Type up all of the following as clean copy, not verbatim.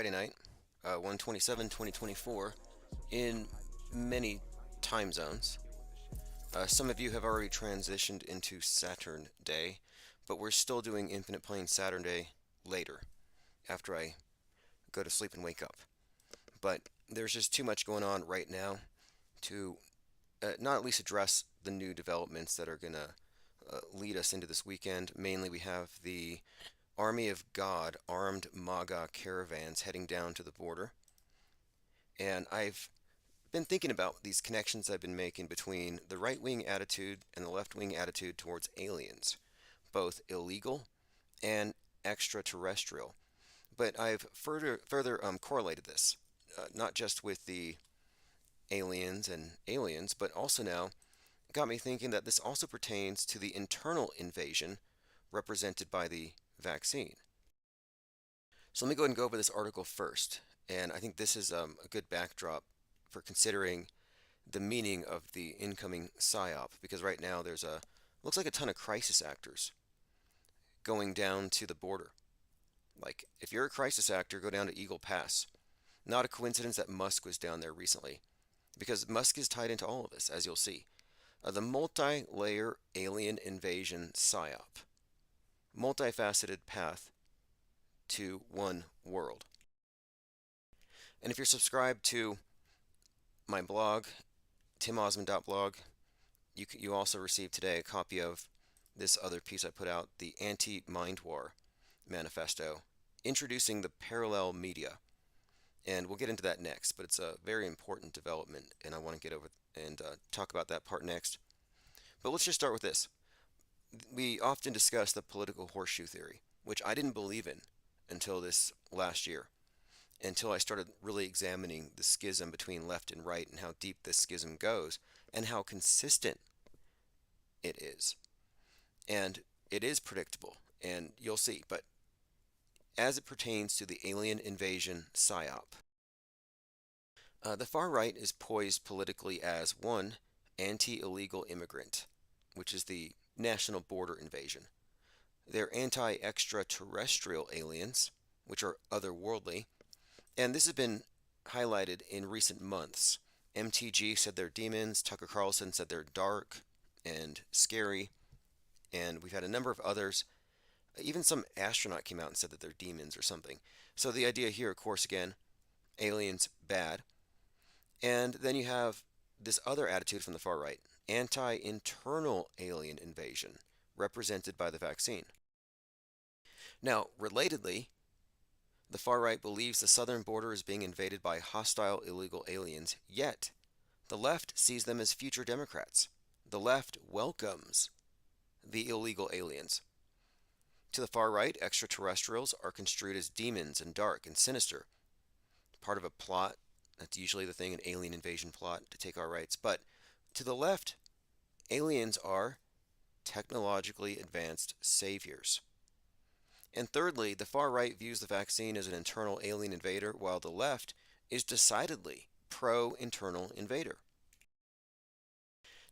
Friday night, 1/27/2024, in many time zones. Some of you have already transitioned into Saturn Day, but we're still doing Infinite Plane Saturn Day later, after I go to sleep and wake up. But there's just too much going on right now to not at least address the new developments that are going to lead us into this weekend. Mainly, we have the Army of God armed MAGA caravans heading down to the border. And I've been thinking about these connections I've been making between the right-wing attitude and the left-wing attitude towards aliens, both illegal and extraterrestrial. But I've further correlated this, not just with the aliens, but also now got me thinking that this also pertains to the internal invasion represented by the vaccine. So let me go ahead and go over this article first. And I think this is a good backdrop for considering the meaning of the incoming Psyop, because right now there's looks like a ton of crisis actors going down to the border. Like, if you're a crisis actor, go down to Eagle Pass. Not a coincidence that Musk was down there recently, because Musk is tied into all of this, as you'll see. The multi-layer alien invasion Psyop. Multifaceted path to one world. And if you're subscribed to my blog, timosman.blog, you also received today a copy of this other piece I put out, the Anti-Mind War Manifesto, introducing the parallel media. And we'll get into that next, but it's a very important development, and I want to get over and talk about that part next. But let's just start with this. We often discuss the political horseshoe theory, which I didn't believe in until this last year, until I started really examining the schism between left and right and how deep this schism goes and how consistent it is. And it is predictable, and you'll see. But as it pertains to the alien invasion psyop, the far right is poised politically as one, anti-illegal immigrant, which is the national border invasion. They're anti-extraterrestrial aliens, which are otherworldly, and this has been highlighted in recent months. MTG said they're demons, Tucker Carlson said they're dark and scary, and we've had a number of others. Even some astronaut came out and said that they're demons or something. So the idea here, of course, again, aliens bad. And then you have this other attitude from the far right, anti-internal alien invasion, represented by the vaccine. Now, relatedly, the far right believes the southern border is being invaded by hostile illegal aliens, yet the left sees them as future Democrats. The left welcomes the illegal aliens. To the far right, extraterrestrials are construed as demons and dark and sinister, part of a plot. That's usually the thing, an alien invasion plot to take our rights. But to the left, aliens are technologically advanced saviors. And thirdly, the far right views the vaccine as an internal alien invader, while the left is decidedly pro-internal invader.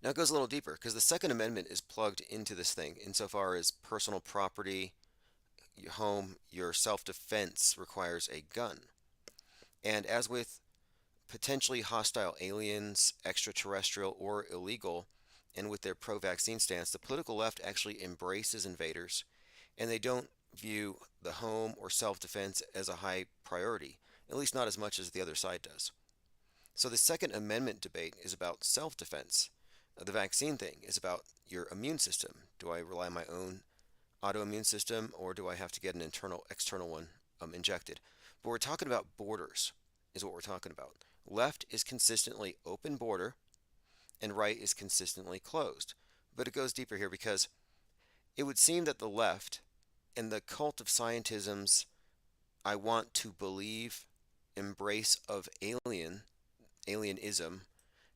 Now it goes a little deeper, because the Second Amendment is plugged into this thing insofar as personal property, your home, your self-defense requires a gun. And as with potentially hostile aliens, extraterrestrial or illegal, and with their pro-vaccine stance, the political left actually embraces invaders, and they don't view the home or self-defense as a high priority, at least not as much as the other side does. So the Second Amendment debate is about self-defense. The vaccine thing is about your immune system. Do I rely on my own autoimmune system, or do I have to get an external one injected? But we're talking about borders, is what we're talking about. Left is consistently open border, and right is consistently closed. But it goes deeper here, because it would seem that the left and the cult of scientism's I want to believe embrace of alienism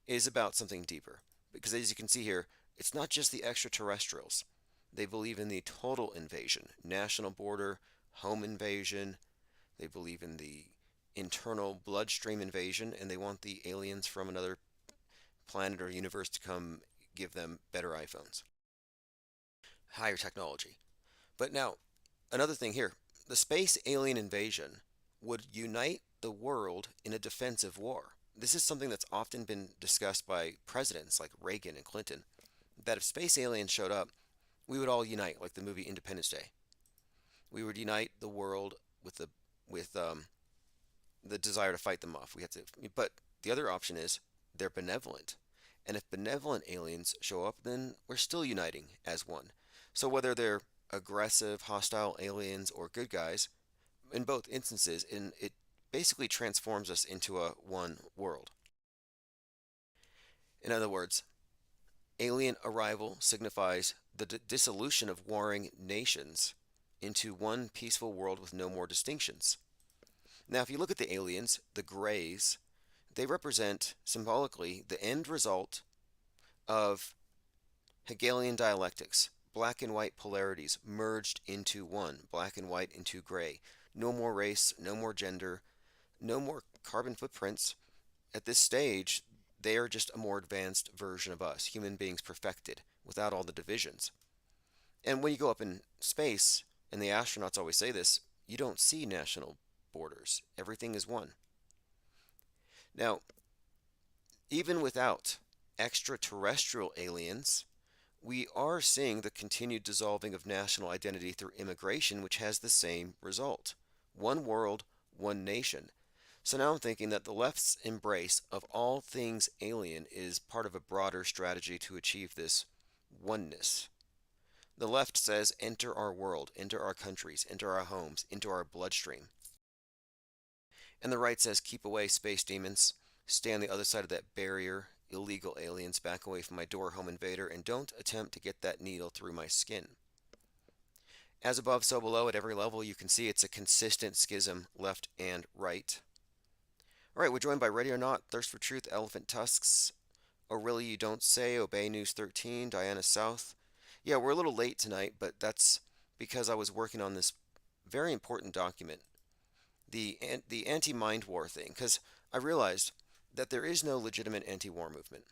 is about something deeper. Because as you can see here, it's not just the extraterrestrials. They believe in the total invasion, national border, home invasion. They believe in the internal bloodstream invasion, and they want the aliens from another planet or universe to come give them better iPhones. Higher technology. But now, another thing here, the space alien invasion would unite the world in a defensive war. This is something that's often been discussed by presidents like Reagan and Clinton, that if space aliens showed up, we would all unite, like the movie Independence Day. We would unite the world with the desire to fight them off. We have to, but the other option is they're benevolent, and if benevolent aliens show up, then we're still uniting as one. So whether they're aggressive, hostile aliens or good guys, in both instances, it basically transforms us into a one world. In other words, alien arrival signifies the dissolution of warring nations into one peaceful world with no more distinctions. Now, if you look at the aliens, the grays, they represent symbolically the end result of Hegelian dialectics, black and white polarities merged into one, black and white into gray. No more race, no more gender, no more carbon footprints. At this stage, they are just a more advanced version of us, human beings perfected, without all the divisions. And when you go up in space, and the astronauts always say this, you don't see national borders. Everything is one. Now, even without extraterrestrial aliens, we are seeing the continued dissolving of national identity through immigration, which has the same result. One world, one nation. So now I'm thinking that the left's embrace of all things alien is part of a broader strategy to achieve this oneness. The left says, enter our world, enter our countries, enter our homes, into our bloodstream. And the right says, keep away, space demons. Stay on the other side of that barrier, illegal aliens, back away from my door, home invader, and don't attempt to get that needle through my skin. As above, so below, at every level, you can see it's a consistent schism, left and right. All right, we're joined by Ready or Not, Thirst for Truth, Elephant Tusks, Oh Really You Don't Say, Obey News 13, Diana South. Yeah, we're a little late tonight, but that's because I was working on this very important document, the anti-mind war thing, because I realized that there is no legitimate anti-war movement.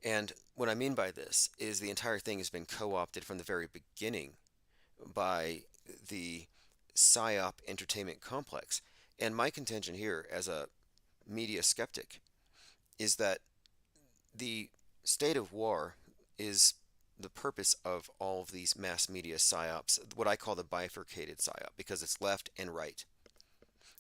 And what I mean by this is the entire thing has been co-opted from the very beginning by the Psyop entertainment complex. And my contention here as a media skeptic is that the state of war is the purpose of all of these mass media psyops, what I call the bifurcated psyop, because it's left and right.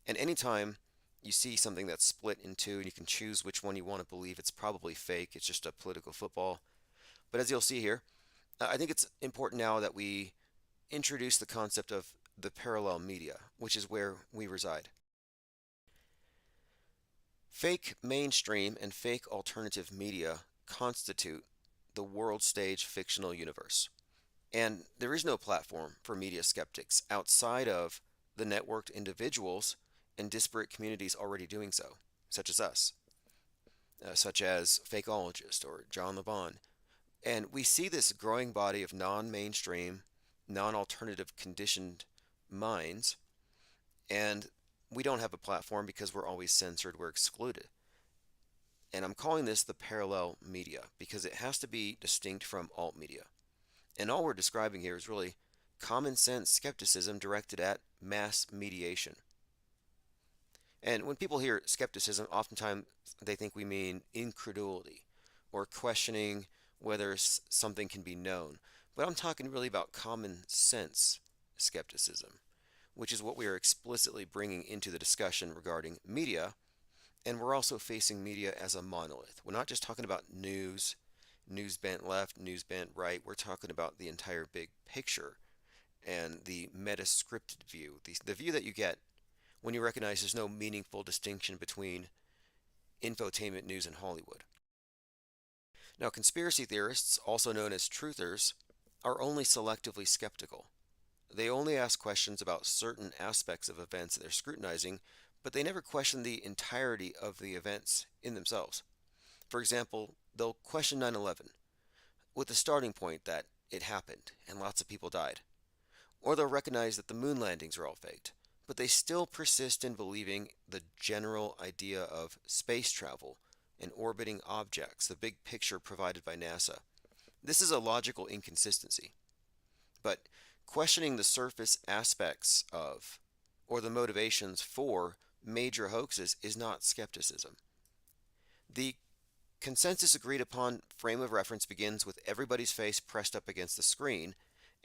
And anytime you see something that's split in two and you can choose which one you want to believe, it's probably fake, it's just a political football. But as you'll see here, I think it's important now that we introduce the concept of the parallel media, which is where we reside. Fake mainstream and fake alternative media constitute the world stage fictional universe. And there is no platform for media skeptics outside of the networked individuals and disparate communities already doing so, such as us, such as Fakeologist or John LeBon. And we see this growing body of non-mainstream, non-alternative conditioned minds, and we don't have a platform because we're always censored, we're excluded. And I'm calling this the parallel media because it has to be distinct from alt media. And all we're describing here is really common sense skepticism directed at mass mediation. And when people hear skepticism, oftentimes they think we mean incredulity or questioning whether something can be known. But I'm talking really about common sense skepticism, which is what we are explicitly bringing into the discussion regarding media. And we're also facing media as a monolith. We're not just talking about news bent left, news bent right. We're talking about the entire big picture and the meta-scripted view, the view that you get when you recognize there's no meaningful distinction between infotainment news and Hollywood. Now, conspiracy theorists, also known as truthers, are only selectively skeptical. They only ask questions about certain aspects of events that they're scrutinizing, but they never question the entirety of the events in themselves. For example, they'll question 9/11 with the starting point that it happened and lots of people died. Or they'll recognize that the moon landings are all faked, but they still persist in believing the general idea of space travel and orbiting objects, the big picture provided by NASA. This is a logical inconsistency. But questioning the surface aspects of or the motivations for major hoaxes is not skepticism. The consensus agreed upon frame of reference begins with everybody's face pressed up against the screen,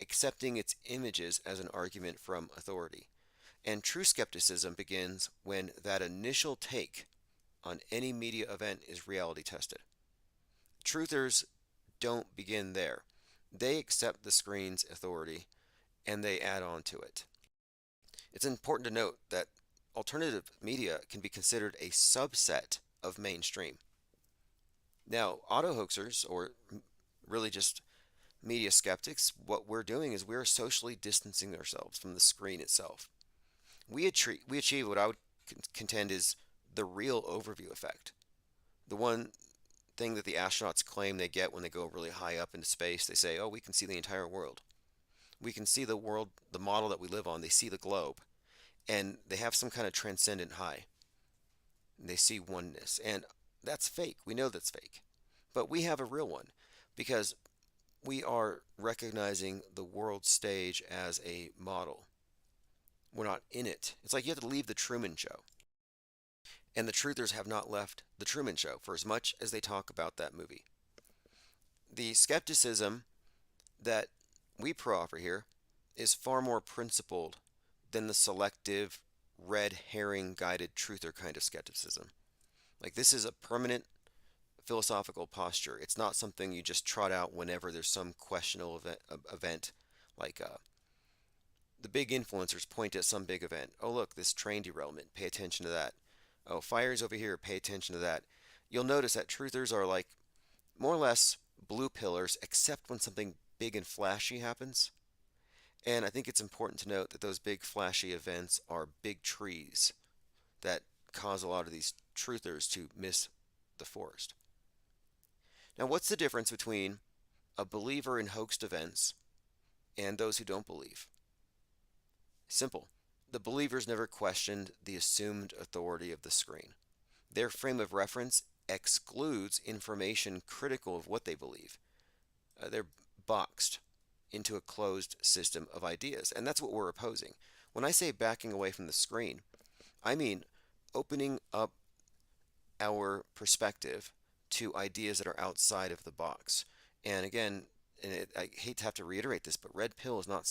accepting its images as an argument from authority. And true skepticism begins when that initial take on any media event is reality tested. Truthers don't begin there. They accept the screen's authority and they add on to it. It's important to note that alternative media can be considered a subset of mainstream. Now, auto hoaxers, or really just media skeptics, what we're doing is we're socially distancing ourselves from the screen itself. We achieve what I would contend is the real overview effect. The one thing that the astronauts claim they get when they go really high up into space, they say, oh, we can see the entire world. We can see the world, the model that we live on. They see the globe, and they have some kind of transcendent high. They see oneness, and that's fake. We know that's fake. But we have a real one because we are recognizing the world stage as a model. We're not in it. It's like you have to leave the Truman Show. And the truthers have not left the Truman Show for as much as they talk about that movie. The skepticism that we proffer here is far more principled than the selective red herring guided truther kind of skepticism. Like, this is a permanent philosophical posture. It's not something you just trot out whenever there's some questionable event like the big influencers point at some big event. Oh, look, this train derailment. Pay attention to that. Oh, fires over here. Pay attention to that. You'll notice that truthers are like more or less blue pillars, except when something big and flashy happens. And I think it's important to note that those big flashy events are big trees that cause a lot of these truthers to miss the forest. Now, what's the difference between a believer in hoaxed events and those who don't believe? Simple. The believers never questioned the assumed authority of the screen. Their frame of reference excludes information critical of what they believe. They're boxed into a closed system of ideas, and that's what we're opposing. When I say backing away from the screen, I mean opening up our perspective to ideas that are outside of the box. And again, I hate to have to reiterate this, but red pill is not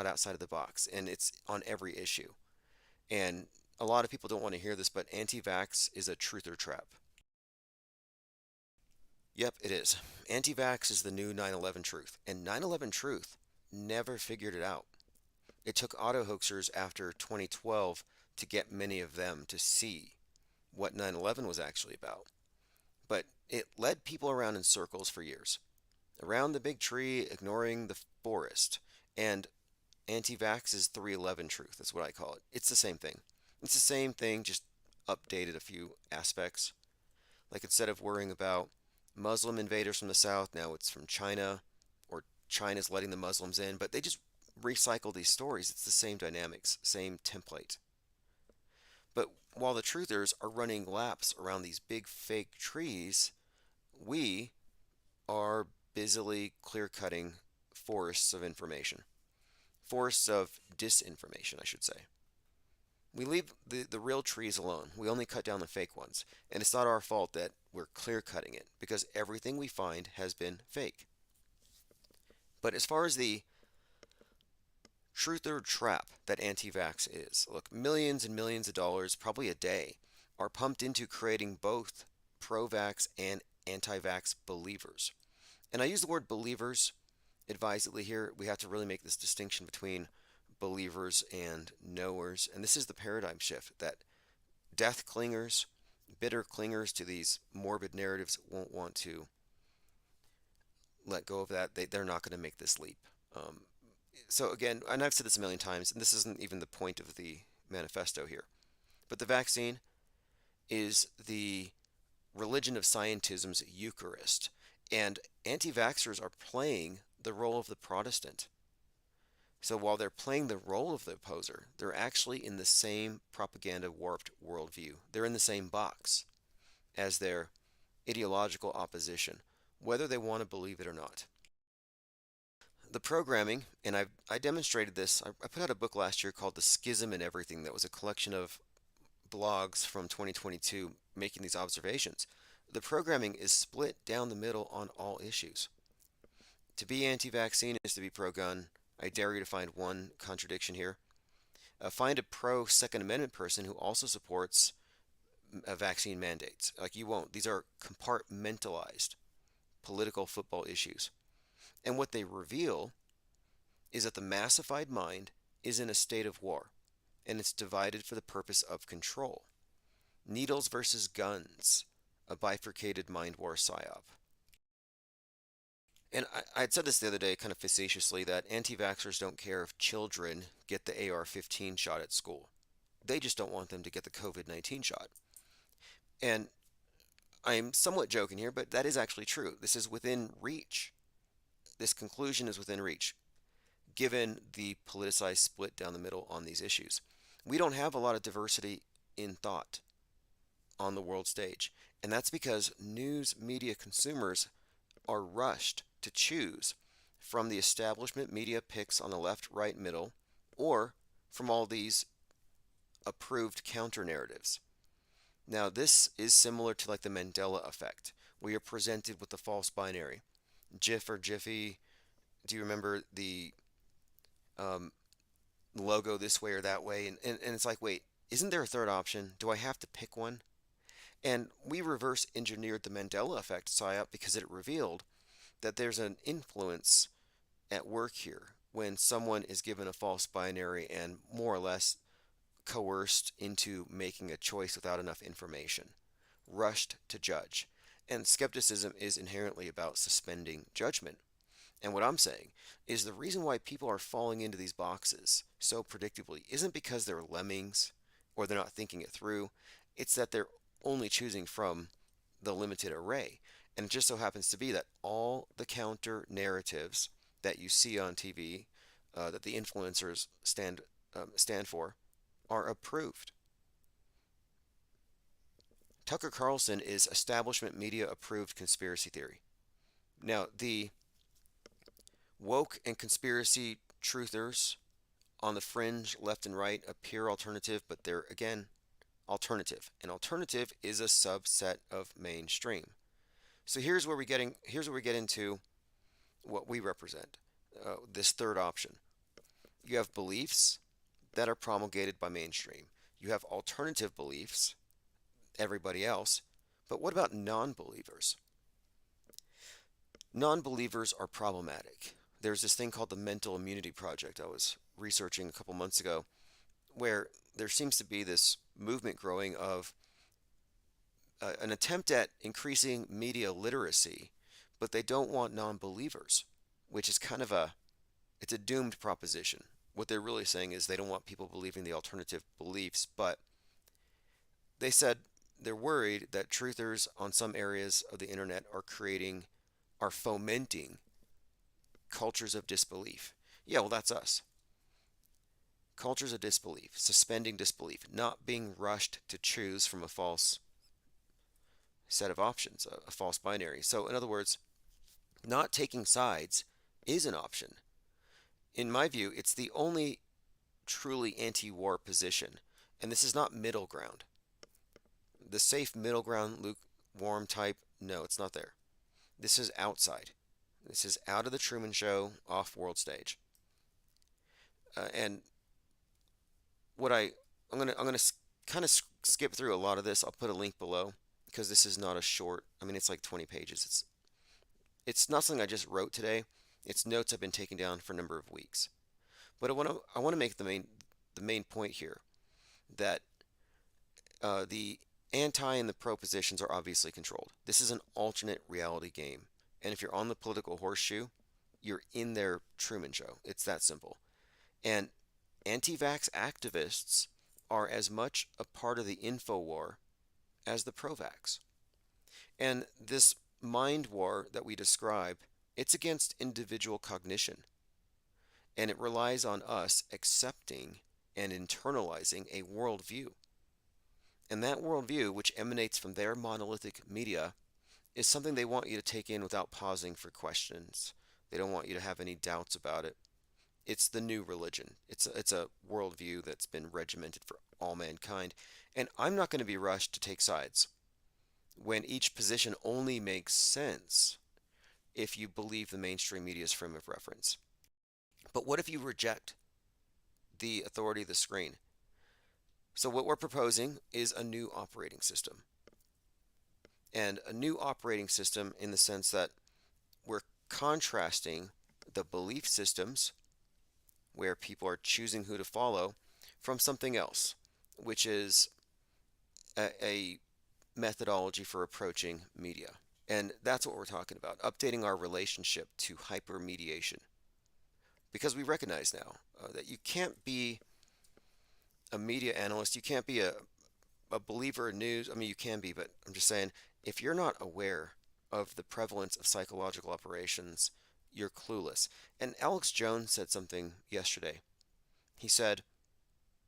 outside of the box, and it's on every issue. And a lot of people don't want to hear this, but anti-vax is a truther trap. Yep, it is. Anti-vax is the new 9/11 truth, and 9/11 truth never figured it out. It took auto hoaxers after 2012 to get many of them to see what 9/11 was actually about. But it led people around in circles for years, around the big tree, ignoring the forest. And anti-vax is 3/11 truth. That's what I call it. It's the same thing. It's the same thing, just updated a few aspects. Like, instead of worrying about Muslim invaders from the south, now it's from China, or China's letting the Muslims in. But they just recycle these stories. It's the same dynamics, same template. But while the truthers are running laps around these big fake trees, we are busily clear cutting forests of information. Forests of disinformation, I should say. We leave the real trees alone. We only cut down the fake ones. And it's not our fault that we're clear cutting it, because everything we find has been fake. But as far as the truther trap that anti-vax is, look, millions and millions of dollars, probably a day, are pumped into creating both pro-vax and anti-vax believers. And I use the word believers advisedly here. We have to really make this distinction between believers and knowers. And this is the paradigm shift that death clingers, bitter clingers to these morbid narratives won't want to let go of that. They're not going to make this leap. So again, and I've said this a million times, and this isn't even the point of the manifesto here, but the vaccine is the religion of scientism's Eucharist, and anti-vaxxers are playing the role of the Protestant. So while they're playing the role of the opposer, they're actually in the same propaganda warped worldview. They're in the same box as their ideological opposition, whether they want to believe it or not. The programming, and I demonstrated this. I put out a book last year called The Schism in Everything that was a collection of blogs from 2022 making these observations. The programming is split down the middle on all issues. To be anti-vaccine is to be pro-gun. I dare you to find one contradiction here. Find a pro-Second Amendment person who also supports vaccine mandates. Like you won't. These are compartmentalized political football issues. And what they reveal is that the massified mind is in a state of war, and it's divided for the purpose of control. Needles versus guns, a bifurcated mind war psyop. And I had said this the other day, kind of facetiously, that anti vaxxers don't care if children get the AR-15 shot at school. They just don't want them to get the COVID-19 shot. And I'm somewhat joking here, but that is actually true. This is within reach. This conclusion is within reach, given the politicized split down the middle on these issues. We don't have a lot of diversity in thought on the world stage, and that's because news media consumers are rushed to choose from the establishment media picks on the left, right, middle, or from all these approved counter narratives. Now, this is similar to like the Mandela effect, where you're presented with the false binary. GIF or Jiffy, do you remember the um, logo this way or that way? And it's like, wait, isn't there a third option? Do I have to pick one? And we reverse engineered the Mandela effect, Psyop, because it revealed that there's an influence at work here when someone is given a false binary and more or less coerced into making a choice without enough information, rushed to judge. And skepticism is inherently about suspending judgment. And what I'm saying is the reason why people are falling into these boxes so predictably isn't because they're lemmings or they're not thinking it through. It's that they're only choosing from the limited array. And it just so happens to be that all the counter narratives that you see on TV, that the influencers stand for, are approved. Tucker Carlson is establishment media approved conspiracy theory. Now, the woke and conspiracy truthers on the fringe, left and right, appear alternative, but they're again alternative. And alternative is a subset of mainstream. So here's where we get into what we represent. This third option. You have beliefs that are promulgated by mainstream. You have alternative beliefs, everybody else. But what about non-believers? Non-believers are problematic. There's this thing called the Mental Immunity Project I was researching a couple months ago, where there seems to be this movement growing of an attempt at increasing media literacy, but they don't want non-believers, which is kind of it's a doomed proposition. What they're really saying is they don't want people believing the alternative beliefs, but they said they're worried that truthers on some areas of the internet are fomenting cultures of disbelief. Yeah, well, that's us. Cultures of disbelief, suspending disbelief, not being rushed to choose from a false set of options, a false binary. So, in other words, not taking sides is an option. In my view, it's the only truly anti war position, and this is not middle ground. The safe middle ground, lukewarm type, no, it's not there. This is outside. This is out of the Truman Show, off world stage. And what I'm gonna kind of skip through a lot of this. I'll put a link below because this is not a short. I mean, it's like 20 pages. It's not something I just wrote today. It's notes I've been taking down for a number of weeks. But I want to make the main point here that the anti and the pro positions are obviously controlled. This is an alternate reality game, and if you're on the political horseshoe, you're in their Truman Show. It's that simple. And anti-vax activists are as much a part of the info war as the pro-vax. And this mind war that we describe, it's against individual cognition. And it relies on us accepting and internalizing a worldview. And that worldview, which emanates from their monolithic media, is something they want you to take in without pausing for questions They don't want you to have any doubts about it. It's the new religion. It's a worldview that's been regimented for all mankind. And I'm not going to be rushed to take sides when each position only makes sense if you believe the mainstream media's frame of reference. But what if you reject the authority of the screen? So, what we're proposing is a new operating system. And a new operating system in the sense that we're contrasting the belief systems where people are choosing who to follow from something else, which is a methodology for approaching media. And that's what we're talking about, updating our relationship to hypermediation. Because we recognize now that you can't be a media analyst, you can't be a believer in news. I mean, you can be, but I'm just saying, if you're not aware of the prevalence of psychological operations, you're clueless. And Alex Jones said something yesterday. He said,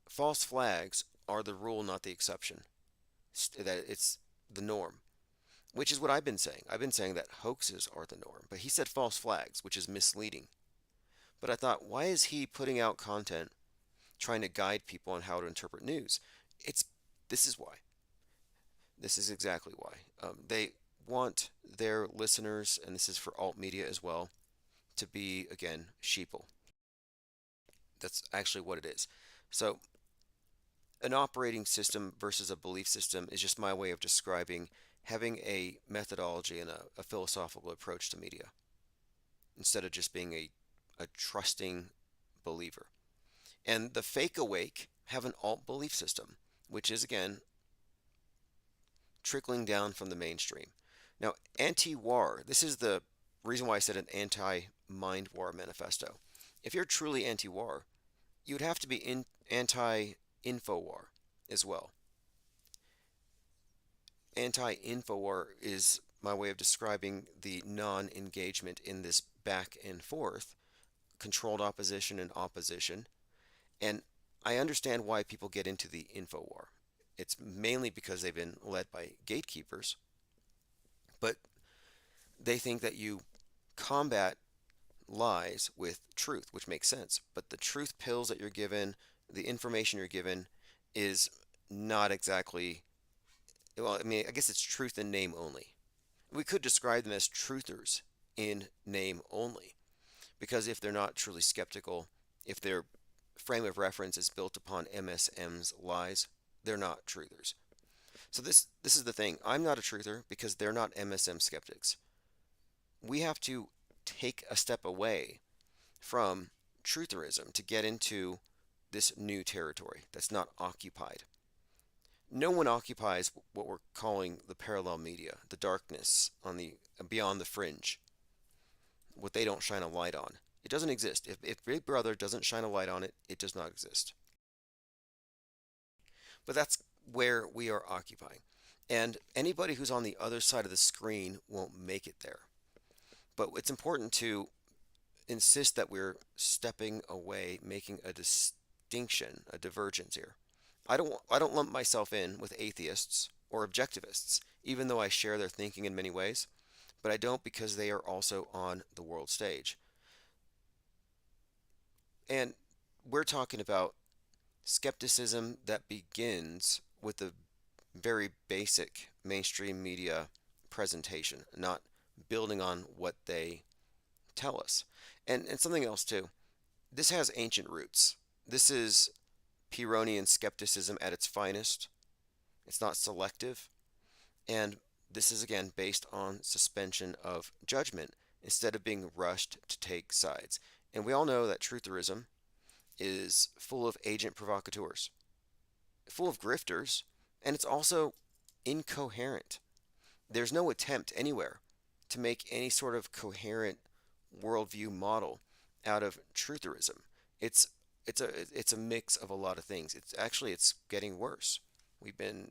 false flags are the rule, not the exception. That it's the norm, which is what I've been saying. I've been saying that hoaxes are the norm, but he said false flags, which is misleading. But I thought, why is he putting out content trying to guide people on how to interpret news? It's this is why. This is exactly why. They want their listeners, and this is for alt media as well, to be, again, sheeple. That's actually what it is. So, an operating system versus a belief system is just my way of describing having a methodology and a philosophical approach to media instead of just being a trusting believer. And the fake awake have an alt belief system, which is, again, trickling down from the mainstream. Now, anti war, this is the reason why I said an anti mind war manifesto. If you're truly anti war, you would have to be anti info war as well. Anti info war is my way of describing the non engagement in this back and forth, controlled opposition and opposition. And I understand why people get into the info war. It's mainly because they've been led by gatekeepers, but they think that you combat lies with truth, which makes sense. But the truth pills that you're given, the information you're given, is not exactly, well, I mean, I guess it's truth in name only. We could describe them as truthers in name only, because if they're not truly skeptical, if their frame of reference is built upon MSM's lies, they're not truthers. So this is the thing. I'm not a truther because they're not MSM skeptics. We have to take a step away from trutherism to get into this new territory that's not occupied. No one occupies what we're calling the parallel media, the darkness on the beyond the fringe, what they don't shine a light on. It doesn't exist. If Big Brother doesn't shine a light on it, it does not exist. But that's where we are occupying. And anybody who's on the other side of the screen won't make it there. But it's important to insist that we're stepping away, making a distinction, a divergence here. I don't lump myself in with atheists or objectivists, even though I share their thinking in many ways, but I don't because they are also on the world stage. And we're talking about skepticism that begins with the very basic mainstream media presentation, not building on what they tell us. And something else too. This has ancient roots. This is Pyrrhonian skepticism at its finest. It's not selective. And this is again based on suspension of judgment instead of being rushed to take sides. And we all know that trutherism is full of agent provocateurs, full of grifters, and it's also incoherent. There's no attempt anywhere to make any sort of coherent worldview model out of trutherism. It's it's a mix of a lot of things. It's getting worse. We've been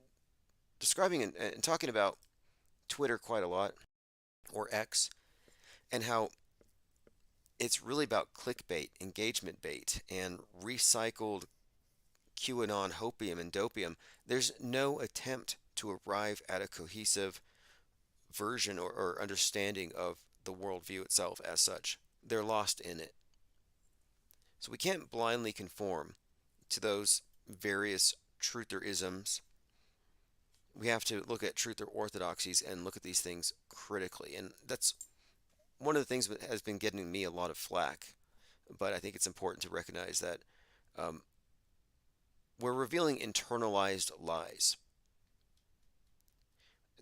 describing and talking about Twitter quite a lot, or X, and how it's really about clickbait, engagement bait, and recycled QAnon hopium and dopium. There's no attempt to arrive at a cohesive version or understanding of the worldview itself as such. they're lost in it. So we can't blindly conform to those various trutherisms. We have to look at truth or orthodoxies and look at these things critically. And that's one of the things that has been getting me a lot of flack. But I think it's important to recognize that um, we're revealing internalized lies.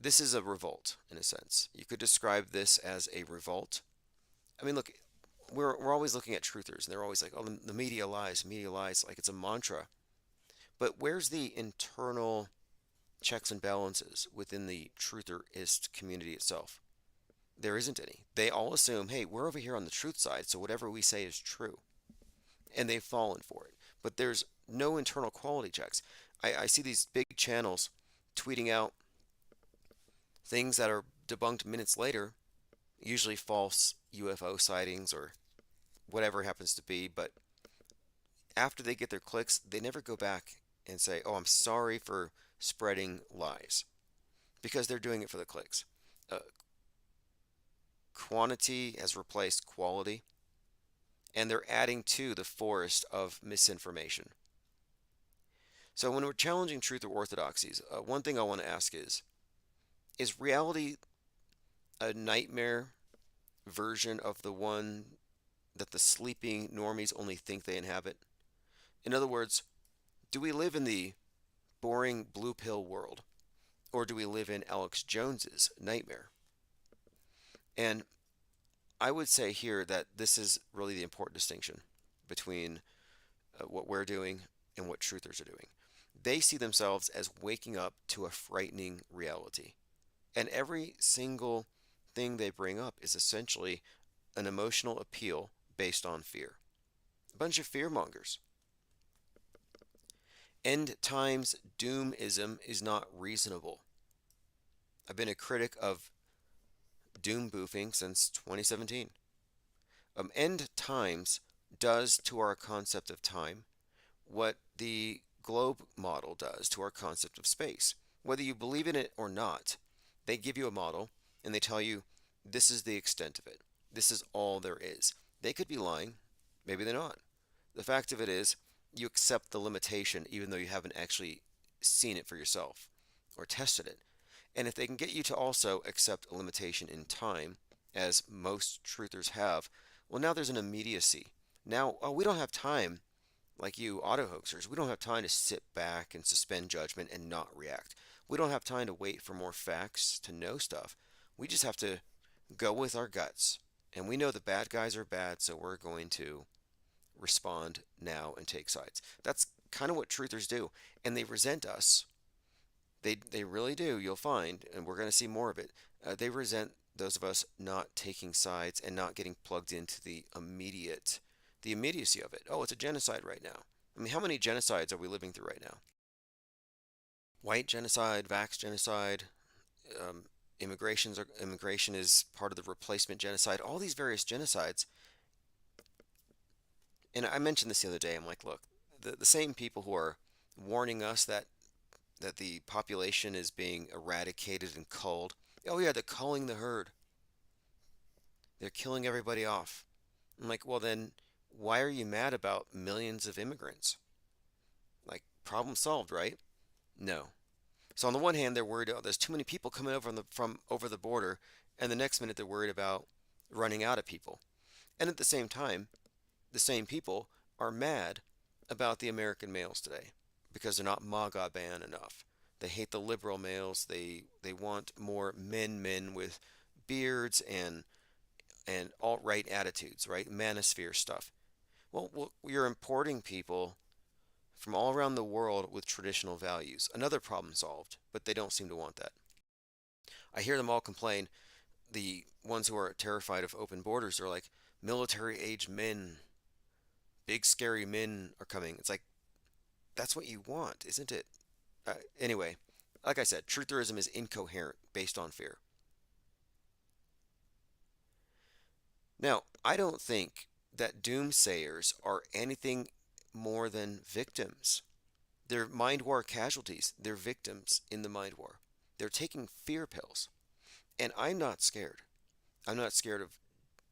This is a revolt, in a sense. You could describe this as a revolt. I mean, look, we're always looking at truthers, and they're always like, oh, the media lies, like it's a mantra. But where's the internal checks and balances within the trutherist community itself? There isn't any. They all assume, hey, we're over here on the truth side, so whatever we say is true. And they've fallen for it. But there's no internal quality checks. I see these big channels tweeting out things that are debunked minutes later, usually false UFO sightings or whatever it happens to be. But after they get their clicks, they never go back and say, oh, I'm sorry for spreading lies, because they're doing it for the clicks. Uh, Quantity has replaced quality, and they're adding to the forest of misinformation. So when we're challenging truth or orthodoxies, one thing I want to ask is reality a nightmare version of the one that the sleeping normies only think they inhabit? In other words, do we live in the boring blue pill world, or do we live in Alex Jones's nightmare? And I would say here that this is really the important distinction between what we're doing and what truthers are doing. They see themselves as waking up to a frightening reality. And every single thing they bring up is essentially an emotional appeal based on fear. A bunch of fear mongers. End times doomism is not reasonable. I've been a critic of doom boofing since 2017. End times does to our concept of time what the globe model does to our concept of space. Whether you believe in it or not, they give you a model and they tell you this is the extent of it. This is all there is. They could be lying, maybe they're not. The fact of it is, you accept the limitation even though you haven't actually seen it for yourself or tested it. And if they can get you to also accept a limitation in time, as most truthers have, well, now there's an immediacy. Now, oh, we don't have time, like you auto hoaxers, we don't have time to sit back and suspend judgment and not react. We don't have time to wait for more facts to know stuff. We just have to go with our guts. And we know the bad guys are bad, so we're going to respond now and take sides. That's kind of what truthers do. And they resent us. They really do, you'll find, and we're going to see more of it. They resent those of us not taking sides and not getting plugged into the immediacy of it. Oh, it's a genocide right now. I mean, how many genocides are we living through right now? White genocide, vax genocide, immigration is part of the replacement genocide. All these various genocides. And I mentioned this the other day. I'm like, look, the same people who are warning us that the population is being eradicated and culled. Oh yeah, they're culling the herd. They're killing everybody off. I'm like, well then, why are you mad about millions of immigrants? Like, problem solved, right? No. So on the one hand, they're worried, oh, there's too many people coming over from over the border, and the next minute they're worried about running out of people. And at the same time, the same people are mad about the American males today because they're not MAGA ban enough. They hate the liberal males. They want more men with beards and alt-right attitudes, right? Manosphere stuff. Well, you're importing people from all around the world with traditional values. Another problem solved, but they don't seem to want that. I hear them all complain. The ones who are terrified of open borders are like, military-age men, big scary men are coming. It's like, that's what you want, isn't it? Anyway, like I said, trutherism is incoherent based on fear. Now, I don't think that doomsayers are anything more than victims. They're mind war casualties. They're victims in the mind war. They're taking fear pills. And I'm not scared. I'm not scared of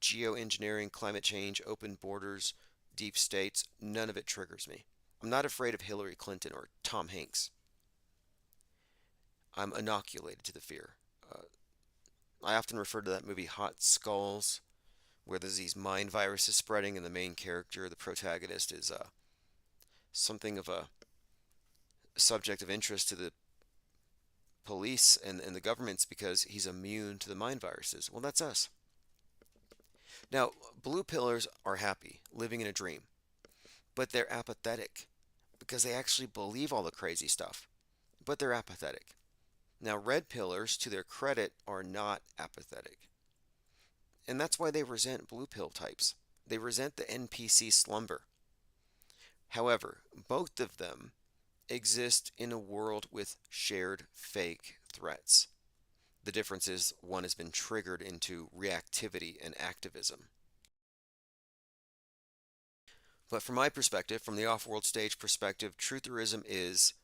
geoengineering, climate change, open borders, deep states, none of it triggers me. I'm not afraid of Hillary Clinton or Tom Hanks. I'm inoculated to the fear. Uh, I often refer to that movie Hot Skulls, where there's these mind viruses spreading, and the main character, the protagonist, is something of a subject of interest to the police and the governments because he's immune to the mind viruses. Well, that's us. Now, blue pillars are happy, living in a dream, but they're apathetic because they actually believe all the crazy stuff, but they're apathetic. Now, red pillars, to their credit, are not apathetic. And that's why they resent blue pill types. They resent the NPC slumber. However, both of them exist in a world with shared fake threats. The difference is one has been triggered into reactivity and activism. But from my perspective, from the off-world stage perspective, trutherism is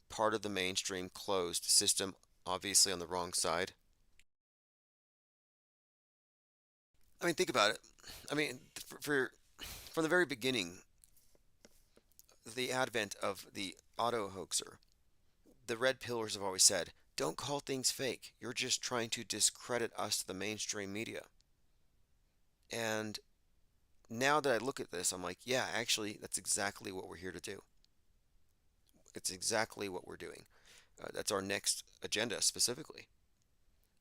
part of the mainstream closed system, obviously on the wrong side. I mean, think about it. I mean, from the very beginning, the advent of the auto hoaxer, the red pillars have always said, don't call things fake. You're just trying to discredit us to the mainstream media. And now that I look at this, I'm like, yeah, actually, that's exactly what we're here to do. It's exactly what we're doing. That's our next agenda specifically.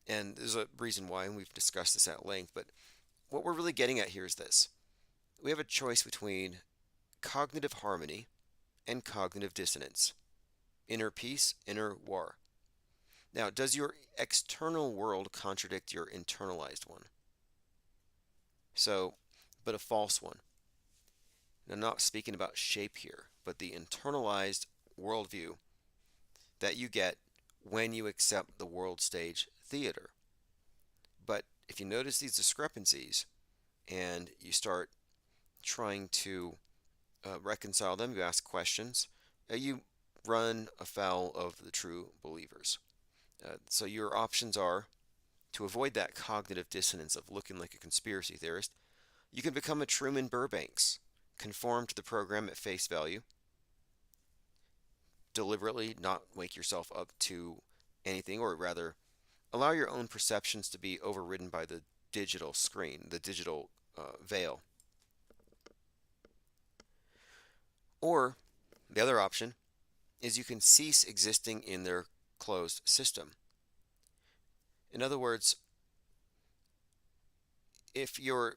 And there's a reason why, and we've discussed this at length, but what we're really getting at here is this. We have a choice between cognitive harmony and cognitive dissonance. Inner peace, inner war. Now, does your external world contradict your internalized one? So, but a false one. And I'm not speaking about shape here, but the internalized worldview that you get when you accept the world stage theater. But if you notice these discrepancies and you start trying to reconcile them, you ask questions, you run afoul of the true believers. So your options are to avoid that cognitive dissonance of looking like a conspiracy theorist. You can become a Truman Burbanks, conform to the program at face value, deliberately not wake yourself up to anything, or rather, allow your own perceptions to be overridden by the digital screen, the digital veil. Or the other option is you can cease existing in their closed system. In other words, if you're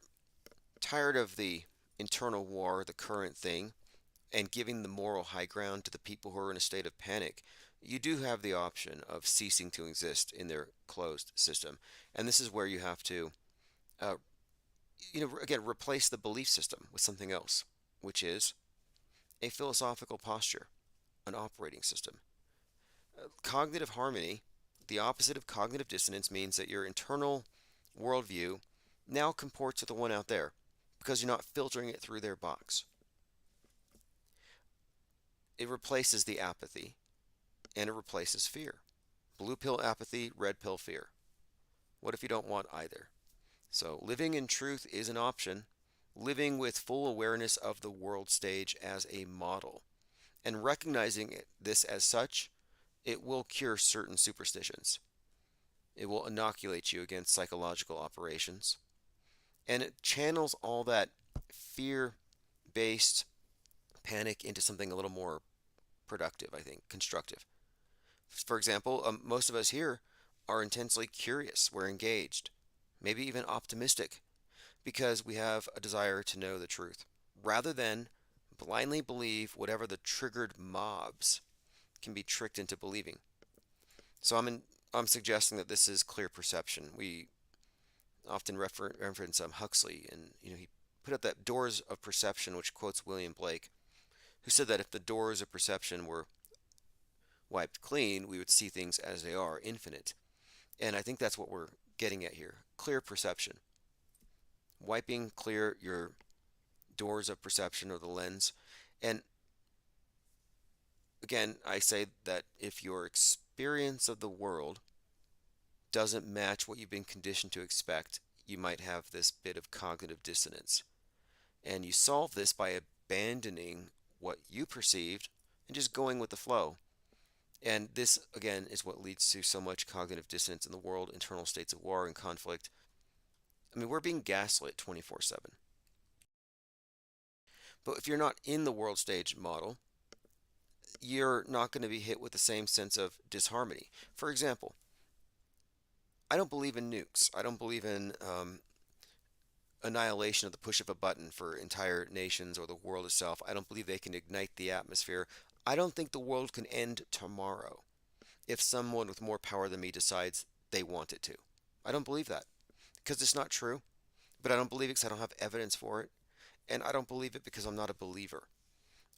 tired of the internal war, the current thing, and giving the moral high ground to the people who are in a state of panic, you do have the option of ceasing to exist in their closed system. And this is where you have to, uh, again, replace the belief system with something else, which is a philosophical posture, an operating system. Cognitive harmony, the opposite of cognitive dissonance, means that your internal worldview now comports with the one out there because you're not filtering it through their box. It replaces the apathy and it replaces fear. Blue pill apathy, red pill fear. What if you don't want either? So living in truth is an option. Living with full awareness of the world stage as a model and recognizing this as such, it will cure certain superstitions. It will inoculate you against psychological operations. And it channels all that fear-based panic into something a little more productive, I think, constructive. For example, most of us here are intensely curious. We're engaged, maybe even optimistic, because we have a desire to know the truth, rather than blindly believe whatever the triggered mobs can be tricked into believing. So I'm suggesting that this is clear perception. We often reference Huxley, and he put up that doors of perception, which quotes William Blake, who said that if the doors of perception were wiped clean, we would see things as they are, infinite. And I think that's what we're getting at here. Clear perception. Wiping clear your doors of perception or the lens. And again, I say that if your experience of the world doesn't match what you've been conditioned to expect, you might have this bit of cognitive dissonance. And you solve this by abandoning what you perceived and just going with the flow. And this, again, is what leads to so much cognitive dissonance in the world, internal states of war and conflict. I mean, we're being gaslit 24/7. But if you're not in the world stage model, you're not going to be hit with the same sense of disharmony. For example, I don't believe in nukes. I don't believe in annihilation of the push of a button for entire nations or the world itself. I don't believe they can ignite the atmosphere. I don't think the world can end tomorrow if someone with more power than me decides they want it to. I don't believe that because it's not true, but I don't believe it because I don't have evidence for it, and I don't believe it because I'm not a believer.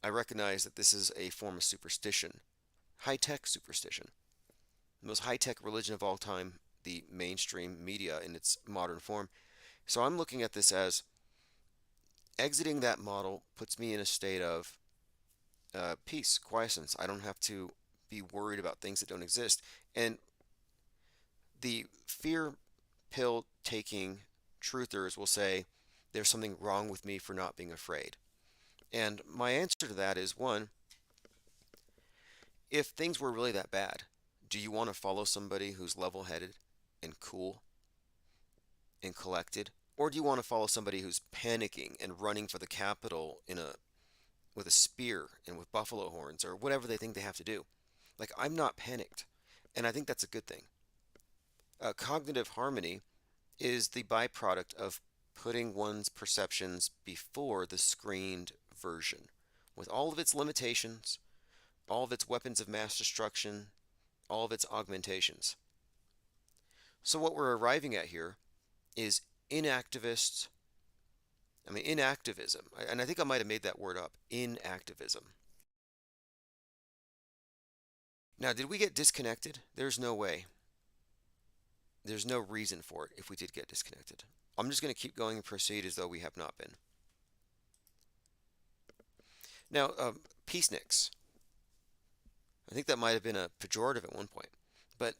I recognize that this is a form of superstition, high-tech superstition, the most high-tech religion of all time, the mainstream media in its modern form. So I'm looking at this as exiting that model puts me in a state of peace, quiescence. I don't have to be worried about things that don't exist. And the fear pill taking truthers will say there's something wrong with me for not being afraid. And my answer to that is one, if things were really that bad, do you want to follow somebody who's level headed and cool and collected? Or do you want to follow somebody who's panicking and running for the Capitol with a spear and with buffalo horns or whatever they think they have to do? Like, I'm not panicked. And I think that's a good thing. Cognitive harmony is the byproduct of putting one's perceptions before the screened version, with all of its limitations, all of its weapons of mass destruction, all of its augmentations. So what we're arriving at here is inactivists, inactivism, and I think I might have made that word up, inactivism. Now, did we get disconnected? There's no way. There's no reason for it if we did get disconnected. I'm just going to keep going and proceed as though we have not been. Now, peaceniks. I think that might have been a pejorative at one point. But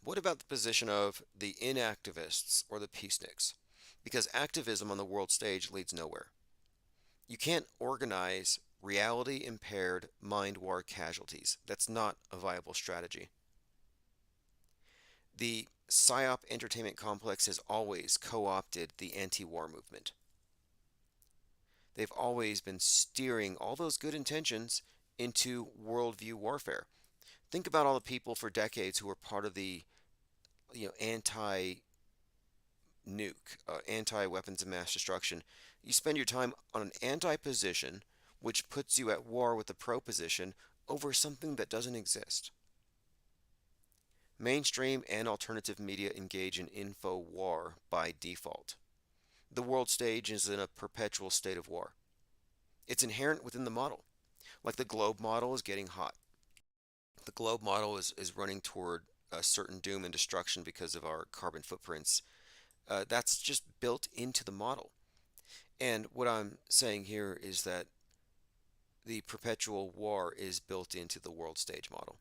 what about the position of the inactivists or the peaceniks? Because activism on the world stage leads nowhere. You can't organize reality-impaired mind war casualties. That's not a viable strategy. The Psyop entertainment complex has always co-opted the anti-war movement. They've always been steering all those good intentions into worldview warfare. Think about all the people for decades who were part of the anti-nuke, anti-weapons of mass destruction. You spend your time on an anti-position, which puts you at war with the pro-position over something that doesn't exist. Mainstream and alternative media engage in info war by default. The world stage is in a perpetual state of war. It's inherent within the model. Like the globe model is getting hot. The globe model is running toward a certain doom and destruction because of our carbon footprints. That's just built into the model. And what I'm saying here is that the perpetual war is built into the world stage model.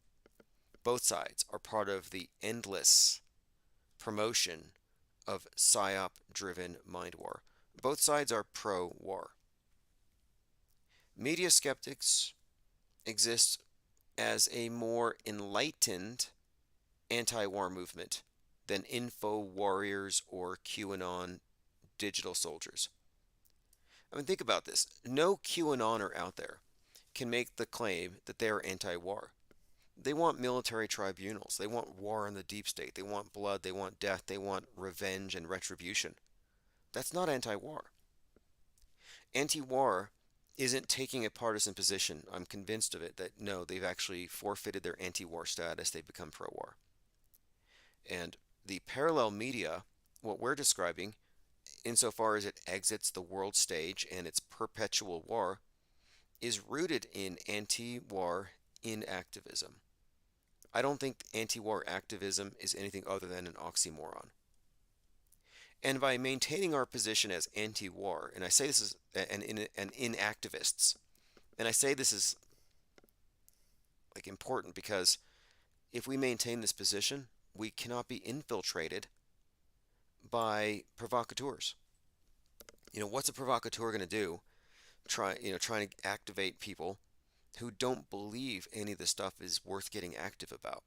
Both sides are part of the endless promotion of psyop-driven mind war. Both sides are pro-war. Media skeptics exist as a more enlightened anti-war movement than info warriors or QAnon digital soldiers. I mean, think about this. No QAnoner out there can make the claim that they are anti-war. They want military tribunals. They want war on the deep state. They want blood. They want death. They want revenge and retribution. That's not anti-war. Anti-war isn't taking a partisan position. I'm convinced of it that no, they've actually forfeited their anti-war status. They've become pro-war. And the parallel media, what we're describing, insofar as it exits the world stage and its perpetual war, is rooted in anti-war inactivism. I don't think anti-war activism is anything other than an oxymoron. And by maintaining our position as anti-war, and I say this is an inactivists, and I say this is like important because if we maintain this position, we cannot be infiltrated by provocateurs. What's a provocateur going to do? Trying to activate people who don't believe any of the stuff is worth getting active about.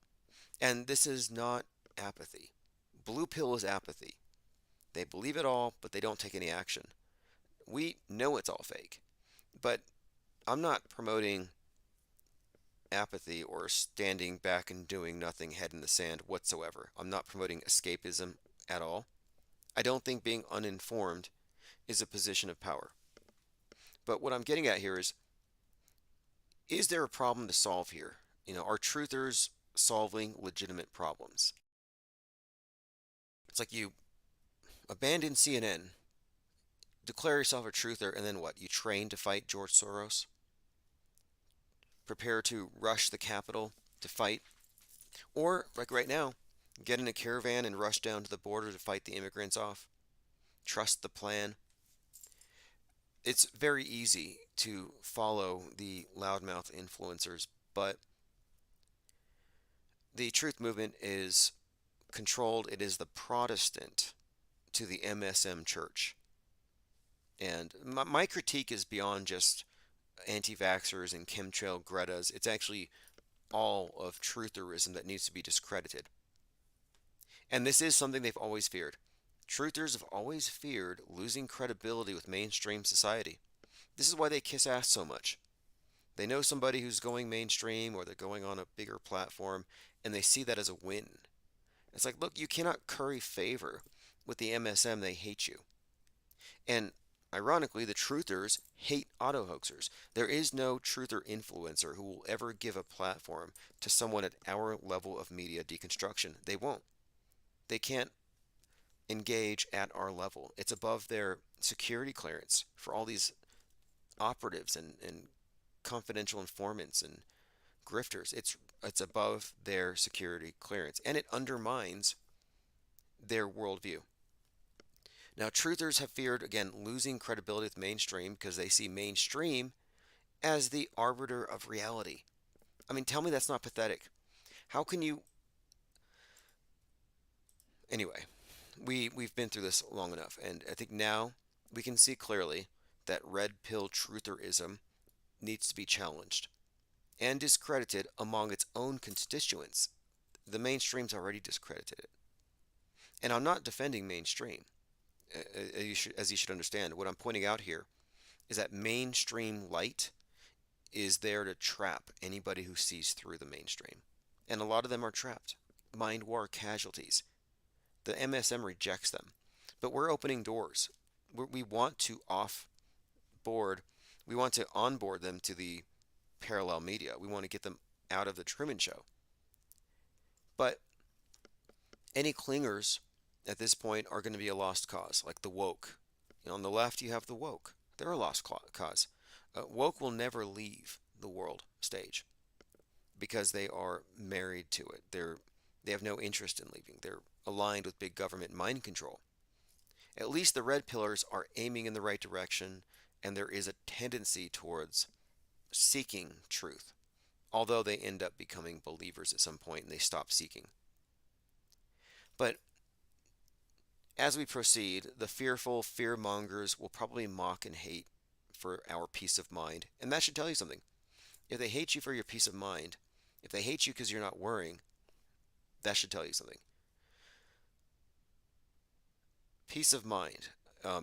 And this is not apathy. Blue pill is apathy. They believe it all, but they don't take any action. We know it's all fake, but I'm not promoting apathy or standing back and doing nothing, head in the sand whatsoever. I'm not promoting escapism at all. I don't think being uninformed is a position of power. But what I'm getting at here is there a problem to solve here? Are truthers solving legitimate problems? It's like you abandon CNN, declare yourself a truther, and then what? You train to fight George Soros? Prepare to rush the Capitol to fight? Or, like right now, get in a caravan and rush down to the border to fight the immigrants off? Trust the plan? It's very easy to follow the loudmouth influencers, but the truth movement is controlled. It is the Protestant to the MSM church. And my critique is beyond just anti-vaxxers and chemtrail Gretas. It's actually all of trutherism that needs to be discredited. And this is something they've always feared. Truthers have always feared losing credibility with mainstream society. This is why they kiss ass so much. They know somebody who's going mainstream or they're going on a bigger platform, and they see that as a win. It's like, look, you cannot curry favor with the MSM. They hate you. And ironically, the truthers hate auto hoaxers. There is no truther influencer who will ever give a platform to someone at our level of media deconstruction. They won't. They can't engage at our level. It's above their security clearance for all these operatives and confidential informants and grifters. It's above their security clearance, and it undermines their worldview. Now, truthers have feared, again, losing credibility with mainstream because they see mainstream as the arbiter of reality. I mean, tell me that's not pathetic. How can you... Anyway, we've been through this long enough, and I think now we can see clearly that red pill trutherism needs to be challenged and discredited among its own constituents. The mainstream's already discredited it. And I'm not defending mainstream, as you should understand. What I'm pointing out here is that mainstream light is there to trap anybody who sees through the mainstream. And a lot of them are trapped. Mind war casualties. The MSM rejects them. But we're opening doors. We want to offboard, we want to onboard them to the parallel media. We want to get them out of the Truman Show. But any clingers at this point are going to be a lost cause, like the woke. On the left, you have the woke. They're a lost cause. Woke will never leave the world stage because they are married to it. They have no interest in leaving. They're aligned with big government mind control. At least the red pillars are aiming in the right direction, and there is a tendency towards seeking truth, although they end up becoming believers at some point and they stop seeking. But as we proceed, the fearful fearmongers will probably mock and hate for our peace of mind, and that should tell you something. If they hate you for your peace of mind, if they hate you because you're not worrying, that should tell you something. Peace of mind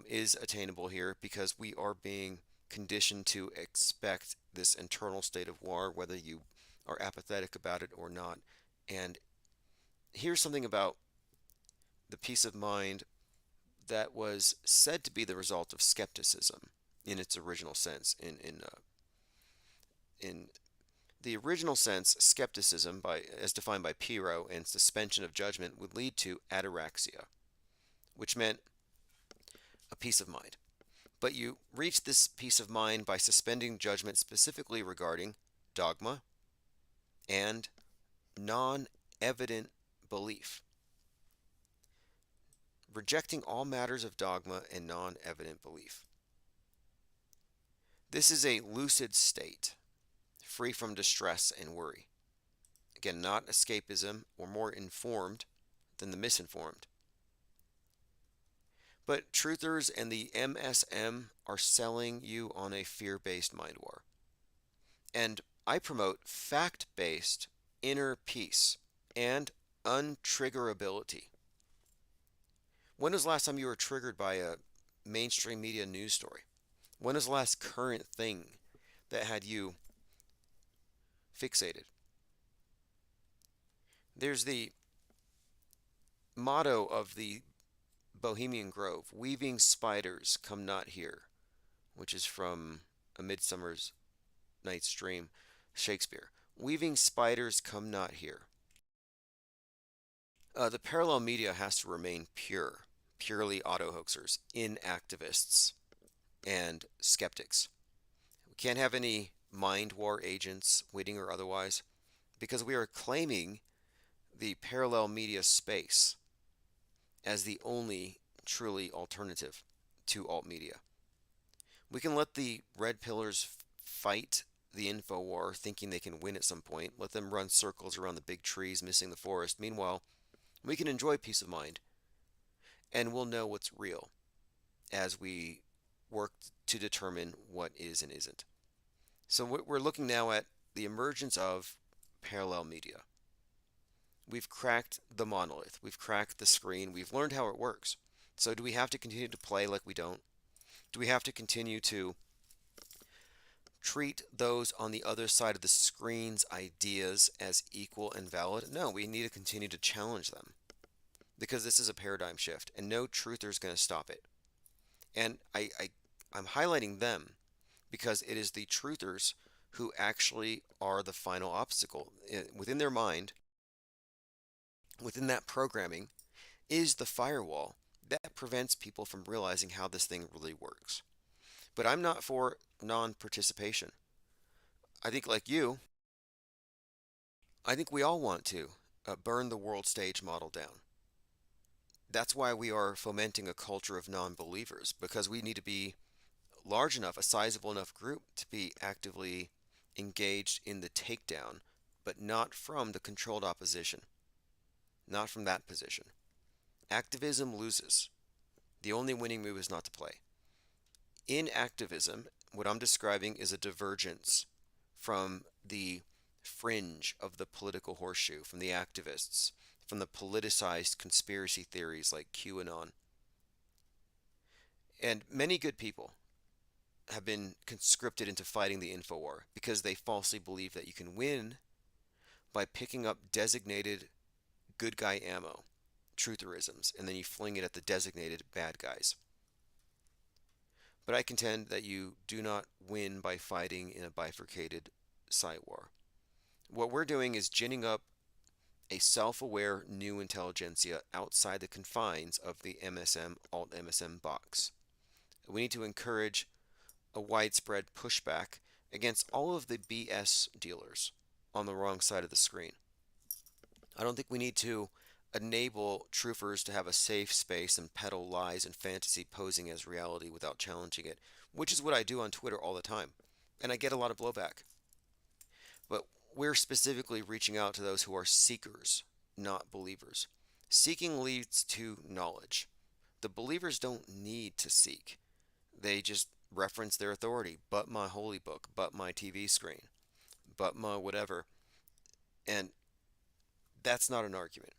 is attainable here because we are being conditioned to expect this internal state of war, whether you are apathetic about it or not. And here's something about the peace of mind that was said to be the result of skepticism in its original sense. In the original sense, skepticism, as defined by Piro, and suspension of judgment would lead to ataraxia, which meant a peace of mind. But you reach this peace of mind by suspending judgment specifically regarding dogma and non-evident belief. Rejecting all matters of dogma and non-evident belief. This is a lucid state, free from distress and worry. Again, not escapism or more informed than the misinformed. But truthers and the MSM are selling you on a fear-based mind war. And I promote fact-based inner peace and untriggerability. When was the last time you were triggered by a mainstream media news story? When was the last current thing that had you fixated? There's the motto of the Bohemian Grove, weaving spiders come not here, which is from A Midsummer's Night's Dream, Shakespeare. Weaving spiders come not here. The parallel media has to remain pure, purely auto hoaxers, inactivists, and skeptics. We can't have any mind war agents, witting or otherwise, because we are claiming the parallel media space as the only truly alternative to alt media. We can let the red pillars fight the info war, thinking they can win at some point. Let them run circles around the big trees, missing the forest. Meanwhile, we can enjoy peace of mind, and we'll know what's real as we work to determine what is and isn't. So we're looking now at the emergence of parallel media. We've cracked the monolith. We've cracked the screen. We've learned how it works. So do we have to continue to play like we don't? Do we have to continue to treat those on the other side of the screen's ideas as equal and valid? No, we need to continue to challenge them because this is a paradigm shift and no truther is going to stop it. And I'm highlighting them because it is the truthers who actually are the final obstacle. Within their mind, within that programming, is the firewall that prevents people from realizing how this thing really works. But I'm not for non-participation. I think, like you, I think we all want to burn the world stage model down. That's why we are fomenting a culture of non-believers, because we need to be large enough, a sizable enough group to be actively engaged in the takedown, but not from the controlled opposition, not from that position. Activism loses. The only winning move is not to play. In activism, what I'm describing is a divergence from the fringe of the political horseshoe, from the activists, from the politicized conspiracy theories like QAnon. And many good people have been conscripted into fighting the info war because they falsely believe that you can win by picking up designated good guy ammo, trutherisms, and then you fling it at the designated bad guys. But I contend that you do not win by fighting in a bifurcated side war. What we're doing is ginning up a self-aware new intelligentsia outside the confines of the MSM, alt-MSM box. We need to encourage a widespread pushback against all of the BS dealers on the wrong side of the screen. I don't think we need to enable truthers to have a safe space and peddle lies and fantasy posing as reality without challenging it, which is what I do on Twitter all the time. And I get a lot of blowback. But we're specifically reaching out to those who are seekers, not believers. Seeking leads to knowledge. The believers don't need to seek. They just reference their authority, but my holy book, but my TV screen, but my whatever. And that's not an argument.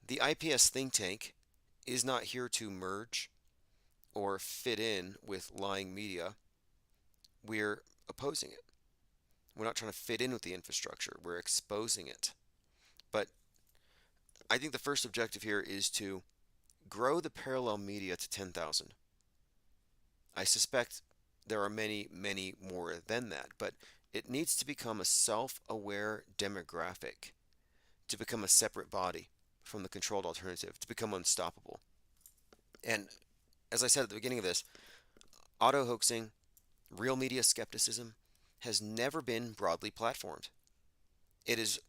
The IPS think tank is not here to merge or fit in with lying media. We're opposing it. We're not trying to fit in with the infrastructure. We're exposing it. But I think the first objective here is to grow the parallel media to 10,000. I suspect there are many, many more than that, but it needs to become a self-aware demographic, to become a separate body from the controlled alternative, to become unstoppable. And as I said at the beginning of this, auto hoaxing, real media skepticism has never been broadly platformed. It has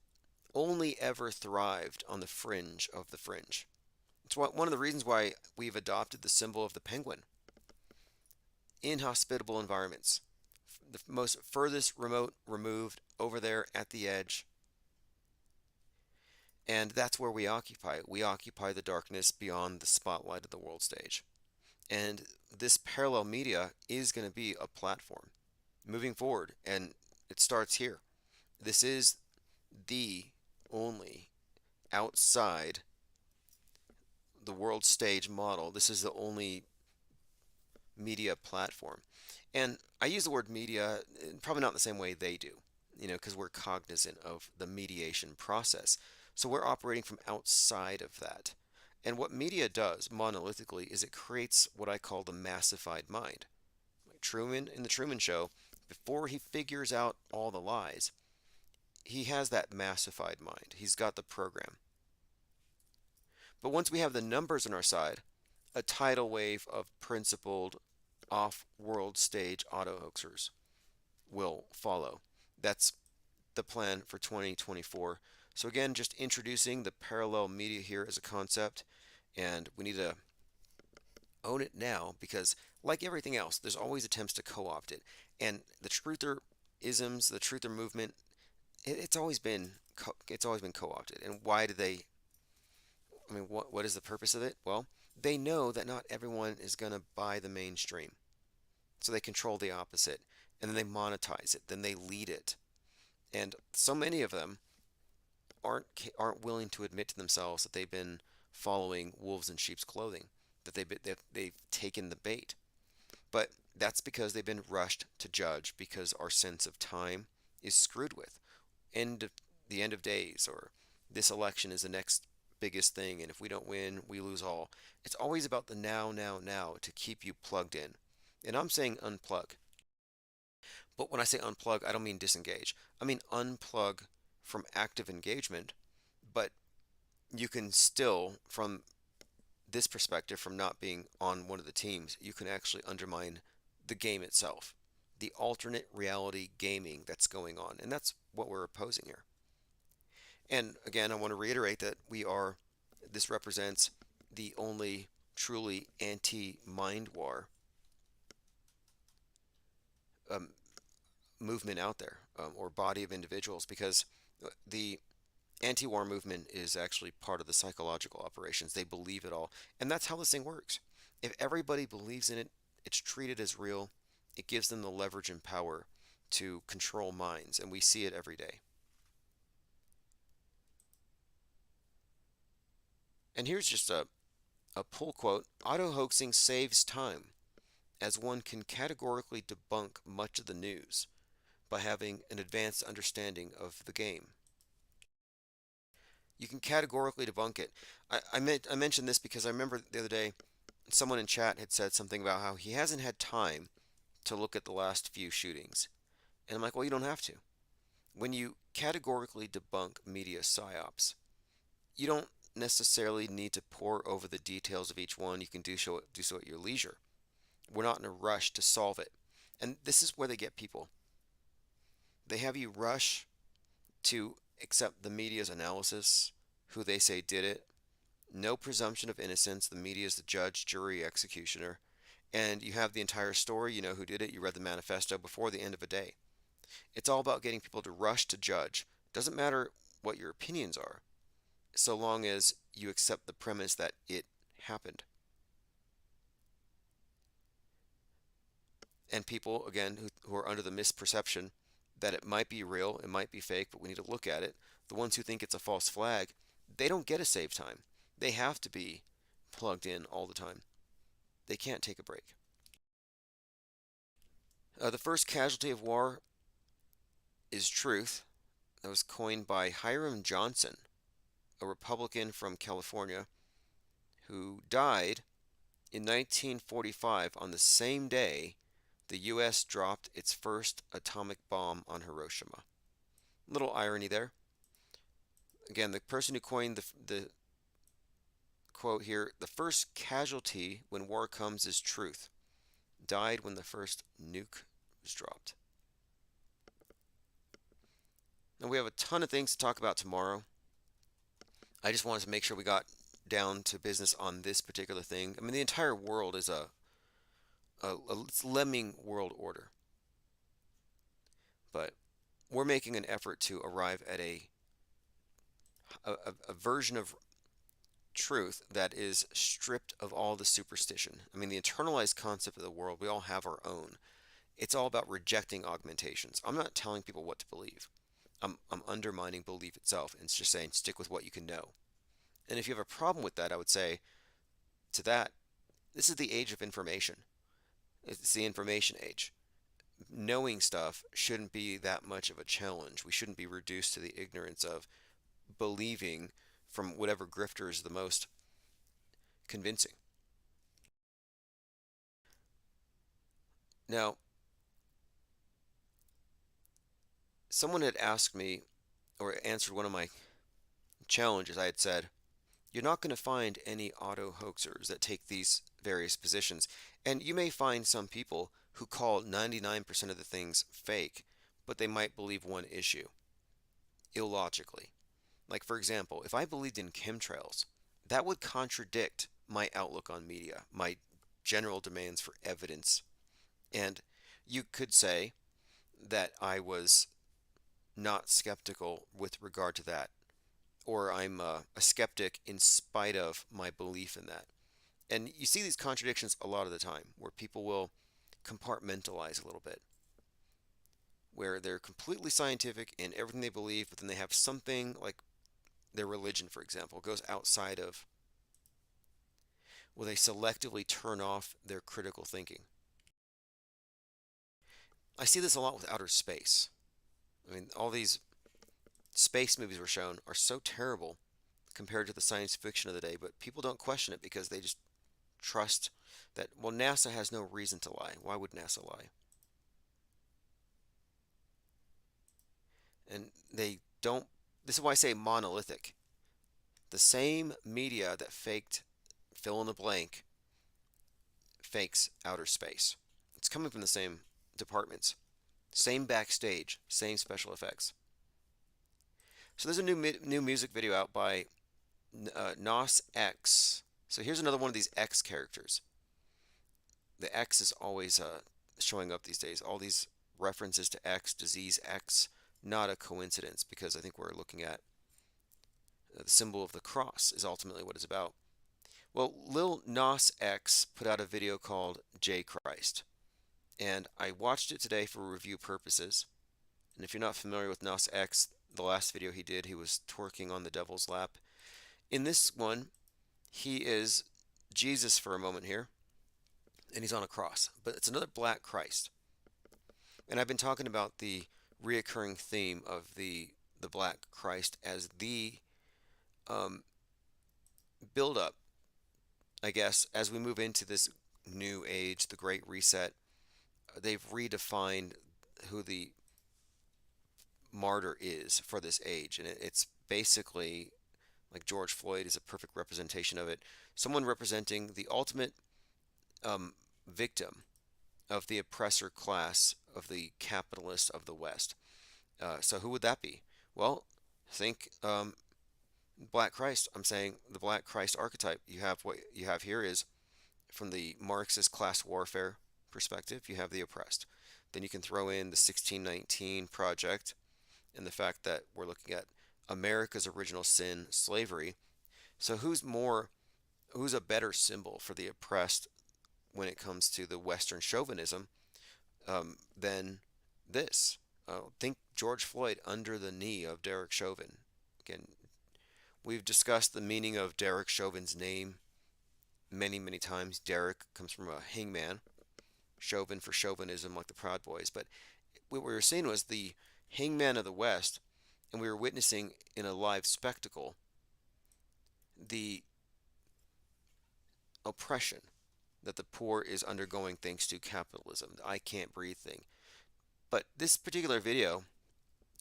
only ever thrived on the fringe of the fringe. It's one of the reasons why we've adopted the symbol of the penguin. Inhospitable environments, the most furthest remote removed over there at the edge. And that's where we occupy. We occupy the darkness beyond the spotlight of the world stage. And this parallel media is going to be a platform moving forward. And it starts here. This is the only outside the world stage model. This is the only media platform. And I use the word media probably not in the same way they do, because we're cognizant of the mediation process. So we're operating from outside of that. And what media does monolithically is it creates what I call the massified mind. Like Truman in the Truman Show, before he figures out all the lies, he has that massified mind. He's got the program. But once we have the numbers on our side, a tidal wave of principled off-world stage auto-hoaxers will follow. That's the plan for 2024. So again, just introducing the parallel media here as a concept, and we need to own it now because, like everything else, there's always attempts to co-opt it. And the truther isms, the truther movement, it's always been co-opted. And why do they? I mean, what is the purpose of it? Well, they know that not everyone is going to buy the mainstream. So they control the opposite, and then they monetize it, then they lead it. And so many of them aren't willing to admit to themselves that they've been following wolves in sheep's clothing, that they've taken the bait. But that's because they've been rushed to judge because our sense of time is screwed with. The end of days, or this election is the next biggest thing, and if we don't win, we lose all. It's always about the now, now, now to keep you plugged in. And I'm saying unplug. But when I say unplug, I don't mean disengage. I mean unplug from active engagement, but you can still, from this perspective, from not being on one of the teams, you can actually undermine the game itself, the alternate reality gaming that's going on. And that's what we're opposing here. And again, I want to reiterate that this represents the only truly anti-mind war um, movement out there, or body of individuals, because the anti-war movement is actually part of the psychological operations. They believe it all, and that's how this thing works. If everybody believes in it, it's treated as real. It gives them the leverage and power to control minds, and we see it every day. And here's just a pull quote: auto hoaxing saves time, as one can categorically debunk much of the news by having an advanced understanding of the game. You can categorically debunk it. I mentioned this because I remember the other day someone in chat had said something about how he hasn't had time to look at the last few shootings. And I'm like, well, you don't have to. When you categorically debunk media psyops, you don't necessarily need to pore over the details of each one. You can do so at your leisure. We're not in a rush to solve it. And this is where they get people. They have you rush to accept the media's analysis, who they say did it. No presumption of innocence. The media is the judge, jury, executioner. And you have the entire story. You know who did it. You read the manifesto before the end of a day. It's all about getting people to rush to judge. Doesn't matter what your opinions are, so long as you accept the premise that it happened. And people, again, who are under the misperception that it might be real, it might be fake, but we need to look at it. The ones who think it's a false flag, they don't get a save time. They have to be plugged in all the time. They can't take a break. The first casualty of war is truth. That was coined by Hiram Johnson, a Republican from California, who died in 1945 on the same day the U.S. dropped its first atomic bomb on Hiroshima. Little irony there. Again, the person who coined the quote here, the first casualty when war comes is truth, died when the first nuke was dropped. Now we have a ton of things to talk about tomorrow. I just wanted to make sure we got down to business on this particular thing. I mean, the entire world is a lemming world order. But we're making an effort to arrive at a a version of truth that is stripped of all the superstition. I mean, the internalized concept of the world, we all have our own. It's all about rejecting augmentations. I'm not telling people what to believe. I'm undermining belief itself and it's just saying stick with what you can know. And if you have a problem with that, I would say to that, this is the age of information. It's the information age. Knowing stuff shouldn't be that much of a challenge. We shouldn't be reduced to the ignorance of believing from whatever grifter is the most convincing. Now, someone had asked me or answered one of my challenges. I had said, you're not going to find any auto hoaxers that take these various positions. And you may find some people who call 99% of the things fake, but they might believe one issue illogically. Like, for example, if I believed in chemtrails, that would contradict my outlook on media, my general demands for evidence. And you could say that I was not skeptical with regard to that, or I'm a skeptic in spite of my belief in that. And you see these contradictions a lot of the time where people will compartmentalize a little bit, where they're completely scientific in everything they believe, but then they have something like their religion, for example, goes outside of, will they selectively turn off their critical thinking. I see this a lot with outer space. I mean, all these space movies were shown are so terrible compared to the science fiction of the day, but people don't question it because they just trust that, well, NASA has no reason to lie. Why would NASA lie? And they don't, this is why I say monolithic. The same media that faked fill in the blank fakes outer space. It's coming from the same departments, same backstage, same special effects. So there's a new music video out by Nos X. So here's another one of these X characters. The X is always showing up these days. All these references to X, disease X, not a coincidence because I think we're looking at the symbol of the cross is ultimately what it's about. Well, Lil Nas X put out a video called J Christ, and I watched it today for review purposes. And if you're not familiar with Nas X, the last video he did, he was twerking on the devil's lap. In this one, he is Jesus for a moment here, and he's on a cross, but it's another black Christ. And I've been talking about the reoccurring theme of the black Christ as the um, build up, I guess, as we move into this new age, the Great Reset. They've redefined who the martyr is for this age, and it's basically like George Floyd is a perfect representation of it. Someone representing the ultimate um, victim of the oppressor class of the capitalists of the West. So who would that be? Well, think Black Christ. I'm saying the Black Christ archetype. You have what you have here is from the Marxist class warfare perspective, you have the oppressed. Then you can throw in the 1619 Project and the fact that we're looking at America's original sin, slavery. So who's a better symbol for the oppressed when it comes to the Western chauvinism than this? Think George Floyd under the knee of Derek Chauvin. Again, we've discussed the meaning of Derek Chauvin's name many, many times. Derek comes from a hangman, Chauvin for chauvinism, like the Proud Boys. But what we were seeing was the hangman of the West, and we were witnessing in a live spectacle the oppression that the poor is undergoing thanks to capitalism, the I can't breathe thing. But this particular video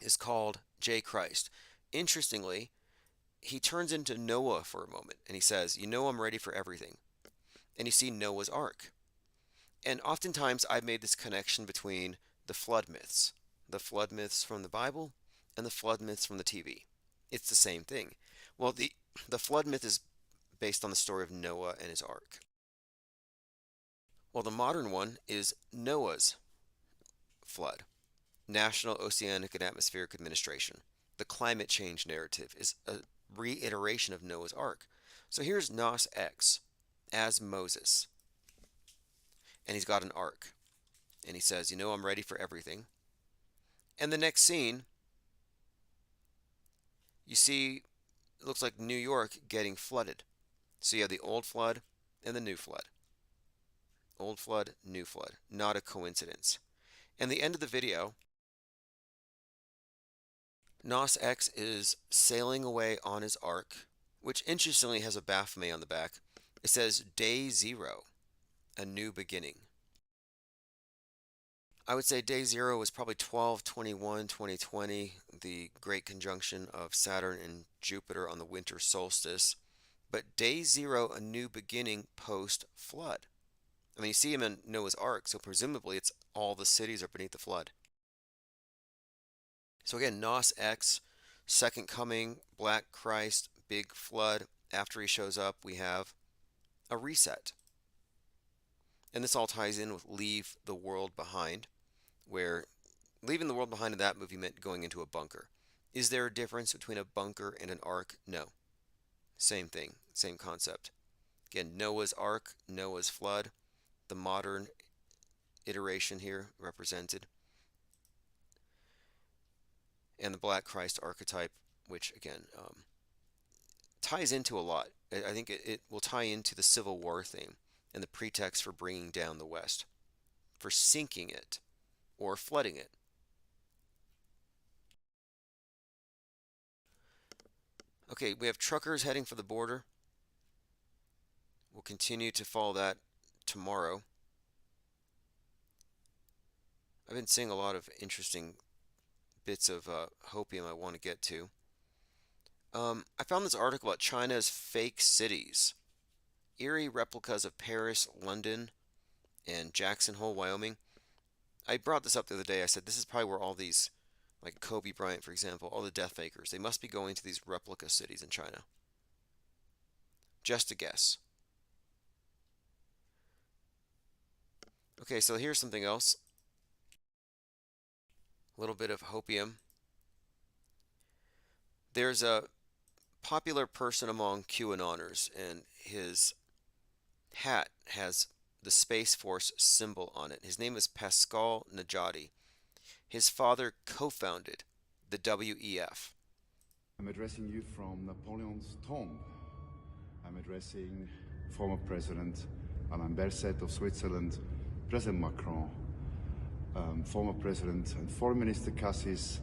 is called J Christ. Interestingly, he turns into Noah for a moment and he says, you know, I'm ready for everything. And you see Noah's Ark. And oftentimes I've made this connection between the flood myths from the Bible and the flood myths from the TV. It's the same thing. Well, the flood myth is based on the story of Noah and his ark. Well, the modern one is Noah's flood. National Oceanic and Atmospheric Administration. The climate change narrative is a reiteration of Noah's Ark. So here's Nos X as Moses, and he's got an ark, and he says, I'm ready for everything. And the next scene, you see, it looks like New York getting flooded. So you have the old flood and the new flood. Old flood, new flood. Not a coincidence. And the end of the video, Nos X is sailing away on his ark, which interestingly has a Baphomet on the back. It says Day Zero, a new beginning. I would say day zero was probably 12/21/2020, the great conjunction of Saturn and Jupiter on the winter solstice. But day zero, a new beginning post flood. I mean, you see him in Noah's Ark, so presumably it's all the cities are beneath the flood. So again, Nos X, second coming, Black Christ, big flood. After he shows up, we have a reset. And this all ties in with Leave the World Behind, where leaving the world behind in that movie meant going into a bunker. Is there a difference between a bunker and an ark? No. Same thing, same concept. Again, Noah's Ark, Noah's flood, the modern iteration here represented, and the Black Christ archetype, which again ties into a lot. I think it will tie into the Civil War theme and the pretext for bringing down the West, for sinking it or flooding it. Okay, we have truckers heading for the border. We'll continue to follow that tomorrow. I've been seeing a lot of interesting bits of hopium I want to get to. I found this article about China's fake cities. Eerie replicas of Paris, London, and Jackson Hole, Wyoming. I brought this up the other day. I said this is probably where all these, like Kobe Bryant, for example, all the death fakers, they must be going to these replica cities in China. Just a guess. Okay, so here's something else. A little bit of hopium. There's a popular person among QAnoners, and his hat has the Space Force symbol on it. His name is Pascal Najati. His father co-founded the WEF. I'm addressing you from Napoleon's tomb. I'm addressing former President Alain Berset of Switzerland, President Macron, former President and Foreign Minister Cassis,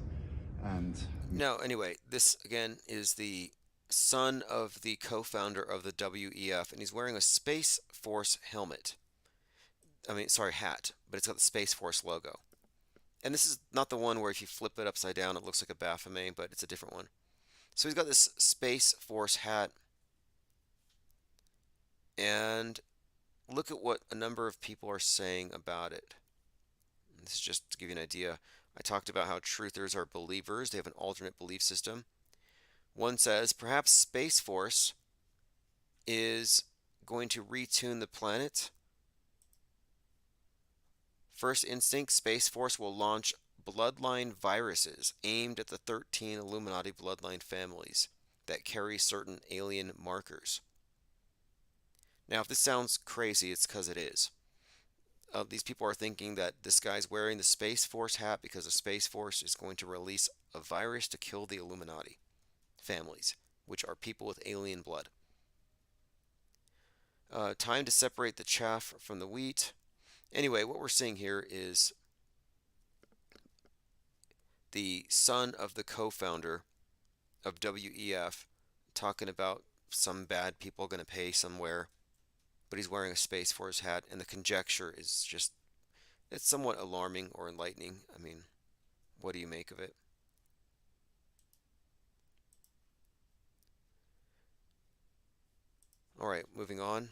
and... No, anyway, this again is the son of the co-founder of the WEF, and he's wearing a Space Force helmet. Hat, but it's got the Space Force logo. And this is not the one where if you flip it upside down, it looks like a Baphomet, but it's a different one. So he's got this Space Force hat, and look at what a number of people are saying about it. This is just to give you an idea. I talked about how truthers are believers. They have an alternate belief system. One says, perhaps Space Force is going to retune the planet. First instinct, Space Force will launch bloodline viruses aimed at the 13 Illuminati bloodline families that carry certain alien markers. Now, if this sounds crazy, it's because it is. These people are thinking that this guy's wearing the Space Force hat because the Space Force is going to release a virus to kill the Illuminati families, which are people with alien blood. Time to separate the chaff from the wheat. Anyway, what we're seeing here is the son of the co-founder of WEF talking about some bad people going to pay somewhere, but he's wearing a Space Force hat, and the conjecture is just, it's somewhat alarming or enlightening. I mean, what do you make of it? All right, moving on.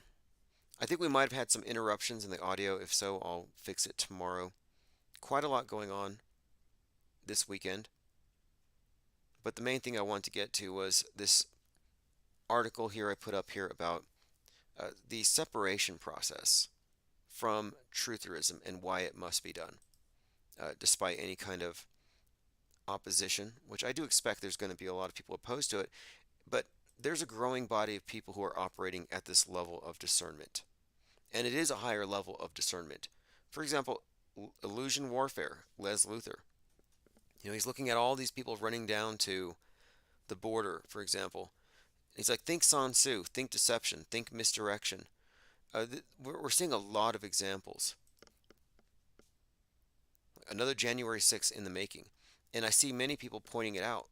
I think we might have had some interruptions in the audio. If so, I'll fix it tomorrow. Quite a lot going on this weekend. But the main thing I want to get to was this article here I put up here about the separation process from trutherism and why it must be done, despite any kind of opposition, which I do expect there's going to be a lot of people opposed to it. But there's a growing body of people who are operating at this level of discernment. And it is a higher level of discernment. For example, illusion warfare, Les Luthor. He's looking at all these people running down to the border, for example. He's like, think Sun Tzu, think deception, think misdirection. We're seeing a lot of examples. Another January 6th in the making. And I see many people pointing it out.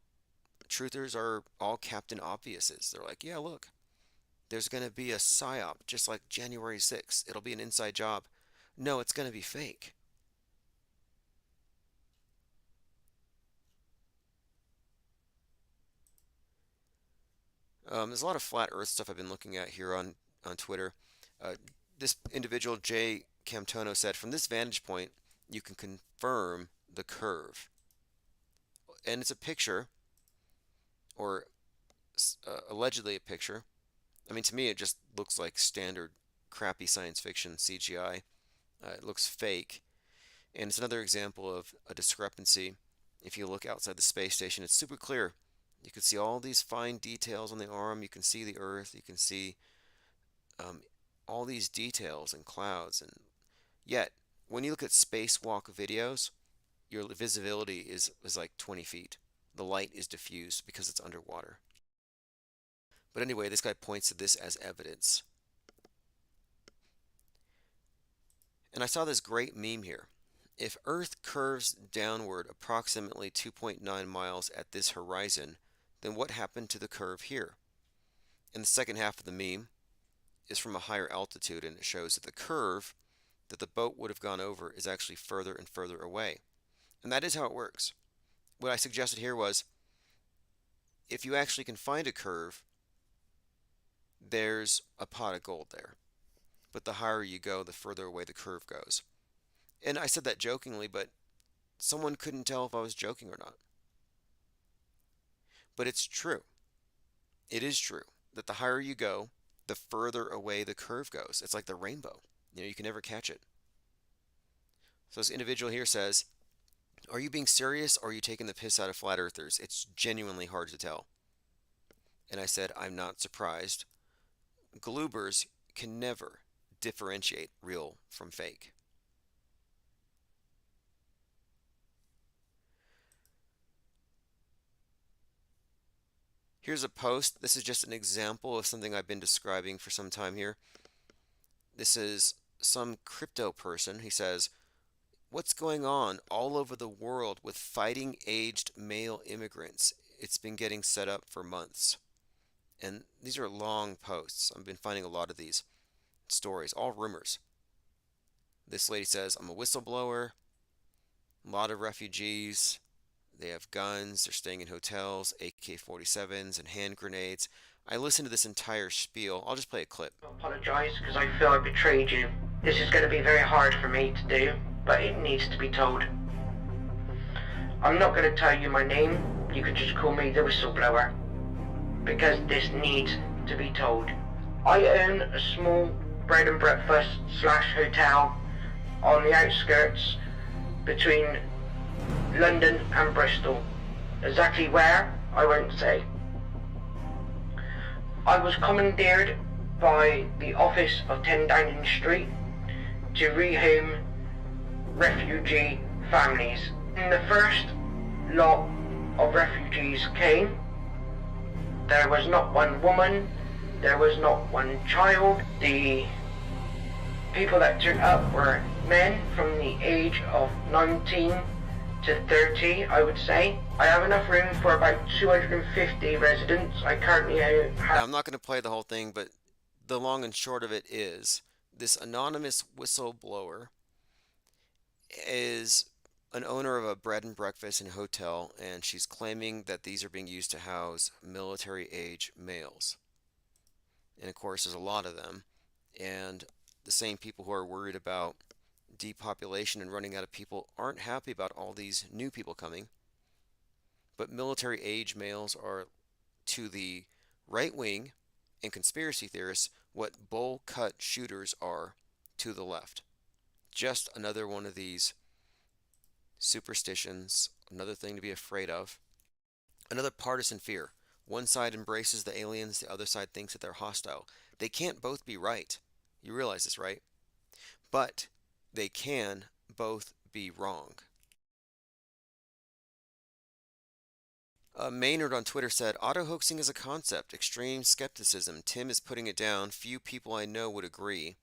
Truthers are all Captain Obviouses. They're like, yeah, look, there's going to be a psyop just like January 6th. It'll be an inside job. No, it's going to be fake. There's a lot of flat Earth stuff I've been looking at here on Twitter. Uh, this individual, Jay Camtono, said, from this vantage point, you can confirm the curve. And it's a picture, or allegedly a picture. I mean, to me, it just looks like standard crappy science fiction CGI. It looks fake. And it's another example of a discrepancy. If you look outside the space station, it's super clear. You can see all these fine details on the arm. You can see the Earth. You can see um, all these details and clouds. And yet, when you look at spacewalk videos, your visibility is like 20 feet. The light is diffused because it's underwater. But anyway, this guy points to this as evidence. And I saw this great meme here. If Earth curves downward approximately 2.9 miles at this horizon, then what happened to the curve here? And the second half of the meme is from a higher altitude, and it shows that the curve that the boat would have gone over is actually further and further away. And that is how it works. What I suggested here was, if you actually can find a curve, there's a pot of gold there. But the higher you go, the further away the curve goes. And I said that jokingly, but someone couldn't tell if I was joking or not. But it's true. It is true that the higher you go, the further away the curve goes. It's like the rainbow. You can never catch it. So this individual here says, are you being serious or are you taking the piss out of flat earthers? It's genuinely hard to tell. And I said, I'm not surprised. Gloobers can never differentiate real from fake. Here's a post. This is just an example of something I've been describing for some time here. This is some crypto person. He says, what's going on all over the world with fighting aged male immigrants? It's been getting set up for months. And these are long posts. I've been finding a lot of these stories, all rumors. This lady says, I'm a whistleblower. A lot of refugees. They have guns. They're staying in hotels, AK-47s and hand grenades. I listened to this entire spiel. I'll just play a clip. I apologize because I feel I betrayed you. This is going to be very hard for me to do, but it needs to be told. I'm not going to tell you my name. You could just call me the whistleblower, because this needs to be told. I own a small bread and breakfast / hotel on the outskirts between London and Bristol. Exactly where, I won't say. I was commandeered by the office of 10 Downing Street to rehome refugee families. When the first lot of refugees came, there was not one woman, there was not one child. The people that turned up were men from the age of 19 to 30, I would say. I have enough room for about 250 residents. I currently have... Now, I'm not going to play the whole thing, but the long and short of it is, this anonymous whistleblower is an owner of a bread and breakfast and hotel, and she's claiming that these are being used to house military-age males. And of course, there's a lot of them, and the same people who are worried about depopulation and running out of people aren't happy about all these new people coming. But military-age males are, to the right wing and conspiracy theorists, what bowl-cut shooters are to the left. Just another one of these superstitions, another thing to be afraid of, another partisan fear. One side embraces the aliens, the other side thinks that they're hostile. They can't both be right. You realize this, right? But they can both be wrong. Maynard on Twitter said, auto hoaxing is a concept, extreme skepticism. Tim is putting it down. Few people I know would agree,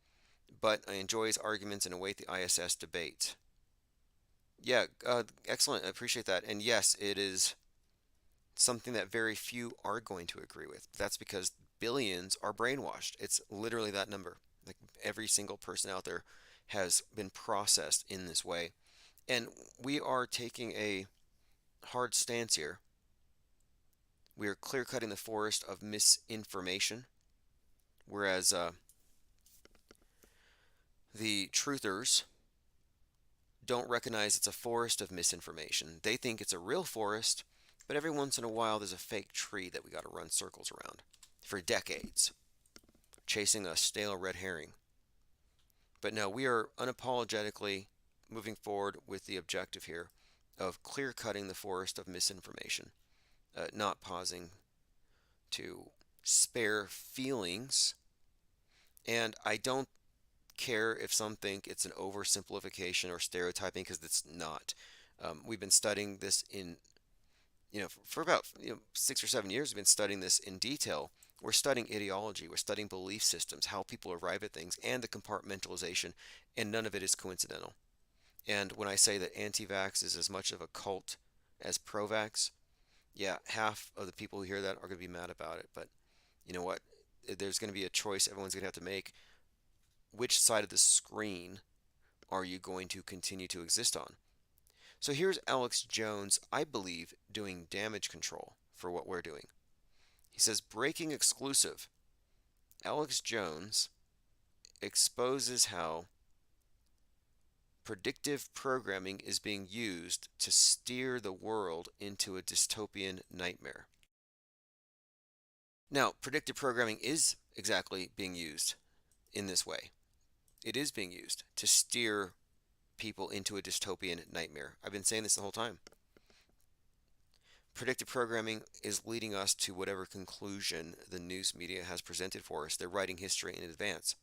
but I enjoy his arguments and await the ISS debate. Yeah, excellent. I appreciate that. And yes, it is something that very few are going to agree with. That's because billions are brainwashed. It's literally that number. Like every single person out there has been processed in this way. And we are taking a hard stance here. We are clear cutting the forest of misinformation, whereas the truthers don't recognize it's a forest of misinformation. They think it's a real forest, but every once in a while there's a fake tree that we got to run circles around for decades, chasing a stale red herring. But no, we are unapologetically moving forward with the objective here of clear cutting the forest of misinformation, not pausing to spare feelings. And I don't care if some think it's an oversimplification or stereotyping, because it's not. We've been studying this in, for about 6 or 7 years. We've been studying this in detail. We're studying ideology, we're studying belief systems, how people arrive at things, and the compartmentalization, and none of it is coincidental. And when I say that anti-vax is as much of a cult as pro-vax, yeah, half of the people who hear that are going to be mad about it. But you know what? There's going to be a choice everyone's going to have to make. Which side of the screen are you going to continue to exist on? So here's Alex Jones, I believe, doing damage control for what we're doing. He says, breaking exclusive. Alex Jones exposes how predictive programming is being used to steer the world into a dystopian nightmare. Now, predictive programming is exactly being used in this way. It is being used to steer people into a dystopian nightmare. I've been saying this the whole time. Predictive programming is leading us to whatever conclusion the news media has presented for us. They're writing history in advance.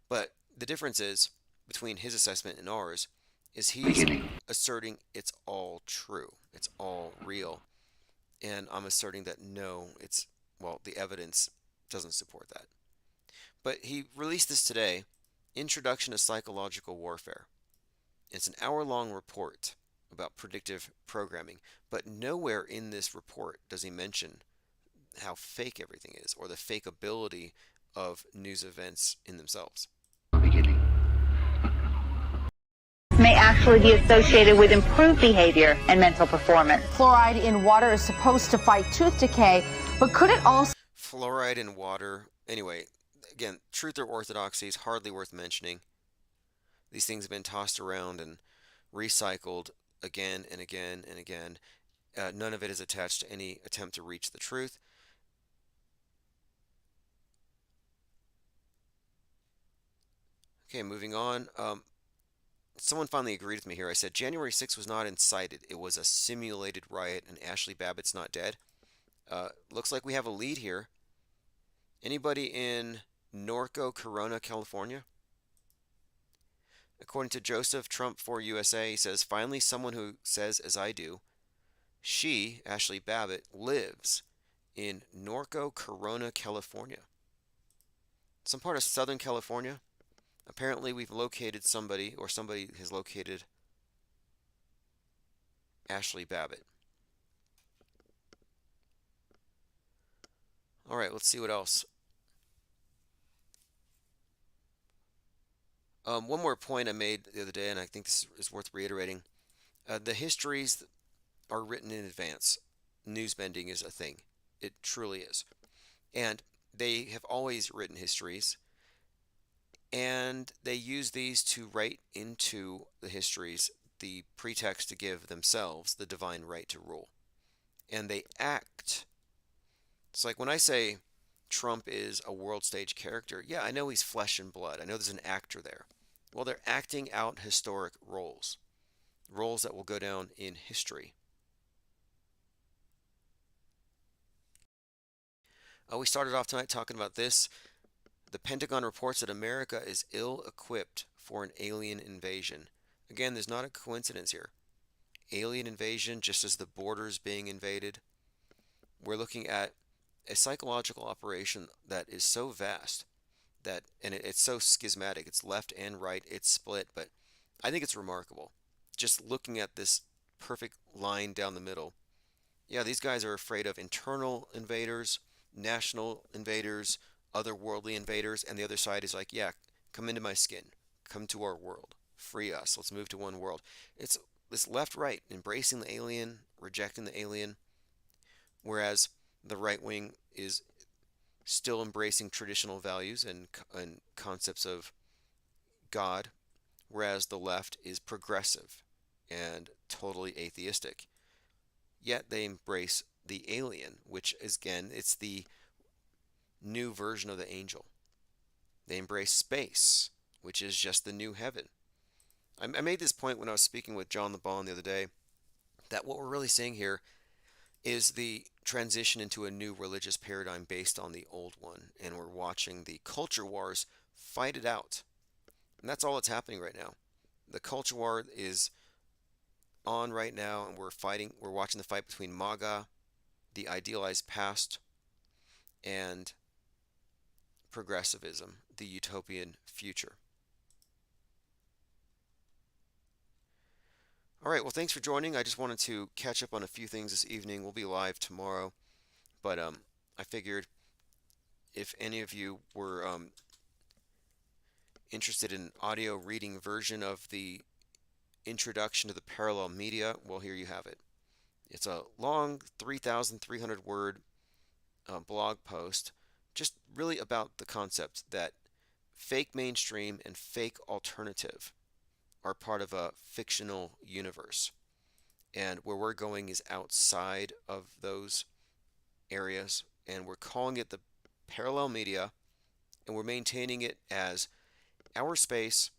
But the difference is, between his assessment and ours, is he's asserting it's all true. It's all real. And I'm asserting that no, the evidence doesn't support that. But he released this today, Introduction to Psychological Warfare. It's an hour-long report about predictive programming, but nowhere in this report does he mention how fake everything is, or the fakeability of news events in themselves. May actually be associated with improved behavior and mental performance. Fluoride in water is supposed to fight tooth decay, but could it also... Fluoride in water. Anyway, again, truth or orthodoxy is hardly worth mentioning. These things have been tossed around and recycled again and again and again. None of it is attached to any attempt to reach the truth. Okay, moving on. Someone finally agreed with me here. I said January 6th was not incited. It was a simulated riot, and Ashley Babbitt's not dead. Looks like we have a lead here. Anybody in Norco, Corona, California? According to Joseph Trump for USA, he says, finally someone who says as I do. She, Ashley Babbitt, lives in Norco, Corona, California. Some part of Southern California. Apparently we've located somebody, or somebody has located Ashley Babbitt. All right, let's see what else. One more point I made the other day, and I think this is worth reiterating. The histories are written in advance. News bending is a thing. It truly is. And they have always written histories, and they use these to write into the histories the pretext to give themselves the divine right to rule. And they act. It's like when I say Trump is a world stage character, yeah, I know he's flesh and blood. I know there's an actor there. Well, they're acting out historic roles, roles that will go down in history. We started off tonight talking about this. The Pentagon reports that America is ill-equipped for an alien invasion. Again, there's not a coincidence here. Alien invasion, just as the borders being invaded. We're looking at a psychological operation that is so vast that, and it's so schismatic. It's left and right. It's split, but I think it's remarkable. Just looking at this perfect line down the middle. Yeah, these guys are afraid of internal invaders, national invaders, otherworldly invaders, and the other side is like, yeah, come into my skin, come to our world, free us, let's move to one world. It's this left-right, embracing the alien, rejecting the alien, whereas the right wing is still embracing traditional values and concepts of God, whereas the left is progressive and totally atheistic. Yet they embrace the alien, which is, again, it's the new version of the angel. They embrace space, which is just the new heaven. I made this point when I was speaking with John the Bond the other day, that what we're really seeing here is the transition into a new religious paradigm based on the old one, and we're watching the culture wars fight it out. And that's all that's happening right now. The culture war is on right now, and we're watching the fight between MAGA, the idealized past, and progressivism, the utopian future. All right, well, thanks for joining. I just wanted to catch up on a few things this evening. We'll be live tomorrow, but I figured if any of you were interested in an audio reading version of the introduction to the parallel media, well, here you have it. It's a long 3,300 word blog post, just really about the concept that fake mainstream and fake alternative are part of a fictional universe. And where we're going is outside of those areas, and we're calling it the parallel media, and we're maintaining it as our space,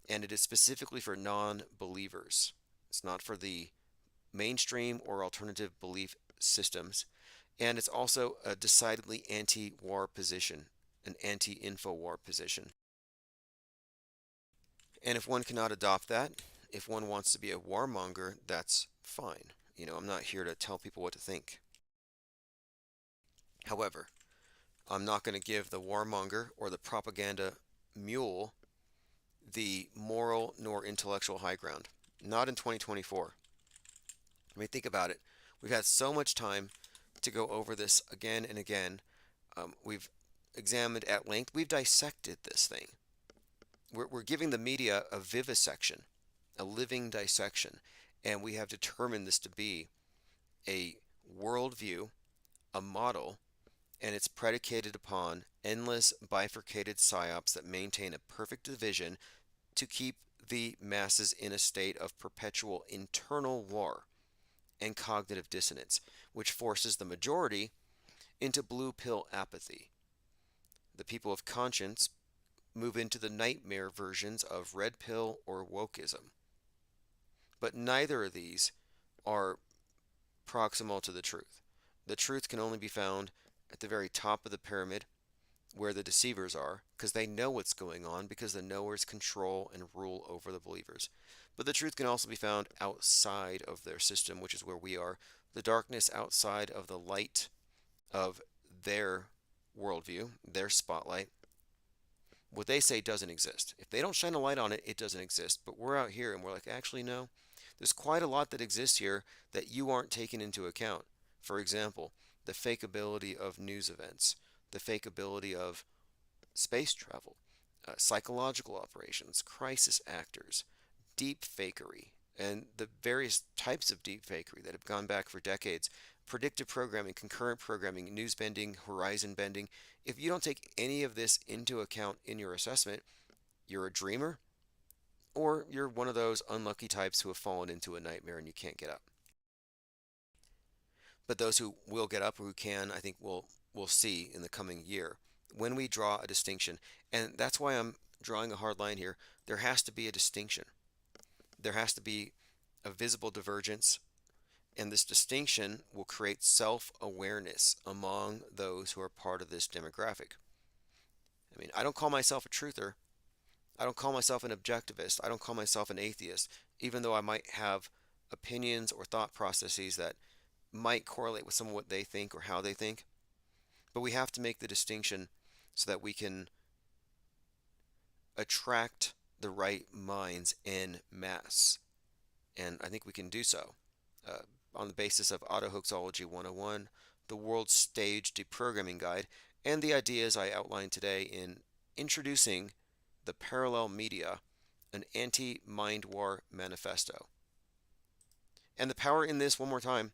and it is specifically for non-believers. It's not for the mainstream or alternative belief systems. And it's also a decidedly anti-war position, an anti-info-war position. And if one cannot adopt that, if one wants to be a warmonger, that's fine. You know, I'm not here to tell people what to think. However, I'm not going to give the warmonger or the propaganda mule the moral nor intellectual high ground. Not in 2024. I mean, think about it. We've had so much time to go over this again and again. We've examined at length. We've dissected this thing. We're giving the media a vivisection, a living dissection, and we have determined this to be a worldview, a model, and it's predicated upon endless bifurcated psyops that maintain a perfect division to keep the masses in a state of perpetual internal war and cognitive dissonance, which forces the majority into blue pill apathy. The people of conscience move into the nightmare versions of red pill or wokeism. But neither of these are proximal to the truth. The truth can only be found at the very top of the pyramid, where the deceivers are, because they know what's going on, because the knowers control and rule over the believers. But the truth can also be found outside of their system, which is where we are. The darkness outside of the light of their worldview, their spotlight, what they say doesn't exist. If they don't shine a light on it, it doesn't exist. But we're out here and we're like, actually, no. There's quite a lot that exists here that you aren't taking into account. For example, the fakeability of news events, the fakeability of space travel, psychological operations, crisis actors, deep fakery, and the various types of deep fakery that have gone back for decades. Predictive programming, concurrent programming, news bending, horizon bending. If you don't take any of this into account in your assessment, you're a dreamer, or you're one of those unlucky types who have fallen into a nightmare and you can't get up. But those who will get up, or who can, I think we'll see in the coming year when we draw a distinction. And that's why I'm drawing a hard line here. There has to be a distinction. There has to be a visible divergence And this distinction will create self-awareness among those who are part of this demographic. I mean, I don't call myself a truther. I don't call myself an objectivist. I don't call myself an atheist, even though I might have opinions or thought processes that might correlate with some of what they think or how they think. But we have to make the distinction so that we can attract the right minds en masse. And I think we can do so on the basis of Auto-Hoaxology 101, the World Stage Deprogramming Guide, and the ideas I outlined today in introducing the Parallel Media, an anti-mind war manifesto. And the power in this, one more time,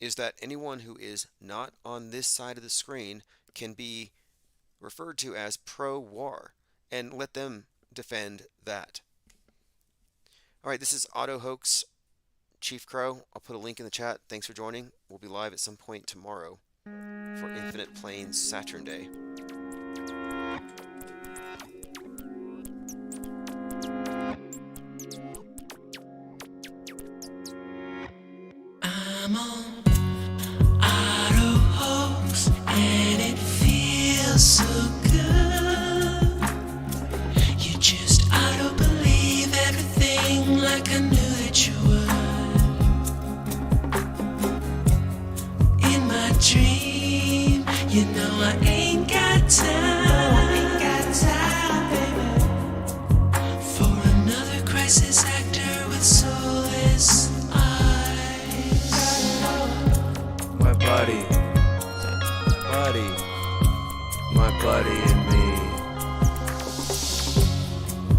is that anyone who is not on this side of the screen can be referred to as pro-war, and let them defend that. All right, this is Auto-Hoax Chief Crow. I'll put a link in the chat. Thanks for joining. We'll be live at some point tomorrow for Infinite Planes Saturn Day. I'm on Auto-Hoax and it feels so good. You just auto-believe everything like I knew that you would. In my dream, you know I ain't got time, baby, for another crisis actor with soulless eyes. My buddy and me.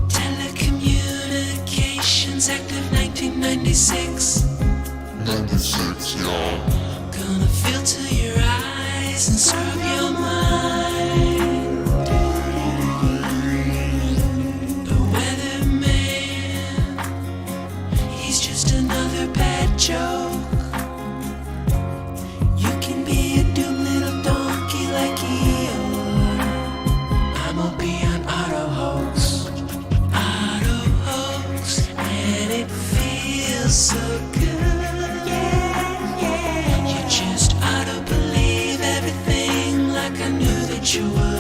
Telecommunications Act of 1996. 96, y'all. Gonna filter your eyes and scrub your mind. The weatherman, he's just another bad joke. You can be a doomed little donkey like Eeyore. I'ma be an Auto-Hoax. Auto-Hoax, and it feels so good. You just auto-believe everything like I knew that you would.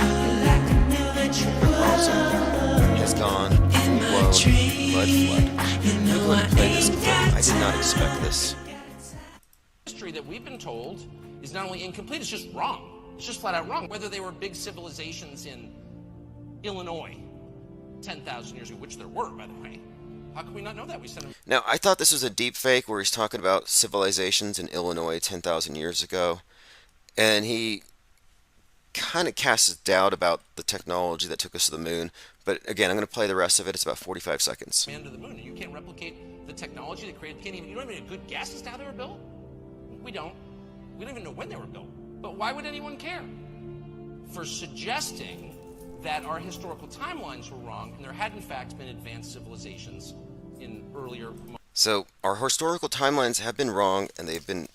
Has gone In my blown dream, mud flood. you I'm know going I to play this ain't clip. got I did not expect this. History that we've been told is not only incomplete, it's just wrong. It's just flat out wrong. Whether they were big civilizations in Illinois 10,000 years ago, which there were, by the way. How can we not know that? We sent them. Now, I thought this was a deep fake where he's talking about civilizations in Illinois 10,000 years ago, and he kind of casts doubt about the technology that took us to the moon. But again, I'm going to play the rest of it. It's about 45 seconds. Man to the moon, and you can't replicate the technology that created. You don't even have a good guess as to how they were built. We don't even know when they were built. But why would anyone care? For suggesting that our historical timelines were wrong, and there had in fact been advanced civilizations in earlier. So our historical timelines have been wrong, and they've been,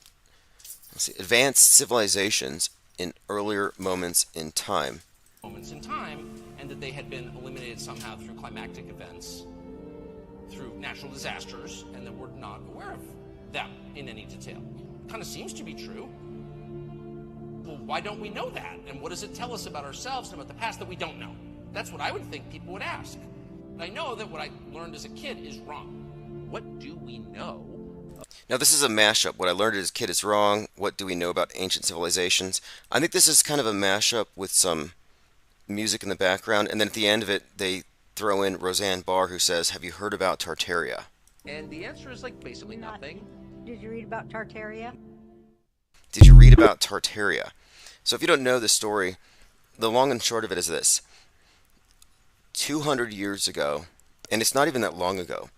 advanced civilizations in earlier moments in time. Moments in time, and that they had been eliminated somehow through climactic events, through natural disasters, and that we're not aware of them in any detail. Kind of seems to be true. Well, why don't we know that? And what does it tell us about ourselves and about the past that we don't know? That's what I would think people would ask. I know that what I learned as a kid is wrong. What do we know? Now, this is a mashup. What I learned as a kid is wrong. What do we know about ancient civilizations? I think this is kind of a mashup with some music in the background, and then at the end of it, they throw in Roseanne Barr, who says, "Have you heard about Tartaria?" And the answer is like basically nothing. Did you read about Tartaria? Did you read about Tartaria? So if you don't know the story, the long and short of it is this. 200 years ago, and it's not even that long ago,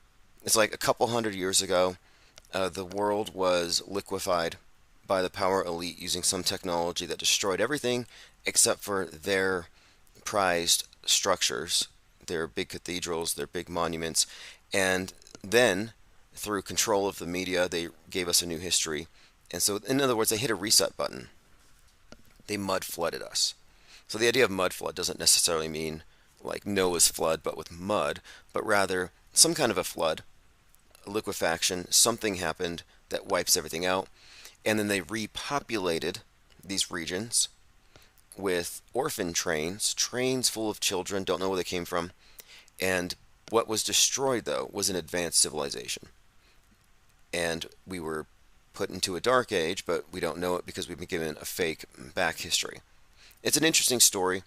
it's like a couple hundred years ago, the world was liquefied by the power elite using some technology that destroyed everything except for their prized structures, their big cathedrals, their big monuments, and then through control of the media, they gave us a new history. And so, in other words, they hit a reset button. They mud flooded us. So the idea of mud flood doesn't necessarily mean like Noah's flood, but with mud, but rather some kind of a flood, a liquefaction, something happened that wipes everything out. And then they repopulated these regions with orphan trains, trains full of children, don't know where they came from. And what was destroyed, though, was an advanced civilization. And we were put into a dark age, but we don't know it because we've been given a fake back history. It's an interesting story,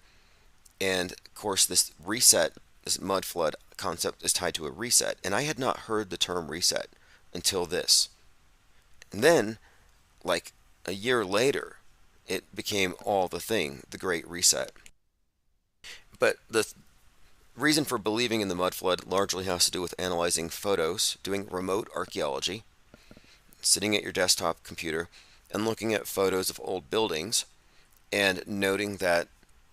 and of course this reset, this mud flood concept is tied to a reset, and I had not heard the term reset until this. And then, like a year later, it became all the thing, the Great Reset. But the reason for believing in the mud flood largely has to do with analyzing photos, doing remote archaeology, sitting at your desktop computer and looking at photos of old buildings and noting that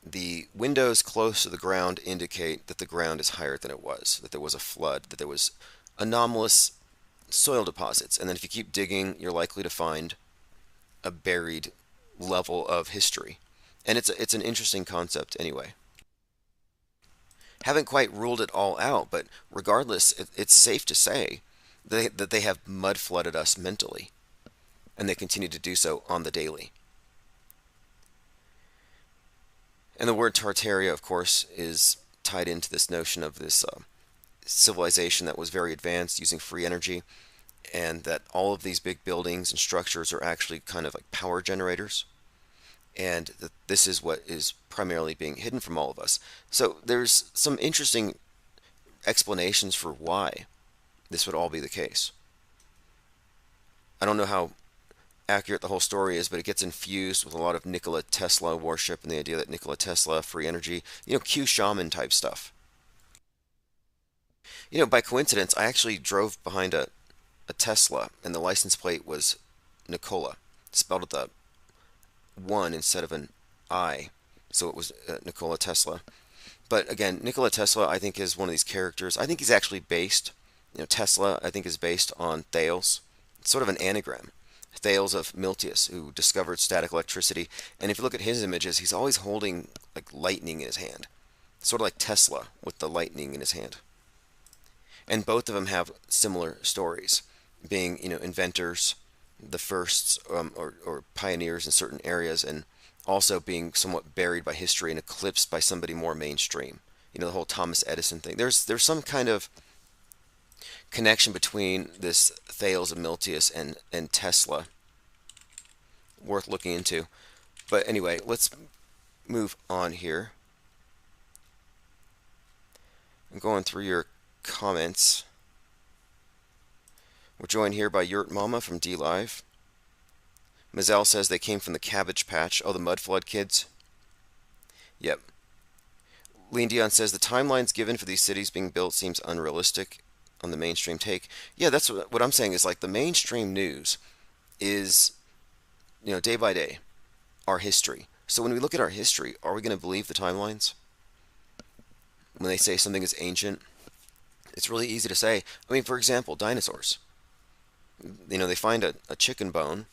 the windows close to the ground indicate that the ground is higher than it was, that there was a flood, that there was anomalous soil deposits. And then if you keep digging, you're likely to find a buried level of history. And it's an interesting concept anyway. Haven't quite ruled it all out, but regardless, it's safe to say that they have mud flooded us mentally, and they continue to do so on the daily. And the word Tartaria, of course, is tied into this notion of this civilization that was very advanced using free energy, and that all of these big buildings and structures are actually kind of like power generators, and that this is what is primarily being hidden from all of us. So there's some interesting explanations for why this would all be the case. I don't know how accurate the whole story is, but it gets infused with a lot of Nikola Tesla worship and the idea that Nikola Tesla, free energy, Q shaman type stuff. By coincidence, I actually drove behind a Tesla, and the license plate was Nikola, spelled with a 1 instead of an I, so it was Nikola Tesla. But again, Nikola Tesla, I think, is one of these characters. I think he's actually based, Tesla, I think, is based on Thales. It's sort of an anagram. Thales of Miltius, who discovered static electricity. And if you look at his images, he's always holding like lightning in his hand. Sort of like Tesla with the lightning in his hand. And both of them have similar stories, being, inventors, the first or pioneers in certain areas, and also being somewhat buried by history and eclipsed by somebody more mainstream. The whole Thomas Edison thing. There's some kind of connection between this Thales of Miltius and Tesla worth looking into. But anyway, let's move on here. I'm going through your comments. We're joined here by Yurt Mama from DLive. Mazel says they came from the Cabbage Patch. Oh, the Mud Flood kids? Yep. Lean Dion says the timelines given for these cities being built seems unrealistic on the mainstream take. Yeah, that's what I'm saying is like the mainstream news is, day by day, our history. So when we look at our history, are we going to believe the timelines? When they say something is ancient, it's really easy to say. I mean, for example, dinosaurs. They find a chicken bone,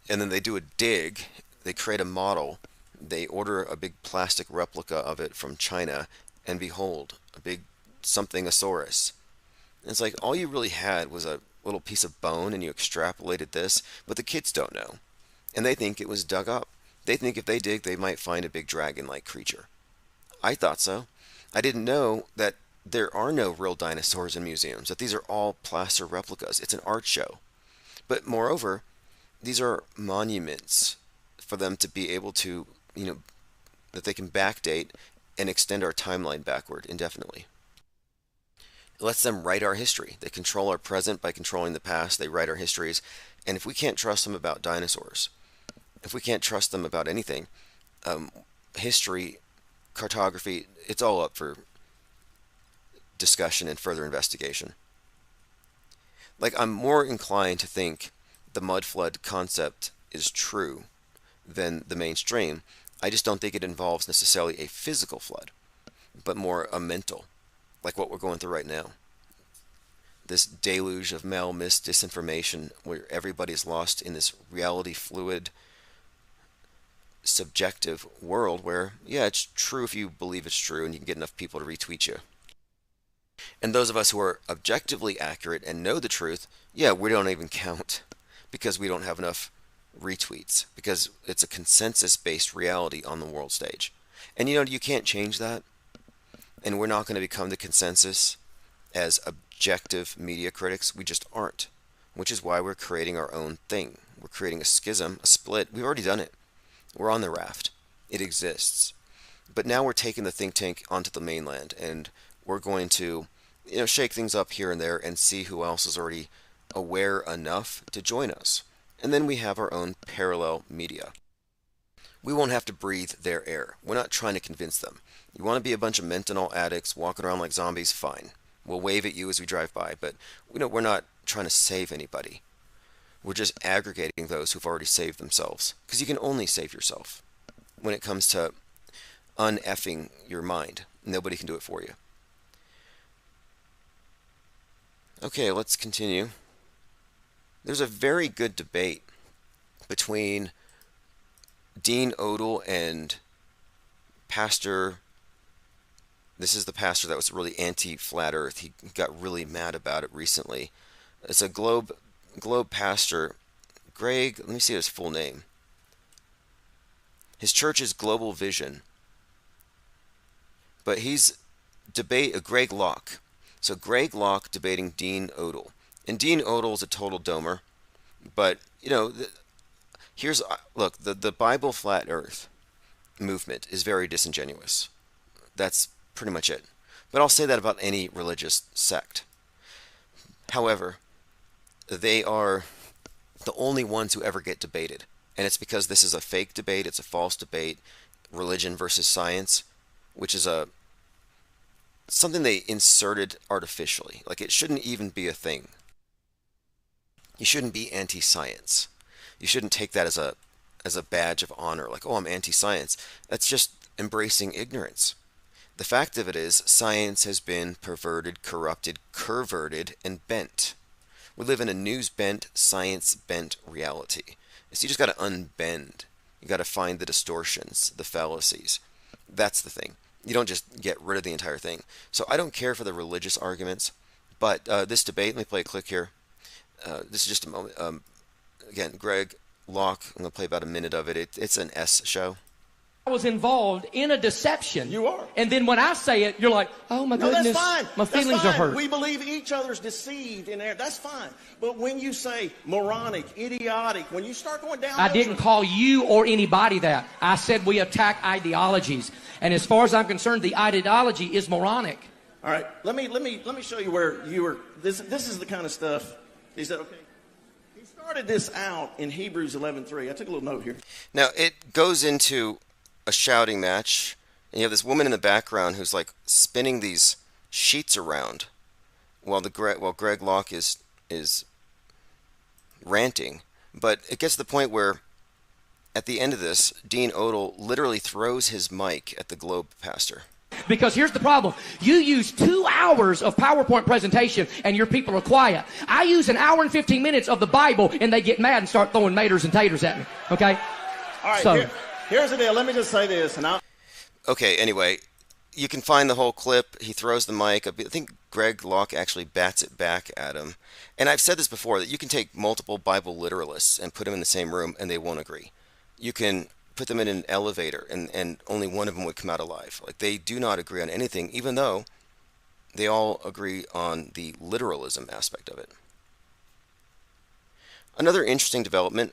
and then they do a dig, they create a model, they order a big plastic replica of it from China, and behold, a big something-osaurus. And it's like, all you really had was a little piece of bone, and you extrapolated this, but the kids don't know. And they think it was dug up. They think if they dig, they might find a big dragon-like creature. I thought so. I didn't know that there are no real dinosaurs in museums, that these are all plaster replicas. It's an art show. But moreover, these are monuments for them to be able to, that they can backdate and extend our timeline backward indefinitely. It lets them write our history. They control our present by controlling the past. They write our histories. And if we can't trust them about dinosaurs, if we can't trust them about anything, history, cartography, it's all up for discussion and further investigation. Like, I'm more inclined to think the mud flood concept is true than the mainstream. I just don't think it involves necessarily a physical flood, but more a mental, like what we're going through right now. This deluge of mist disinformation where everybody's lost in this reality fluid, subjective world where, yeah, it's true if you believe it's true and you can get enough people to retweet you. And those of us who are objectively accurate and know the truth, yeah, we don't even count. because we don't have enough retweets, because it's a consensus-based reality on the world stage. And you can't change that, and we're not going to become the consensus as objective media critics. We just aren't, which is why we're creating our own thing. We're creating a schism, a split. We've already done it. We're on the raft. It exists. But now we're taking the think tank onto the mainland, and we're going to shake things up here and there and see who else is already aware enough to join us. And then we have our own parallel media. We won't have to breathe their air. We're not trying to convince them. You want to be a bunch of menthol addicts walking around like zombies? Fine. We'll wave at you as we drive by, but we're not trying to save anybody. We're just aggregating those who've already saved themselves, because you can only save yourself when it comes to un-effing your mind. Nobody can do it for you. Okay, let's continue. There's a very good debate between Dean Odell and Pastor. This is the pastor that was really anti-flat Earth. He got really mad about it recently. It's a Globe pastor, Greg. Let me see his full name. His church is Global Vision, but he's Greg Locke. So Greg Locke debating Dean Odell, and Dean Odell is a total domer. But look, the Bible flat Earth movement is very disingenuous. That's pretty much it. But I'll say that about any religious sect. However, they are the only ones who ever get debated. And it's because this is a fake debate, it's a false debate, religion versus science, which is something they inserted artificially. Like, it shouldn't even be a thing. You shouldn't be anti-science. You shouldn't take that as a badge of honor, like, oh, I'm anti-science. That's just embracing ignorance. The fact of it is, science has been perverted, corrupted, curverted, and bent. We live in a news-bent, science-bent reality. So you just got to unbend. You got to find the distortions, the fallacies. That's the thing. You don't just get rid of the entire thing. So I don't care for the religious arguments, but this debate, let me play a clip here. This is just a moment. Again, Greg Locke, I'm going to play about a minute of it. It's an S show. I was involved in a deception. You are. And then when I say it, you're like, oh my goodness. That's fine. My feelings that's fine. are hurt. We believe each other's deceived in there. That's fine. But when you say moronic, idiotic, when you start going down, I didn't call you or anybody that. I said we attack ideologies. And as far as I'm concerned, the ideology is moronic. All right. Let me show you where you were. This is the kind of stuff. He said, okay. He started this out in Hebrews 11:3. I took a little note here. Now it goes into a shouting match, and you have this woman in the background who's like spinning these sheets around while Greg Locke is ranting. But it gets to the point where at the end of this, Dean Odell literally throws his mic at the Globe pastor. Because here's the problem. You use 2 hours of PowerPoint presentation and your people are quiet. I use an hour and 15 minutes of the Bible and they get mad and start throwing maters and taters at me. Okay? All right, so, here's the deal. Let me just say this. Okay, anyway, you can find the whole clip. He throws the mic. I think Greg Locke actually bats it back at him. And I've said this before, that you can take multiple Bible literalists and put them in the same room and they won't agree. You can put them in an elevator and only one of them would come out alive. Like, they do not agree on anything, even though they all agree on the literalism aspect of it. Another interesting development,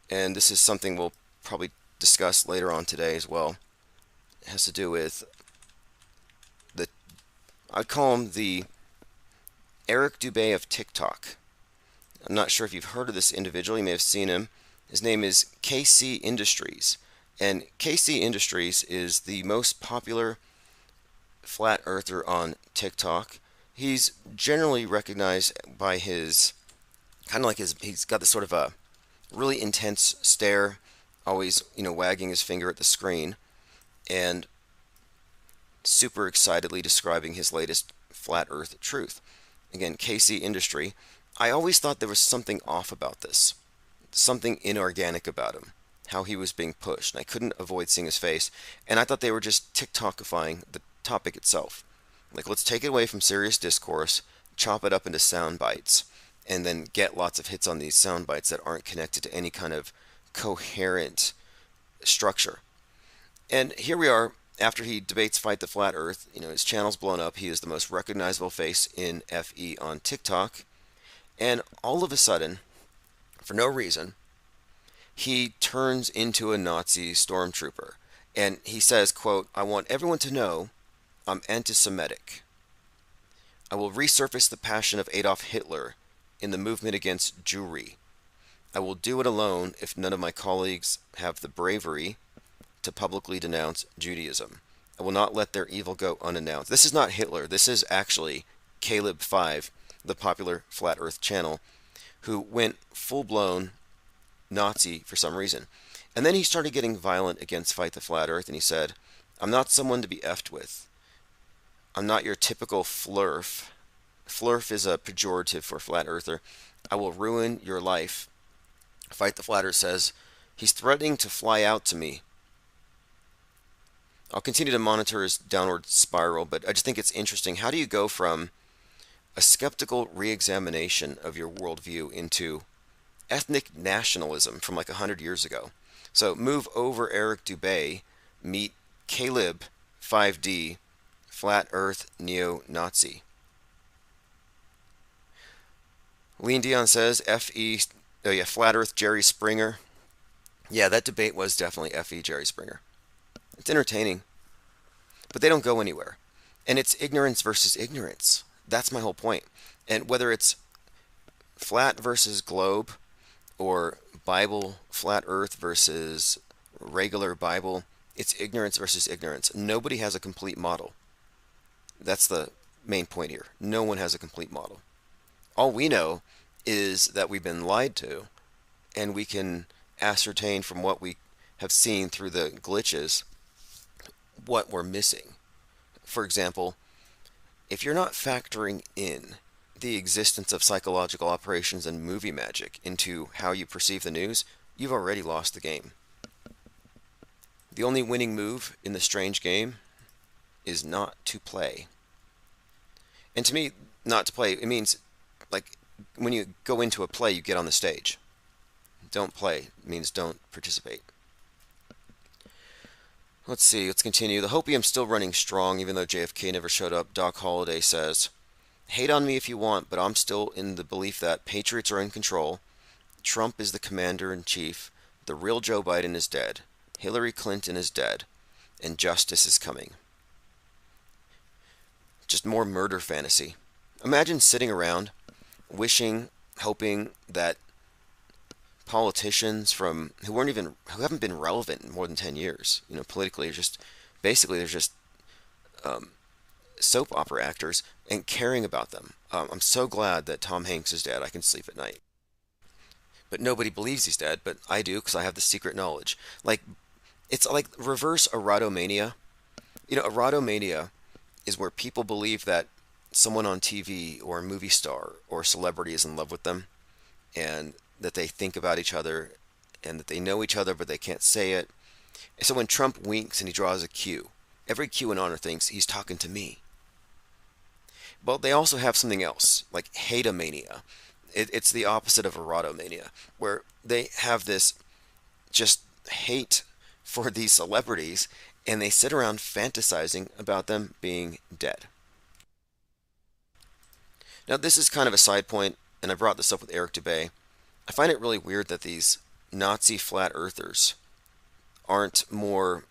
and this is something we'll probably discuss later on today as well, has to do with I call him the Eric Dubé of TikTok. I'm not sure if you've heard of this individual. You may have seen him. His name is KC Industries, and KC Industries is the most popular flat earther on TikTok. He's generally recognized by his he's got this sort of a really intense stare, always wagging his finger at the screen, and super excitedly describing his latest flat earth truth. Again, KC Industry. I always thought there was something off about this. Something inorganic about him, how he was being pushed, and I couldn't avoid seeing his face, and I thought they were just TikTokifying the topic itself. Like, let's take it away from serious discourse, chop it up into sound bites, and then get lots of hits on these sound bites that aren't connected to any kind of coherent structure. And here we are, after he debates Fight the Flat Earth, his channel's blown up. He is the most recognizable face in FE on TikTok. And all of a sudden, for no reason, he turns into a Nazi stormtrooper. And he says, quote, "I want everyone to know I'm anti-Semitic. I will resurface the passion of Adolf Hitler in the movement against Jewry. I will do it alone if none of my colleagues have the bravery to publicly denounce Judaism. I will not let their evil go unannounced." This is not Hitler. This is actually Caleb5, the popular Flat Earth channel, who went full-blown Nazi for some reason. And then he started getting violent against Fight the Flat Earth, and he said, "I'm not someone to be effed with. I'm not your typical flurf. Flurf is a pejorative for flat earther. I will ruin your life." Fight the Flat Earth says, "He's threatening to fly out to me. I'll continue to monitor his downward spiral, but I just think it's interesting. How do you go from a skeptical re-examination of your worldview into ethnic nationalism from like 100 years ago? So move over Eric Dubay, meet Caleb 5D, Flat Earth Neo-Nazi. Lean Dion says, Flat Earth Jerry Springer. Yeah, that debate was definitely FE Jerry Springer. It's entertaining, but they don't go anywhere. And it's ignorance versus ignorance. That's my whole point. And whether it's flat versus globe, or Bible, flat earth versus regular Bible, it's ignorance versus ignorance. Nobody has a complete model. That's the main point here. No one has a complete model. All we know is that we've been lied to, and we can ascertain from what we have seen through the glitches what we're missing. For example, if you're not factoring in the existence of psychological operations and movie magic into how you perceive the news, you've already lost the game. The only winning move in the strange game is not to play. And to me, not to play, it means like when you go into a play, you get on the stage. Don't play means don't participate. Let's see, let's continue. The Hopium's still running strong even though JFK never showed up. Doc Holliday says, "Hate on me if you want, but I'm still in the belief that patriots are in control. Trump is the commander-in-chief. The real Joe Biden is dead. Hillary Clinton is dead. And justice is coming." Just more murder fantasy. Imagine sitting around, wishing, hoping that politicians who haven't been relevant in more than 10 years, politically, they're just soap opera actors, and caring about them. I'm so glad that Tom Hanks is dead. I can sleep at night. But nobody believes he's dead, but I do because I have the secret knowledge. It's like reverse erotomania. Erotomania is where people believe that someone on TV or a movie star or celebrity is in love with them, and that they think about each other, and that they know each other, but they can't say it. And so when Trump winks and he draws a Q, every QAnoner thinks he's talking to me. But they also have something else, like hateomania. It's the opposite of erotomania, where they have this just hate for these celebrities, and they sit around fantasizing about them being dead. Now, this is kind of a side point, and I brought this up with Eric Dubay. I find it really weird that these Nazi flat earthers aren't more,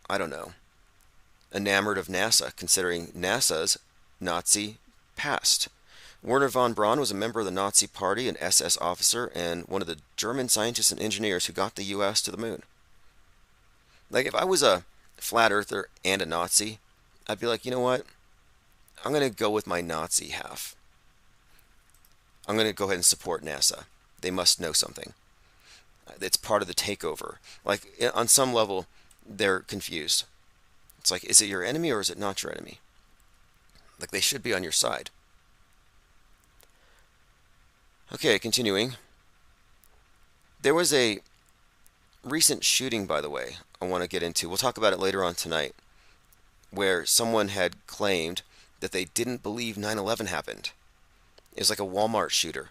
I don't know, enamored of NASA, considering NASA's Nazi past. Werner von Braun was a member of the Nazi Party, an SS officer, and one of the German scientists and engineers who got the U.S. to the moon. Like, if I was a flat earther and a Nazi, I'd be like, you know what? I'm going to go with my Nazi half. I'm going to go ahead and support NASA. They must know something. It's part of the takeover. Like, on some level, they're confused. It's like, is it your enemy or is it not your enemy? Like, they should be on your side. Okay, continuing. There was a recent shooting, by the way, I want to get into. We'll talk about it later on tonight, where someone had claimed that they didn't believe 9/11 happened. It was like a Walmart shooter.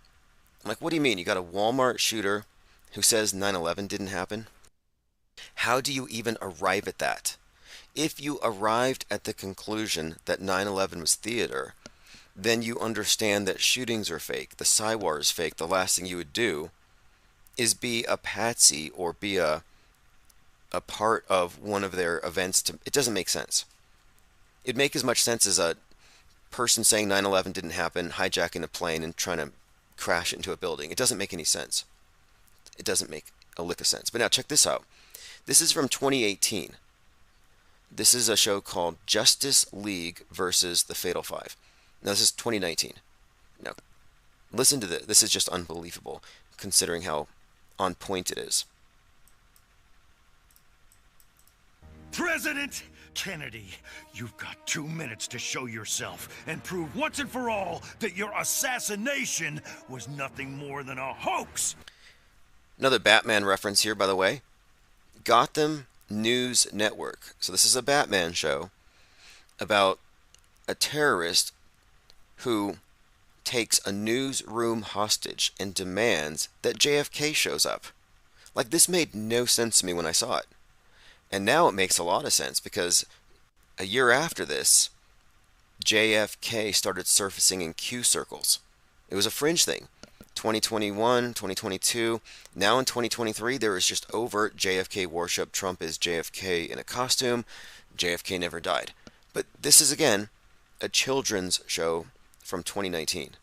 I'm like, what do you mean? You got a Walmart shooter who says 9/11 didn't happen? How do you even arrive at that? If you arrived at the conclusion that 9/11 was theater, then you understand that shootings are fake, the Psywar is fake. The last thing you would do is be a patsy or be a part of one of their events. It doesn't make sense. It'd make as much sense as a person saying 9/11 didn't happen, hijacking a plane and trying to crash it into a building. It doesn't make any sense. It doesn't make a lick of sense. But now check this out. This is from 2018. This is a show called Justice League versus the Fatal Five. Now this is 2019. Now listen to this. This is just unbelievable considering how on point it is. President Kennedy, you've got 2 minutes to show yourself and prove once and for all that your assassination was nothing more than a hoax. Another Batman reference here, by the way. Gotham News Network. So this is a Batman show about a terrorist who takes a newsroom hostage and demands that JFK shows up. Like, this made no sense to me when I saw it. And now it makes a lot of sense because a year after this, JFK started surfacing in Q circles. It was a fringe thing. 2021, 2022, now in 2023, there is just overt JFK worship. Trump is JFK in a costume. JFK never died. But this is, again, a children's show from 2019.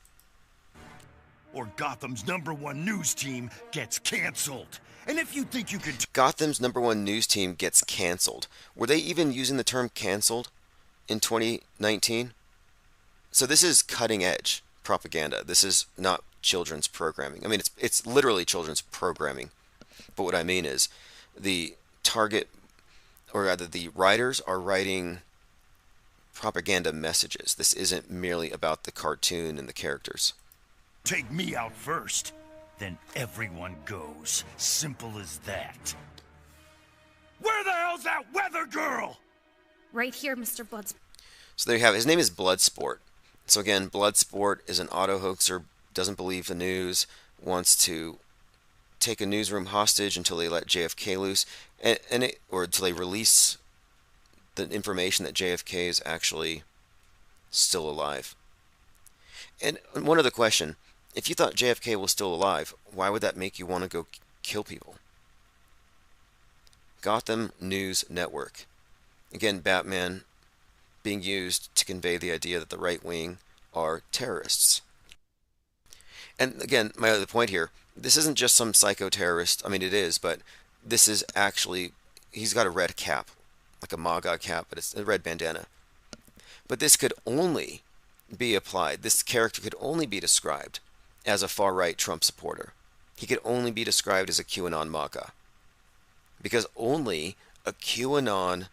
Or Gotham's #1 news team gets canceled. And if you think you can... Gotham's #1 news team gets canceled. Were they even using the term canceled in 2019? So this is cutting edge propaganda. This is not children's programming. I mean, it's literally children's programming. But what I mean is the target, or rather the writers are writing propaganda messages. This isn't merely about the cartoon and the characters. Take me out first, then everyone goes. Simple as that. Where the hell's that weather girl? Right here, Mr. Bloodsport. So there you have it. His name is Bloodsport. So again, Bloodsport is an auto hoaxer, doesn't believe the news, wants to take a newsroom hostage until they let JFK loose, or until they release the information that JFK is actually still alive. And one other question. If you thought JFK was still alive, why would that make you want to go kill people? Gotham News Network. Again, Batman being used to convey the idea that the right wing are terrorists. And again, my other point here, this isn't just some psycho terrorist. I mean, it is, but this is actually, he's got a red cap, like a MAGA cap, but it's a red bandana. But this could only be applied, this character could only be described as a far-right Trump supporter. He could only be described as a QAnon MAGA. Because only a QAnon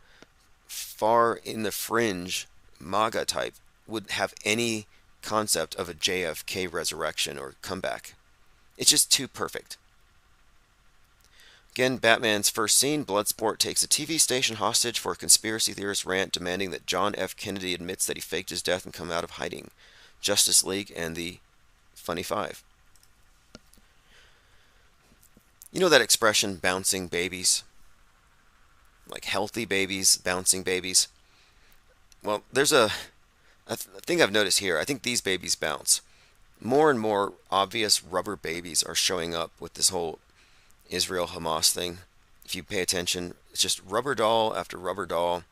far in the fringe MAGA type would have any concept of a JFK resurrection or comeback. It's just too perfect. Again, Batman's first scene, Bloodsport takes a TV station hostage for a conspiracy theorist rant demanding that John F. Kennedy admits that he faked his death and come out of hiding. Justice League and the Funny Five. You know that expression, bouncing babies? Like healthy babies, bouncing babies? Well, there's a thing I've noticed here. I think these babies bounce. More and more obvious rubber babies are showing up with this whole Israel-Hamas thing. If you pay attention, it's just rubber doll after rubber doll.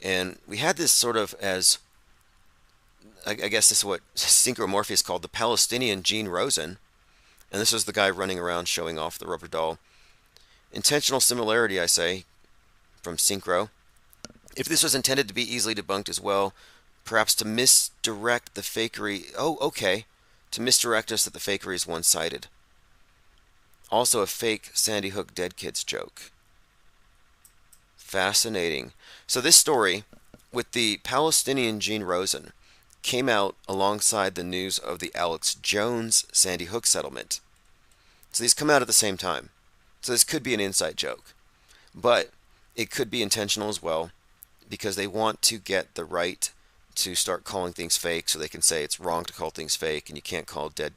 And we had this sort of as, I guess this is what Synchromorphius called the Palestinian Gene Rosen. And this was the guy running around showing off the rubber doll. Intentional similarity, I say, from Synchro. If this was intended to be easily debunked as well, perhaps to misdirect the fakery. Oh, okay. To misdirect us that the fakery is one-sided. Also a fake Sandy Hook Dead Kids joke. Fascinating. So this story with the Palestinian Gene Rosen came out alongside the news of the Alex Jones Sandy Hook settlement. So these come out at the same time. So this could be an inside joke. But it could be intentional as well, because they want to get the right to start calling things fake, so they can say it's wrong to call things fake and you can't call dead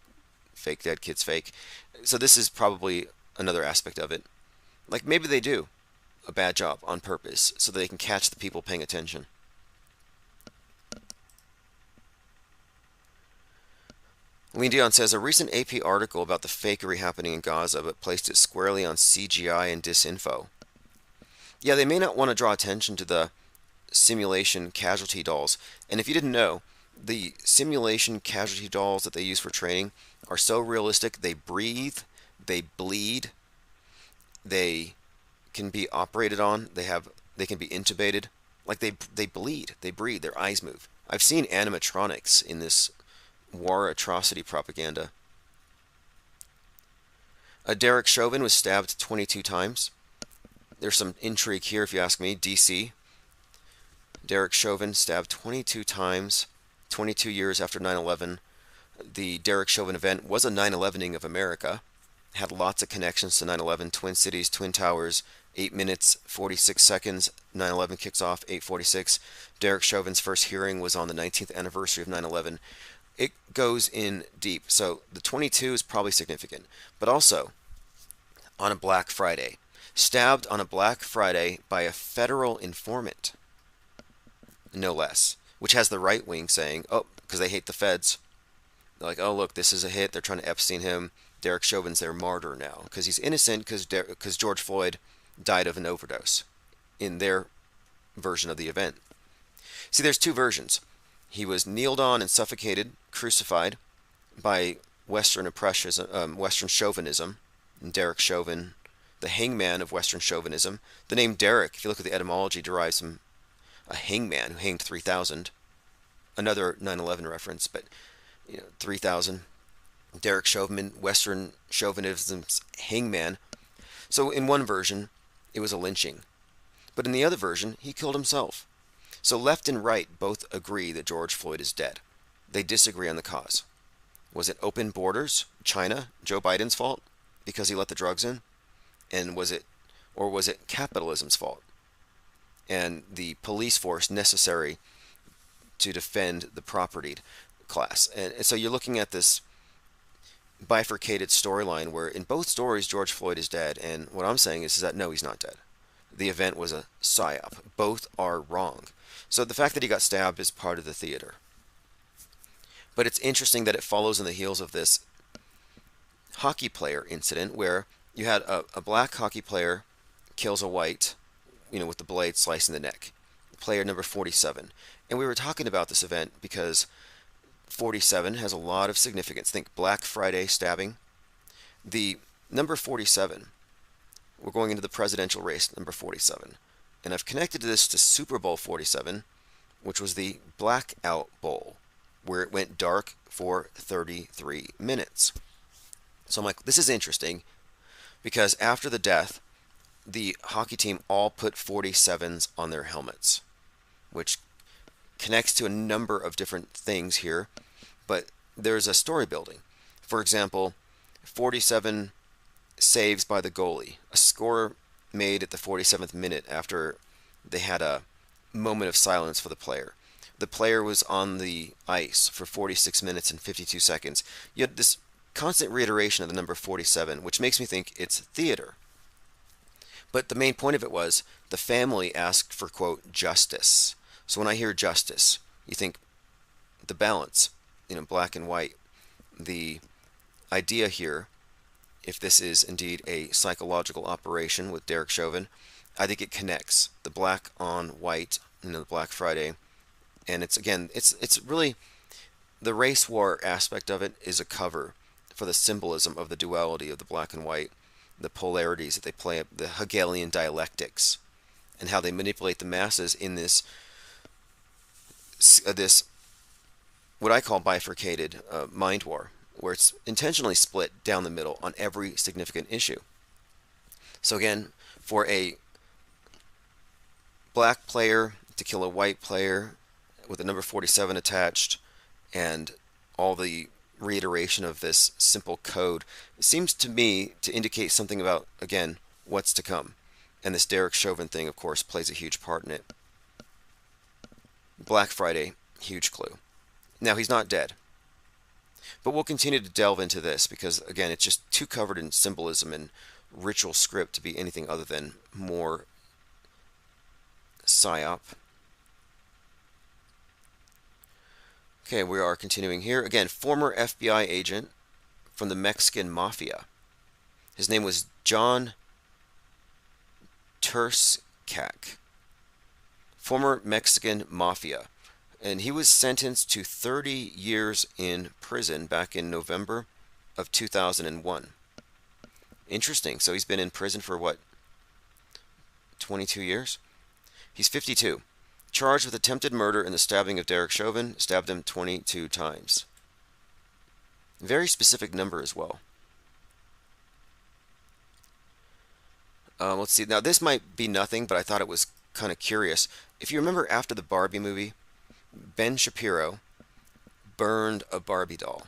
fake dead kids fake. So this is probably another aspect of it. Like maybe they do a bad job on purpose so they can catch the people paying attention. Lean Dion says a recent AP article about the fakery happening in Gaza but placed it squarely on CGI and disinfo. Yeah, they may not want to draw attention to the simulation casualty dolls. And if you didn't know, the simulation casualty dolls that they use for training are so realistic. They breathe, they bleed, they can be operated on, they can be intubated. Like they bleed, they breathe, their eyes move. I've seen animatronics in this war atrocity propaganda. Derek Chauvin was stabbed 22 times. There's some intrigue here, if you ask me. DC. Derek Chauvin stabbed 22 times, 22 years after 9/11. The Derek Chauvin event was a 9/11ing of America. Had lots of connections to 9/11. Twin Cities, Twin Towers, 8 minutes, 46 seconds. 9/11 kicks off, 8:46. Derek Chauvin's first hearing was on the 19th anniversary of 9/11. It goes in deep. So the 22 is probably significant. But also, on a Black Friday. Stabbed on a Black Friday by a federal informant. No less. Which has the right wing saying, oh, because they hate the feds. They're like, oh, look, this is a hit. They're trying to Epstein him. Derek Chauvin's their martyr now. Because he's innocent because George Floyd died of an overdose in their version of the event. See, there's two versions. He was kneeled on and suffocated, crucified by Western oppression, Western chauvinism. And Derek Chauvin, the hangman of Western chauvinism. The name Derek, if you look at the etymology, derives from a hangman who hanged 3,000. Another 9/11 reference, but 3,000. Derek Chauvin, Western chauvinism's hangman. So in one version, it was a lynching. But in the other version, he killed himself. So left and right both agree that George Floyd is dead. They disagree on the cause. Was it open borders, China, Joe Biden's fault because he let the drugs in? And was it capitalism's fault and the police force necessary to defend the propertied class? And so you're looking at this bifurcated storyline where in both stories George Floyd is dead, and what I'm saying is that no, he's not dead. The event was a psyop. Both are wrong. So the fact that he got stabbed is part of the theater. But it's interesting that it follows in the heels of this hockey player incident where you had a black hockey player kills a white, with the blade slicing the neck. Player number 47. And we were talking about this event because 47 has a lot of significance. Think Black Friday stabbing. The number 47, we're going into the presidential race, number 47. And I've connected this to Super Bowl 47, which was the Blackout Bowl, where it went dark for 33 minutes. So I'm like, this is interesting, because after the death, the hockey team all put 47s on their helmets, which connects to a number of different things here, but there's a story building. For example, 47 saves by the goalie, a score made at the 47th minute after they had a moment of silence for the player. The player was on the ice for 46 minutes and 52 seconds. You had this constant reiteration of the number 47, which makes me think it's theater. But the main point of it was the family asked for, quote, justice. So when I hear justice, you think the balance, black and white. The idea here, if this is indeed a psychological operation with Derek Chauvin, I think it connects the black on white, the Black Friday. And it's really, the race war aspect of it is a cover for the symbolism of the duality of the black and white, the polarities that they play, the Hegelian dialectics, and how they manipulate the masses in this what I call bifurcated mind war, where it's intentionally split down the middle on every significant issue. So again, for a black player to kill a white player with the number 47 attached and all the reiteration of this simple code, it seems to me to indicate something about, again, what's to come. And this Derek Chauvin thing, of course, plays a huge part in it. Black Friday, huge clue. Now, he's not dead. But we'll continue to delve into this because, again, it's just too covered in symbolism and ritual script to be anything other than more Psyop. Okay, we are continuing here. Again, former FBI agent from the Mexican Mafia. His name was John Turskak. Former Mexican Mafia. And he was sentenced to 30 years in prison back in November of 2001. Interesting. So he's been in prison for what? 22 years? He's 52. Charged with attempted murder in the stabbing of Derek Chauvin. Stabbed him 22 times. Very specific number as well. Let's see. Now this might be nothing, but I thought it was kind of curious. If you remember after the Barbie movie, Ben Shapiro burned a Barbie doll.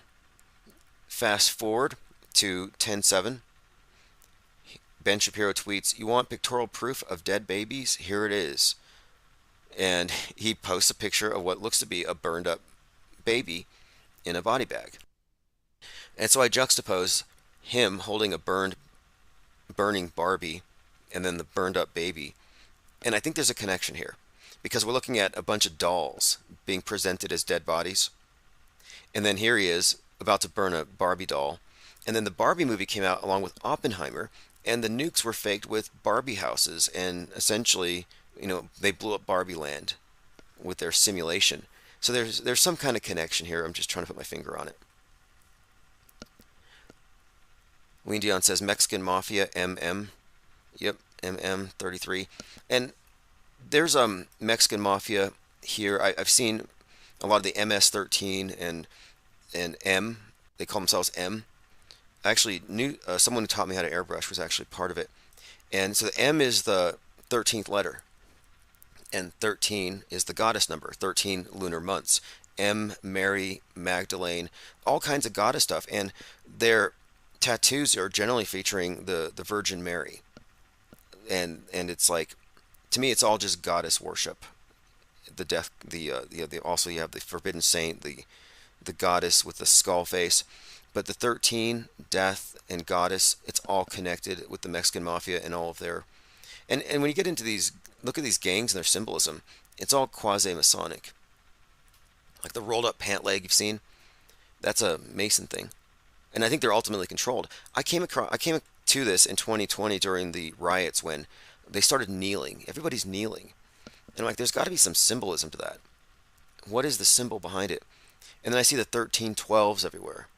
Fast forward to 10/7. Ben Shapiro tweets, "You want pictorial proof of dead babies? Here it is." And he posts a picture of what looks to be a burned up baby in a body bag. And so I juxtapose him holding a burning Barbie and then the burned up baby. And I think there's a connection here because we're looking at a bunch of dolls being presented as dead bodies. And then here he is about to burn a Barbie doll. And then the Barbie movie came out along with Oppenheimer, and the nukes were faked with Barbie houses, and essentially, they blew up Barbie Land with their simulation. So there's some kind of connection here. I'm just trying to put my finger on it. Wayne Dion says Mexican Mafia MM. Yep, MM 33. And there's Mexican Mafia here. I've seen a lot of the MS-13 and M. They call themselves M. I actually knew someone who taught me how to airbrush was actually part of it. And so the M is the 13th letter. And 13 is the goddess number, 13 lunar months. M, Mary, Magdalene, all kinds of goddess stuff. And their tattoos are generally featuring the Virgin Mary. And it's like, to me, it's all just goddess worship. The death, also you have the forbidden saint, the goddess with the skull face. But the 13, death, and goddess, it's all connected with the Mexican Mafia and all of their... And when you get into these, look at these gangs and their symbolism, it's all quasi-Masonic. Like the rolled up pant leg you've seen, that's a Mason thing. And I think they're ultimately controlled. I came to this in 2020 during the riots when they started kneeling. Everybody's kneeling. And I'm like, there's got to be some symbolism to that. What is the symbol behind it? And then I see the 1312s everywhere.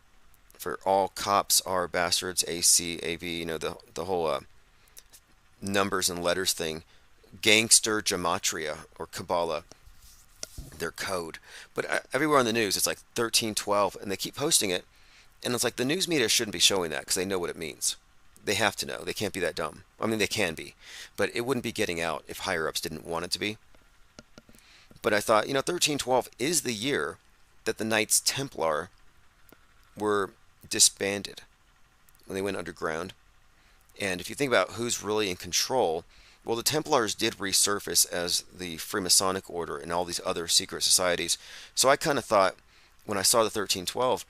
For all cops are bastards, AC, AV, the whole numbers and letters thing. Gangster gematria or Kabbalah, their code. But everywhere on the news, it's like 1312, and they keep posting it. And it's like the news media shouldn't be showing that because they know what it means. They have to know. They can't be that dumb. I mean, they can be. But it wouldn't be getting out if higher-ups didn't want it to be. But I thought, 1312 is the year that the Knights Templar were disbanded when they went underground. And if you think about who's really in control, well, the Templars did resurface as the Freemasonic Order and all these other secret societies. So I kind of thought, when I saw the 1312,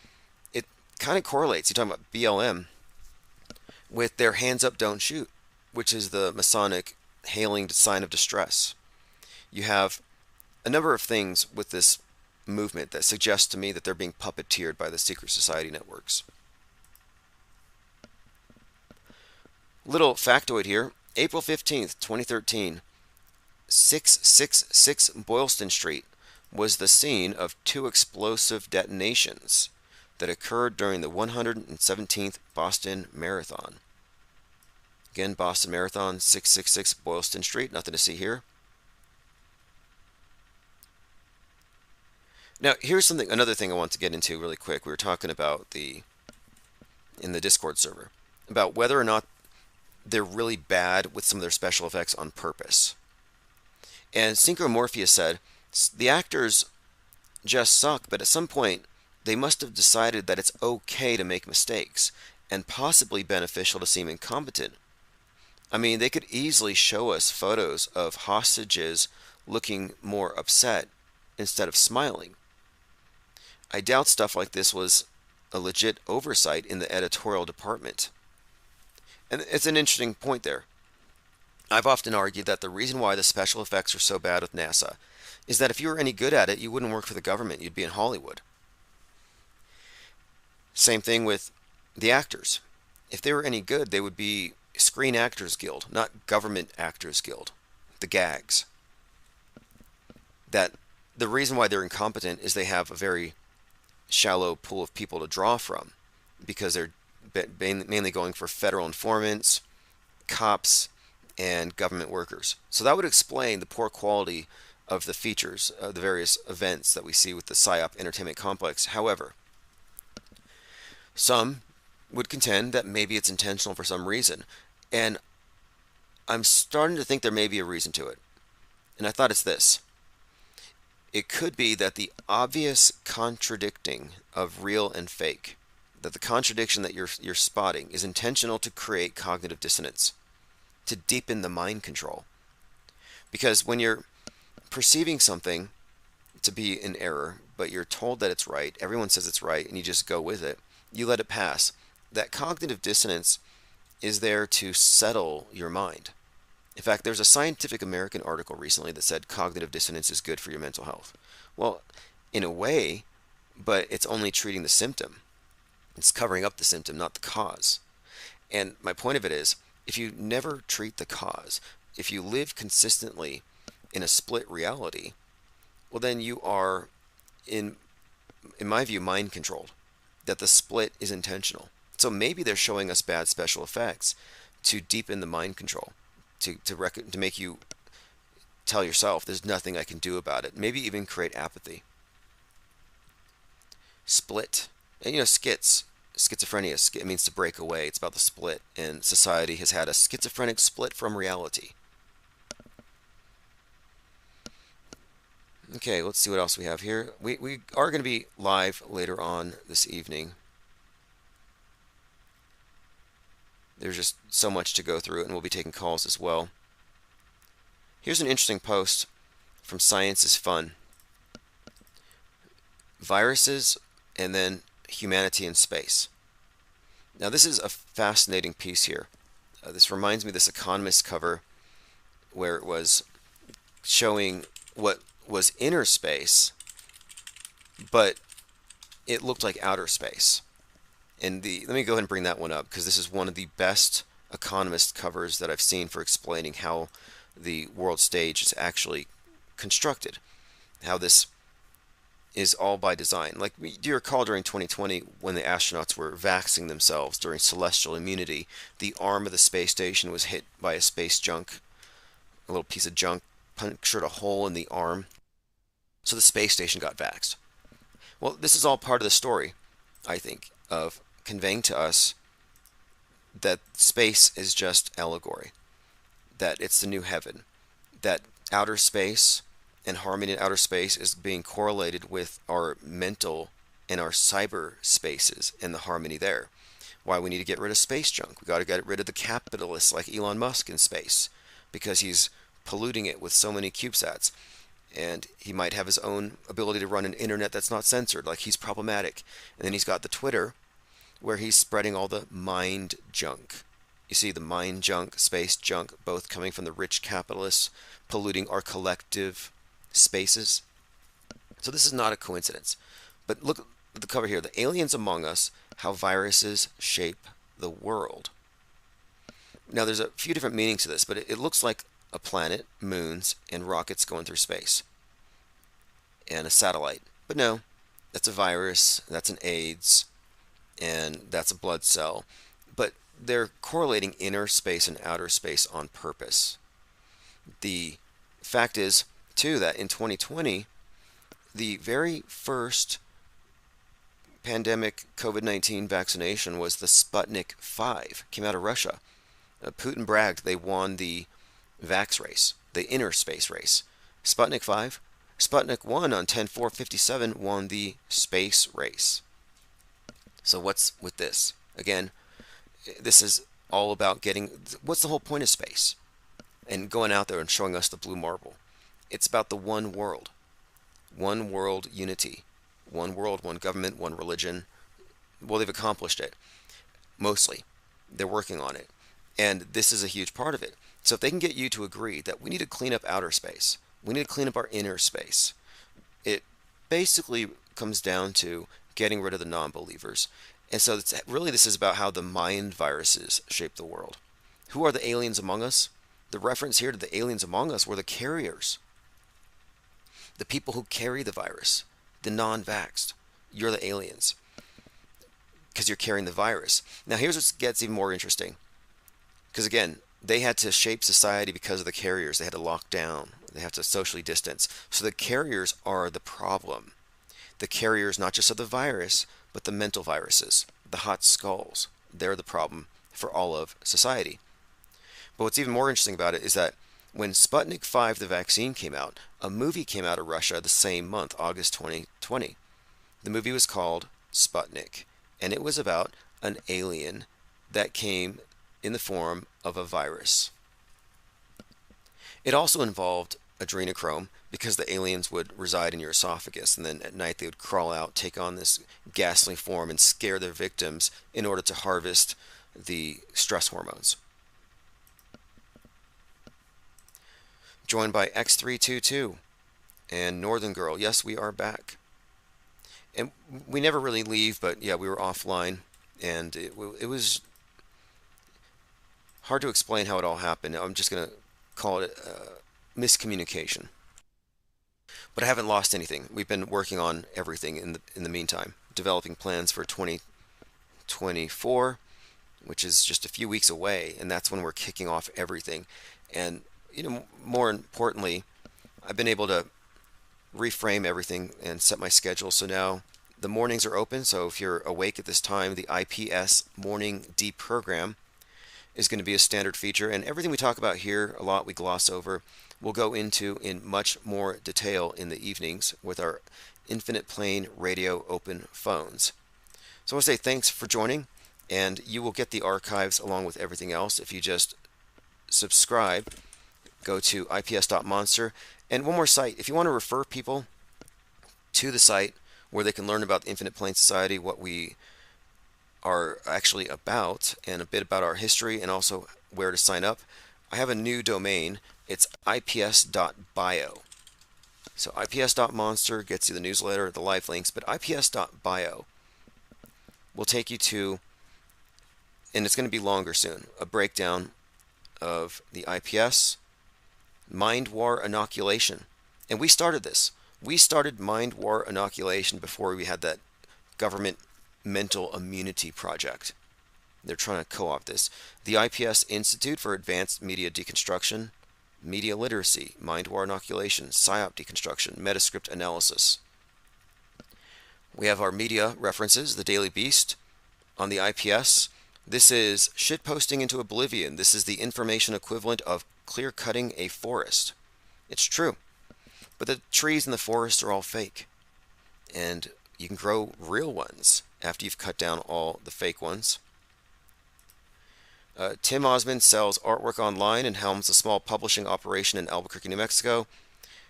it kind of correlates. You're talking about BLM with their hands up, don't shoot, which is the Masonic hailing sign of distress. You have a number of things with this movement that suggests to me that they're being puppeteered by the secret society networks. Little factoid here. April 15th, 2013, 666 Boylston Street was the scene of 2 explosive detonations that occurred during the 117th Boston Marathon. Again, Boston Marathon, 666 Boylston Street. Nothing to see here. Now, here's another thing I want to get into really quick. We were talking about in the Discord server, about whether or not they're really bad with some of their special effects on purpose. And Synchromorphia said, the actors just suck, but at some point, they must have decided that it's okay to make mistakes, and possibly beneficial to seem incompetent. I mean, they could easily show us photos of hostages looking more upset instead of smiling. I doubt stuff like this was a legit oversight in the editorial department. And it's an interesting point there. I've often argued that the reason why the special effects are so bad with NASA is that if you were any good at it, you wouldn't work for the government, you'd be in Hollywood. Same thing with the actors. If they were any good, they would be Screen Actors Guild, not Government Actors Guild, the GAGs. That the reason why they're incompetent is they have a very shallow pool of people to draw from, because they're mainly going for federal informants, cops, and government workers. So that would explain the poor quality of the features of the various events that we see with the Psyop entertainment complex. However, some would contend that maybe it's intentional for some reason, and I'm starting to think there may be a reason to it. And I thought it's this. It could be that the obvious contradicting of real and fake, that the contradiction that you're spotting is intentional to create cognitive dissonance, to deepen the mind control. Because when you're perceiving something to be in error, but you're told that it's right, everyone says it's right, and you just go with it, you let it pass. That cognitive dissonance is there to settle your mind. In fact, there's a Scientific American article recently that said cognitive dissonance is good for your mental health. Well, in a way, but it's only treating the symptom. It's covering up the symptom, not the cause. And my point of it is, if you never treat the cause, if you live consistently in a split reality, well then you are, in my view, mind controlled. That the split is intentional. So maybe they're showing us bad special effects to deepen the mind control, to make you tell yourself there's nothing I can do about it. Maybe even create apathy. Split. And schizophrenia, it means to break away. It's about the split. And society has had a schizophrenic split from reality. Okay, let's see what else we have here. We are going to be live later on this evening. There's just so much to go through, and we'll be taking calls as well. Here's an interesting post from Science is Fun. Viruses and then humanity in space. Now this is a fascinating piece here. This reminds me of this Economist cover where it was showing what was inner space, but it looked like outer space. And let me go ahead and bring that one up, because this is one of the best Economist covers that I've seen for explaining how the world stage is actually constructed, how this is all by design. Like, do you recall during 2020 when the astronauts were vaxing themselves during celestial immunity, the arm of the space station was hit by a space junk, a little piece of junk punctured a hole in the arm, so the space station got vaxxed. Well, this is all part of the story, I think, of conveying to us that space is just allegory, that it's the new heaven, that outer space and harmony in outer space is being correlated with our mental and our cyber spaces and the harmony there. Why we need to get rid of space junk. We got to get rid of the capitalists like Elon Musk in space, because he's polluting it with so many CubeSats. And he might have his own ability to run an internet that's not censored, like he's problematic. And then he's got the Twitter, where he's spreading all the mind junk. You see the mind junk, space junk, both coming from the rich capitalists, polluting our collective spaces. So this is not a coincidence. But look at the cover here, The Aliens Among Us, How Viruses Shape the World. Now there's a few different meanings to this, but it looks like a planet, moons, and rockets going through space. And a satellite. But no, that's a virus, that's an AIDS, and that's a blood cell. But they're correlating inner space and outer space on purpose. The fact is, too, that in 2020, the very first pandemic COVID-19 vaccination was the Sputnik 5, came out of Russia. Putin bragged they won the vax race, the inner space race. Sputnik 5, Sputnik 1 on 10/4/57 won the space race. So what's with this? Again, this is all about getting, what's the whole point of space? And going out there and showing us the blue marble. It's about the one world unity. One world, one government, one religion, Well, they've accomplished it, mostly. They're working on it. And this is a huge part of it. So if they can get you to agree that we need to clean up outer space, we need to clean up our inner space, it basically comes down to getting rid of the non-believers. And so it's really, this is about how the mind viruses shape the world. Who are the aliens among us? The reference here to the aliens among us were the carriers, the people who carry the virus, the non-vaxxed. You're the aliens because you're carrying the virus. Now here's what gets even more interesting, because again, they had to shape society because of the carriers. They had to lock down. They have to socially distance. So the carriers are the problem. The carriers not just of the virus, but the mental viruses, the hot skulls. They're the problem for all of society. But what's even more interesting about it is that when Sputnik 5, the vaccine, came out, a movie came out of Russia the same month, August 2020. The movie was called Sputnik, and it was about an alien that came in the form of a virus. It also involved adrenochrome, because the aliens would reside in your esophagus, and then at night they would crawl out, take on this ghastly form, and scare their victims in order to harvest the stress hormones. Joined by X322 and Northern Girl. Yes, we are back. And we never really leave, but yeah, we were offline, and it was hard to explain how it all happened. I'm just going to call it miscommunication. But I haven't lost anything. We've been working on everything in the meantime, developing plans for 2024, which is just a few weeks away, and that's when we're kicking off everything. And more importantly, I've been able to reframe everything and set my schedule. So now the mornings are open. So if you're awake at this time, the IPS morning deprogram is going to be a standard feature. And everything we talk about here, a lot we gloss over, we'll go into in much more detail in the evenings with our infinite plane radio open phones. So I want to say thanks for joining, and you will get the archives along with everything else if you just subscribe. Go to ips.monster. And one more site, if you want to refer people to the site where they can learn about the Infinite Plane Society, what we are actually about, and a bit about our history, and also where to sign up, I have a new domain. It's ips.bio. So ips.monster gets you the newsletter, the live links, but ips.bio will take you to, and it's going to be longer soon, a breakdown of the IPS, Mind War Inoculation. And we started this. We started Mind War Inoculation before we had that government mental immunity project. They're trying to co-opt this. The IPS Institute for Advanced Media Deconstruction, Media Literacy, Mind War Inoculation, Psyop Deconstruction, Metascript Analysis. We have our media references, the Daily Beast on the IPS. This is shitposting into oblivion. This is the information equivalent of clear-cutting a forest. It's true. But the trees in the forest are all fake. And you can grow real ones after you've cut down all the fake ones. Tim Osmond sells artwork online and helms a small publishing operation in Albuquerque, New Mexico.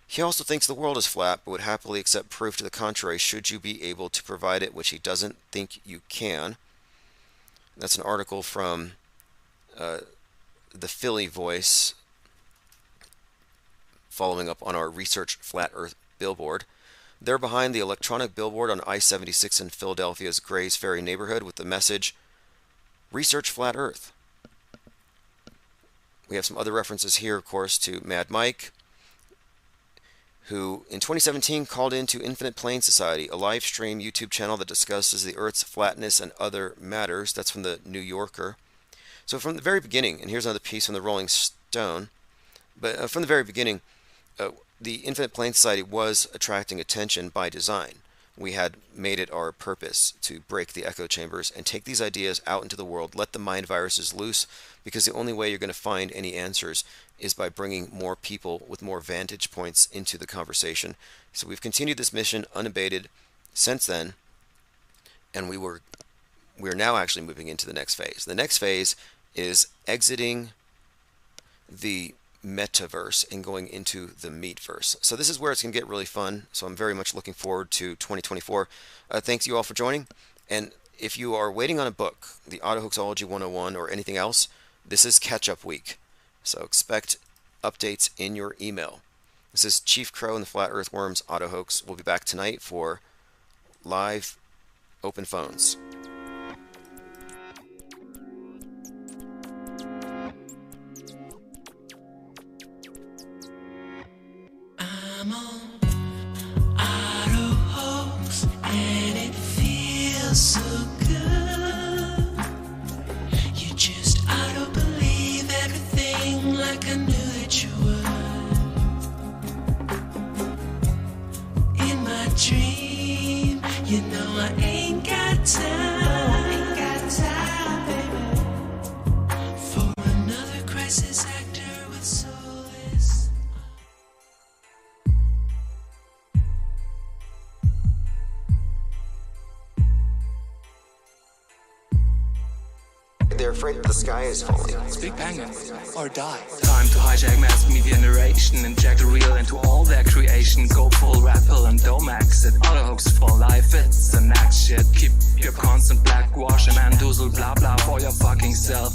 He also thinks the world is flat, but would happily accept proof to the contrary should you be able to provide it, which he doesn't think you can. That's an article from the Philly Voice, following up on our Research Flat Earth billboard. They're behind the electronic billboard on I-76 in Philadelphia's Grays Ferry neighborhood with the message, Research Flat Earth. We have some other references here, of course, to Mad Mike, who in 2017 called into Infinite Plane Society, a live stream YouTube channel that discusses the Earth's flatness and other matters. That's from the New Yorker. So from the very beginning, and here's another piece from the Rolling Stone, but from the very beginning, the Infinite Plane Society was attracting attention by design. We had made it our purpose to break the echo chambers and take these ideas out into the world, let the mind viruses loose, because the only way you're going to find any answers is by bringing more people with more vantage points into the conversation. So we've continued this mission unabated since then, and we're now actually moving into the next phase. The next phase is exiting the metaverse and going into the meatverse. So this is where it's going to get really fun. So I'm very much looking forward to 2024. Thanks you all for joining. And if you are waiting on a book, the Autohoaxology 101 or anything else, this is catch-up week. So expect updates in your email. This is Chief Crow and the Flat Earth Worms Autohoax. We'll be back tonight for live open phones. I'm on Autohoax and it feels so good. You just auto-believe everything like I knew that you would. In my dream, you know I ain't got time, baby, for another crisis actor with soulless. They're afraid that the sky is falling. Speak Penguin or die. Time to hijack mass media narration, inject the real into all their creation. Go full rap pill and don't exit. Autohoax for life, it's the next shit. Keep your constant blackwash and mandoozle blah blah for your fucking self.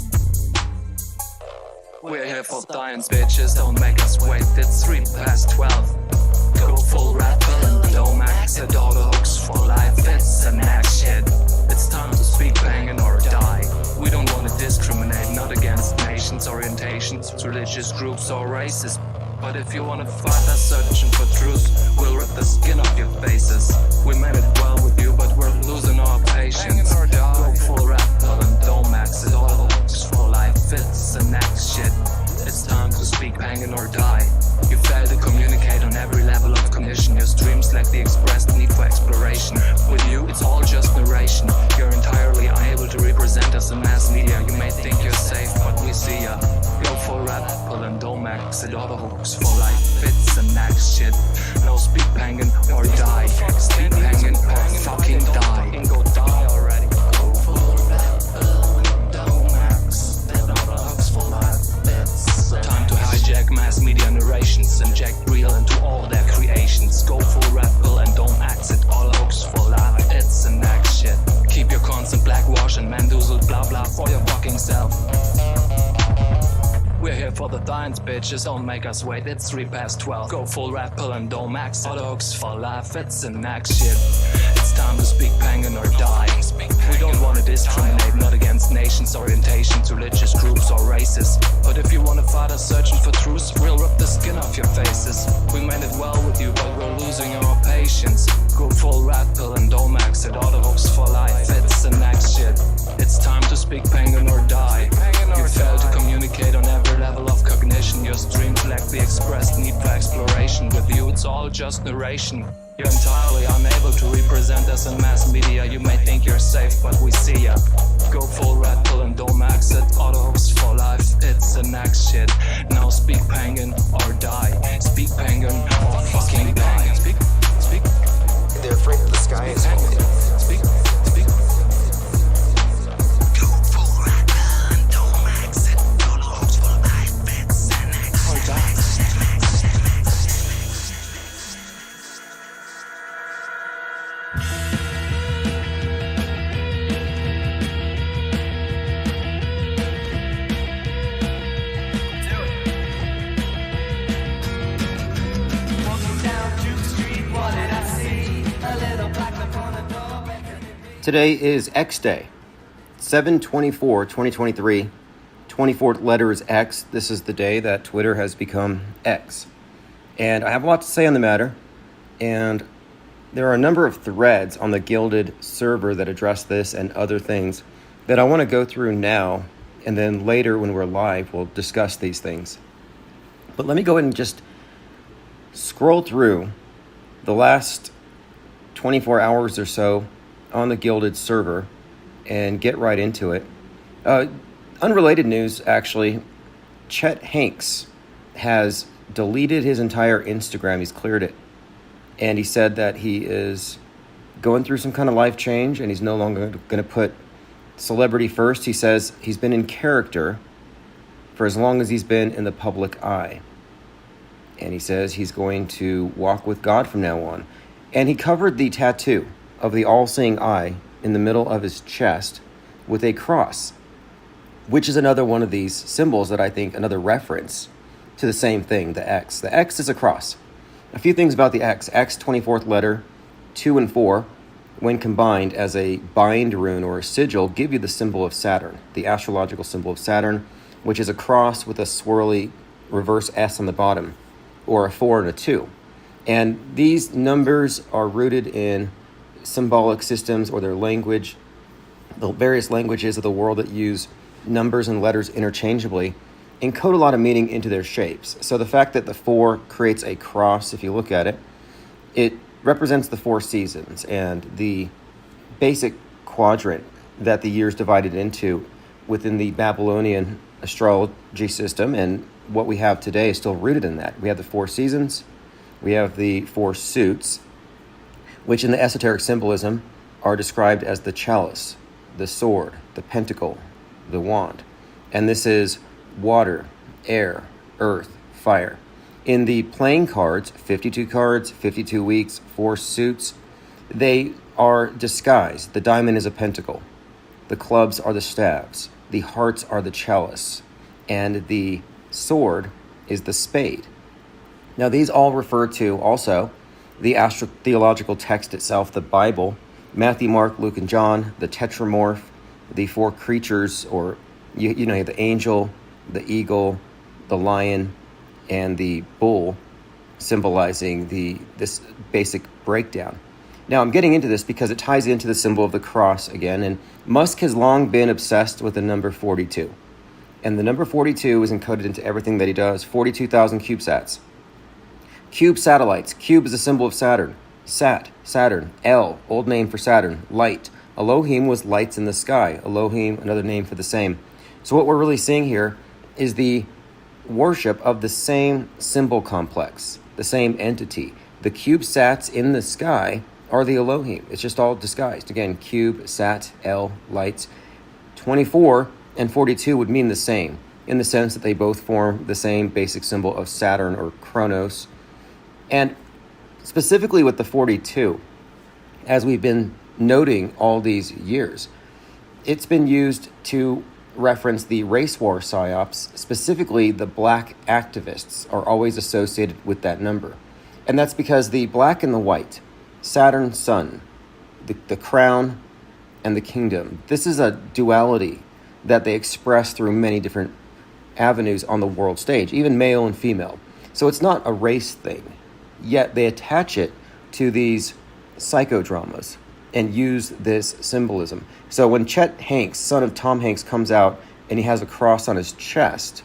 We're here for science, bitches, don't make us wait. It's 3:12. Go full rap pill and don't exit. Autohoax for life, it's the next shit. It's time to speak Penguin or die. We don't want to discriminate, not against nations, orientations, religious groups or races. But if you want to fight us searching for truth, we'll rip the skin off your faces. We meant it well with you, but we're losing our patience. Go full rap pill and don't max it. All for life, it's the next shit. It's time to speak Penguin or die. You fail to communicate on every level of cognition. Your streams lack the expressed need for exploration. With you, it's all just narration. You're entirely unable to represent us in mass media. You may think you're safe, but we see ya. Go for rap, pull and don't max it. Autohoax for life, it's the next shit. No speak Penguin or die. Speak Penguin or fucking die. Go die already. Go for rap, pull and don't max it. Autohoax for life, it's time to hijack mass media narrations, inject real into all their creations. Go full rap pill and don't exit. Autohoax for life, it's the next shit. Keep your constant blackwash and mandoozle blah blah for your fucking self. We're here for the science, bitches, don't make us wait. It's 3:12. Go full rap pill and don't max. Autohoax for life, it's the next shit. It's time to speak Penguin or die. We don't want to discriminate, not against nations, orientations, religious groups or races. But if you want to fight us searching for truth, we'll rip the skin off your faces. We meant it well with you, but we're losing our patience. Go full rap pill and don't max it. Autohoax for life, it's the next shit. It's time to speak Penguin or die. You fail to communicate on every level of cognition. Your streams lack the expressed need for exploration. With you, it's all just narration. You're entirely unable to represent us in mass media. You may think you're safe, but we see ya. Go full red pill and don't max it. Autohoax for life, it's the next shit. Now speak Penguin or die. Speak Penguin or fucking die. Speak. They're afraid that the sky is falling. Speak. Go full red pill and don't max it. Autohoax for life, it's the next shit. Or die. Today is X Day, 7/24/2023. 24th letter is X. This is the day that Twitter has become X. And I have a lot to say on the matter. And there are a number of threads on the Gilded server that address this and other things that I want to go through now. And then later when we're live, we'll discuss these things. But let me go ahead and just scroll through the last 24 hours or so on the Gilded server and get right into it. Unrelated news, actually. Chet Hanks has deleted his entire Instagram. He's cleared it. And he said that he is going through some kind of life change and he's no longer going to put celebrity first. He says he's been in character for as long as he's been in the public eye. And he says he's going to walk with God from now on. And he covered the tattoo of the all-seeing eye in the middle of his chest with a cross, which is another one of these symbols that I think another reference to the same thing, the X. The X is a cross. A few things about the X. X, 24th letter, 2 and 4, when combined as a bind rune or a sigil, give you the symbol of Saturn, the astrological symbol of Saturn, which is a cross with a swirly reverse S on the bottom, or a 4 and a 2. And these numbers are rooted in symbolic systems or their language, the various languages of the world that use numbers and letters interchangeably, encode a lot of meaning into their shapes. So the fact that the 4 creates a cross, if you look at it, it represents the 4 seasons and the basic quadrant that the year's divided into within the Babylonian astrology system, and what we have today is still rooted in that. We have the 4 seasons, we have the 4 suits, which in the esoteric symbolism are described as the chalice, the sword, the pentacle, the wand. And this is water, air, earth, fire. In the playing cards, 52 weeks, 4 suits, they are disguised. The diamond is a pentacle. The clubs are the staves. The hearts are the chalice. And the sword is the spade. Now, these all refer to also the astrotheological text itself, the Bible, Matthew, Mark, Luke, and John, the tetramorph, the 4 creatures, or you know, the angel, the eagle, the lion, and the bull, symbolizing this basic breakdown. Now, I'm getting into this because it ties into the symbol of the cross again, and Musk has long been obsessed with the number 42. And the number 42 is encoded into everything that he does, 42,000 CubeSats. Cube satellites. Cube is a symbol of Saturn. Saturn. El, old name for Saturn. Light. Elohim was lights in the sky. Elohim, another name for the same. So what we're really seeing here is the worship of the same symbol complex, the same entity. The CubeSats in the sky are the Elohim. It's just all disguised. Again, cube, sat, El, lights. 24 and 42 would mean the same, in the sense that they both form the same basic symbol of Saturn or Kronos. And specifically with the 42, as we've been noting all these years, it's been used to reference the race war psyops. Specifically, the black activists are always associated with that number. And that's because the black and the white, Saturn, Sun, the crown, and the kingdom, this is a duality that they express through many different avenues on the world stage, even male and female. So it's not a race thing, yet they attach it to these psychodramas and use this symbolism. So when Chet Hanks, son of Tom Hanks, comes out and he has a cross on his chest,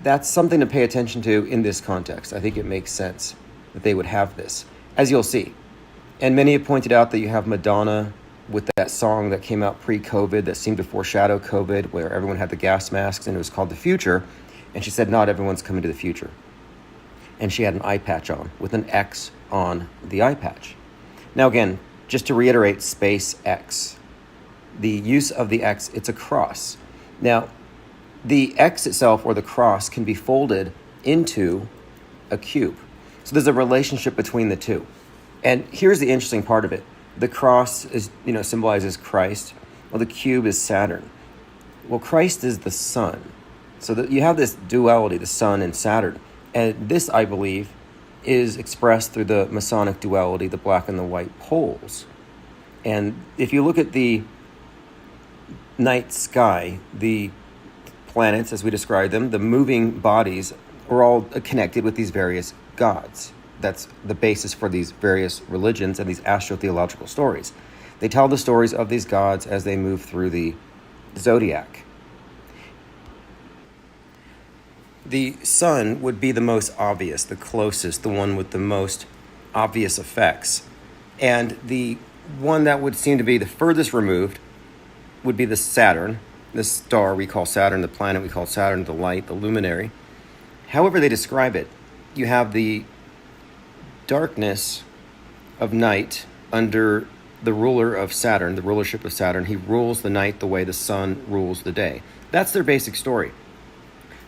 that's something to pay attention to in this context. I think it makes sense that they would have this, as you'll see. And many have pointed out that you have Madonna with that song that came out pre-COVID that seemed to foreshadow COVID, where everyone had the gas masks and it was called The Future. And she said, not everyone's coming to the future. And she had an eye patch on with an X on the eye patch. Now again, just to reiterate, space X. The use of the X, it's a cross. Now, the X itself, or the cross, can be folded into a cube. So there's a relationship between the two. And here's the interesting part of it. The cross is, symbolizes Christ. Well, the cube is Saturn. Well, Christ is the sun. So that you have this duality, the sun and Saturn. And this, I believe, is expressed through the Masonic duality, the black and the white poles. And if you look at the night sky, the planets, as we describe them, the moving bodies, are all connected with these various gods. That's the basis for these various religions and these astrotheological stories. They tell the stories of these gods as they move through the zodiac. The sun would be the most obvious, the closest, the one with the most obvious effects. And the one that would seem to be the furthest removed would be the Saturn, the star we call Saturn, the planet we call Saturn, the light, the luminary. However they describe it, you have the darkness of night under the ruler of Saturn, the rulership of Saturn. He rules the night the way the sun rules the day. That's their basic story.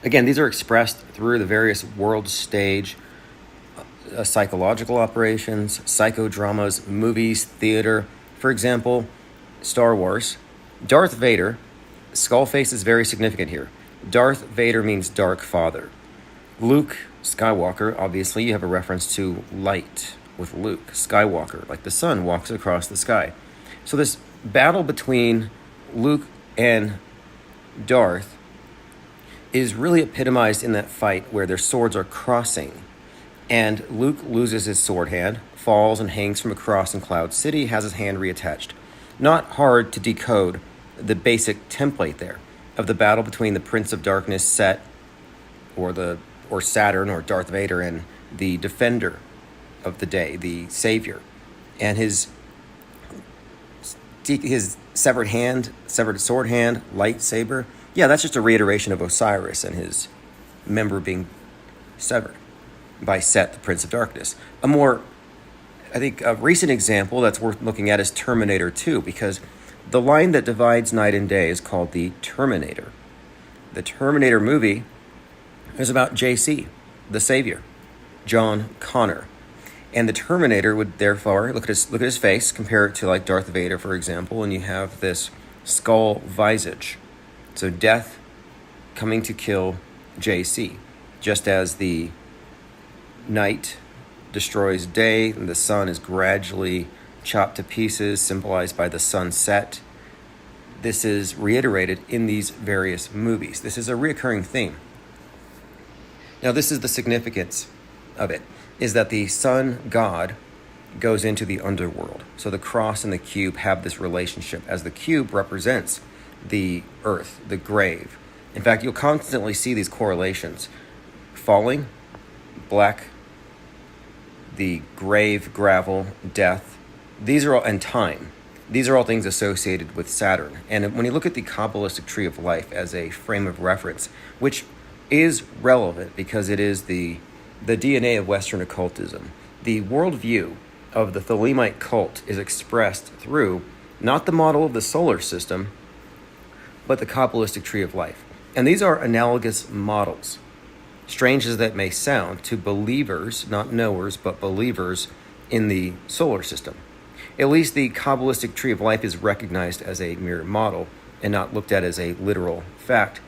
Again, these are expressed through the various world stage, psychological operations, psychodramas, movies, theater. For example, Star Wars, Darth Vader, skull face is very significant here. Darth Vader means dark father. Luke Skywalker, obviously, you have a reference to light with Luke Skywalker, like the sun walks across the sky. So this battle between Luke and Darth is really epitomized in that fight where their swords are crossing. And Luke loses his sword hand, falls and hangs from a cross in Cloud City, has his hand reattached. Not hard to decode the basic template there of the battle between the Prince of Darkness, Set, or Saturn, or Darth Vader, and the Defender of the Day, the Savior, and his severed sword hand, lightsaber. Yeah, that's just a reiteration of Osiris and his member being severed by Set, the Prince of Darkness. A more, I think, a recent example that's worth looking at is Terminator 2, because the line that divides night and day is called the Terminator. The Terminator movie is about JC, the Savior, John Connor. And the Terminator would therefore look at his face, compare it to like Darth Vader, for example, and you have this skull visage. So death coming to kill JC, just as the night destroys day and the sun is gradually chopped to pieces, symbolized by the sunset. This is reiterated in these various movies. This is a recurring theme. Now, this is the significance of it, is that the sun god goes into the underworld. So the cross and the cube have this relationship, as the cube represents the earth, the grave. In fact, you'll constantly see these correlations. Falling, black, the grave, gravel, death, these are all, and time. These are all things associated with Saturn. And when you look at the Kabbalistic tree of life as a frame of reference, which is relevant because it is the DNA of Western occultism, the worldview of the Thelemite cult is expressed through not the model of the solar system, but the Kabbalistic tree of life. And these are analogous models, strange as that may sound, to believers, not knowers, but believers in the solar system. At least the Kabbalistic tree of life is recognized as a mere model and not looked at as a literal fact.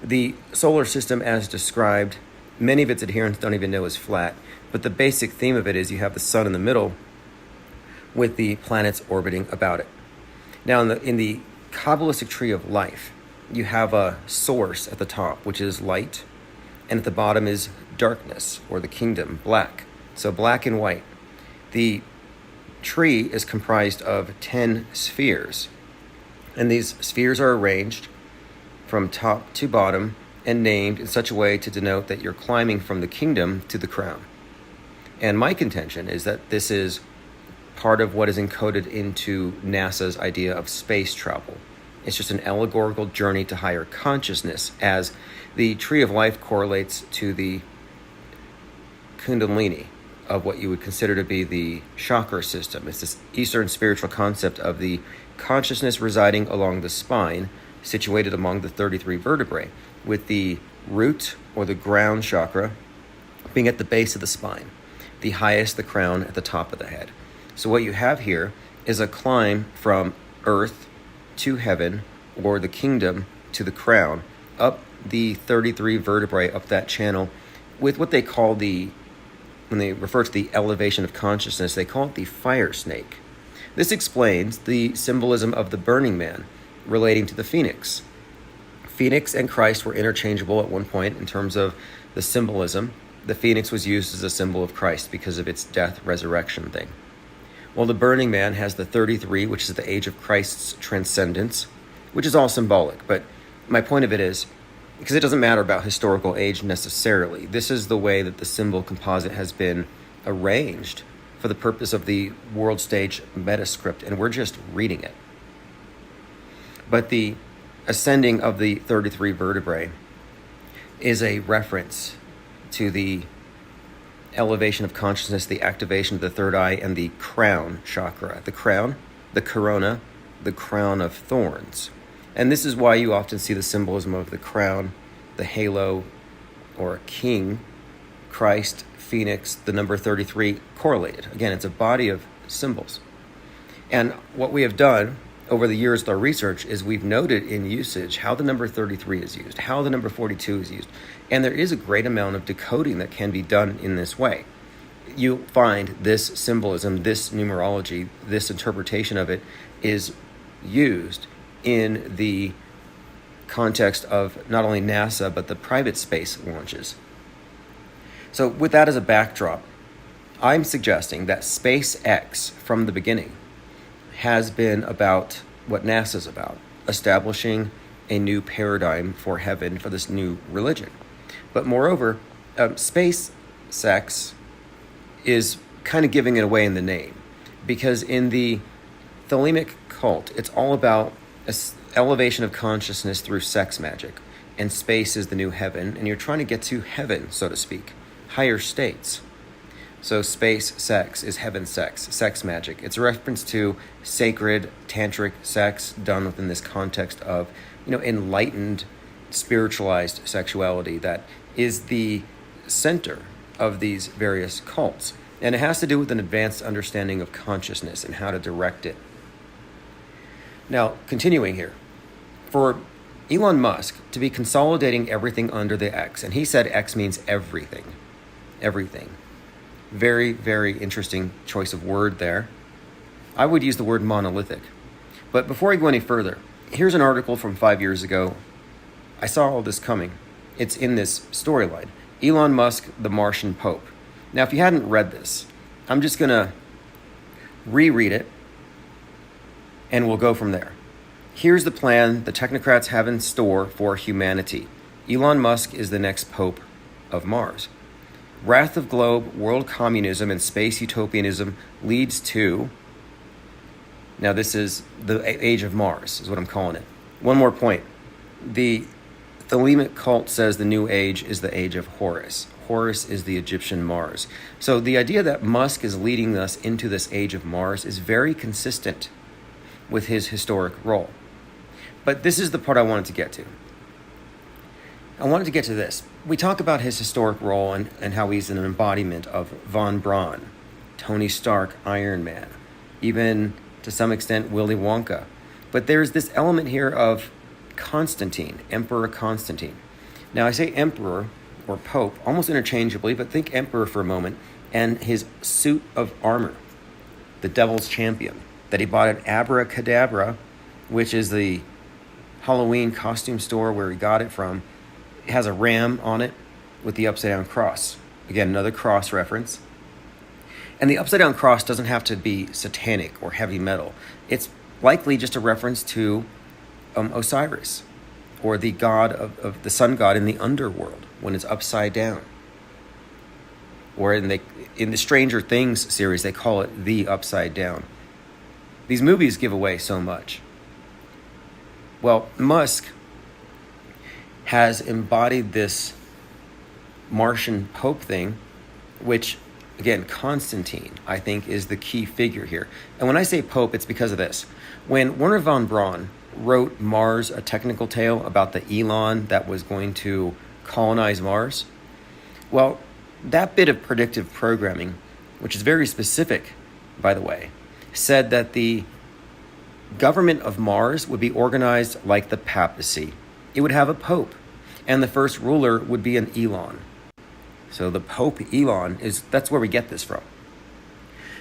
The solar system, as described, many of its adherents don't even know is flat, but the basic theme of it is you have the sun in the middle with the planets orbiting about it. Now, in the Kabbalistic tree of life, you have a source at the top, which is light, and at the bottom is darkness, or the kingdom, black. So black and white. The tree is comprised of 10 spheres, and these spheres are arranged from top to bottom and named in such a way to denote that you're climbing from the kingdom to the crown. And my contention is that this is part of what is encoded into NASA's idea of space travel. It's just an allegorical journey to higher consciousness, as the tree of life correlates to the kundalini of what you would consider to be the chakra system. It's this Eastern spiritual concept of the consciousness residing along the spine, situated among the 33 vertebrae, with the root or the ground chakra being at the base of the spine, the highest, the crown, at the top of the head. So what you have here is a climb from earth to heaven, or the kingdom to the crown, up the 33 vertebrae, up that channel, with what they call when they refer to the elevation of consciousness, they call it the fire snake. This explains the symbolism of the burning man relating to the phoenix. Phoenix and Christ were interchangeable at one point in terms of the symbolism. The phoenix was used as a symbol of Christ because of its death resurrection thing. Well, the burning man has the 33, which is the age of Christ's transcendence, which is all symbolic. But my point of it is, because it doesn't matter about historical age necessarily, this is the way that the symbol composite has been arranged for the purpose of the world stage metascript, and we're just reading it. But the ascending of the 33 vertebrae is a reference to the elevation of consciousness, the activation of the third eye, and the crown chakra. The crown, the corona, the crown of thorns. And this is why you often see the symbolism of the crown, the halo, or king, Christ, Phoenix, the number 33 correlated. Again, it's a body of symbols. And what we have done over the years with our research is we've noted in usage how the number 33 is used, how the number 42 is used. And there is a great amount of decoding that can be done in this way. You find this symbolism, this numerology, this interpretation of it is used in the context of not only NASA, but the private space launches. So with that as a backdrop, I'm suggesting that SpaceX from the beginning has been about what NASA's about, establishing a new paradigm for heaven, for this new religion. But moreover, SpaceX is kind of giving it away in the name, because in the Thelemic cult, it's all about elevation of consciousness through sex magic, and space is the new heaven, and you're trying to get to heaven, so to speak, higher states. So space sex is heaven sex, sex magic. It's a reference to sacred tantric sex done within this context of, enlightened, spiritualized sexuality that is the center of these various cults. And it has to do with an advanced understanding of consciousness and how to direct it. Now, continuing here, for Elon Musk to be consolidating everything under the X, and he said X means everything. Everything. Very, very interesting choice of word there. I would use the word monolithic. But before I go any further, here's an article from 5 years ago. I saw all this coming. It's in this storyline. Elon Musk, the Martian Pope. Now, if you hadn't read this, I'm just going to reread it, and we'll go from there. Here's the plan the technocrats have in store for humanity. Elon Musk is the next Pope of Mars. Wrath of globe, world communism, and space utopianism leads to... Now, this is the age of Mars, is what I'm calling it. One more point. The Thelemic cult says the new age is the age of Horus. Horus is the Egyptian Mars. So the idea that Musk is leading us into this age of Mars is very consistent with his historic role. But this is the part I wanted to get to. I wanted to get to this. We talk about his historic role and how he's an embodiment of von Braun, Tony Stark, Iron Man, even to some extent Willy Wonka. But there's this element here of Constantine, Emperor Constantine. Now I say emperor or pope almost interchangeably, but think emperor for a moment, and his suit of armor, the Devil's Champion, that he bought at Abracadabra, which is the Halloween costume store where he got it from. It has a ram on it with the upside-down cross. Again, another cross reference. And the upside-down cross doesn't have to be satanic or heavy metal. It's likely just a reference to Osiris, or the god of the sun god in the underworld when it's upside down. Or in the Stranger Things series, they call it the upside down. These movies give away so much. Well, Musk has embodied this Martian Pope thing, which, again, Constantine, I think, is the key figure here. And when I say Pope, it's because of this. When Wernher von Braun wrote Mars, a technical tale about the Elon that was going to colonize Mars, well, that bit of predictive programming, which is very specific, by the way, said that the government of Mars would be organized like the papacy. It would have a pope, and the first ruler would be an Elon. So the Pope Elon that's where we get this from.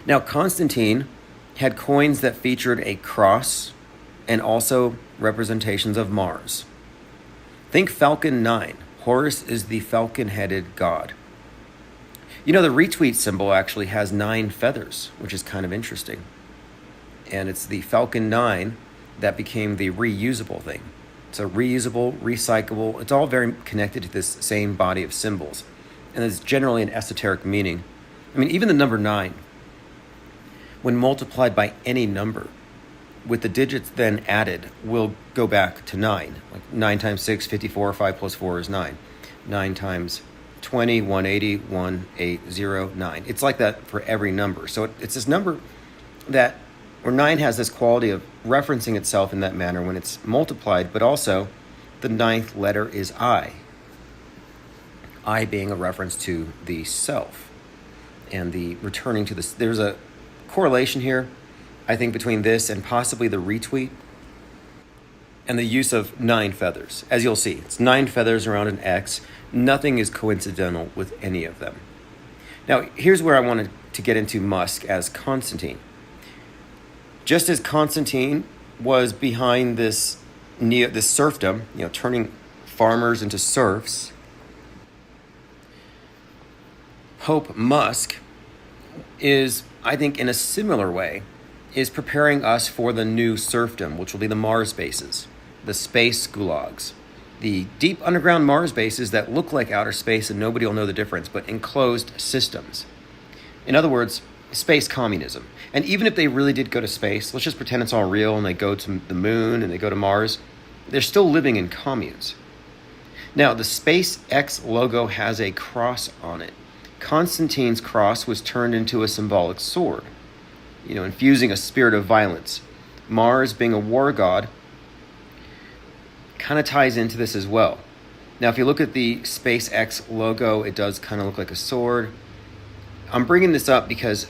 Now, Constantine had coins that featured a cross and also representations of Mars. Think Falcon 9. Horus is the falcon-headed god. The retweet symbol actually has 9 feathers, which is kind of interesting. And it's the Falcon 9 that became the reusable thing. So reusable, recyclable, it's all very connected to this same body of symbols. And there's generally an esoteric meaning. I mean, even the number 9, when multiplied by any number, with the digits then added, will go back to 9. Like 9 times 6, 54, 5 plus 4 is 9. 9 times 20, 180, 180, It's like that for every number. So it's this number that, where 9 has this quality of referencing itself in that manner when it's multiplied, but also the 9th letter is I. I being a reference to the self and the returning to this. There's a correlation here I think between this and possibly the retweet and the use of 9 feathers. As you'll see, it's 9 feathers around an X. Nothing is coincidental with any of them. Now, here's where I wanted to get into Musk as Constantine. Just as Constantine was behind this serfdom, turning farmers into serfs, Pope Musk is, I think, in a similar way, is preparing us for the new serfdom, which will be the Mars bases, the space gulags, the deep underground Mars bases that look like outer space and nobody will know the difference, but enclosed systems. In other words, space communism. And even if they really did go to space, let's just pretend it's all real and they go to the moon and they go to Mars, they're still living in communes. Now, the SpaceX logo has a cross on it. Constantine's cross was turned into a symbolic sword, infusing a spirit of violence. Mars, being a war god, kind of ties into this as well. Now, if you look at the SpaceX logo, it does kind of look like a sword. I'm bringing this up because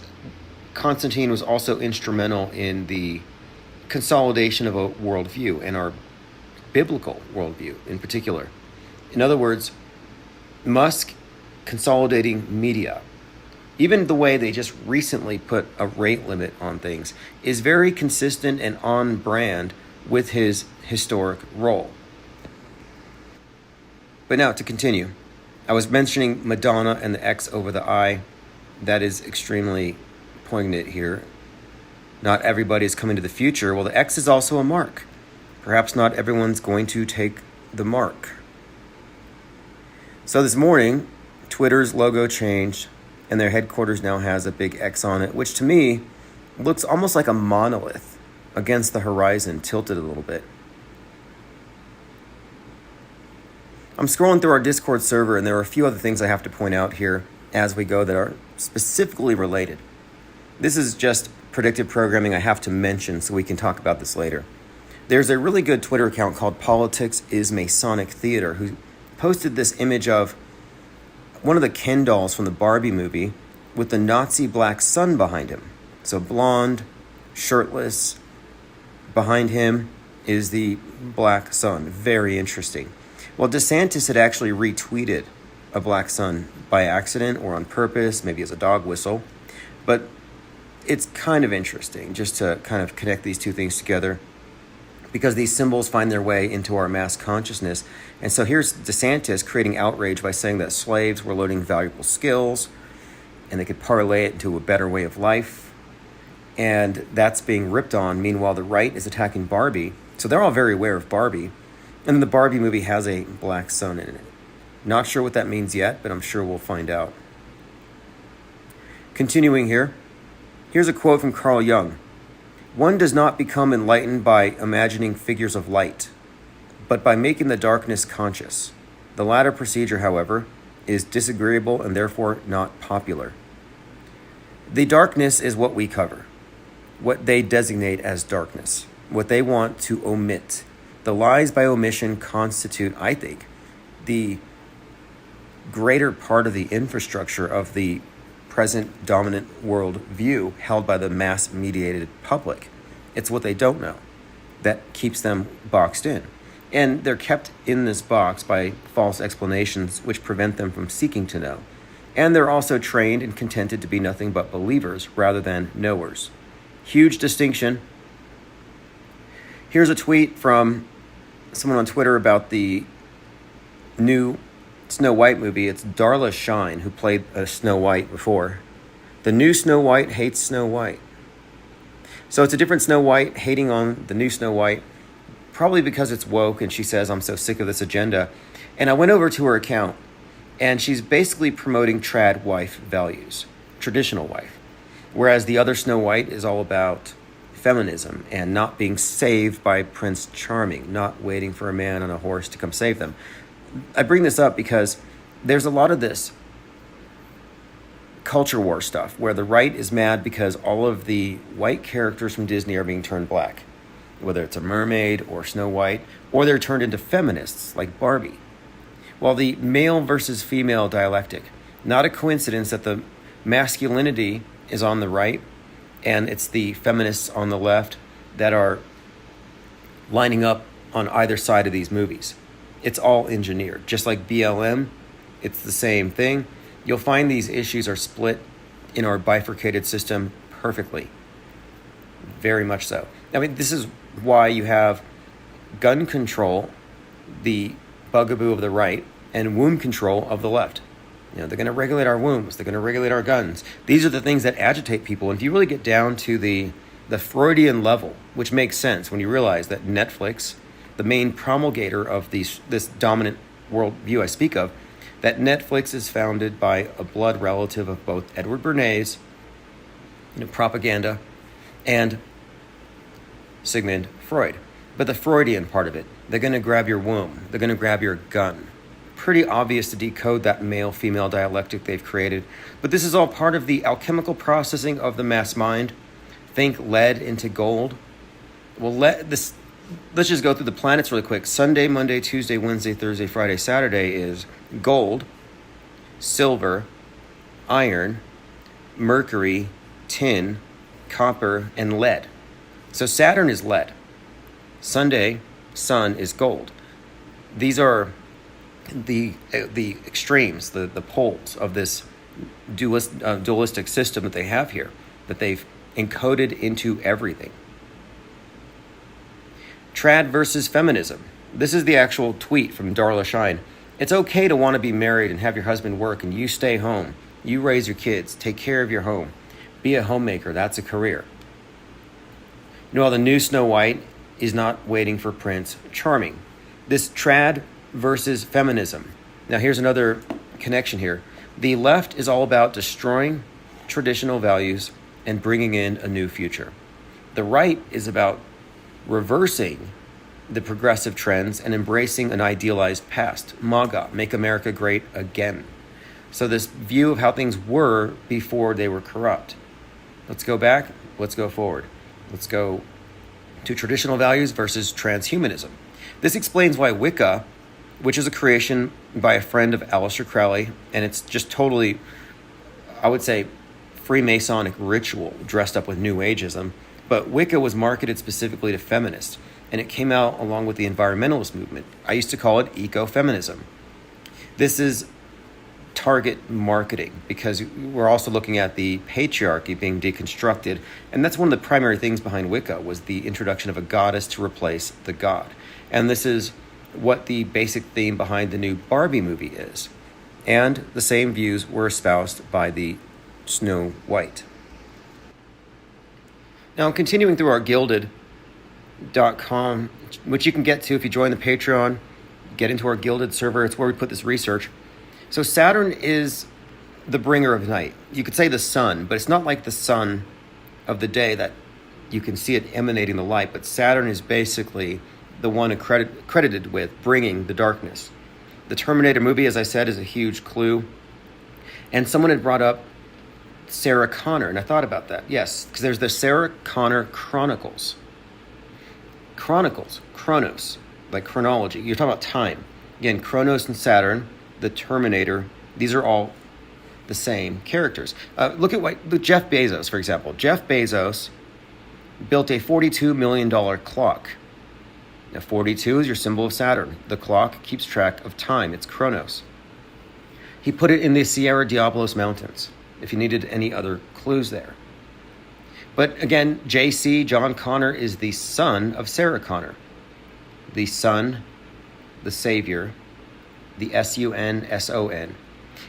Constantine was also instrumental in the consolidation of a worldview, and our biblical worldview in particular. In other words, Musk consolidating media, even the way they just recently put a rate limit on things, is very consistent and on brand with his historic role. But now to continue, I was mentioning Madonna and the X over the I. That is extremely poignant here. Not everybody is coming to the future. Well, the X is also a mark. Perhaps not everyone's going to take the mark. So this morning, Twitter's logo changed, and their headquarters now has a big X on it, which to me looks almost like a monolith against the horizon, tilted a little bit. I'm scrolling through our Discord server, and there are a few other things I have to point out here as we go that are specifically related. This is just predictive programming I have to mention so we can talk about this later. There's a really good Twitter account called Politics is Masonic Theater who posted this image of one of the Ken dolls from the Barbie movie with the Nazi black sun behind him. So blonde, shirtless. Behind him is the black sun. Very interesting. Well, DeSantis had actually retweeted a black sun by accident or on purpose, maybe as a dog whistle. But it's kind of interesting just to kind of connect these two things together, because these symbols find their way into our mass consciousness. And so here's DeSantis creating outrage by saying that slaves were learning valuable skills and they could parlay it into a better way of life. And that's being ripped on. Meanwhile, the right is attacking Barbie. So they're all very aware of Barbie. And then the Barbie movie has a black sun in it. Not sure what that means yet, but I'm sure we'll find out. Continuing here, here's a quote from Carl Jung. One does not become enlightened by imagining figures of light, but by making the darkness conscious. The latter procedure, however, is disagreeable and therefore not popular. The darkness is what we cover, what they designate as darkness, what they want to omit. The lies by omission constitute, I think, the greater part of the infrastructure of the present dominant world view held by the mass-mediated public. It's what they don't know that keeps them boxed in. And they're kept in this box by false explanations which prevent them from seeking to know. And they're also trained and contented to be nothing but believers rather than knowers. Huge distinction. Here's a tweet from someone on Twitter about the new Snow White movie. It's Darla Shine, who played Snow White before. The new Snow White hates Snow White. So it's a different Snow White hating on the new Snow White, probably because it's woke, and she says, I'm so sick of this agenda. And I went over to her account, and she's basically promoting trad wife values, traditional wife. Whereas the other Snow White is all about feminism and not being saved by Prince Charming, not waiting for a man on a horse to come save them. I bring this up because there's a lot of this culture war stuff where the right is mad because all of the white characters from Disney are being turned black, whether it's a mermaid or Snow White, or they're turned into feminists like Barbie. While the male versus female dialectic, not a coincidence that the masculinity is on the right and it's the feminists on the left that are lining up on either side of these movies. It's all engineered. Just like BLM, it's the same thing. You'll find these issues are split in our bifurcated system perfectly. Very much so. I mean, this is why you have gun control, the bugaboo of the right, and womb control of the left. You know, they're going to regulate our wombs. They're going to regulate our guns. These are the things that agitate people. And if you really get down to the Freudian level, which makes sense when you realize that Netflix, the main promulgator of this dominant worldview I speak of, that Netflix is founded by a blood relative of both Edward Bernays, propaganda, and Sigmund Freud. But the Freudian part of it, they're going to grab your womb. They're going to grab your gun. Pretty obvious to decode that male-female dialectic they've created. But this is all part of the alchemical processing of the mass mind. Think lead into gold. Well, let's just go through the planets really quick. Sunday, Monday, Tuesday, Wednesday, Thursday, Friday, Saturday is gold, silver, iron, mercury, tin, copper, and lead. So Saturn is lead. Sunday, sun is gold. These are the extremes, the poles of this dualistic system that they have here, that they've encoded into everything. Trad versus feminism. This is the actual tweet from Darla Shine. It's okay to want to be married and have your husband work and you stay home. You raise your kids. Take care of your home. Be a homemaker. That's a career. While the new Snow White is not waiting for Prince Charming. This trad versus feminism. Now here's another connection here. The left is all about destroying traditional values and bringing in a new future. The right is about reversing the progressive trends and embracing an idealized past. MAGA, Make America Great Again. So this view of how things were before they were corrupt. Let's go back, let's go forward. Let's go to traditional values versus transhumanism. This explains why Wicca, which is a creation by a friend of Aleister Crowley, and it's just totally, I would say, Freemasonic ritual dressed up with New Ageism, but Wicca was marketed specifically to feminists, and it came out along with the environmentalist movement. I used to call it ecofeminism. This is target marketing because we're also looking at the patriarchy being deconstructed, and that's one of the primary things behind Wicca was the introduction of a goddess to replace the god. And this is what the basic theme behind the new Barbie movie is. And the same views were espoused by the Snow White. Now, continuing through our Gilded.com, which you can get to if you join the Patreon, get into our Gilded server. It's where we put this research. So Saturn is the bringer of night. You could say the sun, but it's not like the sun of the day that you can see it emanating the light, but Saturn is basically the one credited with bringing the darkness. The Terminator movie, as I said, is a huge clue. And someone had brought up Sarah Connor, and I thought about that. Yes, because there's the Sarah Connor Chronicles. Chronos, like chronology. You're talking about time. Again, Chronos and Saturn, the Terminator, these are all the same characters. Look Jeff Bezos, for example. Jeff Bezos built a $42 million clock. Now, 42 is your symbol of Saturn. The clock keeps track of time. It's Chronos. He put it in the Sierra Diablos Mountains, if you needed any other clues there. But again, JC, John Connor, is the son of Sarah Connor. The son, the savior, the SUNSON.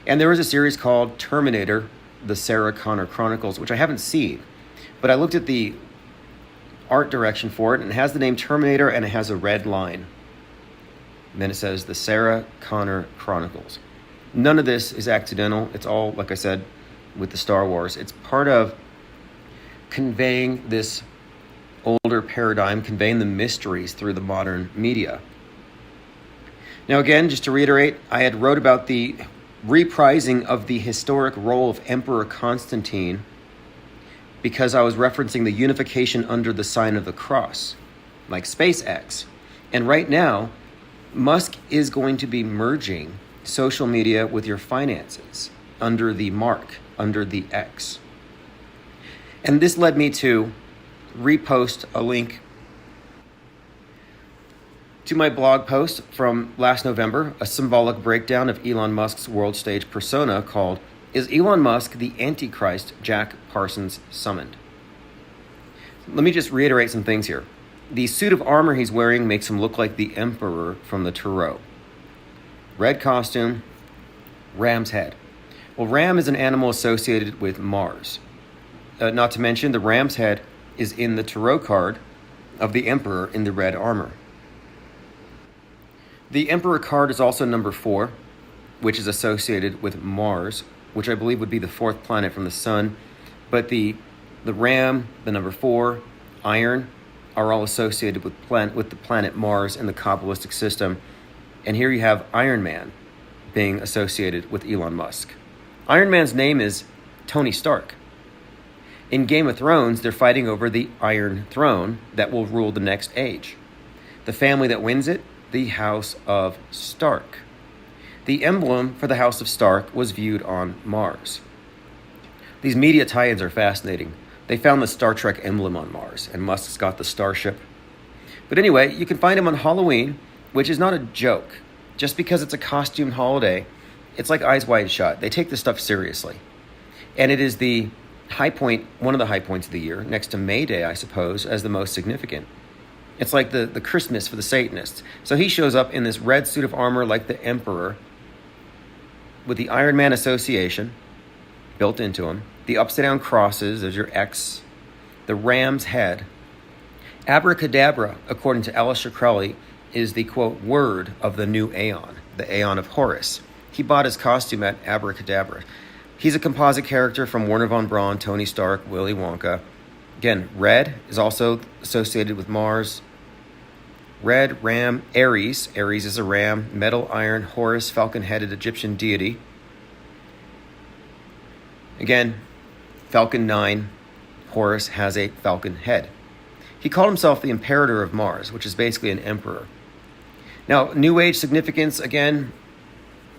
And there was a series called Terminator, the Sarah Connor Chronicles, which I haven't seen. But I looked at the art direction for it, and it has the name Terminator, and it has a red line. And then it says the Sarah Connor Chronicles. None of this is accidental. It's all, like I said, with the Star Wars. It's part of conveying this older paradigm, conveying the mysteries through the modern media. Now again, just to reiterate, I had wrote about the reprising of the historic role of Emperor Constantine because I was referencing the unification under the sign of the cross, like SpaceX. And right now, Musk is going to be merging social media with your finances under the mark, under the X. And this led me to repost a link to my blog post from last November, a symbolic breakdown of Elon Musk's world stage persona called "Is Elon Musk the Antichrist Jack Parsons Summoned?" Let me just reiterate some things here. The suit of armor he's wearing makes him look like the Emperor from the Tarot. Red costume, ram's head. Well, ram is an animal associated with Mars. Not to mention, the ram's head is in the Tarot card of the Emperor in the red armor. The Emperor card is also number 4, which is associated with Mars, which I believe would be the 4th planet from the sun. But the ram, the number 4, iron, are all associated with the planet Mars in the Kabbalistic system. And here you have Iron Man being associated with Elon Musk. Iron Man's name is Tony Stark. In Game of Thrones, they're fighting over the Iron Throne that will rule the next age. The family that wins it, the House of Stark. The emblem for the House of Stark was viewed on Mars. These media tie-ins are fascinating. They found the Star Trek emblem on Mars, and Musk's got the starship. But anyway, you can find him on Halloween, which is not a joke. Just because it's a costume holiday, it's like Eyes Wide Shut. They take this stuff seriously. And it is the high point, one of the high points of the year, next to May Day, I suppose, as the most significant. It's like the Christmas for the Satanists. So he shows up in this red suit of armor like the Emperor, with the Iron Man association built into him, the upside-down crosses, there's your X, the ram's head. Abracadabra, according to Aleister Crowley, is the, quote, word of the new Aeon, the Aeon of Horus. He bought his costume at Abracadabra. He's a composite character from Werner von Braun, Tony Stark, Willy Wonka. Again, red is also associated with Mars. Red, ram, Ares. Ares is a ram. Metal, iron, Horus, falcon-headed Egyptian deity. Again, Falcon 9, Horus has a falcon head. He called himself the Imperator of Mars, which is basically an emperor. Now, New Age significance, again,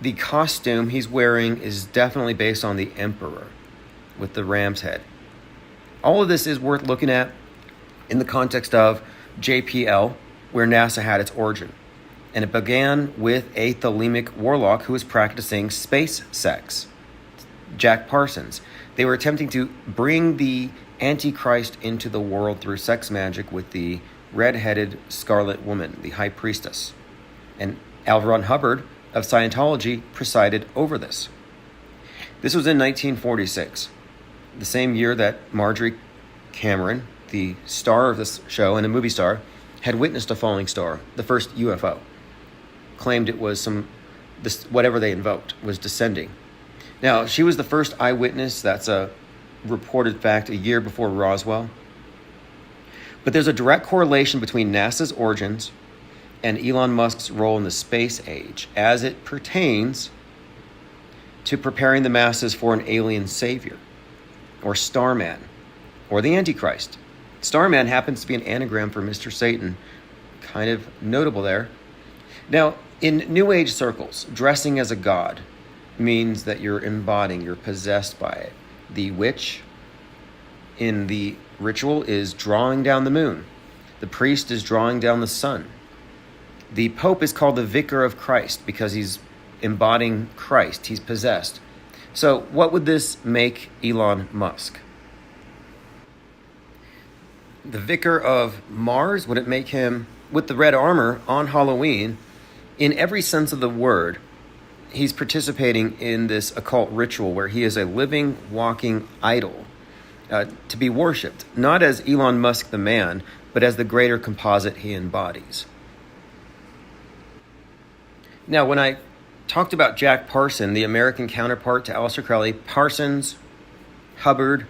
the costume he's wearing is definitely based on the Emperor with the ram's head. All of this is worth looking at in the context of JPL, where NASA had its origin. And it began with a thelemic warlock who was practicing space sex, Jack Parsons. They were attempting to bring the Antichrist into the world through sex magic with the red-headed Scarlet Woman, the High Priestess. And L. Ron Hubbard of Scientology presided over this. This was in 1946, the same year that Marjorie Cameron, the star of this show and a movie star, had witnessed a falling star, the first UFO. Claimed it was whatever they invoked, was descending. Now, she was the first eyewitness. That's a reported fact a year before Roswell. But there's a direct correlation between NASA's origins and Elon Musk's role in the space age as it pertains to preparing the masses for an alien savior, or Starman, or the Antichrist. Starman happens to be an anagram for Mr. Satan. Kind of notable there. Now, in New Age circles, dressing as a god means that you're embodying, you're possessed by it. The witch in the ritual is drawing down the moon. The priest is drawing down the sun. The Pope is called the Vicar of Christ because he's embodying Christ. He's possessed. So what would this make Elon Musk? The Vicar of Mars? Would it make him, with the red armor on Halloween, in every sense of the word, he's participating in this occult ritual where he is a living, walking idol to be worshipped, not as Elon Musk the man, but as the greater composite he embodies. Now, when I talked about Jack Parson, the American counterpart to Aleister Crowley, Parsons, Hubbard,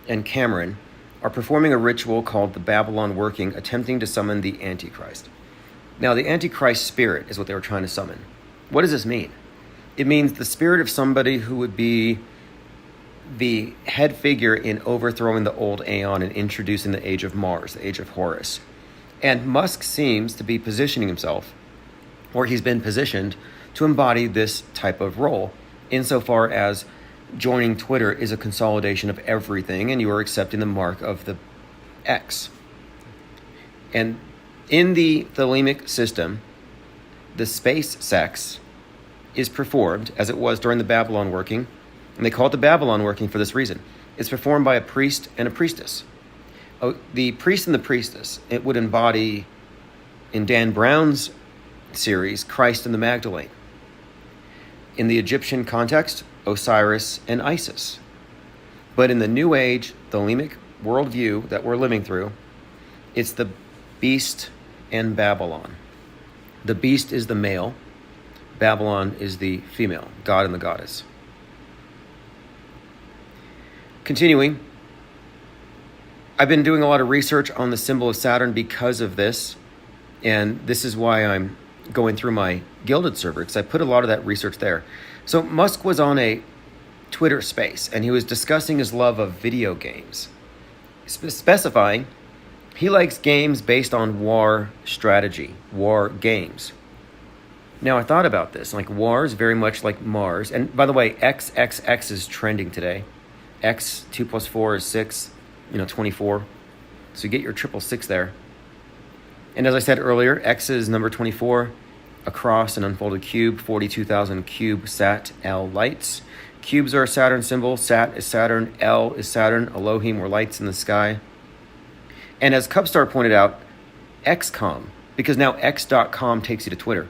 and Cameron are performing a ritual called the Babylon Working, attempting to summon the Antichrist. Now, the Antichrist spirit is what they were trying to summon. What does this mean? It means the spirit of somebody who would be the head figure in overthrowing the old Aeon and introducing the age of Mars, the age of Horus. And Musk seems to be positioning himself, or he's been positioned, to embody this type of role, insofar as joining Twitter is a consolidation of everything, and you are accepting the mark of the X. And in the thelemic system, the space sex is performed as it was during the Babylon working, and they call it the Babylon working for this reason. It's performed by a priest and a priestess. The priest and the priestess, it would embody, in Dan Brown's series, Christ and the Magdalene. In the Egyptian context, Osiris and Isis. But in the New Age, thelemic worldview that we're living through, it's the beast and Babylon. The beast is the male, Babylon is the female, God and the goddess. Continuing, I've been doing a lot of research on the symbol of Saturn because of this, and this is why I'm going through my Gilded server, because I put a lot of that research there. So Musk was on a Twitter space, and he was discussing his love of video games, specifying he likes games based on war strategy, war games. Now, I thought about this. Like, war is very much like Mars. And by the way, XXX is trending today. X, 2 plus 4 is 6, 24. So you get your 666 there. And as I said earlier, X is number 24, across an unfolded cube, 42,000 cube sat L lights. Cubes are a Saturn symbol. Sat is Saturn. L is Saturn. Elohim were lights in the sky. And as Cubstar pointed out, XCOM, because now X.com takes you to Twitter.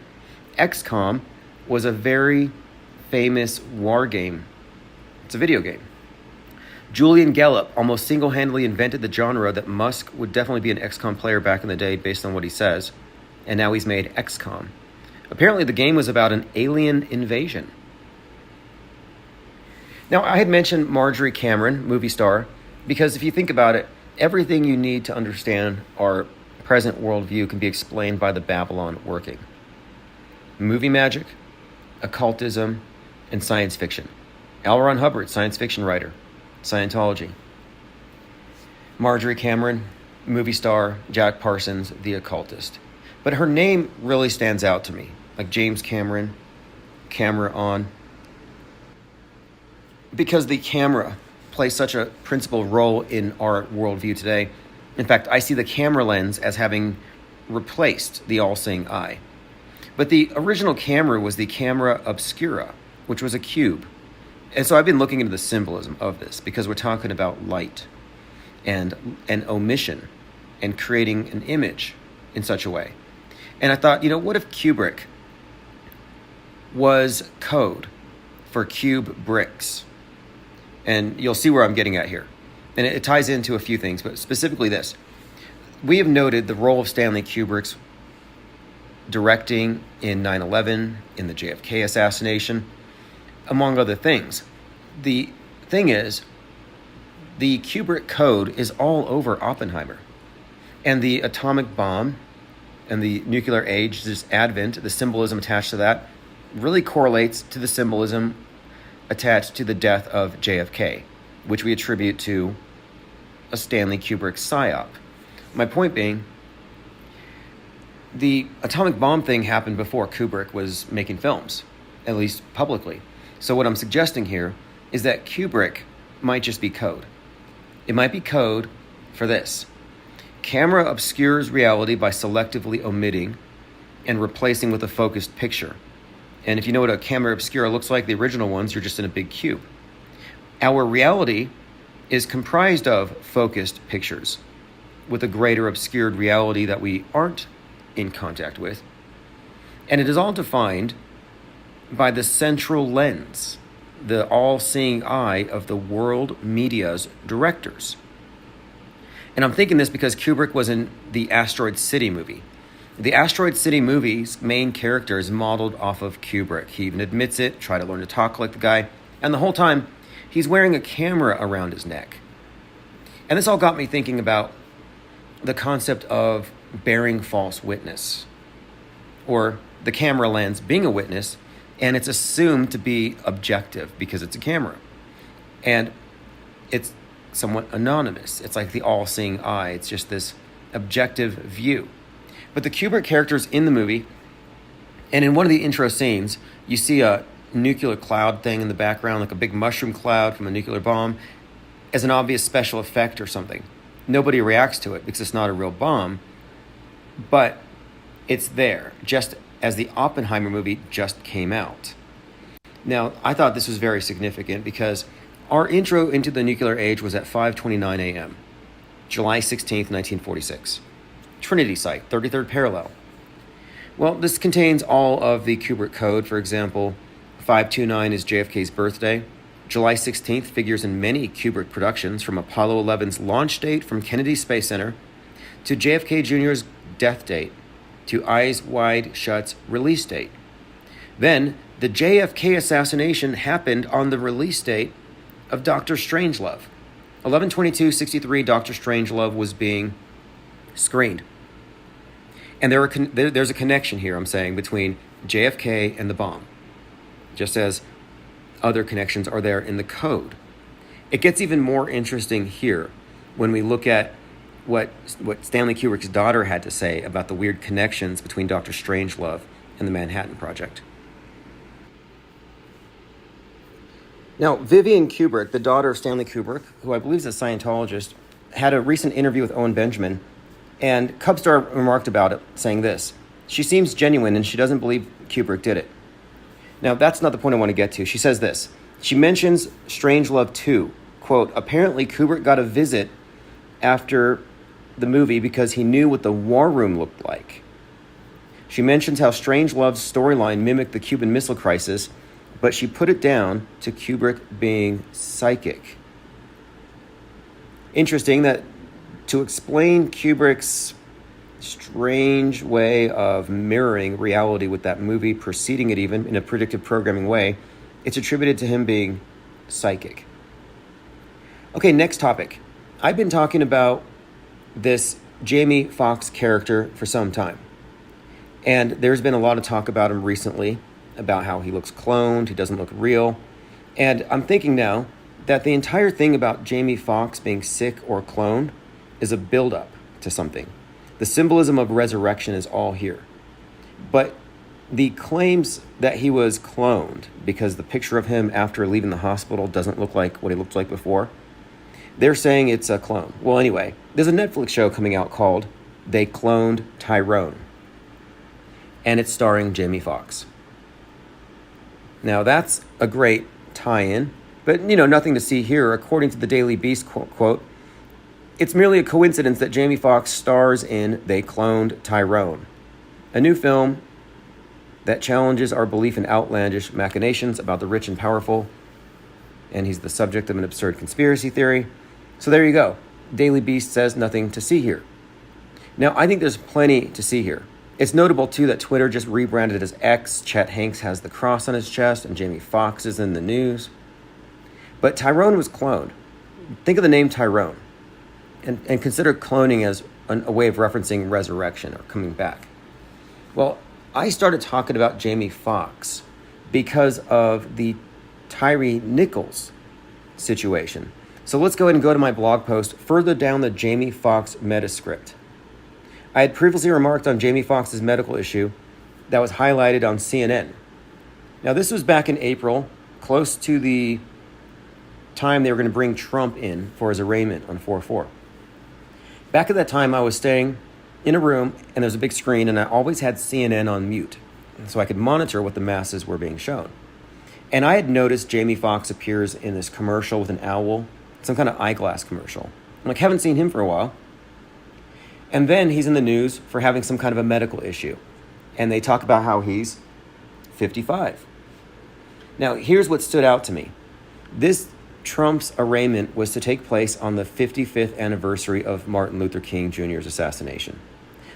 XCOM was a very famous war game. It's a video game. Julian Gallup almost single-handedly invented the genre that Musk would definitely be an XCOM player back in the day based on what he says. And now he's made XCOM. Apparently the game was about an alien invasion. Now, I had mentioned Marjorie Cameron, movie star, because if you think about it, everything you need to understand our present worldview can be explained by the Babylon working. Movie magic, occultism, and science fiction. L. Ron Hubbard, science fiction writer, Scientology. Marjorie Cameron, movie star, Jack Parsons, the occultist. But her name really stands out to me, like James Cameron, camera on. Because the camera plays such a principal role in our worldview today. In fact, I see the camera lens as having replaced the all-seeing eye. But the original camera was the camera obscura, which was a cube. And so I've been looking into the symbolism of this because we're talking about light and omission and creating an image in such a way. And I thought, what if Kubrick was code for cube bricks? And you'll see where I'm getting at here. And it ties into a few things, but specifically this. We have noted the role of Stanley Kubrick's directing in 9/11, in the JFK assassination, among other things. The thing is, the Kubrick code is all over Oppenheimer. And the atomic bomb and the nuclear age, this advent, the symbolism attached to that, really correlates to the symbolism attached to the death of JFK, which we attribute to a Stanley Kubrick Psyop. My point being, the atomic bomb thing happened before Kubrick was making films, at least publicly. So what I'm suggesting here is that Kubrick might just be code. It might be code for this. Camera obscures reality by selectively omitting and replacing with a focused picture. And if you know what a camera obscura looks like, the original ones, you're just in a big cube. Our reality is comprised of focused pictures with a greater obscured reality that we aren't in contact with. And it is all defined by the central lens, the all-seeing eye of the world media's directors. And I'm thinking this because Kubrick was in the Asteroid City movie. The Asteroid City movie's main character is modeled off of Kubrick. He even admits it, try to learn to talk like the guy. And the whole time, he's wearing a camera around his neck. And this all got me thinking about the concept of bearing false witness, or the camera lens being a witness, and it's assumed to be objective because it's a camera. And it's somewhat anonymous. It's like the all-seeing eye. It's just this objective view. But the Kubrick characters in the movie, and in one of the intro scenes, you see a nuclear cloud thing in the background, like a big mushroom cloud from a nuclear bomb, as an obvious special effect or something. Nobody reacts to it because it's not a real bomb, but it's there, just as the Oppenheimer movie just came out. Now, I thought this was very significant because our intro into the nuclear age was at 5:29 a.m., July 16th, 1946. Trinity Site, 33rd parallel. Well, this contains all of the Kubrick code. For example, 529 is JFK's birthday. July 16th figures in many Kubrick productions, from Apollo 11's launch date from Kennedy Space Center to JFK Jr.'s death date to Eyes Wide Shut's release date. Then, the JFK assassination happened on the release date of Dr. Strangelove. 11/22/63, Dr. Strangelove was being screened. And there's a connection here, I'm saying, between JFK and the bomb, just as other connections are there in the code. It gets even more interesting here when we look at what Stanley Kubrick's daughter had to say about the weird connections between Dr. Strangelove and the Manhattan Project. Now, Vivian Kubrick, the daughter of Stanley Kubrick, who I believe is a Scientologist, had a recent interview with Owen Benjamin, and Cubstar remarked about it, saying this: "She seems genuine and she doesn't believe Kubrick did it." Now, that's not the point I want to get to. She says this. She mentions Strangelove 2. Quote, "Apparently Kubrick got a visit after the movie because he knew what the war room looked like." She mentions how Strangelove's storyline mimicked the Cuban Missile Crisis, but she put it down to Kubrick being psychic. Interesting that to explain Kubrick's strange way of mirroring reality with that movie, preceding it even in a predictive programming way, it's attributed to him being psychic. Okay, next topic. I've been talking about this Jamie Foxx character for some time. And there's been a lot of talk about him recently, about how he looks cloned, he doesn't look real. And I'm thinking now that the entire thing about Jamie Foxx being sick or cloned is a build-up to something. The symbolism of resurrection is all here. But the claims that he was cloned because the picture of him after leaving the hospital doesn't look like what he looked like before, they're saying it's a clone. Well, anyway, there's a Netflix show coming out called They Cloned Tyrone, and it's starring Jamie Foxx. Now, that's a great tie-in, but, nothing to see here. According to the Daily Beast quote, "It's merely a coincidence that Jamie Foxx stars in They Cloned Tyrone, a new film that challenges our belief in outlandish machinations about the rich and powerful, and he's the subject of an absurd conspiracy theory." So there you go. Daily Beast says nothing to see here. Now, I think there's plenty to see here. It's notable, too, that Twitter just rebranded it as X. Chet Hanks has the cross on his chest, and Jamie Foxx is in the news. But Tyrone was cloned. Think of the name Tyrone, and consider cloning as a way of referencing resurrection or coming back. Well, I started talking about Jamie Foxx because of the Tyree Nichols situation. So let's go ahead and go to my blog post further down the Jamie Foxx Metascript. I had previously remarked on Jamie Foxx's medical issue that was highlighted on CNN. Now, this was back in April, close to the time they were going to bring Trump in for his arraignment on 4/4. Back at that time, I was staying in a room, and there was a big screen, and I always had CNN on mute, so I could monitor what the masses were being shown. And I had noticed Jamie Foxx appears in this commercial with an owl, some kind of eyeglass commercial. I'm like, haven't seen him for a while. And then he's in the news for having some kind of a medical issue. And they talk about how he's 55. Now, here's what stood out to me. This Trump's arraignment was to take place on the 55th anniversary of Martin Luther King Jr.'s assassination.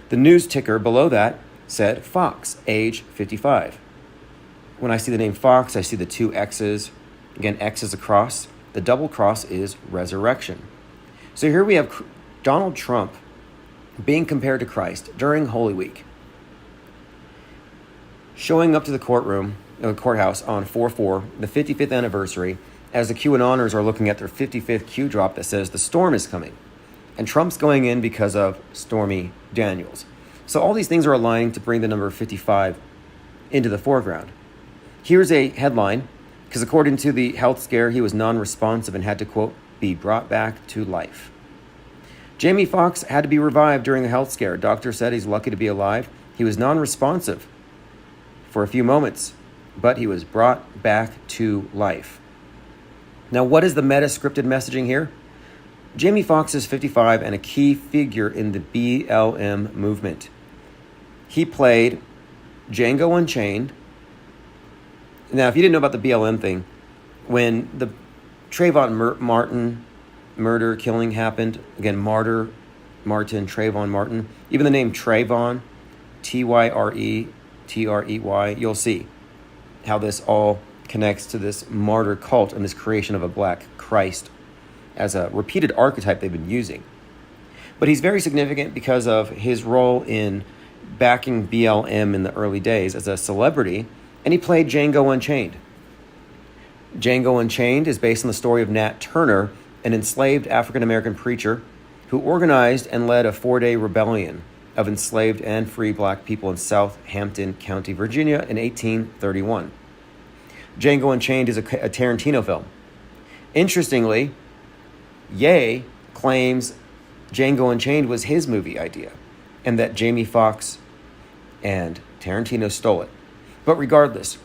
The news ticker below that said Fox, age 55. When I see the name Fox, I see the two X's. Again, X is a cross. The double cross is resurrection. So here we have Donald Trump being compared to Christ during Holy Week, showing up to the courthouse on 4/4, the 55th anniversary, as the QAnoners are looking at their 55th Q drop that says the storm is coming. And Trump's going in because of Stormy Daniels. So all these things are aligning to bring the number 55 into the foreground. Here's a headline, because according to the health scare, he was non-responsive and had to, quote, be brought back to life. Jamie Foxx had to be revived during the health scare. Doctor said he's lucky to be alive. He was non-responsive for a few moments, but he was brought back to life. Now, what is the meta-scripted messaging here? Jamie Foxx is 55 and a key figure in the BLM movement. He played Django Unchained. Now, if you didn't know about the BLM thing, when the Trayvon Martin murder, killing happened, again, Martin, Trayvon Martin, even the name Trayvon, T-Y-R-E-T-R-E-Y, you'll see how this all connects to this martyr cult and this creation of a black Christ as a repeated archetype they've been using. But he's very significant because of his role in backing BLM in the early days as a celebrity, and he played Django Unchained. Django Unchained is based on the story of Nat Turner, an enslaved African-American preacher who organized and led a 4-day rebellion of enslaved and free black people in Southampton County, Virginia in 1831. Django Unchained is a Tarantino film. Interestingly, Ye claims Django Unchained was his movie idea and that Jamie Foxx and Tarantino stole it. But regardless,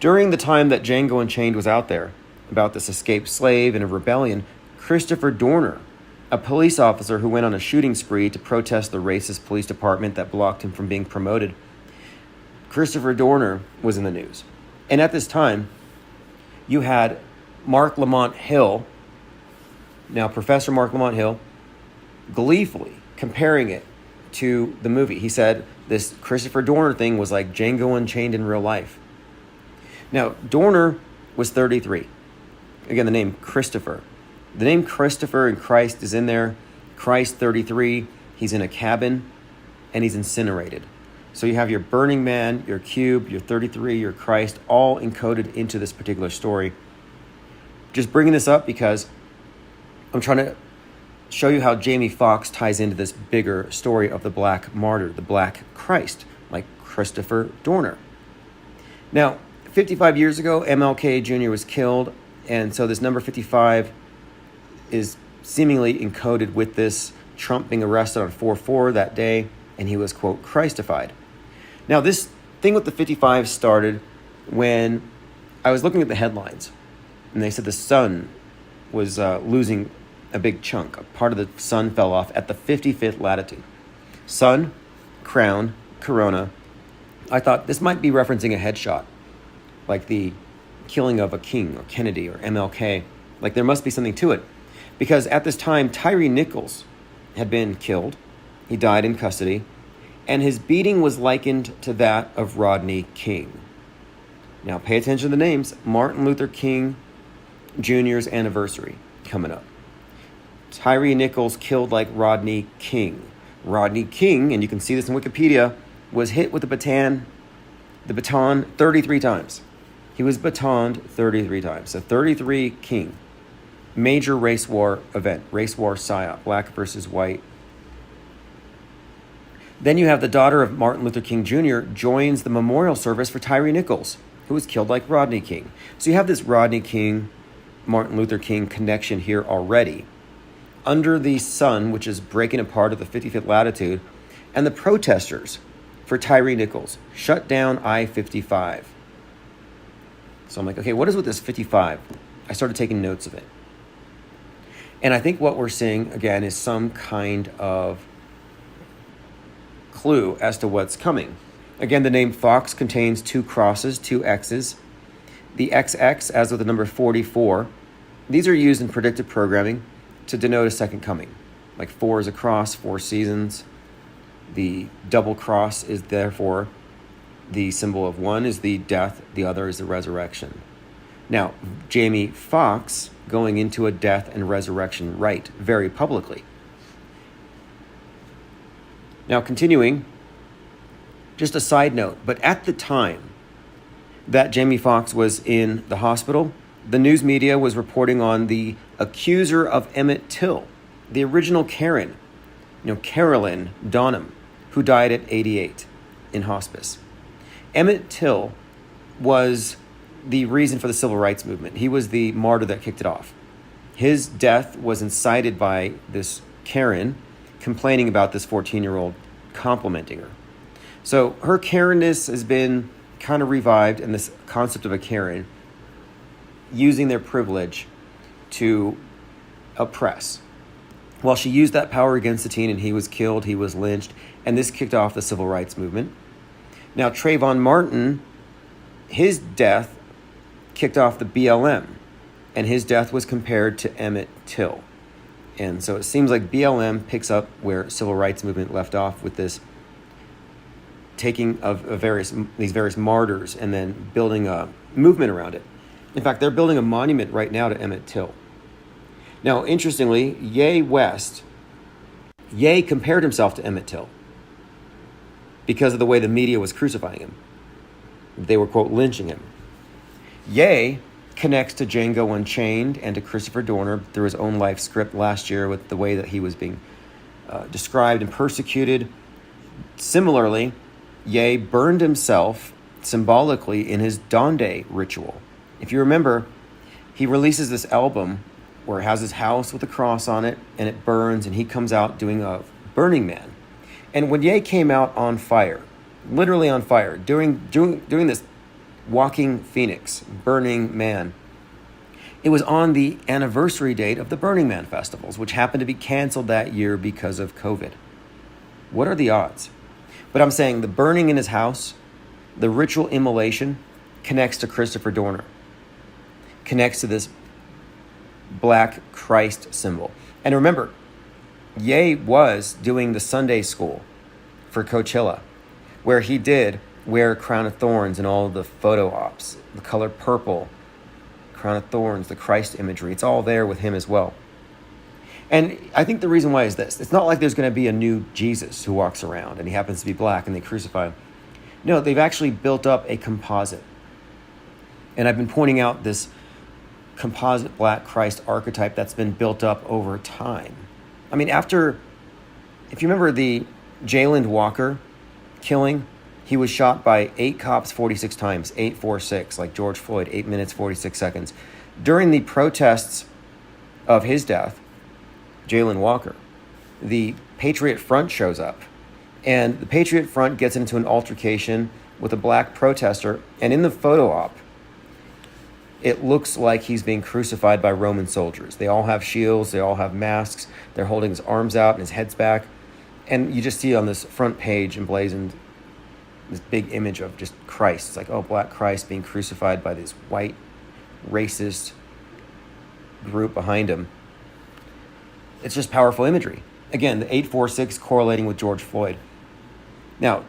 during the time that Django Unchained was out there about this escaped slave in a rebellion, Christopher Dorner, a police officer who went on a shooting spree to protest the racist police department that blocked him from being promoted, Christopher Dorner was in the news. And at this time, you had Mark Lamont Hill, now Professor Mark Lamont Hill, gleefully comparing it to the movie. He said this Christopher Dorner thing was like Django Unchained in real life. Now, Dorner was 33. Again, the name Christopher. The name Christopher and Christ is in there. Christ, 33. He's in a cabin, and he's incinerated. So you have your Burning Man, your Cube, your 33, your Christ, all encoded into this particular story. Just bringing this up because I'm trying to show you how Jamie Foxx ties into this bigger story of the black martyr, the black Christ, like Christopher Dorner. Now, 55 years ago, MLK Jr. was killed, and so this number 55 is seemingly encoded with this Trump being arrested on 4/4 that day, and he was, quote, Christified. Now, this thing with the 55 started when I was looking at the headlines, and they said the sun was losing a big chunk. A part of the sun fell off at the 55th latitude. Sun, crown, corona. I thought this might be referencing a headshot, like the killing of a king or Kennedy or MLK. Like there must be something to it. Because at this time, Tyree Nichols had been killed. He died in custody. And his beating was likened to that of Rodney King. Now pay attention to the names. Martin Luther King Jr.'s anniversary coming up. Tyree Nichols killed like Rodney King. Rodney King, and you can see this in Wikipedia, was hit with the baton 33 times. He was batoned 33 times. So 33 King. Major race war event. Race war Psyop. Black versus white. Then you have the daughter of Martin Luther King Jr. joins the memorial service for Tyree Nichols, who was killed like Rodney King. So you have this Rodney King, Martin Luther King connection here already. Under the sun, which is breaking apart at the 55th latitude, and the protesters for Tyree Nichols shut down I-55. So I'm like, okay, what is with this 55? I started taking notes of it. And I think what we're seeing, again, is some kind of clue as to what's coming. Again, the name Fox contains 2 crosses, 2 X's. The XX, as with the number 44, these are used in predictive programming to denote a second coming. Like 4 is a cross, 4 seasons. The double cross is therefore the symbol of one is the death, the other is the resurrection. Now, Jamie Foxx going into a death and resurrection rite very publicly. Now, continuing, just a side note, but at the time that Jamie Foxx was in the hospital, the news media was reporting on the accuser of Emmett Till, the original Karen, Carolyn Donham, who died at 88 in hospice. Emmett Till was the reason for the civil rights movement. He was the martyr that kicked it off. His death was incited by this Karen complaining about this 14-year-old complimenting her. So her Karenness has been kind of revived, and this concept of a Karen using their privilege to oppress. Well, she used that power against the teen, and he was killed, he was lynched, and this kicked off the civil rights movement. Now, Trayvon Martin, his death kicked off the BLM, and his death was compared to Emmett Till. And so it seems like BLM picks up where civil rights movement left off with this taking of these various martyrs and then building a movement around it. In fact, they're building a monument right now to Emmett Till. Now, interestingly, Ye West compared himself to Emmett Till because of the way the media was crucifying him. They were, quote, lynching him. Ye connects to Django Unchained and to Christopher Dorner through his own life script last year with the way that he was being described and persecuted. Similarly, Ye burned himself symbolically in his Donde ritual. If you remember, he releases this album where it has his house with a cross on it, and it burns, and he comes out doing a Burning Man. And when Ye came out on fire, literally on fire, doing this walking phoenix, Burning Man, it was on the anniversary date of the Burning Man festivals, which happened to be canceled that year because of COVID. What are the odds? But I'm saying the burning in his house, the ritual immolation, connects to Christopher Dorner, connects to this black Christ symbol. And remember, Ye was doing the Sunday school for Coachella, where he did wear crown of thorns and all of the photo ops, the color purple, crown of thorns, the Christ imagery. It's all there with him as well. And I think the reason why is this. It's not like there's going to be a new Jesus who walks around and he happens to be black and they crucify him. No, they've actually built up a composite. And I've been pointing out this composite black Christ archetype that's been built up over time. I mean, if you remember the Jayland Walker killing, he was shot by 8 cops 46 times, 846, like George Floyd, 8 minutes, 46 seconds. During the protests of his death, Jayland Walker, the Patriot Front shows up, and the Patriot Front gets into an altercation with a black protester, and in the photo op, it looks like he's being crucified by Roman soldiers. They all have shields, they all have masks, they're holding his arms out and his head's back, and you just see on this front page emblazoned this big image of just Christ. It's like, oh, black Christ being crucified by this white racist group behind him. It's just powerful imagery. Again, the 846 correlating with George Floyd. Now,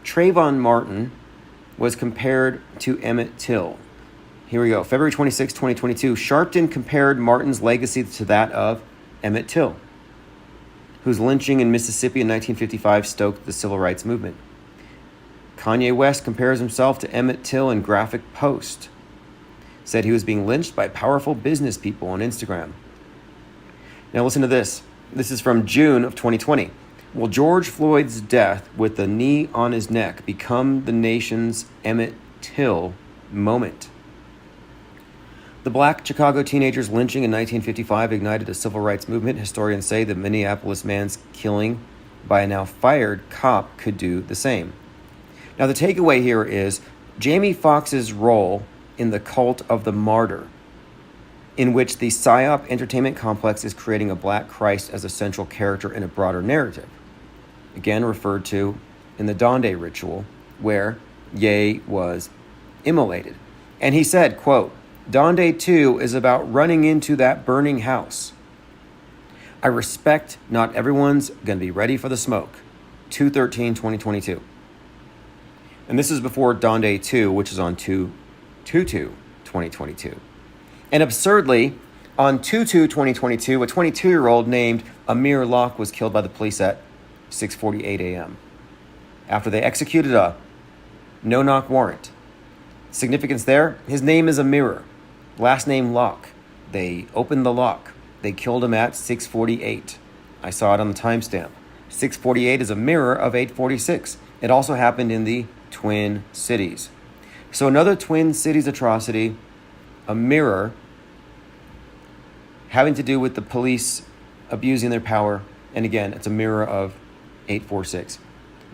Trayvon Martin was compared to Emmett Till. Here we go. February 26, 2022. Sharpton compared Martin's legacy to that of Emmett Till, whose lynching in Mississippi in 1955 stoked the civil rights movement. Kanye West compares himself to Emmett Till in graphic post. Said he was being lynched by powerful business people on Instagram. Now listen to this. This is from June of 2020. Will George Floyd's death with the knee on his neck become the nation's Emmett Till moment? The black Chicago teenager's lynching in 1955 ignited a civil rights movement. Historians say the Minneapolis man's killing by a now fired cop could do the same. Now the takeaway here is Jamie Foxx's role in the cult of the martyr, in which the Psyop entertainment complex is creating a black Christ as a central character in a broader narrative. Again, referred to in the Donde ritual, where Ye was immolated. And he said, quote, Donde 2 is about running into that burning house. I respect not everyone's going to be ready for the smoke. 2/13/2022. And this is before Donde 2, which is on 2/22/2022. And absurdly, on 2/2/2022, a 22-year-old named Amir Locke was killed by the police at 6:48 a.m. after they executed a no-knock warrant. Significance there, his name is Amir, last name Locke. They opened the lock. They killed him at 6:48. I saw it on the timestamp. 6:48 is a mirror of 8:46. It also happened in the Twin Cities. So another Twin Cities atrocity, a mirror, having to do with the police abusing their power. And again, it's a mirror of 846.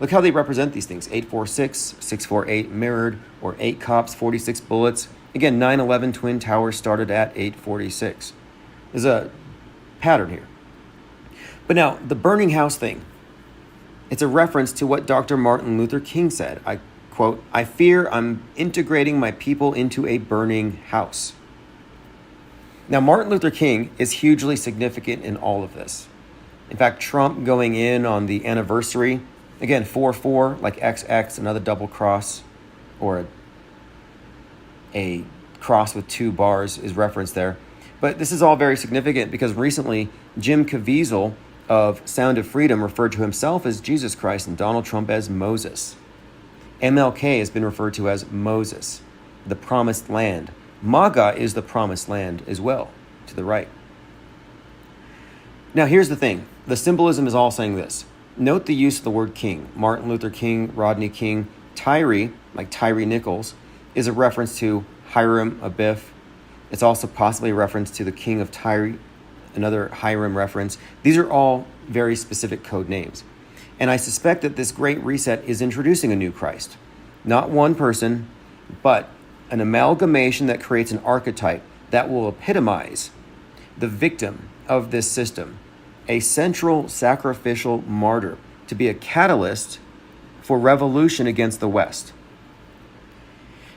Look how they represent these things. 846, 648 mirrored, or 8 cops, 46 bullets. Again, 9/11 Twin Towers started at 846. There's a pattern here. But now, the burning house thing. It's a reference to what Dr. Martin Luther King said. I quote, "I fear I'm integrating my people into a burning house." Now, Martin Luther King is hugely significant in all of this. In fact, Trump going in on the anniversary, again, 4-4, like XX, another double cross, or a cross with 2 bars is referenced there. But this is all very significant because recently, Jim Caviezel of Sound of Freedom referred to himself as Jesus Christ and Donald Trump as Moses. MLK has been referred to as Moses, the promised land. MAGA is the promised land as well, to the right. Now, here's the thing. The symbolism is all saying this. Note the use of the word king. Martin Luther King, Rodney King. Tyree, like Tyree Nichols, is a reference to Hiram Abiff. It's also possibly a reference to the king of Tyre, another Hiram reference. These are all very specific code names. And I suspect that this great reset is introducing a new Christ. Not one person, but an amalgamation that creates an archetype that will epitomize the victim of this system, a central sacrificial martyr to be a catalyst for revolution against the West.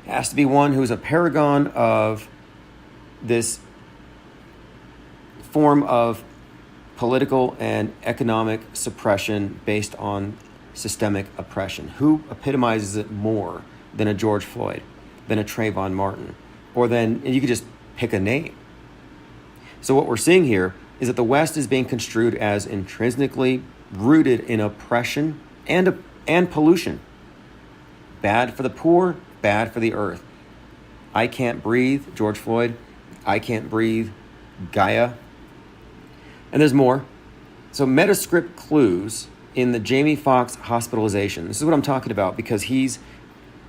It has to be one who is a paragon of this form of political and economic suppression based on systemic oppression. Who epitomizes it more than a George Floyd, than a Trayvon Martin, or then you could just pick a name. So what we're seeing here is that the West is being construed as intrinsically rooted in oppression and pollution. Bad for the poor, bad for the earth. I can't breathe, George Floyd. I can't breathe, Gaia. And there's more. So Metascript clues in the Jamie Foxx hospitalization. This is what I'm talking about because he's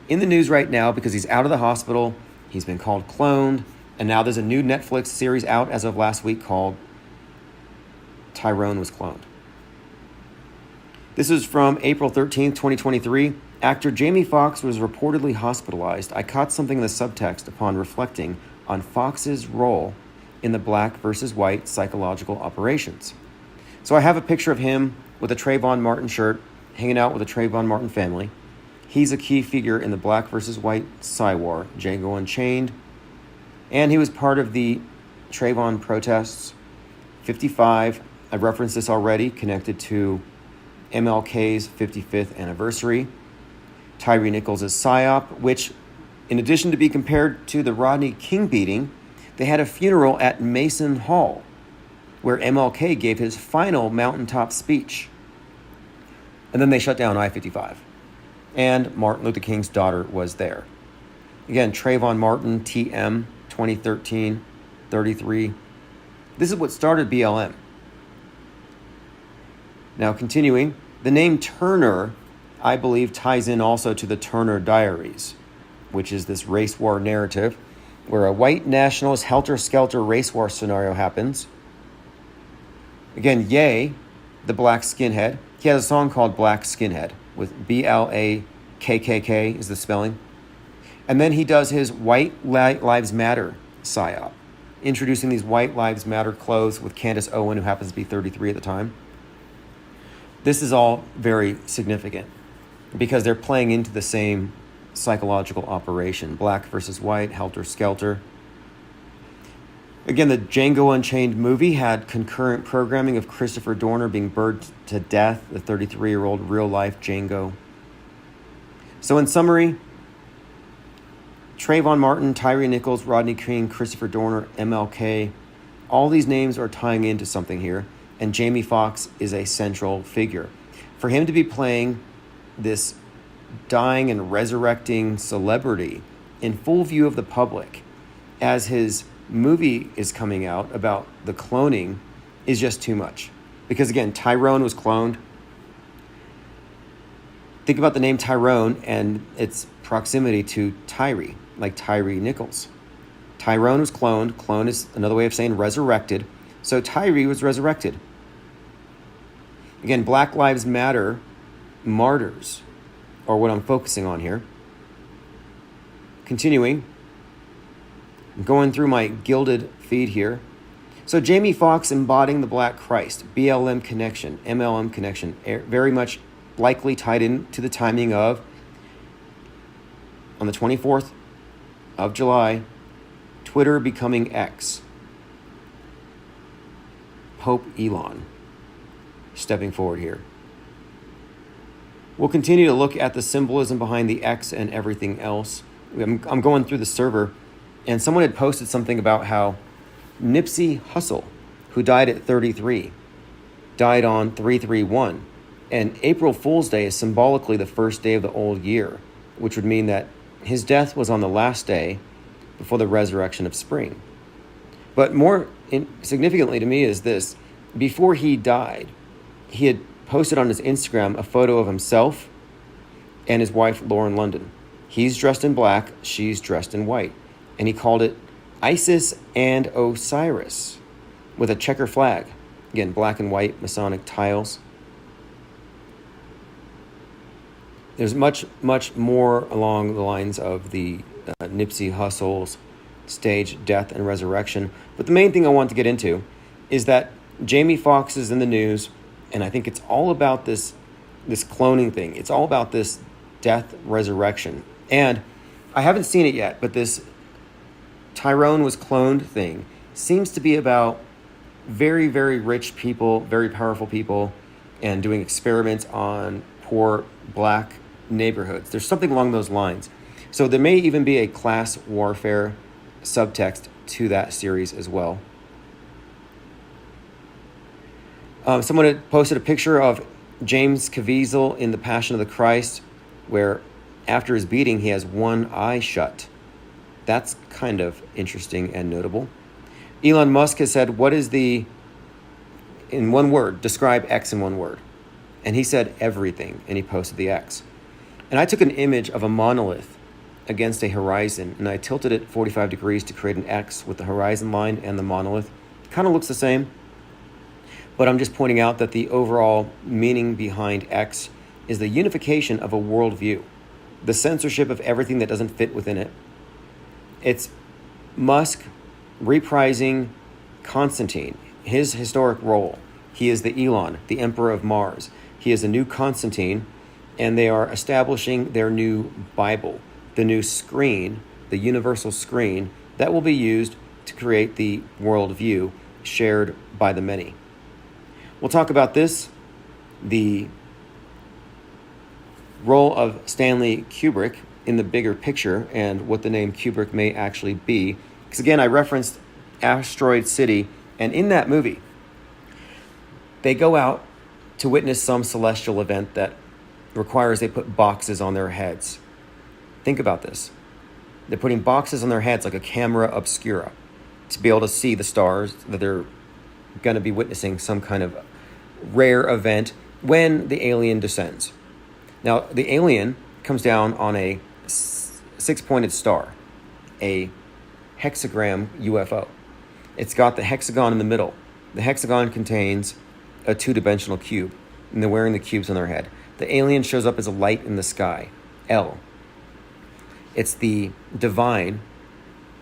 in the news right now because he's out of the hospital. He's been called cloned. And now there's a new Netflix series out as of last week called Tyrone Was Cloned. This is from April 13th, 2023. Actor Jamie Foxx was reportedly hospitalized. I caught something in the subtext upon reflecting on Fox's role in the black versus white psychological operations. So I have a picture of him with a Trayvon Martin shirt, hanging out with a Trayvon Martin family. He's a key figure in the black versus white Psy War, Django Unchained. And he was part of the Trayvon protests. 55, I've referenced this already, connected to MLK's 55th anniversary. Tyree Nichols' Psyop, which, in addition to be compared to the Rodney King beating, they had a funeral at Mason Hall, where MLK gave his final mountaintop speech. And then they shut down I-55. And Martin Luther King's daughter was there. Again, Trayvon Martin, TM, 2013, 33. This is what started BLM. Now, continuing, the name Turner, I believe, ties in also to the Turner Diaries, which is this race war narrative where a white nationalist helter-skelter race war scenario happens. Again, Ye, the black skinhead, he has a song called Black Skinhead with B-L-A-K-K-K is the spelling. And then he does his White Lives Matter psyop, introducing these White Lives Matter clothes with Candace Owen, who happens to be 33 at the time. This is all very significant because they're playing into the same psychological operation, black versus white, helter-skelter. Again, the Django Unchained movie had concurrent programming of Christopher Dorner being burned to death, the 33-year-old real-life Django. So in summary, Trayvon Martin, Tyree Nichols, Rodney King, Christopher Dorner, MLK, all these names are tying into something here, and Jamie Foxx is a central figure. For him to be playing this dying and resurrecting celebrity in full view of the public as his movie is coming out about the cloning is just too much. Because again, Tyrone was cloned. Think about the name Tyrone and its proximity to Tyree, like Tyree Nichols. Tyrone was cloned. Clone is another way of saying resurrected. So Tyree was resurrected. Again, Black Lives Matter martyrs are what I'm focusing on here. Continuing, going through my gilded feed here. So Jamie Foxx embodying the Black Christ, BLM connection, MLM connection, very much likely tied in to the timing of, on the 24th of July, Twitter becoming X. Pope Elon stepping forward here. We'll continue to look at the symbolism behind the X and everything else. I'm going through the server, and someone had posted something about how Nipsey Hussle, who died at 33, died on 3/31. And April Fool's Day is symbolically the first day of the old year, which would mean that his death was on the last day before the resurrection of spring. But more significantly to me is this. Before he died, he had posted on his Instagram a photo of himself and his wife, Lauren London. He's dressed in black, she's dressed in white. And he called it Isis and Osiris with a checker flag. Again, black and white Masonic tiles. There's much, much more along the lines of the Nipsey Hussle's stage death and resurrection. But the main thing I want to get into is that Jamie Foxx is in the news, and I think it's all about this cloning thing. It's all about this death resurrection. And I haven't seen it yet, but this Tyrone was cloned thing seems to be about very, very rich people, very powerful people, and doing experiments on poor black neighborhoods. There's something along those lines. So there may even be a class warfare subtext to that series as well. Someone had posted a picture of James Caviezel in The Passion of the Christ, where after his beating, he has one eye shut. That's kind of interesting and notable. Elon Musk has said, what is in one word, describe X in one word. And he said everything, and he posted the X. And I took an image of a monolith against a horizon, and I tilted it 45 degrees to create an X with the horizon line and the monolith. Kind of looks the same, but I'm just pointing out that the overall meaning behind X is the unification of a worldview, the censorship of everything that doesn't fit within it. It's Musk reprising Constantine, his historic role. He is the Elon, the Emperor of Mars. He is a new Constantine, and they are establishing their new Bible, the new screen, the universal screen that will be used to create the worldview shared by the many. We'll talk about this, the role of Stanley Kubrick in the bigger picture and what the name Kubrick may actually be. Because again, I referenced Asteroid City, and in that movie, they go out to witness some celestial event that requires they put boxes on their heads. Think about this. They're putting boxes on their heads like a camera obscura to be able to see the stars that they're going to be witnessing some kind of rare event when the alien descends. Now, the alien comes down on a six-pointed star, a hexagram UFO. It's got the hexagon in the middle. The hexagon contains a two-dimensional cube, and they're wearing the cubes on their head. The alien shows up as a light in the sky, L. It's the divine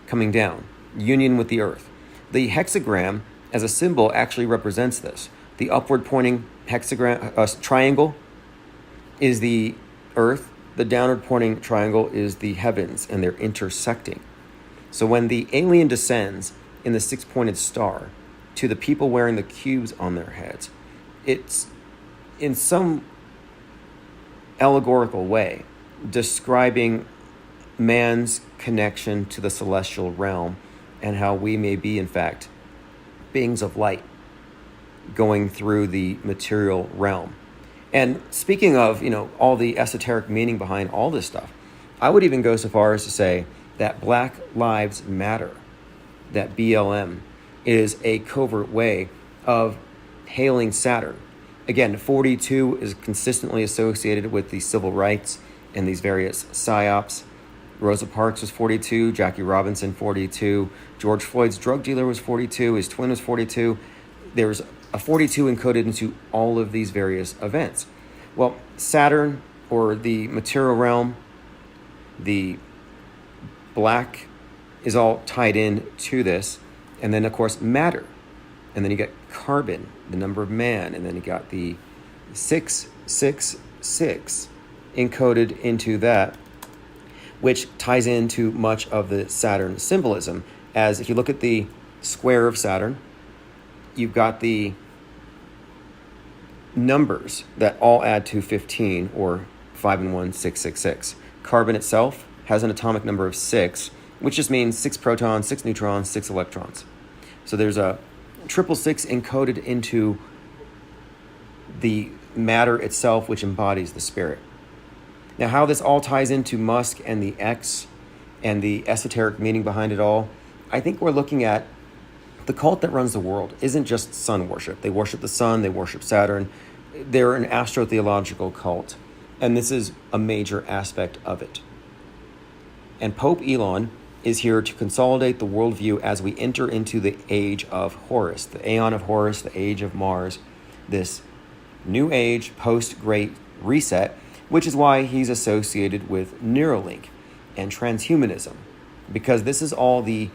coming down, union with the earth. The hexagram as a symbol actually represents this. The upward pointing hexagram triangle is the earth. The downward pointing triangle is the heavens, and they're intersecting. So when the alien descends in the six-pointed star to the people wearing the cubes on their heads, it's in some allegorical way describing man's connection to the celestial realm and how we may be, in fact, beings of light going through the material realm. And speaking of, all the esoteric meaning behind all this stuff, I would even go so far as to say that Black Lives Matter, that BLM, is a covert way of hailing Saturn Again, 42 is consistently associated with the civil rights and these various psyops. Rosa Parks was 42, Jackie Robinson 42, George Floyd's drug dealer was 42, his twin was 42. There's a 42 encoded into all of these various events. Well, Saturn, or the material realm, the black, is all tied in to this. And then, of course, matter. And then you get carbon, the number of man, and then you got the 666 encoded into that, which ties into much of the Saturn symbolism. As if you look at the square of Saturn, you've got the numbers that all add to 15, or 5 and 1, 666. Carbon itself has an atomic number of 6, which just means 6 protons, 6 neutrons, 6 electrons. So there's a 666 encoded into the matter itself, which embodies the spirit. Now, how this all ties into Musk and the X and the esoteric meaning behind it all, I think we're looking at the cult that runs the world isn't just sun worship. They worship the sun, they worship Saturn. They're an astrotheological cult, and this is a major aspect of it. And Pope Elon is here to consolidate the worldview as we enter into the age of Horus, the Aeon of Horus, the age of Mars, this new age post-Great Reset, which is why he's associated with Neuralink and transhumanism, because this is all the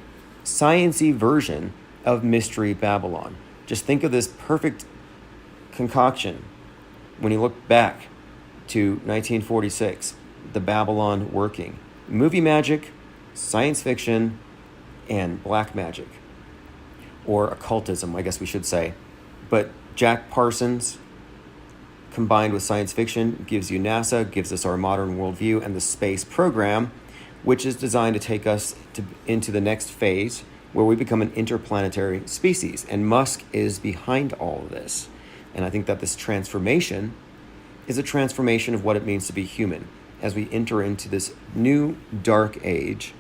science-y version of Mystery Babylon. Just think of this perfect concoction when you look back to 1946, the Babylon working. Movie magic, science fiction, and black magic, or occultism, I guess we should say. But Jack Parsons, combined with science fiction, gives you NASA, gives us our modern worldview, and the space program, which is designed to take us into the next phase where we become an interplanetary species. And Musk is behind all of this. And I think that this transformation is a transformation of what it means to be human as we enter into this new dark age,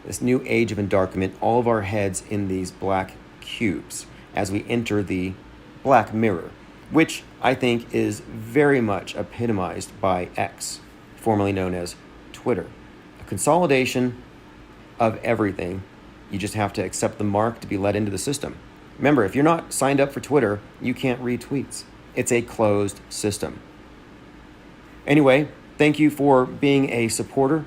this new age of endarkment, all of our heads in these black cubes as we enter the black mirror, which I think is very much epitomized by X, formerly known as Twitter. A consolidation of everything. You just have to accept the mark to be let into the system. Remember, if you're not signed up for Twitter, you can't read tweets. It's a closed system. Anyway, thank you for being a supporter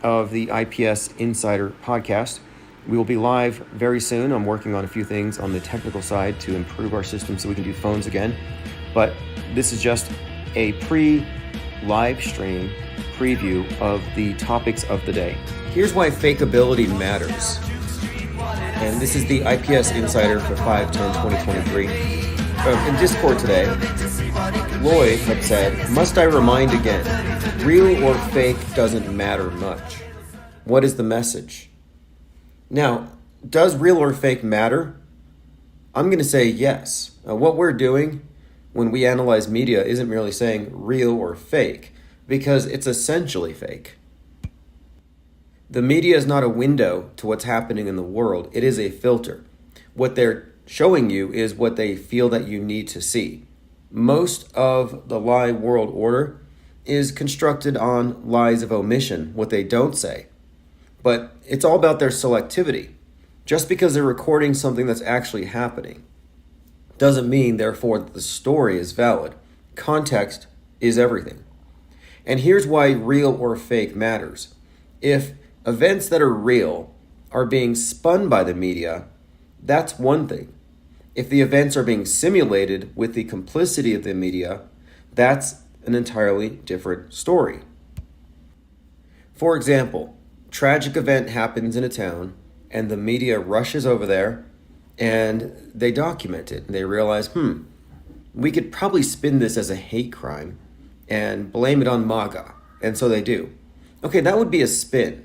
of the IPS Insider podcast. We will be live very soon. I'm working on a few things on the technical side to improve our system so we can do phones again. But this is just a pre-live stream preview of the topics of the day. Here's why fakeability matters. And this is the IPS Insider for 5/10/2023. In Discord today, Lloyd had said, "Must I remind again, real or fake doesn't matter much. What is the message?" Now, does real or fake matter? I'm going to say yes. What we're doing when we analyze media isn't merely saying real or fake, because it's essentially fake. The media is not a window to what's happening in the world. It is a filter. What they're showing you is what they feel that you need to see. Most of the lie world order is constructed on lies of omission, what they don't say. But it's all about their selectivity. Just because they're recording something that's actually happening doesn't mean, therefore, that the story is valid. Context is everything. And here's why real or fake matters. If events that are real are being spun by the media, that's one thing. If the events are being simulated with the complicity of the media, that's an entirely different story. For example, tragic event happens in a town and the media rushes over there and they document it. They realize, we could probably spin this as a hate crime and blame it on MAGA. And so they do. Okay, that would be a spin.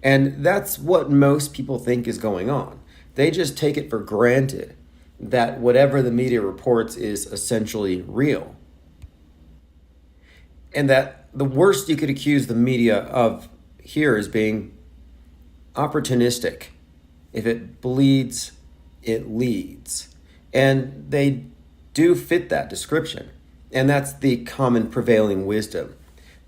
And that's what most people think is going on. They just take it for granted that whatever the media reports is essentially real. And that the worst you could accuse the media of here is being opportunistic. If it bleeds, it leads. And they do fit that description. And that's the common prevailing wisdom,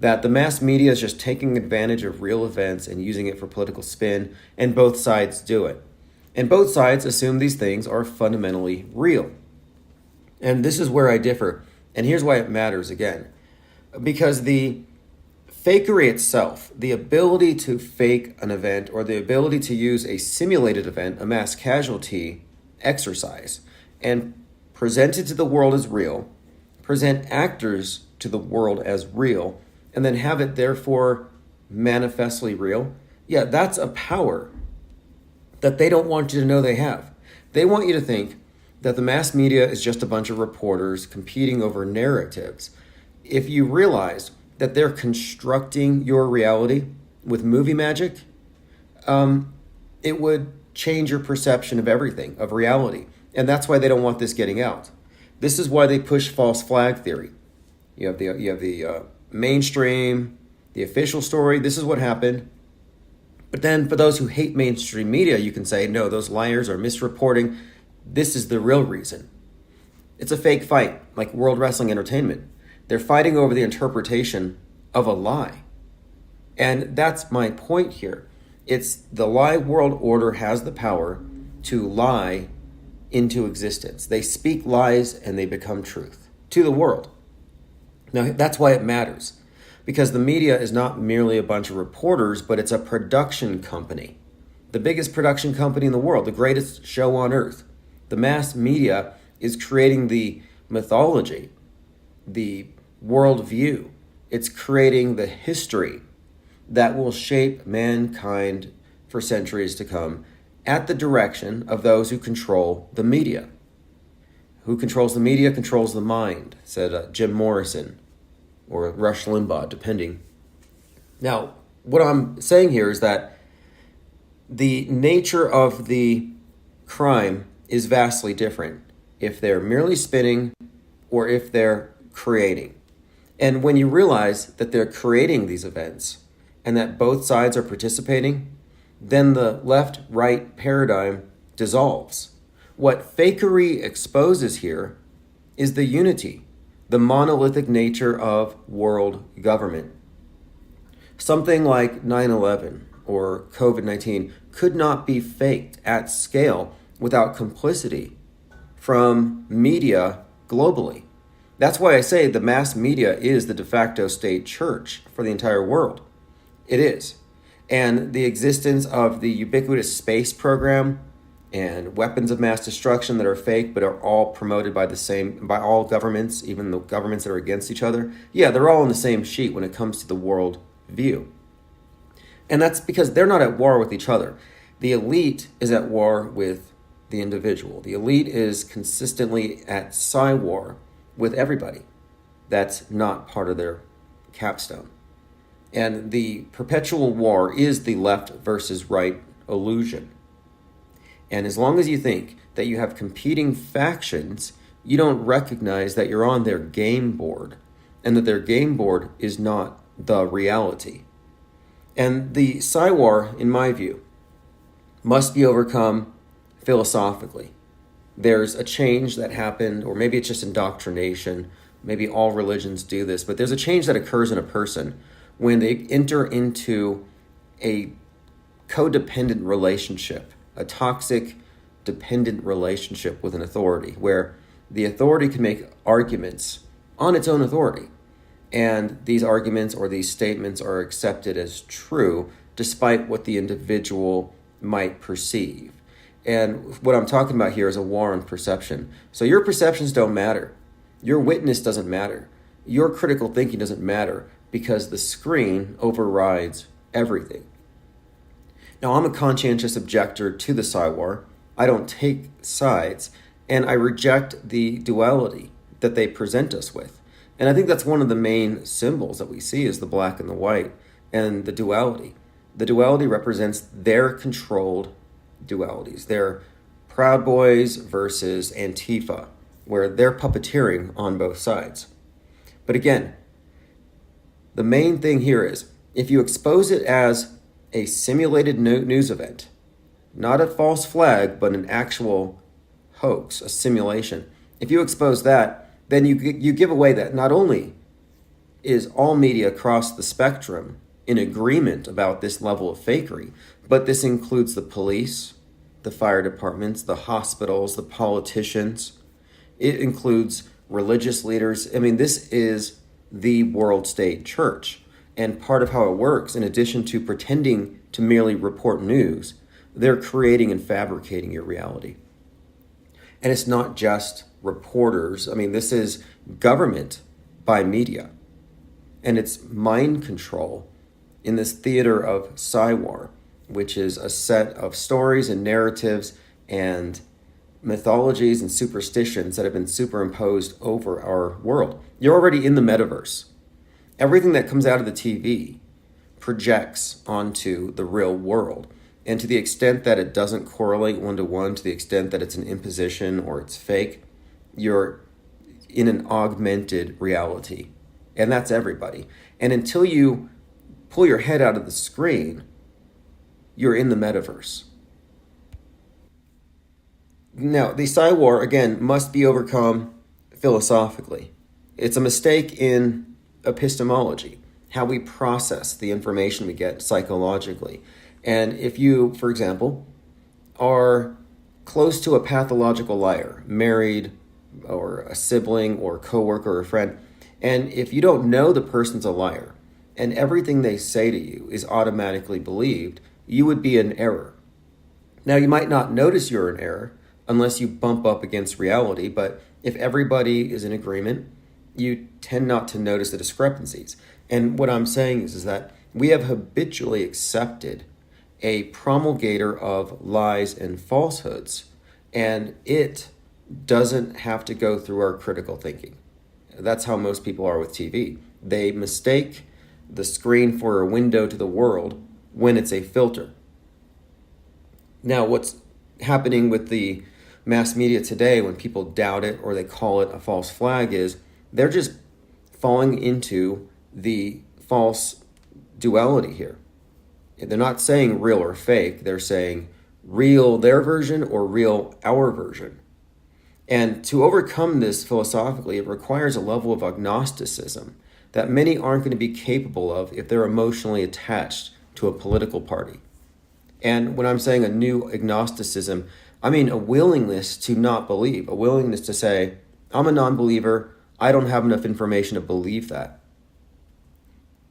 that the mass media is just taking advantage of real events and using it for political spin, and both sides do it. And both sides assume these things are fundamentally real. And this is where I differ. And here's why it matters again. Because the fakery itself, the ability to fake an event or the ability to use a simulated event, a mass casualty exercise, and present it to the world as real, present actors to the world as real, and then have it therefore manifestly real, yeah, that's a power that they don't want you to know they have. They want you to think that the mass media is just a bunch of reporters competing over narratives. If you realize that they're constructing your reality with movie magic, it would change your perception of everything, of reality. And that's why they don't want this getting out. This is why they push false flag theory. You have the mainstream, the official story. This is what happened. But then for those who hate mainstream media, you can say, no, those liars are misreporting. This is the real reason. It's a fake fight, like World Wrestling Entertainment. They're fighting over the interpretation of a lie. And that's my point here. It's the lie world order has the power to lie into existence. They speak lies and they become truth to the world. Now, that's why it matters. Because the media is not merely a bunch of reporters, but it's a production company. The biggest production company in the world, the greatest show on earth. The mass media is creating the mythology, the worldview. It's creating the history that will shape mankind for centuries to come at the direction of those who control the media. Who controls the media controls the mind, said Jim Morrison or Rush Limbaugh, depending. Now, what I'm saying here is that the nature of the crime is vastly different if they're merely spinning or if they're creating. And when you realize that they're creating these events and that both sides are participating, then the left-right paradigm dissolves. What fakery exposes here is the unity, the monolithic nature of world government. Something like 9/11 or COVID-19 could not be faked at scale without complicity from media globally. That's why I say the mass media is the de facto state church for the entire world. It is. And the existence of the ubiquitous space program and weapons of mass destruction that are fake but are all promoted by all governments, even the governments that are against each other, yeah, they're all on the same sheet when it comes to the world view. And that's because they're not at war with each other. The elite is at war with the individual. The elite is consistently at war with everybody. That's not part of their capstone. And the perpetual war is the left versus right illusion. And as long as you think that you have competing factions, you don't recognize that you're on their game board and that their game board is not the reality. And the Psywar, in my view, must be overcome philosophically. There's a change that happened, or maybe it's just indoctrination. Maybe all religions do this, but there's a change that occurs in a person when they enter into a codependent relationship, a toxic, dependent relationship with an authority, where the authority can make arguments on its own authority. And these arguments or these statements are accepted as true, despite what the individual might perceive. And what I'm talking about here is a war on perception. So your perceptions don't matter. Your witness doesn't matter. Your critical thinking doesn't matter because the screen overrides everything. Now, I'm a conscientious objector to the Psywar. I don't take sides, and I reject the duality that they present us with. And I think that's one of the main symbols that we see is the black and the white and the duality. The duality represents their controlled dualities. They're Proud Boys versus Antifa, where they're puppeteering on both sides. But again, the main thing here is if you expose it as a simulated news event, not a false flag, but an actual hoax, a simulation, if you expose that, then you give away that not only is all media across the spectrum in agreement about this level of fakery, but this includes the police, the fire departments, the hospitals, the politicians. It includes religious leaders. I mean, this is the world state church. And part of how it works, in addition to pretending to merely report news, they're creating and fabricating your reality. And it's not just reporters. I mean, this is government by media. And it's mind control in this theater of Psyop, which is a set of stories and narratives and mythologies and superstitions that have been superimposed over our world. You're already in the metaverse. Everything that comes out of the TV projects onto the real world. And to the extent that it doesn't correlate one-to-one, to the extent that it's an imposition or it's fake, you're in an augmented reality. And that's everybody. And until you pull your head out of the screen, you're in the metaverse. Now, the Psyop, again, must be overcome philosophically. It's a mistake in epistemology, how we process the information we get psychologically. And if you, for example, are close to a pathological liar, married or a sibling or coworker or friend, and if you don't know the person's a liar and everything they say to you is automatically believed, you would be in error. Now, you might not notice you're in error unless you bump up against reality, but if everybody is in agreement, you tend not to notice the discrepancies. And what I'm saying is that we have habitually accepted a promulgator of lies and falsehoods, and it doesn't have to go through our critical thinking. That's how most people are with TV. They mistake the screen for a window to the world when it's a filter. Now, what's happening with the mass media today when people doubt it or they call it a false flag is they're just falling into the false duality here. They're not saying real or fake. They're saying real their version or real our version. And to overcome this philosophically, it requires a level of agnosticism that many aren't going to be capable of if they're emotionally attached to a political party. And when I'm saying a new agnosticism, I mean a willingness to not believe, a willingness to say, I'm a non-believer, I don't have enough information to believe that.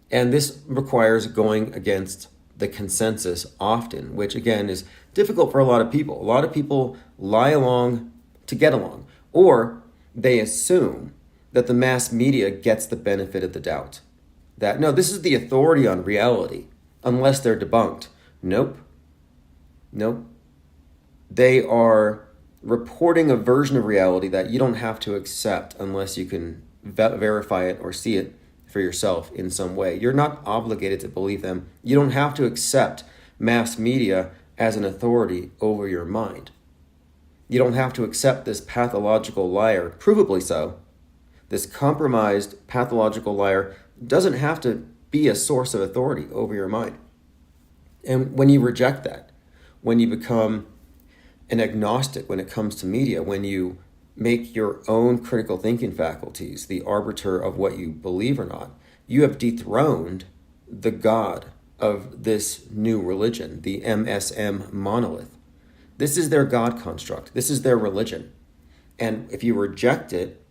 And this requires going against the consensus often, which again is difficult for a lot of people. A lot of people lie along to get along, or they assume that the mass media gets the benefit of the doubt. That, no, this is the authority on reality, unless they're debunked. Nope. They are reporting a version of reality that you don't have to accept unless you can verify it or see it for yourself in some way. You're not obligated to believe them. You don't have to accept mass media as an authority over your mind. You don't have to accept this pathological liar, provably so. This compromised pathological liar doesn't have to be a source of authority over your mind. And when you reject that, when you become an agnostic when it comes to media, when you make your own critical thinking faculties the arbiter of what you believe or not, you have dethroned the God of this new religion, the MSM monolith. This is their God construct. This is their religion. And if you reject it,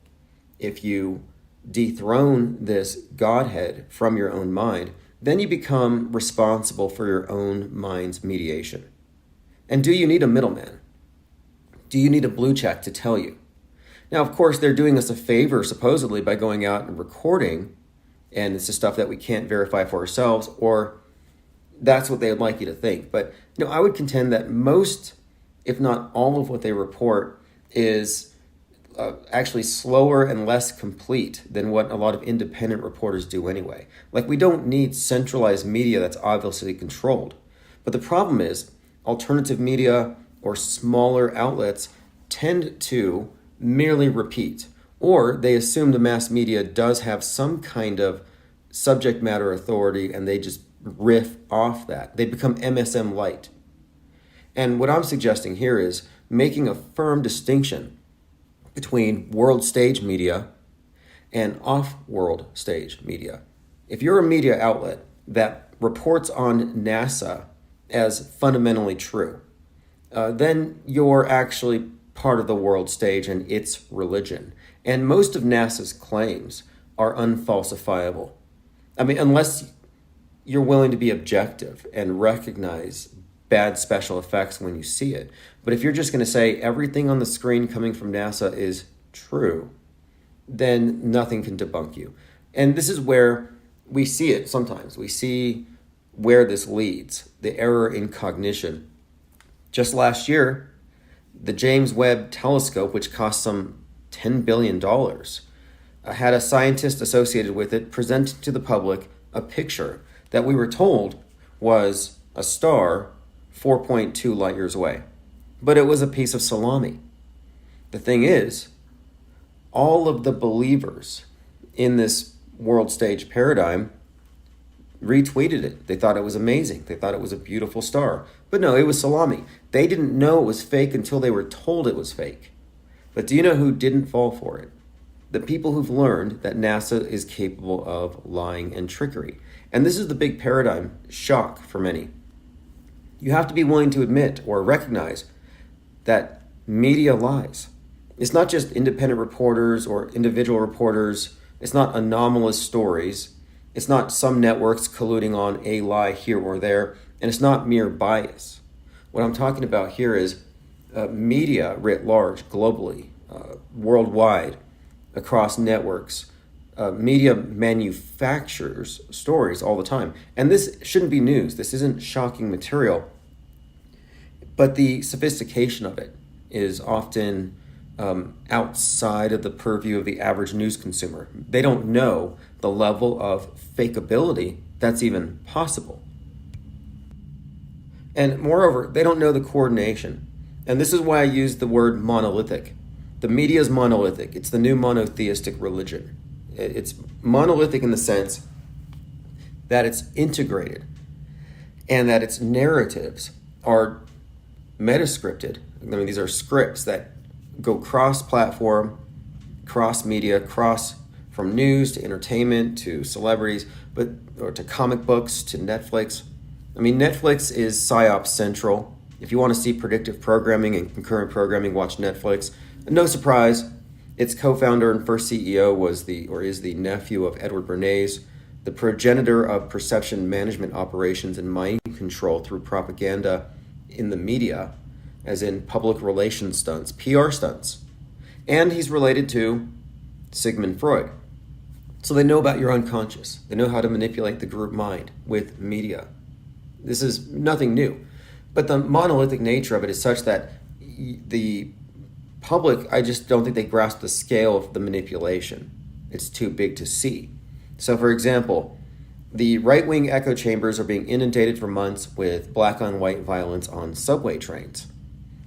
if you dethrone this Godhead from your own mind, then you become responsible for your own mind's mediation. And do you need a middleman? Do you need a blue check to tell you? Now, of course, they're doing us a favor, supposedly, by going out and recording, and it's the stuff that we can't verify for ourselves, or that's what they would like you to think. But I would contend that most, if not all of what they report is actually slower and less complete than what a lot of independent reporters do anyway. Like, we don't need centralized media that's obviously controlled. But the problem is, alternative media or smaller outlets tend to merely repeat, or they assume the mass media does have some kind of subject matter authority and they just riff off that. They become MSM light. And what I'm suggesting here is making a firm distinction between world stage media and off-world stage media. If you're a media outlet that reports on NASA as fundamentally true, then you're actually part of the world stage and its religion. And most of NASA's claims are unfalsifiable. I mean, unless you're willing to be objective and recognize bad special effects when you see it. But if you're just going to say everything on the screen coming from NASA is true, then nothing can debunk you. And this is where we see it sometimes. We see where this leads, the error in cognition. Just last year, the James Webb Telescope, which cost some $10 billion, had a scientist associated with it present to the public a picture that we were told was a star 4.2 light years away. But it was a piece of salami. The thing is, all of the believers in this world stage paradigm retweeted it. They thought it was amazing. They thought it was a beautiful star. But no, it was salami. They didn't know it was fake until they were told it was fake. But do you know who didn't fall for it? The people who've learned that NASA is capable of lying and trickery. And this is the big paradigm shock for many. You have to be willing to admit or recognize that media lies. It's not just independent reporters or individual reporters. It's not anomalous stories. It's not some networks colluding on a lie here or there. And it's not mere bias. What I'm talking about here is media writ large, globally, worldwide, across networks. Media manufactures stories all the time. And this shouldn't be news. This isn't shocking material. But the sophistication of it is often outside of the purview of the average news consumer. They don't know the level of fakeability that's even possible. And moreover, they don't know the coordination. And this is why I use the word monolithic. The media is monolithic. It's the new monotheistic religion. It's monolithic in the sense that it's integrated and that its narratives are metascripted. I mean, these are scripts that go cross-platform, cross-media, cross from news to entertainment to celebrities, or to comic books to Netflix. I mean, Netflix is Psyop Central. If you want to see predictive programming and concurrent programming, watch Netflix. No surprise, its co-founder and first CEO is the nephew of Edward Bernays, the progenitor of perception management operations and mind control through propaganda in the media, as in public relations stunts, PR stunts. And he's related to Sigmund Freud. So they know about your unconscious. They know how to manipulate the group mind with media. This is nothing new. But the monolithic nature of it is such that the public, I just don't think they grasp the scale of the manipulation. It's too big to see. So for example, the right-wing echo chambers are being inundated for months with black-on-white violence on subway trains.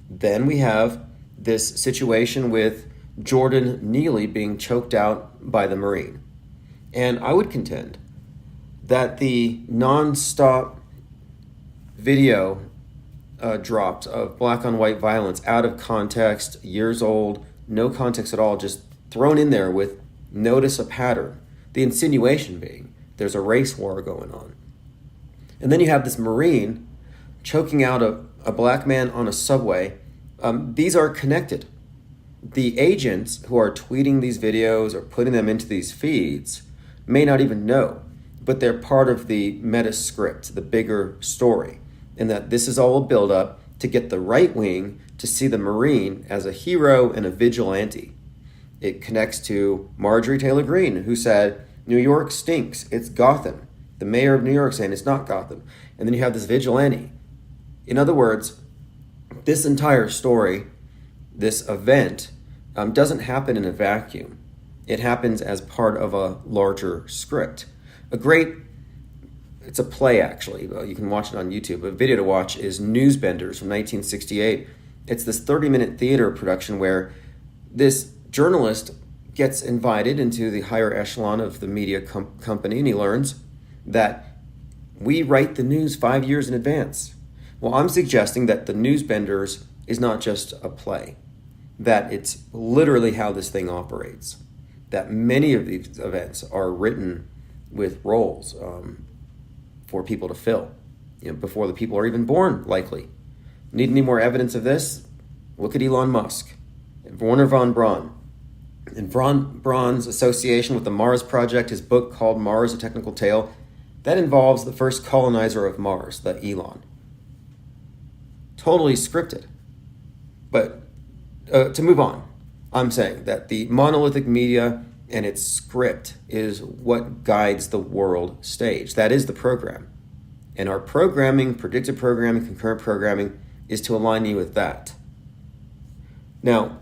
Then we have this situation with Jordan Neely being choked out by the Marine. And I would contend that the non-stop video drops of black-on-white violence out of context, years old, no context at all, just thrown in there with notice a pattern. The insinuation being there's a race war going on. And then you have this Marine choking out a black man on a subway. These are connected. The agents who are tweeting these videos or putting them into these feeds may not even know, but they're part of the meta script, the bigger story, and that this is all a buildup to get the right wing to see the Marine as a hero and a vigilante. It connects to Marjorie Taylor Greene, who said, New York stinks, it's Gotham. The mayor of New York saying it's not Gotham. And then you have this vigilante. In other words, this entire story, this event, doesn't happen in a vacuum. It happens as part of a larger script. It's a play actually, you can watch it on YouTube. A video to watch is Newsbenders from 1968. It's this 30-minute theater production where this journalist gets invited into the higher echelon of the media company, and he learns that we write the news 5 years in advance. Well, I'm suggesting that the Newsbenders is not just a play. that it's literally how this thing operates, that many of these events are written with roles for people to fill, before the people are even born, likely. Need any more evidence of this? Look at Elon Musk, Werner von Braun. And von Braun's association with the Mars Project, his book called Mars, A Technical Tale, that involves the first colonizer of Mars, the Elon. Totally scripted. But to move on, I'm saying that the monolithic media and its script is what guides the world stage. That is the program. And our programming, predictive programming, concurrent programming, is to align you with that. Now,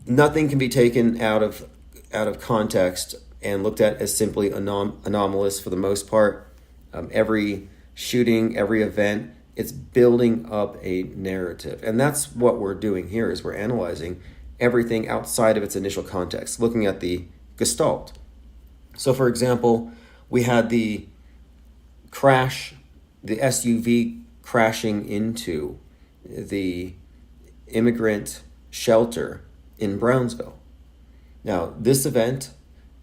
nothing can be taken out of context and looked at as simply anomalous for the most part. Every shooting, every event, it's building up a narrative. And that's what we're doing here, is we're analyzing everything outside of its initial context, looking at the gestalt. So for example, we had the crash, the SUV crashing into the immigrant shelter in Brownsville. Now, this event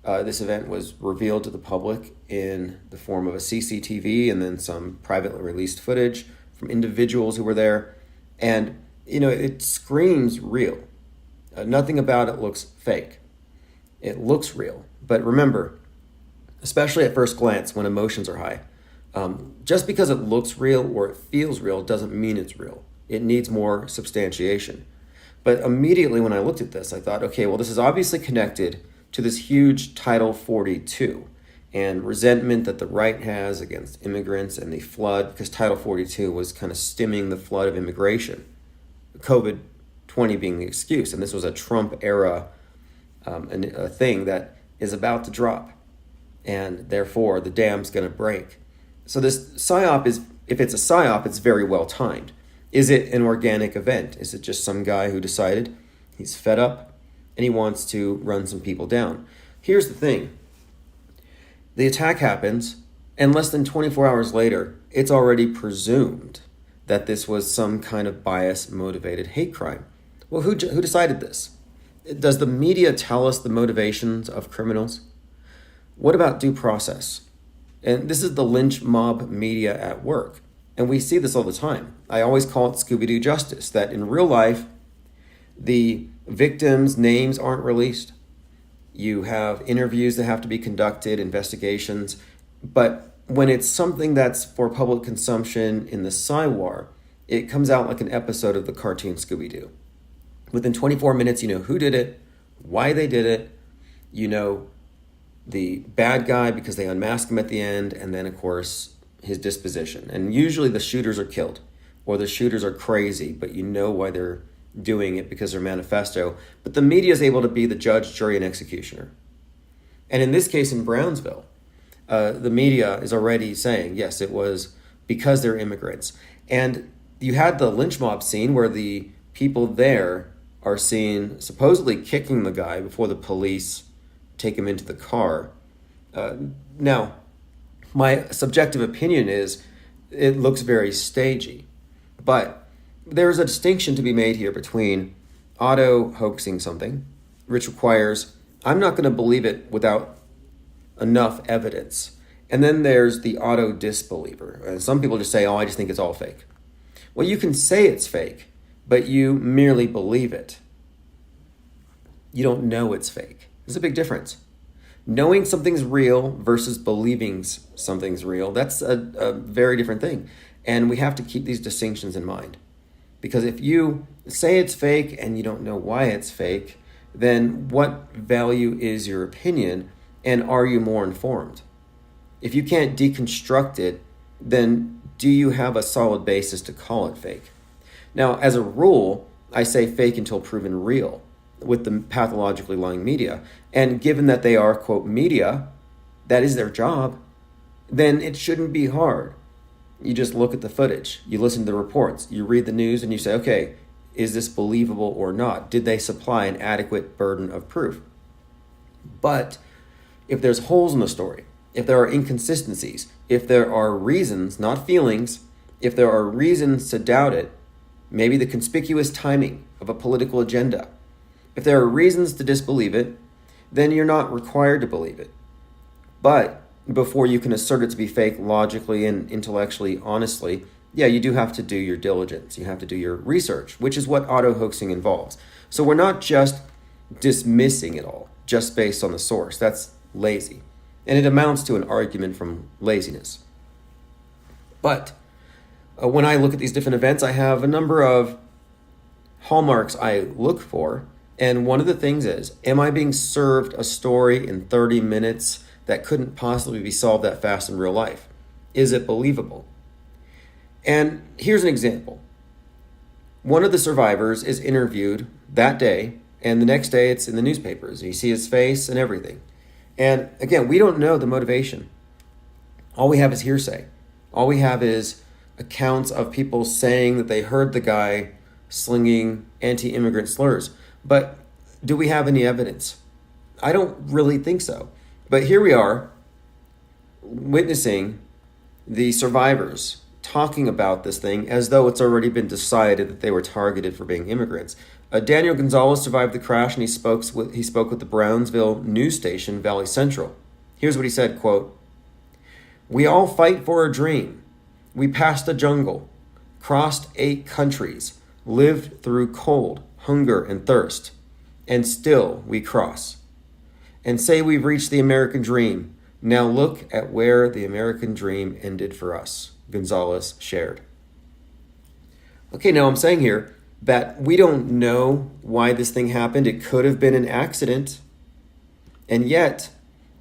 was revealed to the public in the form of a CCTV and then some privately released footage from individuals who were there. And, it screams real. Nothing about it looks fake. It looks real. But remember, especially at first glance when emotions are high, just because it looks real or it feels real doesn't mean it's real. It needs more substantiation. But immediately when I looked at this, I thought, okay, well, this is obviously connected to this huge Title 42 and resentment that the right has against immigrants and the flood, because Title 42 was kind of stemming the flood of immigration, COVID-20 being the excuse. And this was a Trump era a thing that is about to drop. And therefore, the dam's going to break. So this Psyop is, if it's a Psyop, it's very well timed. Is it an organic event? Is it just some guy who decided he's fed up and he wants to run some people down? Here's the thing. The attack happens, and less than 24 hours later, it's already presumed that this was some kind of bias-motivated hate crime. Well, who decided this? Does the media tell us the motivations of criminals? What about due process? And this is the lynch mob media at work. And we see this all the time. I always call it Scooby-Doo justice, that in real life, the victims' names aren't released. You have interviews that have to be conducted, investigations. But when it's something that's for public consumption in the Psywar, it comes out like an episode of the cartoon Scooby-Doo. Within 24 minutes, you know who did it, why they did it, you know the bad guy because they unmask him at the end, and then, of course, his disposition. And usually the shooters are killed, or the shooters are crazy, but you know why they're doing it, because they're manifesto. But the media is able to be the judge, jury, and executioner. And in this case in Brownsville, the media is already saying, yes, it was because they're immigrants. And you had the lynch mob scene where the people there are seen supposedly kicking the guy before the police take him into the car. Now, my subjective opinion is it looks very stagey, but there's a distinction to be made here between auto-hoaxing something, which requires, I'm not going to believe it without enough evidence. And then there's the auto-disbeliever. And some people just say, oh, I just think it's all fake. Well, you can say it's fake, but you merely believe it. You don't know it's fake. There's a big difference. Knowing something's real versus believing something's real, that's a very different thing. And we have to keep these distinctions in mind. Because if you say it's fake and you don't know why it's fake, then what value is your opinion, and are you more informed? If you can't deconstruct it, then do you have a solid basis to call it fake? Now, as a rule, I say fake until proven real with the pathologically lying media. And given that they are, quote, media, that is their job, then it shouldn't be hard. You just look at the footage, you listen to the reports, you read the news, and you say, okay, is this believable or not? Did they supply an adequate burden of proof? But if there's holes in the story, if there are inconsistencies, if there are reasons, not feelings, if there are reasons to doubt it, maybe the conspicuous timing of a political agenda, If there are reasons to disbelieve it, then you're not required to believe it. But before you can assert it to be fake logically and intellectually honestly, yeah, you do have to do your diligence. You have to do your research, which is what auto-hoaxing involves. So we're not just dismissing it all just based on the source. That's lazy. And it amounts to an argument from laziness. But when I look at these different events, I have a number of hallmarks I look for. And one of the things is, am I being served a story in 30 minutes that couldn't possibly be solved that fast in real life? Is it believable? And here's an example. One of the survivors is interviewed that day, and the next day it's in the newspapers. You see his face and everything. And again, we don't know the motivation. All we have is hearsay. All we have is accounts of people saying that they heard the guy slinging anti-immigrant slurs. But do we have any evidence? I don't really think so. But here we are, witnessing the survivors talking about this thing as though it's already been decided that they were targeted for being immigrants. Daniel Gonzalez survived the crash, and he spoke with the Brownsville news station, Valley Central. Here's what he said, quote, "We all fight for a dream. We passed a jungle, crossed 8 countries, lived through cold, hunger, and thirst, and still we cross. And say we've reached the American dream. Now look at where the American dream ended for us," Gonzalez shared. Okay, now I'm saying here that we don't know why this thing happened. It could have been an accident. And yet,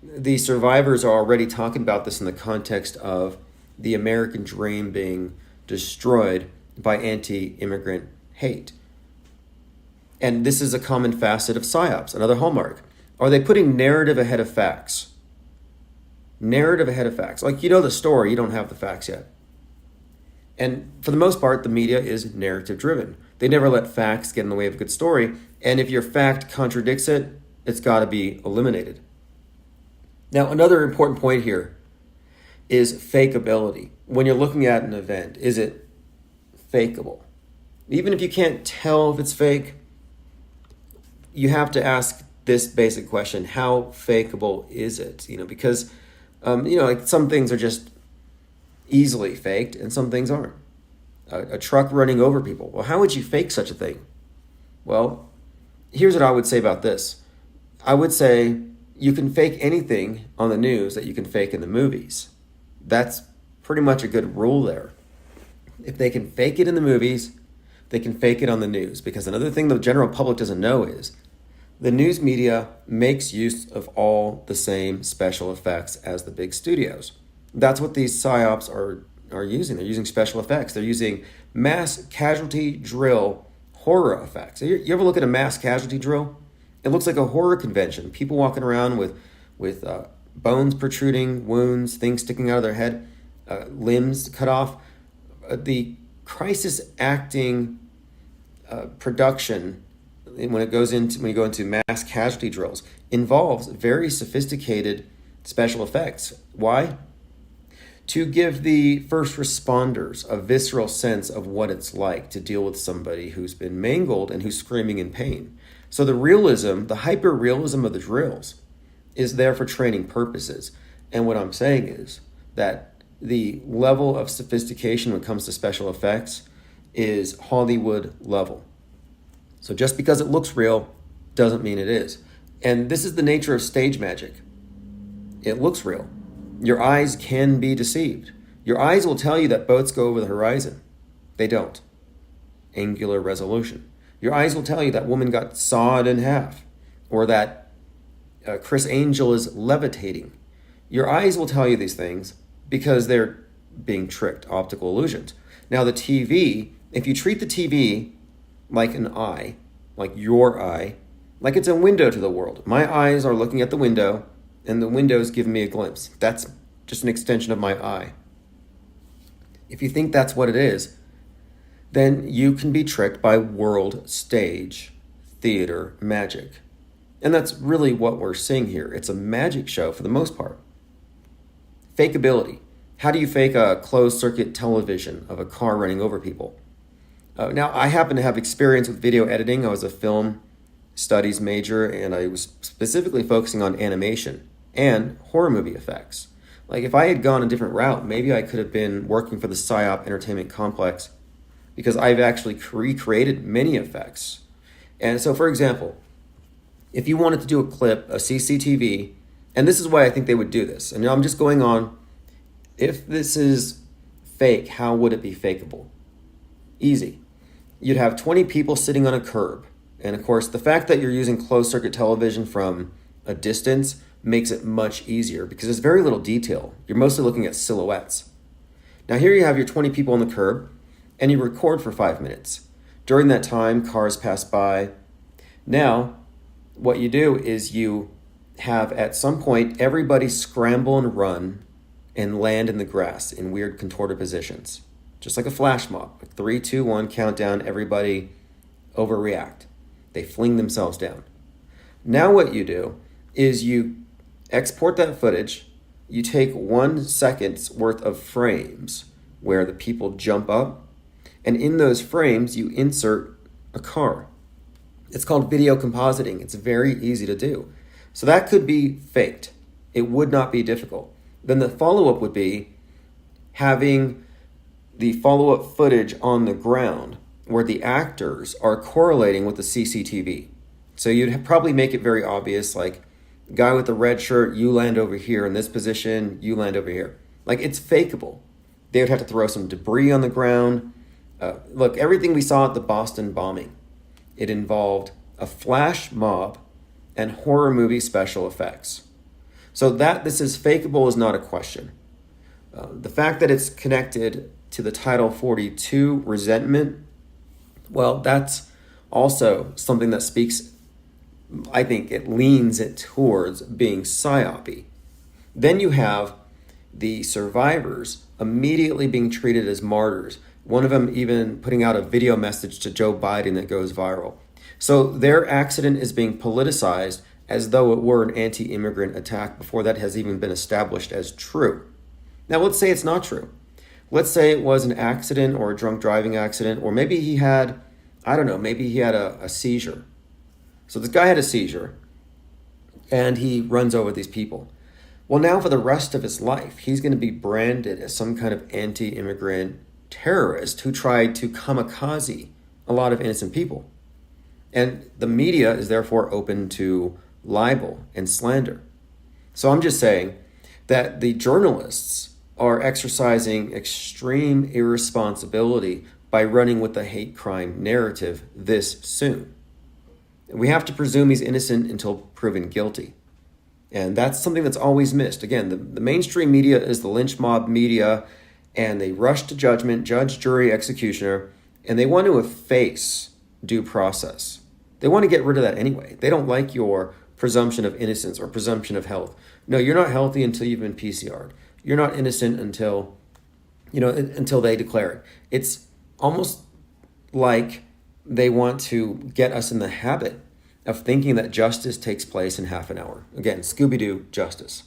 the survivors are already talking about this in the context of the American dream being destroyed by anti-immigrant hate. And this is a common facet of psyops, another hallmark. Are they putting narrative ahead of facts? Narrative ahead of facts. Like, you know the story, you don't have the facts yet. And for the most part, the media is narrative driven. They never let facts get in the way of a good story. And if your fact contradicts it, it's got to be eliminated. Now, another important point here is fakeability. When you're looking at an event, is it fakeable? Even if you can't tell if it's fake, you have to ask this basic question: how fakeable is it? Because like some things are just easily faked and some things aren't. A truck running over people. Well, how would you fake such a thing? Well, here's what I would say about this. I would say you can fake anything on the news that you can fake in the movies. That's pretty much a good rule there. If they can fake it in the movies, they can fake it on the news. Because another thing the general public doesn't know is the news media makes use of all the same special effects as the big studios. That's what these psyops are using. They're using special effects. They're using mass casualty drill horror effects. You ever look at a mass casualty drill? It looks like a horror convention. People walking around with bones protruding, wounds, things sticking out of their head, limbs cut off. The crisis acting production, when you go into mass casualty drills, involves very sophisticated special effects. Why? To give the first responders a visceral sense of what it's like to deal with somebody who's been mangled and who's screaming in pain. So the realism, the hyper-realism of the drills is there for training purposes. And what I'm saying is that the level of sophistication when it comes to special effects is Hollywood level. So just because it looks real doesn't mean it is. And this is the nature of stage magic. It looks real. Your eyes can be deceived. Your eyes will tell you that boats go over the horizon. They don't. Angular resolution. Your eyes will tell you that woman got sawed in half, or that Chris Angel is levitating. Your eyes will tell you these things because they're being tricked, optical illusions. Now the TV, if you treat the TV like an eye, like your eye, like it's a window to the world. My eyes are looking at the window, and the window's giving me a glimpse. That's just an extension of my eye. If you think that's what it is, then you can be tricked by world stage theater magic. And that's really what we're seeing here. It's a magic show for the most part. Fakeability. How do you fake a closed circuit television of a car running over people? Now, I happen to have experience with video editing. I was a film studies major, and I was specifically focusing on animation and horror movie effects. Like if I had gone a different route, maybe I could have been working for the Psyop Entertainment Complex, because I've actually recreated many effects. And so, for example, if you wanted to do a clip, a CCTV, and this is why I think they would do this, and I'm just going on, if this is fake, how would it be fakeable? Easy. You'd have 20 people sitting on a curb. And of course, the fact that you're using closed circuit television from a distance makes it much easier because there's very little detail. You're mostly looking at silhouettes. Now here you have your 20 people on the curb, and you record for 5 minutes. During that time, cars pass by. Now, what you do is you have at some point everybody scramble and run and land in the grass in weird contorted positions. Just like a flash mob. 3, 2, 1, countdown, everybody overreact. They fling themselves down. Now what you do is you export that footage, you take 1 second's worth of frames where the people jump up, and in those frames you insert a car. It's called video compositing. It's very easy to do. So that could be faked. It would not be difficult. Then the follow-up would be having the follow-up footage on the ground where the actors are correlating with the CCTV. So you'd probably make it very obvious, like, guy with the red shirt, you land over here in this position, you land over here. Like, it's fakeable. They would have to throw some debris on the ground. Look, everything we saw at the Boston bombing, it involved a flash mob and horror movie special effects. So that this is fakeable is not a question. The fact that it's connected to the Title 42 resentment, well, that's also something that speaks, I think it leans it towards being psyopy. Then you have the survivors immediately being treated as martyrs. One of them even putting out a video message to Joe Biden that goes viral. So their accident is being politicized as though it were an anti-immigrant attack before that has even been established as true. Now let's say it's not true. Let's say it was an accident or a drunk driving accident, or maybe he had, I don't know, maybe he had a seizure. So this guy had a seizure and he runs over these people. Well, now for the rest of his life, he's going to be branded as some kind of anti-immigrant terrorist who tried to kamikaze a lot of innocent people. And the media is therefore open to libel and slander. So I'm just saying that the journalists are exercising extreme irresponsibility by running with the hate crime narrative this soon. We have to presume he's innocent until proven guilty. And that's something that's always missed. Again, the mainstream media is the lynch mob media, and they rush to judgment, judge, jury, executioner, and they want to efface due process. They want to get rid of that anyway. They don't like your presumption of innocence or presumption of health. No, you're not healthy until you've been PCR'd. You're not innocent until they declare it. It's almost like they want to get us in the habit of thinking that justice takes place in half an hour. Again, Scooby-Doo justice.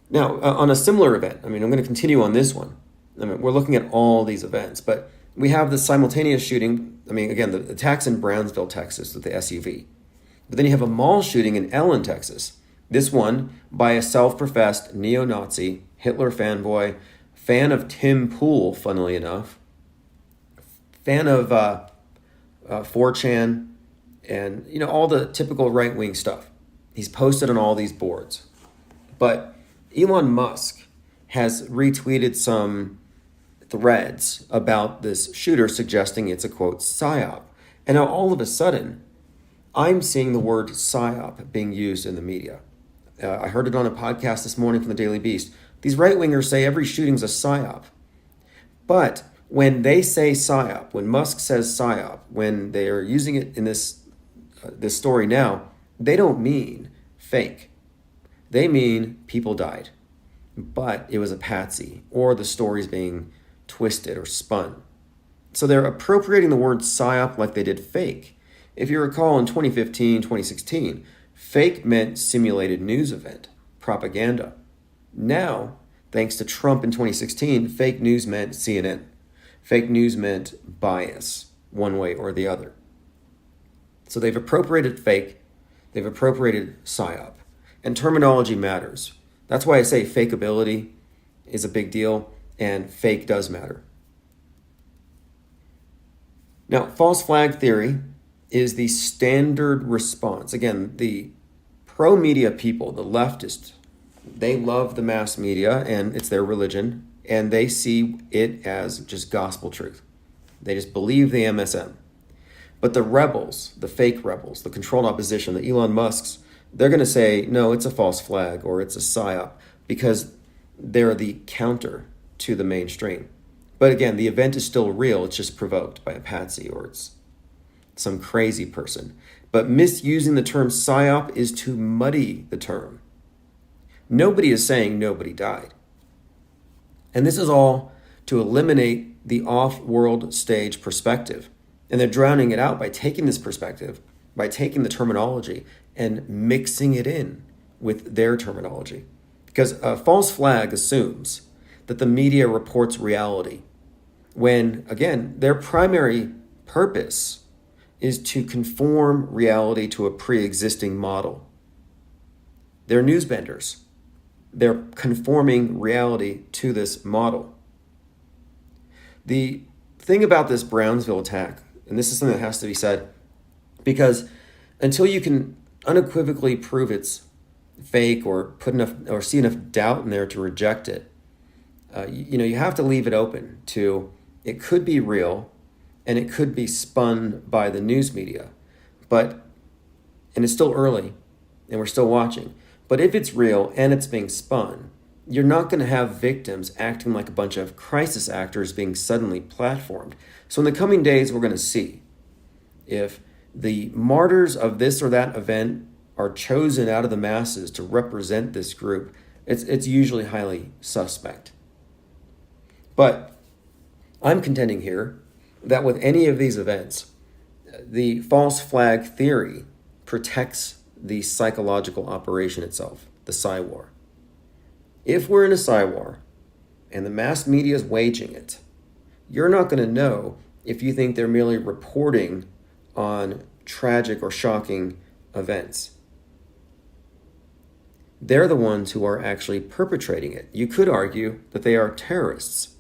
Now, on a similar event, I'm going to continue on this one. We're looking at all these events, but we have the simultaneous shooting. Again, the attacks in Brownsville, Texas with the SUV. But then you have a mall shooting in Ellen, Texas. This one by a self-professed neo-Nazi, Hitler fanboy, fan of Tim Pool, funnily enough, fan of 4chan, and all the typical right-wing stuff. He's posted on all these boards. But Elon Musk has retweeted some threads about this shooter suggesting it's a, quote, psyop. And now all of a sudden, I'm seeing the word psyop being used in the media. I heard it on a podcast this morning from the Daily Beast. These right-wingers say every shooting's a psyop. But when they say psyop, when Musk says psyop, when they are using it in this story now, they don't mean fake. They mean people died, but it was a patsy, or the story's being twisted or spun. So they're appropriating the word psyop like they did fake. If you recall in 2015, 2016, fake meant simulated news event, propaganda. Now, thanks to Trump in 2016, fake news meant CNN. Fake news meant bias, one way or the other. So they've appropriated fake, they've appropriated psyop, and terminology matters. That's why I say fakeability is a big deal, and fake does matter. Now, false flag theory is the standard response. Again, the pro-media people, the leftists, they love the mass media and it's their religion, and they see it as just gospel truth. They just believe the MSM. But the rebels, the fake rebels, the controlled opposition, the Elon Musks, they're going to say, no, it's a false flag or it's a psyop because they're the counter to the mainstream. But again, the event is still real. It's just provoked by a patsy or it's some crazy person. But misusing the term psyop is to muddy the term. Nobody is saying nobody died. And this is all to eliminate the off-world stage perspective. And they're drowning it out by taking this perspective, by taking the terminology and mixing it in with their terminology. Because a false flag assumes that the media reports reality when, again, their primary purpose is to conform reality to a pre-existing model. They're newsbenders. They're conforming reality to this model. The thing about this Brownsville attack, and this is something that has to be said, because until you can unequivocally prove it's fake or put enough or see enough doubt in there to reject it, you have to leave it open to it could be real and it could be spun by the news media, and it's still early and we're still watching. But if it's real and it's being spun, you're not going to have victims acting like a bunch of crisis actors being suddenly platformed. So in the coming days, we're going to see if the martyrs of this or that event are chosen out of the masses to represent this group. It's usually highly suspect. But I'm contending here that with any of these events, the false flag theory protects the psychological operation itself, the Psy war. If we're in a Psy war and the mass media is waging it, you're not going to know if you think they're merely reporting on tragic or shocking events. They're the ones who are actually perpetrating it. You could argue that they are terrorists,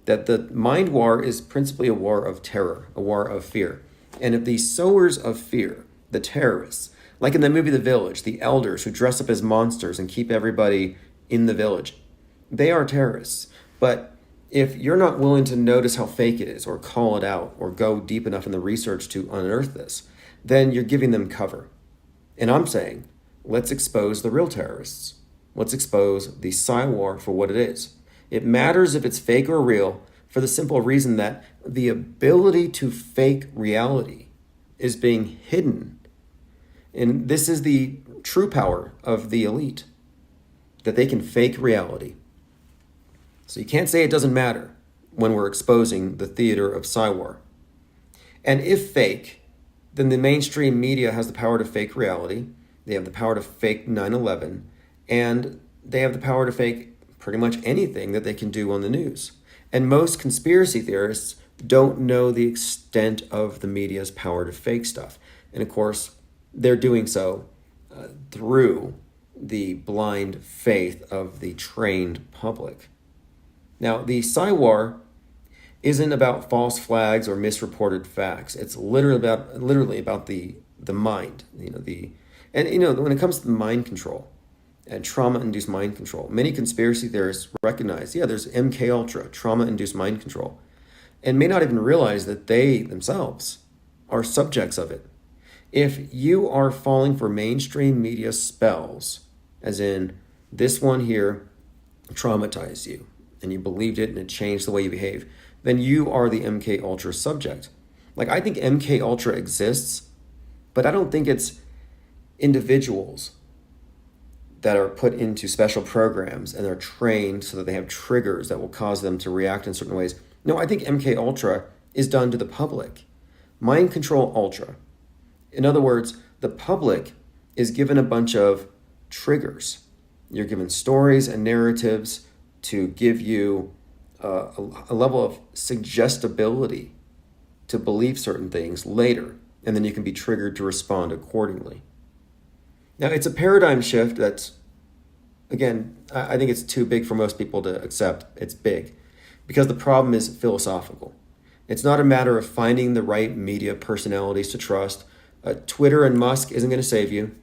that the mind war is principally a war of terror, a war of fear. And if the sowers of fear, the terrorists, like in the movie The Village, the elders who dress up as monsters and keep everybody in the village, they are terrorists. But if you're not willing to notice how fake it is or call it out or go deep enough in the research to unearth this, then you're giving them cover. And I'm saying, let's expose the real terrorists. Let's expose the Psy war for what it is. It matters if it's fake or real for the simple reason that the ability to fake reality is being hidden. And this is the true power of the elite, that they can fake reality. So you can't say it doesn't matter when we're exposing the theater of Psy war. And if fake, then the mainstream media has the power to fake reality. They have the power to fake 9/11, and they have the power to fake pretty much anything that they can do on the news. And most conspiracy theorists don't know the extent of the media's power to fake stuff. And of course, they're doing so through the blind faith of the trained public. Now, the Psy war isn't about false flags or misreported facts. It's literally about the mind. When it comes to mind control and trauma-induced mind control, many conspiracy theorists recognize, there's MK Ultra, trauma-induced mind control, and may not even realize that they themselves are subjects of it. If you are falling for mainstream media spells, as in this one here traumatized you and you believed it and it changed the way you behave, then you are the MK Ultra subject. Like, I think MK Ultra exists, but I don't think it's individuals that are put into special programs and they're trained so that they have triggers that will cause them to react in certain ways. No, I think MK Ultra is done to the public. Mind Control Ultra. In other words, the public is given a bunch of triggers. You're given stories and narratives to give you a level of suggestibility to believe certain things later. and then you can be triggered to respond accordingly. Now, it's a paradigm shift that's, again, I think it's too big for most people to accept. It's big because the problem is philosophical. It's not a matter of finding the right media personalities to trust. Twitter and Musk isn't going to save you.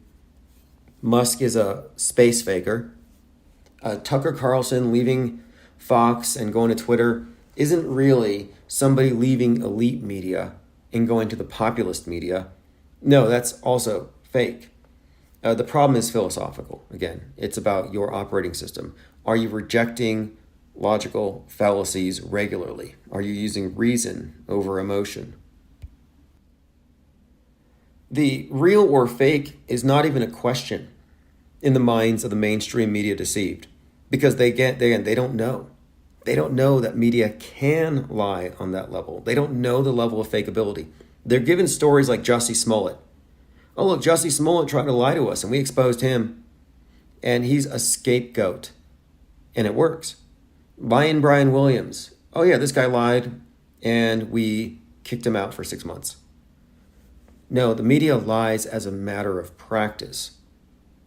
Musk is a space faker. Tucker Carlson leaving Fox and going to Twitter isn't really somebody leaving elite media and going to the populist media. No, that's also fake. The problem is philosophical. Again, it's about your operating system. Are you rejecting logical fallacies regularly? Are you using reason over emotion? The real or fake is not even a question in the minds of the mainstream media deceived, because they don't know. They don't know that media can lie on that level. They don't know the level of fakeability. They're given stories like Jussie Smollett. Oh, look, Jussie Smollett tried to lie to us, and we exposed him, and he's a scapegoat, and it works. Lion Brian Williams. Oh, yeah, this guy lied, and we kicked him out for 6 months. No, the media lies as a matter of practice.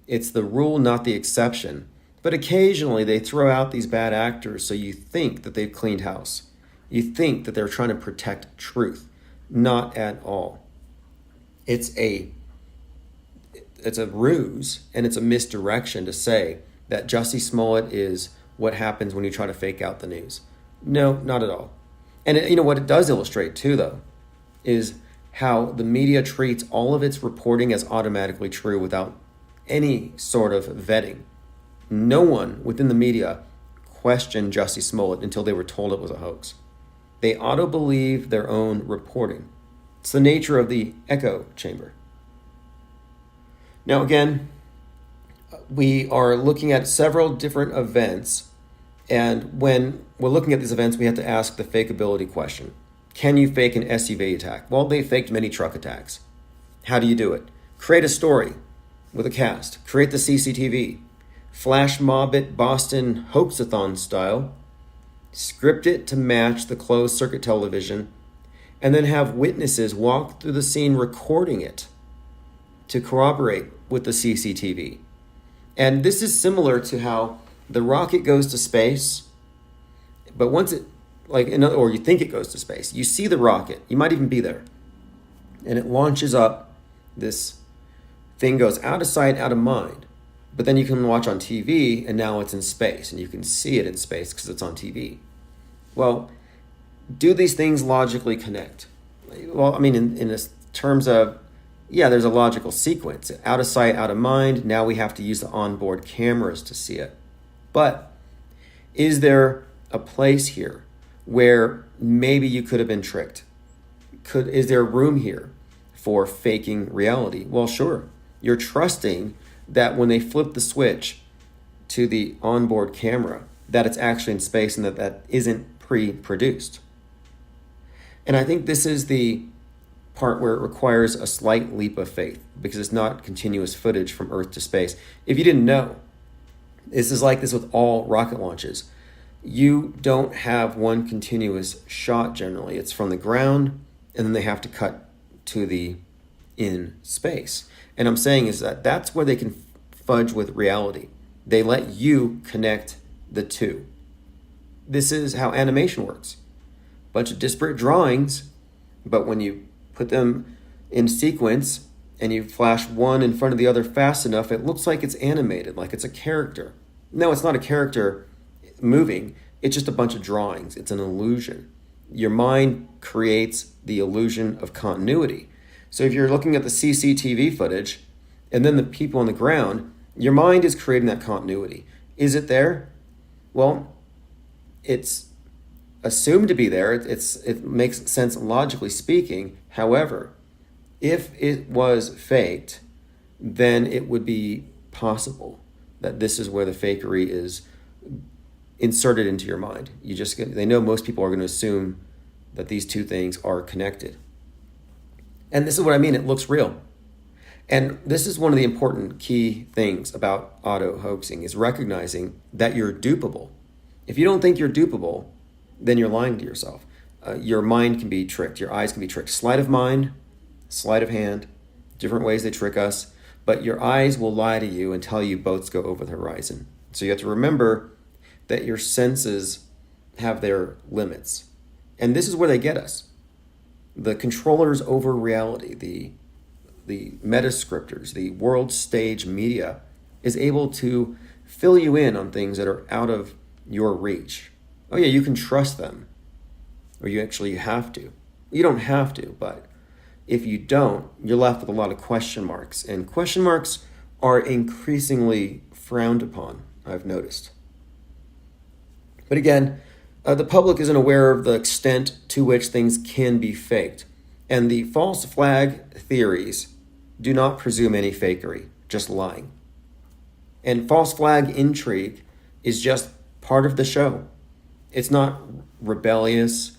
It's the rule, not the exception. But occasionally they throw out these bad actors so you think that they've cleaned house. You think that they're trying to protect truth. Not at all. It's a ruse, and it's a misdirection to say that Jussie Smollett is what happens when you try to fake out the news. No, not at all. And you know what it does illustrate too, though, is how the media treats all of its reporting as automatically true without any sort of vetting. No one within the media questioned Jussie Smollett until they were told it was a hoax. They auto-believe their own reporting. It's the nature of the echo chamber. Now, again, we are looking at several different events, and when we're looking at these events, we have to ask the fakeability question. Can you fake an SUV attack? Well, they faked many truck attacks. How do you do it? Create a story with a cast. Create the CCTV. Flash mob it Boston Hoaxathon style. Script it to match the closed circuit television, and then have witnesses walk through the scene recording it to corroborate with the CCTV. And this is similar to how the rocket goes to space, but once it, or you think it goes to space, you see the rocket, you might even be there, and it launches up, this thing goes out of sight, out of mind, but then you can watch on TV, and now it's in space, and you can see it in space because it's on TV. Well, do these things logically connect? Well, I mean, in terms of, yeah, there's a logical sequence. Out of sight, out of mind. Now we have to use the onboard cameras to see it. But is there a place here where maybe you could have been tricked? Is there room here for faking reality? Well, sure. You're trusting that when they flip the switch to the onboard camera, that it's actually in space and that isn't pre-produced. And I think this is the part where it requires a slight leap of faith, because it's not continuous footage from Earth to space. If you didn't know, this is like this with all rocket launches. You don't have one continuous shot generally. It's from the ground, and then they have to cut to the in space. And I'm saying is that that's where they can fudge with reality. They let you connect the two. This is how animation works. Bunch of disparate drawings, but when you put them in sequence and you flash one in front of the other fast enough, it looks like it's animated, like it's a character. No, it's not a character moving. It's just a bunch of drawings. It's an illusion. Your mind creates the illusion of continuity. So if you're looking at the CCTV footage and then the people on the ground, your mind is creating that continuity. Is it there? Well, it's assumed to be there. It makes sense logically speaking. However, if it was faked, then it would be possible that this is where the fakery is inserted into your mind. They know most people are going to assume that these two things are connected. And this is what I mean, it looks real. And this is one of the important key things about auto-hoaxing, is recognizing that you're dupable. If you don't think you're dupable, then you're lying to yourself. Your mind can be tricked. Your eyes can be tricked. Sleight of mind, sleight of hand, different ways they trick us, but your eyes will lie to you and tell you boats go over the horizon. So you have to remember that your senses have their limits. And this is where they get us. The controllers over reality, the metascripters, the world stage media is able to fill you in on things that are out of your reach. Oh yeah, you can trust them. Or you have to. You don't have to, but if you don't, you're left with a lot of question marks. And question marks are increasingly frowned upon, I've noticed. But again, the public isn't aware of the extent to which things can be faked. And the false flag theories do not presume any fakery, just lying. And false flag intrigue is just part of the show. It's not rebellious.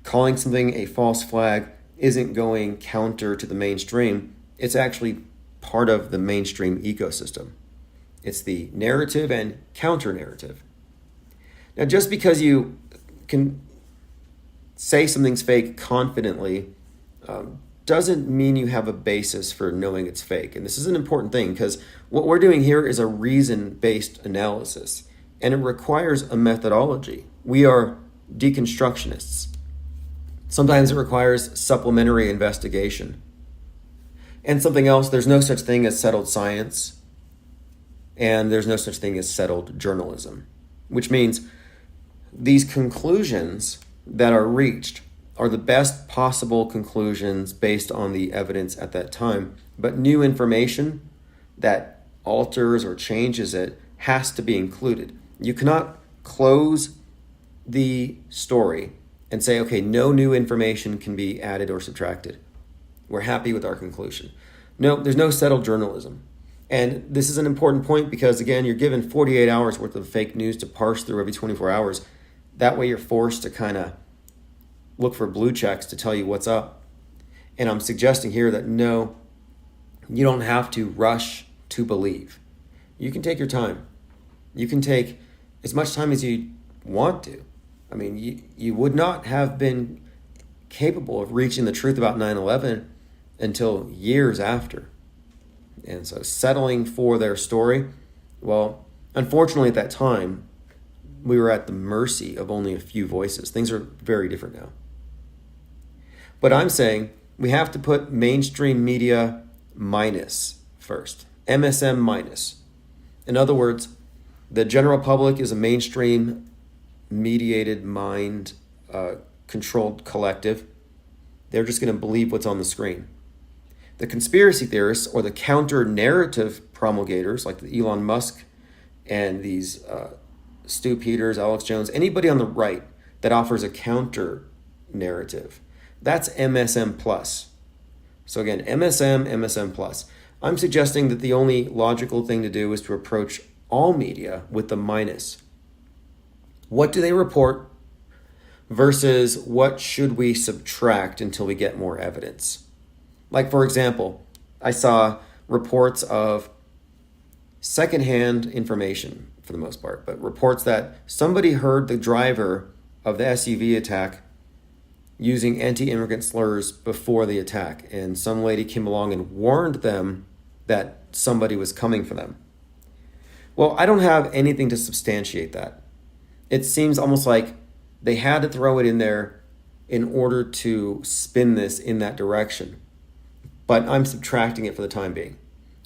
Calling something a false flag isn't going counter to the mainstream. It's actually part of the mainstream ecosystem. It's the narrative and counter-narrative. Now, just because you can say something's fake confidently doesn't mean you have a basis for knowing it's fake. And this is an important thing because what we're doing here is a reason-based analysis, and it requires a methodology. We are deconstructionists. Sometimes it requires supplementary investigation. And something else, there's no such thing as settled science, and there's no such thing as settled journalism, which means these conclusions that are reached are the best possible conclusions based on the evidence at that time, but new information that alters or changes it has to be included. You cannot close the story and say, okay, no new information can be added or subtracted. We're happy with our conclusion. No, there's no settled journalism. And this is an important point because, again, you're given 48 hours worth of fake news to parse through every 24 hours. That way you're forced to kind of look for blue checks to tell you what's up. And I'm suggesting here that no, you don't have to rush to believe. You can take your time. You can take as much time as you want to. I mean, you would not have been capable of reaching the truth about 9/11 until years after. And so settling for their story, well, unfortunately at that time, we were at the mercy of only a few voices. Things are very different now. But I'm saying we have to put mainstream media minus first, MSM minus. In other words, the general public is a mainstream mediated mind controlled collective. They're just going to believe what's on the screen. The conspiracy theorists or the counter narrative promulgators like the Elon Musk and these Stu Peters, Alex Jones, anybody on the right that offers a counter narrative, that's MSM plus. So again, MSM plus. I'm suggesting that the only logical thing to do is to approach all media with the minus. What do they report versus what should we subtract until we get more evidence? Like, for example, I saw reports of secondhand information for the most part, but reports that somebody heard the driver of the SUV attack using anti-immigrant slurs before the attack, and some lady came along and warned them that somebody was coming for them. Well, I don't have anything to substantiate that. It seems almost like they had to throw it in there in order to spin this in that direction. But I'm subtracting it for the time being.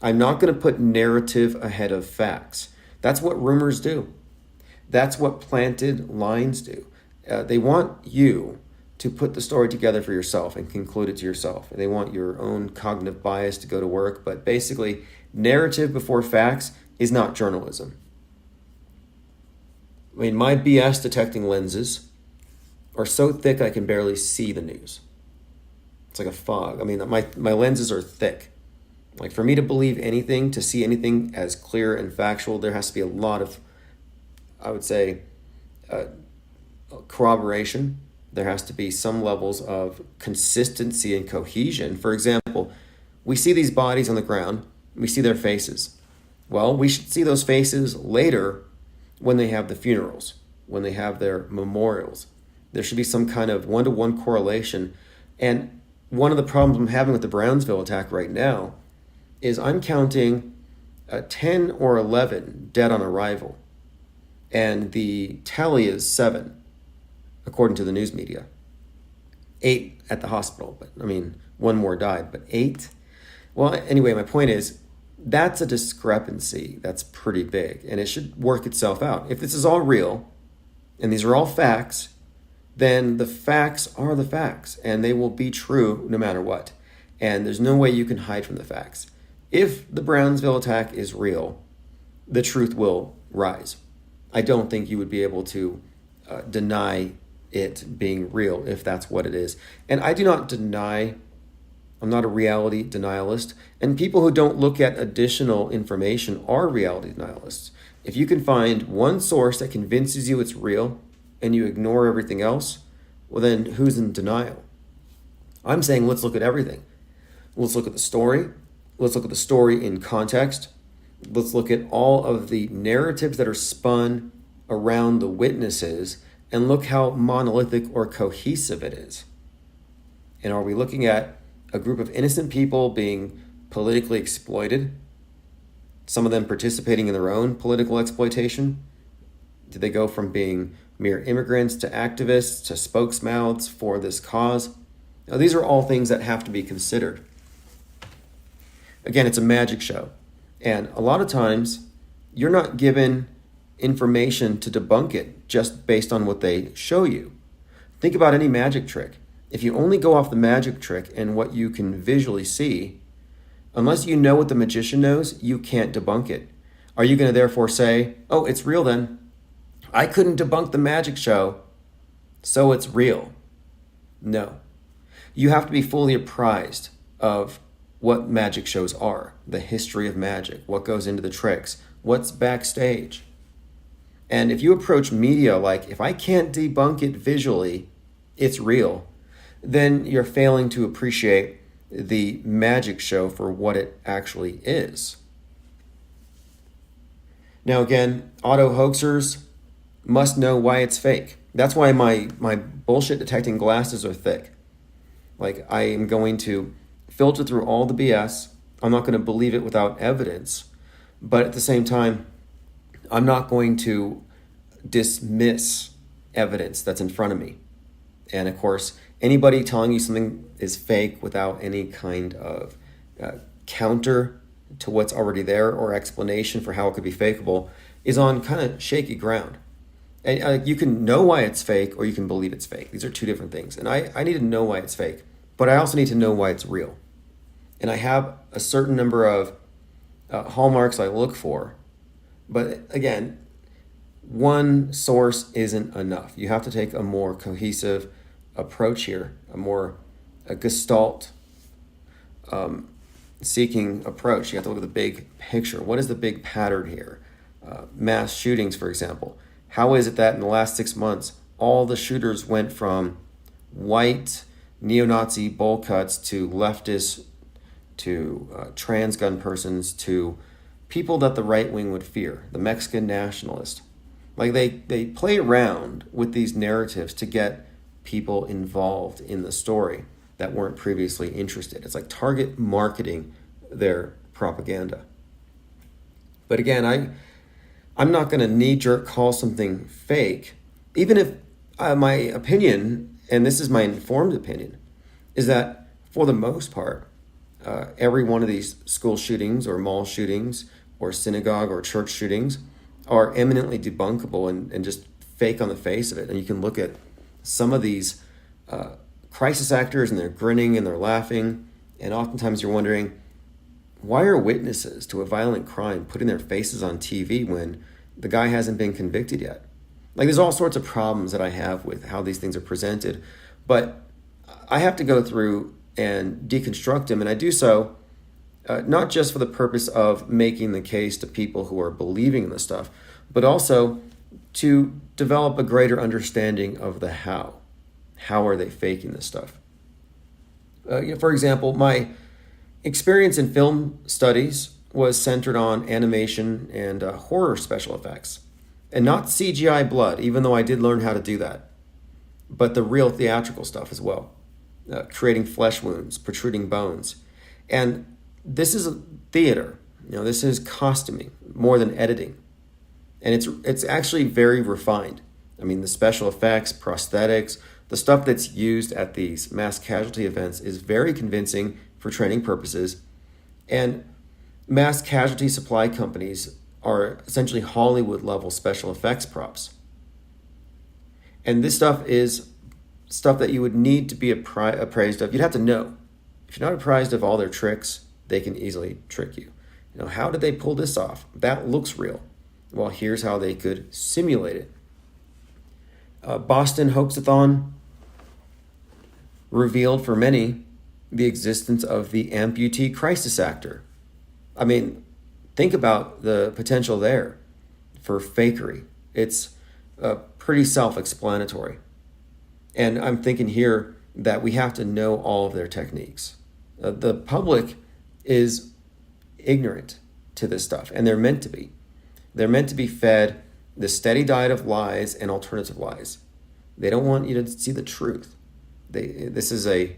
I'm not going to put narrative ahead of facts. That's what rumors do. That's what planted lines do. They want you to put the story together for yourself and conclude it to yourself. They want your own cognitive bias to go to work. But basically, narrative before facts is not journalism. I mean, my BS detecting lenses are so thick I can barely see the news. It's like a fog. I mean, my lenses are thick. Like, for me to believe anything, to see anything as clear and factual, there has to be a lot of, I would say, corroboration. There has to be some levels of consistency and cohesion. For example, we see these bodies on the ground. We see their faces. Well, we should see those faces later when they have the funerals, when they have their memorials. There should be some kind of one-to-one correlation. And one of the problems I'm having with the Brownsville attack right now is I'm counting 10 or 11 dead on arrival, and the tally is 7, according to the news media. 8 at the hospital, but I mean, 1 more died, but 8? Well, anyway, my point is, that's a discrepancy that's pretty big, and it should work itself out. If this is all real, and these are all facts, then the facts are the facts, and they will be true no matter what. And there's no way you can hide from the facts. If the Brownsville attack is real, the truth will rise. I don't think you would be able to deny it being real if that's what it is. And I do not deny, I'm not a reality denialist, and people who don't look at additional information are reality denialists. If you can find one source that convinces you it's real and you ignore everything else, well then who's in denial? I'm saying let's look at everything. Let's look at the story. Let's look at the story in context. Let's look at all of the narratives that are spun around the witnesses and look how monolithic or cohesive it is. And are we looking at a group of innocent people being politically exploited? Some of them participating in their own political exploitation? Did they go from being mere immigrants to activists to spokesmouths for this cause? Now, these are all things that have to be considered. Again, it's a magic show. And a lot of times, you're not given information to debunk it just based on what they show you. Think about any magic trick. If you only go off the magic trick and what you can visually see, unless you know what the magician knows, you can't debunk it. Are you going to therefore say, oh, it's real then? I couldn't debunk the magic show, so it's real. No. You have to be fully apprised of what magic shows are, the history of magic, what goes into the tricks, what's backstage. And if you approach media like, if I can't debunk it visually, it's real, then you're failing to appreciate the magic show for what it actually is. Now again, auto hoaxers must know why it's fake. That's why my bullshit detecting glasses are thick. Like, I am going to filter through all the BS. I'm not going to believe it without evidence. But at the same time, I'm not going to dismiss evidence that's in front of me. And of course, anybody telling you something is fake without any kind of counter to what's already there or explanation for how it could be fakeable is on kind of shaky ground. And you can know why it's fake or you can believe it's fake. These are two different things. And I need to know why it's fake, but I also need to know why it's real. And I have a certain number of hallmarks I look for. But again, one source isn't enough. You have to take a more cohesive approach here, a gestalt seeking approach. You have to look at the big picture. What is the big pattern here? Mass shootings, for example. How is it that in the last 6 months, all the shooters went from white neo-Nazi bowl cuts to leftists to trans gun persons to people that the right wing would fear, the Mexican nationalist? Like they play around with these narratives to get people involved in the story that weren't previously interested. It's like target marketing their propaganda. But again, I'm not going to knee-jerk call something fake, even if my opinion, and this is my informed opinion, is that for the most part, every one of these school shootings or mall shootings or synagogue or church shootings are eminently debunkable and just fake on the face of it. And you can look at some of these crisis actors and they're grinning and they're laughing. And oftentimes you're wondering, why are witnesses to a violent crime putting their faces on TV when the guy hasn't been convicted yet? Like, there's all sorts of problems that I have with how these things are presented. But I have to go through and deconstruct them. And I do so not just for the purpose of making the case to people who are believing in this stuff, but also to develop a greater understanding of the how. How are they faking this stuff? For example, my experience in film studies was centered on animation and horror special effects, and not CGI blood, even though I did learn how to do that, but the real theatrical stuff as well. creating flesh wounds, protruding bones. And this is a theater. This is costuming more than editing. And it's actually very refined. I mean, the special effects, prosthetics, the stuff that's used at these mass casualty events is very convincing for training purposes. And mass casualty supply companies are essentially Hollywood-level special effects props. And this stuff is stuff that you would need to be appraised of. You'd have to know. If you're not apprised of all their tricks, they can easily trick you. How did they pull this off? That looks real. Well, here's how they could simulate it. Boston Hoaxathon revealed for many the existence of the amputee crisis actor. I mean, think about the potential there for fakery. It's pretty self-explanatory. And I'm thinking here that we have to know all of their techniques. The public is ignorant to this stuff, and they're meant to be. They're meant to be fed the steady diet of lies and alternative lies. They don't want you to see the truth. This is a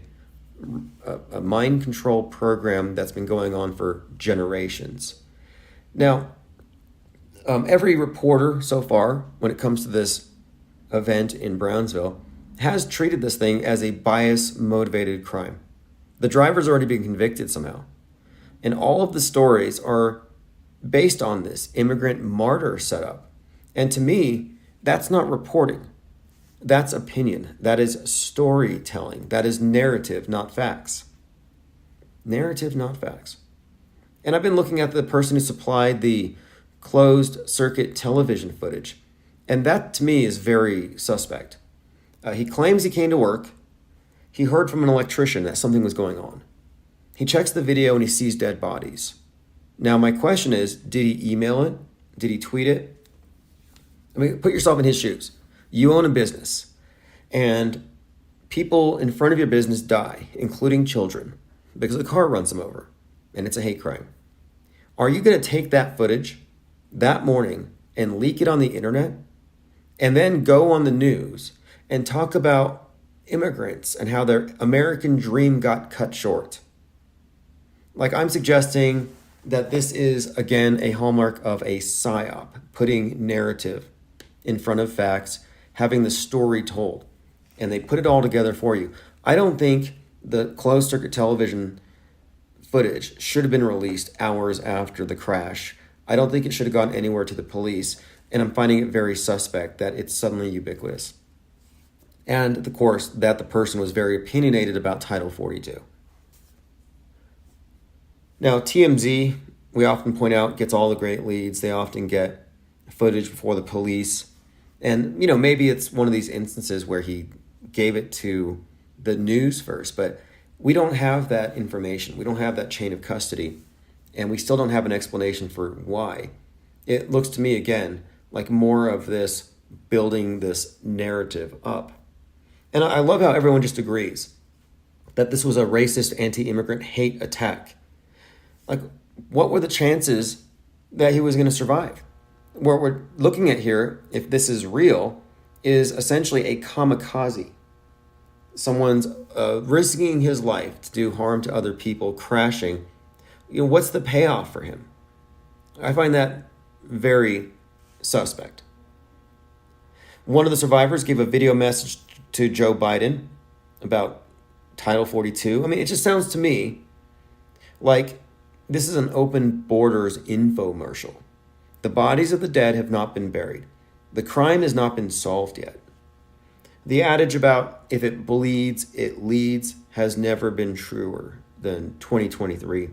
mind control program that's been going on for generations. Now, every reporter so far, when it comes to this event in Brownsville, has treated this thing as a bias-motivated crime. The driver's already been convicted somehow. And all of the stories are based on this immigrant martyr setup. And to me, that's not reporting. That's opinion. That is storytelling. That is narrative, not facts. Narrative, not facts. And I've been looking at the person who supplied the closed circuit television footage. And that, to me, is very suspect. He claims he came to work. He heard from an electrician that something was going on. He checks the video and he sees dead bodies. Now, my question is, did he email it? Did he tweet it? I mean, put yourself in his shoes. You own a business, and people in front of your business die, including children, because a car runs them over, and it's a hate crime. Are you going to take that footage that morning and leak it on the internet, and then go on the news and talk about immigrants and how their American dream got cut short? Like, I'm suggesting that this is, again, a hallmark of a psyop, putting narrative in front of facts, having the story told, and they put it all together for you. I don't think the closed circuit television footage should have been released hours after the crash. I don't think it should have gone anywhere to the police, and I'm finding it very suspect that it's suddenly ubiquitous. And, of course, that the person was very opinionated about Title 42. Now, TMZ, we often point out, gets all the great leads. They often get footage before the police. And, maybe it's one of these instances where he gave it to the news first, but we don't have that information. We don't have that chain of custody, and we still don't have an explanation for why. It looks to me, again, like more of this building this narrative up. And I love how everyone just agrees that this was a racist anti-immigrant hate attack. Like, what were the chances that he was going to survive? What we're looking at here, if this is real, is essentially a kamikaze. Someone's risking his life to do harm to other people, crashing. What's the payoff for him? I find that very suspect. One of the survivors gave a video message to Joe Biden about Title 42. I mean, it just sounds to me like this is an open borders infomercial. The bodies of the dead have not been buried. The crime has not been solved yet. The adage about if it bleeds, it leads has never been truer than 2023.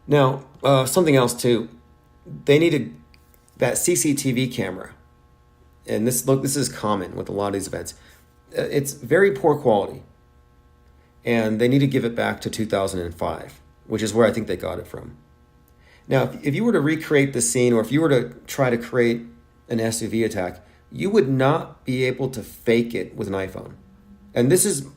Now, something else too. They needed that CCTV camera. And this is common with a lot of these events. It's very poor quality. And they need to give it back to 2005, which is where I think they got it from. Now, if you were to recreate the scene, or if you were to try to create an SUV attack, you would not be able to fake it with an iPhone. And this is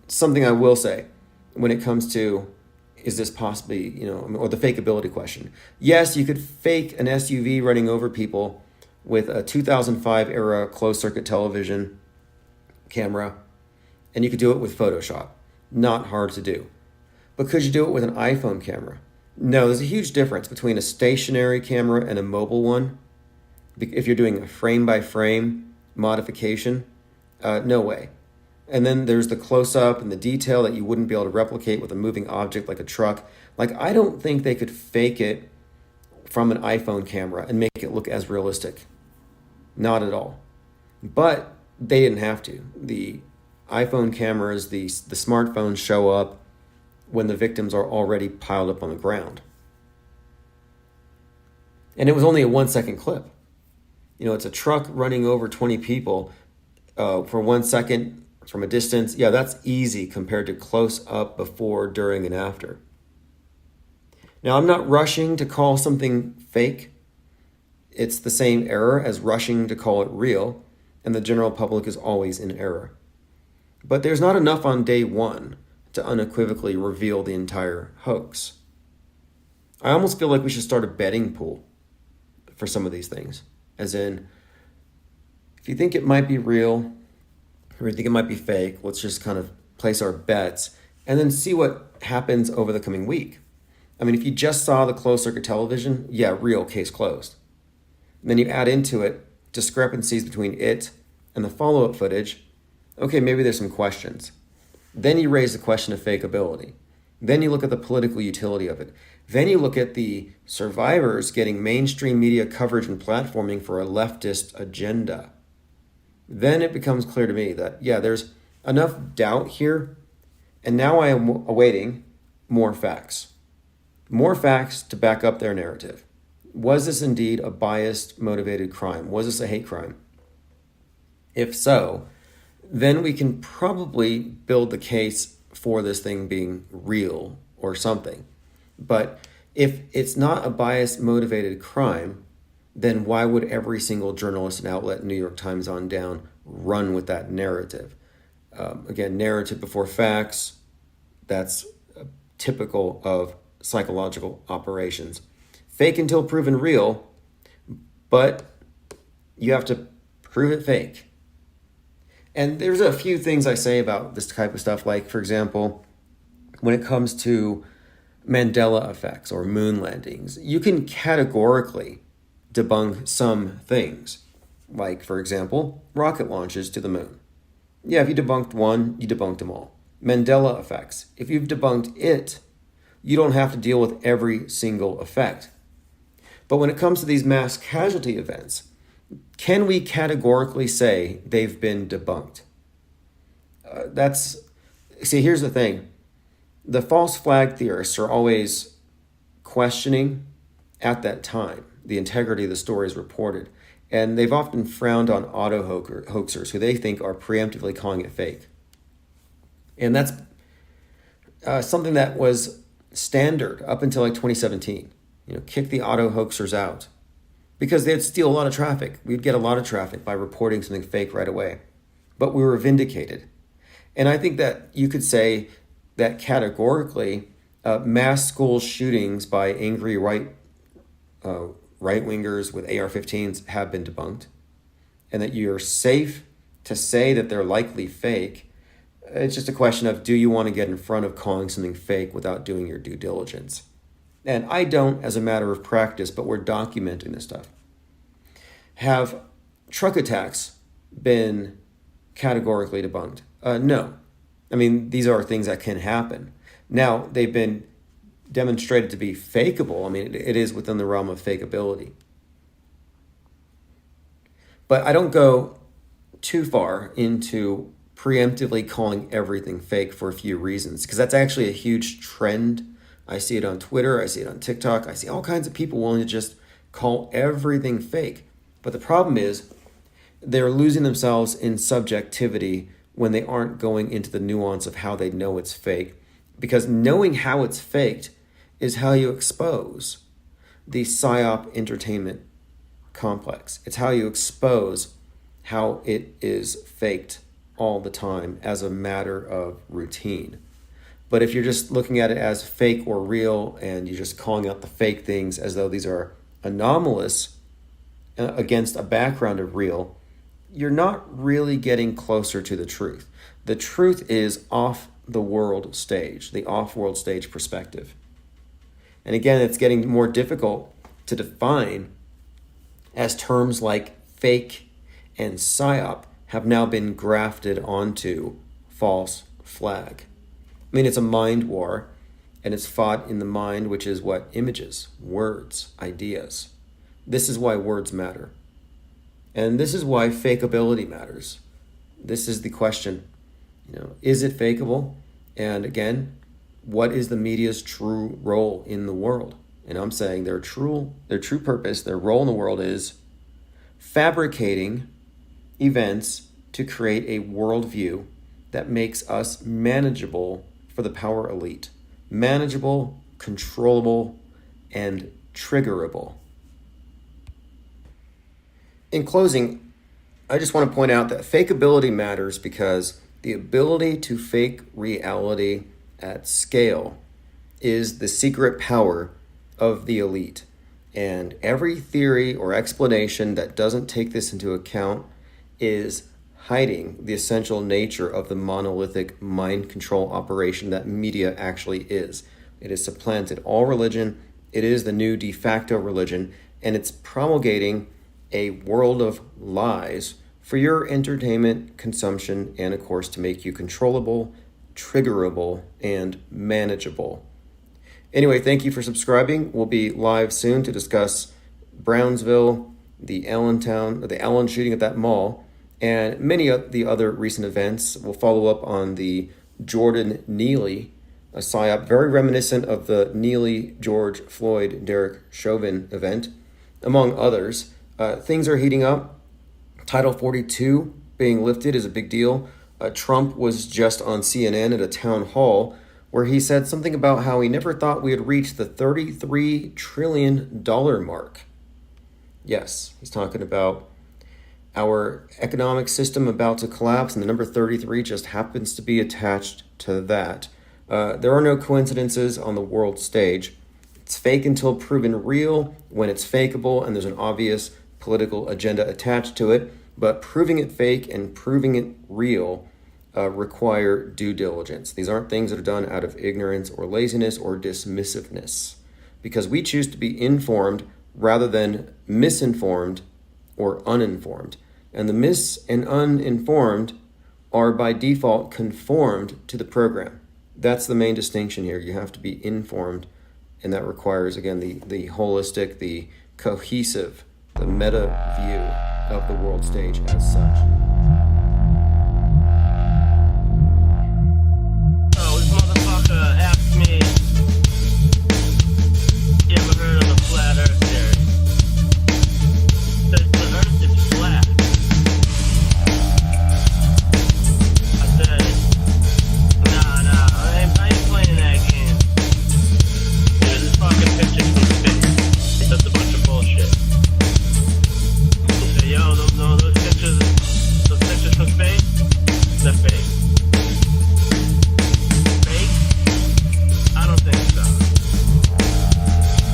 something I will say when it comes to, is this possibly, or the fakeability question. Yes, you could fake an SUV running over people with a 2005 era closed circuit television camera, And you could do it with Photoshop. Not hard to do. But could you do it with an iPhone camera? No, there's a huge difference between a stationary camera and a mobile one. If you're doing a frame-by-frame modification, no way. And then there's the close-up and the detail that you wouldn't be able to replicate with a moving object like a truck. Like, I don't think they could fake it from an iPhone camera and make it look as realistic. Not at all. But they didn't have to. The iPhone cameras, the smartphones show up when the victims are already piled up on the ground. And it was only a 1-second clip. You know, it's a truck running over 20 people for 1 second from a distance. Yeah, that's easy compared to close up before, during, and after. Now, I'm not rushing to call something fake. It's the same error as rushing to call it real, and the general public is always in error. But there's not enough on day one to unequivocally reveal the entire hoax. I almost feel like we should start a betting pool for some of these things. As in, if you think it might be real, or you think it might be fake, let's just kind of place our bets and then see what happens over the coming week. I mean, if you just saw the closed circuit television, yeah, real, case closed. And then you add into it discrepancies between it and the follow-up footage, okay, maybe there's some questions. Then you raise the question of fakeability. Then you look at the political utility of it. Then you look at the survivors getting mainstream media coverage and platforming for a leftist agenda. Then it becomes clear to me that, yeah, there's enough doubt here, and now I am awaiting more facts. More facts to back up their narrative. Was this indeed a biased, motivated crime? Was this a hate crime? If so, then we can probably build the case for this thing being real or something. But if it's not a biased, motivated crime, then why would every single journalist and outlet, New York Times on down, run with that narrative? Again, narrative before facts, that's typical of psychological operations. Fake until proven real, but you have to prove it fake. And there's a few things I say about this type of stuff, like, for example, when it comes to Mandela effects or moon landings, you can categorically debunk some things. Like, for example, rocket launches to the moon. Yeah, if you debunked one, you debunked them all. Mandela effects. If you've debunked it, you don't have to deal with every single effect. But when it comes to these mass casualty events, can we categorically say they've been debunked? See, here's the thing. The false flag theorists are always questioning at that time the integrity of the stories reported. And they've often frowned on auto-hoaxers who they think are preemptively calling it fake. And that's something that was standard up until like 2017. Kick the auto-hoaxers out. Because they'd steal a lot of traffic. We'd get a lot of traffic by reporting something fake right away. But we were vindicated. And I think that you could say that categorically, mass school shootings by angry right-wingers with AR-15s have been debunked. And that you're safe to say that they're likely fake. It's just a question of, do you want to get in front of calling something fake without doing your due diligence? And I don't as a matter of practice, but we're documenting this stuff. Have truck attacks been categorically debunked? No. I mean, these are things that can happen. Now, they've been demonstrated to be fakeable. I mean, it is within the realm of fakeability. But I don't go too far into preemptively calling everything fake for a few reasons, because that's actually a huge trend. I see it on Twitter, I see it on TikTok, I see all kinds of people willing to just call everything fake. But the problem is they're losing themselves in subjectivity when they aren't going into the nuance of how they know it's fake. Because knowing how it's faked is how you expose the Psyop entertainment complex. It's how you expose how it is faked all the time as a matter of routine. But if you're just looking at it as fake or real and you're just calling out the fake things as though these are anomalous against a background of real, you're not really getting closer to the truth. The truth is off the world stage, the off-world stage perspective. And again, it's getting more difficult to define as terms like fake and psyop have now been grafted onto false flag. I mean, it's a mind war, and it's fought in the mind, which is what? Images, words, ideas. This is why words matter. And this is why fakeability matters. This is the question. Is it fakeable? And again, what is the media's true role in the world? And I'm saying their true purpose, their role in the world is fabricating events to create a worldview that makes us manageable for the power elite. Manageable, controllable, and triggerable. In closing, I just want to point out that fakeability matters because the ability to fake reality at scale is the secret power of the elite. And every theory or explanation that doesn't take this into account is hiding the essential nature of the monolithic mind control operation that media actually is. It has supplanted all religion. It is the new de facto religion, and it's promulgating a world of lies for your entertainment, consumption, and of course to make you controllable, triggerable, and manageable. Anyway, thank you for subscribing. We'll be live soon to discuss Brownsville, the Allen shooting at that mall, and many of the other recent events. We'll follow up on the Jordan Neely, a psyop very reminiscent of the Neely, George Floyd, Derek Chauvin event, among others. Things are heating up. Title 42 being lifted is a big deal. Trump was just on CNN at a town hall where he said something about how he never thought we had reached the $33 trillion mark. Yes, he's talking about our economic system about to collapse, and the number 33 just happens to be attached to that. There are no coincidences on the world stage. It's fake until proven real when it's fakeable and there's an obvious political agenda attached to it, but proving it fake and proving it real require due diligence. These aren't things that are done out of ignorance or laziness or dismissiveness, because we choose to be informed rather than misinformed or uninformed. And the mis and uninformed are by default conformed to the program. That's the main distinction here. You have to be informed, and that requires, again, the holistic, the cohesive, the meta view of the world stage as such. Oh, this motherfucker asked me, you ever heard of the flat earth theory? Says the earth is flat. I said, nah, I ain't playing that game. Dude, this fucking picture from space. That's a bunch of bullshit. Yo, those pictures from space, they're fake. Fake? I don't think so.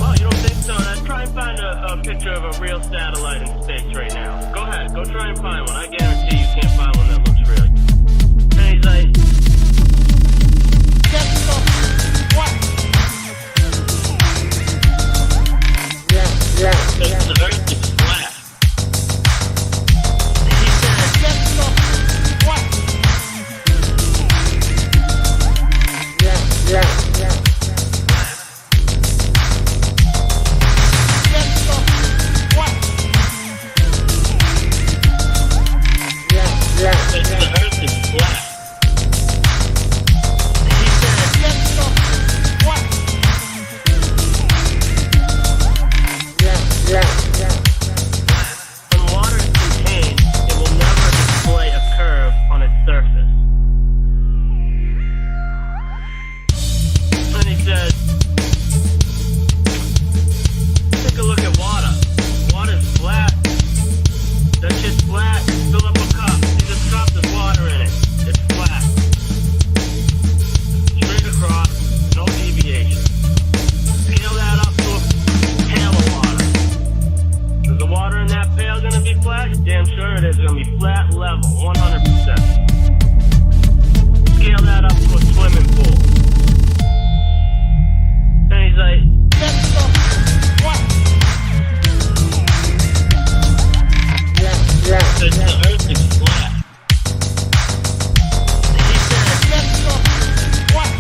Oh, you don't think so? Then try and find a picture of a real satellite in space right now. Go ahead, go try and find one. I guarantee you can't find one that looks real. And he's like, what? Yeah. The earth is flat. is going to be flat level, 100%. Scale that up to a swimming pool. And he's like, that's so what? The earth is flat. And he said, that's so what?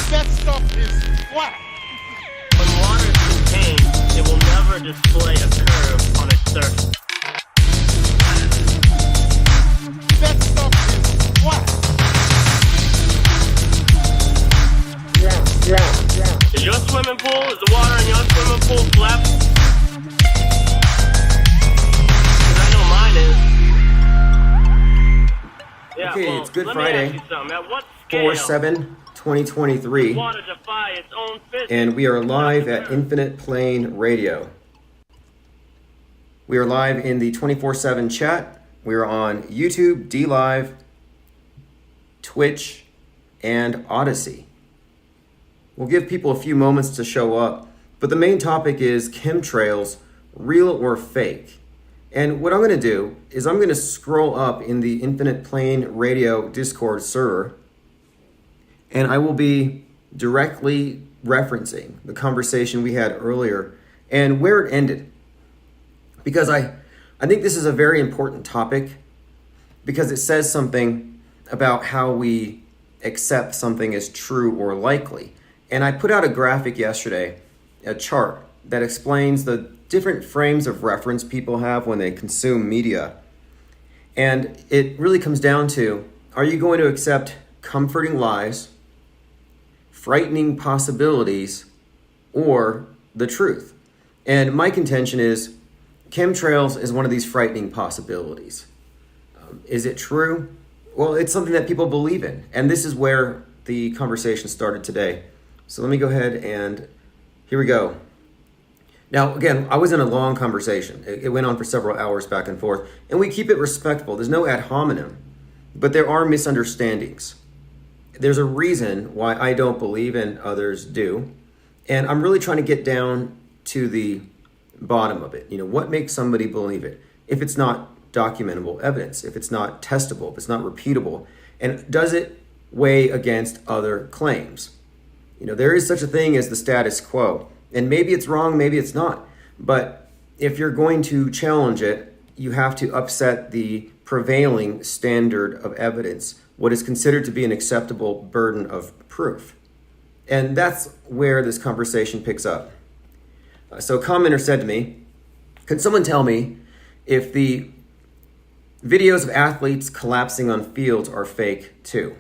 That stuff is flat. When water is contained, it will never display a curve on its surface. That stuff is flat. Is your swimming pool, is the water in your swimming pool flat? Because I know mine is. Yeah, Okay, well, it's Good let me Friday, ask you something. At what scale 4/7/2023, water defy its own physics? and we are live at Infinite Plane Radio. We are live in the 24/7 chat. We are on YouTube, DLive, Twitch, and Odyssey. We'll give people a few moments to show up, but the main topic is chemtrails, real or fake. And what I'm going to do is I'm going to scroll up in the Infinite Plane Radio Discord server, and I will be directly referencing the conversation we had earlier and where it ended. Because I think this is a very important topic, because it says something about how we accept something as true or likely. And I put out a graphic yesterday, a chart that explains the different frames of reference people have when they consume media. And it really comes down to, are you going to accept comforting lies, frightening possibilities, or the truth? And my contention is chemtrails is one of these frightening possibilities. Is it true? Well, it's something that people believe in. And this is where the conversation started today. So let me go ahead and here we go. Now, again, I was in a long conversation. It went on for several hours back and forth, and we keep it respectful. There's no ad hominem, but there are misunderstandings. There's a reason why I don't believe and others do, and I'm really trying to get down to the bottom of it. You know, what makes somebody believe it? If it's not documentable evidence, if it's not testable, if it's not repeatable, and does it weigh against other claims? You know, there is such a thing as the status quo. And maybe it's wrong, maybe it's not. But if you're going to challenge it, you have to upset the prevailing standard of evidence, what is considered to be an acceptable burden of proof. And that's where this conversation picks up. So a commenter said to me, can someone tell me if the videos of athletes collapsing on fields are fake too?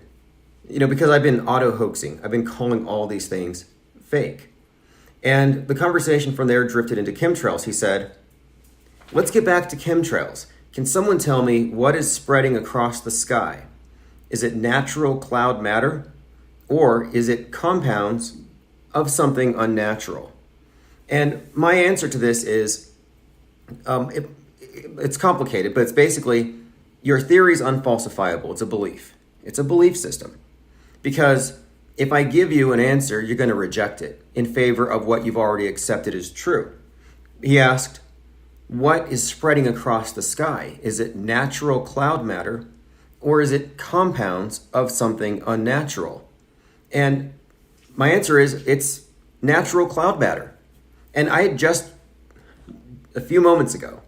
You know, because I've been auto-hoaxing. I've been calling all these things fake. And the conversation from there drifted into chemtrails. He said, let's get back to chemtrails. Can someone tell me what is spreading across the sky? Is it natural cloud matter? Or is it compounds of something unnatural? And my answer to this is, it's complicated, but it's basically, your theory is unfalsifiable. It's a belief. It's a belief system. Because if I give you an answer, you're going to reject it in favor of what you've already accepted as true. He asked, what is spreading across the sky? Is it natural cloud matter, or is it compounds of something unnatural? And my answer is, it's natural cloud matter. And I had just, a few moments ago,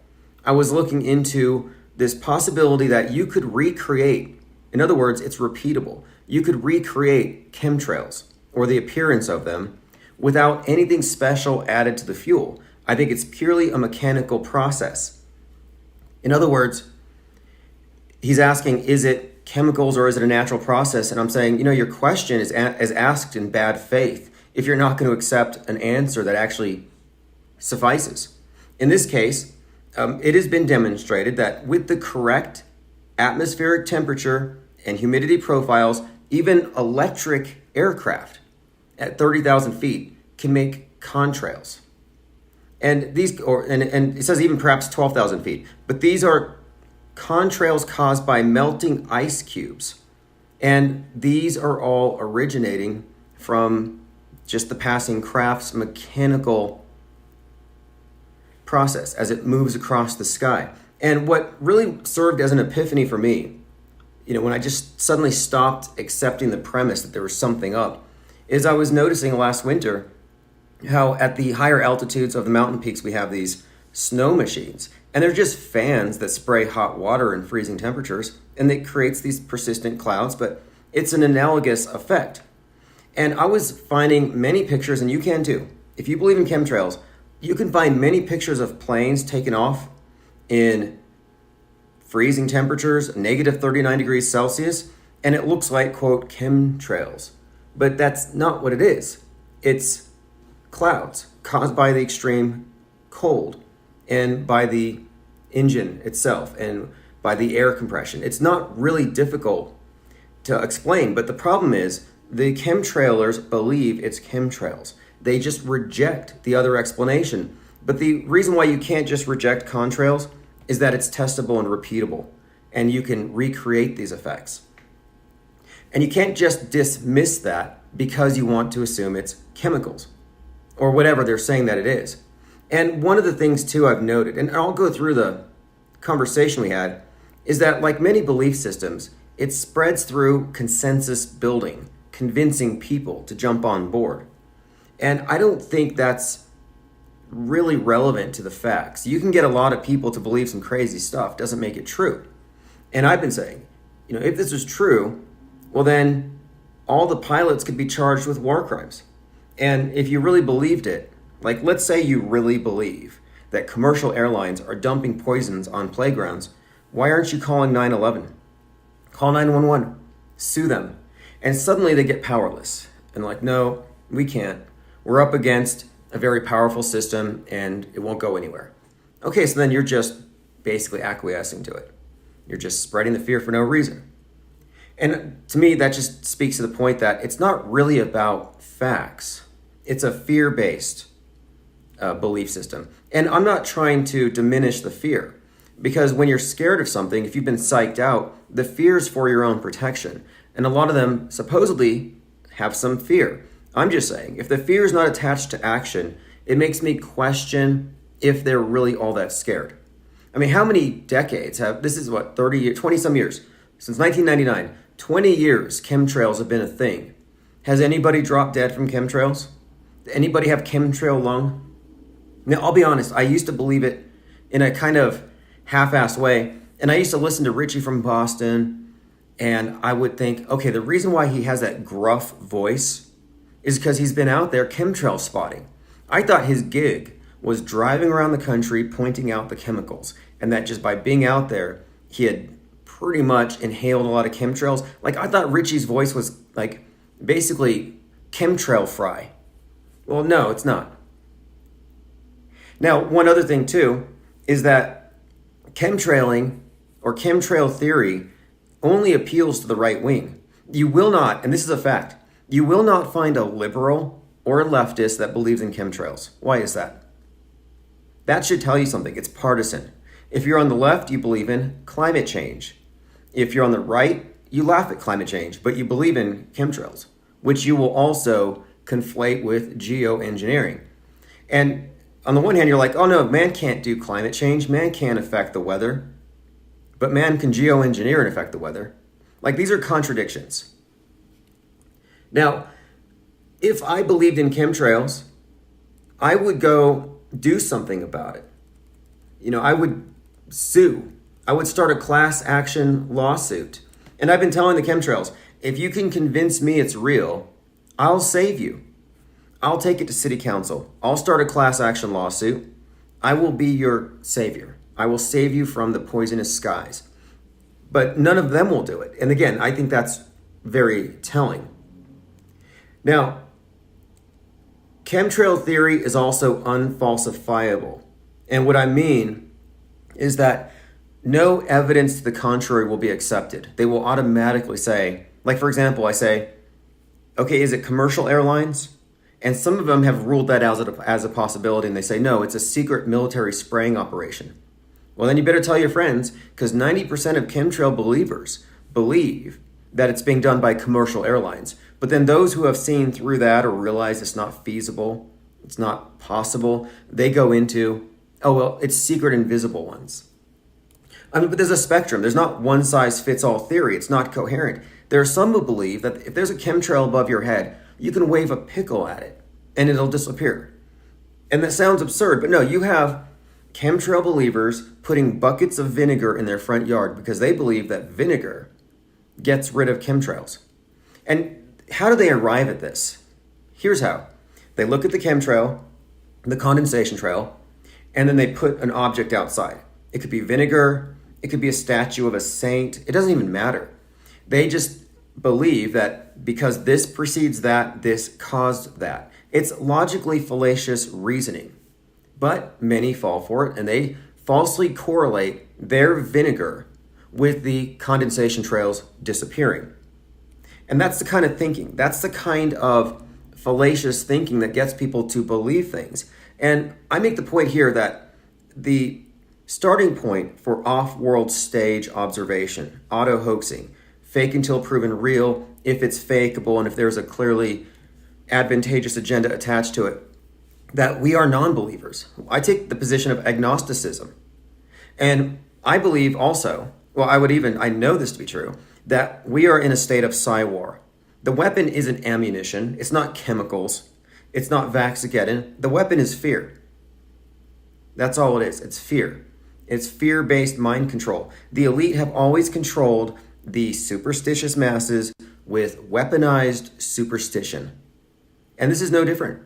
I was looking into this possibility that you could recreate, in other words, it's repeatable. You could recreate chemtrails or the appearance of them without anything special added to the fuel. I think it's purely a mechanical process. In other words, he's asking, is it chemicals or is it a natural process? And I'm saying, you know, your question is asked in bad faith if you're not going to accept an answer that actually suffices. In this case, it has been demonstrated that with the correct atmospheric temperature and humidity profiles, even electric aircraft at 30,000 feet can make contrails. And these, and it says even perhaps 12,000 feet, but these are contrails caused by melting ice cubes. And these are all originating from just the passing craft's mechanical process as it moves across the sky. And what really served as an epiphany for me, when I just suddenly stopped accepting the premise that there was something up, is I was noticing last winter how at the higher altitudes of the mountain peaks we have these snow machines, and they're just fans that spray hot water in freezing temperatures, and it creates these persistent clouds, but it's an analogous effect. And I was finding many pictures, and you can too. If you believe in chemtrails, you can find many pictures of planes taken off in freezing temperatures, negative 39 degrees Celsius, and it looks like, quote, chemtrails. But that's not what it is. It's clouds caused by the extreme cold and by the engine itself and by the air compression. It's not really difficult to explain, but the problem is the chemtrailers believe it's chemtrails. They just reject the other explanation. But the reason why you can't just reject contrails is that it's testable and repeatable, and you can recreate these effects. And you can't just dismiss that because you want to assume it's chemicals or whatever they're saying that it is. And one of the things too I've noted, and I'll go through the conversation we had, is that like many belief systems, it spreads through consensus building, convincing people to jump on board. And I don't think that's really relevant to the facts. You can get a lot of people to believe some crazy stuff, doesn't make it true. And I've been saying, if this is true, well then all the pilots could be charged with war crimes. And if you really believed it, like let's say you really believe that commercial airlines are dumping poisons on playgrounds, why aren't you calling 911? Call 911, sue them. And suddenly they get powerless. And like, no, we can't. We're up against a very powerful system and it won't go anywhere. Okay, so then you're just basically acquiescing to it. You're just spreading the fear for no reason. And to me, that just speaks to the point that it's not really about facts. It's a fear-based belief system. And I'm not trying to diminish the fear, because when you're scared of something, if you've been psyched out, the fear is for your own protection. And a lot of them supposedly have some fear. I'm just saying, if the fear is not attached to action, it makes me question if they're really all that scared. I mean, how many decades this is what, 20 some years, since 1999, 20 years chemtrails have been a thing. Has anybody dropped dead from chemtrails? Did anybody have chemtrail lung? Now, I'll be honest, I used to believe it in a kind of half-assed way, and I used to listen to Richie from Boston, and I would think, okay, the reason why he has that gruff voice is because he's been out there chemtrail spotting. I thought his gig was driving around the country pointing out the chemicals, and that just by being out there, he had pretty much inhaled a lot of chemtrails. Like, I thought Richie's voice was like basically chemtrail fry. Well, no, it's not. Now, one other thing too is that chemtrailing or chemtrail theory only appeals to the right wing. You will not, and this is a fact, you will not find a liberal or a leftist that believes in chemtrails. Why is that? That should tell you something. It's partisan. If you're on the left, you believe in climate change. If you're on the right, you laugh at climate change, but you believe in chemtrails, which you will also conflate with geoengineering. And on the one hand, you're like, oh no, man can't do climate change. Man can't affect the weather. But man can geoengineer and affect the weather. Like, these are contradictions. Now, if I believed in chemtrails, I would go do something about it. I would sue. I would start a class action lawsuit. And I've been telling the chemtrails, if you can convince me it's real, I'll save you. I'll take it to city council. I'll start a class action lawsuit. I will be your savior. I will save you from the poisonous skies. But none of them will do it. And again, I think that's very telling. Now, chemtrail theory is also unfalsifiable. And what I mean is that no evidence to the contrary will be accepted. They will automatically say, like for example, I say, okay, is it commercial airlines? And some of them have ruled that as a possibility, and they say, no, it's a secret military spraying operation. Well, then you better tell your friends, because 90% of chemtrail believers believe that it's being done by commercial airlines. But then those who have seen through that or realize it's not feasible, it's not possible, they go into, oh, well, it's secret invisible ones. I mean, but there's a spectrum. There's not one size fits all theory. It's not coherent. There are some who believe that if there's a chemtrail above your head, you can wave a pickle at it and it'll disappear. And that sounds absurd, but no, you have chemtrail believers putting buckets of vinegar in their front yard because they believe that vinegar gets rid of chemtrails. And how do they arrive at this? Here's how. They look at the chemtrail, the condensation trail, and then they put an object outside. It could be vinegar, it could be a statue of a saint, it doesn't even matter. They just believe that because this precedes that, this caused that. It's logically fallacious reasoning. But many fall for it, and they falsely correlate their vinegar with the condensation trails disappearing. And that's the kind of thinking, that's the kind of fallacious thinking that gets people to believe things. And I make the point here that the starting point for off-world stage observation, auto-hoaxing, fake until proven real, if it's fakeable and if there's a clearly advantageous agenda attached to it, that we are non-believers. I take the position of agnosticism. And I believe also, well, I know this to be true, that we are in a state of psy-war. The weapon isn't ammunition, it's not chemicals, it's not Vaxageddon. The weapon is fear. That's all it is, it's fear. It's fear-based mind control. The elite have always controlled the superstitious masses with weaponized superstition. And this is no different.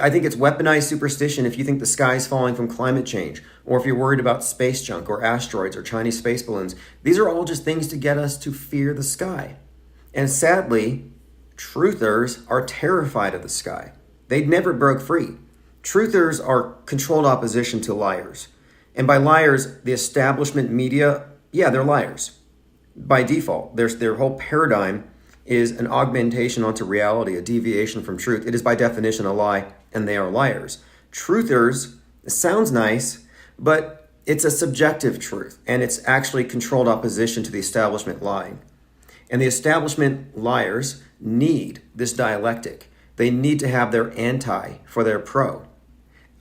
I think it's weaponized superstition if you think the sky's falling from climate change, or if you're worried about space junk or asteroids or Chinese space balloons. These are all just things to get us to fear the sky. And sadly, truthers are terrified of the sky. They never broke free. Truthers are controlled opposition to liars. And by liars, the establishment media, yeah, they're liars. By default, their whole paradigm is an augmentation onto reality, a deviation from truth. It is by definition a lie, and they are liars. Truthers, it sounds nice, but it's a subjective truth, and it's actually controlled opposition to the establishment lying. And the establishment liars need this dialectic. They need to have their anti for their pro.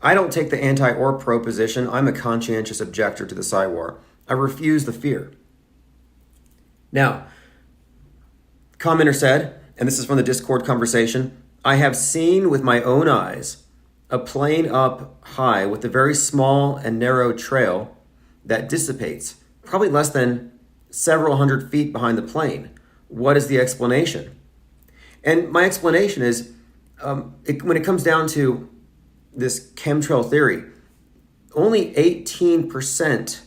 I don't take the anti or pro position. I'm a conscientious objector to the psy-war. I refuse the fear. Now, commenter said, and this is from the Discord conversation, I have seen with my own eyes a plane up high with a very small and narrow trail that dissipates, probably less than several hundred feet behind the plane. What is the explanation? And my explanation is, when it comes down to this chemtrail theory, only 18%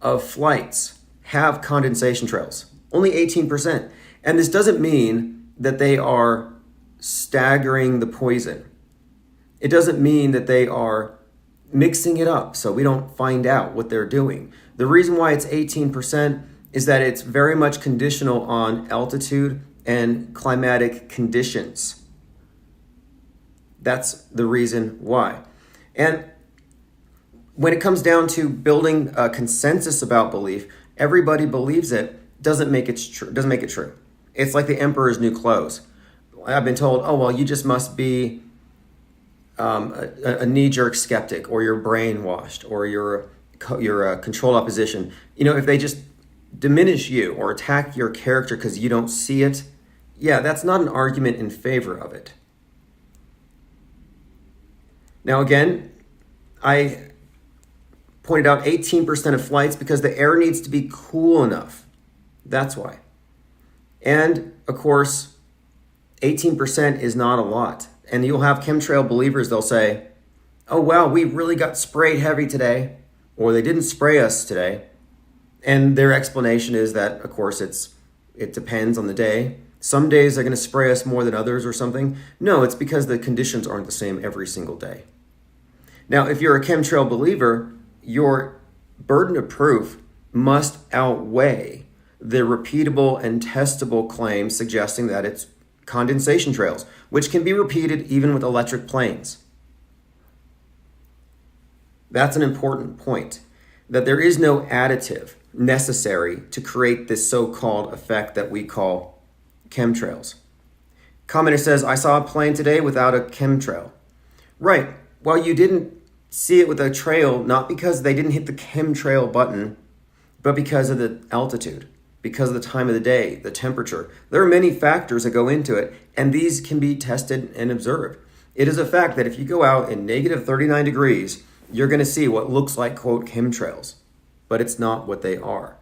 of flights have condensation trails. Only 18%. And this doesn't mean that they are staggering the poison. It doesn't mean that they are mixing it up so we don't find out what they're doing. The reason why it's 18% is that it's very much conditional on altitude and climatic conditions. That's the reason why. And when it comes down to building a consensus about belief, everybody believes it, doesn't make it true. It's like the emperor's new clothes. I've been told, oh, well, you just must be a knee-jerk skeptic, or you're brainwashed, or you're a controlled opposition. You know, if they just diminish you or attack your character because you don't see it, yeah, that's not an argument in favor of it. Now, again, I pointed out 18% of flights because the air needs to be cool enough. That's why. And, of course, 18% is not a lot. And you'll have chemtrail believers, they'll say, oh, wow, we really got sprayed heavy today, or they didn't spray us today. And their explanation is that, of course, it depends on the day. Some days they're going to spray us more than others or something. No, it's because the conditions aren't the same every single day. Now, if you're a chemtrail believer, your burden of proof must outweigh the repeatable and testable claims suggesting that it's condensation trails, which can be repeated even with electric planes. That's an important point, that there is no additive. necessary to create this so-called effect that we call chemtrails. Commenter says, I saw a plane today without a chemtrail. Right. Well, you didn't see it with a trail, not because they didn't hit the chemtrail button, but because of the altitude, because of the time of the day, the temperature. There are many factors that go into it, and these can be tested and observed. It is a fact that if you go out in negative 39 degrees, you're going to see what looks like, quote, chemtrails, but it's not what they are.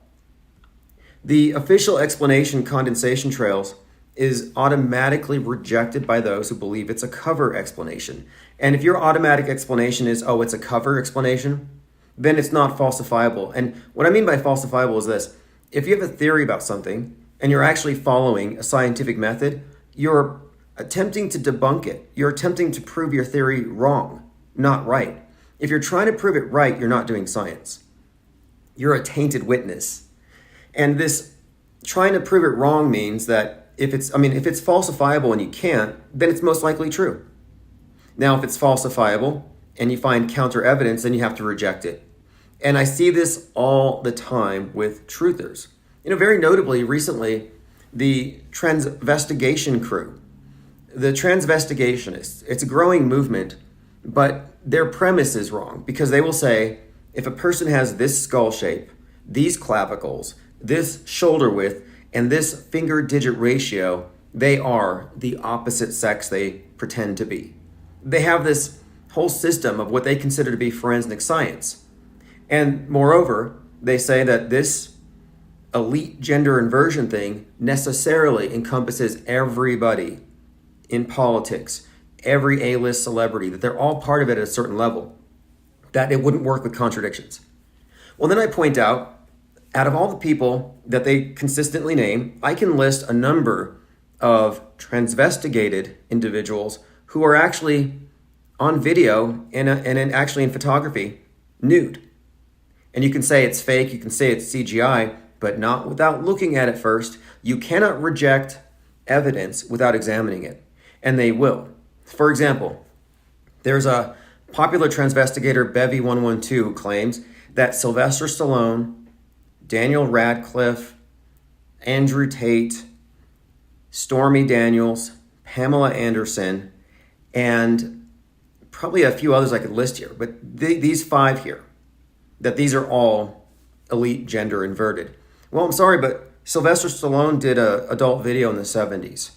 The official explanation, condensation trails, is automatically rejected by those who believe it's a cover explanation. And if your automatic explanation is, oh, it's a cover explanation, then it's not falsifiable. And what I mean by falsifiable is this. If you have a theory about something and you're actually following a scientific method, you're attempting to debunk it. You're attempting to prove your theory wrong, not right. If you're trying to prove it right, you're not doing science. You're a tainted witness. And this trying to prove it wrong means that if it's falsifiable and you can't, then it's most likely true. Now, if it's falsifiable and you find counter evidence, then you have to reject it. And I see this all the time with truthers. Very notably recently, the transvestigation crew, the transvestigationists, it's a growing movement, but their premise is wrong because they will say, if a person has this skull shape, these clavicles, this shoulder width, and this finger digit ratio, they are the opposite sex they pretend to be. They have this whole system of what they consider to be forensic science. And moreover, they say that this elite gender inversion thing necessarily encompasses everybody in politics, every A-list celebrity, that they're all part of it at a certain level, that it wouldn't work with contradictions. Well, then I point out of all the people that they consistently name, I can list a number of transvestigated individuals who are actually on video and actually in photography nude. And you can say it's fake, you can say it's CGI, but not without looking at it first. You cannot reject evidence without examining it, and they will. For example, there's a popular transvestigator, Bevy112, who claims that Sylvester Stallone, Daniel Radcliffe, Andrew Tate, Stormy Daniels, Pamela Anderson, and probably a few others I could list here, but these five here, that these are all elite gender inverted. Well, I'm sorry, but Sylvester Stallone did an adult video in the 70s.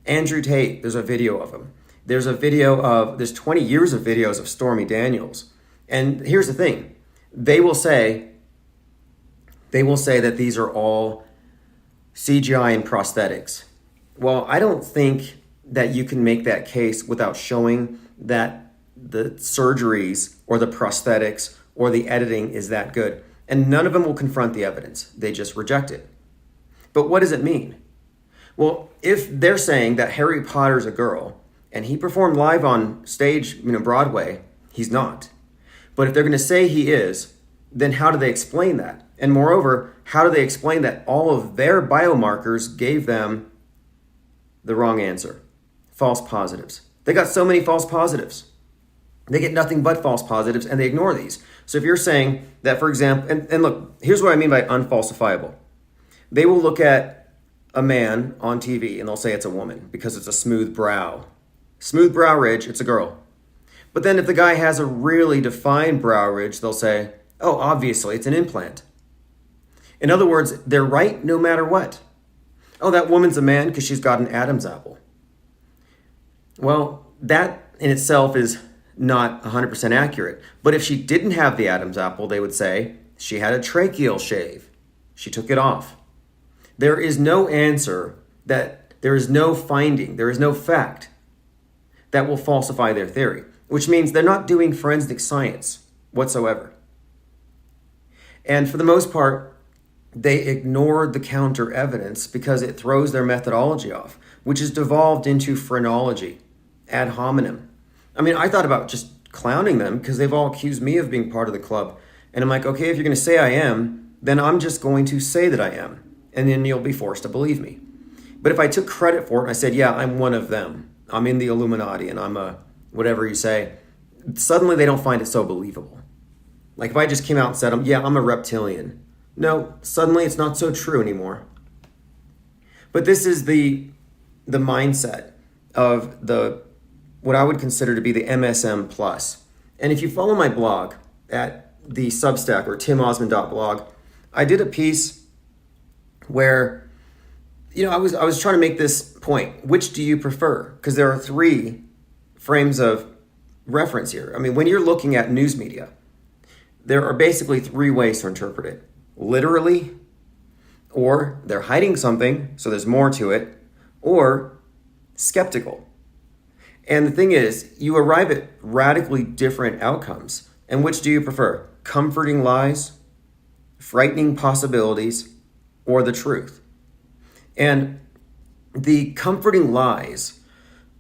Andrew Tate, there's a video of him. There's 20 years of videos of Stormy Daniels. And here's the thing. They will say that these are all CGI and prosthetics. Well, I don't think that you can make that case without showing that the surgeries or the prosthetics or the editing is that good. And none of them will confront the evidence. They just reject it. But what does it mean? Well, if they're saying that Harry Potter's a girl and he performed live on stage, Broadway, he's not. But if they're going to say he is, then how do they explain that? And moreover, how do they explain that all of their biomarkers gave them the wrong answer? False positives. They got so many false positives. They get nothing but false positives and they ignore these. So if you're saying that, for example, and look, here's what I mean by unfalsifiable. They will look at a man on TV and they'll say it's a woman because it's a smooth brow. Smooth brow ridge, it's a girl. But then if the guy has a really defined brow ridge, they'll say, oh, obviously it's an implant. In other words, they're right no matter what. Oh, that woman's a man because she's got an Adam's apple. Well, that in itself is not 100% accurate. But if she didn't have the Adam's apple, they would say she had a tracheal shave. She took it off. There is no answer, that there is no finding, there is no fact that will falsify their theory, which means they're not doing forensic science whatsoever. And for the most part, they ignored the counter evidence because it throws their methodology off, which is devolved into phrenology, ad hominem. I mean, I thought about just clowning them because they've all accused me of being part of the club. And I'm like, okay, if you're going to say I am, then I'm just going to say that I am. And then you'll be forced to believe me. But if I took credit for it and I said, yeah, I'm one of them. I'm in the Illuminati and I'm a whatever you say, suddenly they don't find it so believable. Like if I just came out and said, yeah, I'm a reptilian. No, suddenly it's not so true anymore. But this is the mindset of the what I would consider to be the MSM plus. And if you follow my blog at the Substack or timosmond.blog, I did a piece where, I was trying to make this point. Which do you prefer? Because there are three frames of reference here. I mean, when you're looking at news media, there are basically three ways to interpret it. Literally, or they're hiding something, so there's more to it, or skeptical. And the thing is, you arrive at radically different outcomes. And which do you prefer? Comforting lies, frightening possibilities, or the truth? And the comforting lies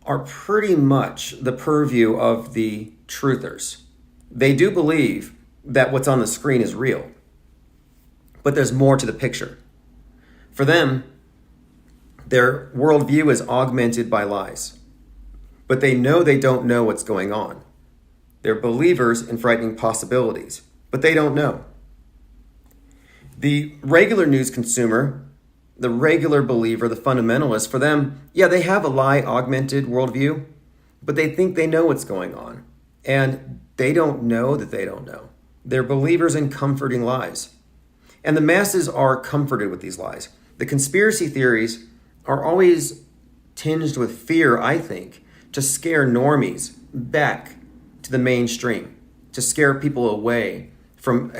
are pretty much the purview of the truthers. They do believe that what's on the screen is real, but there's more to the picture. For them, their worldview is augmented by lies, but they know they don't know what's going on. They're believers in frightening possibilities, but they don't know. The regular news consumer, the regular believer, the fundamentalist, for them, they have a lie-augmented worldview, but they think they know what's going on. And they don't know that they don't know. They're believers in comforting lies. And the masses are comforted with these lies. The conspiracy theories are always tinged with fear, I think, to scare normies back to the mainstream, to scare people away from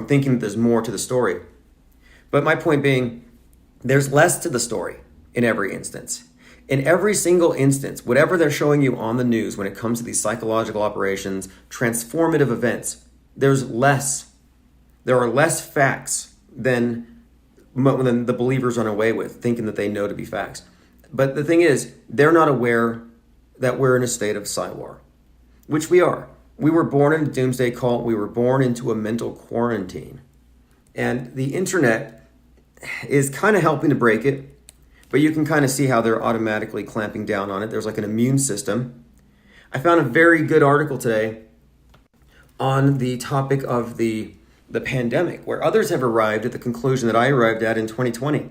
thinking that there's more to the story. But my point being, there's less to the story in every instance. In every single instance, whatever they're showing you on the news when it comes to these psychological operations, transformative events, there's less. There are less facts than the believers run away with, thinking that they know to be facts. But the thing is, they're not aware that we're in a state of psywar, which we are. We were born in a doomsday cult. We were born into a mental quarantine. And the internet is kind of helping to break it, but you can kind of see how they're automatically clamping down on it. There's like an immune system. I found a very good article today on the topic of the pandemic, where others have arrived at the conclusion that I arrived at in 2020.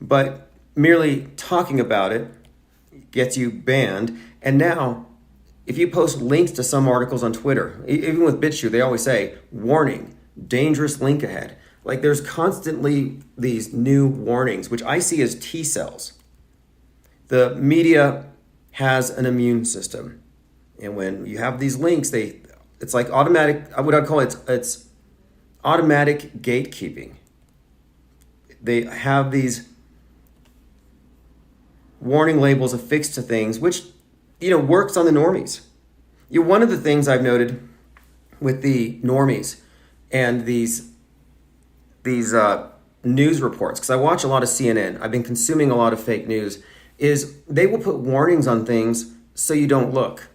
But merely talking about it gets you banned. And now, if you post links to some articles on Twitter, even with BitChute, they always say, warning, dangerous link ahead. Like there's constantly these new warnings, which I see as T cells. The media has an immune system. And when you have these links, it's like automatic, what I'd call it's automatic gatekeeping. They have these warning labels affixed to things, which, works on the normies. One of the things I've noted with the normies and these news reports, because I watch a lot of CNN, I've been consuming a lot of fake news, is they will put warnings on things so you don't look.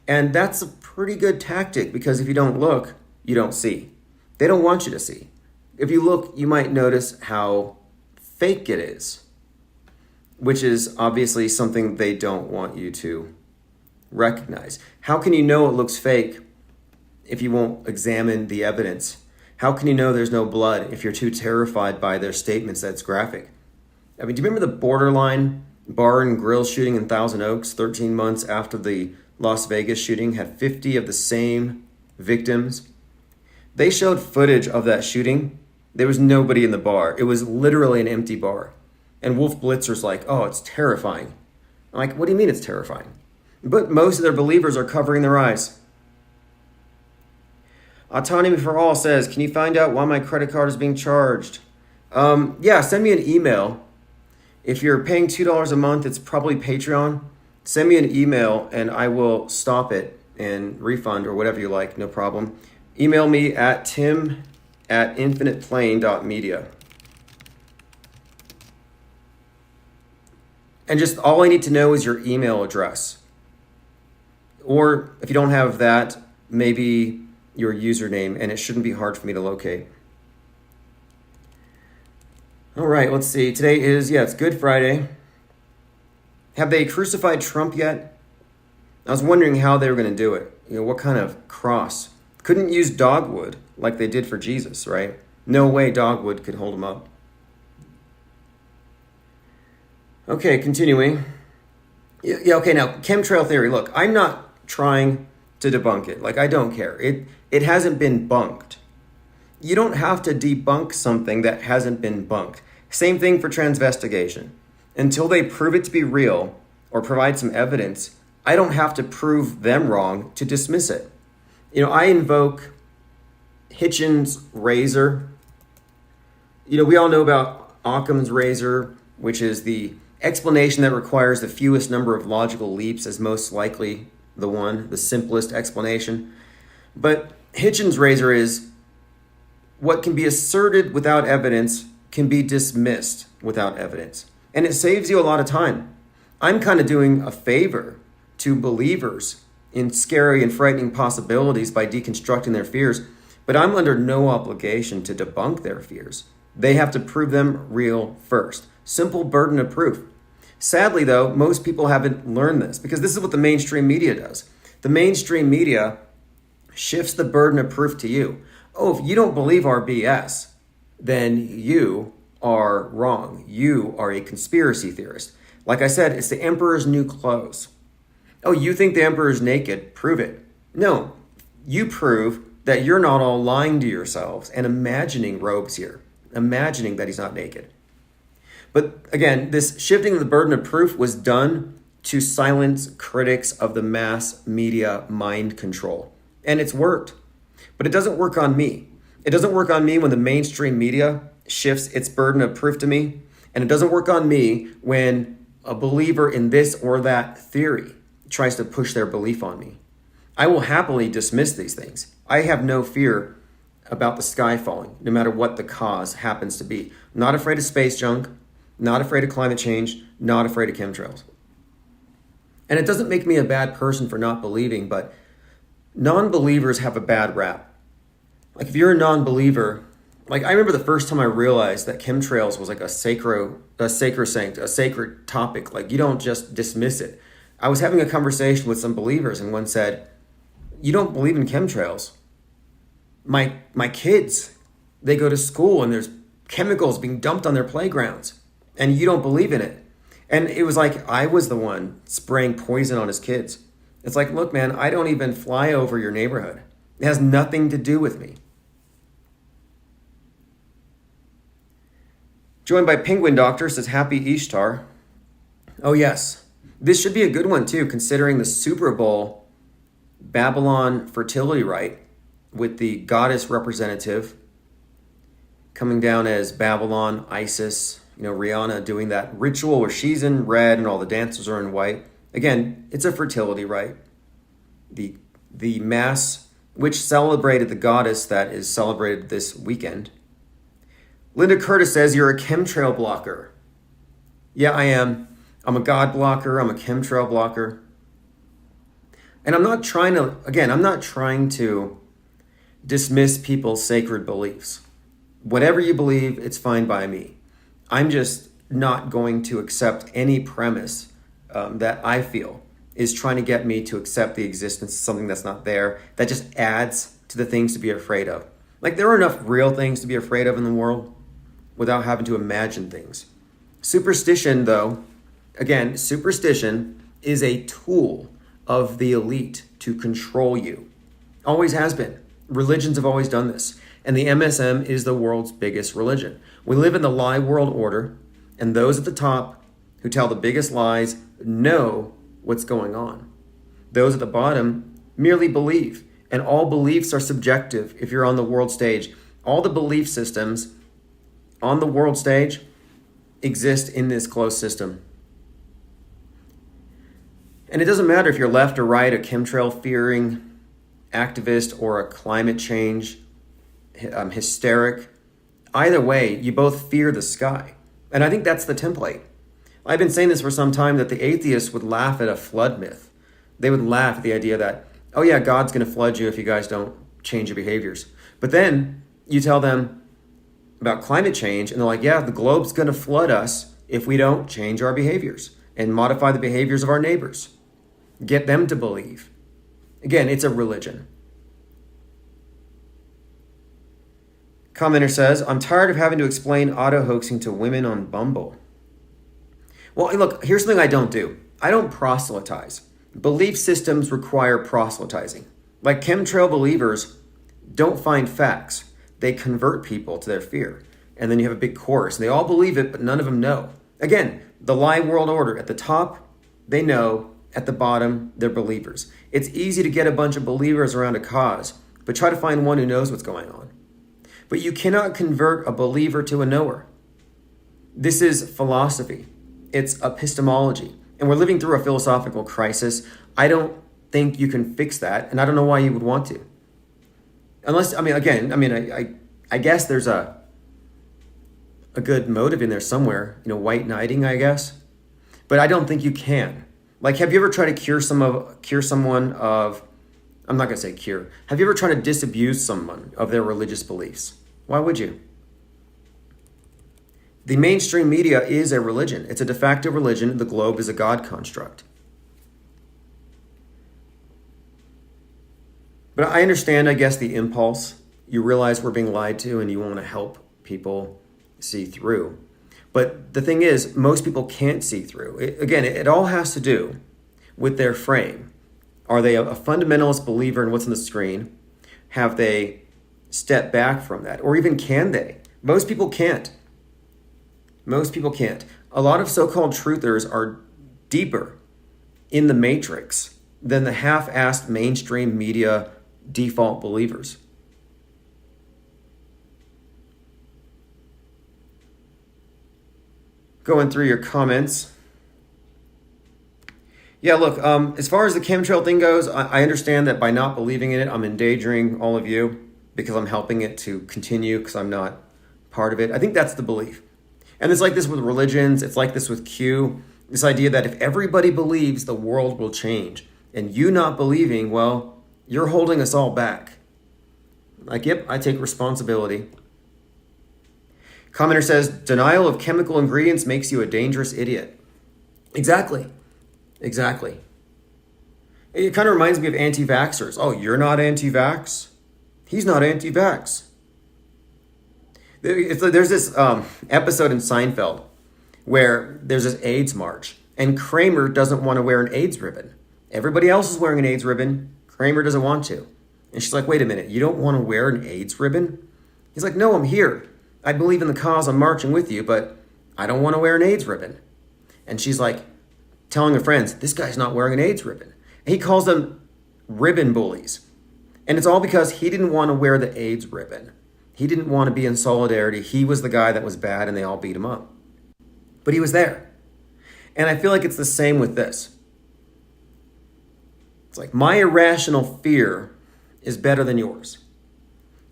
And that's a pretty good tactic, because if you don't look, you don't see. They don't want you to see. If you look, you might notice how fake it is, which is obviously something they don't want you to recognize. How can you know it looks fake if you won't examine the evidence? How can you know there's no blood if you're too terrified by their statements that's graphic? I mean, do you remember the Borderline bar and grill shooting in Thousand Oaks 13 months after the Las Vegas shooting had 50 of the same victims? They showed footage of that shooting. There was nobody in the bar. It was literally an empty bar. And Wolf Blitzer's like, oh, it's terrifying. I'm like, what do you mean it's terrifying? But most of their believers are covering their eyes. Autonomy for All says, can you find out why my credit card is being charged? Yeah, send me an email. If you're paying $2 a month, it's probably Patreon. Send me an email and I will stop it and refund or whatever you like, no problem. Email me at tim@infiniteplane.media. And just all I need to know is your email address. Or if you don't have that, maybe your username, and it shouldn't be hard for me to locate. All right, let's see. Today is, it's Good Friday. Have they crucified Trump yet? I was wondering how they were going to do it. What kind of cross? Couldn't use dogwood like they did for Jesus, right? No way dogwood could hold him up. Okay, continuing. Yeah, okay, now, chemtrail theory. Look, I'm not trying to debunk it. Like, I don't care. It hasn't been bunked. You don't have to debunk something that hasn't been bunked. Same thing for transvestigation. Until they prove it to be real or provide some evidence, I don't have to prove them wrong to dismiss it. I invoke Hitchens' razor. We all know about Occam's razor, which is the explanation that requires the fewest number of logical leaps as most likely the simplest explanation. But Hitchens' razor is what can be asserted without evidence can be dismissed without evidence. And it saves you a lot of time. I'm kind of doing a favor to believers in scary and frightening possibilities by deconstructing their fears, but I'm under no obligation to debunk their fears. They have to prove them real first. Simple burden of proof. Sadly, though, most people haven't learned this because this is what the mainstream media does. The mainstream media shifts the burden of proof to you. Oh, if you don't believe our BS, then you are wrong. You are a conspiracy theorist. Like I said, it's the emperor's new clothes. Oh, you think the emperor's naked? Prove it. No, you prove that you're not all lying to yourselves and imagining robes here, imagining that he's not naked. But again, this shifting of the burden of proof was done to silence critics of the mass media mind control. And it's worked. But it doesn't work on me. It doesn't work on me when the mainstream media shifts its burden of proof to me. And it doesn't work on me when a believer in this or that theory tries to push their belief on me. I will happily dismiss these things. I have no fear about the sky falling, no matter what the cause happens to be. I'm not afraid of space junk, not afraid of climate change, not afraid of chemtrails. And it doesn't make me a bad person for not believing, but non-believers have a bad rap. Like if you're a non-believer, like I remember the first time I realized that chemtrails was like a sacrosanct, a sacred topic. Like you don't just dismiss it. I was having a conversation with some believers and one said, "You don't believe in chemtrails? My kids, they go to school and there's chemicals being dumped on their playgrounds and you don't believe in it." And it was like I was the one spraying poison on his kids. It's like, look, man, I don't even fly over your neighborhood. It has nothing to do with me. Joined by Penguin Doctor says, "Happy Ishtar." Oh, yes. This should be a good one, too, considering the Super Bowl Babylon fertility rite with the goddess representative coming down as Babylon, Isis, Rihanna doing that ritual where she's in red and all the dancers are in white. Again, it's a fertility rite. The mass, which celebrated the goddess that is celebrated this weekend. Linda Curtis says, "You're a chemtrail blocker." Yeah, I am. I'm a God blocker. I'm a chemtrail blocker. And I'm not trying to dismiss people's sacred beliefs. Whatever you believe, it's fine by me. I'm just not going to accept any premise that I feel is trying to get me to accept the existence of something that's not there, that just adds to the things to be afraid of. Like there are enough real things to be afraid of in the world without having to imagine things. Superstition, though, again, superstition is a tool of the elite to control you. Always has been. Religions have always done this. And the MSM is the world's biggest religion. We live in the lie world order, and those at the top who tell the biggest lies know what's going on. Those at the bottom merely believe, and all beliefs are subjective if you're on the world stage. All the belief systems on the world stage exist in this closed system. And it doesn't matter if you're left or right, a chemtrail-fearing activist or a climate change hysteric. Either way, you both fear the sky. And I think that's the template. I've been saying this for some time, that the atheists would laugh at a flood myth. They would laugh at the idea that, oh yeah, God's going to flood you if you guys don't change your behaviors. But then you tell them about climate change, and they're like, yeah, the globe's going to flood us if we don't change our behaviors and modify the behaviors of our neighbors. Get them to believe. Again, it's a religion. Commenter says, I'm tired of having to explain auto-hoaxing to women on Bumble. Well, look, here's something I don't do. I don't proselytize. Belief systems require proselytizing. Like chemtrail believers don't find facts. They convert people to their fear. And then you have a big chorus. And they all believe it, but none of them know. Again, the lie world order. At the top, they know. At the bottom, they're believers. It's easy to get a bunch of believers around a cause, but try to find one who knows what's going on. But you cannot convert a believer to a knower. This is philosophy. It's epistemology. And we're living through a philosophical crisis. I don't think you can fix that, and I don't know why you would want to. Unless, I guess there's a good motive in there somewhere, white knighting, I guess. But I don't think you can. Like, have you ever tried to cure someone of, I'm not going to say cure. Have you ever tried to disabuse someone of their religious beliefs? Why would you? The mainstream media is a religion. It's a de facto religion. The globe is a God construct. But I understand, I guess, the impulse. You realize we're being lied to and you want to help people see through. But the thing is, most people can't see through. It all has to do with their frame. Are they a fundamentalist believer in what's on the screen? Have they stepped back from that? Or even can they? Most people can't. Most people can't. A lot of so-called truthers are deeper in the matrix than the half-assed mainstream media default believers. Going through your comments. Yeah, look, as far as the chemtrail thing goes, I understand that by not believing in it, I'm endangering all of you because I'm helping it to continue because I'm not part of it. I think that's the belief. And it's like this with religions. It's like this with Q. This idea that if everybody believes, the world will change. And you not believing, well, you're holding us all back. Like, yep, I take responsibility. Commenter says, denial of chemical ingredients makes you a dangerous idiot. Exactly. It kind of reminds me of anti-vaxxers. Oh, you're not anti-vax? He's not anti-vax. There's this episode in Seinfeld where there's this AIDS march, and Kramer doesn't want to wear an AIDS ribbon. Everybody else is wearing an AIDS ribbon. Kramer doesn't want to. And she's like, wait a minute, you don't want to wear an AIDS ribbon? He's like, no, I'm here. I believe in the cause, I'm marching with you, but I don't want to wear an AIDS ribbon. And she's like, telling her friends, this guy's not wearing an AIDS ribbon. And he calls them ribbon bullies. And it's all because he didn't want to wear the AIDS ribbon. He didn't want to be in solidarity. He was the guy that was bad and they all beat him up. But he was there. And I feel like it's the same with this. It's like my irrational fear is better than yours.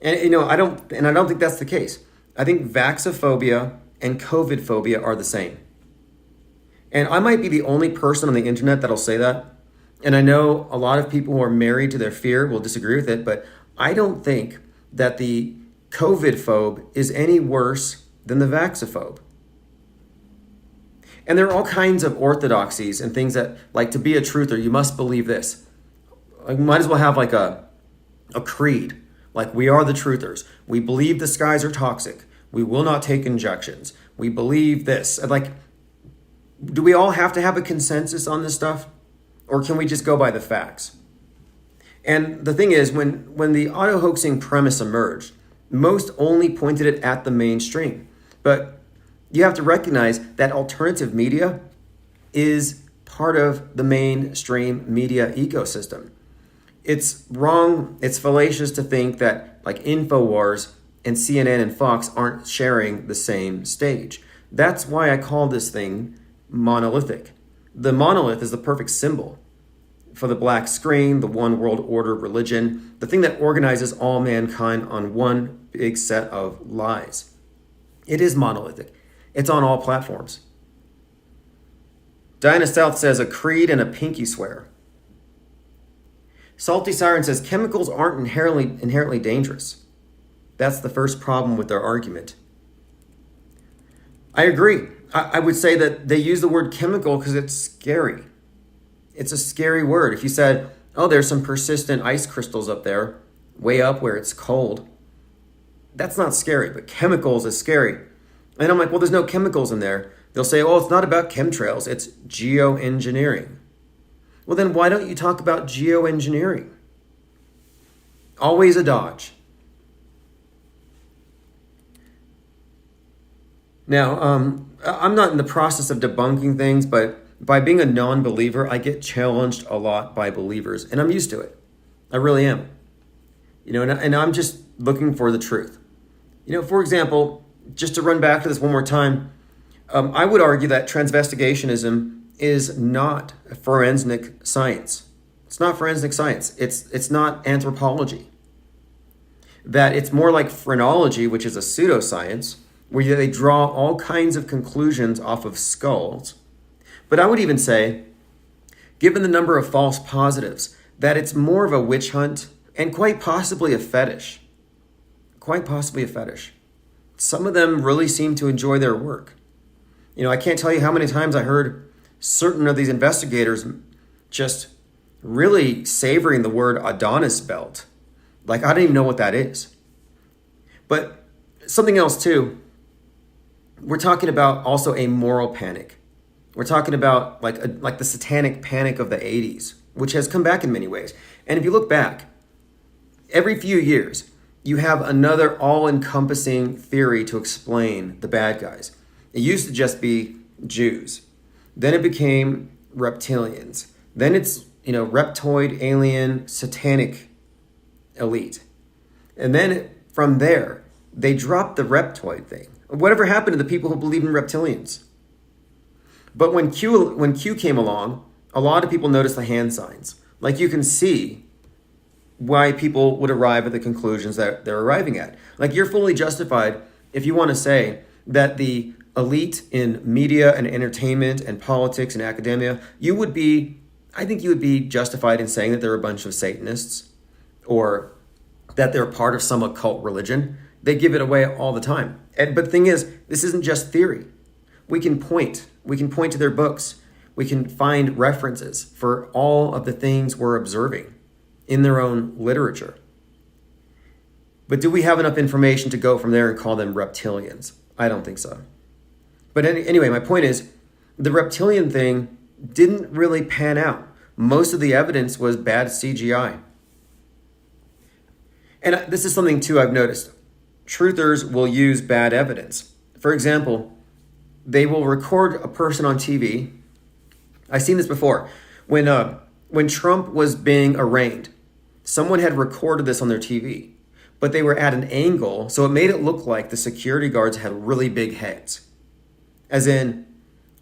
And I don't think that's the case. I think vaxophobia and COVID phobia are the same. And I might be the only person on the internet that'll say that. And I know a lot of people who are married to their fear will disagree with it, but I don't think that the COVID phobe is any worse than the vaxophobe. And there are all kinds of orthodoxies and things that, like, to be a truther, you must believe this. Like, might as well have like a creed. Like, we are the truthers. We believe the skies are toxic. We will not take injections. We believe this. Like, do we all have to have a consensus on this stuff? Or can we just go by the facts? And the thing is, when the auto-hoaxing premise emerged, most only pointed it at the mainstream. But you have to recognize that alternative media is part of the mainstream media ecosystem. It's wrong, it's fallacious to think that like InfoWars and CNN and Fox aren't sharing the same stage. That's why I call this thing monolithic. The monolith is the perfect symbol for the black screen, the one world order religion, the thing that organizes all mankind on one big set of lies. It is monolithic. It's on all platforms. Diana South says a creed and a pinky swear. Salty Siren says chemicals aren't inherently dangerous. That's the first problem with their argument. I agree. I would say that they use the word chemical because it's scary. It's a scary word. If you said, oh, there's some persistent ice crystals up there, way up where it's cold, That's not scary, but chemicals is scary. And I'm like, well, there's no chemicals in there. They'll say, oh, it's not about chemtrails, it's geoengineering. Well, then why don't you talk about geoengineering? Always a dodge. Now, I'm not in the process of debunking things, but by being a non-believer, I get challenged a lot by believers, and I'm used to it. I really am. You know, and I'm just looking for the truth. You know, for example, just to run back to this one more time, I would argue that transvestigationism is not forensic science. It's not forensic science. It's not anthropology. That it's more like phrenology, which is a pseudoscience, where they draw all kinds of conclusions off of skulls. But I would even say, given the number of false positives, that it's more of a witch hunt and quite possibly a fetish. Quite possibly a fetish. Some of them really seem to enjoy their work. You know, I can't tell you how many times I heard certain of these investigators just really savoring the word Adonis belt. Like, I don't even know what that is. But something else too, we're talking about also a moral panic. We're talking about like the satanic panic of the 80s, which has come back in many ways. And if you look back, every few years, you have another all-encompassing theory to explain the bad guys. It used to just be Jews. Then it became reptilians. Then it's, reptoid, alien, satanic elite. And then from there, they dropped the reptoid thing. Whatever happened to the people who believe in reptilians? But when Q came along, a lot of people noticed the hand signs. Like, you can see why people would arrive at the conclusions that they're arriving at. Like, you're fully justified if you want to say that the elite in media and entertainment and politics and academia, I think you would be justified in saying that they're a bunch of Satanists or that they're part of some occult religion. They give it away all the time. But the thing is, this isn't just theory. We can point to their books. We can find references for all of the things we're observing in their own literature. But do we have enough information to go from there and call them reptilians? I don't think so. But anyway, my point is, the reptilian thing didn't really pan out. Most of the evidence was bad CGI. And this is something too I've noticed. Truthers will use bad evidence. For example, they will record a person on TV. I've seen this before. When Trump was being arraigned, someone had recorded this on their TV, but they were at an angle, so it made it look like the security guards had really big heads. As in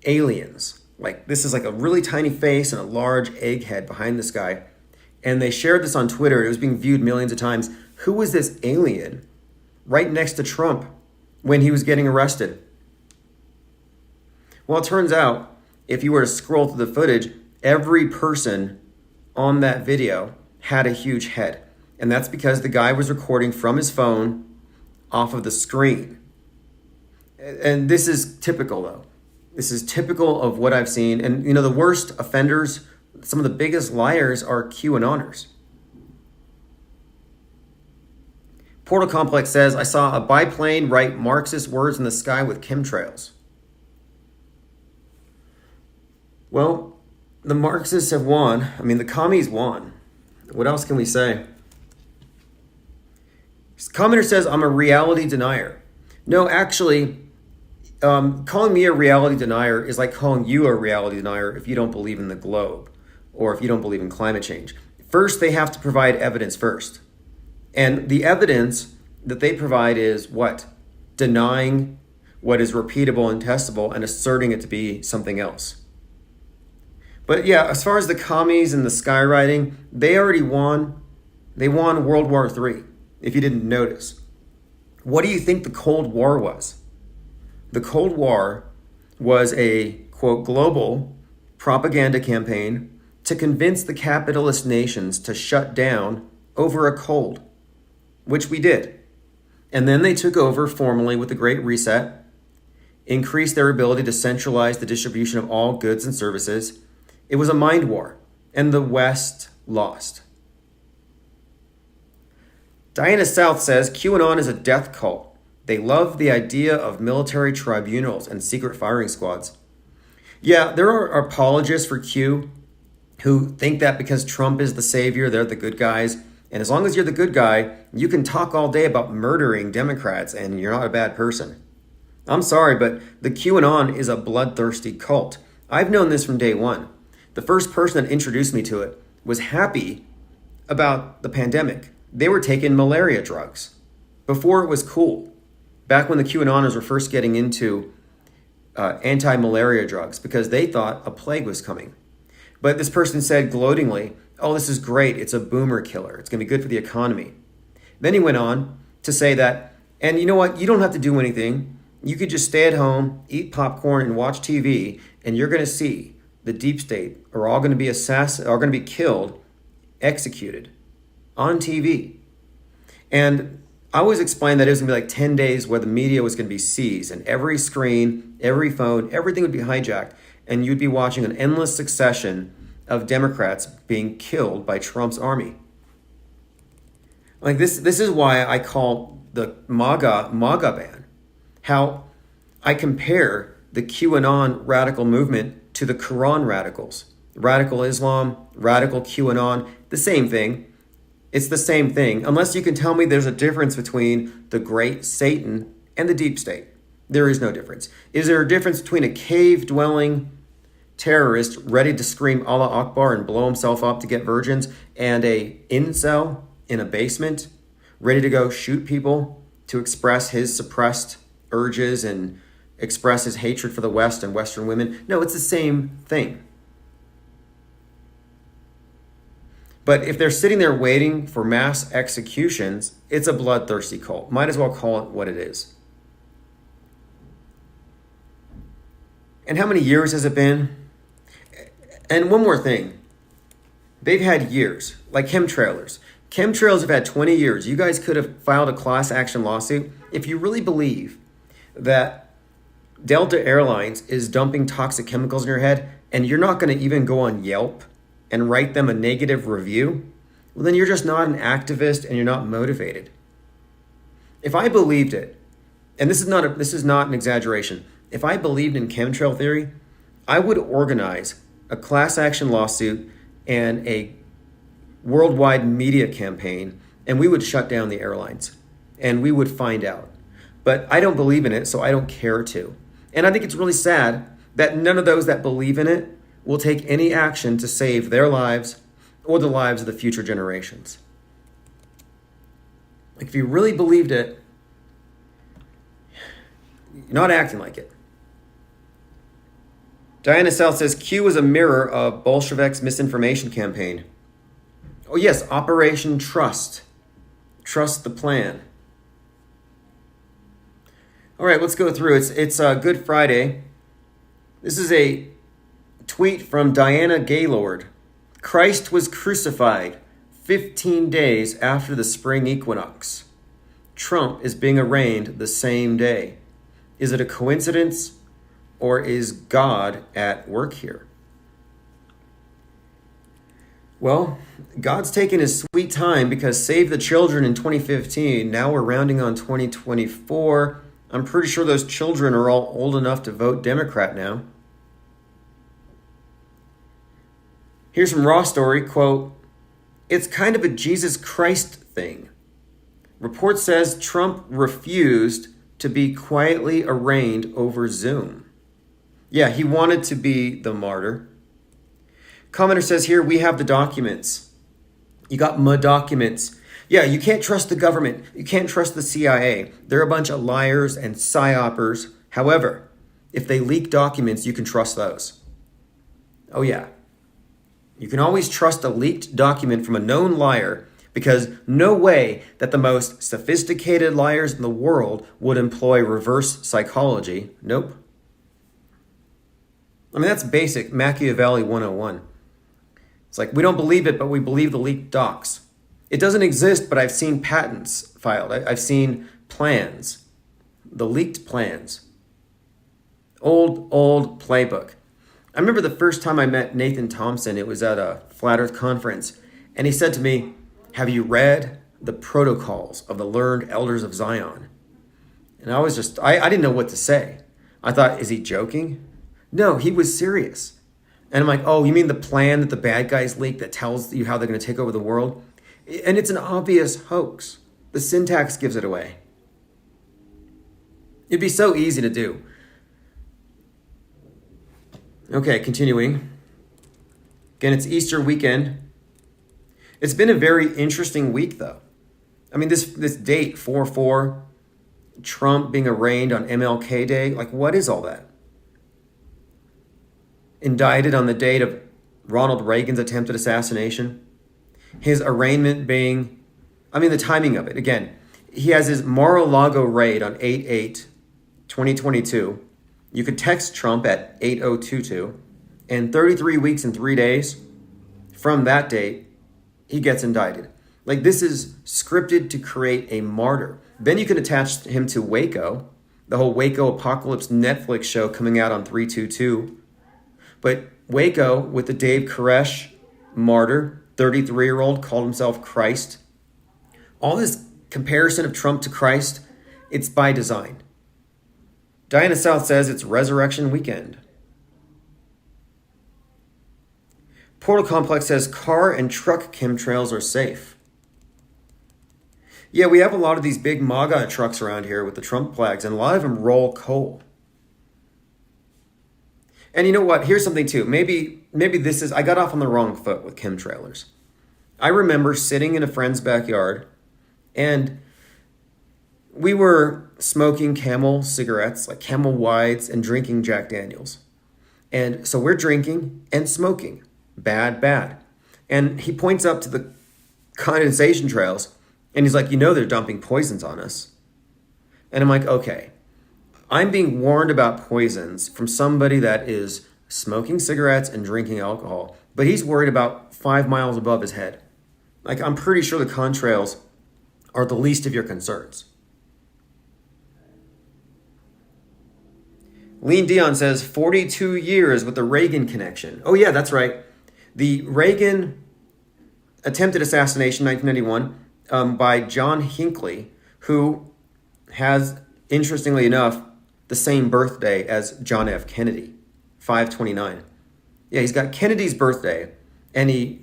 aliens. Like, this is like a really tiny face and a large egg head behind this guy. And they shared this on Twitter. It was being viewed millions of times. Who was this alien right next to Trump when he was getting arrested? Well, it turns out, if you were to scroll through the footage, every person on that video had a huge head. And that's because the guy was recording from his phone off of the screen. And this is typical, though. This is typical of what I've seen. And, the worst offenders, some of the biggest liars are QAnoners. Portal Complex says, I saw a biplane write Marxist words in the sky with chemtrails. Well, the Marxists have won. I mean, the commies won. What else can we say? Commenter says, I'm a reality denier. No, actually, calling me a reality denier is like calling you a reality denier if you don't believe in the globe or if you don't believe in climate change. First, they have to provide evidence first. And the evidence that they provide is what? Denying what is repeatable and testable and asserting it to be something else. But yeah, as far as the commies and the skywriting, they already won. They won World War III, if you didn't notice. What do you think the Cold War was? The Cold War was a, quote, global propaganda campaign to convince the capitalist nations to shut down over a cold, which we did. And then they took over formally with the Great Reset, increased their ability to centralize the distribution of all goods and services. It was a mind war, and the West lost. Diana South says QAnon is a death cult. They love the idea of military tribunals and secret firing squads. Yeah, there are apologists for Q who think that because Trump is the savior, they're the good guys. And as long as you're the good guy, you can talk all day about murdering Democrats and you're not a bad person. I'm sorry, but the QAnon is a bloodthirsty cult. I've known this from day one. The first person that introduced me to it was happy about the pandemic. They were taking malaria drugs before it was cool. Back when the QAnoners were first getting into anti-malaria drugs because they thought a plague was coming. But this person said gloatingly, oh, this is great. It's a boomer killer. It's going to be good for the economy. Then he went on to say that, and you know what? You don't have to do anything. You could just stay at home, eat popcorn, and watch TV, and you're going to see the deep state are all going to be killed, executed on TV. And I always explained that it was going to be like 10 days where the media was going to be seized and every screen, every phone, everything would be hijacked. And you'd be watching an endless succession of Democrats being killed by Trump's army. Like this is why I call the MAGA ban. How I compare the QAnon radical movement to the Quran radicals. Radical Islam, radical QAnon, the same thing. It's the same thing, unless you can tell me there's a difference between the great Satan and the deep state. There is no difference. Is there a difference between a cave-dwelling terrorist ready to scream Allah Akbar and blow himself up to get virgins and a incel in a basement ready to go shoot people to express his suppressed urges and express his hatred for the West and Western women? No, it's the same thing. But if they're sitting there waiting for mass executions, it's a bloodthirsty cult. Might as well call it what it is. And how many years has it been? And one more thing. They've had years, like chemtrailers. Chemtrails have had 20 years. You guys could have filed a class action lawsuit if you really believe that Delta Airlines is dumping toxic chemicals in your head and you're not going to even go on Yelp and write them a negative review. Well, then you're just not an activist and you're not motivated. If I believed it, and this is not an exaggeration, if I believed in chemtrail theory, I would organize a class action lawsuit and a worldwide media campaign, and we would shut down the airlines, and we would find out. But I don't believe in it, so I don't care to. And I think it's really sad that none of those that believe in it will take any action to save their lives or the lives of the future generations. Like, if you really believed it, you're not acting like it. Diana South says, Q is a mirror of Bolsheviks' misinformation campaign. Oh yes, Operation Trust. Trust the plan. All right, let's go through. It's Good Friday. This is a tweet from Diana Gaylord. Christ was crucified 15 days after the spring equinox. Trump is being arraigned the same day. Is it a coincidence or is God at work here? Well, God's taking his sweet time because Save the Children in 2015, now we're rounding on 2024. I'm pretty sure those children are all old enough to vote Democrat now. Here's from Raw Story, quote, it's kind of a Jesus Christ thing. Report says Trump refused to be quietly arraigned over Zoom. Yeah, he wanted to be the martyr. Commenter says here, we have the documents. You got my documents. Yeah, you can't trust the government. You can't trust the CIA. They're a bunch of liars and psyopers. However, if they leak documents, you can trust those. Oh yeah. You can always trust a leaked document from a known liar because no way that the most sophisticated liars in the world would employ reverse psychology. Nope. I mean, that's basic Machiavelli 101. It's like, we don't believe it, but we believe the leaked docs. It doesn't exist, but I've seen patents filed. I've seen plans, the leaked plans. Old playbook. I remember the first time I met Nathan Thompson, it was at a Flat Earth conference, and he said to me, have you read the protocols of the learned elders of Zion. And I was just, I didn't know what to say. I thought, is he joking? No, he was serious. And I'm like, oh, you mean the plan that the bad guys leaked that tells you how they're going to take over the world? And it's an obvious hoax. The syntax gives it away. It'd be so easy to do. Okay, continuing. Again, it's Easter weekend. It's been a very interesting week, though. I mean, this date, 4/4, Trump being arraigned on MLK Day, like, what is all that? Indicted on the date of Ronald Reagan's attempted assassination. His arraignment being, I mean, the timing of it. Again, he has his Mar-a-Lago raid on 8/8/2022. You could text Trump at 8022, and 33 weeks and 3 days from that date, he gets indicted. Like, this is scripted to create a martyr. Then you can attach him to Waco, the whole Waco Apocalypse Netflix show coming out on 3/22. But Waco, with the Dave Koresh martyr, 33-year-old, called himself Christ. All this comparison of Trump to Christ, it's by design. Diana South says it's Resurrection Weekend. Portal Complex says car and truck chemtrails are safe. Yeah, we have a lot of these big MAGA trucks around here with the Trump flags, and a lot of them roll coal. And you know what? Here's something too. Maybe this is, I got off on the wrong foot with chemtrailers. I remember sitting in a friend's backyard, and we were smoking Camel cigarettes, like Camel Wides, and drinking Jack Daniels. And so we're drinking and smoking. Bad. And he points up to the condensation trails, and he's like, you know they're dumping poisons on us. And I'm like, okay, I'm being warned about poisons from somebody that is smoking cigarettes and drinking alcohol, but he's worried about 5 miles above his head. Like, I'm pretty sure the contrails are the least of your concerns. Lean Dion says 42 years with the Reagan connection. Oh yeah, that's right. The Reagan attempted assassination, 1991, by John Hinckley, who has, interestingly enough, the same birthday as John F. Kennedy, 5/29. Yeah, he's got Kennedy's birthday, and he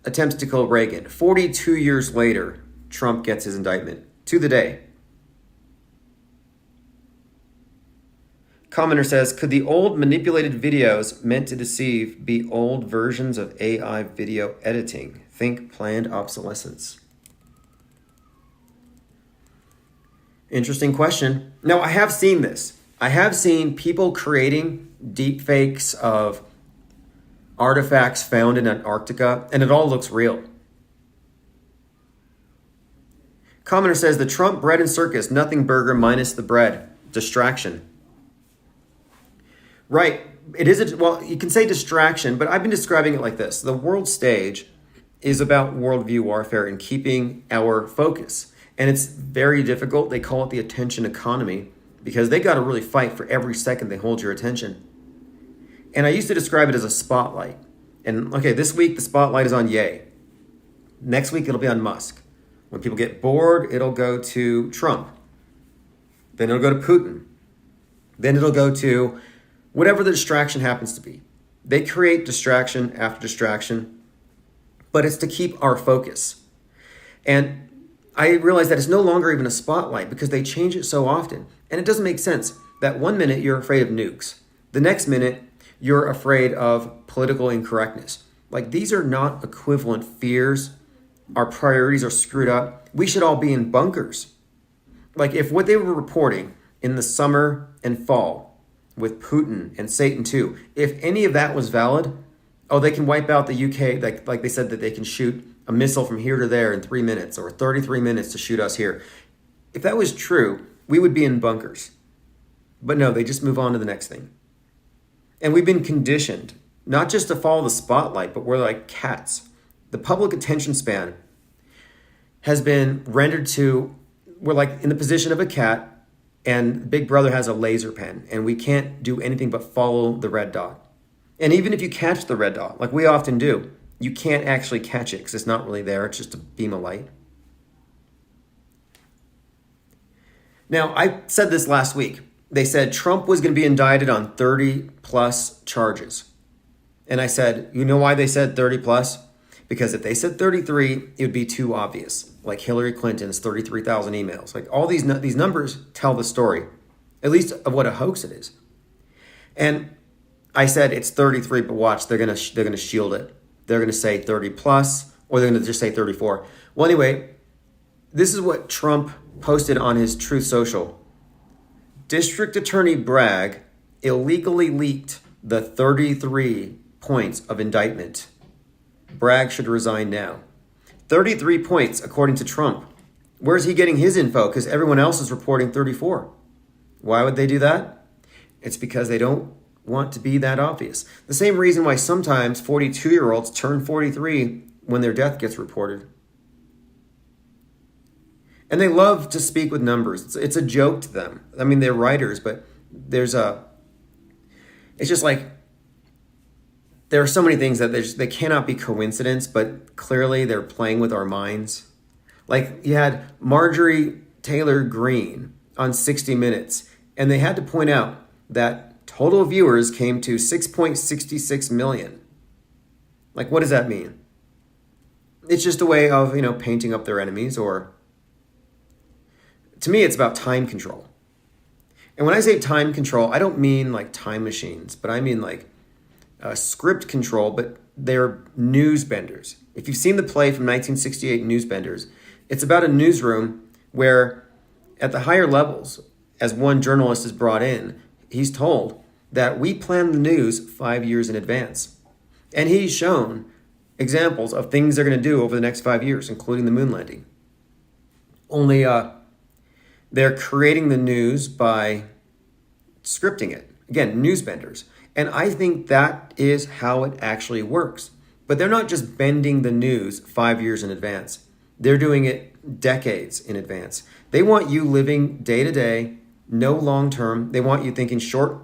attempts to kill Reagan. 42 years later, Trump gets his indictment to the day. Commenter says, could the old manipulated videos meant to deceive be old versions of AI video editing? Think planned obsolescence. Interesting question. Now, I have seen this. I have seen people creating deep fakes of artifacts found in Antarctica, and it all looks real. Commenter says, the Trump bread and circus, nothing burger minus the bread. Distraction. Right. It is, well, you can say distraction, but I've been describing it like this. The world stage is about worldview warfare and keeping our focus. And it's very difficult. They call it the attention economy because they got to really fight for every second they hold your attention. And I used to describe it as a spotlight. And okay, this week the spotlight is on Ye. Next week it'll be on Musk. When people get bored, it'll go to Trump. Then it'll go to Putin. Then it'll go to whatever the distraction happens to be. They create distraction after distraction, but it's to keep our focus. And I realize that it's no longer even a spotlight because they change it so often. And it doesn't make sense that 1 minute you're afraid of nukes. The next minute you're afraid of political incorrectness. Like, these are not equivalent fears. Our priorities are screwed up. We should all be in bunkers. Like, if what they were reporting in the summer and fall with Putin and Satan too, if any of that was valid, oh, they can wipe out the UK, like they said that they can shoot a missile from here to there in 3 minutes or 33 minutes to shoot us here. If that was true, we would be in bunkers. But no, they just move on to the next thing. And we've been conditioned, not just to follow the spotlight, but we're like cats. The public attention span has been rendered to, we're like in the position of a cat, and Big Brother has a laser pen, and we can't do anything but follow the red dot. And even if you catch the red dot, like we often do, you can't actually catch it because it's not really there. It's just a beam of light. Now, I said this last week. They said Trump was going to be indicted on 30 plus charges. And I said, you know why they said 30 plus? Because if they said 33, it would be too obvious. Like Hillary Clinton's 33,000 emails. Like all these numbers tell the story, at least of what a hoax it is. And I said it's 33, but watch, they're gonna shield it. They're gonna say 30 plus, or they're gonna just say 34. Well, anyway, this is what Trump posted on his Truth Social. District Attorney Bragg illegally leaked the 33 points of indictment. Bragg should resign now. 33 points, according to Trump. Where's he getting his info? Because everyone else is reporting 34. Why would they do that? It's because they don't want to be that obvious. The same reason why sometimes 42-year-olds turn 43 when their death gets reported. And they love to speak with numbers. It's a joke to them. I mean, they're writers, but it's just like, there are so many things that they cannot be coincidence, but clearly they're playing with our minds. Like you had Marjorie Taylor Greene on 60 Minutes, and they had to point out that total viewers came to 6.66 million. Like, what does that mean? It's just a way of, painting up their enemies, or to me, it's about time control. And when I say time control, I don't mean like time machines, but I mean like script control, but they're newsbenders. If you've seen the play from 1968, Newsbenders, it's about a newsroom where at the higher levels, as one journalist is brought in, he's told that we plan the news 5 years in advance. And he's shown examples of things they're going to do over the next 5 years, including the moon landing. Only they're creating the news by scripting it. Again, newsbenders. And I think that is how it actually works. But they're not just bending the news 5 years in advance. They're doing it decades in advance. They want you living day to day, no long term. They want you thinking short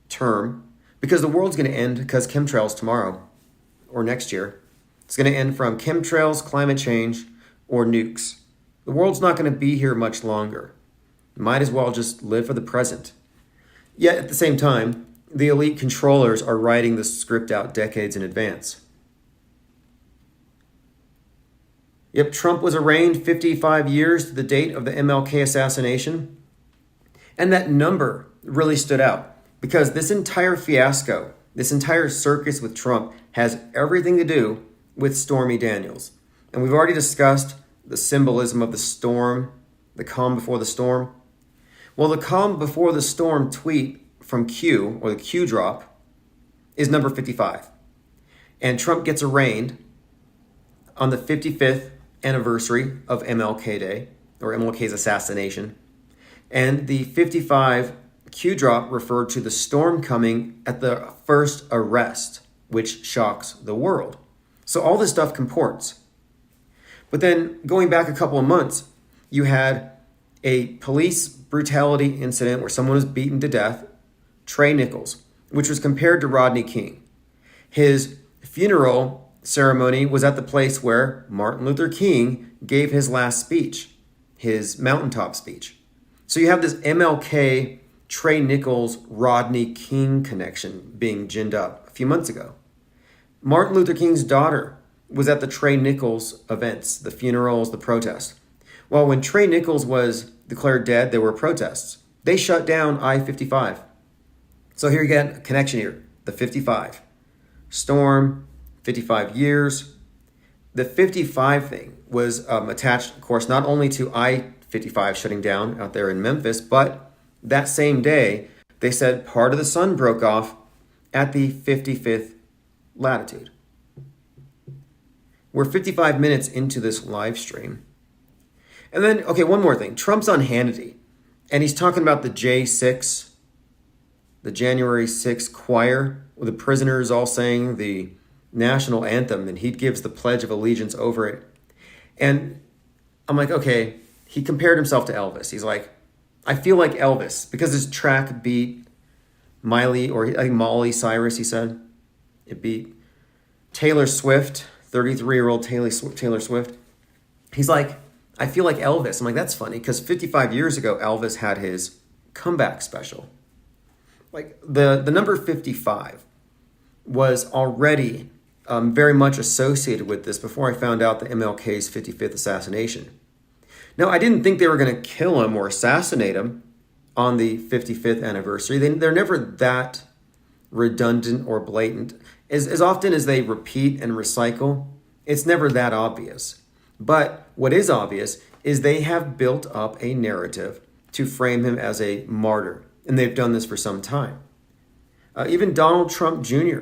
term, because the world's going to end because chemtrails tomorrow or next year. It's going to end from chemtrails, climate change, or nukes. The world's not going to be here much longer. Might as well just live for the present. Yet at the same time, the elite controllers are writing the script out decades in advance. Yep, Trump was arraigned 55 years to the date of the MLK assassination. And that number really stood out because this entire fiasco, this entire circus with Trump has everything to do with Stormy Daniels. And we've already discussed the symbolism of the storm, the calm before the storm. Well, the calm before the storm tweet from Q, or the Q drop, is number 55. And Trump gets arraigned on the 55th anniversary of MLK Day, or MLK's assassination. And the 55 Q drop referred to the storm coming at the first arrest, which shocks the world. So all this stuff comports. But then going back a couple of months, you had a police brutality incident where someone was beaten to death, Trey Nichols, which was compared to Rodney King. His funeral ceremony was at the place where Martin Luther King gave his last speech, his mountaintop speech. So you have this MLK, Trey Nichols, Rodney King connection being ginned up a few months ago. Martin Luther King's daughter was at the Trey Nichols events, the funerals, the protests. Well, when Trey Nichols was declared dead, there were protests. They shut down I-55. So here you get a connection here, the 55. Storm, 55 years. The 55 thing was attached, of course, not only to I-55 shutting down out there in Memphis, but that same day, they said part of the sun broke off at the 55th latitude. We're 55 minutes into this live stream. And then, okay, one more thing. Trump's on Hannity, and he's talking about the J6, the January 6th choir, with the prisoners all saying the national anthem, and he gives the Pledge of Allegiance over it. And I'm like, okay, he compared himself to Elvis. He's like, I feel like Elvis, because his track beat Miley, or I think Molly Cyrus, he said. It beat Taylor Swift, 33-year-old Taylor Swift. He's like, I feel like Elvis. I'm like, that's funny because 55 years ago, Elvis had his comeback special. Like the number 55 was already very much associated with this before I found out the MLK's 55th assassination. Now, I didn't think they were going to kill him or assassinate him on the 55th anniversary. They're never that redundant or blatant. As often as they repeat and recycle, it's never that obvious. But what is obvious is they have built up a narrative to frame him as a martyr. And they've done this for some time. Even Donald Trump Jr.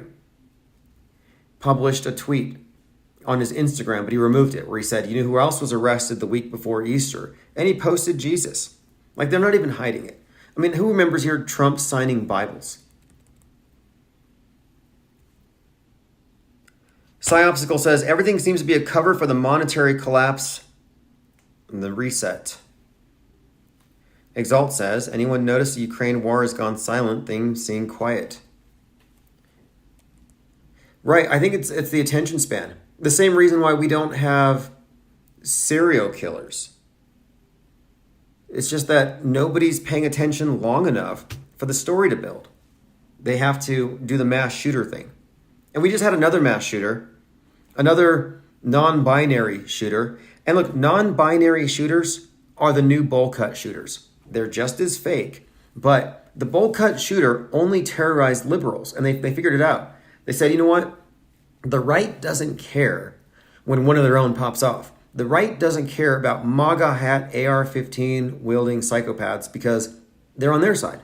published a tweet on his Instagram, but he removed it, where he said, you know who else was arrested the week before Easter? And he posted Jesus. Like, they're not even hiding it. I mean, who remembers here Trump signing Bibles? Psyop says, everything seems to be a cover for the monetary collapse and the reset. Exalt says, anyone notice the Ukraine war has gone silent, things seem quiet. Right, I think it's the attention span. The same reason why we don't have serial killers. It's just that nobody's paying attention long enough for the story to build. They have to do the mass shooter thing. And we just had another mass shooter, another non-binary shooter. And look, non-binary shooters are the new bowl cut shooters. They're just as fake. But the bowl cut shooter only terrorized liberals, and they figured it out. They said, you know what? The right doesn't care when one of their own pops off. The right doesn't care about MAGA hat AR-15 wielding psychopaths because they're on their side.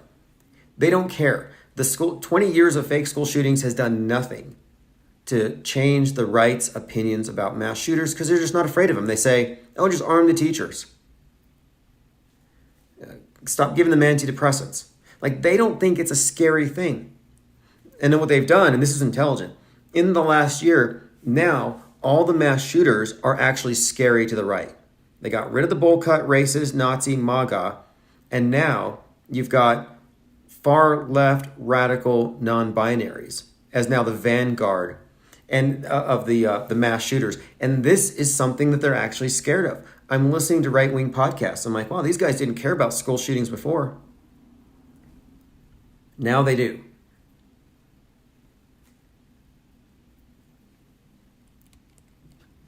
They don't care. 20 years of fake school shootings has done nothing to change the right's opinions about mass shooters because they're just not afraid of them. They say, oh, just arm the teachers. Stop giving them antidepressants. Like, they don't think it's a scary thing. And then what they've done, and this is intelligent, in the last year, now all the mass shooters are actually scary to the right. They got rid of the bowl cut, racist, Nazi, MAGA, and now you've got far left radical non-binaries as now the vanguard and of the mass shooters. And this is something that they're actually scared of. I'm listening to right-wing podcasts. I'm like, wow, these guys didn't care about school shootings before. Now they do.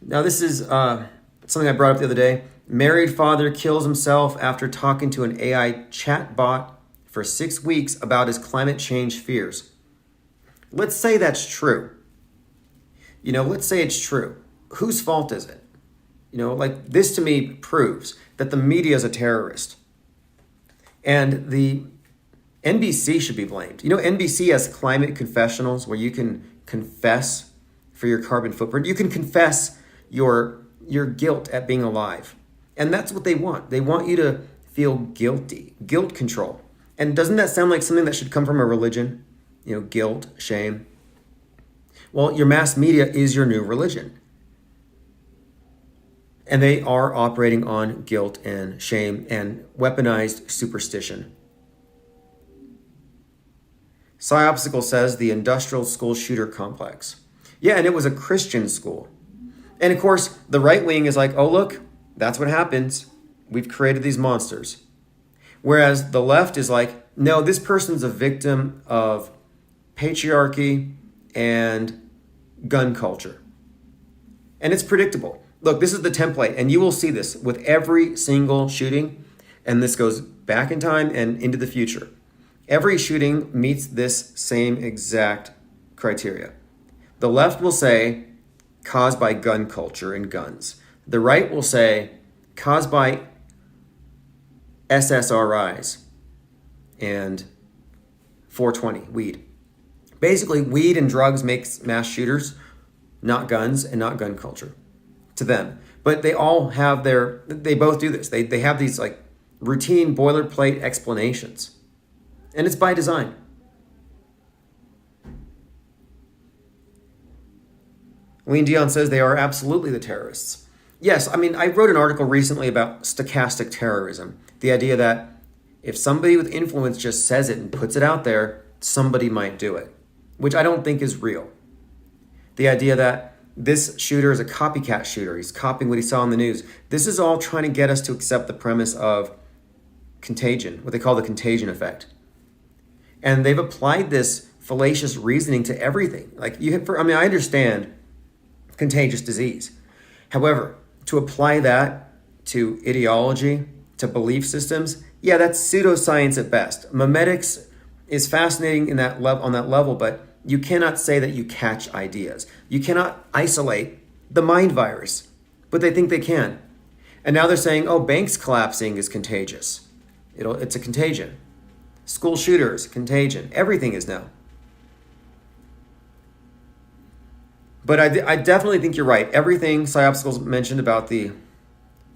Now, this is something I brought up the other day. Married father kills himself after talking to an AI chatbot for 6 weeks about his climate change fears. Let's say that's true. Let's say it's true. Whose fault is it? This to me proves that the media is a terrorist. And the NBC should be blamed. NBC has climate confessionals where you can confess for your carbon footprint. You can confess your guilt at being alive. And that's what they want. They want you to feel guilty, guilt control. And doesn't that sound like something that should come from a religion? Guilt, shame. Well, your mass media is your new religion. And they are operating on guilt and shame and weaponized superstition. Psyop says the industrial school shooter complex. Yeah, and it was a Christian school. And of course, the right wing is like, oh, look, that's what happens. We've created these monsters. Whereas the left is like, no, this person's a victim of patriarchy and gun culture. And it's predictable. Look, this is the template, and you will see this with every single shooting, and this goes back in time and into the future. Every shooting meets this same exact criteria. The left will say, caused by gun culture and guns. The right will say, caused by SSRIs and 420, weed. Basically, weed and drugs makes mass shooters, not guns and not gun culture to them. But they all have they both do this. They have these like routine boilerplate explanations. And it's by design. Lean Dion says they are absolutely the terrorists. Yes, I wrote an article recently about stochastic terrorism. The idea that if somebody with influence just says it and puts it out there, somebody might do it, which I don't think is real. The idea that This shooter is a copycat shooter. He's copying what he saw on the news. This is all trying to get us to accept the premise of contagion, what they call the contagion effect. And they've applied this fallacious reasoning to everything. Like I understand contagious disease. However, to apply that to ideology, to belief systems, yeah, that's pseudoscience at best. Memetics is fascinating on that level, but you cannot say that you catch ideas. You cannot isolate the mind virus, but they think they can. And now they're saying, oh, banks collapsing is contagious. It's a contagion. School shooters, contagion. Everything is now. But I definitely think you're right. Everything Psyop mentioned about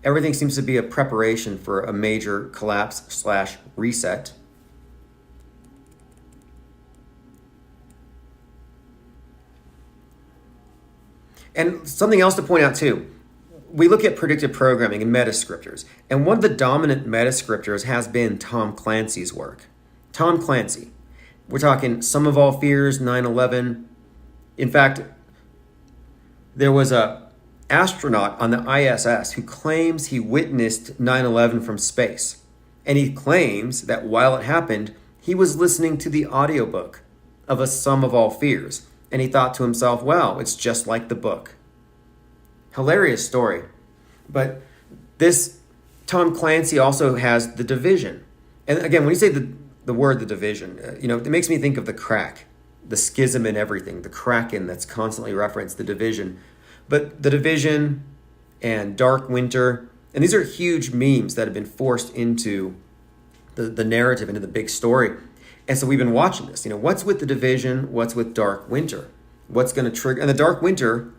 everything seems to be a preparation for a major collapse/reset. And something else to point out too, we look at predictive programming and metascriptors, and one of the dominant metascriptors has been Tom Clancy's work. Tom Clancy. We're talking Sum of All Fears, 9/11. In fact, there was a astronaut on the ISS who claims he witnessed 9/11 from space. And he claims that while it happened, he was listening to the audiobook of A Sum of All Fears. And he thought to himself, wow, it's just like the book. Hilarious story. But this Tom Clancy also has The Division. And again, when you say the word The Division, it makes me think of the crack, the schism in everything, the Kraken that's constantly referenced, The Division. But The Division and Dark Winter, and these are huge memes that have been forced into the narrative, into the big story. And so we've been watching this. What's with The Division? What's with Dark Winter? What's going to trigger? And the Dark Winter,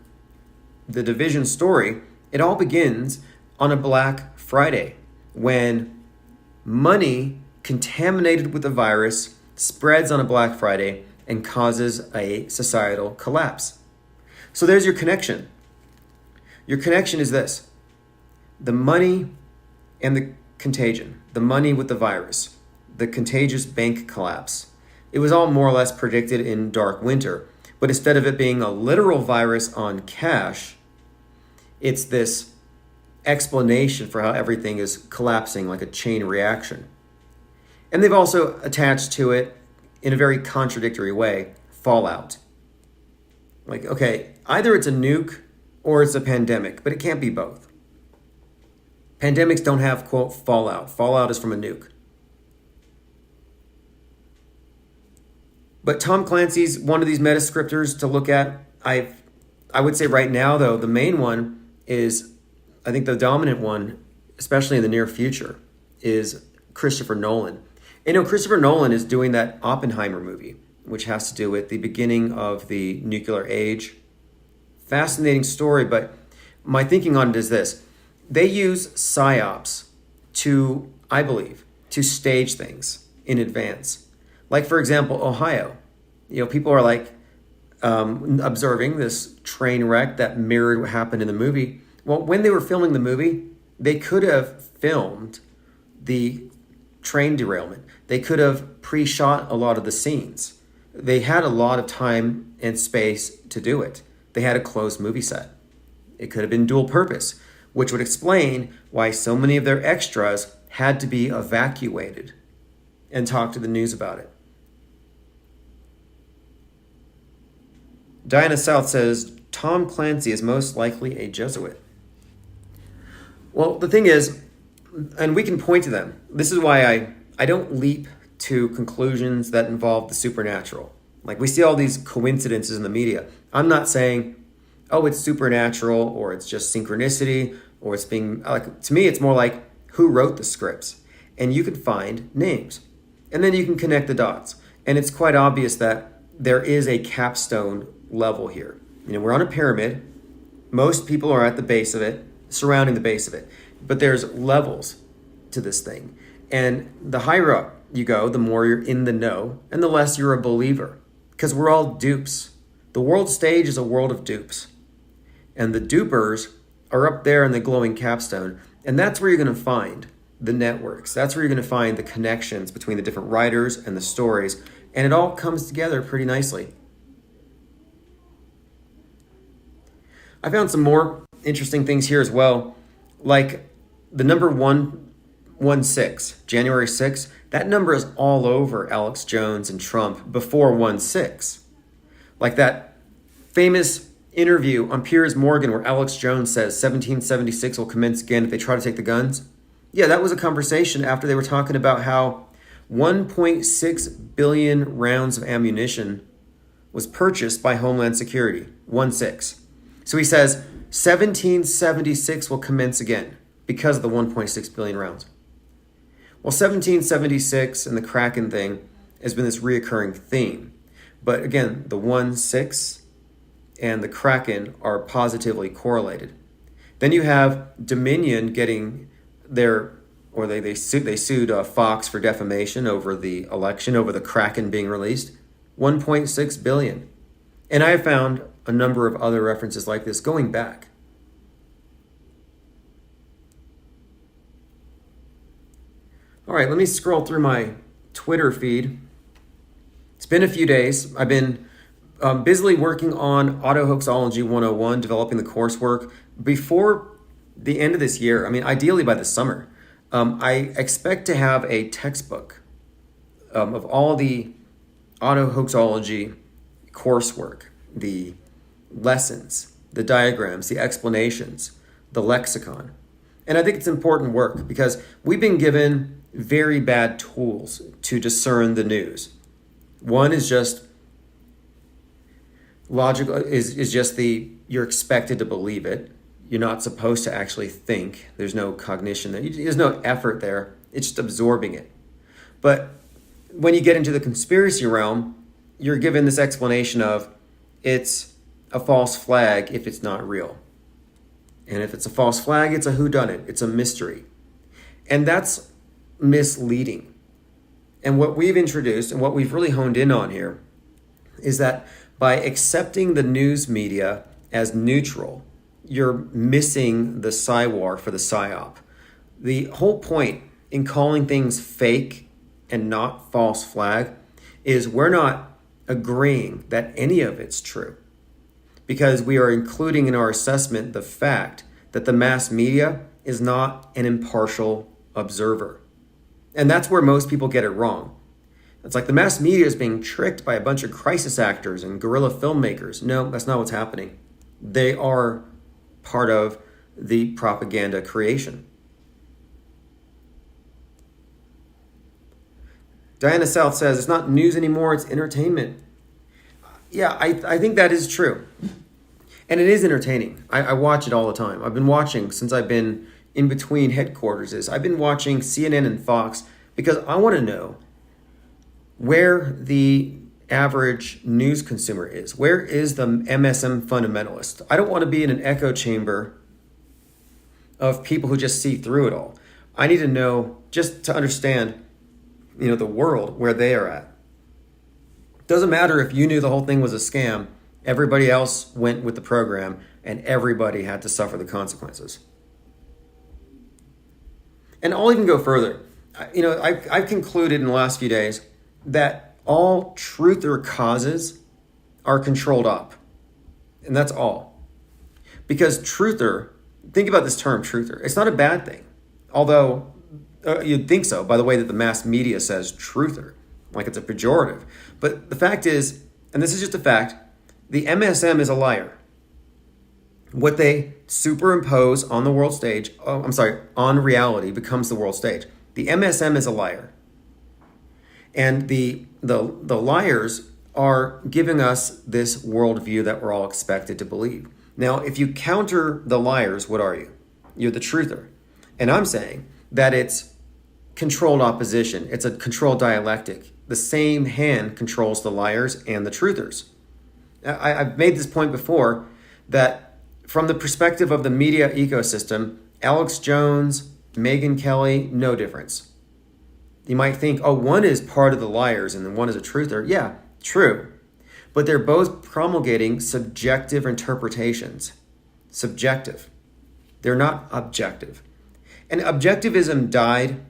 the Division story, it all begins on a Black Friday when money contaminated with a virus spreads on a Black Friday and causes a societal collapse. So there's your connection. Your connection is this: the money and the contagion, the money with the virus, the contagious bank collapse. It was all more or less predicted in Dark Winter, but instead of it being a literal virus on cash, it's this explanation for how everything is collapsing like a chain reaction. And they've also attached to it, in a very contradictory way, fallout. Like, okay, either it's a nuke or it's a pandemic, but it can't be both. Pandemics don't have, quote, fallout. Fallout is from a nuke. But Tom Clancy's one of these metascriptors to look at. I would say right now, though, the main one is, I think the dominant one, especially in the near future, is Christopher Nolan. And Christopher Nolan is doing that Oppenheimer movie, which has to do with the beginning of the nuclear age. Fascinating story, but my thinking on it is this. They use psyops to, I believe, to stage things in advance. Like, for example, Ohio. People are like observing this train wreck that mirrored what happened in the movie. Well, when they were filming the movie, they could have filmed the train derailment. They could have pre-shot a lot of the scenes. They had a lot of time and space to do it. They had a closed movie set. It could have been dual purpose, which would explain why so many of their extras had to be evacuated and talk to the news about it. Diana South says, Tom Clancy is most likely a Jesuit. Well, the thing is, and we can point to them. This is why I don't leap to conclusions that involve the supernatural. Like, we see all these coincidences in the media. I'm not saying, oh, it's supernatural, or it's just synchronicity, or it's being, like, to me, it's more like who wrote the scripts. And you can find names. And then you can connect the dots. And it's quite obvious that there is a capstone level here. We're on a pyramid. Most people are at the base of it, surrounding the base of it. But there's levels to this thing. And the higher up you go, the more you're in the know, and the less you're a believer. Because we're all dupes. The world stage is a world of dupes. And the dupers are up there in the glowing capstone. And that's where you're going to find the networks. That's where you're going to find the connections between the different writers and the stories. And it all comes together pretty nicely. I found some more interesting things here as well, like the number 116, January 6th. That number is all over Alex Jones and Trump before 1/6. Like that famous interview on Piers Morgan where Alex Jones says 1776 will commence again if they try to take the guns. Yeah, that was a conversation after they were talking about how 1.6 billion rounds of ammunition was purchased by Homeland Security, 1/6. So he says 1776 will commence again because of the 1.6 billion rounds. Well, 1776 and the Kraken thing has been this reoccurring theme. But again, the 1/6 and the Kraken are positively correlated. Then you have Dominion getting they sued Fox for defamation over the election, over the Kraken being released, 1.6 billion. And I have found a number of other references like this going back. All right, let me scroll through my Twitter feed. It's been a few days. I've been busily working on Auto Hoaxology 101, developing the coursework. Before the end of this year, I mean, ideally by the summer, I expect to have a textbook of all the Auto Hoaxology coursework, the lessons, the diagrams, the explanations, the lexicon. And I think it's important work because we've been given very bad tools to discern the news. One is just logical, is just you're expected to believe it. You're not supposed to actually think. There's no cognition there. There's no effort there. It's just absorbing it. But when you get into the conspiracy realm, you're given this explanation of it's a false flag if it's not real. And if it's a false flag, it's a whodunit. It's a mystery. And that's misleading. And what we've introduced and what we've really honed in on here is that by accepting the news media as neutral, you're missing the psywar for the psyop. The whole point in calling things fake and not false flag is we're not agreeing that any of it's true, because we are including in our assessment the fact that the mass media is not an impartial observer. And that's where most people get it wrong. It's like the mass media is being tricked by a bunch of crisis actors and guerrilla filmmakers. No, that's not what's happening. They are part of the propaganda creation. Diana South says, it's not news anymore, it's entertainment. Yeah, I think that is true. And it is entertaining. I watch it all the time. I've been watching since I've been in between headquarters. I've been watching CNN and Fox because I want to know where the average news consumer is. Where is the MSM fundamentalist? I don't want to be in an echo chamber of people who just see through it all. I need to know, just to understand, the world where they are at. Doesn't matter if you knew the whole thing was a scam. Everybody else went with the program and everybody had to suffer the consequences. And I'll even go further. I've concluded in the last few days that all truther causes are controlled up. And that's all. Because truther, think about this term truther. It's not a bad thing. Although you'd think so by the way that the mass media says truther, like it's a pejorative. But the fact is, and this is just a fact, the MSM is a liar. What they superimpose on the world stage, on reality becomes the world stage. The MSM is a liar. And the liars are giving us this worldview that we're all expected to believe. Now, if you counter the liars, what are you? You're the truther. And I'm saying that it's controlled opposition. It's a controlled dialectic. The same hand controls the liars and the truthers. I've made this point before that from the perspective of the media ecosystem, Alex Jones, Megyn Kelly, no difference. You might think, one is part of the liars and then one is a truther. Yeah, true. But they're both promulgating subjective interpretations. Subjective. They're not objective. And objectivism died,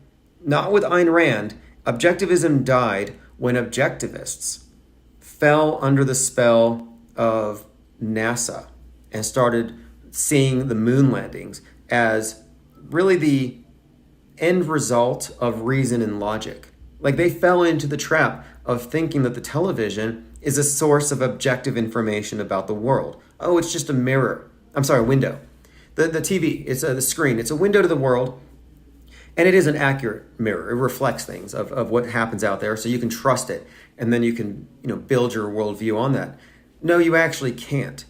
not with Ayn Rand. Objectivism died when objectivists fell under the spell of NASA and started seeing the moon landings as really the end result of reason and logic. Like they fell into the trap of thinking that the television is a source of objective information about the world. Oh, it's just a mirror. I'm sorry, a window. The TV, it's the screen. It's a window to the world, and it is an accurate mirror. It reflects things of what happens out there, so you can trust it, and then you can build your worldview on that. No, you actually can't.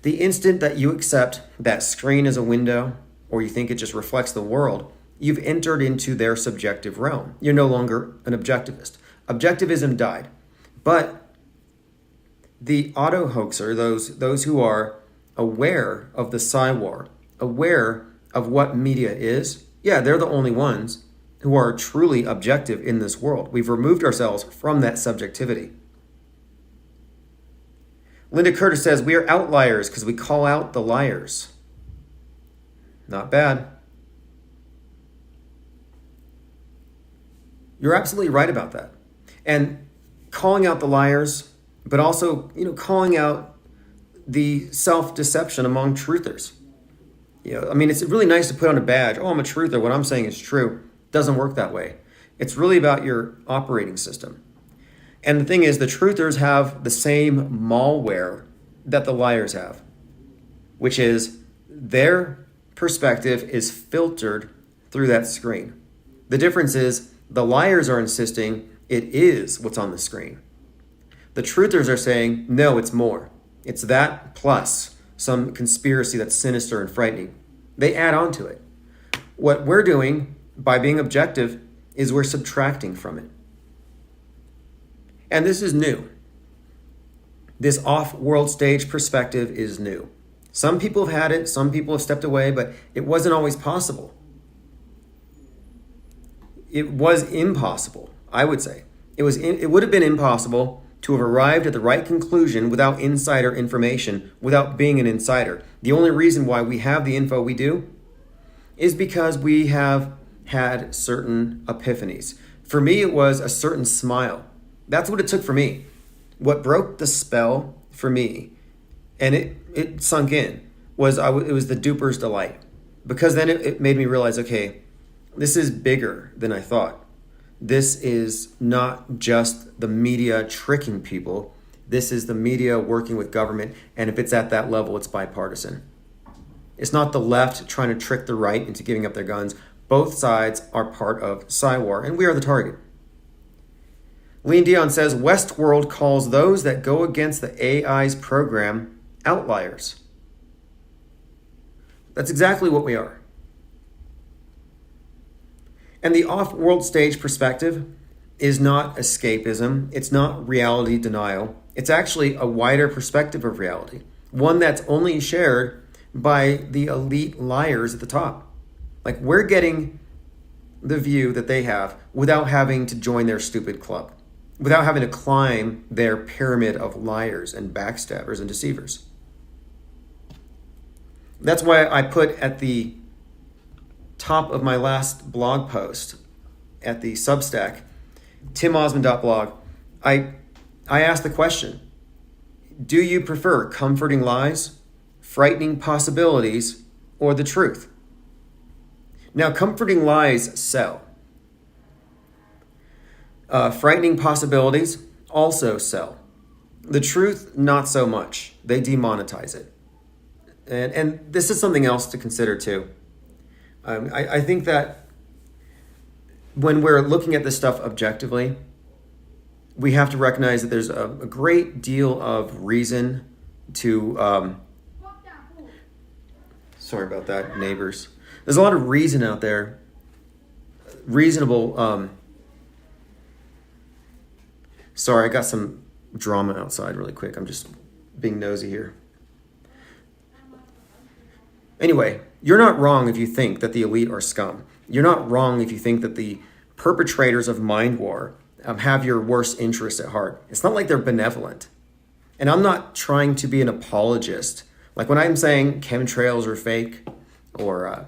The instant that you accept that screen as a window, or you think it just reflects the world, you've entered into their subjective realm. You're no longer an objectivist. Objectivism died. But the auto-hoaxer, those who are aware of the Psywar, aware of what media is, yeah, they're the only ones who are truly objective in this world. We've removed ourselves from that subjectivity. Linda Curtis says, we are outliers because we call out the liars. Not bad. You're absolutely right about that. And calling out the liars, but also, calling out the self-deception among truthers. It's really nice to put on a badge. Oh, I'm a truther. What I'm saying is true. Doesn't work that way. It's really about your operating system. And the thing is, the truthers have the same malware that the liars have, which is their perspective is filtered through that screen. The difference is the liars are insisting it is what's on the screen. The truthers are saying, no, it's more. It's that plus some conspiracy that's sinister and frightening. They add on to it. What we're doing by being objective is we're subtracting from it. And this is new. This off-world stage perspective is new. Some people have had it, some people have stepped away, but it wasn't always possible. It was impossible, I would say. It would have been impossible to have arrived at the right conclusion without insider information, without being an insider. The only reason why we have the info we do is because we have had certain epiphanies. For me, it was a certain smile. That's what it took for me. What broke the spell for me, and it sunk in, was it was the duper's delight. Because then it made me realize, okay, this is bigger than I thought. This is not just the media tricking people. This is the media working with government, and if it's at that level, it's bipartisan. It's not the left trying to trick the right into giving up their guns. Both sides are part of Psywar, and we are the target. Lean Dion says, Westworld calls those that go against the AI's program outliers. That's exactly what we are. And the off-world stage perspective is not escapism. It's not reality denial. It's actually a wider perspective of reality, one that's only shared by the elite liars at the top. Like, we're getting the view that they have without having to join their stupid club, without having to climb their pyramid of liars and backstabbers and deceivers. That's why I put at the top of my last blog post at the Substack, timosman.blog, I asked the question, do you prefer comforting lies, frightening possibilities, or the truth? Now, comforting lies sell. Frightening possibilities also sell. The truth, not so much. They demonetize it. And this is something else to consider too. I think that when we're looking at this stuff objectively, we have to recognize that there's a great deal of reason to... sorry about that, neighbors. There's a lot of reason out there, reasonable... sorry, I got some drama outside really quick. I'm just being nosy here. Anyway, you're not wrong if you think that the elite are scum. You're not wrong if you think that the perpetrators of mind war have your worst interests at heart. It's not like they're benevolent. And I'm not trying to be an apologist. Like when I'm saying chemtrails are fake, or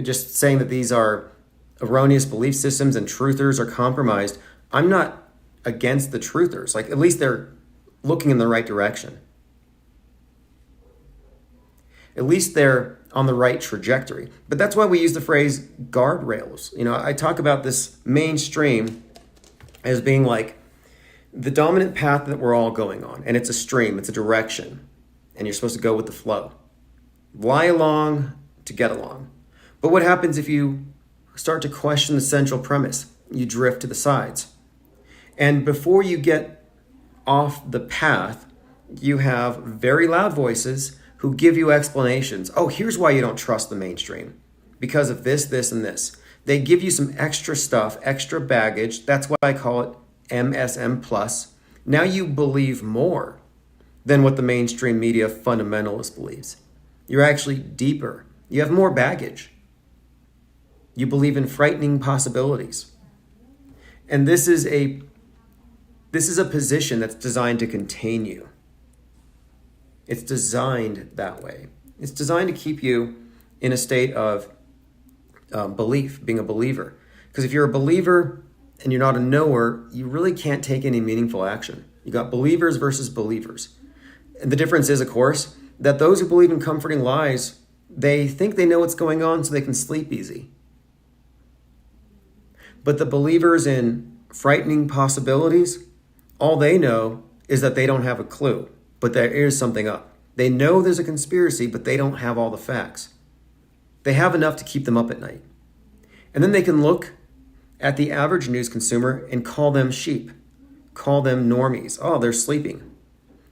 just saying that these are erroneous belief systems and truthers are compromised, I'm not against the truthers. Like, at least they're looking in the right direction. At least they're on the right trajectory. But that's why we use the phrase guardrails. You know, I talk about this mainstream as being like the dominant path that we're all going on. And it's a stream, it's a direction. And you're supposed to go with the flow. Lie along to get along. But what happens if you start to question the central premise? You drift to the sides. And before you get off the path, you have very loud voices who give you explanations. Oh, here's why you don't trust the mainstream. Because of this, this, and this. They give you some extra stuff, extra baggage. That's why I call it MSM+. Now you believe more than what the mainstream media fundamentalist believes. You're actually deeper. You have more baggage. You believe in frightening possibilities. And this is a position that's designed to contain you. It's designed that way. It's designed to keep you in a state of belief, being a believer. Because if you're a believer and you're not a knower, you really can't take any meaningful action. You got believers versus believers. And the difference is, of course, that those who believe in comforting lies, they think they know what's going on so they can sleep easy. But the believers in frightening possibilities, all they know is that they don't have a clue, but there is something up. They know there's a conspiracy, but they don't have all the facts. They have enough to keep them up at night. And then they can look at the average news consumer and call them sheep, call them normies. Oh, they're sleeping.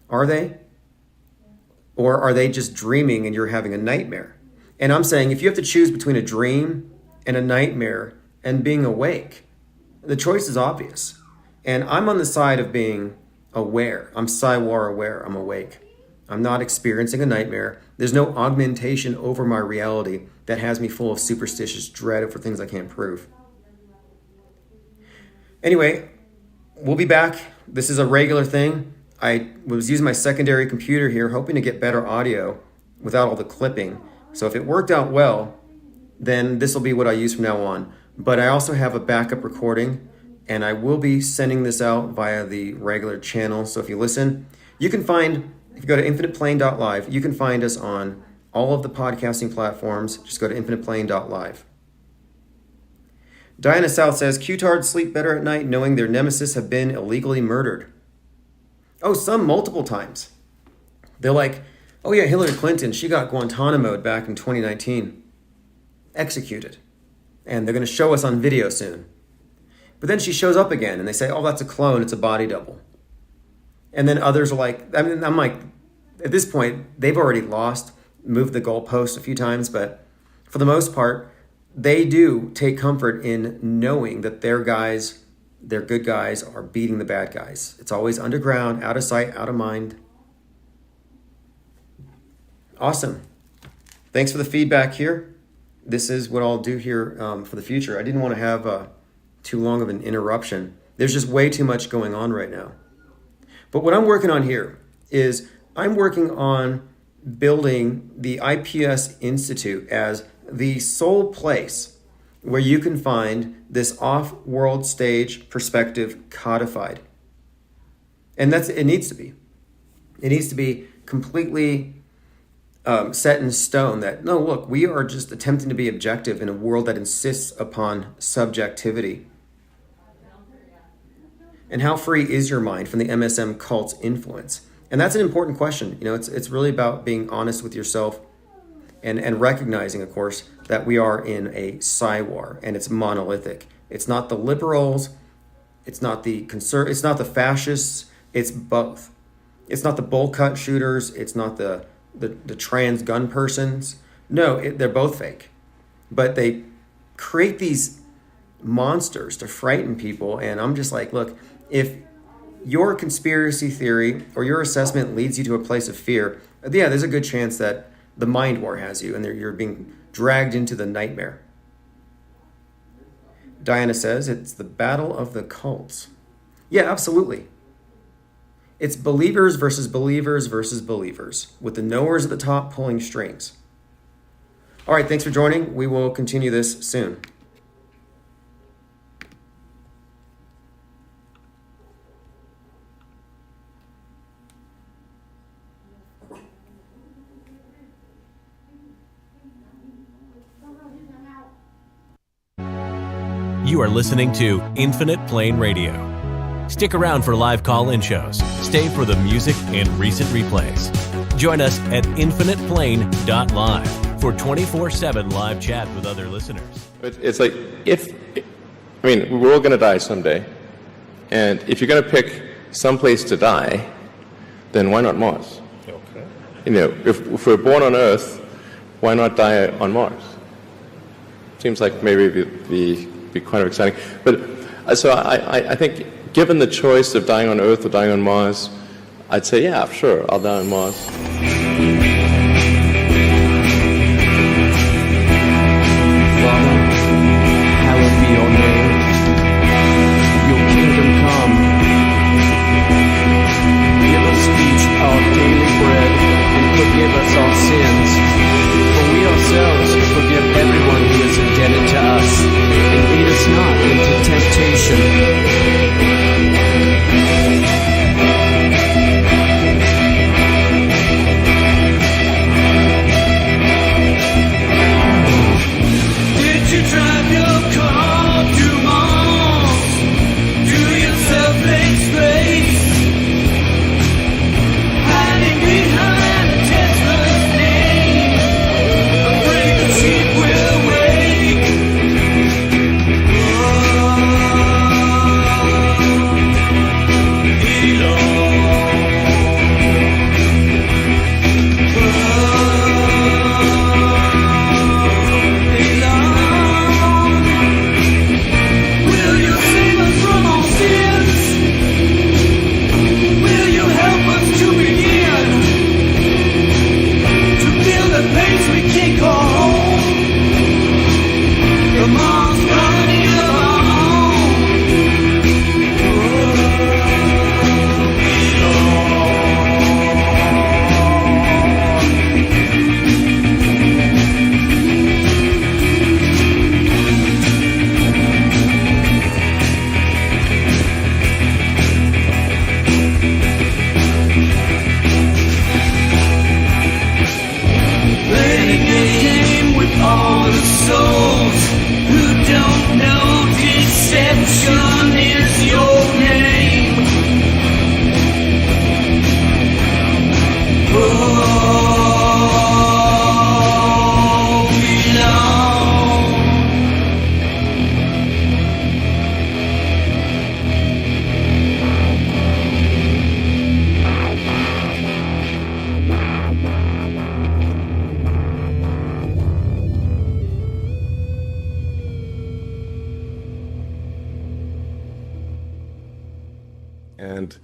Are they? Or are they just dreaming and you're having a nightmare? And I'm saying if you have to choose between a dream and a nightmare and being awake, the choice is obvious. And I'm on the side of being aware. I'm Psywar aware. I'm awake. I'm not experiencing a nightmare. There's no augmentation over my reality that has me full of superstitious dread for things I can't prove. Anyway, we'll be back. This is a regular thing. I was using my secondary computer here, hoping to get better audio without all the clipping. So if it worked out well, then this will be what I use from now on. But I also have a backup recording, and I will be sending this out via the regular channel. So if you listen, you can find, if you go to infiniteplane.live, you can find us on all of the podcasting platforms. Just go to infiniteplane.live. Diana South says, Q-tards sleep better at night knowing their nemesis have been illegally murdered. Oh, some multiple times. They're like, oh yeah, Hillary Clinton, she got Guantanamo'd back in 2019. Executed. And they're going to show us on video soon. But then she shows up again and they say, oh, that's a clone, it's a body double. And then others are like, I mean, I'm like, at this point, they've already lost, moved the goalpost a few times, but for the most part, they do take comfort in knowing that their guys, their good guys, are beating the bad guys. It's always underground, out of sight, out of mind. Awesome. Thanks for the feedback here. This is what I'll do here for the future. I didn't want to have too long of an interruption. There's just way too much going on right now. But what I'm working on here is I'm working on building the IPS Institute as the sole place where you can find this off-world stage perspective codified. And it needs to be. It needs to be completely set in stone that, no, look, we are just attempting to be objective in a world that insists upon subjectivity. And how free is your mind from the MSM cult's influence? And that's an important question. You know, it's really about being honest with yourself and recognizing, of course, that we are in a Psywar and it's monolithic. It's not the liberals, it's not the it's not the fascists, it's both. It's not the bowl cut shooters, it's not the trans gun persons. No, they're both fake. But they create these monsters to frighten people, and I'm just like, look, if your conspiracy theory or your assessment leads you to a place of fear, yeah, there's a good chance that the mind war has you and you're being dragged into the nightmare. Diana says it's the battle of the cults. Yeah, absolutely. It's believers versus believers versus believers, with the knowers at the top pulling strings. All right, thanks for joining. We will continue this soon. You are listening to Infinite Plane Radio. Stick around for live call-in shows. Stay for the music and recent replays. Join us at infiniteplane.live for 24/7 live chat with other listeners. It's like, we're all going to die someday. And if you're going to pick some place to die, then why not Mars? Okay. If we're born on Earth, why not die on Mars? Seems like maybe it'd be kind of exciting. But so I think, given the choice of dying on Earth or dying on Mars, I'd say, yeah, sure, I'll die on Mars. Father, hallowed be your name. Your kingdom come. Give us each our daily bread, and forgive us our sins. For we ourselves forgive everyone who is indebted to us. And lead us not into temptation. Drive your car to Mars. Do yourself a space. Hiding behind a Tesla's name. Afraid the sheep will wake. Will you save us from our sins? Will you help us to begin to build a place we can call home? The Mars colony of our own. Playing a game with all the souls who don't know deception is your name. Oh, belong. And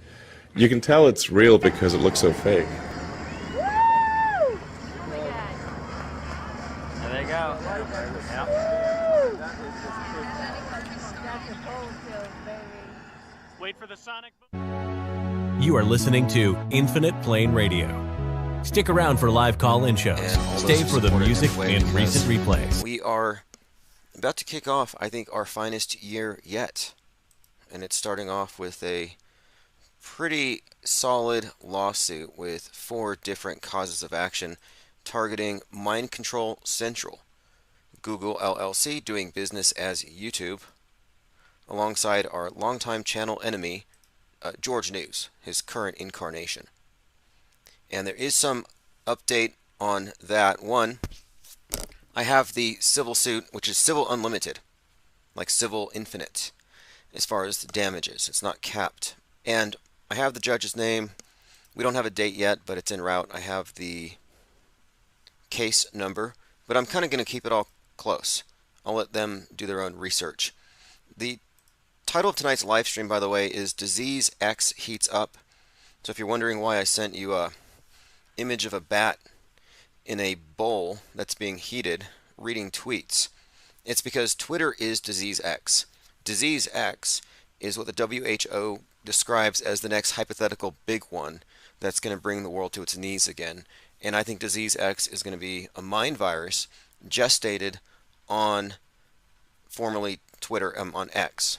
you can tell it's real because it looks so fake. There they go. Wait for the sonic boom. You are listening to Infinite Plane Radio. Stick around for live call-in shows. Stay for the music and recent replays. We are about to kick off, I think, our finest year yet. And it's starting off with a pretty solid lawsuit with 4 different causes of action targeting Mind Control Central, Google LLC doing business as YouTube, alongside our longtime channel enemy, George News, his current incarnation. And there is some update on that. One, I have the civil suit, which is civil unlimited, like civil infinite, as far as the damages. It's not capped. And I have the judge's name. We don't have a date yet, but it's en route. I have the case number, but I'm kind of going to keep it all close. I'll let them do their own research. The title of tonight's live stream, by the way, is Disease X Heats Up. So if you're wondering why I sent you a image of a bat in a bowl that's being heated reading tweets, it's because Twitter is Disease X. Disease X is what the WHO describes as the next hypothetical big one that's going to bring the world to its knees again. And I think Disease X is going to be a mind virus gestated on formerly Twitter, on X.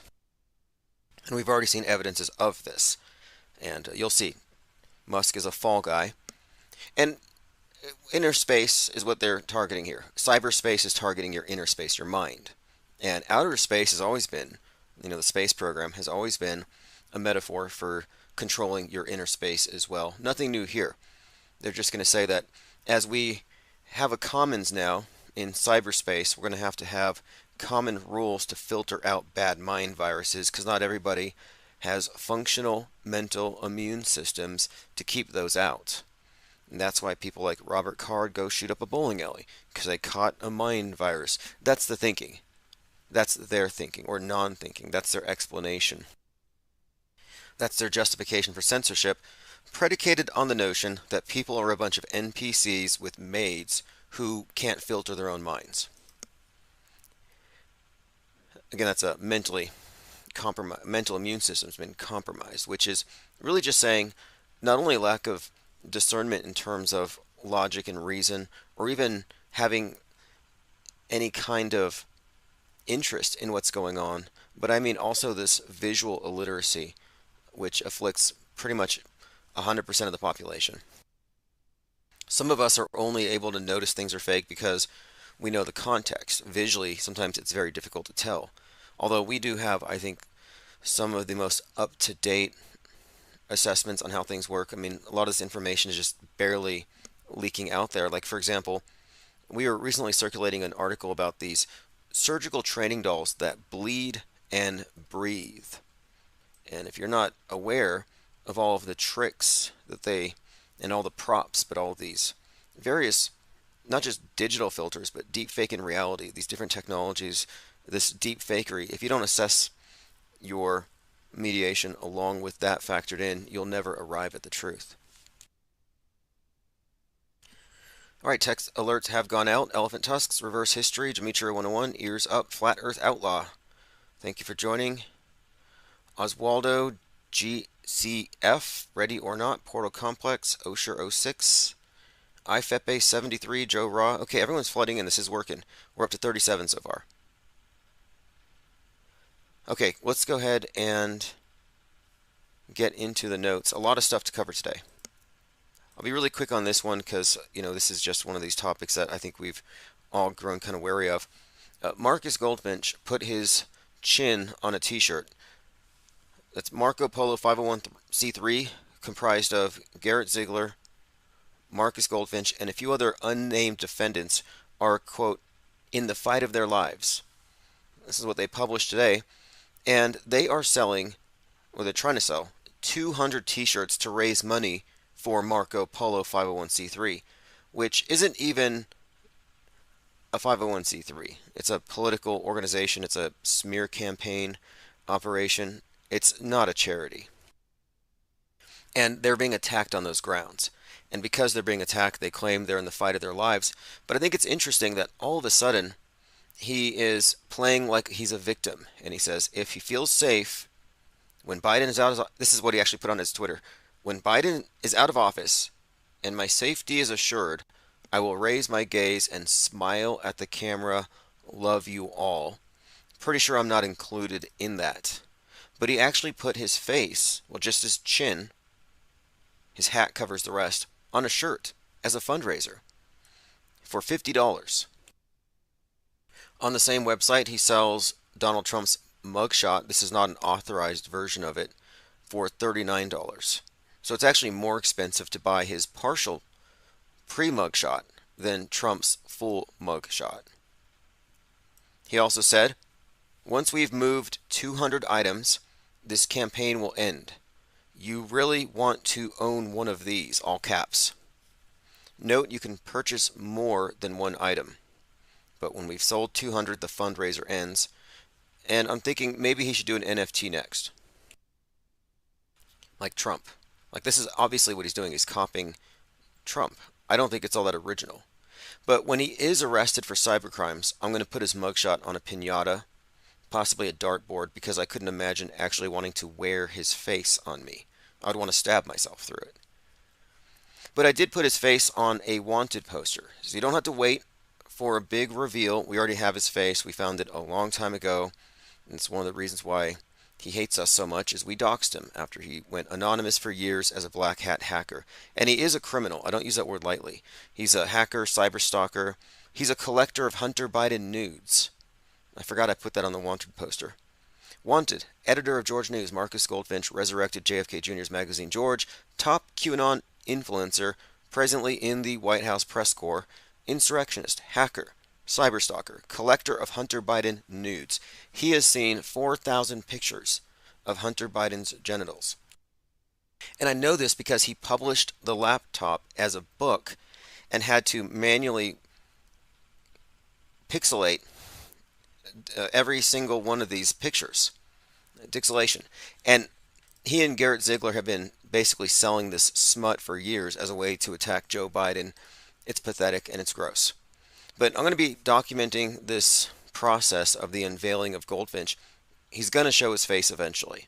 And we've already seen evidences of this. And you'll see. Musk is a fall guy. And inner space is what they're targeting here. Cyberspace is targeting your inner space, your mind. And outer space has always been, the space program has always been a metaphor for controlling your inner space as well. Nothing new here. They're just going to say that as we have a commons now in cyberspace, we're going to have common rules to filter out bad mind viruses, because not everybody has functional mental immune systems to keep those out. And that's why people like Robert Card go shoot up a bowling alley, because they caught a mind virus. That's the thinking. That's their thinking, or non-thinking. That's their explanation. That's their justification for censorship, predicated on the notion that people are a bunch of NPCs with maids who can't filter their own minds. Again, that's a mental immune system's been compromised, which is really just saying not only lack of discernment in terms of logic and reason, or even having any kind of interest in what's going on, but I mean also this visual illiteracy, which afflicts pretty much 100% of the population. Some of us are only able to notice things are fake because we know the context. Visually, sometimes it's very difficult to tell. Although we do have, I think, some of the most up-to-date assessments on how things work. I mean, a lot of this information is just barely leaking out there. Like, for example, we were recently circulating an article about these surgical training dolls that bleed and breathe. And if you're not aware of all of the tricks that and all the props, but all of these various, not just digital filters, but deep fake in reality, these different technologies, this deep fakery, if you don't assess your mediation along with that factored in, you'll never arrive at the truth. All right, text alerts have gone out. Elephant Tusks, Reverse History, Demetria 101, Ears Up, Flat Earth Outlaw. Thank you for joining. Oswaldo GCF, Ready or Not, Portal Complex, Osher 06, IFEPE 73, Joe Raw. Okay, everyone's flooding in. This is working. We're up to 37 so far. Okay, let's go ahead and get into the notes. A lot of stuff to cover today. I'll be really quick on this one because, this is just one of these topics that I think we've all grown kind of wary of. Marcus Goldfinch put his chin on a t-shirt. That's Marco Polo 501c3, comprised of Garrett Ziegler, Marcus Goldfinch, and a few other unnamed defendants are, quote, in the fight of their lives. This is what they published today. And they are selling, or they're trying to sell, 200 t-shirts to raise money for Marco Polo 501c3, which isn't even a 501c3. It's a political organization. It's a smear campaign operation. It's not a charity. And they're being attacked on those grounds. And because they're being attacked, they claim they're in the fight of their lives. But I think it's interesting that all of a sudden, he is playing like he's a victim. And he says, if he feels safe, when Biden is out of, this is what he actually put on his Twitter, when Biden is out of office and my safety is assured, I will raise my gaze and smile at the camera, love you all. Pretty sure I'm not included in that. But he actually put his face, well, just his chin, his hat covers the rest, on a shirt as a fundraiser for $50. On the same website, he sells Donald Trump's mugshot. This is not an authorized version of it, for $39. So it's actually more expensive to buy his partial pre-mugshot than Trump's full mugshot. He also said, once we've moved 200 items, this campaign will end. You really want to own one of these, all caps. Note you can purchase more than one item. But when we've sold 200, the fundraiser ends. And I'm thinking maybe he should do an NFT next. Like Trump. Like, this is obviously what he's doing. He's copying Trump. I don't think it's all that original. But when he is arrested for cybercrimes, I'm going to put his mugshot on a piñata, possibly a dartboard, because I couldn't imagine actually wanting to wear his face on me. I'd want to stab myself through it. But I did put his face on a wanted poster. So you don't have to wait for a big reveal. We already have his face. We found it a long time ago. And it's one of the reasons why he hates us so much, is we doxed him after he went anonymous for years as a black hat hacker. And he is a criminal. I don't use that word lightly. He's a hacker, cyber stalker. He's a collector of Hunter Biden nudes. I forgot I put that on the wanted poster. Wanted, editor of George News, Marcus Goldfinch, resurrected JFK Jr.'s magazine. George, top QAnon influencer, presently in the White House press corps, insurrectionist, hacker, cyberstalker, collector of Hunter Biden nudes. He has seen 4,000 pictures of Hunter Biden's genitals. And I know this because he published the laptop as a book and had to manually pixelate every single one of these pictures. Pixelation. And he and Garrett Ziegler have been basically selling this smut for years as a way to attack Joe Biden. It's pathetic and it's gross. But I'm going to be documenting this process of the unveiling of Goldfinch. He's going to show his face eventually.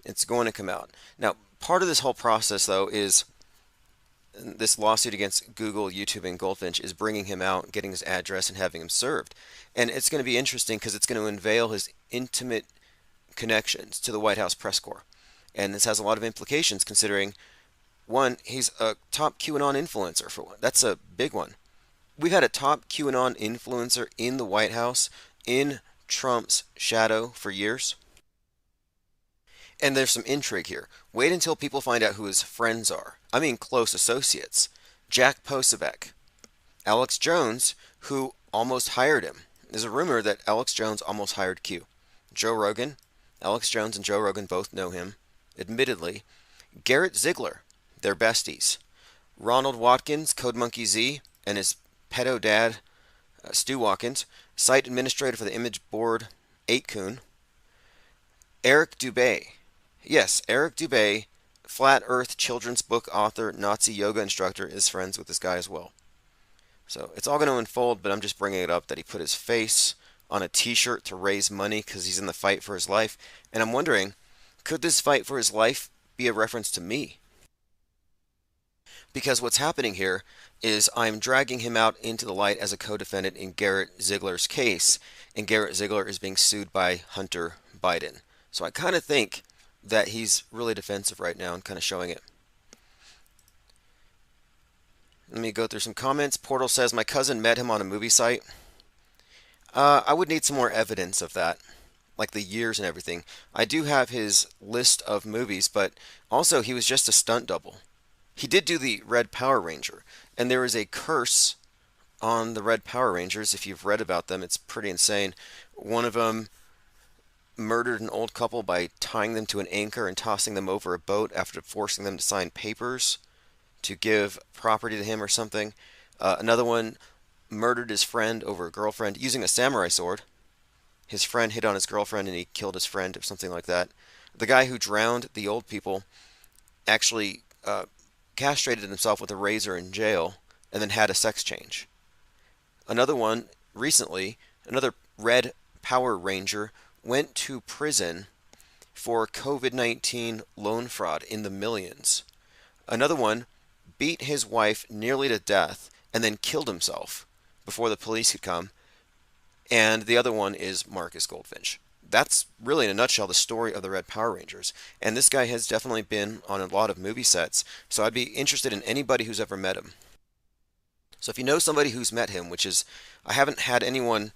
It's going to come out. Now, part of this whole process, though, is this lawsuit against Google, YouTube, and Goldfinch is bringing him out, getting his address, and having him served. And it's going to be interesting because it's going to unveil his intimate connections to the White House press corps. And this has a lot of implications considering, one, he's a top QAnon influencer for one. That's a big one. We've had a top QAnon influencer in the White House, in Trump's shadow for years. And there's some intrigue here. Wait until people find out who his friends are. I mean close associates. Jack Posobiec. Alex Jones, who almost hired him. There's a rumor that Alex Jones almost hired Q. Joe Rogan. Alex Jones and Joe Rogan both know him, admittedly. Garrett Ziegler, they're besties. Ronald Watkins, Code Monkey Z, and his pedo dad, Stu Watkins, site administrator for the image board 8kun. Eric Dubay. Yes, Eric Dubay, flat earth children's book author, Nazi yoga instructor, is friends with this guy as well. So it's all going to unfold, but I'm just bringing it up that he put his face on a t-shirt to raise money because he's in the fight for his life. And I'm wondering, could this fight for his life be a reference to me? Because what's happening here is I'm dragging him out into the light as a co-defendant in Garrett Ziegler's case, and Garrett Ziegler is being sued by Hunter Biden. So I kind of think that he's really defensive right now and kind of showing it. Let me go through some comments. Portal says, my cousin met him on a movie site. I would need some more evidence of that, like the years and everything. I do have his list of movies, but also he was just a stunt double. He did do the Red Power Ranger, and there is a curse on the Red Power Rangers. If you've read about them, it's pretty insane. One of them murdered an old couple by tying them to an anchor and tossing them over a boat after forcing them to sign papers to give property to him or something. Another one murdered his friend over a girlfriend using a samurai sword. His friend hit on his girlfriend and he killed his friend or something like that. The guy who drowned the old people actually castrated himself with a razor in jail and then had a sex change. Another one recently, another Red Power Ranger went to prison for COVID-19 loan fraud in the millions. Another one beat his wife nearly to death and then killed himself before the police could come. And the other one is Marcus Goldfinch. That's really, in a nutshell, the story of the Red Power Rangers. And this guy has definitely been on a lot of movie sets, so I'd be interested in anybody who's ever met him. So if you know somebody who's met him, which is, I haven't had anyone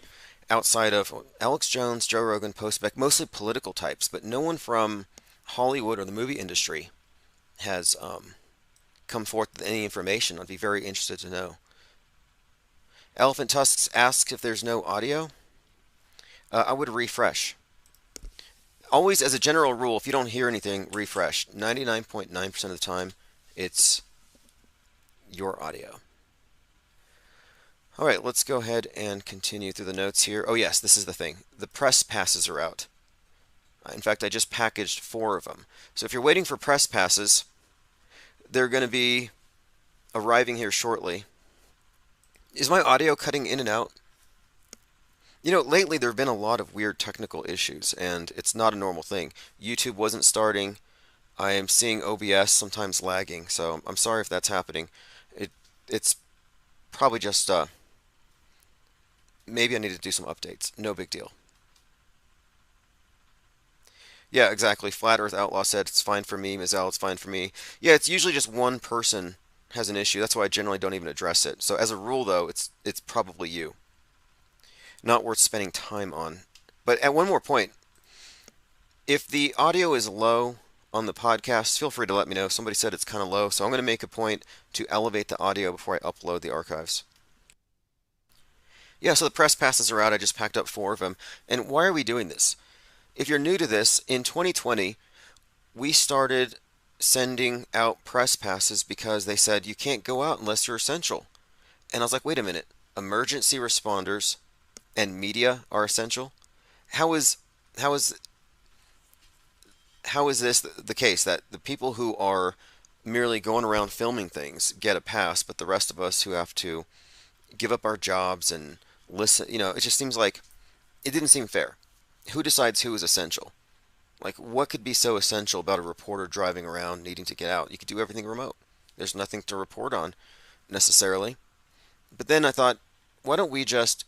outside of Alex Jones, Joe Rogan, Posobiec, mostly political types, but no one from Hollywood or the movie industry has come forth with any information. I'd be very interested to know. Elephant Tusks asks if there's no audio. I would refresh. Always, as a general rule, if you don't hear anything, refresh. 99.9% of the time, it's your audio. All right, let's go ahead and continue through the notes here. Oh yes, this is the thing. The press passes are out. In fact, I just packaged 4 of them. So if you're waiting for press passes, they're going to be arriving here shortly. Is my audio cutting in and out? You know, lately there have been a lot of weird technical issues, and it's not a normal thing. YouTube wasn't starting. I am seeing OBS sometimes lagging, so I'm sorry if that's happening. It's probably just, maybe I need to do some updates. No big deal. Yeah, exactly. Flat Earth Outlaw said it's fine for me. Ms. L, it's fine for me. Yeah, it's usually just one person has an issue. That's why I generally don't even address it. So as a rule, though, it's probably you. not worth spending time on. But at one more point, if the audio is low on the podcast, feel free to let me know. Somebody said it's kind of low, so I'm going to make a point to elevate the audio before I upload the archives. Yeah, so the press passes are out. I just packed up 4 of them. And why are we doing this? If you're new to this, in 2020, we started sending out press passes because they said you can't go out unless you're essential. And I was like, wait a minute, emergency responders and media are essential? How is this the case that the people who are merely going around filming things get a pass, but the rest of us who have to give up our jobs and listen, it just seems like it didn't seem fair. Who decides who is essential? Like, what could be so essential about a reporter driving around needing to get out? You could do everything remote. There's nothing to report on necessarily. But then I thought, why don't we just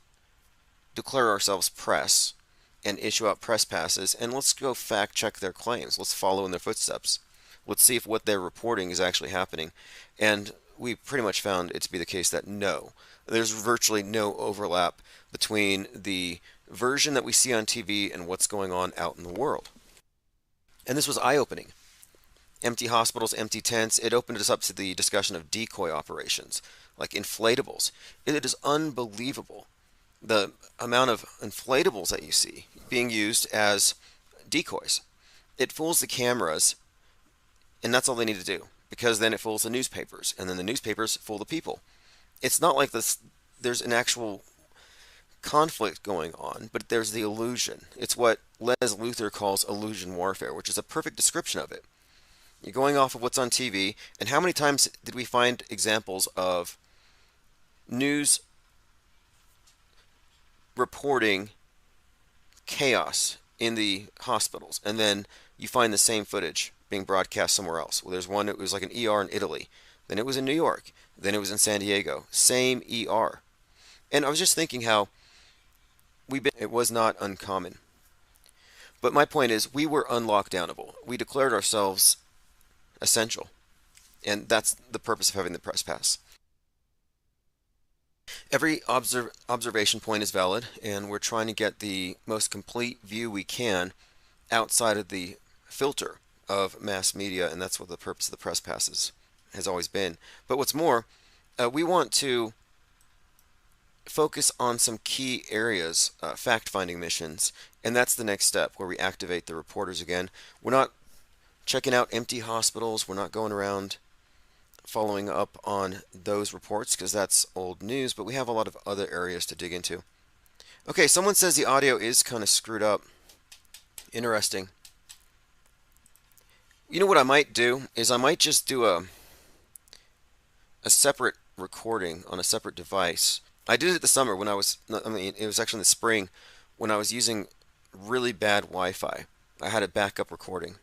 declare ourselves press and issue out press passes, and let's go fact check their claims. Let's follow in their footsteps. Let's see if what they're reporting is actually happening. And we pretty much found it to be the case that no, there's virtually no overlap between the version that we see on TV and what's going on out in the world. And this was eye-opening. Empty hospitals, empty tents. It opened us up to the discussion of decoy operations, like inflatables. It is unbelievable the amount of inflatables that you see being used as decoys. It fools the cameras, and that's all they need to do, because then it fools the newspapers, and then the newspapers fool the people. It's not like there's an actual conflict going on, but there's the illusion. It's what Les Luthor calls illusion warfare, which is a perfect description of it. You're going off of what's on TV, and how many times did we find examples of news reporting chaos in the hospitals, and then you find the same footage being broadcast somewhere else? Well, there's one, it was like an ER in Italy, then it was in New York, then it was in San Diego, same ER. And I was just thinking how it was not uncommon. But my point is, we were unlockdownable. We declared ourselves essential, and that's the purpose of having the press pass. Every observation point is valid, and we're trying to get the most complete view we can outside of the filter of mass media, and that's what the purpose of the press passes has always been. But what's more, we want to focus on some key areas, fact-finding missions, and that's the next step, where we activate the reporters again. We're not checking out empty hospitals. We're not going around following up on those reports, because that's old news, but we have a lot of other areas to dig into. Okay, someone says the audio is kind of screwed up. Interesting. You know what I might do is I might just do a separate recording on a separate device. I did it this summer when it was actually in the spring when I was using really bad Wi-Fi. I had a backup recording.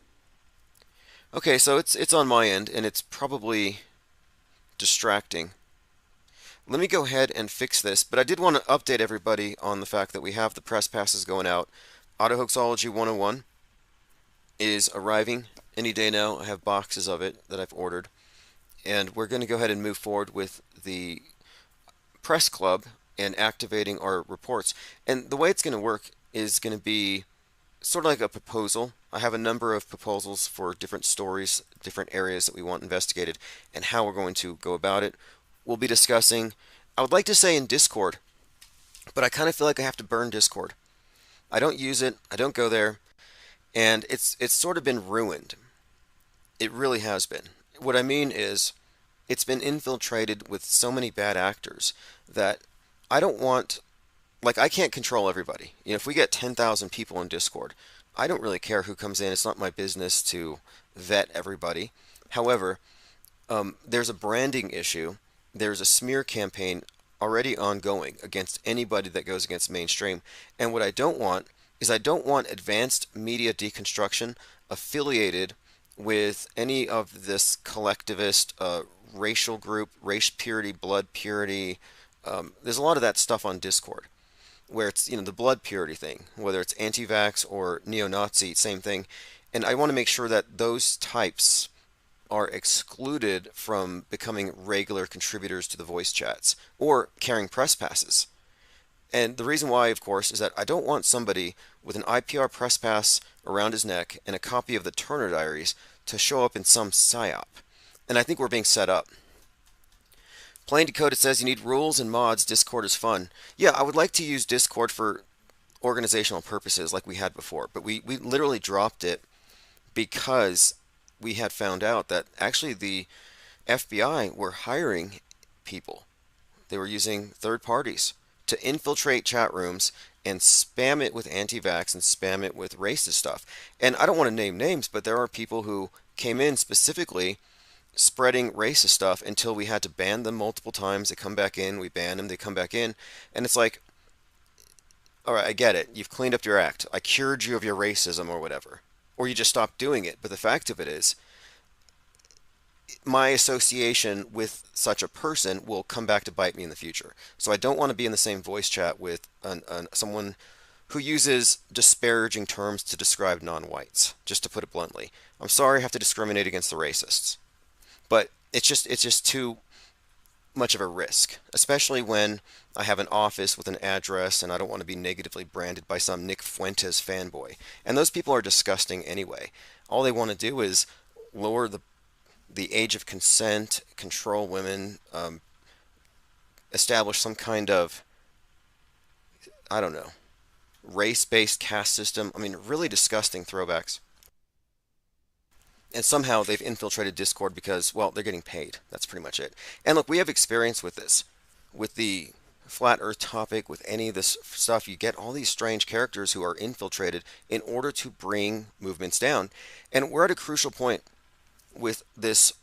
Okay, so it's on my end, and it's probably distracting. Let me go ahead and fix this, but I did want to update everybody on the fact that we have the press passes going out. Autohoaxology 101 is arriving any day now. I have boxes of it that I've ordered, and we're going to go ahead and move forward with the press club and activating our reports. And the way it's going to work is going to be sort of like a proposal. I have a number of proposals for different stories, different areas that we want investigated, and how we're going to go about it. We'll be discussing, I would like to say in Discord, but I kind of feel like I have to burn Discord. I don't use it, I don't go there, and it's sort of been ruined. It really has been. What I mean is, it's been infiltrated with so many bad actors that I don't want, like, I can't control everybody. If we get 10,000 people in Discord, I don't really care who comes in. It's not my business to vet everybody. However, there's a branding issue. There's a smear campaign already ongoing against anybody that goes against mainstream. And what I don't want is I don't want advanced media deconstruction affiliated with any of this collectivist racial group, race purity, blood purity. There's a lot of that stuff on Discord, where it's, the blood purity thing, whether it's anti-vax or neo-Nazi, same thing. And I want to make sure that those types are excluded from becoming regular contributors to the voice chats or carrying press passes. And the reason why, of course, is that I don't want somebody with an IPR press pass around his neck and a copy of the Turner Diaries to show up in some psyop. And I think we're being set up. Plain Decoded says you need rules and mods. Discord is fun. Yeah, I would like to use Discord for organizational purposes like we had before, but we literally dropped it because we had found out that actually the FBI were hiring people. They were using third parties to infiltrate chat rooms and spam it with anti-vax and spam it with racist stuff. And I don't want to name names, but there are people who came in specifically spreading racist stuff until we had to ban them multiple times. They come back in, we ban them, they come back in. And it's like, all right, I get it. You've cleaned up your act. I cured you of your racism or whatever. Or you just stopped doing it. But the fact of it is, my association with such a person will come back to bite me in the future. So I don't want to be in the same voice chat with someone who uses disparaging terms to describe non-whites, just to put it bluntly. I'm sorry I have to discriminate against the racists. But it's just too much of a risk, especially when I have an office with an address and I don't want to be negatively branded by some Nick Fuentes fanboy. And those people are disgusting anyway. All they want to do is lower the age of consent, control women, establish some kind of, I don't know, race-based caste system. I mean, really disgusting throwbacks. And somehow they've infiltrated Discord because, well, they're getting paid. That's pretty much it. And look, we have experience with this. With the flat earth topic, with any of this stuff, you get all these strange characters who are infiltrated in order to bring movements down. And we're at a crucial point with this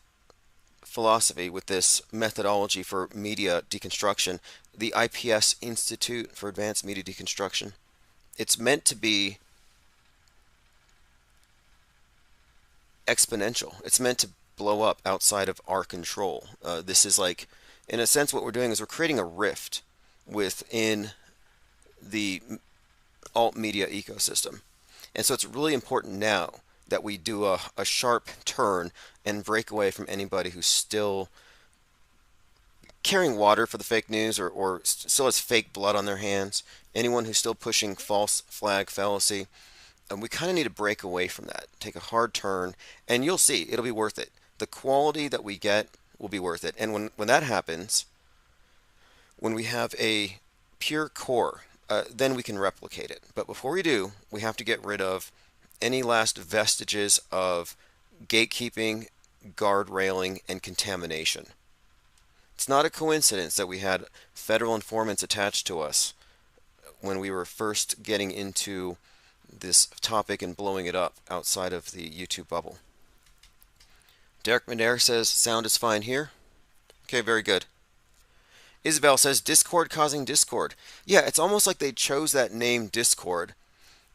philosophy, with this methodology for media deconstruction, the IPS Institute for Advanced Media Deconstruction. It's meant to be exponential. It's meant to blow up outside of our control. This is like, in a sense, what we're doing is we're creating a rift within the alt media ecosystem. And so it's really important now that we do a sharp turn and break away from anybody who's still carrying water for the fake news or still has fake blood on their hands, anyone who's still pushing false flag fallacy. And we kind of need to break away from that, take a hard turn, and you'll see, it'll be worth it. The quality that we get will be worth it. And when that happens, when we have a pure core, then we can replicate it. But before we do, we have to get rid of any last vestiges of gatekeeping, guard railing, and contamination. It's not a coincidence that we had federal informants attached to us when we were first getting into this topic and blowing it up outside of the YouTube bubble. Derek Madair says, sound is fine here. Okay, very good. Isabel says, Discord causing discord. Yeah, it's almost like they chose that name Discord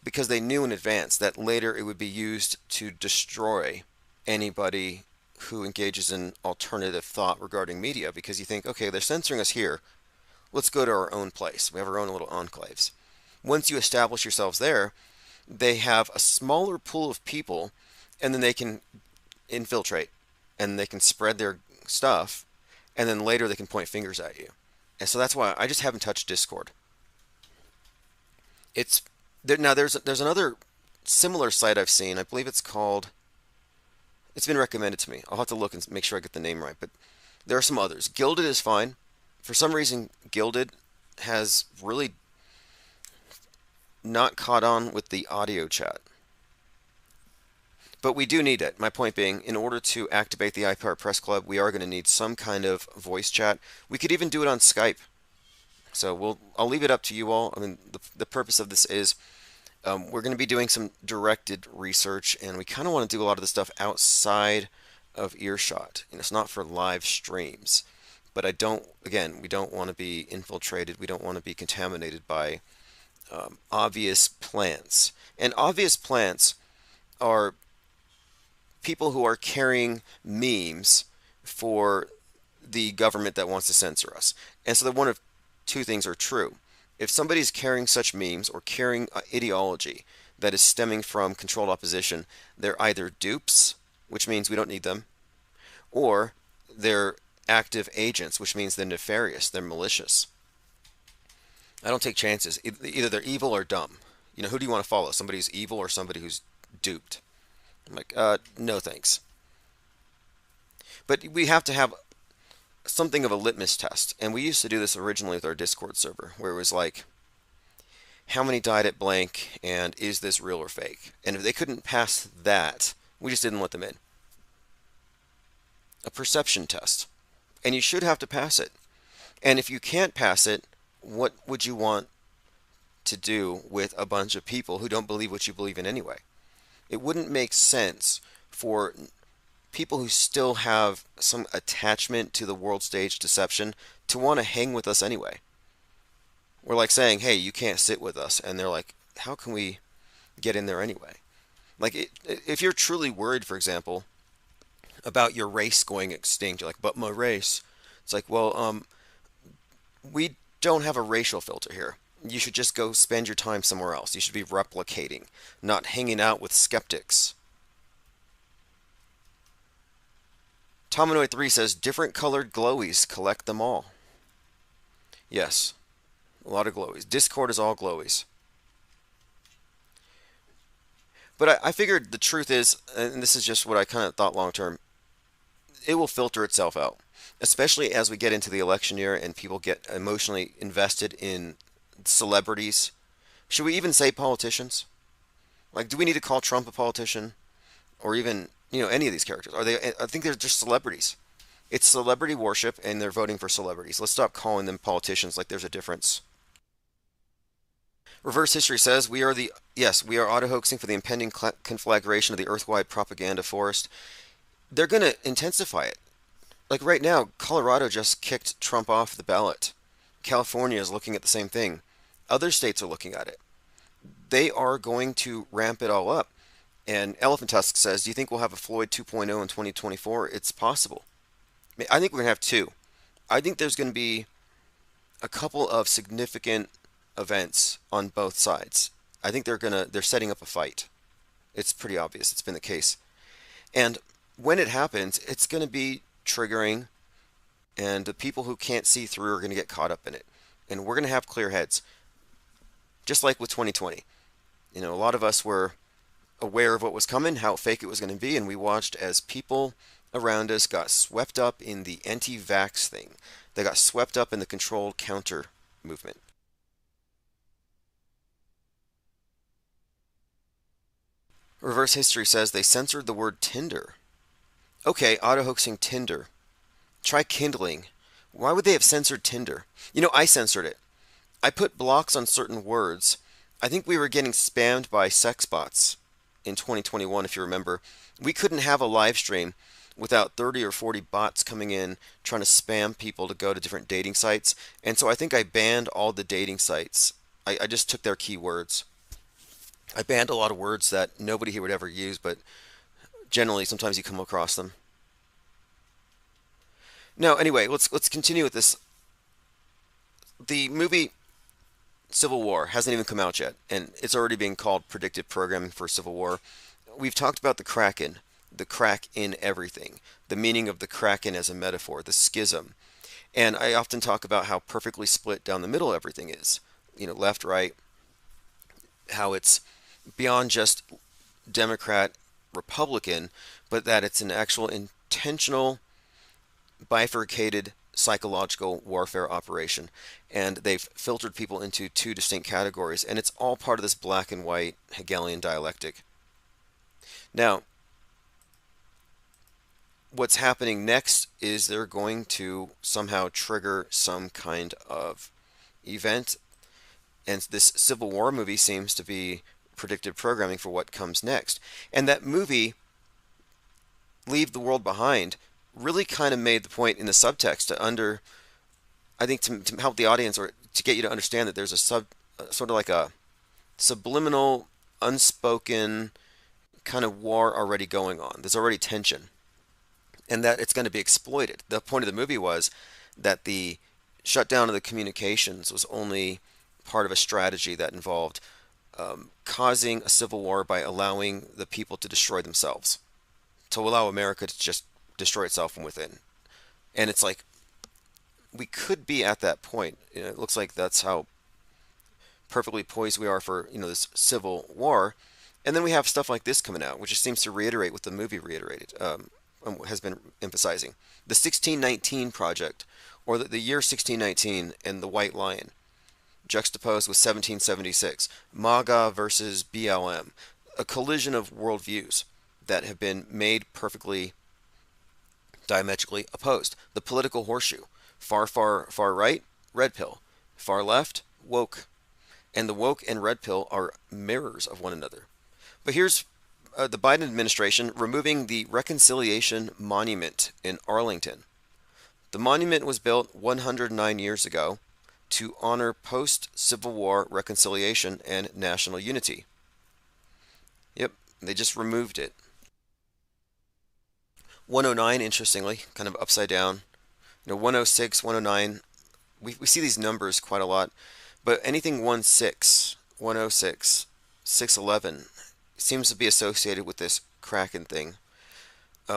because they knew in advance that later it would be used to destroy anybody who engages in alternative thought regarding media, because you think, okay, they're censoring us here. Let's go to our own place. We have our own little enclaves. Once you establish yourselves there, they have a smaller pool of people, and then they can infiltrate, and they can spread their stuff, and then later they can point fingers at you. And so that's why I just haven't touched Discord. It's there, now there's another similar site I've seen. I believe it's called, it's been recommended to me. I'll have to look and make sure I get the name right, but there are some others. Gilded is fine. For some reason, Gilded has really not caught on with the audio chat. But we do need it. My point being, in order to activate the IPR Press Club, we are going to need some kind of voice chat. We could even do it on Skype. So I'll leave it up to you all. I mean, the purpose of this is we're going to be doing some directed research, and we kind of want to do a lot of the stuff outside of earshot. It's not for live streams. But we don't want to be infiltrated. We don't want to be contaminated by obvious plants. And obvious plants are people who are carrying memes for the government that wants to censor us. And so one of two things are true. If somebody's carrying such memes or carrying ideology that is stemming from controlled opposition, they're either dupes, which means we don't need them, or they're active agents, which means they're nefarious, they're malicious. I don't take chances. Either they're evil or dumb. Who do you want to follow? Somebody who's evil or somebody who's duped? I'm like, no thanks. But we have to have something of a litmus test. And we used to do this originally with our Discord server, where it was like, how many died at blank, and is this real or fake? And if they couldn't pass that, we just didn't let them in. A perception test. And you should have to pass it. And if you can't pass it, what would you want to do with a bunch of people who don't believe what you believe in anyway? It wouldn't make sense for people who still have some attachment to the world stage deception to want to hang with us anyway. We're like saying, hey, you can't sit with us. And they're like, how can we get in there anyway? Like, if you're truly worried, for example, about your race going extinct, you're like, but my race. It's like, well, we don't have a racial filter here. You should just go spend your time somewhere else. You should be replicating, not hanging out with skeptics. Tomanoid3 says, different colored glowies, collect them all. Yes. A lot of glowies. Discord is all glowies. But I figured the truth is, and this is just what I kind of thought long term, it will filter itself out. Especially as we get into the election year and people get emotionally invested in celebrities. Should we even say politicians? Like, do we need to call Trump a politician? Or even, any of these characters? I think they're just celebrities. It's celebrity worship and they're voting for celebrities. Let's stop calling them politicians like there's a difference. Reverse History says, we are auto-hoaxing for the impending conflagration of the Earth-wide propaganda forest. They're going to intensify it. Like right now, Colorado just kicked Trump off the ballot. California is looking at the same thing. Other states are looking at it. They are going to ramp it all up. And Elephant Tusk says, do you think we'll have a Floyd 2.0 in 2024? It's possible. I think we're going to have two. I think there's going to be a couple of significant events on both sides. I think they're setting up a fight. It's pretty obvious. It's been the case. And when it happens, it's going to be triggering, and the people who can't see through are going to get caught up in it. And we're going to have clear heads. Just like with 2020. A lot of us were aware of what was coming, how fake it was going to be, and we watched as people around us got swept up in the anti-vax thing. They got swept up in the controlled counter movement. Reverse History says they censored the word Tinder. Okay, auto-hoaxing Tinder. Try kindling. Why would they have censored Tinder? I censored it. I put blocks on certain words. I think we were getting spammed by sex bots in 2021, if you remember. We couldn't have a live stream without 30 or 40 bots coming in trying to spam people to go to different dating sites. And so I think I banned all the dating sites. I just took their keywords. I banned a lot of words that nobody here would ever use, but generally sometimes you come across them. Now, anyway, let's continue with this. The movie Civil War hasn't even come out yet, and it's already being called predictive programming for Civil War. We've talked about the Kraken, the crack in everything, the meaning of the Kraken as a metaphor, the schism. And I often talk about how perfectly split down the middle everything is. Left, right, how it's beyond just Democrat, Republican, but that it's an actual intentional, bifurcated psychological warfare operation. And they've filtered people into two distinct categories, and it's all part of this black and white Hegelian dialectic. Now, what's happening next is they're going to somehow trigger some kind of event, and this Civil War movie seems to be predictive programming for what comes next. And that movie, Leave the World Behind, really kind of made the point in the subtext to help the audience, or to get you to understand that there's a sort of like a subliminal, unspoken kind of war already going on. There's already tension, and that it's going to be exploited. The point of the movie was that the shutdown of the communications was only part of a strategy that involved causing a civil war by allowing the people to destroy themselves, to allow America to just destroy itself from within. And it's like, we could be at that point. It looks like that's how perfectly poised we are for, this civil war. And then we have stuff like this coming out, which just seems to reiterate what the movie has been emphasizing. The 1619 Project, or the year 1619 and the White Lion, juxtaposed with 1776, MAGA versus BLM, a collision of worldviews that have been made perfectly diametrically opposed. The political horseshoe, far right, red pill, far left, woke. And the woke and red pill are mirrors of one another. But here's the Biden administration removing the Reconciliation Monument in Arlington. The monument was built 109 years ago to honor post-Civil War reconciliation and national unity. Yep, they just removed it. 109, interestingly, kind of upside down. 106, 109, we see these numbers quite a lot, but anything 16, 106, 611 seems to be associated with this Kraken thing.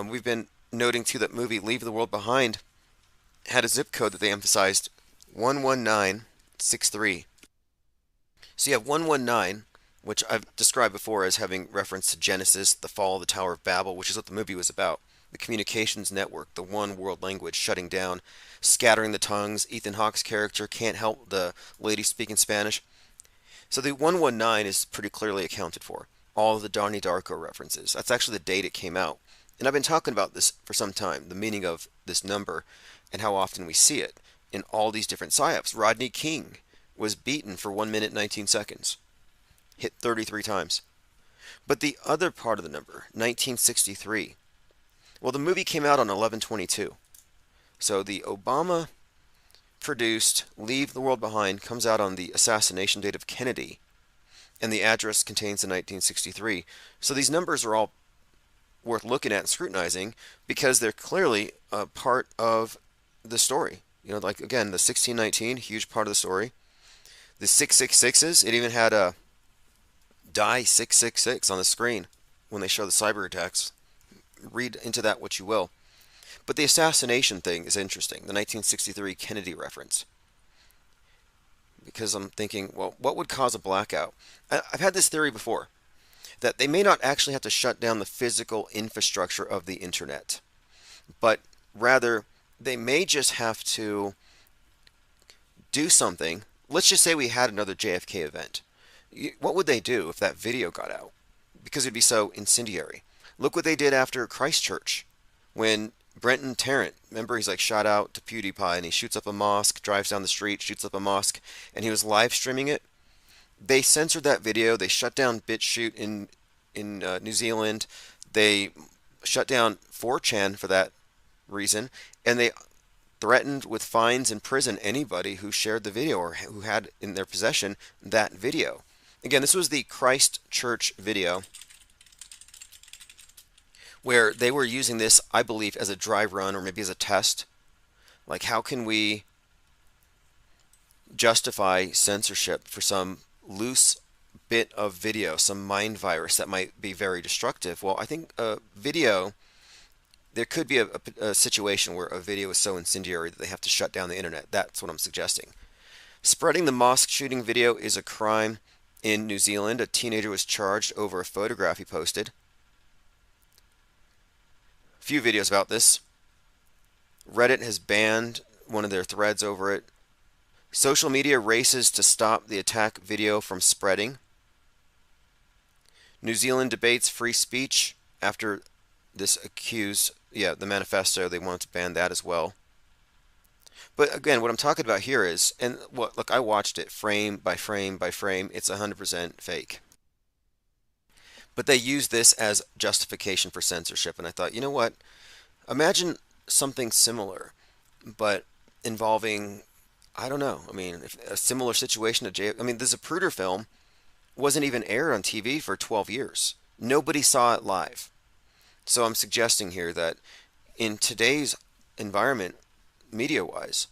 We've been noting too that movie Leave the World Behind had a zip code that they emphasized, 11963. So you have 119, which I've described before as having reference to Genesis, the fall of the Tower of Babel, which is what the movie was about. The communications network, the one world language shutting down, scattering the tongues. Ethan Hawke's character can't help the lady speaking Spanish. So the 119 is pretty clearly accounted for. All of the Donnie Darko references. That's actually the date it came out. And I've been talking about this for some time, the meaning of this number and how often we see it in all these different psyops. Rodney King was beaten for 1 minute 19 seconds. Hit 33 times. But the other part of the number, 1963, well, the movie came out on 11/22. So the Obama produced Leave the World Behind comes out on the assassination date of Kennedy, and the address contains the 1963. So these numbers are all worth looking at and scrutinizing because they're clearly a part of the story. Like again, the 1619, huge part of the story. The 666s, it even had a die 666 on the screen when they show the cyber attacks. Read into that what you will. But the assassination thing is interesting, the 1963 Kennedy reference. Because I'm thinking, well, what would cause a blackout? I've had this theory before, that they may not actually have to shut down the physical infrastructure of the internet, but rather they may just have to do something. Let's just say we had another JFK event. What would they do if that video got out? Because it'd be so incendiary. Look what they did after Christchurch when Brenton Tarrant, remember, he's like shot out to PewDiePie and he shoots up a mosque, drives down the street, shoots up a mosque, and he was live streaming it. They censored that video. They shut down BitChute in New Zealand. They shut down 4chan for that reason, and they threatened with fines and prison anybody who shared the video or who had in their possession that video. Again, this was the Christchurch video, where they were using this, I believe, as a dry run or maybe as a test. Like, how can we justify censorship for some loose bit of video, some mind virus that might be very destructive? Well, I think video, there could be a situation where a video is so incendiary that they have to shut down the internet. That's what I'm suggesting. Spreading the mosque shooting video is a crime in New Zealand. A teenager was charged over a photograph he posted. Few videos about this. Reddit has banned one of their threads over it. Social media races to stop the attack video from spreading. New Zealand debates free speech after this the manifesto, they wanted to ban that as well. But again, what I'm talking about here is, and look, I watched it frame by frame by frame. It's 100% fake. But they use this as justification for censorship. And I thought, you know what? Imagine something similar, but involving, I don't know. I mean, a similar situation to the Zapruder film wasn't even aired on TV for 12 years. Nobody saw it live. So I'm suggesting here that in today's environment, media-wise,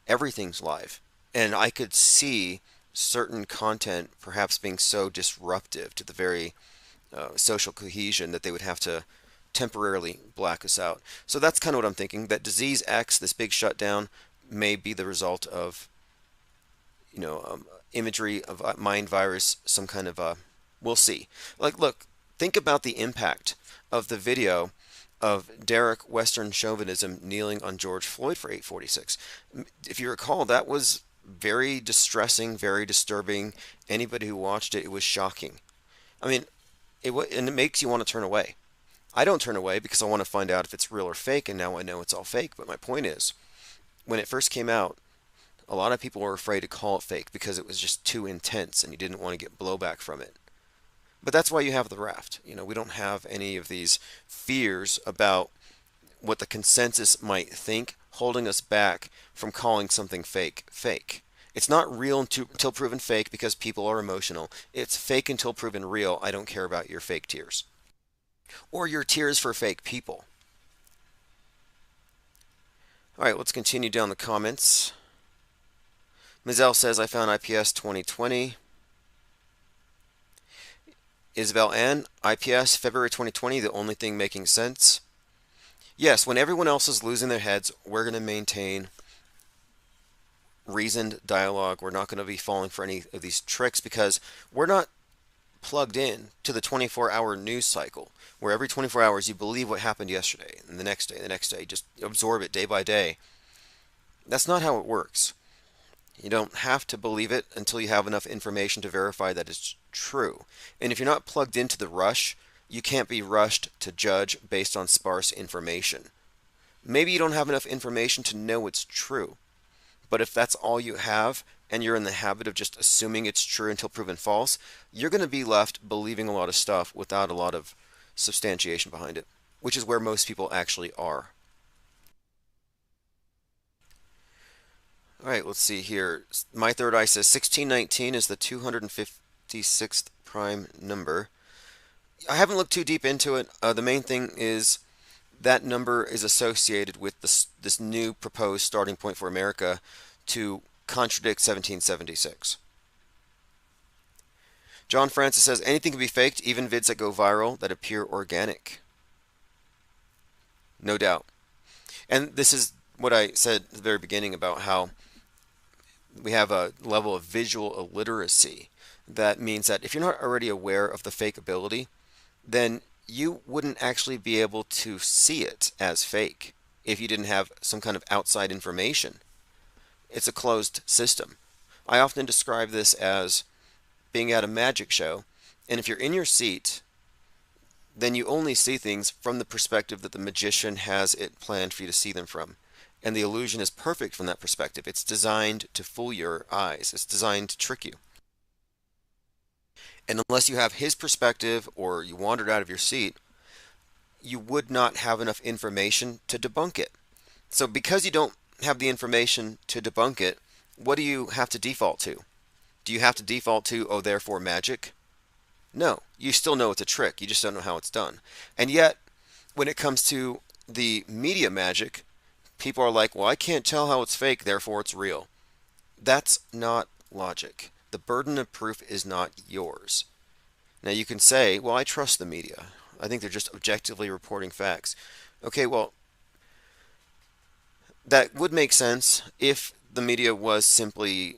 everything's live. And I could see certain content perhaps being so disruptive to the very social cohesion that they would have to temporarily black us out. So that's kind of what I'm thinking, that Disease X, this big shutdown, may be the result of imagery of a mind virus, some kind of we'll see. Like, look, think about the impact of the video of Derek Western chauvinism kneeling on George Floyd for 846. If you recall, that was very distressing, very disturbing. Anybody who watched it, it was shocking. I mean, and it makes you want to turn away. I don't turn away because I want to find out if it's real or fake, and now I know it's all fake. But my point is, when it first came out, a lot of people were afraid to call it fake because it was just too intense and you didn't want to get blowback from it. But that's why you have the raft. You know, we don't have any of these fears about what the consensus might think holding us back from calling something fake fake. It's not real until proven fake because people are emotional. It's fake until proven real. I don't care about your fake tears. Or your tears for fake people. Alright, let's continue down the comments. Mizell says, I found IPS 2020. Isabel N. IPS February 2020, the only thing making sense. Yes, when everyone else is losing their heads, we're going to maintain reasoned dialogue. We're not going to be falling for any of these tricks because we're not plugged in to the 24-hour news cycle where every 24 hours you believe what happened yesterday and the next day, just absorb it day by day. That's not how it works. You don't have to believe it until you have enough information to verify that it's true. And if you're not plugged into the rush, you can't be rushed to judge based on sparse information. Maybe you don't have enough information to know it's true. But if that's all you have, and you're in the habit of just assuming it's true until proven false, you're going to be left believing a lot of stuff without a lot of substantiation behind it, which is where most people actually are. Alright, let's see here. My Third Eye says 1619 is the 256th prime number. I haven't looked too deep into it. The main thing is that number is associated with this new proposed starting point for America to contradict 1776. John Francis says, anything can be faked, even vids that go viral that appear organic. No doubt. And this is what I said at the very beginning about how we have a level of visual illiteracy. That means that if you're not already aware of the fake ability, then you wouldn't actually be able to see it as fake if you didn't have some kind of outside information. It's a closed system. I often describe this as being at a magic show, and if you're in your seat, then you only see things from the perspective that the magician has it planned for you to see them from. And the illusion is perfect from that perspective. It's designed to fool your eyes. It's designed to trick you. And unless you have his perspective or you wandered out of your seat, you would not have enough information to debunk it. So because you don't have the information to debunk it, what do you have to default to? Do you have to default to, oh, therefore magic? No, you still know it's a trick. You just don't know how it's done. And yet, when it comes to the media magic, people are like, well, I can't tell how it's fake, therefore it's real. That's not logic. The burden of proof is not yours. Now you can say, well, I trust the media. I think they're just objectively reporting facts. Okay, well, that would make sense if the media was simply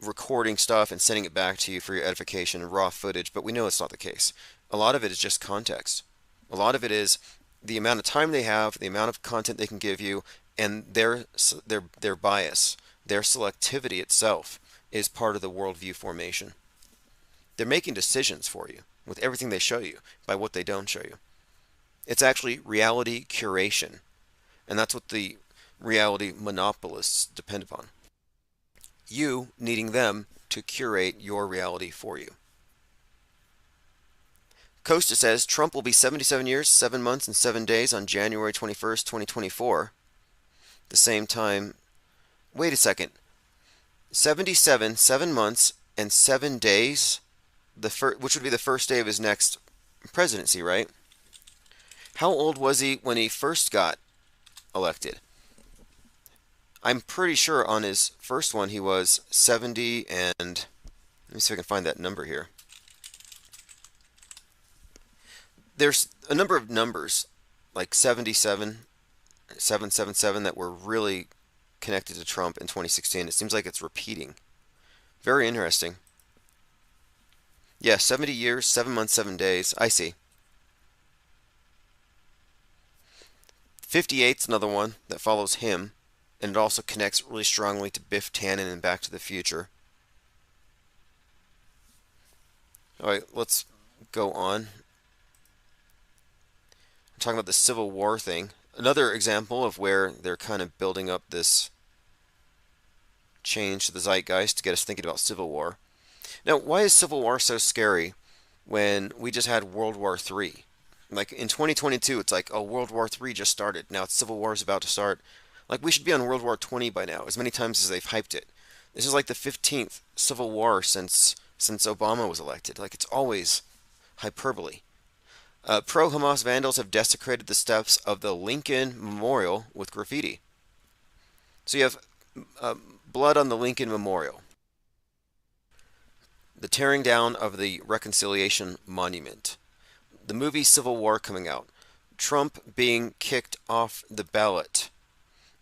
recording stuff and sending it back to you for your edification, raw footage, but we know it's not the case. A lot of it is just context. A lot of it is the amount of time they have, the amount of content they can give you, and their bias, their selectivity itself is part of the worldview formation. They're making decisions for you with everything they show you by what they don't show you. It's actually reality curation, and that's what the reality monopolists depend upon. You needing them to curate your reality for you. Costa says Trump will be 77 years, 7 months, and 7 days on January 21st, 2024. The same time, wait a second. 77, 7 months, and 7 days, which would be the first day of his next presidency, right? How old was he when he first got elected? I'm pretty sure on his first one he was 70 and... Let me see if I can find that number here. There's a number of numbers, like 77, 777, that were really connected to Trump in 2016. It seems like it's repeating. Very interesting. Yeah, 70 years, 7 months, 7 days. I see. 58's another one that follows him, and it also connects really strongly to Biff Tannen and Back to the Future. All right, let's go on. I'm talking about the Civil War thing. Another example of where they're kind of building up this change to the zeitgeist to get us thinking about Civil War. Now, why is Civil War so scary when we just had World War III? Like in 2022, it's like, oh, World War III just started. Now it's Civil War is about to start. Like we should be on World War 20 by now, as many times as they've hyped it. This is like the 15th Civil War since Obama was elected. Like it's always hyperbole. Pro-Hamas vandals have desecrated the steps of the Lincoln Memorial with graffiti. So you have blood on the Lincoln Memorial. The tearing down of the Reconciliation Monument. The movie Civil War coming out. Trump being kicked off the ballot.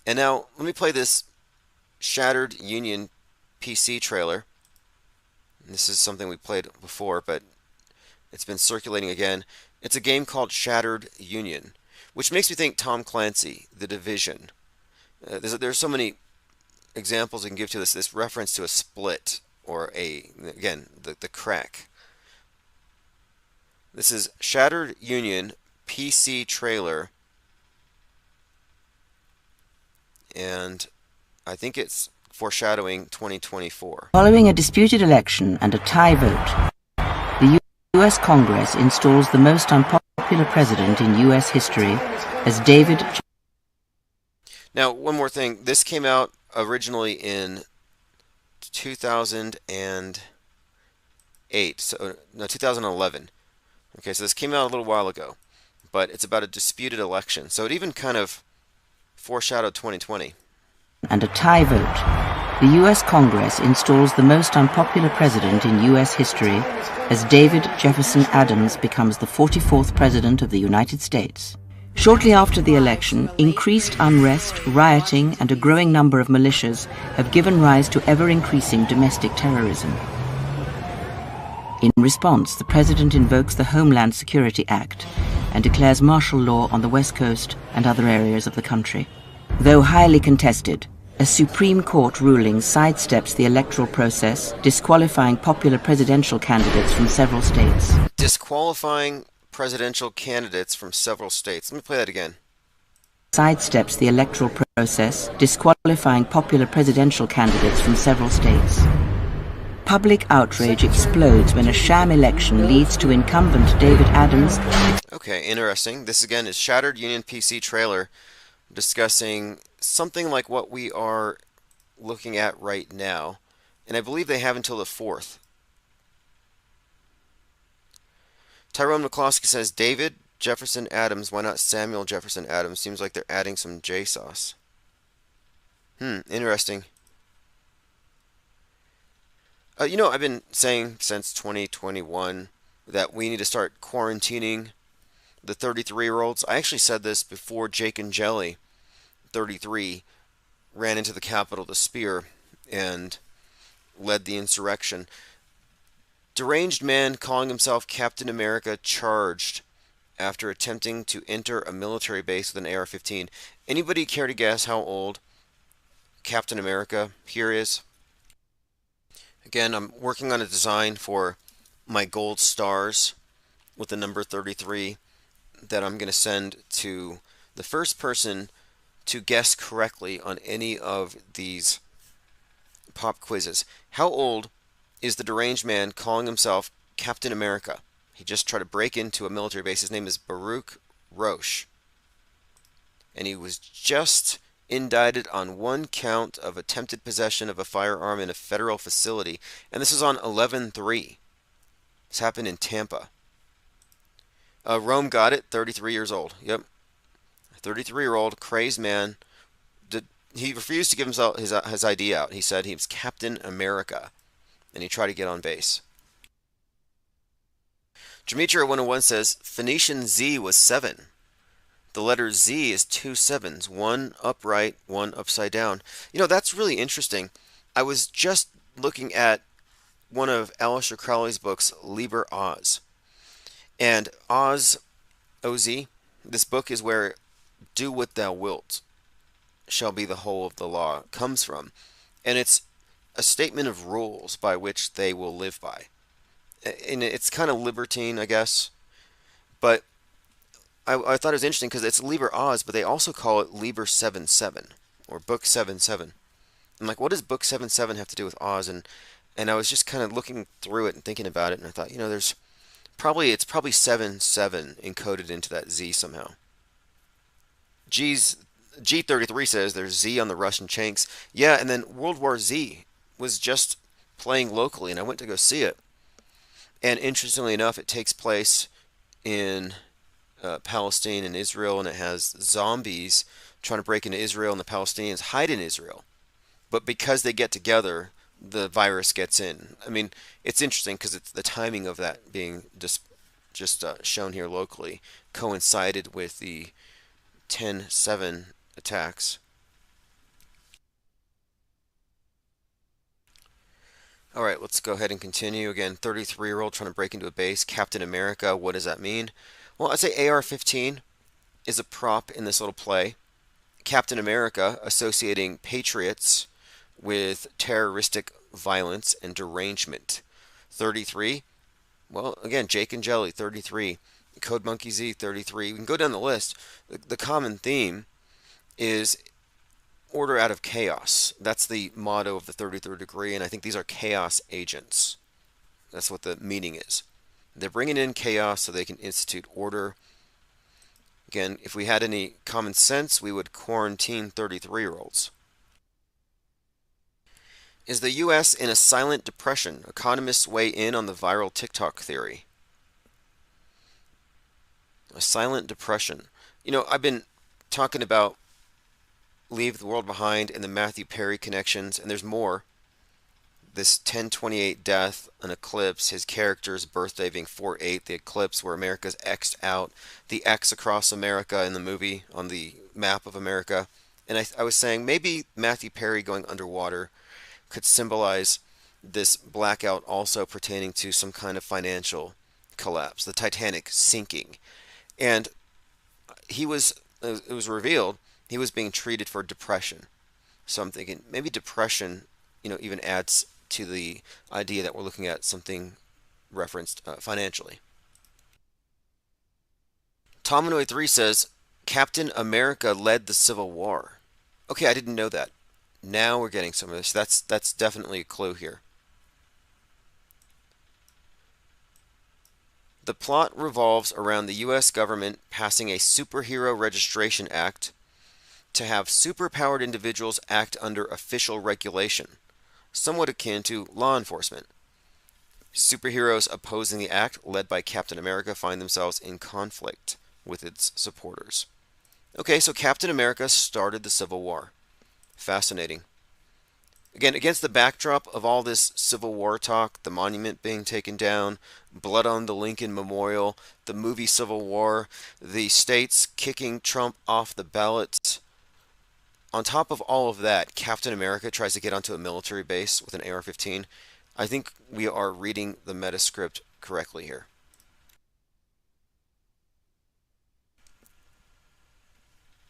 And now, let me play this Shattered Union PC trailer. This is something we played before, but it's been circulating again. It's a game called Shattered Union, which makes me think Tom Clancy, The Division. There's so many examples we can give to this reference to a split, or the crack. This is Shattered Union PC trailer, and I think it's foreshadowing 2024. Following a disputed election and a tie vote, the U.S. Congress installs the most unpopular president in U.S. history as David. Now, one more thing. This came out originally in 2008, 2011. Okay, so this came out a little while ago, but it's about a disputed election. So it even kind of foreshadowed 2020. And a tie vote, the U.S. Congress installs the most unpopular president in U.S. history as David Jefferson Adams becomes the 44th President of the United States. Shortly after the election, increased unrest, rioting, and a growing number of militias have given rise to ever-increasing domestic terrorism. In response, the President invokes the Homeland Security Act and declares martial law on the West Coast and other areas of the country. Though highly contested, a Supreme Court ruling sidesteps the electoral process, disqualifying popular presidential candidates from several states. Disqualifying presidential candidates from several states. Let me play that again. Sidesteps the electoral process, disqualifying popular presidential candidates from several states. Public outrage explodes when a sham election leads to incumbent David Adams. Okay, interesting. This again is Shattered Union PC trailer discussing something like what we are looking at right now. And I believe they have until the 4th. Tyrone McCloskey says, David Jefferson Adams, why not Samuel Jefferson Adams? Seems like they're adding some J sauce. Interesting. I've been saying since 2021 that we need to start quarantining the 33-year-olds. I actually said this before Jake and Jelly, 33, ran into the Capitol to spear and led the insurrection. Deranged man calling himself Captain America charged after attempting to enter a military base with an AR-15. Anybody care to guess how old Captain America here is? Again, I'm working on a design for my gold stars with the number 33 that I'm going to send to the first person to guess correctly on any of these pop quizzes. How old is the deranged man calling himself Captain America? He just tried to break into a military base. His name is Baruch Roche. And he was just indicted on one count of attempted possession of a firearm in a federal facility. And this is on 11/3. This happened in Tampa. Rome got it, 33 years old. Yep. 33-year-old crazed man. He refused to give himself his ID out. He said he was Captain America. And he tried to get on base. Demetria 101 says, Phoenician Z was 7. The letter Z is 2 sevens, one upright, one upside down. That's really interesting. I was just looking at one of Aleister Crowley's books, Liber Oz. And Oz, OZ, this book is where do what thou wilt shall be the whole of the law comes from. And it's a statement of rules by which they will live by. And it's kind of libertine, I guess. But I thought it was interesting because it's Liber Oz, but they also call it Liber 7-7 or Book 7-7. I'm like, what does Book 7-7 have to do with Oz? And I was just kind of looking through it and thinking about it, and I thought, it's probably 7-7 encoded into that Z somehow. G33 says there's Z on the Russian Chanks. Yeah, and then World War Z was just playing locally, and I went to go see it. And interestingly enough, it takes place in Palestine and Israel, and it has zombies trying to break into Israel, and the Palestinians hide in Israel. But because they get together, the virus gets in. I mean, it's interesting because it's the timing of that being just shown here locally coincided with the 10-7 attacks. All right, let's go ahead and continue. Again, 33-year-old trying to break into a base. Captain America, what does that mean? Well, I'd say AR-15 is a prop in this little play. Captain America associating patriots with terroristic violence and derangement. 33, well, again, Jake and Jelly, 33. Code Monkey Z, 33. We can go down the list. The common theme is order out of chaos. That's the motto of the 33rd degree, and I think these are chaos agents. That's what the meaning is. They're bringing in chaos so they can institute order. Again, if we had any common sense, we would quarantine 33-year-olds. Is the U.S. in a silent depression? Economists weigh in on the viral TikTok theory. A silent depression. I've been talking about Leave the World Behind and the Matthew Perry connections, and there's more. This 1028 death, an eclipse, his character's birthday being 4/8, the eclipse where America's X'd out, the X across America in the movie on the map of America. And I was saying maybe Matthew Perry going underwater could symbolize this blackout also pertaining to some kind of financial collapse, the Titanic sinking. And it was revealed he was being treated for depression. So I'm thinking maybe depression, even adds to the idea that we're looking at something referenced financially. Tomanoid3 says, Captain America led the Civil War. Okay, I didn't know that. Now we're getting some of this. That's definitely a clue here. The plot revolves around the U.S. government passing a Superhero Registration Act to have superpowered individuals act under official regulation, somewhat akin to law enforcement. Superheroes opposing the act, led by Captain America, find themselves in conflict with its supporters. Okay, so Captain America started the Civil War. Fascinating. Again, against the backdrop of all this Civil War talk, the monument being taken down, blood on the Lincoln Memorial, the movie Civil War, the states kicking Trump off the ballot. On top of all of that, Captain America tries to get onto a military base with an AR-15. I think we are reading the metascript correctly here.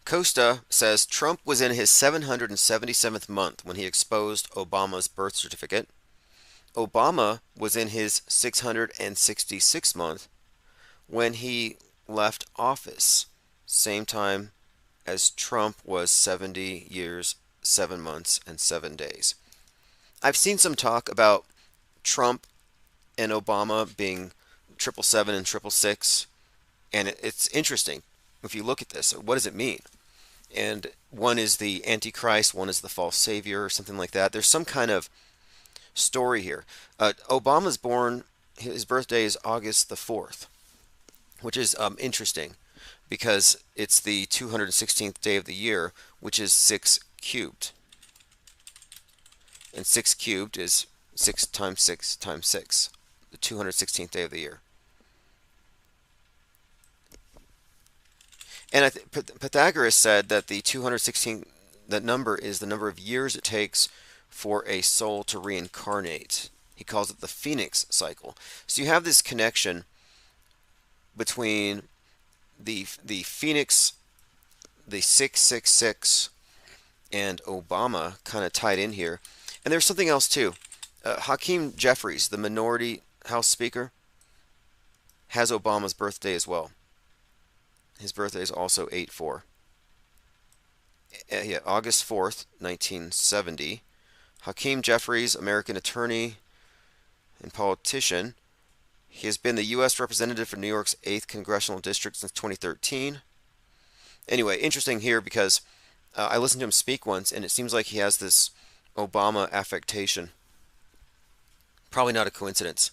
Costa says Trump was in his 777th month when he exposed Obama's birth certificate. Obama was in his 666th month when he left office, same time as Trump was 70 years, 7 months, and 7 days. I've seen some talk about Trump and Obama being 777 and 666, and it's interesting. If you look at this, what does it mean? And one is the Antichrist, one is the false savior, or something like that. There's some kind of story here. Obama's born, his birthday is August the 4th, which is interesting because it's the 216th day of the year, which is 6 cubed. And 6 cubed is 6 times 6 times 6, the 216th day of the year. And Pythagoras said that the 216, that number is the number of years it takes for a soul to reincarnate He calls it the Phoenix cycle. So you have this connection between the Phoenix, the 666, and Obama kind of tied in here. And there's something else too. Hakeem Jeffries, the minority House Speaker, has Obama's birthday as well. His birthday is also 8/4. Yeah, August 4th, 1970. Hakeem Jeffries, American attorney and politician. He has been the U.S. representative for New York's 8th Congressional District since 2013. Anyway, interesting here because I listened to him speak once, and it seems like he has this Obama affectation. Probably not a coincidence.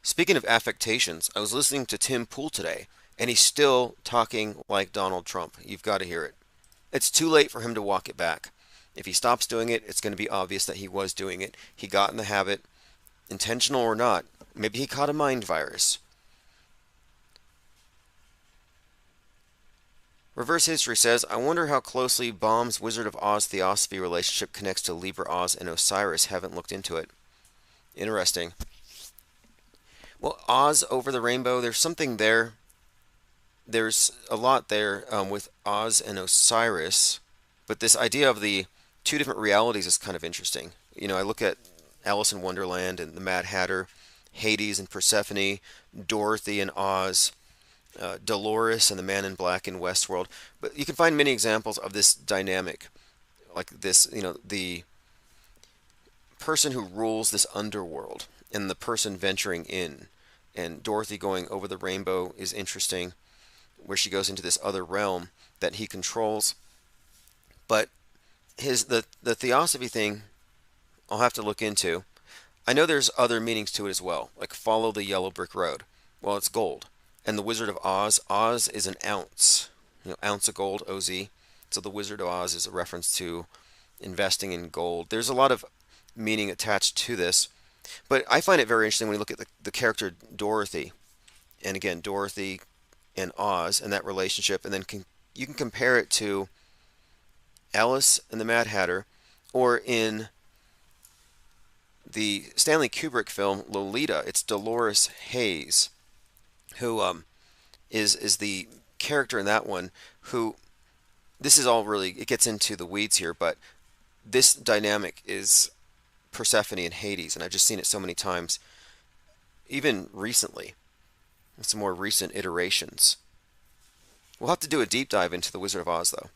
Speaking of affectations, I was listening to Tim Pool today, and he's still talking like Donald Trump. You've got to hear it. It's too late for him to walk it back. If he stops doing it, it's going to be obvious that he was doing it. He got in the habit, intentional or not. Maybe he caught a mind virus. Reverse History says, I wonder how closely Baum's Wizard of Oz theosophy relationship connects to Libra Oz and Osiris. Haven't looked into it. Interesting. Well, Oz over the rainbow, there's something there. There's a lot there with Oz and Osiris. But this idea of the two different realities is kind of interesting. You know, I look at Alice in Wonderland and the Mad Hatter, Hades and Persephone, Dorothy and Oz, Dolores and the Man in Black in Westworld. But you can find many examples of this dynamic, like this, you know, the person who rules this underworld and the person venturing in. And Dorothy going over the rainbow is interesting, where she goes into this other realm that he controls. But the theosophy thing, I'll have to look into. I know there's other meanings to it as well, like follow the yellow brick road. Well, it's gold. And the Wizard of Oz, Oz is an ounce, you know, ounce of gold, OZ. So the Wizard of Oz is a reference to investing in gold. There's a lot of meaning attached to this, but I find it very interesting when you look at the character Dorothy, and again, Dorothy and Oz and that relationship, and then you can compare it to Alice and the Mad Hatter, or in the Stanley Kubrick film Lolita, it's Dolores Hayes, who is the character in that one, who, this is all really, it gets into the weeds here, but this dynamic is Persephone and Hades, and I've just seen it so many times, even recently, some more recent iterations. We'll have to do a deep dive into the Wizard of Oz, though.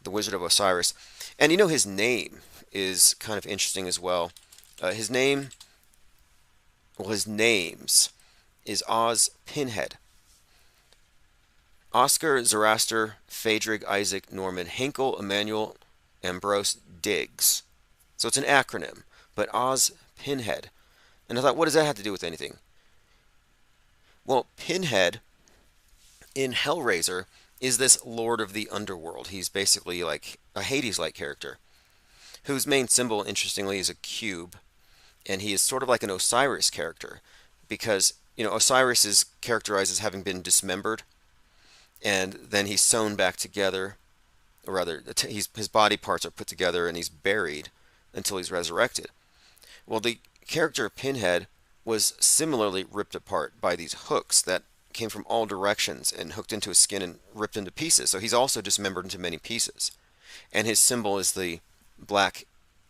The Wizard of Osiris. And you know, his name is kind of interesting as well. His names is Oz Pinhead. Oscar, Zoroaster, Phaedrig, Isaac, Norman, Henkel, Emmanuel, Ambrose, Diggs. So it's an acronym, but Oz Pinhead. And I thought, what does that have to do with anything? Well, Pinhead in Hellraiser is this Lord of the Underworld. He's basically like a Hades-like character, whose main symbol, interestingly, is a cube. And he is sort of like an Osiris character, because, you know, Osiris is characterized as having been dismembered, and then he's sewn back together, or rather, his body parts are put together, and he's buried until he's resurrected. Well, the character Pinhead was similarly ripped apart by these hooks that came from all directions and hooked into his skin and ripped into pieces. So he's also dismembered into many pieces. And his symbol is the black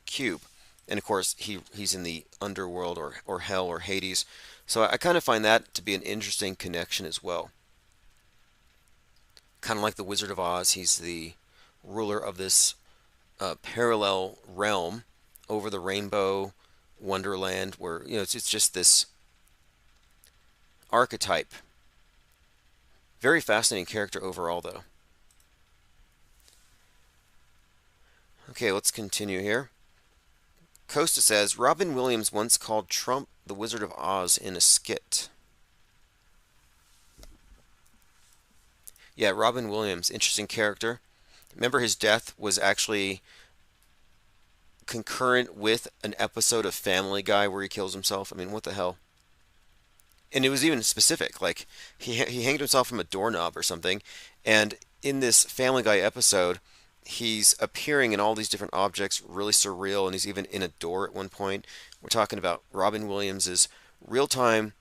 cube. And of course, he's in the underworld or hell or Hades. So I kind of find that to be an interesting connection as well. Kind of like the Wizard of Oz, he's the ruler of this parallel realm over the rainbow, Wonderland, where, you know, it's just this archetype. Very fascinating character overall, though. Okay, let's continue here. Costa says, Robin Williams once called Trump the Wizard of Oz in a skit. Yeah, Robin Williams, interesting character. Remember, his death was actually concurrent with an episode of Family Guy where he kills himself. I mean, what the hell? And it was even specific, like he hanged himself from a doorknob or something, and in this Family Guy episode, he's appearing in all these different objects, really surreal, and he's even in a door at one point. We're talking about Robin Williams' real-time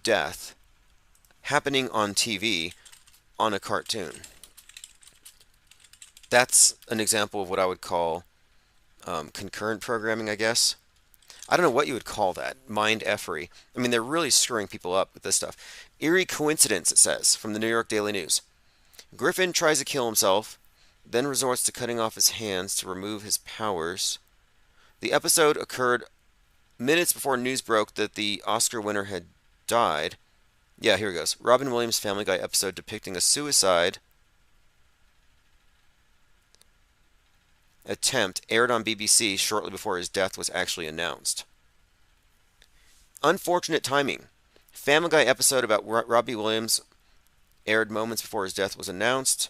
death happening on TV on a cartoon. That's an example of what I would call concurrent programming, I guess. I don't know what you would call that. Mind effery. I mean, they're really screwing people up with this stuff. Eerie coincidence, it says, from the New York Daily News. Griffin tries to kill himself, then resorts to cutting off his hands to remove his powers. The episode occurred minutes before news broke that the Oscar winner had died. Yeah, here it goes. Robin Williams' Family Guy episode depicting a suicide attempt aired on BBC shortly before his death was actually announced. Unfortunate timing. Family Guy episode about Robbie Williams aired moments before his death was announced.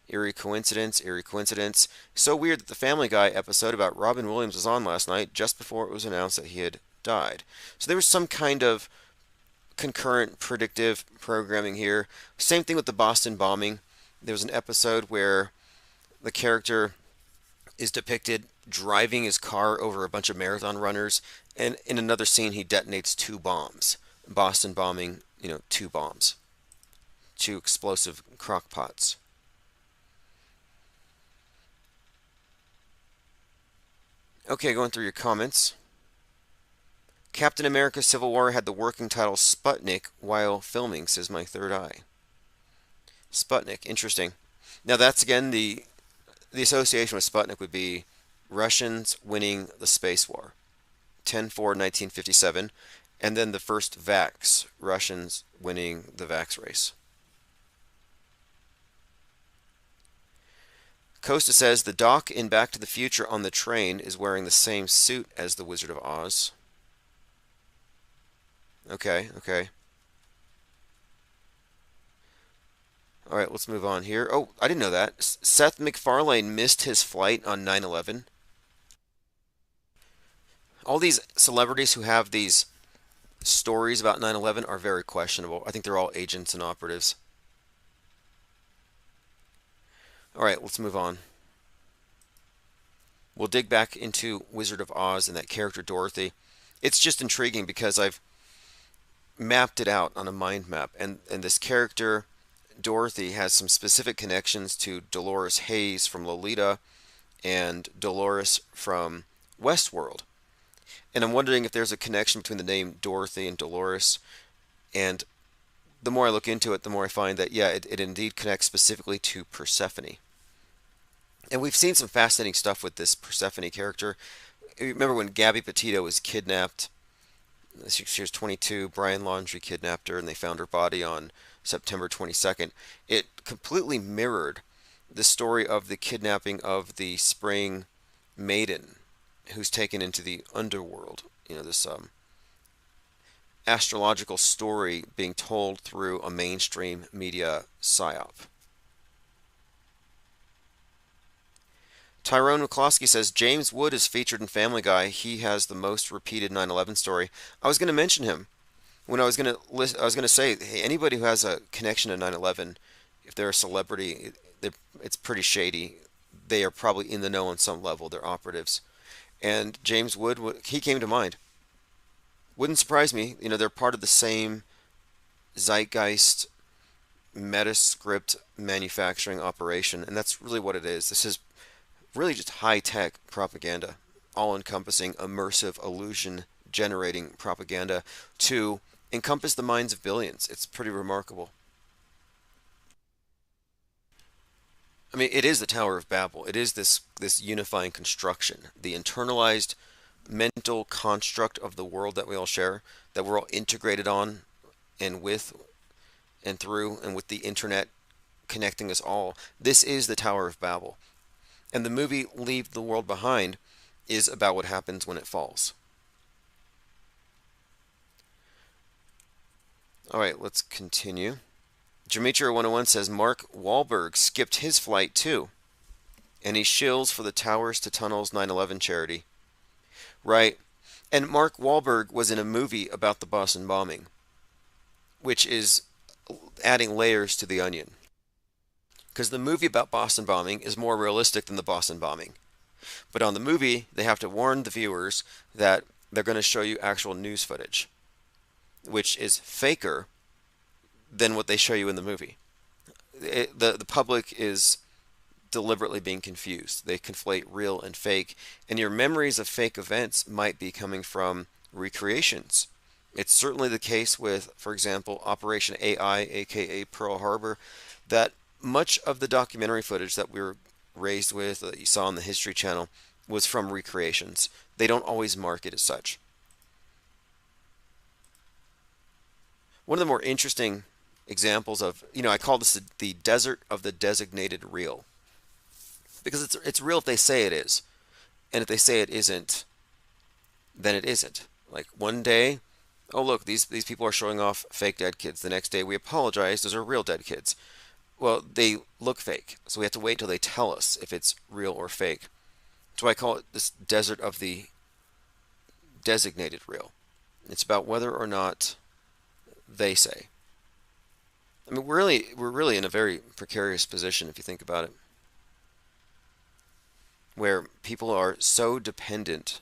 Eerie coincidence, eerie coincidence. So weird that the Family Guy episode about Robin Williams was on last night just before it was announced that he had died. So there was some kind of concurrent predictive programming here. Same thing with the Boston bombing. There was an episode where the character is depicted driving his car over a bunch of marathon runners, and in another scene he detonates 2 bombs. Boston bombing, 2 bombs. 2 explosive crock pots. Okay, going through your comments. Captain America Civil War had the working title Sputnik while filming, says My Third Eye. Sputnik, interesting. Now that's again the association with Sputnik would be Russians winning the space war, 10/4/1957, and then the first vax, Russians winning the vax race. Costa says the Doc in Back to the Future on the train is wearing the same suit as the Wizard of Oz. Okay. All right, let's move on here. Oh, I didn't know that. Seth MacFarlane missed his flight on 9/11. All these celebrities who have these stories about 9/11 are very questionable. I think they're all agents and operatives. All right, let's move on. We'll dig back into Wizard of Oz and that character Dorothy. It's just intriguing because I've mapped it out on a mind map, and this character Dorothy has some specific connections to Dolores Hayes from Lolita and Dolores from Westworld. And I'm wondering if there's a connection between the name Dorothy and Dolores. And the more I look into it, the more I find that, yeah, it indeed connects specifically to Persephone. And we've seen some fascinating stuff with this Persephone character. Remember when Gabby Petito was kidnapped? She was 22. Brian Laundrie kidnapped her, and they found her body on September 22nd. It completely mirrored the story of the kidnapping of the Spring Maiden, who's taken into the underworld. This astrological story being told through a mainstream media psyop. Tyrone McCloskey says James Wood is featured in Family Guy. He has the most repeated 9/11 story. I was going to mention him when I was going to say, hey, anybody who has a connection to 9/11, if they're a celebrity, it's pretty shady. They are probably in the know on some level. They're operatives. And James Wood, he came to mind. Wouldn't surprise me. They're part of the same zeitgeist metascript manufacturing operation, and that's really what it is. This is really just high-tech propaganda, all-encompassing, immersive, illusion-generating propaganda to encompass the minds of billions. It's pretty remarkable. I mean, it is the Tower of Babel. It is this unifying construction, the internalized mental construct of the world that we all share, that we're all integrated on and with and through, and with the internet connecting us all. This is the Tower of Babel. And the movie Leave the World Behind is about what happens when it falls. All right, let's continue. Demetria 101 says Mark Wahlberg skipped his flight too, and he shills for the Towers to Tunnels 9/11 charity. Right. And Mark Wahlberg was in a movie about the Boston bombing, which is adding layers to the onion. Because the movie about Boston bombing is more realistic than the Boston bombing. But on the movie, they have to warn the viewers that they're going to show you actual news footage, which is faker than what they show you in the movie. The public is deliberately being confused. They conflate real and fake, and your memories of fake events might be coming from recreations. It's certainly the case with, for example, Operation AI, aka Pearl Harbor, that much of the documentary footage that we were raised with, that you saw on the History Channel, was from recreations. They don't always mark it as such. One of the more interesting examples of, I call this the desert of the designated real. Because it's real if they say it is. And if they say it isn't, then it isn't. Like one day, oh look, these people are showing off fake dead kids. The next day we apologize, those are real dead kids. Well, they look fake, so we have to wait till they tell us if it's real or fake. That's why I call it this desert of the designated real. It's about whether or not they say. I mean, we're really in a very precarious position if you think about it, where people are so dependent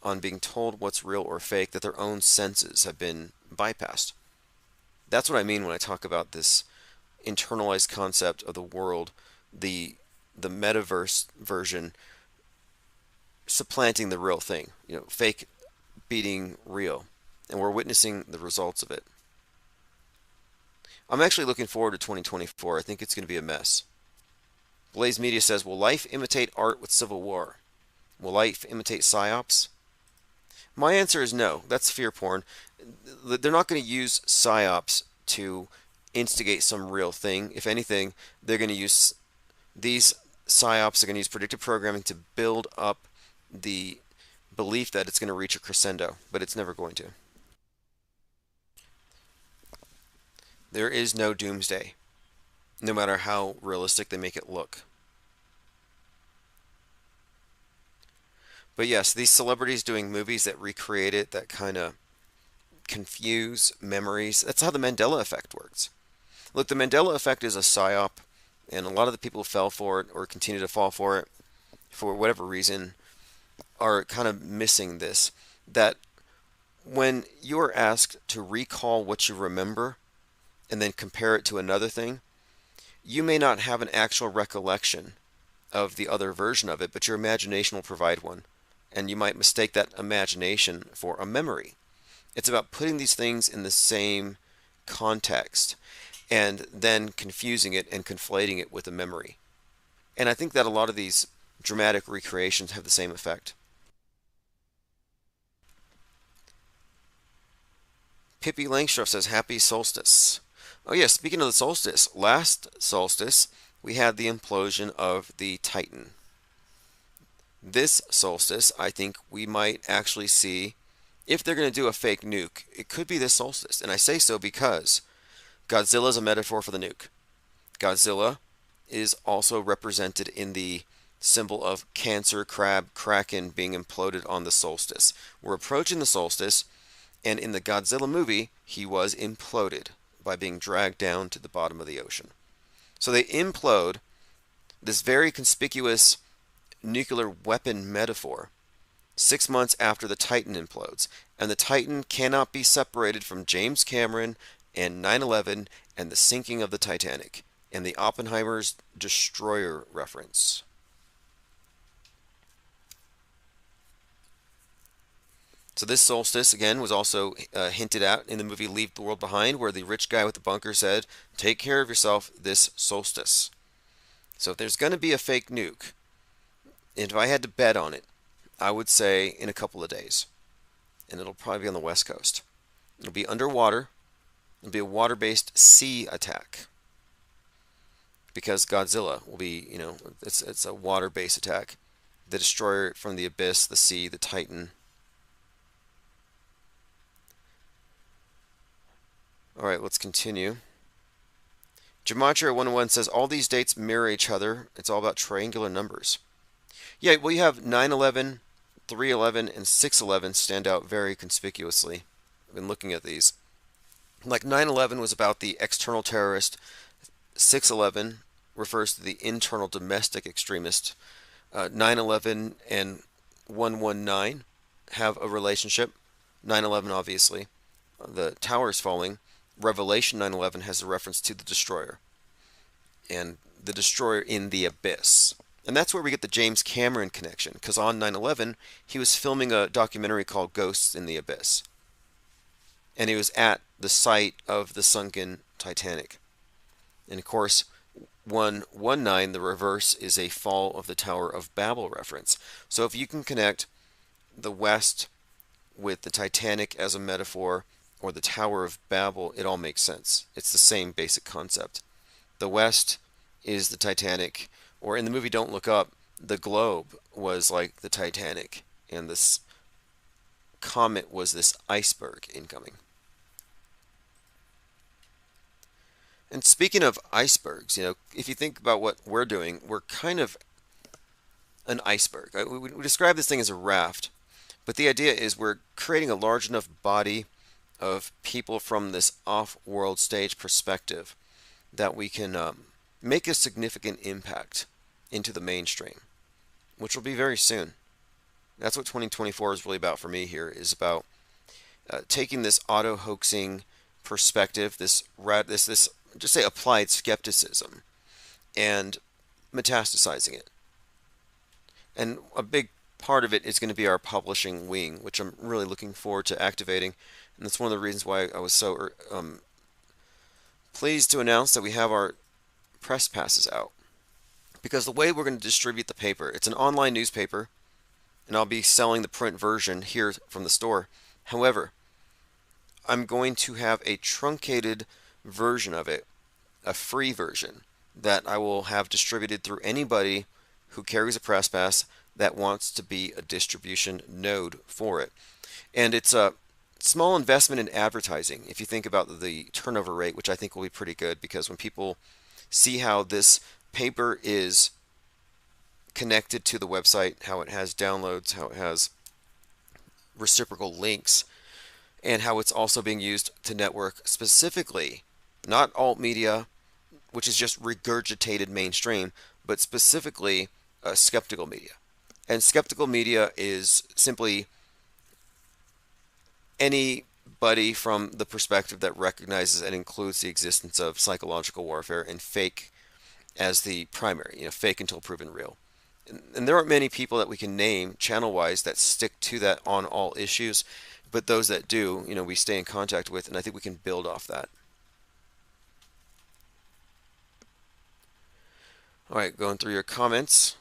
on being told what's real or fake that their own senses have been bypassed. That's what I mean when I talk about this internalized concept of the world, the metaverse version supplanting the real thing, fake beating real, and we're witnessing the results of it. I'm actually looking forward to 2024. I think it's going to be a mess. Blaze Media says, will life imitate art with Civil War? Will life imitate psyops? My answer is no. That's fear porn. They're not going to use psyops to instigate some real thing. If anything, they're going to use these psyops, are going to use predictive programming to build up the belief that it's going to reach a crescendo, but it's never going to. There is no doomsday, no matter how realistic they make it look. But yes, these celebrities doing movies that recreate it, that kind of confuse memories, that's how the Mandela effect works. Look, the Mandela effect is a psyop, and a lot of the people who fell for it or continue to fall for it for whatever reason are kind of missing this, that when you are asked to recall what you remember and then compare it to another thing, you may not have an actual recollection of the other version of it, but your imagination will provide one, and you might mistake that imagination for a memory. It's about putting these things in the same context and then confusing it and conflating it with a memory. And I think that a lot of these dramatic recreations have the same effect. Pippi Langstruff says, happy solstice. Oh yeah, speaking of the solstice, last solstice we had the implosion of the Titan. This solstice, I think we might actually see, if they're going to do a fake nuke, it could be this solstice. And I say so because Godzilla is a metaphor for the nuke. Godzilla is also represented in the symbol of Cancer, Crab, Kraken being imploded on the solstice. We're approaching the solstice, and in the Godzilla movie, he was imploded by being dragged down to the bottom of the ocean. So they implode, this very conspicuous nuclear weapon metaphor, 6 months after the Titan implodes. And the Titan cannot be separated from James Cameron and 9/11 and the sinking of the Titanic and the Oppenheimer's destroyer reference. So this solstice, again, was also hinted at in the movie Leave the World Behind, where the rich guy with the bunker said, take care of yourself this solstice. So if there's going to be a fake nuke, and if I had to bet on it, I would say in a couple of days. And it'll probably be on the West Coast. It'll be underwater. It'll be a water-based sea attack. Because Godzilla will be, it's a water-based attack. The destroyer from the abyss, the sea, the Titan. Alright, let's continue. Gematria101 says, all these dates mirror each other. It's all about triangular numbers. Yeah, well, you have 9/11, 3/11, and 6/11 stand out very conspicuously. I've been looking at these. Like 9/11 was about the external terrorist. 6/11 refers to the internal domestic extremist. 9/11 and 119 have a relationship. 9/11, obviously, the towers falling. Revelation 9/11 has a reference to the destroyer, and the destroyer in the abyss. And that's where we get the James Cameron connection, because on 9/11, he was filming a documentary called Ghosts in the Abyss. And he was at the site of the sunken Titanic. And of course, 119, the reverse, is a fall of the Tower of Babel reference. So if you can connect the West with the Titanic as a metaphor, or the Tower of Babel, it all makes sense. It's the same basic concept. The West is the Titanic, or in the movie Don't Look Up, the globe was like the Titanic, and this comet was this iceberg incoming. And speaking of icebergs, if you think about what we're doing, we're kind of an iceberg. We describe this thing as a raft, but the idea is we're creating a large enough body of people from this off-world stage perspective that we can make a significant impact into the mainstream, which will be very soon. That's what 2024 is really about for me here, is about taking this auto-hoaxing perspective, this just say applied skepticism, and metastasizing it. And a big part of it is going to be our publishing wing, which I'm really looking forward to activating. And that's one of the reasons why I was so pleased to announce that we have our press passes out. Because the way we're going to distribute the paper, it's an online newspaper, and I'll be selling the print version here from the store. However, I'm going to have a truncated version of it, a free version, that I will have distributed through anybody who carries a press pass that wants to be a distribution node for it. And it's a small investment in advertising if you think about the turnover rate, which I think will be pretty good, because when people see how this paper is connected to the website, how it has downloads, how it has reciprocal links, and how it's also being used to network specifically, not alt media, which is just regurgitated mainstream, but specifically skeptical media. And skeptical media is simply anybody from the perspective that recognizes and includes the existence of psychological warfare and fake as the primary, fake until proven real. And there aren't many people that we can name channel-wise that stick to that on all issues, but those that do, we stay in contact with, and I think we can build off that. All right, going through your comments.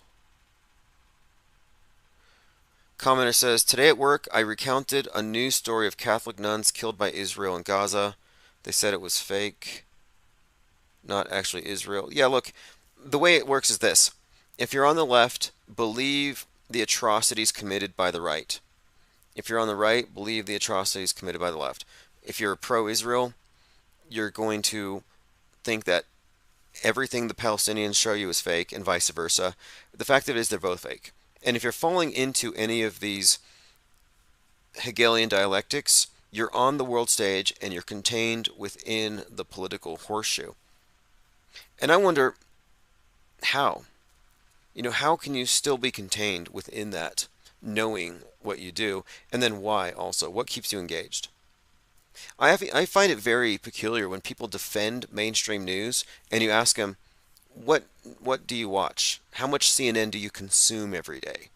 Commenter says, today at work I recounted a news story of Catholic nuns killed by Israel in Gaza. They said it was fake, not actually Israel. Yeah, look, the way it works is this. If you're on the left, believe the atrocities committed by the right. If you're on the right, believe the atrocities committed by the left. If you're pro-Israel, you're going to think that everything the Palestinians show you is fake, and vice versa. The fact of it is they're both fake. And if you're falling into any of these Hegelian dialectics, you're on the world stage and you're contained within the political horseshoe. And I wonder how? How can you still be contained within that, knowing what you do, and then why also? What keeps you engaged? I find it very peculiar when people defend mainstream news and you ask them, what do you watch? How much CNN do you consume every day?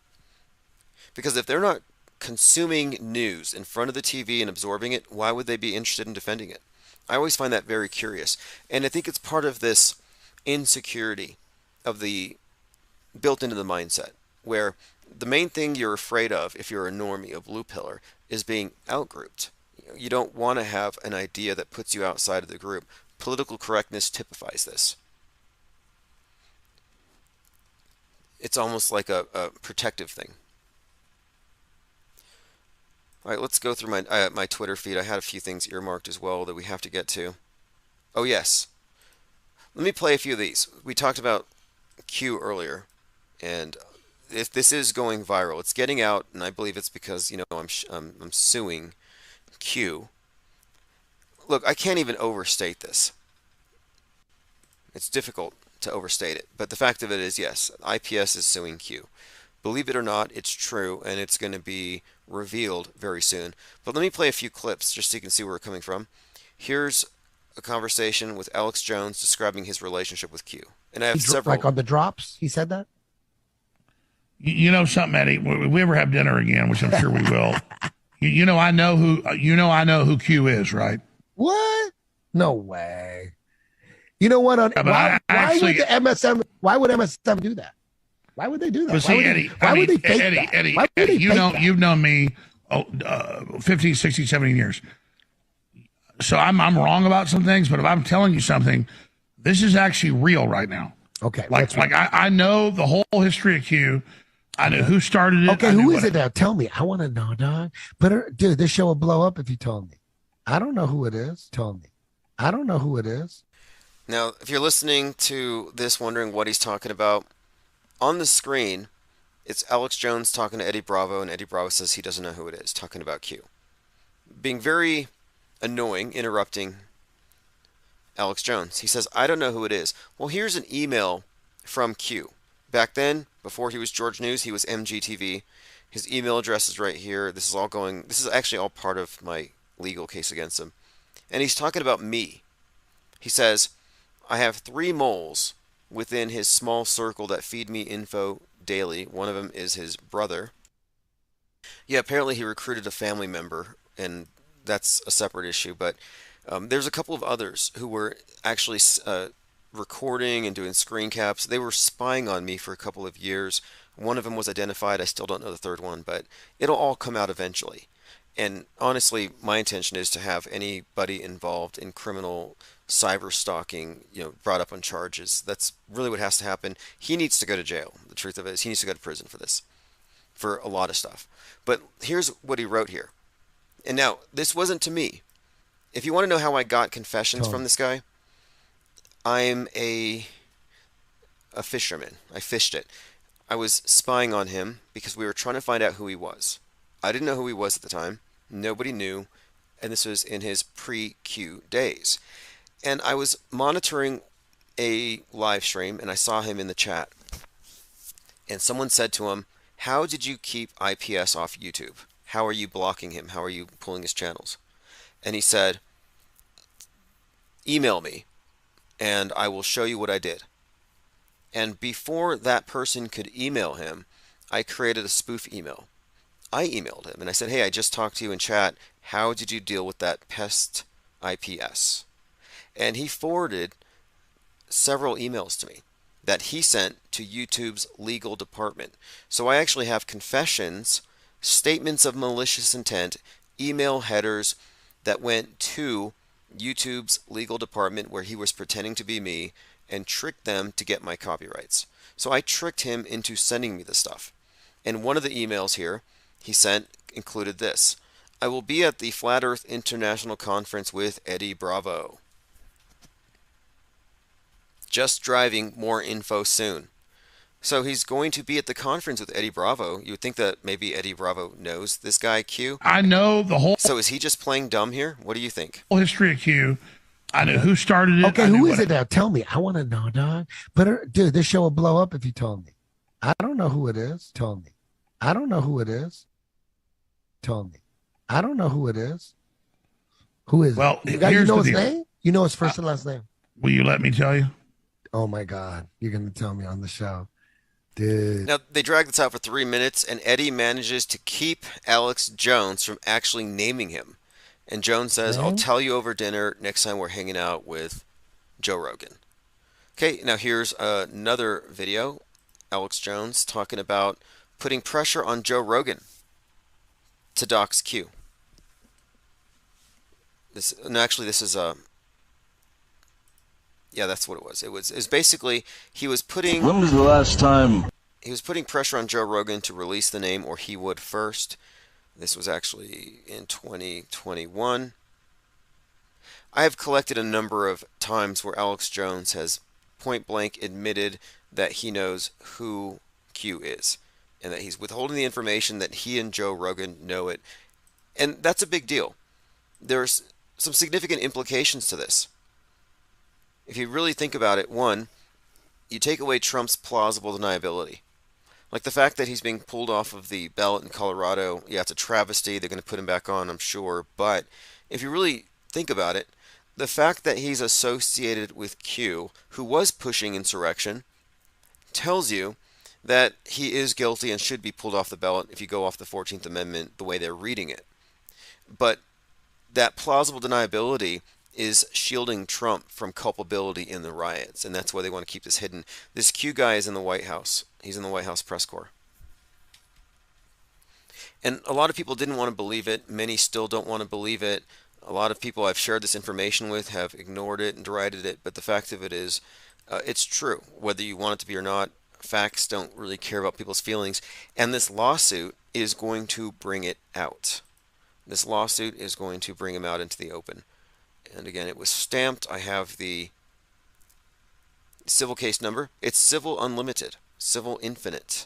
Because if they're not consuming news in front of the TV and absorbing it, why would they be interested in defending it? I always find that very curious. And I think it's part of this insecurity of the built into the mindset, where the main thing you're afraid of if you're a normie, a blue pillar, is being outgrouped. You don't want to have an idea that puts you outside of the group. Political correctness typifies this. It's almost like a protective thing. All right, let's go through my Twitter feed. I had a few things earmarked as well that we have to get to. Oh, yes. Let me play a few of these. We talked about Q earlier, and if this is going viral, it's getting out, and I believe it's because I'm suing Q. Look, I can't even overstate this. It's difficult to overstate it. But the fact of it is, yes, IPS is suing Q. Believe it or not, it's true, and it's going to be revealed very soon. But let me play a few clips just so you can see where we're coming from. Here's a conversation with Alex Jones describing his relationship with Q. And I have several. Like on the drops, he said that? You know something, Eddie? If we ever have dinner again, which I'm sure we will, you know I know who Q is, right? What? No way. You know what? Why would the MSM? Why would MSM do that? Why would they do that? But see, Eddie, you've known me 15, 16, 17 years. So I'm wrong about some things, but if I'm telling you something, this is actually real right now. Okay. I know the whole history of Q. I know who started it. Okay, who is it now? Tell me. I want to know, dog. But dude, this show will blow up if you told me. I don't know who it is. Tell me. I don't know who it is. Now, if you're listening to this wondering what he's talking about, on the screen, it's Alex Jones talking to Eddie Bravo, and Eddie Bravo says he doesn't know who it is, talking about Q. Being very annoying, interrupting Alex Jones. He says, I don't know who it is. Well, here's an email from Q. Back then, before he was George News, he was MGTV. His email address is right here. This is actually all part of my legal case against him. And he's talking about me. He says, I have 3 moles within his small circle that feed me info daily. One of them is his brother. Yeah, apparently he recruited a family member, and that's a separate issue. But there's a couple of others who were actually recording and doing screen caps. They were spying on me for a couple of years. One of them was identified. I still don't know the third one, but it'll all come out eventually. And honestly, my intention is to have anybody involved in criminal cyber stalking, brought up on charges. That's really what has to happen. He needs to go to jail. The truth of it is he needs to go to prison for this, for a lot of stuff. But here's what he wrote here. And now, this wasn't to me. If you want to know how I got confessions from this guy, I'm a fisherman. I fished it. I was spying on him because we were trying to find out who he was. I didn't know who he was at the time. Nobody knew. And this was in his pre-Q days. And I was monitoring a live stream, and I saw him in the chat. And someone said to him, how did you keep IPS off YouTube? How are you blocking him? How are you pulling his channels? And he said, email me, and I will show you what I did. And before that person could email him, I created a spoof email. I emailed him, and I said, hey, I just talked to you in chat. How did you deal with that pest IPS? And he forwarded several emails to me that he sent to YouTube's legal department. So I actually have confessions, statements of malicious intent, email headers that went to YouTube's legal department where he was pretending to be me and tricked them to get my copyrights. So I tricked him into sending me the stuff. And one of the emails here he sent included this. I will be at the Flat Earth International Conference with Eddie Bravo. Just driving, more info soon. So he's going to be at the conference with Eddie Bravo. You would think that maybe Eddie Bravo knows this guy, Q. I know the whole... So is he just playing dumb here? What do you think? Whole history of Q. I know who started it. Okay, who is it now? Tell me. I want to know, dog. But dude, this show will blow up if you told me. I don't know who it is. Tell me. I don't know who it is. Tell me. I don't know who it is. Who is well, it? You know his name? You know his first and last name? Will you let me tell you? Oh, my God. You're going to tell me on the show. Dude. Now, they drag this out for 3 minutes, and Eddie manages to keep Alex Jones from actually naming him. And Jones says, I'll tell you over dinner next time we're hanging out with Joe Rogan. Okay, now here's another video. Alex Jones talking about putting pressure on Joe Rogan to dox Q. This is yeah, that's what it was. It was basically he was putting. When was the last time? He was putting pressure on Joe Rogan to release the name, or he would first. This was actually in 2021. I have collected a number of times where Alex Jones has point blank admitted that he knows who Q is, and that he's withholding the information that he and Joe Rogan know it, and that's a big deal. There's some significant implications to this. If you really think about it, one, you take away Trump's plausible deniability. Like the fact that he's being pulled off of the ballot in Colorado, yeah, it's a travesty. They're going to put him back on, I'm sure. But if you really think about it, the fact that he's associated with Q, who was pushing insurrection, tells you that he is guilty and should be pulled off the ballot if you go off the 14th Amendment the way they're reading it. But that plausible deniability is shielding Trump from culpability in the riots, and that's why they want to keep this hidden. This Q guy is in the White House. He's in the White House press corps. And a lot of people didn't want to believe it. Many still don't want to believe it. A lot of people I've shared this information with have ignored it and derided it, but the fact of it is, it's true, whether you want it to be or not. Facts don't really care about people's feelings, and this lawsuit is going to bring it out. This lawsuit is going to bring him out into the open. And again, it was stamped. I have the civil case number. It's civil unlimited, civil infinite.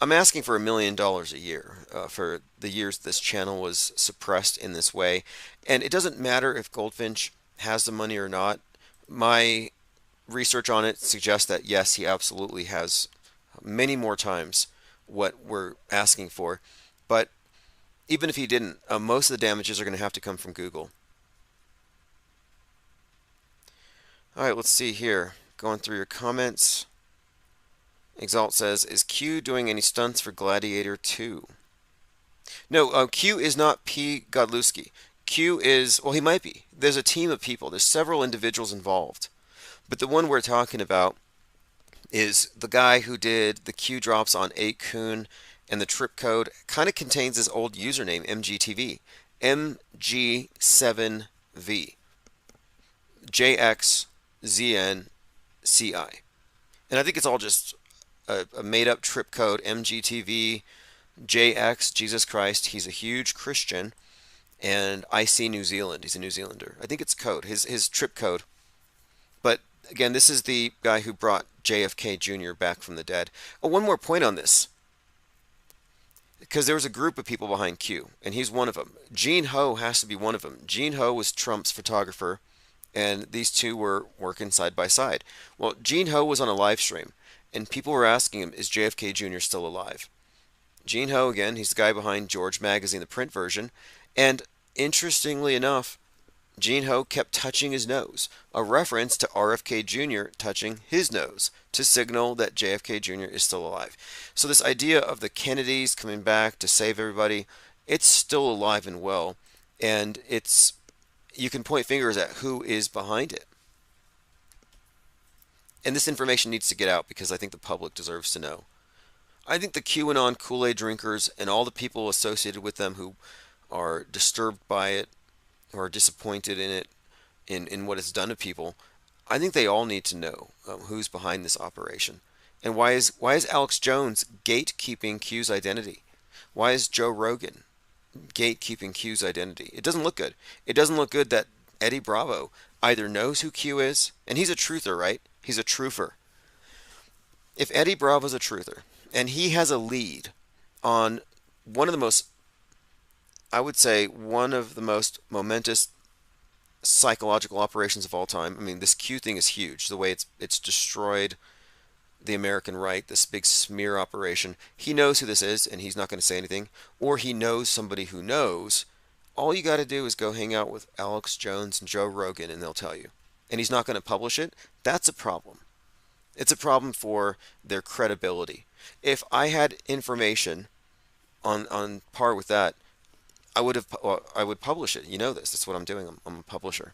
I'm asking for $1 million a year for the years this channel was suppressed in this way. And it doesn't matter if Goldfinch has the money or not. My research on it suggests that yes, he absolutely has many more times what we're asking for. But even if he didn't, most of the damages are going to have to come from Google. All right, let's see here. Going through your comments. Exalt says, is Q doing any stunts for Gladiator 2? No, Q is not P. Godlewski. Q is, well, he might be. There's a team of people. There's several individuals involved. But the one we're talking about is the guy who did the Q drops on 8kun, and the trip code kind of contains his old username, MGTV. MG7V. JXZNCI. And I think it's all just a made-up trip code, MGTV, JX, Jesus Christ. He's a huge Christian, and IC New Zealand. He's a New Zealander. I think it's code, his trip code. But again, this is the guy who brought JFK Jr. back from the dead. Oh, one more point on this. Because there was a group of people behind Q, and he's one of them. Gene Ho has to be one of them. Gene Ho was Trump's photographer, and these two were working side by side. Well, Gene Ho was on a live stream, and people were asking him, is JFK Jr. still alive? Gene Ho, again, he's the guy behind George Magazine, the print version, and interestingly enough, Gene Ho kept touching his nose, a reference to RFK Jr. touching his nose to signal that JFK Jr. is still alive. So this idea of the Kennedys coming back to save everybody, it's still alive and well, and you can point fingers at who is behind it. And this information needs to get out because I think the public deserves to know. I think the QAnon Kool-Aid drinkers and all the people associated with them who are disturbed by it, who are disappointed in it, in what it's done to people, I think they all need to know who's behind this operation. And why is Alex Jones gatekeeping Q's identity? Why is Joe Rogan gatekeeping Q's identity? It doesn't look good. It doesn't look good that Eddie Bravo either knows who Q is, and he's a truther, right? He's a truther. If Eddie Bravo's a truther, and he has a lead on one of the most, I would say, one of the most momentous psychological operations of all time. I mean, this Q thing is huge. The way it's destroyed the American right, this big smear operation. He knows who this is, and he's not going to say anything. Or he knows somebody who knows. All you got to do is go hang out with Alex Jones and Joe Rogan, and they'll tell you. And he's not going to publish it. That's a problem. It's a problem for their credibility. If I had information on par with that, I would publish it. You know this. That's what I'm doing. I'm a publisher.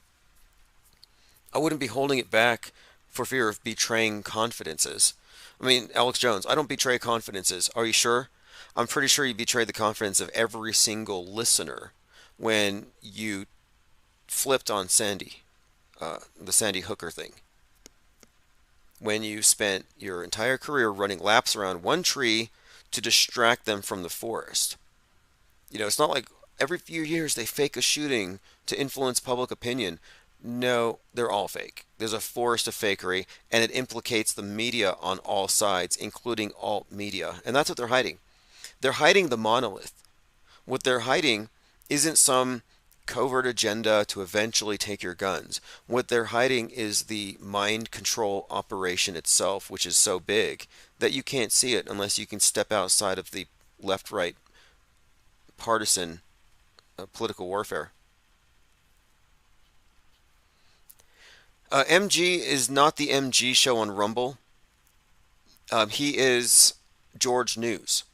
I wouldn't be holding it back for fear of betraying confidences. I mean, Alex Jones, I don't betray confidences. Are you sure? I'm pretty sure you betrayed the confidence of every single listener when you flipped on Sandy, the Sandy Hooker thing. When you spent your entire career running laps around one tree to distract them from the forest. You know, it's not like every few years they fake a shooting to influence public opinion. No, they're all fake. There's a forest of fakery, and it implicates the media on all sides, including alt media. And that's what they're hiding. They're hiding the monolith. What they're hiding isn't some covert agenda to eventually take your guns. What they're hiding is the mind control operation itself, which is so big that you can't see it unless you can step outside of the left-right partisan political warfare. MG is not the MG show on Rumble. He is George News.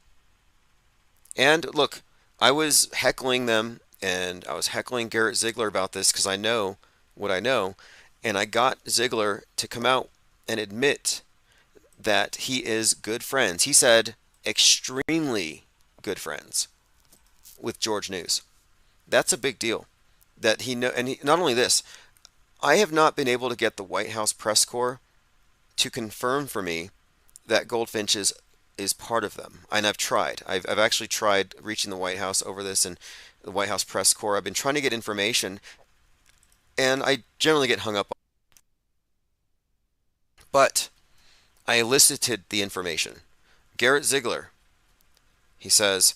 And look, I was heckling them, and I was heckling Garrett Ziegler about this because I know what I know, and I got Ziegler to come out and admit that he is good friends. He said extremely good friends with George News. That's a big deal. That he know, and not only this, I have not been able to get the White House press corps to confirm for me that Goldfinch is part of them. And I've tried. I've actually tried reaching the White House over this, and the White House press corps. I've been trying to get information, and I generally get hung up. But I elicited the information. Garrett Ziegler, he says,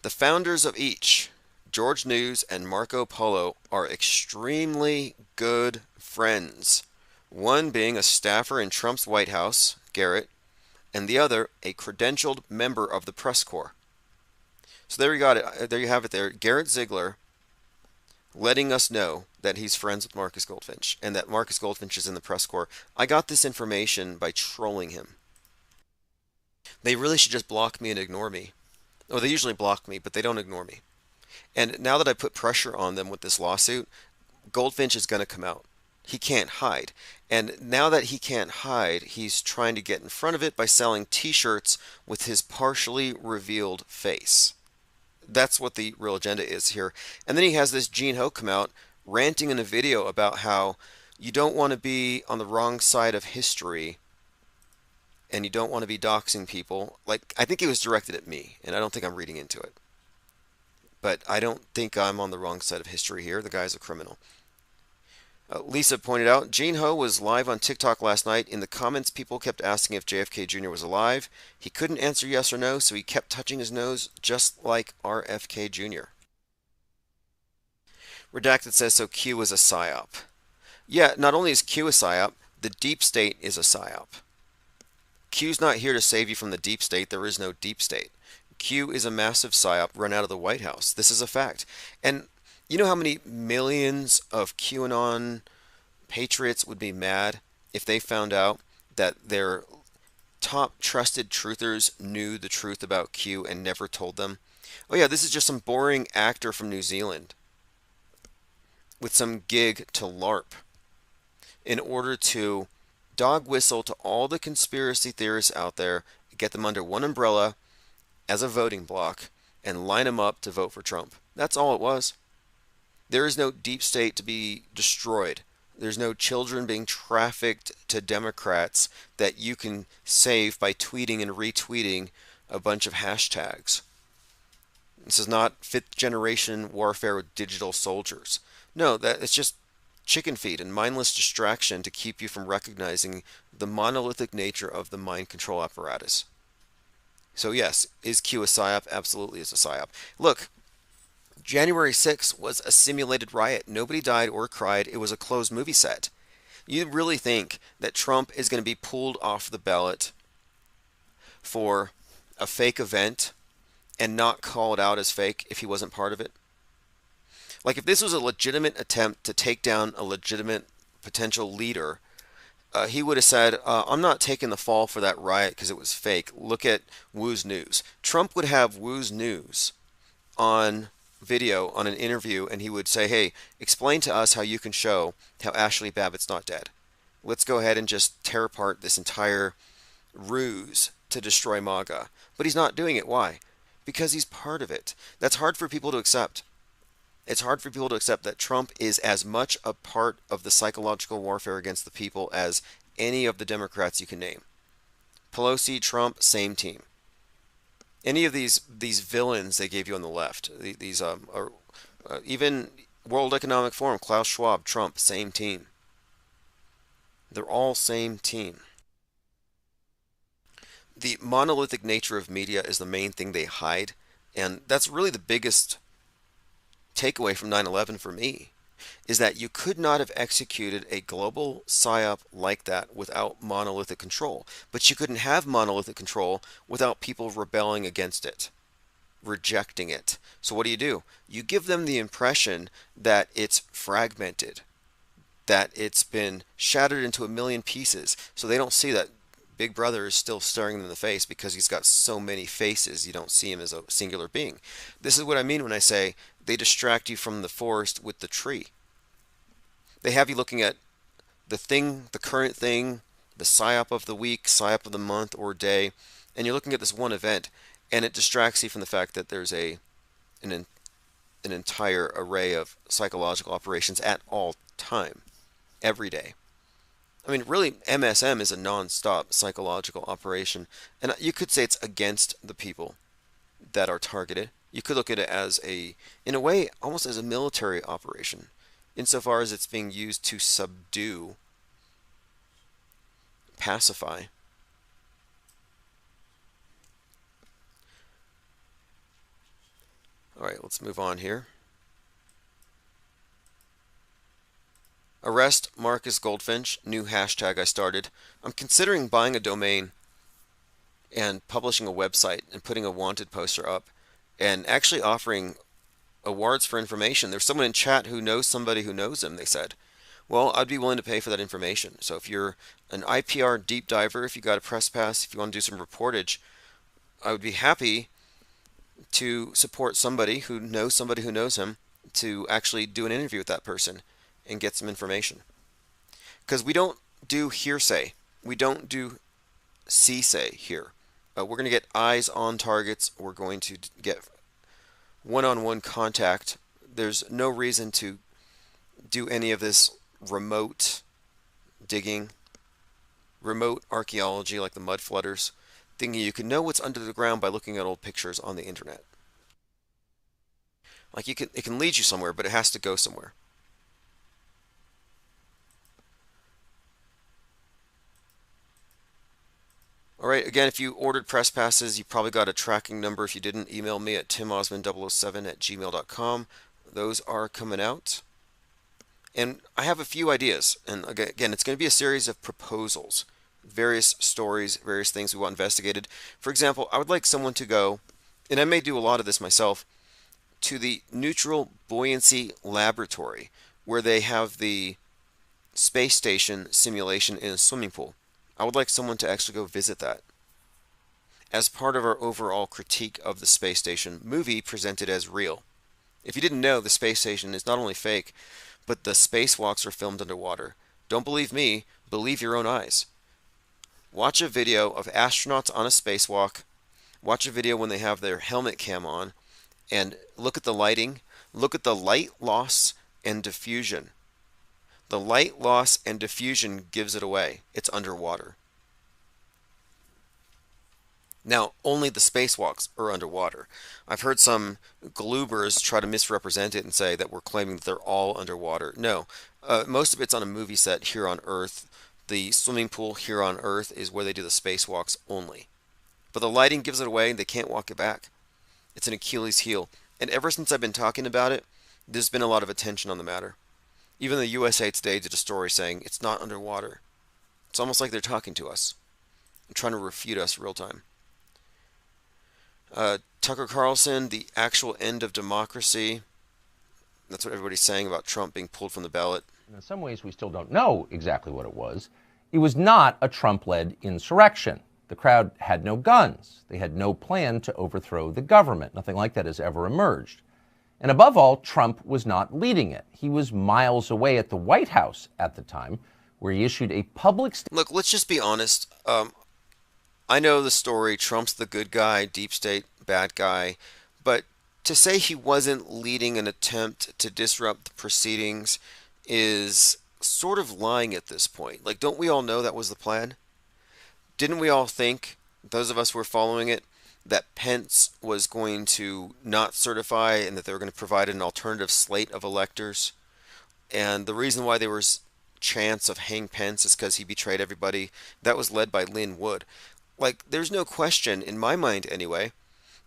the founders of each, George News and Marco Polo, are extremely good friends. One being a staffer in Trump's White House, Garrett, and the other a credentialed member of the press corps. So there you got it. There you have it. There, Garrett Ziegler, letting us know that he's friends with Marcus Goldfinch and that Marcus Goldfinch is in the press corps. I got this information by trolling him. They really should just block me and ignore me. Oh, they usually block me, but they don't ignore me. And now that I put pressure on them with this lawsuit, Goldfinch is going to come out. He can't hide. And now that he can't hide, he's trying to get in front of it by selling t-shirts with his partially revealed face. That's what the real agenda is here. And then he has this Gene Ho come out ranting in a video about how you don't want to be on the wrong side of history and you don't want to be doxing people. Like, I think it was directed at me, and I don't think I'm reading into it. But I don't think I'm on the wrong side of history here. The guy's a criminal. Lisa pointed out, Gene Ho was live on TikTok last night. In the comments, people kept asking if JFK Jr. was alive. He couldn't answer yes or no, so he kept touching his nose just like RFK Jr. Redacted says, so Q is a psyop. Yeah, not only is Q a psyop, the deep state is a psyop. Q's not here to save you from the deep state. There is no deep state. Q is a massive psyop run out of the White House. This is a fact. And you know how many millions of QAnon patriots would be mad if they found out that their top trusted truthers knew the truth about Q and never told them? Oh yeah, this is just some boring actor from New Zealand with some gig to LARP in order to dog whistle to all the conspiracy theorists out there, get them under one umbrella as a voting bloc, and line them up to vote for Trump. That's all it was. There is no deep state to be destroyed. There's no children being trafficked to Democrats that you can save by tweeting and retweeting a bunch of hashtags. This is not fifth generation warfare with digital soldiers. No, it's just chicken feed and mindless distraction to keep you from recognizing the monolithic nature of the mind control apparatus. So yes, is Q a psyop? Absolutely is a psyop. Look, January 6th was a simulated riot. Nobody died or cried. It was a closed movie set. You really think that Trump is going to be pulled off the ballot for a fake event and not call it out as fake if he wasn't part of it? Like, if this was a legitimate attempt to take down a legitimate potential leader, he would have said, I'm not taking the fall for that riot because it was fake. Look at Woo's News. Trump would have Woo's News on video, on an interview, and he would say, hey, explain to us how you can show how Ashley Babbitt's not dead. Let's go ahead and just tear apart this entire ruse to destroy MAGA. But he's not doing it. Why? Because he's part of it. That's hard for people to accept. It's hard for people to accept that Trump is as much a part of the psychological warfare against the people as any of the Democrats you can name. Pelosi, Trump, same team. Any of these villains they gave you on the left, even World Economic Forum, Klaus Schwab, Trump, same team. They're all same team. The monolithic nature of media is the main thing they hide, and that's really the biggest takeaway from 9/11 for me is that you could not have executed a global psyop like that without monolithic control. But you couldn't have monolithic control without people rebelling against it, rejecting it. So what do? You give them the impression that it's fragmented, that it's been shattered into a million pieces, so they don't see that Big Brother is still staring them in the face because he's got so many faces. You don't see him as a singular being. This is what I mean when I say they distract you from the forest with the tree. They have you looking at the thing, the current thing, the psyop of the week, psyop of the month or day, and you're looking at this one event, and it distracts you from the fact that there's an entire array of psychological operations at all time, every day. I mean, really, MSM is a non-stop psychological operation, and you could say it's against the people that are targeted. You could look at it as in a way, almost as a military operation, insofar as it's being used to subdue, pacify. All right, let's move on here. Arrest Marcus Goldfinch, new hashtag I started. I'm considering buying a domain and publishing a website and putting a wanted poster up and actually offering awards for information. There's someone in chat who knows somebody who knows him, they said. Well, I'd be willing to pay for that information. So if you're an IPR deep diver, if you got a press pass, if you want to do some reportage, I would be happy to support somebody who knows him to actually do an interview with that person and get some information. Because we don't do hearsay. We don't do see-say here. We're going to get eyes on targets. We're going to get one-on-one contact. There's no reason to do any of this remote digging, remote archaeology like the mud flooders, thinking you can know what's under the ground by looking at old pictures on the internet. Like it can lead you somewhere, but it has to go somewhere. Alright, again, if you ordered press passes, you probably got a tracking number. If you didn't, email me at timosmond007@gmail.com. Those are coming out. And I have a few ideas. And again, it's going to be a series of proposals. Various stories, various things we want investigated. For example, I would like someone to go, and I may do a lot of this myself, to the Neutral Buoyancy Laboratory, where they have the space station simulation in a swimming pool. I would like someone to actually go visit that as part of our overall critique of the space station movie presented as real. If you didn't know, the space station is not only fake, but the spacewalks are filmed underwater. Don't believe me, believe your own eyes. Watch a video of astronauts on a spacewalk. Watch a video when they have their helmet cam on, and look at the lighting. Look at the light loss and diffusion. The light loss and diffusion gives it away. It's underwater. Now, only the spacewalks are underwater. I've heard some gloobers try to misrepresent it and say that we're claiming that they're all underwater. No, most of it's on a movie set here on Earth. The swimming pool here on Earth is where they do the spacewalks only. But the lighting gives it away and they can't walk it back. It's an Achilles heel. And ever since I've been talking about it, there's been a lot of attention on the matter. Even the USA Today did a story saying it's not underwater. It's almost like they're talking to us and trying to refute us real time. Tucker Carlson, the actual end of democracy. That's what everybody's saying about Trump being pulled from the ballot. In some ways, we still don't know exactly what it was. It was not a Trump-led insurrection. The crowd had no guns. They had no plan to overthrow the government. Nothing like that has ever emerged. And above all, Trump was not leading it. He was miles away at the White House at the time, where he issued a public statement. Look, let's just be honest. I know the story. Trump's the good guy, deep state, bad guy. But to say he wasn't leading an attempt to disrupt the proceedings is sort of lying at this point. Like, don't we all know that was the plan? Didn't we all think, those of us who were following it, that Pence was going to not certify and that they were going to provide an alternative slate of electors? And the reason why there was chance of hang Pence is because he betrayed everybody. That was led by Lynn Wood. Like, there's no question, in my mind anyway,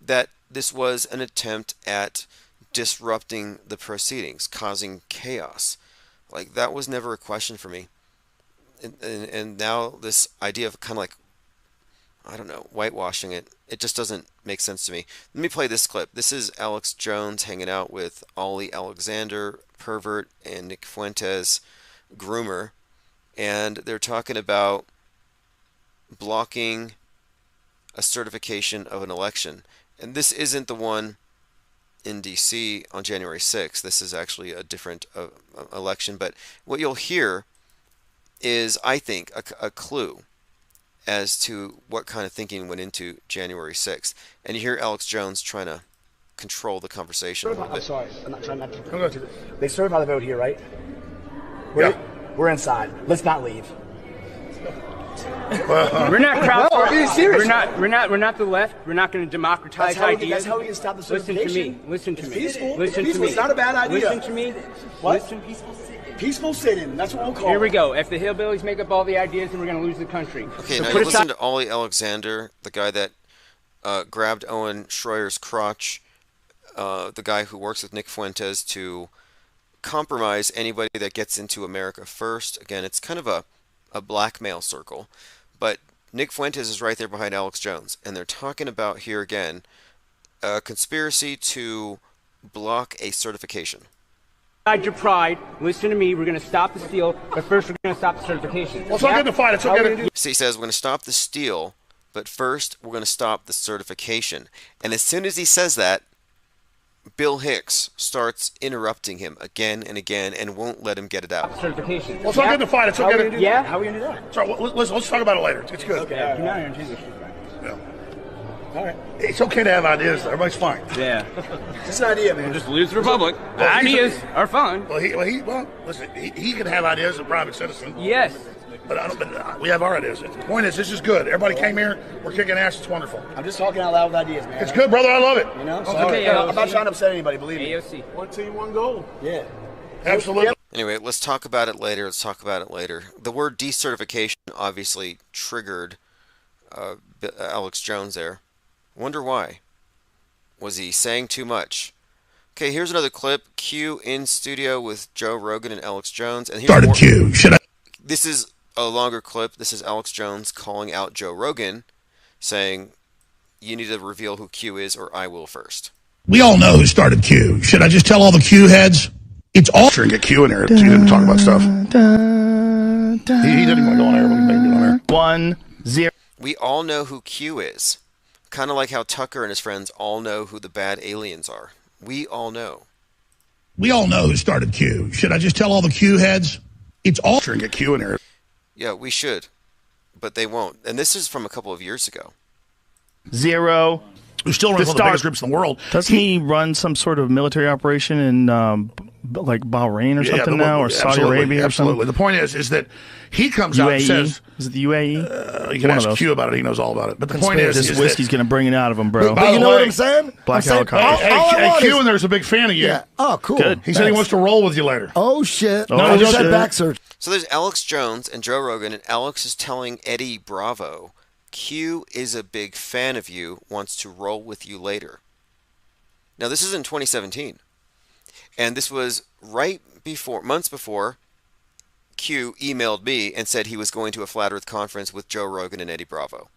that this was an attempt at disrupting the proceedings, causing chaos. Like, that was never a question for me. And now this idea of kind of like, I don't know, whitewashing it, it just doesn't make sense to me. Let me play this clip. This is Alex Jones hanging out with Ollie Alexander, pervert, and Nick Fuentes, groomer. And they're talking about blocking a certification of an election. And this isn't the one in DC on January 6th. This is actually a different election. But what you'll hear is, I think, a clue as to what kind of thinking went into January 6th. And you hear Alex Jones trying to control the conversation a little bit. I'm sorry. I'm not trying to. They certify the vote here, right? We're inside. Let's not leave. We're not crowd. No, I'm being serious. We're not the left. We're not going to democratize ideas. That's how we can stop the certification. Listen to me. Peaceful. Listen to me. It's not a bad idea. Listen to me. What? Listen. Peaceful sit-in. That's what we'll call it. Here we go. If the hillbillies make up all the ideas, then we're going to lose the country. Okay, so now you listen to Ollie Alexander, the guy that grabbed Owen Schroyer's crotch, the guy who works with Nick Fuentes to compromise anybody that gets into America first. Again, it's kind of a blackmail circle. But Nick Fuentes is right there behind Alex Jones. And they're talking about here again a conspiracy to block a certification. Your pride. Listen to me. We're going to stop the steal, but first we're going to stop the certification. Well, it's not good to fight. It's okay. So he says we're going to stop the steal, but first we're going to stop the certification. And as soon as he says that, Bill Hicks starts interrupting him again and again and won't let him get it out. Certification. Well, it's not good to fight. It's okay. How are we going to do that? Sorry, let's talk about it later. It's good. Okay. You're not going to this. Yeah. All right. It's okay to have ideas. Everybody's fine. Yeah. It's an idea, man. Just lose the republic. Ideas are fun. Well, listen, he can have ideas as a private citizen. Yes. But we have our ideas. The point is, this is good. Everybody came here. We're kicking ass. It's wonderful. I'm just talking out loud with ideas, man. It's good, brother. I love it. You know? Okay, I'm not trying to upset anybody, believe me. AOC. One team, one goal. Yeah. Absolutely. Anyway, let's talk about it later. The word decertification obviously triggered Alex Jones there. Wonder why. Was he saying too much? Okay, here's another clip. Q in studio with Joe Rogan and Alex Jones. And here's more. Q. This is a longer clip. This is Alex Jones calling out Joe Rogan, saying, you need to reveal who Q is or I will first. We all know who started Q. Should I just tell all the Q heads? It's all... Sure, and get Q in there so you didn't talk about stuff. He didn't want to go on air. We can make it on air. 1-0. We all know who Q is. Kind of like how Tucker and his friends all know who the bad aliens are. We all know. We all know who started Q. Should I just tell all the Q heads? It's all... Sure, and get Q in there. Yeah, we should. But they won't. And this is from a couple of years ago. 0. Who still runs one of the biggest groups in the world. Doesn't he run some sort of military operation in like Bahrain or something now, or Saudi Arabia or something? The point is that he comes out and says... Is it the UAE? You can ask Q about it. He knows all about it. But the point is... This whiskey's going to bring it out of him, bro. But you know what I'm saying? Black helicopter. Hey, Q in there's a big fan of you. Yeah. Oh, cool. Good. He said he wants to roll with you later. Oh, shit. No, just that back search. So there's Alex Jones and Joe Rogan, and Alex is telling Eddie Bravo, Q is a big fan of you, wants to roll with you later. Now, this is in 2017. And this was months before Q emailed me and said he was going to a Flat Earth conference with Joe Rogan and Eddie Bravo.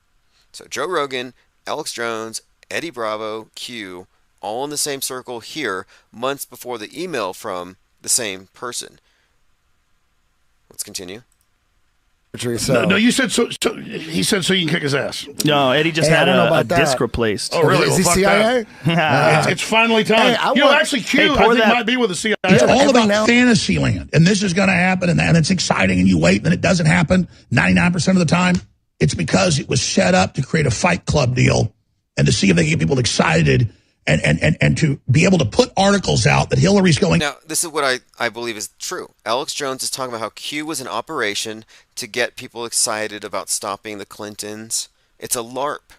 So Joe Rogan, Alex Jones, Eddie Bravo, Q, all in the same circle here, months before the email from the same person. Let's continue. No, you said so. He said so you can kick his ass. No, Eddie just had a disc replaced. Oh, really? Is he CIA? It's finally time. Actually, Q, I think might be with the CIA. It's all about fantasy land, and this is going to happen, and it's exciting, and you wait, and then it doesn't happen 99% of the time. It's because it was set up to create a Fight Club deal and to see if they can get people excited and to be able to put articles out that Hillary's going... Now, this is what I believe is true. Alex Jones is talking about how Q was an operation to get people excited about stopping the Clintons. It's a LARP.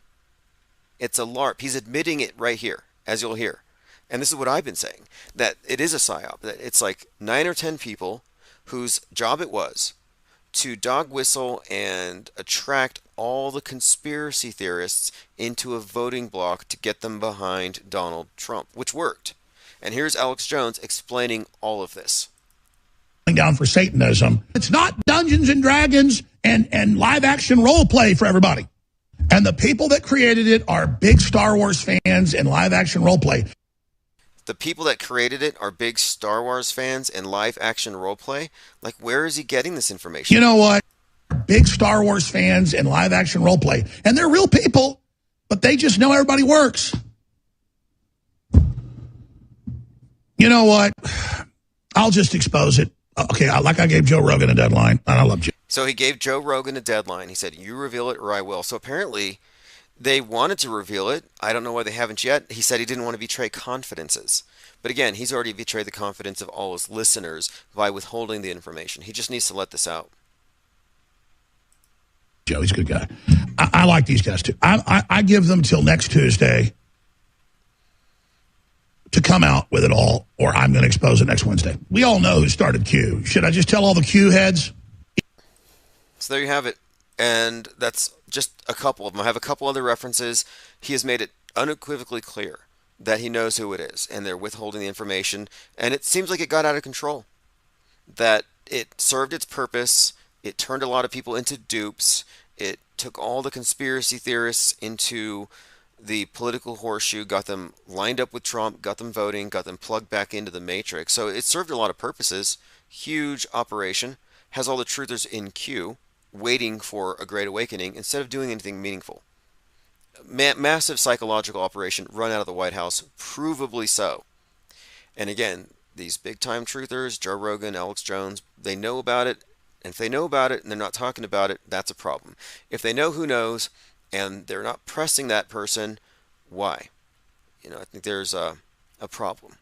It's a LARP. He's admitting it right here, as you'll hear. And this is what I've been saying, that it is a psyop. That it's like 9 or 10 people whose job it was to dog whistle and attract all the conspiracy theorists into a voting bloc to get them behind Donald Trump, which worked. And here's Alex Jones explaining all of this. Down for Satanism. It's not Dungeons and Dragons and live action role play for everybody. And the people that created it are big Star Wars fans and live action role play. The people that created it are big Star Wars fans and live action role play? Like, where is he getting this information? You know what? Big Star Wars fans and live action role play. And they're real people, but they just know everybody works. You know what? I'll just expose it. Okay, like I gave Joe Rogan a deadline, and I love Joe. So he gave Joe Rogan a deadline. He said, you reveal it or I will. So apparently they wanted to reveal it. I don't know why they haven't yet. He said he didn't want to betray confidences. But again, he's already betrayed the confidence of all his listeners by withholding the information. He just needs to let this out. Joe, he's a good guy. I like these guys, too. I give them till next Tuesday to come out with it all, or I'm going to expose it next Wednesday. We all know who started Q. Should I just tell all the Q heads? So there you have it. And that's just a couple of them. I have a couple other references. He has made it unequivocally clear that he knows who it is, and they're withholding the information. And it seems like it got out of control, that it served its purpose. It turned a lot of people into dupes. It took all the conspiracy theorists into the political horseshoe, got them lined up with Trump, got them voting, got them plugged back into the matrix. So it served a lot of purposes. Huge operation. Has all the truthers in queue, waiting for a great awakening instead of doing anything meaningful. Massive psychological operation run out of the White House, provably so. And again, these big-time truthers, Joe Rogan, Alex Jones, they know about it. And if they know about it and they're not talking about it, that's a problem. If they know who knows, and they're not pressing that person, why? I think there's a problem.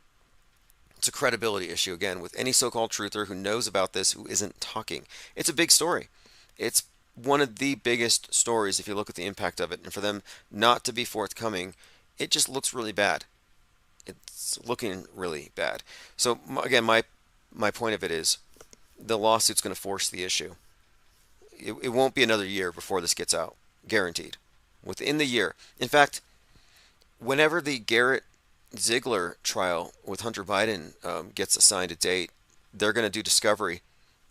It's a credibility issue, again, with any so-called truther who knows about this who isn't talking. It's a big story. It's one of the biggest stories if you look at the impact of it. And for them not to be forthcoming, it just looks really bad. It's looking really bad. So, again, my point of it is the lawsuit's going to force the issue. It won't be another year before this gets out. Guaranteed. Within the year. In fact, whenever the Garrett Ziegler trial with Hunter Biden gets assigned a date, they're going to do discovery.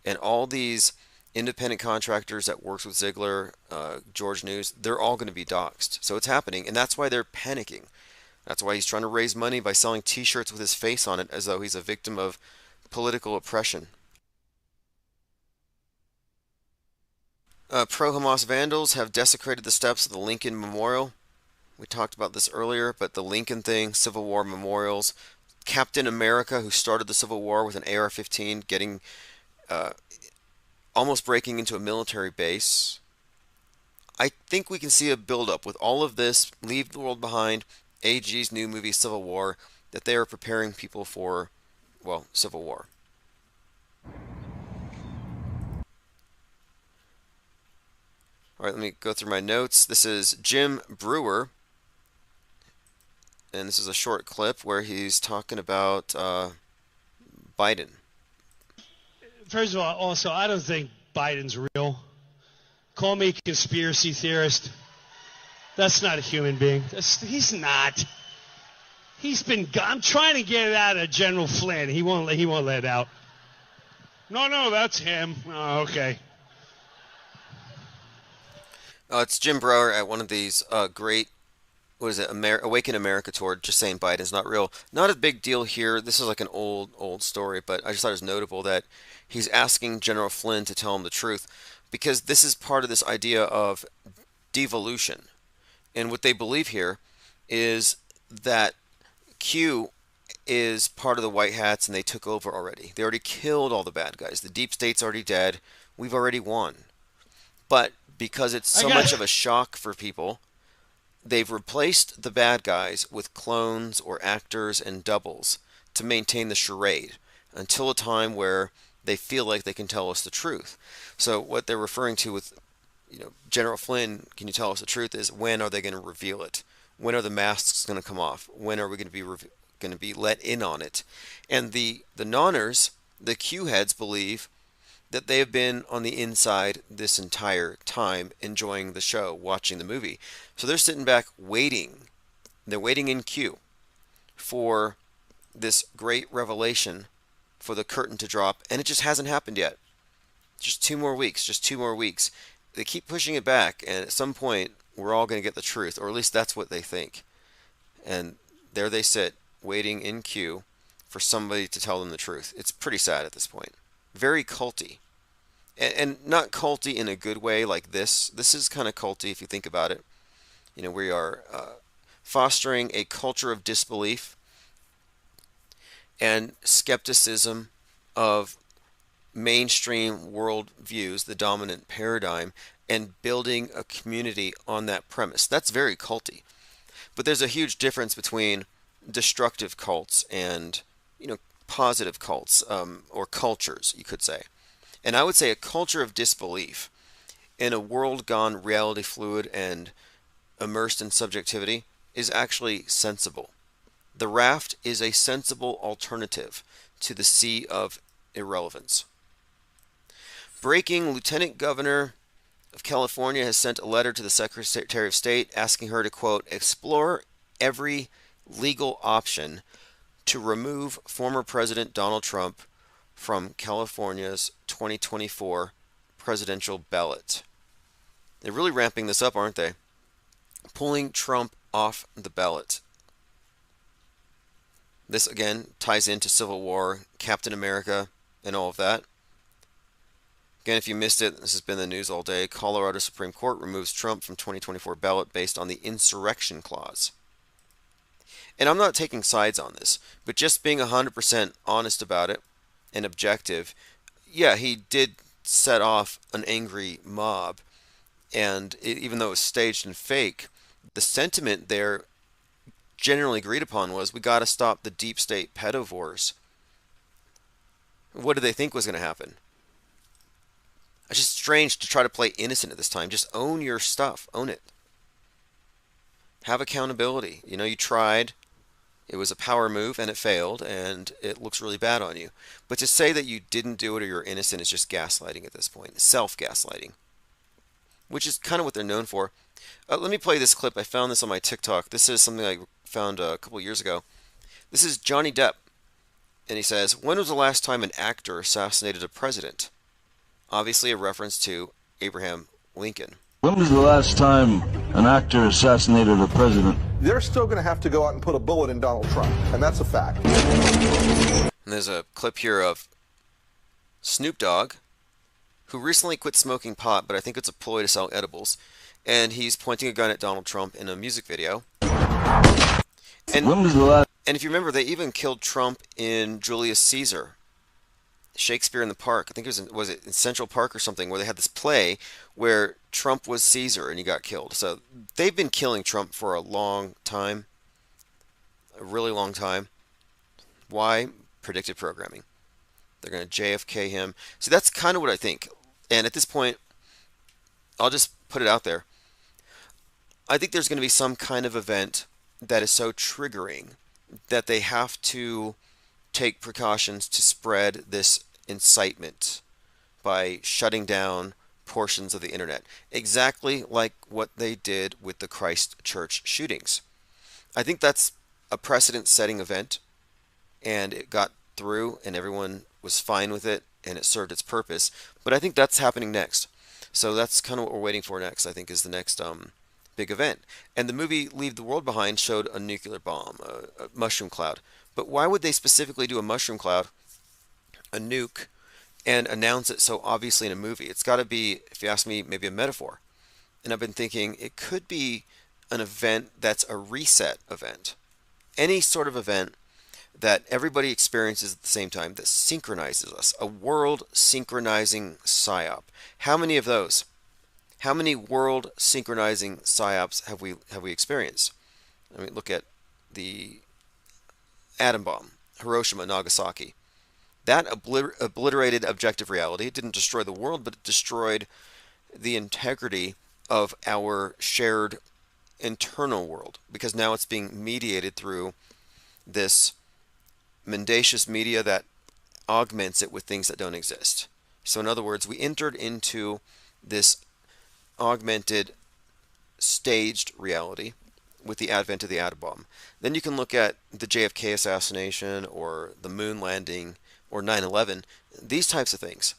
And all these independent contractors that works with Ziegler, George News, they're all going to be doxxed. So it's happening, and that's why they're panicking. That's why he's trying to raise money by selling T-shirts with his face on it as though he's a victim of political oppression. Pro-Hamas vandals have desecrated the steps of the Lincoln Memorial. We talked about this earlier, but the Lincoln thing, Civil War memorials, Captain America, who started the Civil War with an AR-15, getting almost breaking into a military base. I think we can see a buildup with all of this, Leave the World Behind, AG's new movie Civil War, that they are preparing people for, well, Civil War. All right, let me go through my notes. This is Jim Brewer, and this is a short clip where he's talking about Biden. First of all, also, I don't think Biden's real. Call me a conspiracy theorist. That's not a human being. He's not. He's been. I'm trying to get it out of General Flynn. He won't let it out. No, that's him. Oh, okay. It's Jim Brower at one of these great, Awaken America tour, just saying Biden's not real. Not a big deal here. This is like an old story, but I just thought it was notable that he's asking General Flynn to tell him the truth, because this is part of this idea of devolution. And what they believe here is that Q is part of the White Hats and they took over already. They already killed all the bad guys. The deep state's already dead. We've already won. But because it's so much of a shock for people, they've replaced the bad guys with clones or actors and doubles to maintain the charade until a time where they feel like they can tell us the truth. So what they're referring to with, General Flynn, can you tell us the truth, is when are they going to reveal it? When are the masks going to come off? When are we going to be let in on it? And the nonners, the Q heads, believe that they have been on the inside this entire time, enjoying the show, watching the movie. So they're sitting back waiting. They're waiting in queue for this great revelation for the curtain to drop, and it just hasn't happened yet. Just 2 more weeks, just 2 more weeks. They keep pushing it back, and at some point, we're all going to get the truth, or at least that's what they think. And there they sit, waiting in queue for somebody to tell them the truth. It's pretty sad at this point. Very culty. And not culty in a good way like this. This is kind of culty if you think about it. You know, we are fostering a culture of disbelief and skepticism of mainstream world views, the dominant paradigm, and building a community on that premise. That's very culty. But there's a huge difference between destructive cults and, you know, positive cults, or cultures, you could say. And I would say a culture of disbelief in a world gone reality fluid and immersed in subjectivity is actually sensible. The raft is a sensible alternative to the sea of irrelevance. Breaking: Lieutenant Governor of California has sent a letter to the Secretary of State asking her to, quote, explore every legal option to remove former President Donald Trump from California's 2024 presidential ballot. They're really ramping this up, aren't they? Pulling Trump off the ballot. This, again, ties into Civil War, Captain America, and all of that. Again, if you missed it, this has been the news all day. Colorado Supreme Court removes Trump from 2024 ballot based on the insurrection clause. And I'm not taking sides on this, but just being 100% honest about it and objective, yeah, he did set off an angry mob. And even though it was staged and fake, the sentiment there generally agreed upon was, we got to stop the deep state pedovores. What did they think was going to happen? It's just strange to try to play innocent at this time. Just own your stuff. Own it. Have accountability. You know, you tried. It was a power move and it failed and it looks really bad on you. But to say that you didn't do it or you're innocent is just gaslighting at this point. Self-gaslighting. Which is kind of what they're known for. Let me play this clip. I found this on my TikTok. This is something I found a couple years ago. This is Johnny Depp. And he says, when was the last time an actor assassinated a president? Obviously a reference to Abraham Lincoln. When was the last time an actor assassinated a president? They're still going to have to go out and put a bullet in Donald Trump, and that's a fact. And there's a clip here of Snoop Dogg, who recently quit smoking pot, but I think it's a ploy to sell edibles. And he's pointing a gun at Donald Trump in a music video. And, when was the last... and if you remember, they even killed Trump in Julius Caesar. Shakespeare in the Park. I think it was it in Central Park or something, where they had this play where Trump was Caesar and he got killed. So they've been killing Trump for a long time. A really long time. Why? Predictive programming. They're going to JFK him. See, that's kind of what I think. And at this point, I'll just put it out there. I think there's going to be some kind of event that is so triggering that they have to take precautions to spread this incitement by shutting down portions of the internet. Exactly like what they did with the Christchurch shootings. I think that's a precedent-setting event, and it got through, and everyone was fine with it, and it served its purpose. But I think that's happening next. So that's kind of what we're waiting for next, I think, is the next big event. And the movie Leave the World Behind showed a nuclear bomb, a mushroom cloud. But why would they specifically do a mushroom cloud, a nuke, and announce it so obviously in a movie? It's got to be, if you ask me, maybe a metaphor. And I've been thinking it could be an event that's a reset event. Any sort of event that everybody experiences at the same time that synchronizes us. A world synchronizing Psyop. How many of those? How many world synchronizing Psyops have we experienced? I mean, look at the atom bomb, Hiroshima, Nagasaki. That obliterated objective reality. It didn't destroy the world, but it destroyed the integrity of our shared internal world, because now it's being mediated through this mendacious media that augments it with things that don't exist. So in other words, we entered into this augmented, staged reality with the advent of the atom bomb. Then you can look at the JFK assassination or the moon landing or 9/11, these types of things,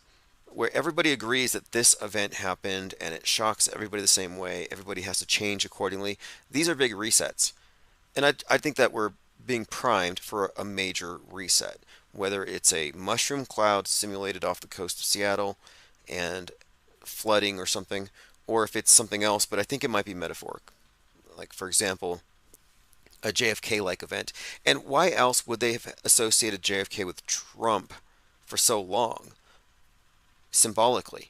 where everybody agrees that this event happened and it shocks everybody the same way. Everybody has to change accordingly. These are big resets. And I think that we're being primed for a major reset, whether it's a mushroom cloud simulated off the coast of Seattle and flooding or something, or if it's something else, but I think it might be metaphoric. Like, for example, a JFK-like event. And why else would they have associated JFK with Trump for so long, symbolically?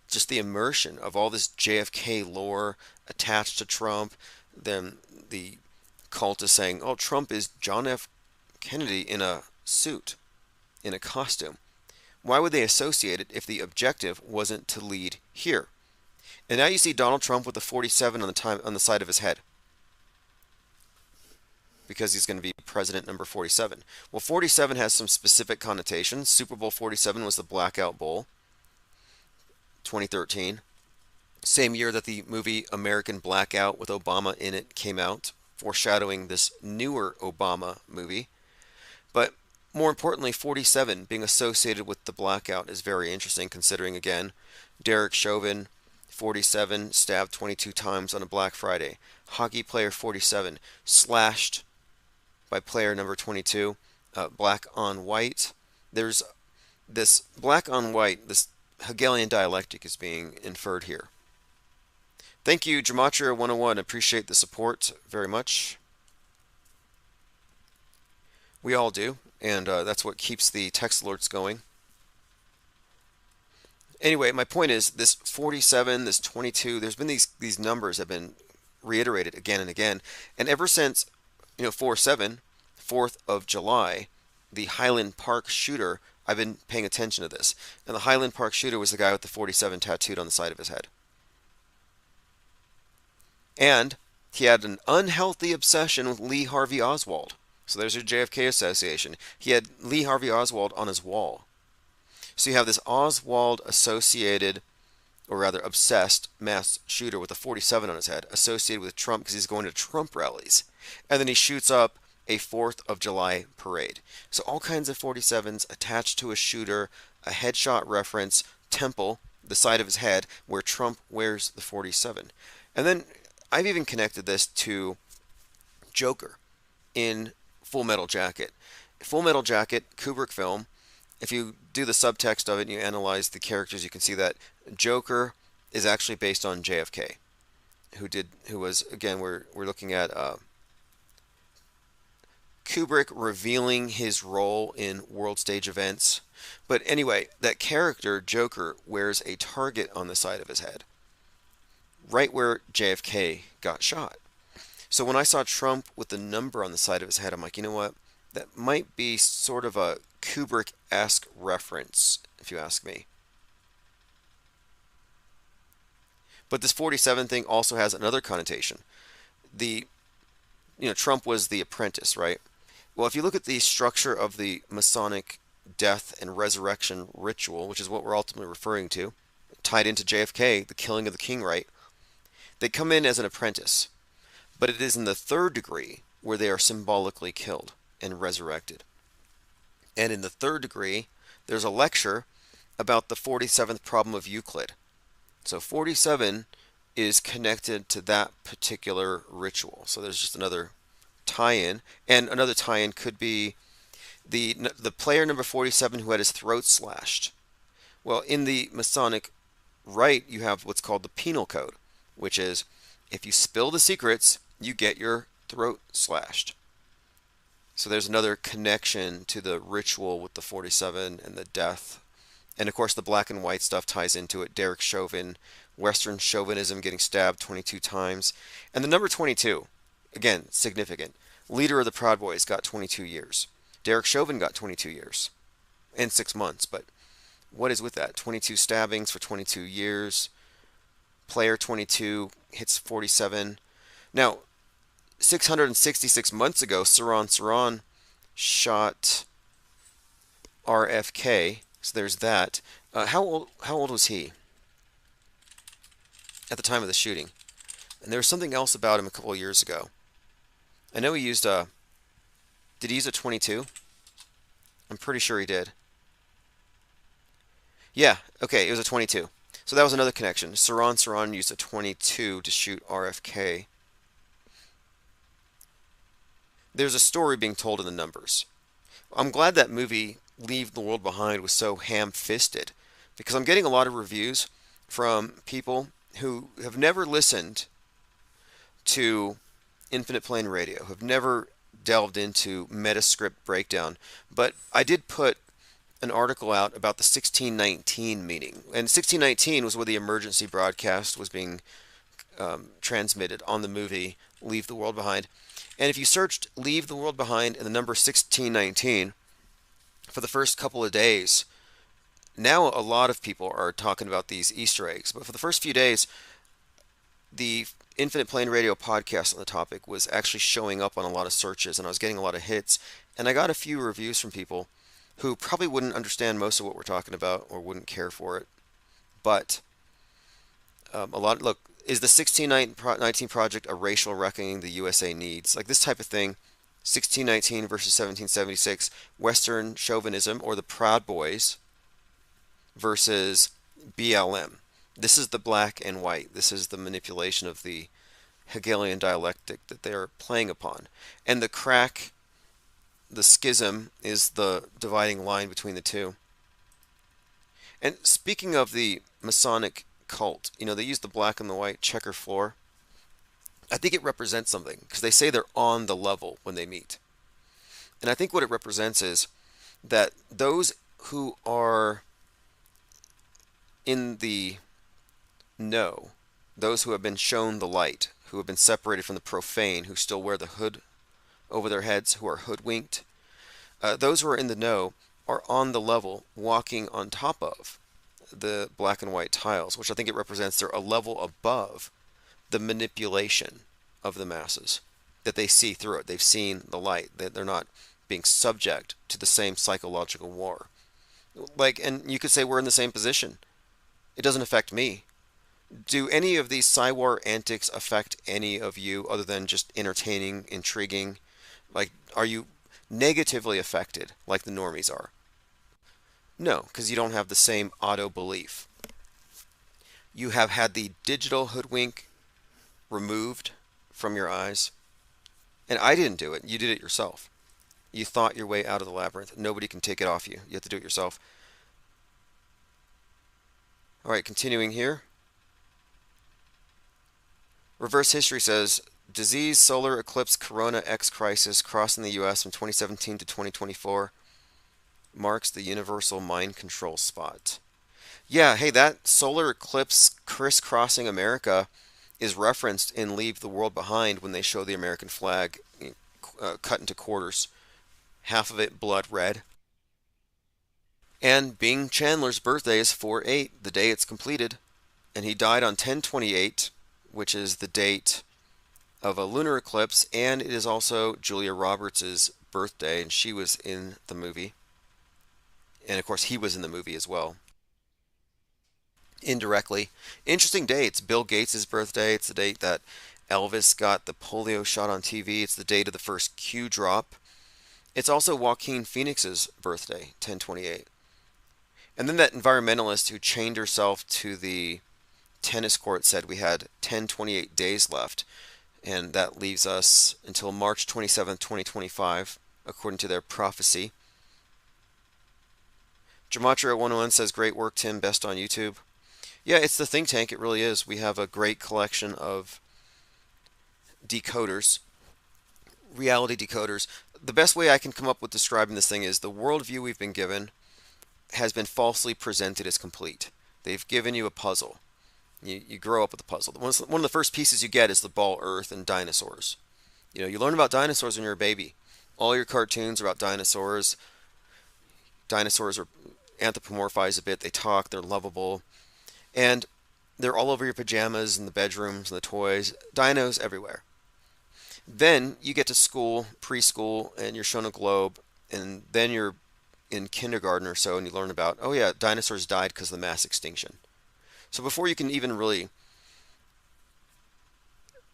Just the immersion of all this JFK lore attached to Trump, then the cult is saying, oh, Trump is John F. Kennedy in a suit, in a costume. Why would they associate it if the objective wasn't to lead here? And now you see Donald Trump with a 47 on the side of his head, because he's going to be president number 47. Well, 47 has some specific connotations. Super Bowl 47 was the Blackout Bowl, 2013. Same year that the movie American Blackout with Obama in it came out, foreshadowing this newer Obama movie. But more importantly, 47 being associated with the blackout is very interesting, considering, again, Derek Chauvin, 47, stabbed 22 times on a Black Friday. Hockey player 47, slashed by player number 22. Black on white. There's this black on white, this Hegelian dialectic is being inferred here. Thank you, Gematria 101. Appreciate the support very much. We all do, and that's what keeps the text alerts going. Anyway, my point is this 47, this 22, there's been these numbers have been reiterated again and again. And ever since, 4/7, 4th of July, the Highland Park shooter, I've been paying attention to this. And the Highland Park shooter was the guy with the 47 tattooed on the side of his head. And he had an unhealthy obsession with Lee Harvey Oswald. So there's your JFK association. He had Lee Harvey Oswald on his wall. So you have this Oswald associated, or rather obsessed, mass shooter with a 47 on his head, associated with Trump because he's going to Trump rallies. And then he shoots up a 4th of July parade. So all kinds of 47s attached to a shooter, a headshot reference, temple, the side of his head, where Trump wears the 47. And then I've even connected this to Joker in Full Metal Jacket. Full Metal Jacket, Kubrick film, if you do the subtext of it and you analyze the characters, you can see that Joker is actually based on JFK, who was, again, we're looking at Kubrick revealing his role in world stage events. But anyway, that character, Joker, wears a target on the side of his head, right where JFK got shot. So when I saw Trump with the number on the side of his head, I'm like, you know what? That might be sort of a Kubrick-esque reference, if you ask me. But this 47 thing also has another connotation. Trump was the apprentice, right? Well, if you look at the structure of the Masonic death and resurrection ritual, which is what we're ultimately referring to, tied into JFK, the killing of the king, right? They come in as an apprentice, but it is in the 3rd degree where they are symbolically killed and resurrected. And in the 3rd degree, there's a lecture about the 47th problem of Euclid. So 47 is connected to that particular ritual. So there's just another tie-in. And another tie-in could be the player number 47 who had his throat slashed. Well, in the Masonic rite, you have what's called the penal code, which is if you spill the secrets, you get your throat slashed. So there's another connection to the ritual with the 47 and the death. And of course the black and white stuff ties into it. Derek Chauvin, Western chauvinism, getting stabbed 22 times. And the number 22, again, significant. Leader of the Proud Boys got 22 years. Derek Chauvin got 22 years and 6 months. But what is with that? 22 stabbings for 22 years. Player 22 hits 47. Now, 666 months ago, Saran shot RFK. So there's that. How old was he at the time of the shooting? And there was something else about him a couple of years ago. I know he used did he use a 22? I'm pretty sure he did. Yeah, okay, it was a 22. So that was another connection. Saran used a 22 to shoot RFK. There's a story being told in the numbers. I'm glad that movie Leave the World Behind was so ham-fisted, because I'm getting a lot of reviews from people who have never listened to Infinite Plane Radio, have never delved into Metascript breakdown, but I did put an article out about the 1619 meeting, and 1619 was where the emergency broadcast was being transmitted on the movie Leave the World Behind. And if you searched Leave the World Behind and the number 1619 for the first couple of days, now a lot of people are talking about these Easter eggs, but for the first few days, the Infinite Plane Radio podcast on the topic was actually showing up on a lot of searches, and I was getting a lot of hits, and I got a few reviews from people who probably wouldn't understand most of what we're talking about or wouldn't care for it. But look, is the 1619 project a racial reckoning the USA needs? Like this type of thing, 1619 versus 1776, Western chauvinism or the Proud Boys versus BLM. This is the black and white. This is the manipulation of the Hegelian dialectic that they are playing upon. And the crack, the schism, is the dividing line between the two. And speaking of the Masonic cult, they use the black and the white checker floor. I think it represents something, because they say they're on the level when they meet. And I think what it represents is that those who are in the know, those who have been shown the light, who have been separated from the profane, who still wear the hood over their heads, who are hoodwinked, those who are in the know are on the level, walking on top of the black and white tiles, which I think it represents they're a level above the manipulation of the masses, that they see through it. They've seen the light, that they're not being subject to the same psychological war. And you could say we're in the same position. It doesn't affect me. Do any of these Psywar antics affect any of you other than just entertaining, intriguing? Are you negatively affected like the normies are? No, because you don't have the same auto belief. You have had the digital hoodwink removed from your eyes. And I didn't do it. You did it yourself. You thought your way out of the labyrinth. Nobody can take it off you. You have to do it yourself. All right, continuing here. Reverse history says, disease, solar eclipse, corona, X crisis crossing the U.S. from 2017 to 2024 marks the universal mind control spot. Yeah, hey, that solar eclipse crisscrossing America is referenced in Leave the World Behind when they show the American flag cut into quarters. Half of it blood red. And Bing Chandler's birthday is 4/8, the day it's completed. And he died on 10/28, which is the date of a lunar eclipse, and it is also Julia Roberts' birthday, and she was in the movie. And of course, he was in the movie as well. Indirectly. Interesting day. It's Bill Gates' birthday. It's the date that Elvis got the polio shot on TV. It's the date of the first Q drop. It's also Joaquin Phoenix's birthday, 10/28. And then that environmentalist who chained herself to the tennis court said we had 10/28 days left. And that leaves us until March 27th, 2025, according to their prophecy. Gematria 101 says, great work, Tim, best on YouTube. Yeah, it's the think tank, it really is. We have a great collection of decoders, reality decoders. The best way I can come up with describing this thing is the worldview we've been given has been falsely presented as complete. They've given you a puzzle. You grow up with the puzzle. One of the first pieces you get is the ball Earth and dinosaurs. You learn about dinosaurs when you're a baby. All your cartoons are about dinosaurs. Dinosaurs are anthropomorphized a bit. They talk. They're lovable. And they're all over your pajamas and the bedrooms and the toys. Dinos everywhere. Then you get to school, preschool, and you're shown a globe. And then you're in kindergarten or so and you learn about, oh yeah, dinosaurs died because of the mass extinction. So before you can even really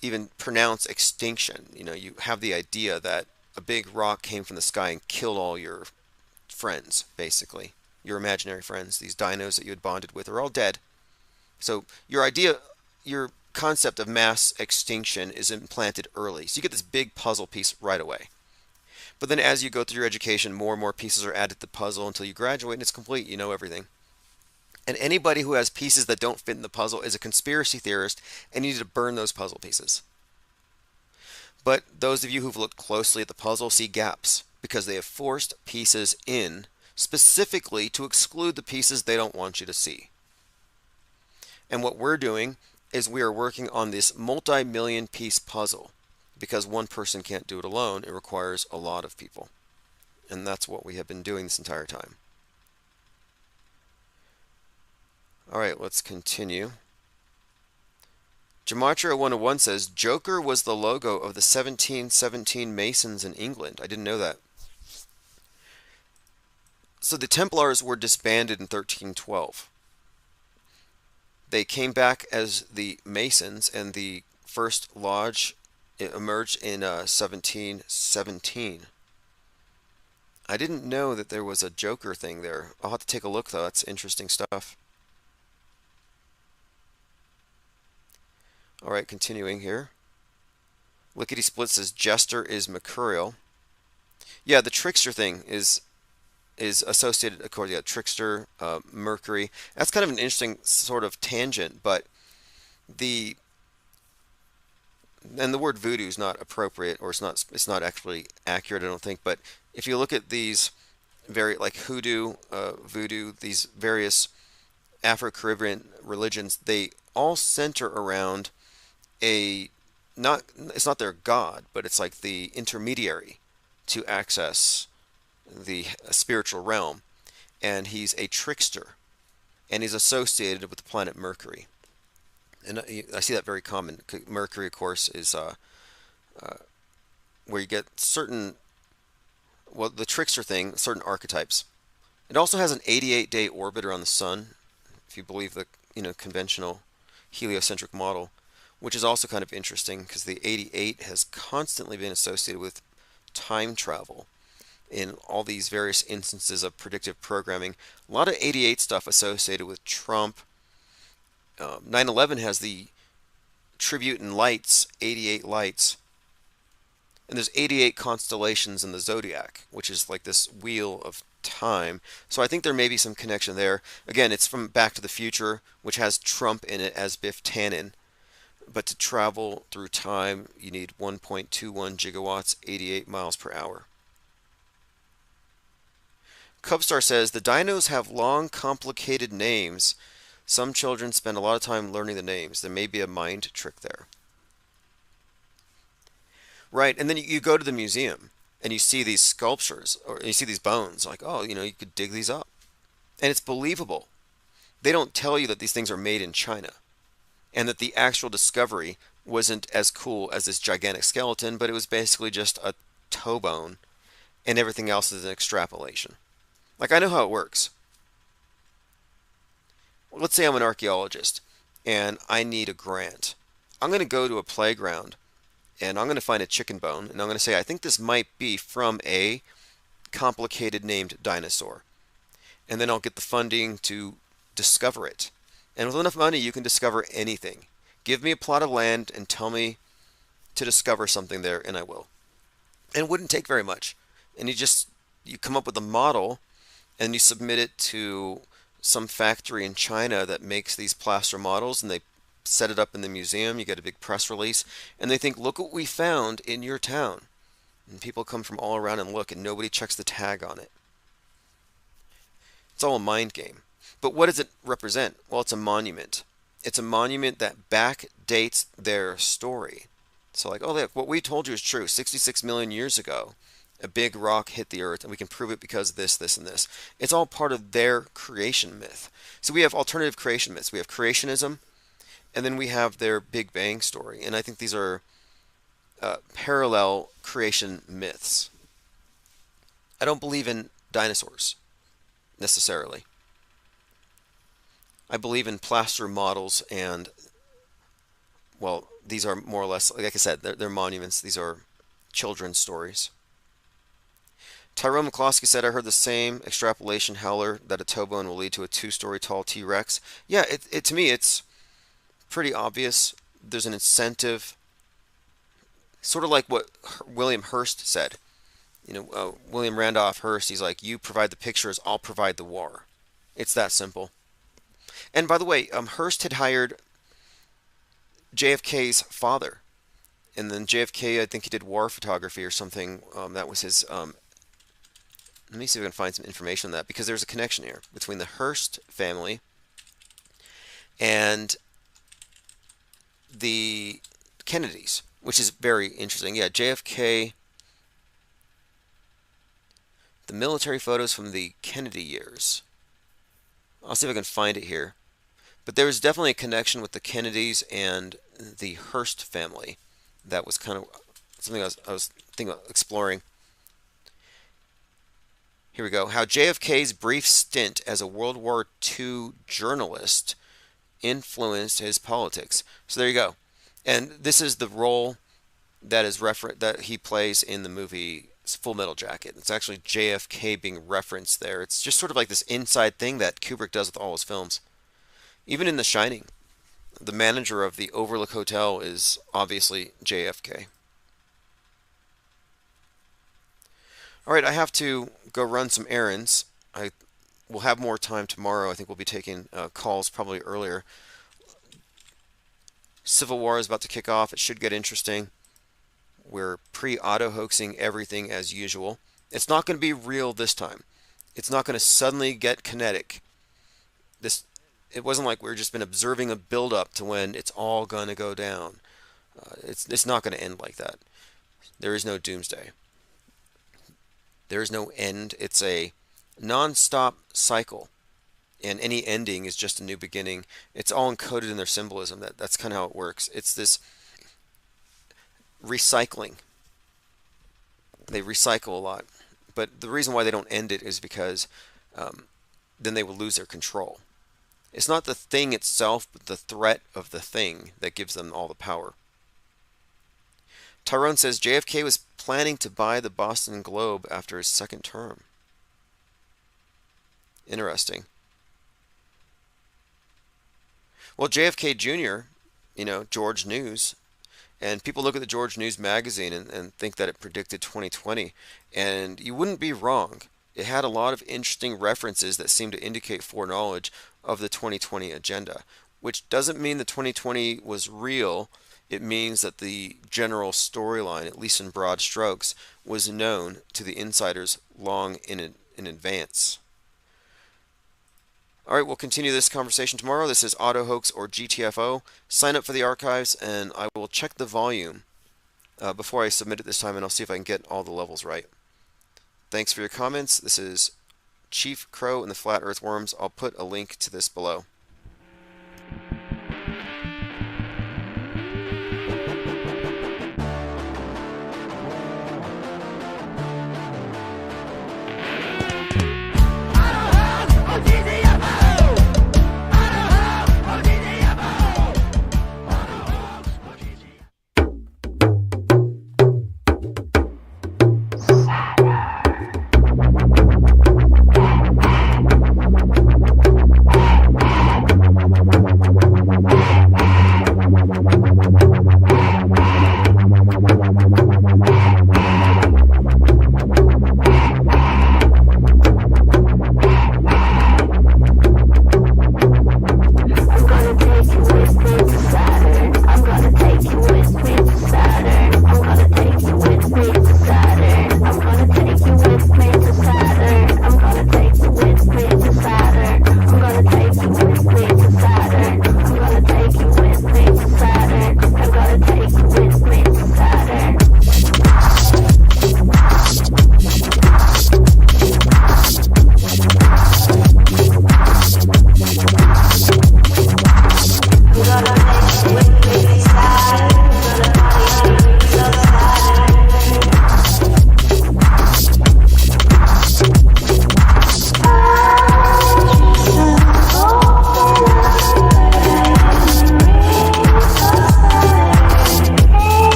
even pronounce extinction. You know, you have the idea that a big rock came from the sky and killed all your friends, basically. Your imaginary friends, these dinos that you had bonded with, are all dead. So your idea, your concept of mass extinction is implanted early. So you get this big puzzle piece right away. But then as you go through your education, more and more pieces are added to the puzzle until you graduate and it's complete. You know everything. And anybody who has pieces that don't fit in the puzzle is a conspiracy theorist, and you need to burn those puzzle pieces. But those of you who've looked closely at the puzzle see gaps, because they have forced pieces in specifically to exclude the pieces they don't want you to see. And what we're doing is we are working on this multi-million piece puzzle, because one person can't do it alone. It requires a lot of people. And that's what we have been doing this entire time. All right, let's continue. Gematria 101 says, Joker was the logo of the 1717 Masons in England. I didn't know that. So the Templars were disbanded in 1312. They came back as the Masons, and the first lodge emerged in 1717. I didn't know that there was a Joker thing there. I'll have to take a look, though. That's interesting stuff. All right, continuing here. Lickety Split says Jester is mercurial. Yeah, the trickster thing is associated, of course, yeah, trickster, Mercury. That's kind of an interesting sort of tangent, but the word voodoo is not appropriate, or it's not actually accurate, I don't think. But if you look at these like hoodoo, voodoo, these various Afro-Caribbean religions, they all center around it's not their god, but it's like the intermediary to access the spiritual realm, and he's a trickster, and he's associated with the planet Mercury. And I see that very common. Mercury, of course, is where you get certain, well, the trickster thing, certain archetypes. It also has an 88-day orbit around the sun, if you believe the conventional heliocentric model, which is also kind of interesting because the 88 has constantly been associated with time travel in all these various instances of predictive programming. A lot of 88 stuff associated with Trump. 9/11 has the tribute in lights, 88 lights. And there's 88 constellations in the zodiac, which is like this wheel of time. So I think there may be some connection there. Again, it's from Back to the Future, which has Trump in it as Biff Tannen. But to travel through time, you need 1.21 gigawatts, 88 miles per hour. Cubstar says, the dinos have long, complicated names. Some children spend a lot of time learning the names. There may be a mind trick there. Right, and then you go to the museum, and you see these sculptures, or you see these bones, like, oh, you could dig these up. And it's believable. They don't tell you that these things are made in China, and that the actual discovery wasn't as cool as this gigantic skeleton, but it was basically just a toe bone, and everything else is an extrapolation. Like, I know how it works. Well, let's say I'm an archaeologist, and I need a grant. I'm going to go to a playground, and I'm going to find a chicken bone, and I'm going to say, I think this might be from a complicated named dinosaur. And then I'll get the funding to discover it. And with enough money, you can discover anything. Give me a plot of land and tell me to discover something there, and I will. And it wouldn't take very much. And you come up with a model, and you submit it to some factory in China that makes these plaster models, and they set it up in the museum. You get a big press release, and they think, look what we found in your town. And people come from all around and look, and nobody checks the tag on it. It's all a mind game. But what does it represent? Well, it's a monument. It's a monument that backdates their story. So like, oh, look, what we told you is true. 66 million years ago, a big rock hit the earth, and we can prove it because this, this, and this. It's all part of their creation myth. So we have alternative creation myths. We have creationism, and then we have their Big Bang story. And I think these are parallel creation myths. I don't believe in dinosaurs, necessarily. I believe in plaster models and, well, these are more or less, like I said, they're monuments. These are children's stories. Tyrone McCloskey said, I heard the same extrapolation howler that a towbone will lead to a 2-story tall T-Rex. Yeah, to me, it's pretty obvious. There's an incentive, sort of like what William Hearst said. William Randolph Hearst, he's like, you provide the pictures, I'll provide the war. It's that simple. And by the way, Hearst had hired JFK's father. And then JFK, I think he did war photography or something. That was his... let me see if I can find some information on that, because there's a connection here between the Hearst family and the Kennedys, which is very interesting. Yeah, JFK, the military photos from the Kennedy years. I'll see if I can find it here. But there was definitely a connection with the Kennedys and the Hearst family. That was kind of something I was thinking about exploring. Here we go. How JFK's brief stint as a World War II journalist influenced his politics. So there you go. And this is the role that is that he plays in the movie Full Metal Jacket. It's actually JFK being referenced there. It's just sort of like this inside thing that Kubrick does with all his films. Even in The Shining, the manager of the Overlook Hotel is obviously JFK. All right, I have to go run some errands. I will have more time tomorrow. I think we'll be taking calls probably earlier. Civil War is about to kick off. It should get interesting. We're pre-auto-hoaxing everything as usual. It's not going to be real this time. It's not going to suddenly get kinetic. It wasn't like we've just been observing a build-up to when it's all going to go down. It's not going to end like that. There is no doomsday. There is no end. It's a non-stop cycle. And any ending is just a new beginning. It's all encoded in their symbolism. That's kind of how it works. It's this recycling. They recycle a lot. But the reason why they don't end it is because then they will lose their control. It's not the thing itself, but the threat of the thing that gives them all the power. Tyrone says JFK was planning to buy the Boston Globe after his second term. Interesting. Well, JFK Jr., George News, and people look at the George News magazine and think that it predicted 2020, and you wouldn't be wrong. It had a lot of interesting references that seem to indicate foreknowledge of the 2020 agenda, which doesn't mean the 2020 was real. It means that the general storyline, at least in broad strokes, was known to the insiders long in advance. All right, we'll continue this conversation tomorrow. This is Auto Hoax or GTFO. Sign up for the archives, and I will check the volume before I submit it this time, and I'll see if I can get all the levels right. Thanks for your comments. This is Chief Crow and the Flat Earth Worms. I'll put a link to this below.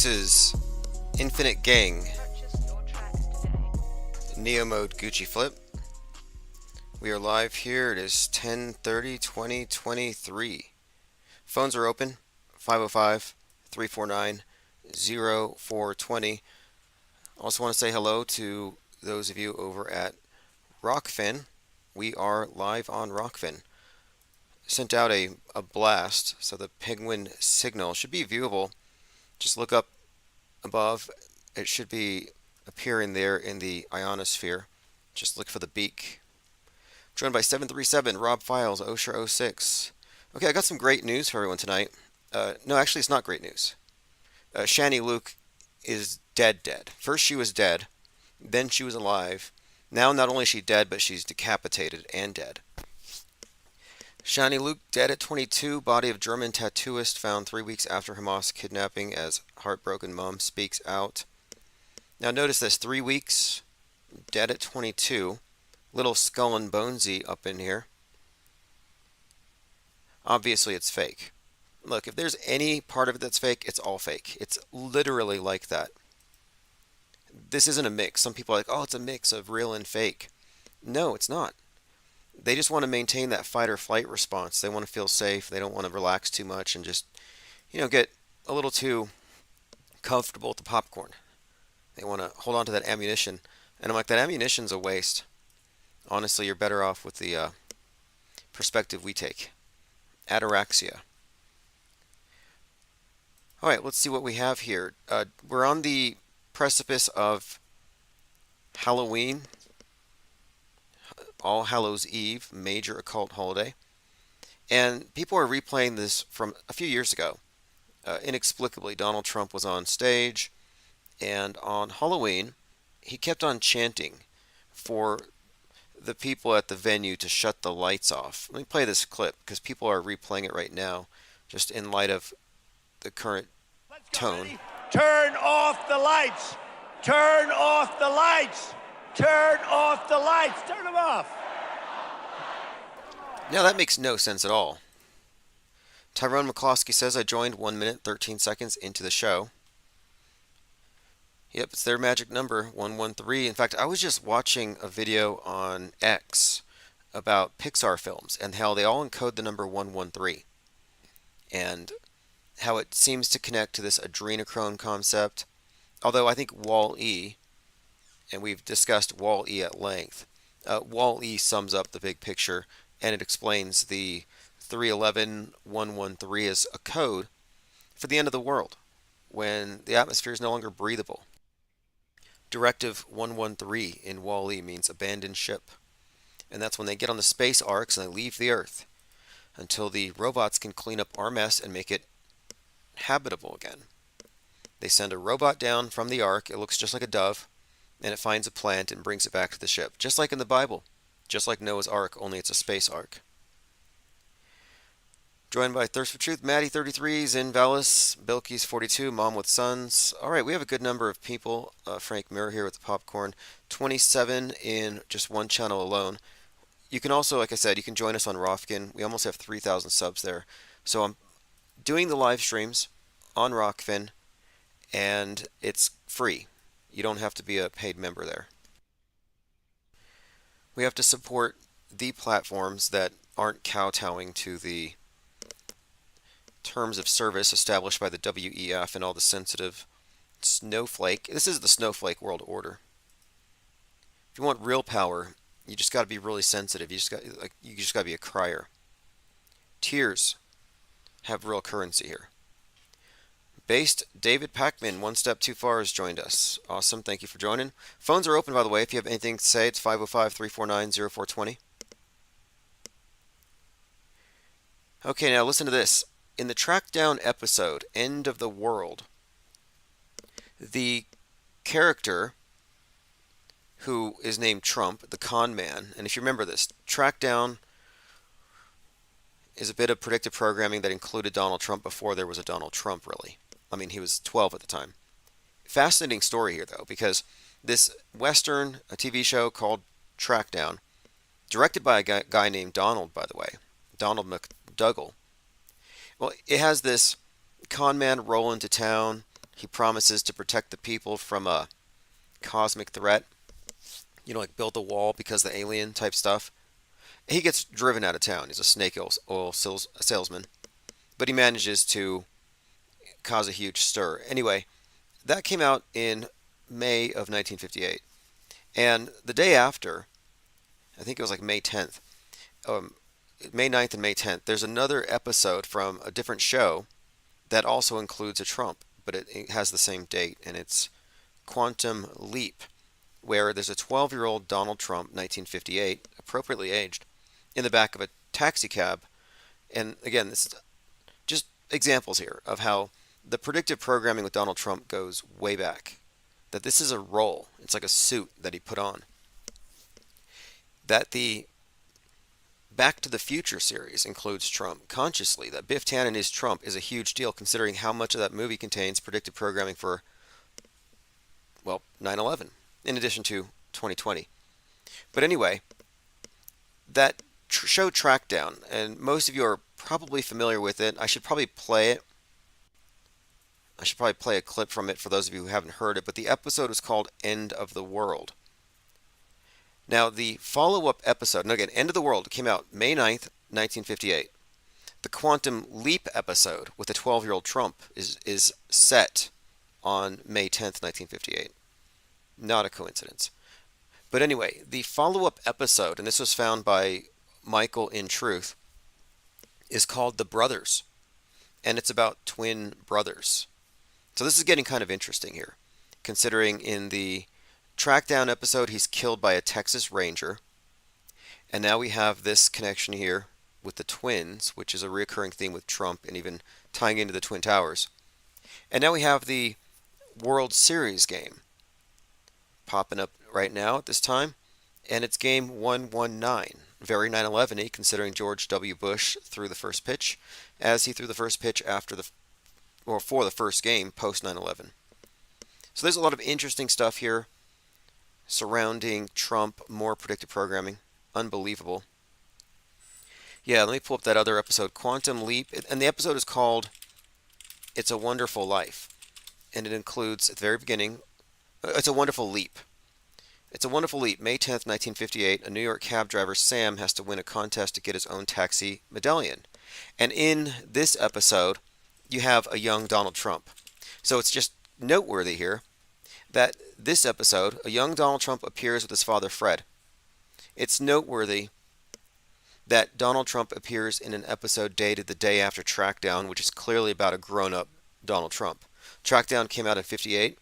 This is Infinite Gang, Neo Mode Gucci Flip. We are live here. It is 10/30/2023. Phones are open, 505-349-0420. Also want to say hello to those of you over at Rockfin. We are live on Rockfin. Sent out a blast, so the penguin signal should be viewable. Just look up above. It should be appearing there in the ionosphere. Just look for the beak. Joined by 737, Rob Files, Osher06. Okay, I got some great news for everyone tonight. No, actually, it's not great news. Shani Luke is dead. First she was dead, then she was alive. Now not only is she dead, but she's decapitated and dead. Shani Luke dead at 22, body of German tattooist found 3 weeks after Hamas kidnapping as heartbroken mom speaks out. Now notice this, 3 weeks, dead at 22, little skull and bonesy up in here. Obviously it's fake. Look, if there's any part of it that's fake, it's all fake. It's literally like that. This isn't a mix. Some people are like, oh, it's a mix of real and fake. No, it's not. They just want to maintain that fight or flight response. They want to feel safe. They don't want to relax too much and just, get a little too comfortable with the popcorn. They want to hold on to that ammunition. And I'm like, that ammunition's a waste. Honestly, you're better off with the perspective we take. Ataraxia. All right, let's see what we have here. We're on the precipice of Halloween. All Hallows Eve, major occult holiday. And people are replaying this from a few years ago. Inexplicably, Donald Trump was on stage, and on Halloween, he kept on chanting for the people at the venue to shut the lights off. Let me play this clip, because people are replaying it right now, just in light of the current tone. Turn off the lights! Turn off the lights! Turn off the lights! Turn them off! Now that makes no sense at all. Tyrone McCloskey says, I joined 1 minute 13 seconds into the show. Yep, it's their magic number, 113. In fact, I was just watching a video on X about Pixar films and how they all encode the number 113. And how it seems to connect to this adrenochrome concept. Although I think Wall-E, and we've discussed Wall-E at length, Wall-E sums up the big picture, and it explains the 311-113 as a code for the end of the world, when the atmosphere is no longer breathable. Directive 113 in Wall-E means abandoned ship, and that's when they get on the space arcs and they leave the Earth, until the robots can clean up our mess and make it habitable again. They send a robot down from the ark, it looks just like a dove, and it finds a plant and brings it back to the ship, just like in the Bible, just like Noah's Ark, only it's a space ark. Joined by Thirst for Truth, Maddie33, Zin Valis, Bilkis42, Mom with Sons. Alright, we have a good number of people. Frank Mirror here with the popcorn. 27 in just one channel alone. You can also, like I said, you can join us on Rofkin. We almost have 3,000 subs there. So I'm doing the live streams on Rockfin, and it's free. You don't have to be a paid member there. We have to support the platforms that aren't kowtowing to the terms of service established by the WEF and all the sensitive snowflake. This is the snowflake world order. If you want real power, you just got to be really sensitive. You just got to be a crier. Tears have real currency here. Based David Packman, One Step Too Far, has joined us. Awesome, thank you for joining. Phones are open, by the way. If you have anything to say, it's 505-349-0420. Okay, now listen to this. In the Trackdown episode, End of the World, the character who is named Trump, the con man, and if you remember this, Trackdown is a bit of predictive programming that included Donald Trump before there was a Donald Trump, really. I mean, he was 12 at the time. Fascinating story here, though, because this Western, a TV show called Trackdown, directed by a guy named Donald, by the way, Donald McDougall. Well, it has this con man roll into town, He promises to protect the people from a cosmic threat. Like build a wall because the alien type stuff. He gets driven out of town. He's a snake oil salesman. But he manages to cause a huge stir. Anyway, that came out in May of 1958. And the day after, I think it was like May 10th, May 9th and May 10th, there's another episode from a different show that also includes a Trump, but it has the same date, and it's Quantum Leap, where there's a 12-year-old Donald Trump, 1958, appropriately aged, in the back of a taxi cab. And again, this is just examples here of how the predictive programming with Donald Trump goes way back. That this is a role. It's like a suit that he put on. That the Back to the Future series includes Trump consciously. That Biff Tannen is Trump is a huge deal considering how much of that movie contains predictive programming for, 9/11, in addition to 2020. But anyway, that show Trackdown, and most of you are probably familiar with it. I should probably play it. I should probably play a clip from it for those of you who haven't heard it, but the episode is called End of the World. Now, the follow-up episode, and again, End of the World came out May 9th, 1958. The Quantum Leap episode with the 12-year-old Trump is set on May 10th, 1958. Not a coincidence. But anyway, the follow-up episode, and this was found by Michael in Truth, is called The Brothers, and it's about twin brothers. So this is getting kind of interesting here, considering in the Trackdown episode he's killed by a Texas Ranger, and now we have this connection here with the twins, which is a recurring theme with Trump and even tying into the Twin Towers. And now we have the World Series game popping up right now at this time, and it's game 119. Very 9/11-y, considering George W. Bush threw the first pitch, as he threw the first pitch for the first game post 9/11. So there's a lot of interesting stuff here surrounding Trump, more predictive programming. Unbelievable. Yeah, let me pull up that other episode, Quantum Leap, and the episode is called It's a Wonderful Life, and it includes, at the very beginning, It's a Wonderful Leap. It's a Wonderful Leap, May 10th, 1958. A New York cab driver, Sam, has to win a contest to get his own taxi medallion. And in this episode, you have a young Donald Trump. So it's just noteworthy here that this episode, a young Donald Trump appears with his father, Fred. It's noteworthy that Donald Trump appears in an episode dated the day after Trackdown, which is clearly about a grown-up Donald Trump. Trackdown came out in 58.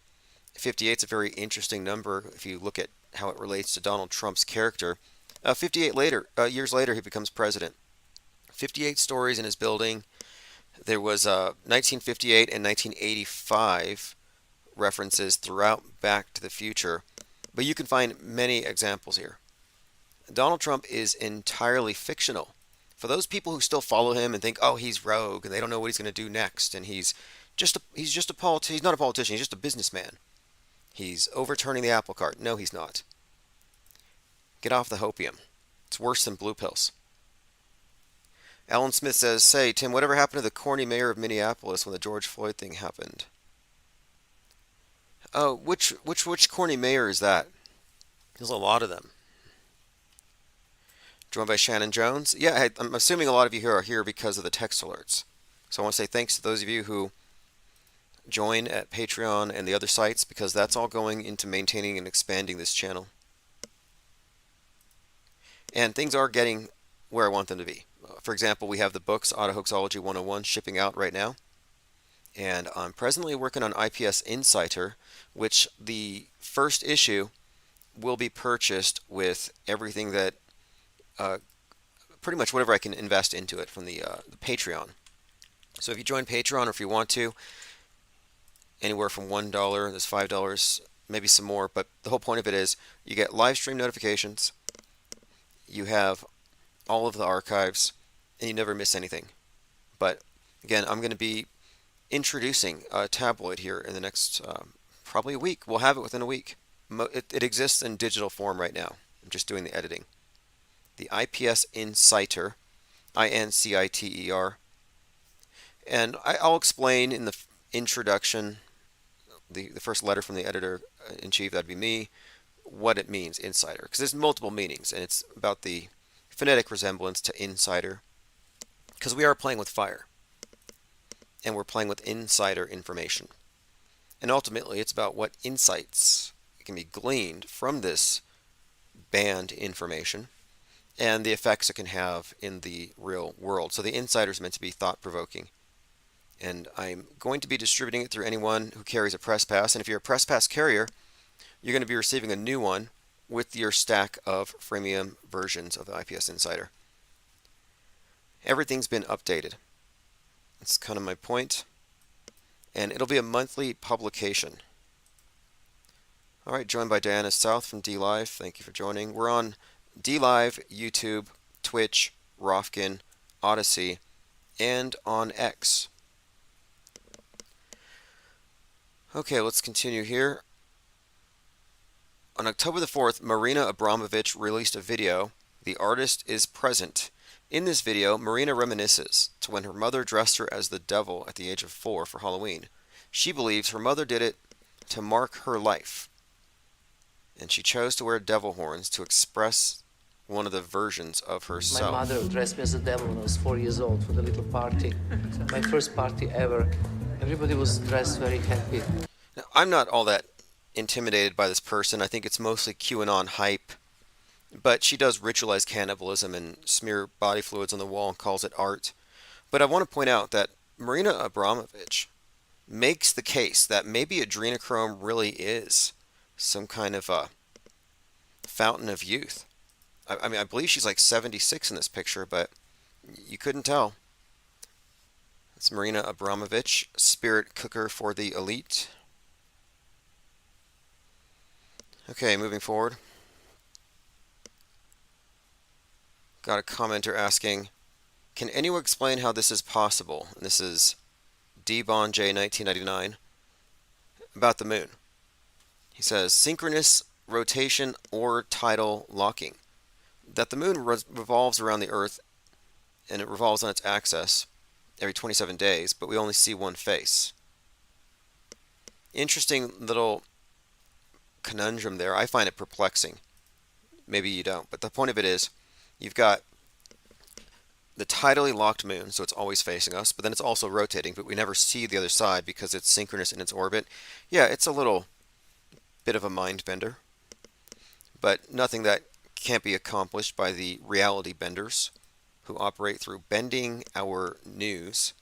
58 is a very interesting number if you look at how it relates to Donald Trump's character. 58 years later, he becomes president. 58 stories in his building. There was 1958 and 1985 references throughout Back to the Future, but you can find many examples here. Donald Trump is entirely fictional. For those people who still follow him and think, oh, he's rogue and they don't know what he's going to do next, and he's not a politician, he's just a businessman. He's overturning the apple cart. No, he's not. Get off the hopium. It's worse than blue pills. Alan Smith says, say, Tim, whatever happened to the corny mayor of Minneapolis when the George Floyd thing happened? Oh, which corny mayor is that? There's a lot of them. Joined by Shannon Jones. Yeah, I'm assuming a lot of you here are here because of the text alerts. So I want to say thanks to those of you who join at Patreon and the other sites, because that's all going into maintaining and expanding this channel. And things are getting where I want them to be. For example, we have the books Auto Hoaxology 101 shipping out right now. And I'm presently working on IPS Insider, which the first issue will be purchased with everything that, pretty much whatever I can invest into it from the Patreon. So if you join Patreon, or if you want to, anywhere from $1, there's $5, maybe some more, but the whole point of it is you get live stream notifications, you have all of the archives, and you never miss anything. But again, I'm going to be introducing a tabloid here in the next probably a week. We'll have it within a week. It exists in digital form right now. I'm just doing the editing. The IPS Insider, INCITER. And I'll explain in the introduction the first letter from the editor-in-chief, that'd be me, what it means, insider. Because there's multiple meanings, and it's about the phonetic resemblance to insider. Because we are playing with fire. And we're playing with insider information. And ultimately, it's about what insights can be gleaned from this banned information and the effects it can have in the real world. So the insider is meant to be thought-provoking. And I'm going to be distributing it through anyone who carries a press pass. And if you're a press pass carrier, you're going to be receiving a new one with your stack of freemium versions of the IPS Insider. Everything's been updated. That's kind of my point. And it'll be a monthly publication. All right, joined by Diana South from DLive. Thank you for joining. We're on DLive, YouTube, Twitch, Rofkin, Odyssey, and on X. Okay, let's continue here. On October the 4th, Marina Abramovich released a video, "The Artist is Present." In this video, Marina reminisces to when her mother dressed her as the devil at the age of 4 for Halloween. She believes her mother did it to mark her life, and she chose to wear devil horns to express one of the versions of herself. My mother dressed me as a devil when I was 4 years old for the little party. My first party ever. Everybody was dressed very happy. Now, I'm not all that intimidated by this person. I think it's mostly QAnon hype. But she does ritualize cannibalism and smear body fluids on the wall and calls it art. But I want to point out that Marina Abramovich makes the case that maybe adrenochrome really is some kind of a fountain of youth. I mean, I believe she's like 76 in this picture, but you couldn't tell. It's Marina Abramovich, spirit cooker for the elite. Okay, moving forward. Got a commenter asking, can anyone explain how this is possible? And this is DBonJ 1999 about the moon. He says, synchronous rotation or tidal locking. That the moon revolves around the Earth and it revolves on its axis every 27 days, but we only see one face. Interesting little conundrum there. I find it perplexing. Maybe you don't, but the point of it is, you've got the tidally locked moon, so it's always facing us, but then it's also rotating, but we never see the other side because it's synchronous in its orbit. Yeah, it's a little bit of a mind bender, but nothing that can't be accomplished by the reality benders who operate through bending our news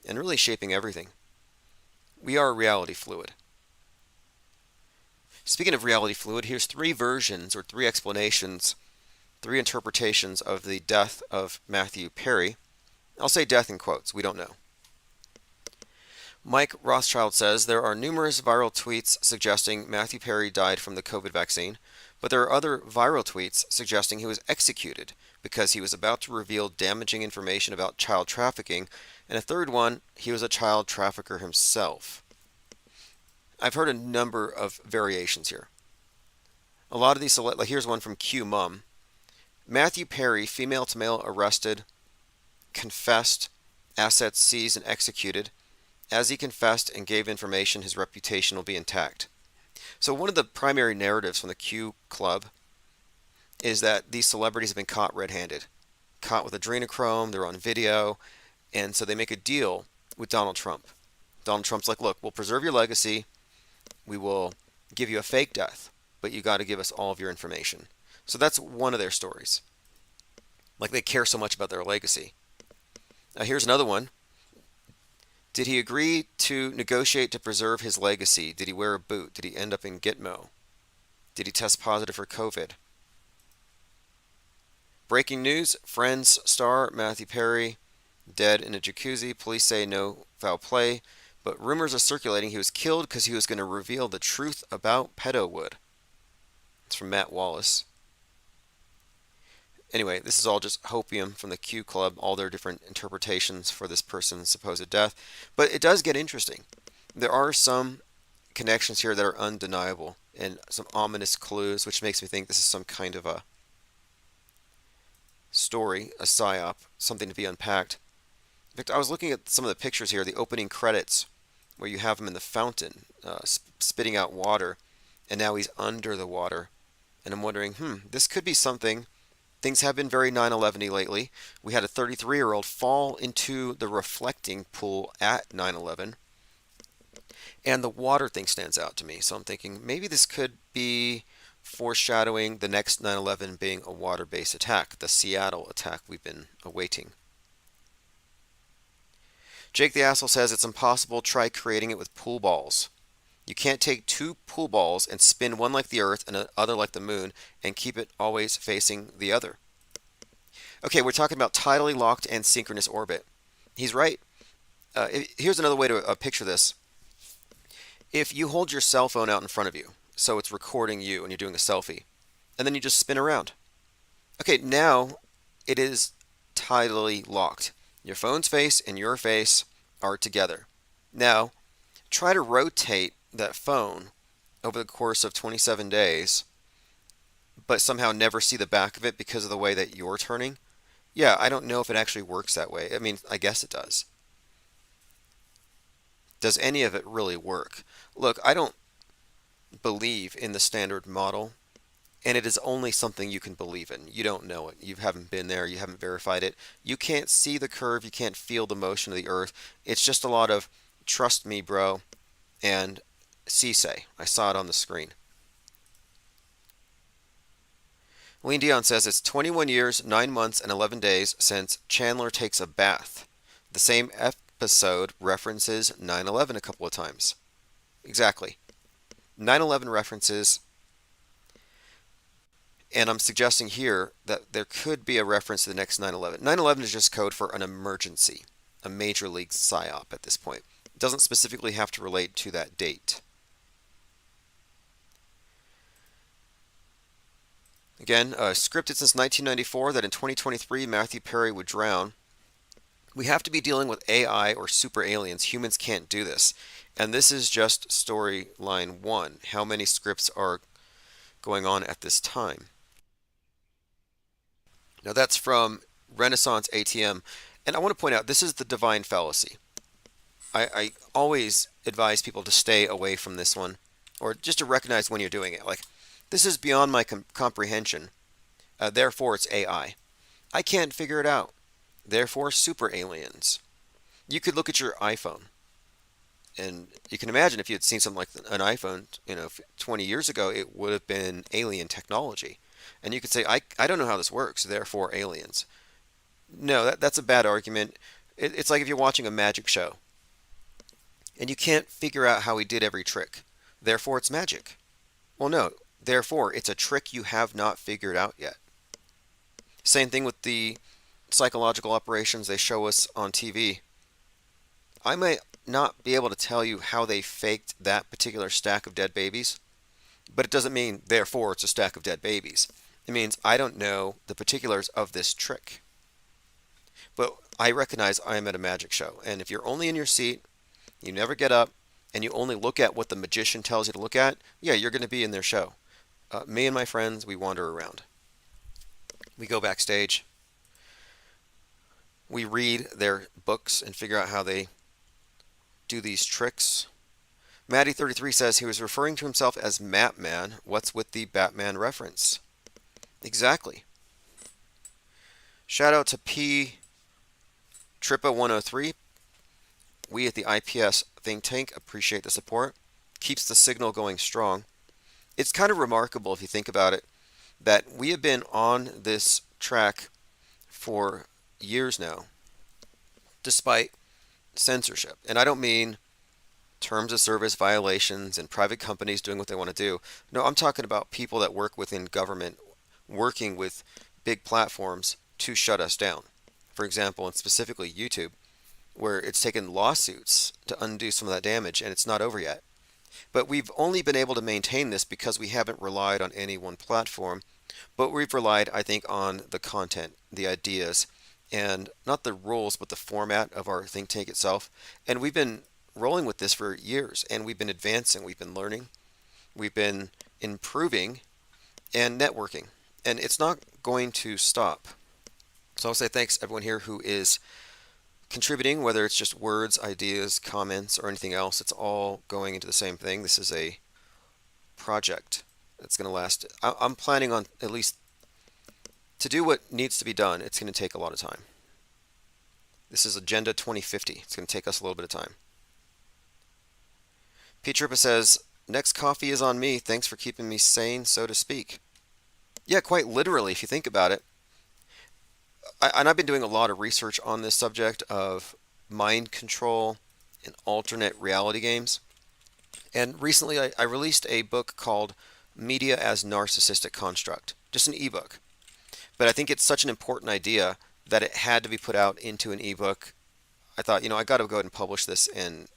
and really shaping everything. We are reality fluid. Speaking of reality fluid, here's 3 versions or 3 explanations, 3 interpretations of the death of Matthew Perry. I'll say death in quotes, we don't know. Mike Rothschild says there are numerous viral tweets suggesting Matthew Perry died from the COVID vaccine, but there are other viral tweets suggesting he was executed because he was about to reveal damaging information about child trafficking, and a third one, he was a child trafficker himself. I've heard a number of variations here. A lot of these, like here's one from Q Mum. Matthew Perry, female to male arrested, confessed, assets seized and executed. As he confessed and gave information, his reputation will be intact. So one of the primary narratives from the Q Club is that these celebrities have been caught red-handed, caught with adrenochrome, they're on video, and so they make a deal with Donald Trump. Donald Trump's like, look, we'll preserve your legacy, we will give you a fake death, but you got to give us all of your information. So that's one of their stories. Like they care so much about their legacy. Here's another one. Did he agree to negotiate to preserve his legacy? Did he wear a boot? Did he end up in Gitmo? Did he test positive for COVID? Breaking news, Friends star Matthew Perry dead in a jacuzzi. Police say no foul play, but rumors are circulating he was killed because he was going to reveal the truth about Pedowood. It's from Matt Wallace. Anyway, this is all just hopium from the Q Club, all their different interpretations for this person's supposed death. But it does get interesting. There are some connections here that are undeniable and some ominous clues, which makes me think this is some kind of a story, a psyop, something to be unpacked. In fact, I was looking at some of the pictures here, the opening credits where you have him in the fountain, spitting out water, and now he's under the water. And I'm wondering, this could be something. Things have been very 9/11-y lately. We had a 33-year-old fall into the reflecting pool at 9/11. And the water thing stands out to me. So I'm thinking maybe this could be foreshadowing the next 9/11 being a water-based attack, the Seattle attack we've been awaiting. Jake the Asshole says it's impossible. Try creating it with pool balls. You can't take two pool balls and spin one like the Earth and the other like the Moon and keep it always facing the other. Okay, we're talking about tidally locked and synchronous orbit. He's right. Here's another way to picture this. If you hold your cell phone out in front of you, so it's recording you and you're doing a selfie, and then you just spin around. Okay, now it is tidally locked. Your phone's face and your face are together. Now, try to rotate that phone over the course of 27 days, but somehow never see the back of it because of the way that you're turning. Yeah, I don't know if it actually works that way. I mean, I guess it does. Does any of it really work? Look, I don't believe in the standard model, and it is only something you can believe in. You don't know it. You haven't been there. You haven't verified it. You can't see the curve. You can't feel the motion of the Earth. It's just a lot of trust me, bro, and say. I saw it on the screen. Lean Dion says it's 21 years, 9 months, and 11 days since Chandler takes a bath. The same episode references 9/11 a couple of times. Exactly. 9/11 references, and I'm suggesting here that there could be a reference to the next 9/11. 9/11 is just code for an emergency, a major league psyop at this point. It doesn't specifically have to relate to that date. Again, scripted since 1994 that in 2023 Matthew Perry would drown. We have to be dealing with AI or super aliens. Humans can't do this. And this is just storyline 1. How many scripts are going on at this time? Now that's from Renaissance ATM. And I want to point out, this is the divine fallacy. I always advise people to stay away from this one, or just to recognize when you're doing it. Like, this is beyond my comprehension. Therefore, it's AI. I can't figure it out. Therefore, super aliens. You could look at your iPhone, and you can imagine if you had seen something like an iPhone, 20 years ago, it would have been alien technology. And you could say, I don't know how this works, therefore aliens. No, that's a bad argument. It's like if you're watching a magic show, and you can't figure out how he did every trick. Therefore, it's magic. Well, no. Therefore, it's a trick you have not figured out yet. Same thing with the psychological operations they show us on TV. I might not be able to tell you how they faked that particular stack of dead babies, but it doesn't mean, therefore, it's a stack of dead babies. It means I don't know the particulars of this trick. But I recognize I am at a magic show, and if you're only in your seat, you never get up, and you only look at what the magician tells you to look at, yeah, you're going to be in their show. Me and my friends, we wander around. We go backstage. We read their books and figure out how they do these tricks. Maddie33 says he was referring to himself as Mapman. What's with the Batman reference? Exactly. Shout out to P. Trippa 103. We at the IPS think tank appreciate the support. Keeps the signal going strong. It's kind of remarkable if you think about it that we have been on this track for years now, despite censorship. And I don't mean terms of service violations and private companies doing what they want to do. No, I'm talking about people that work within government working with big platforms to shut us down. For example, and specifically YouTube, where it's taken lawsuits to undo some of that damage, and it's not over yet. But we've only been able to maintain this because we haven't relied on any one platform, but we've relied, I think, on the content, the ideas, and not the rules, but the format of our think tank itself. And we've been rolling with this for years, and we've been advancing, we've been learning, we've been improving, and networking. And it's not going to stop. So I'll say thanks everyone here who is contributing, whether it's just words, ideas, comments, or anything else. It's all going into the same thing. This is a project that's going to last. I'm planning on at least to do what needs to be done. It's going to take a lot of time. This is Agenda 2050. It's going to take us a little bit of time. Pete Trippa says, next coffee is on me. Thanks for keeping me sane, so to speak. Yeah, quite literally, if you think about it. And I've been doing a lot of research on this subject of mind control and alternate reality games. And recently I released a book called Media as Narcissistic Construct. Just an ebook. But I think it's such an important idea that it had to be put out into an ebook. I thought, I got to go ahead and publish this and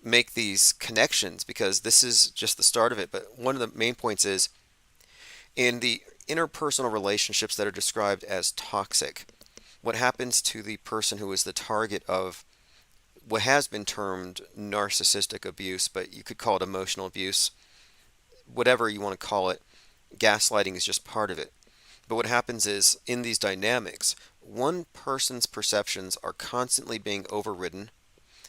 make these connections, because this is just the start of it. But one of the main points is, in the interpersonal relationships that are described as toxic, what happens to the person who is the target of what has been termed narcissistic abuse, but you could call it emotional abuse, whatever you want to call it. Gaslighting is just part of it. But what happens is, in these dynamics, one person's perceptions are constantly being overridden.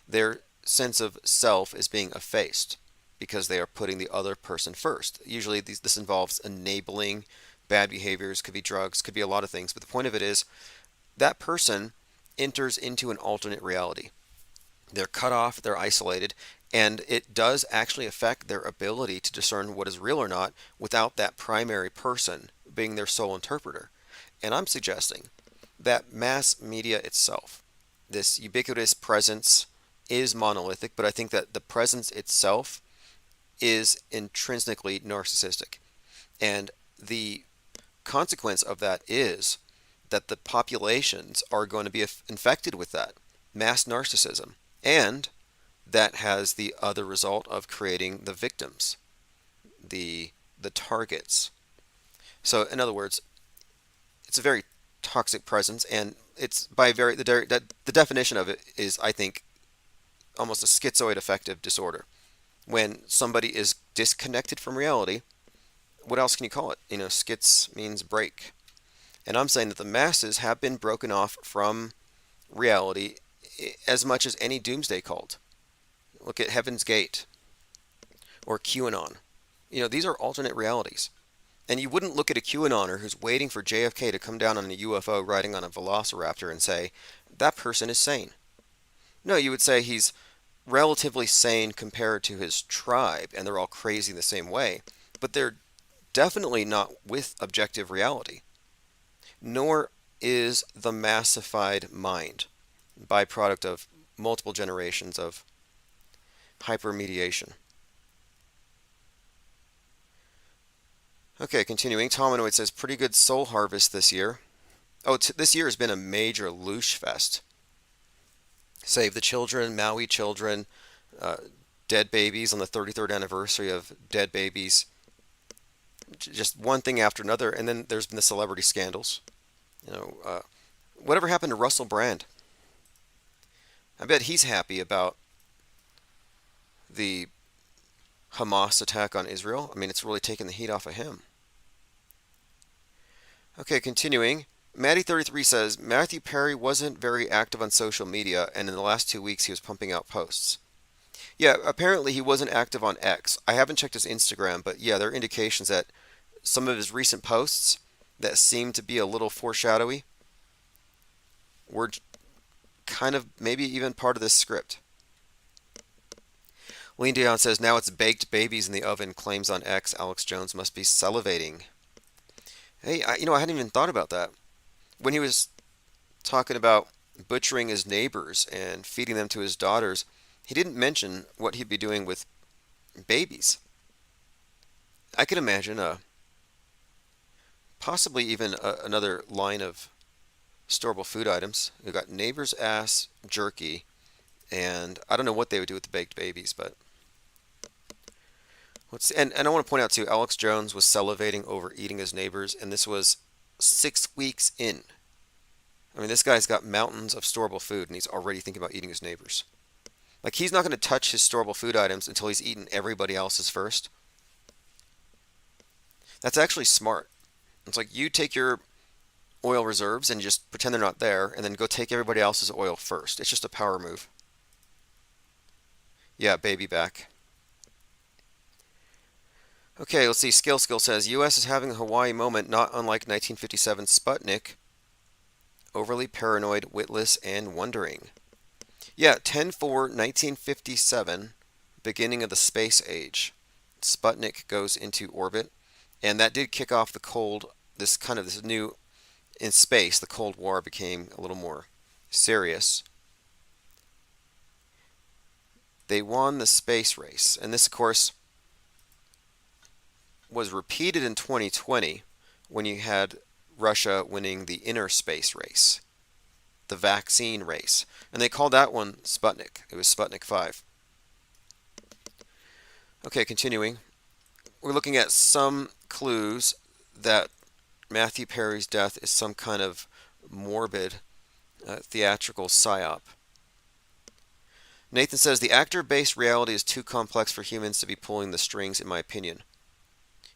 Their sense of self is being effaced because they are putting the other person first. Usually this involves enabling bad behaviors, could be drugs, could be a lot of things. But the point of it is, that person enters into an alternate reality. They're cut off, they're isolated, and it does actually affect their ability to discern what is real or not without that primary person being their sole interpreter. And I'm suggesting that mass media itself, this ubiquitous presence, is monolithic, but I think that the presence itself is intrinsically narcissistic. And the consequence of that is that the populations are going to be infected with that mass narcissism. And that has the other result of creating the victims, the targets. So in other words, it's a very toxic presence, and it's by the definition of it is, I think, almost a schizoid affective disorder. When somebody is disconnected from reality, what else can you call it? Schiz means break. And I'm saying that the masses have been broken off from reality as much as any doomsday cult. Look at Heaven's Gate or QAnon. These are alternate realities. And you wouldn't look at a QAnoner who's waiting for JFK to come down on a UFO riding on a velociraptor and say, that person is sane. No, you would say he's relatively sane compared to his tribe, and they're all crazy the same way. But they're definitely not with objective reality. Nor is the massified mind, byproduct of multiple generations of hypermediation. Okay, continuing. Tomanoid says, pretty good soul harvest this year. Oh, this year has been a major loosh fest. Save the Children, Maui Children, Dead Babies on the 33rd anniversary of Dead Babies. Just one thing after another, and then there's been the celebrity scandals. Whatever happened to Russell Brand? I bet he's happy about the Hamas attack on Israel. I mean, it's really taken the heat off of him. Okay, continuing. Maddie33 says, Matthew Perry wasn't very active on social media, and in the last 2 weeks he was pumping out posts. Yeah, apparently he wasn't active on X. I haven't checked his Instagram, but yeah, there are indications that some of his recent posts that seem to be a little foreshadowy were kind of maybe even part of this script. Lean Dion says, now it's baked babies in the oven, claims on X, Alex Jones must be salivating. Hey, I hadn't even thought about that. When he was talking about butchering his neighbors and feeding them to his daughters, he didn't mention what he'd be doing with babies. I could imagine possibly even another line of storable food items. We've got neighbor's ass jerky, and I don't know what they would do with the baked babies, but and I want to point out too, Alex Jones was salivating over eating his neighbors, and this was 6 weeks in. I mean, this guy's got mountains of storable food, and he's already thinking about eating his neighbors. Like, he's not going to touch his storable food items until he's eaten everybody else's first. That's actually smart. It's like, you take your oil reserves and just pretend they're not there, and then go take everybody else's oil first. It's just a power move. Yeah, baby back. Okay, let's see. Skill says, U.S. is having a Hawaii moment not unlike 1957 Sputnik. Overly paranoid, witless, and wondering. Yeah, 10/4/1957, beginning of the space age. Sputnik goes into orbit, and that did kick off this new, in space, the Cold War became a little more serious. They won the space race, and this, of course, was repeated in 2020 when you had Russia winning the inner space race, the vaccine race. And they called that one Sputnik. It was Sputnik 5. Okay, continuing. We're looking at some clues that Matthew Perry's death is some kind of morbid theatrical psyop. Nathan says, the actor-based reality is too complex for humans to be pulling the strings, in my opinion.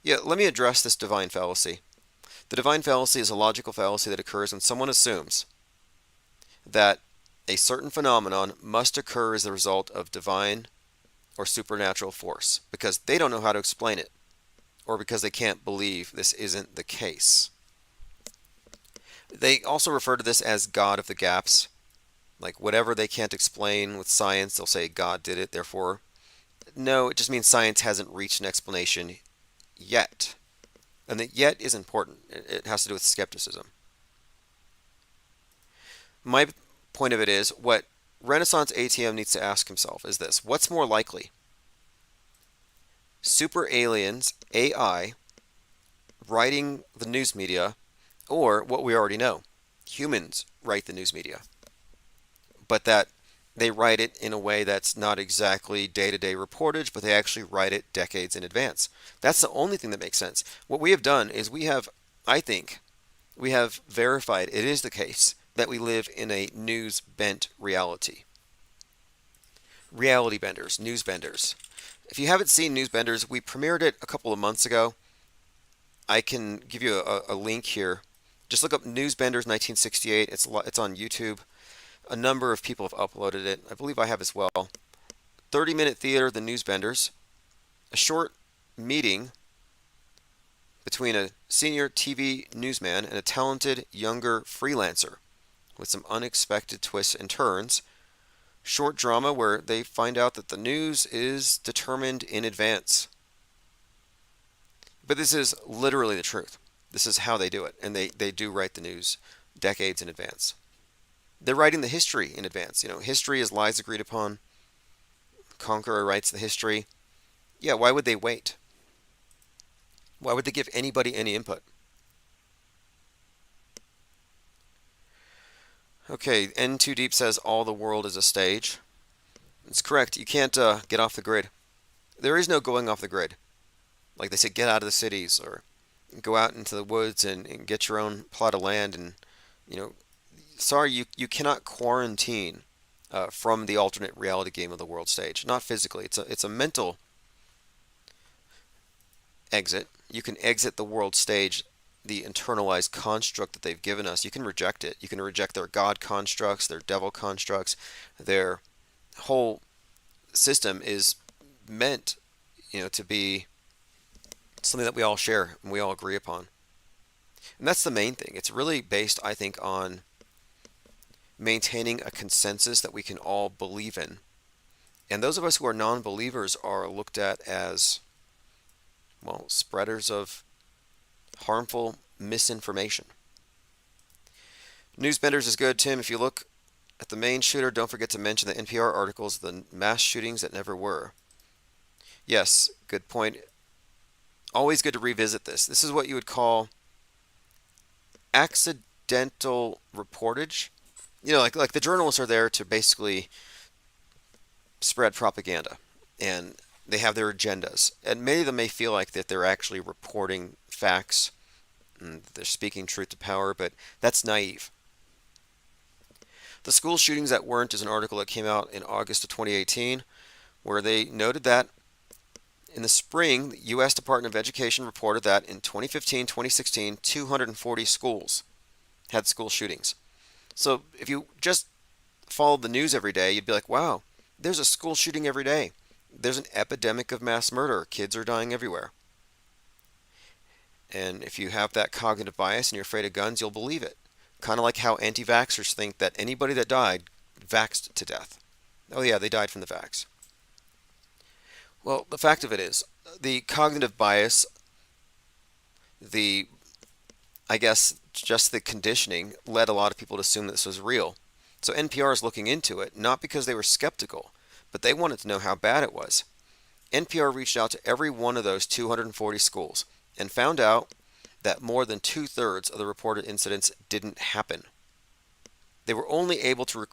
Yeah, let me address this divine fallacy. The divine fallacy is a logical fallacy that occurs when someone assumes that a certain phenomenon must occur as the result of divine or supernatural force because they don't know how to explain it, or because they can't believe this isn't the case. They also refer to this as God of the gaps. Like whatever they can't explain with science, they'll say God did it, therefore. No, it just means science hasn't reached an explanation yet. And the yet is important. It has to do with skepticism. My point of it is, what Renaissance ATM needs to ask himself is this: what's more likely? Super aliens, AI, writing the news media, or what we already know, humans write the news media, but that they write it in a way that's not exactly day-to-day reportage, but they actually write it decades in advance. That's the only thing that makes sense. What we have done is I think, we have verified it is the case that we live in a news-bent reality. Reality benders, news benders. If you haven't seen News Benders, we premiered it a couple of months ago. I can give you a link here. Just look up News Benders 1968. It's on YouTube. A number of people have uploaded it. I believe I have as well. 30-minute theater, The News Benders. A short meeting between a senior TV newsman and a talented younger freelancer with some unexpected twists and turns. Short drama where they find out that the news is determined in advance. But this is literally the truth. This is how they do it. And they do write the news decades in advance. They're writing the history in advance. History is lies agreed upon. Conqueror writes the history. Yeah, why would they wait? Why would they give anybody any input? Okay, N2 Deep says all the world is a stage. It's correct. You can't get off the grid. There is no going off the grid. Like they say, get out of the cities or go out into the woods and get your own plot of land. And, sorry, you cannot quarantine from the alternate reality game of the world stage. Not physically. It's a mental exit. You can exit the world stage, the internalized construct that they've given us. You can reject it. You can reject their God constructs, their devil constructs. Their whole system is meant, to be something that we all share and we all agree upon. And that's the main thing. It's really based, I think, on maintaining a consensus that we can all believe in. And those of us who are non-believers are looked at as, spreaders of harmful misinformation. Newsbenders is good, Tim. If you look at the main shooter, don't forget to mention the NPR articles, the mass shootings that never were. Yes, good point. Always good to revisit this. This is what you would call accidental reportage. Like the journalists are there to basically spread propaganda, and they have their agendas. And many of them may feel like that they're actually reporting facts, and they're speaking truth to power, but that's naive. The school shootings that weren't is an article that came out in August of 2018, where they noted that in the spring, the U.S. Department of Education reported that in 2015-2016, 240 schools had school shootings. So if you just followed the news every day, you'd be like, wow, there's a school shooting every day. There's an epidemic of mass murder. Kids are dying everywhere. And if you have that cognitive bias and you're afraid of guns, you'll believe it. Kind of like how anti-vaxxers think that anybody that died vaxxed to death. Oh yeah, they died from the vax. Well, the fact of it is, the cognitive bias, I guess just the conditioning led a lot of people to assume that this was real. So NPR is looking into it, not because they were skeptical, but they wanted to know how bad it was. NPR reached out to every one of those 240 schools and found out that more than 2/3 of the reported incidents didn't happen. They were only able to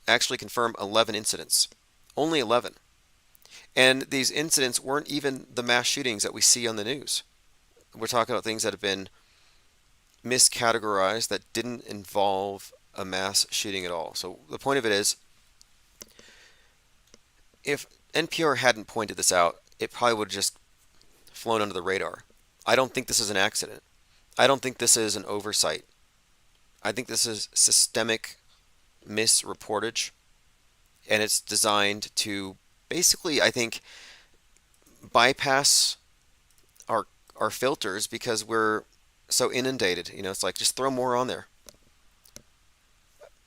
actually confirm 11 incidents. Only 11. And these incidents weren't even the mass shootings that we see on the news. We're talking about things that have been miscategorized that didn't involve a mass shooting at all. So the point of it is, if NPR hadn't pointed this out, it probably would have just flown under the radar. I don't think this is an accident. I don't think this is an oversight. I think this is systemic misreportage, and it's designed to basically, I think, bypass our filters because we're so inundated. You know, it's like just throw more on there.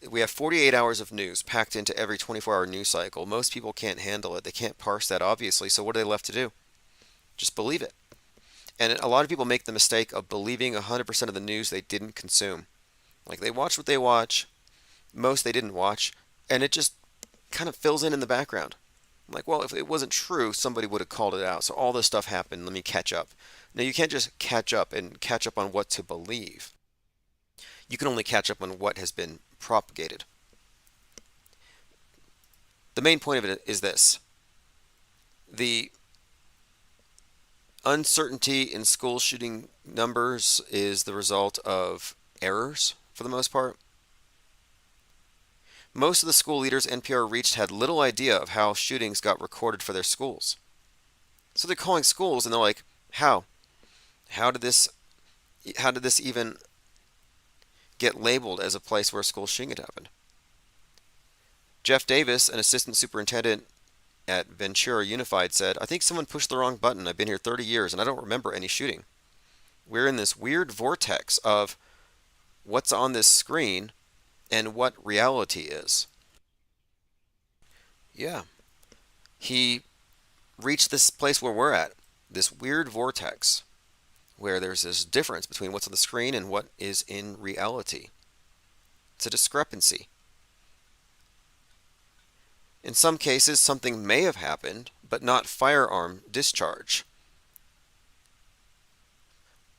We have 48 hours of news packed into every 24-hour news cycle. Most people can't handle it. They can't parse that, obviously. So what are they left to do? Just believe it. And a lot of people make the mistake of believing 100% of the news they didn't consume. Like they watch what they watch. Most they didn't watch. And it just kind of fills in the background. Like, well, if it wasn't true, somebody would have called it out. So all this stuff happened. Let me catch up. No, you can't just catch up and catch up on what to believe. You can only catch up on what has been propagated. The main point of it is this. The uncertainty in school shooting numbers is the result of errors, for the most part. Most of the school leaders NPR reached had little idea of how shootings got recorded for their schools. So they're calling schools and they're like, how? How did this even get labeled as a place where a school shooting had happened? Jeff Davis, an assistant superintendent at Ventura Unified, said, I think someone pushed the wrong button. I've been here 30 years and I don't remember any shooting. We're in this weird vortex of what's on this screen and what reality is. Yeah. He reached this place where we're at, this weird vortex, where there's this difference between what's on the screen and what is in reality. It's a discrepancy. In some cases, something may have happened, but not firearm discharge.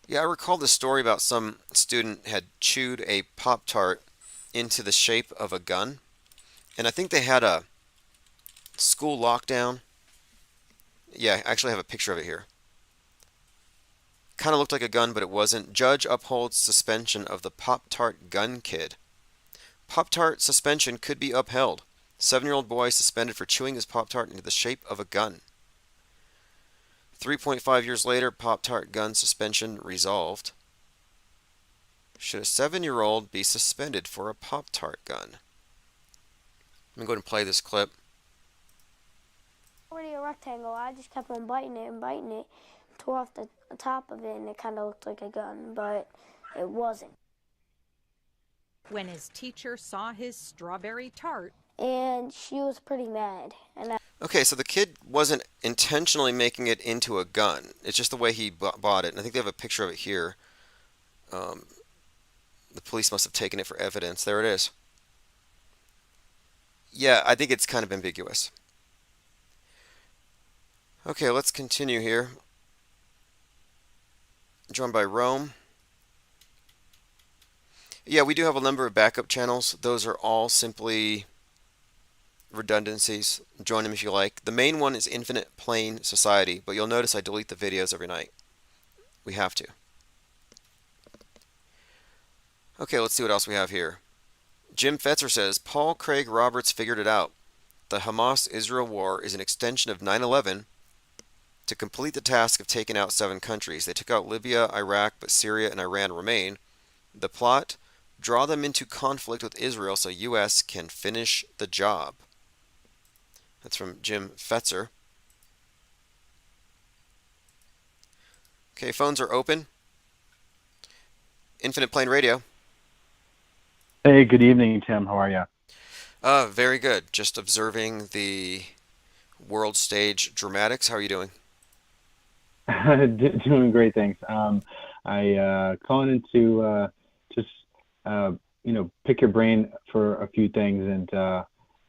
Yeah, I recall this story about some student had chewed a Pop-Tart into the shape of a gun. And I think they had a school lockdown. Yeah, I actually have a picture of it here. Kind of looked like a gun, but it wasn't. Judge upholds suspension of the Pop-Tart gun kid. Pop-Tart suspension could be upheld. 7-year-old boy suspended for chewing his Pop-Tart into the shape of a gun. 3.5 years later, Pop-Tart gun suspension resolved. Should a 7-year-old be suspended for a Pop-Tart gun? Let me go ahead and play this clip. Already a rectangle. I just kept on biting it and biting it. Tore off the top of it and it kind of looked like a gun, but it wasn't. When his teacher saw his strawberry tart, and she was pretty mad. Okay, so the kid wasn't intentionally making it into a gun. It's just the way he bought it. And I think they have a picture of it here. The police must have taken it for evidence. There it is. Yeah, I think it's kind of ambiguous. Okay, let's continue here. Joined by Rome. Yeah, we do have a number of backup channels. Those are all simply redundancies. Join them if you like. The main one is Infinite Plane Society, but you'll notice I delete the videos every night. We have to. Okay, let's see what else we have here. Jim Fetzer says, Paul Craig Roberts figured it out. The Hamas-Israel war is an extension of 9/11 to complete the task of taking out 7 countries. They took out Libya, Iraq, but Syria and Iran remain. The plot, draw them into conflict with Israel so U.S. can finish the job. That's from Jim Fetzer. Okay, phones are open. Infinite Plane Radio. Hey, good evening, Tim. How are you? Very good. Just observing the world stage dramatics. How are you doing? Doing great, thanks. I calling in to just pick your brain for a few things, and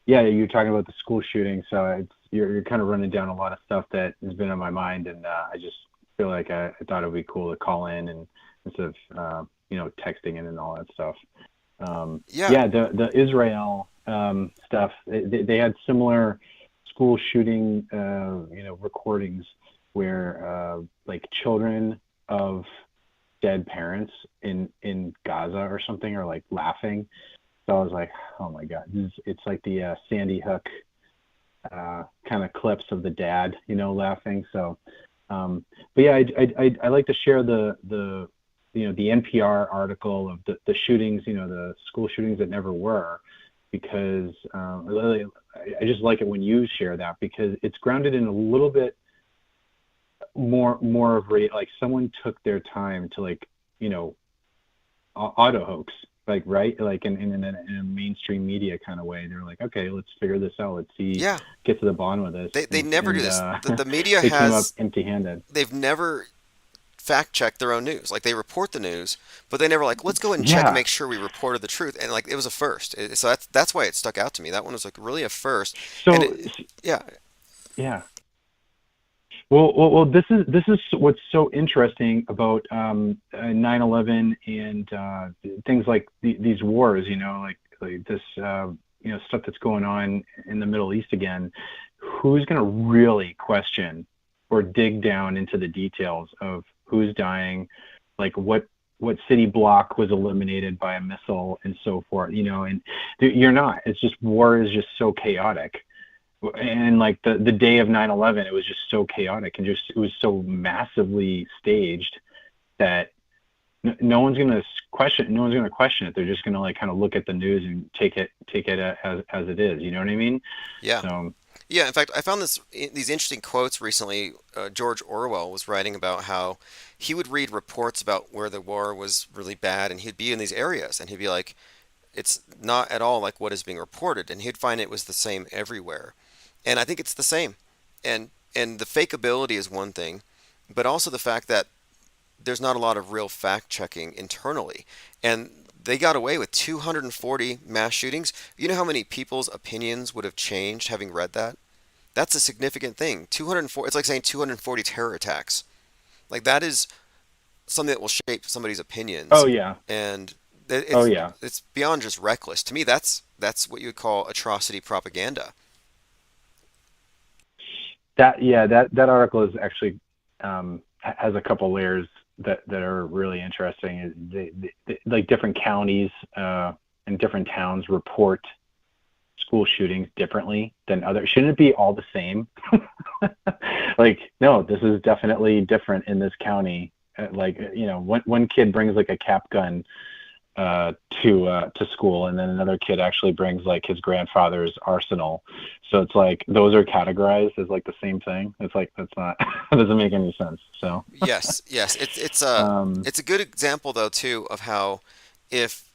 yeah, you're talking about the school shooting, so you're kind of running down a lot of stuff that has been on my mind, and I just feel like I thought it would be cool to call in and instead of texting in and all that stuff. The Israel stuff. They had similar school shooting recordings where like children of dead parents in Gaza or something are like laughing. So I was like, oh my God, it's like the Sandy Hook kind of clips of the dad, laughing. So, but yeah, I like to share the NPR article of the shootings, the school shootings that never were, because I just like it when you share that, because it's grounded in a little bit more of like someone took their time to auto hoax, right, in a mainstream media kind of way. They're like, okay, let's figure this out, let's see, get to the bottom of this. They never do this. The media they came up has empty-handed. They've never fact check their own news. Like, they report the news, but they never let's go and check and make sure we reported the truth. And it was a first. So that's why it stuck out to me. That one was really a first. So yeah. Well, this is what's so interesting about 9/11 and things like these wars. Like this stuff that's going on in the Middle East again. Who's going to really question or dig down into the details of who's dying, like what city block was eliminated by a missile and so forth, and you're not. It's just, war is just so chaotic. And like the day of 9/11, it was just so chaotic and it was so massively staged that no one's going to question it. They're just going to kind of look at the news and take it as it is. You know what I mean? Yeah. So, yeah, in fact, I found these interesting quotes recently. George Orwell was writing about how he would read reports about where the war was really bad, and he'd be in these areas, and he'd be like, it's not at all like what is being reported, and he'd find it was the same everywhere. And I think it's the same. And the fakeability is one thing, but also the fact that there's not a lot of real fact-checking internally. And they got away with 240 mass shootings. You know how many people's opinions would have changed having read that? That's a significant thing. 204. It's like saying 240 terror attacks. Like, that is something that will shape somebody's opinions. Oh yeah. And it's, it's beyond just reckless. To me, that's what you would call atrocity propaganda. That article is actually has a couple layers that are really interesting. They like different counties and different towns report school shootings differently than others. Shouldn't it be all the same? No, this is definitely different in this county. One kid brings like a cap gun to school, and then another kid actually brings like his grandfather's arsenal. So it's like those are categorized as like the same thing. It's like that's not that doesn't make any sense. So yes, it's a good example though too of how if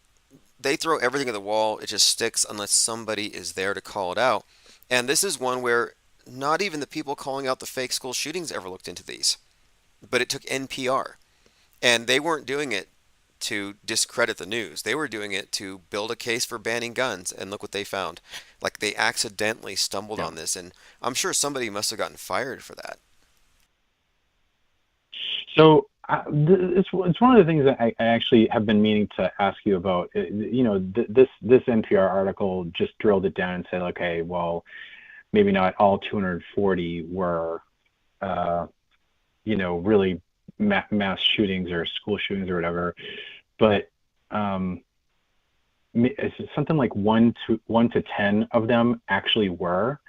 they throw everything at the wall, it just sticks unless somebody is there to call it out. And this is one where not even the people calling out the fake school shootings ever looked into these, but it took NPR, and they weren't doing it to discredit the news. They were doing it to build a case for banning guns, and look what they found. Like, they accidentally stumbled on this, and I'm sure somebody must have gotten fired for that. So it's one of the things that I actually have been meaning to ask you about. This NPR article just drilled it down and said, okay, well, maybe not all 240 were, really mass shootings or school shootings or whatever, but it's something like 1 to 10 of them actually were.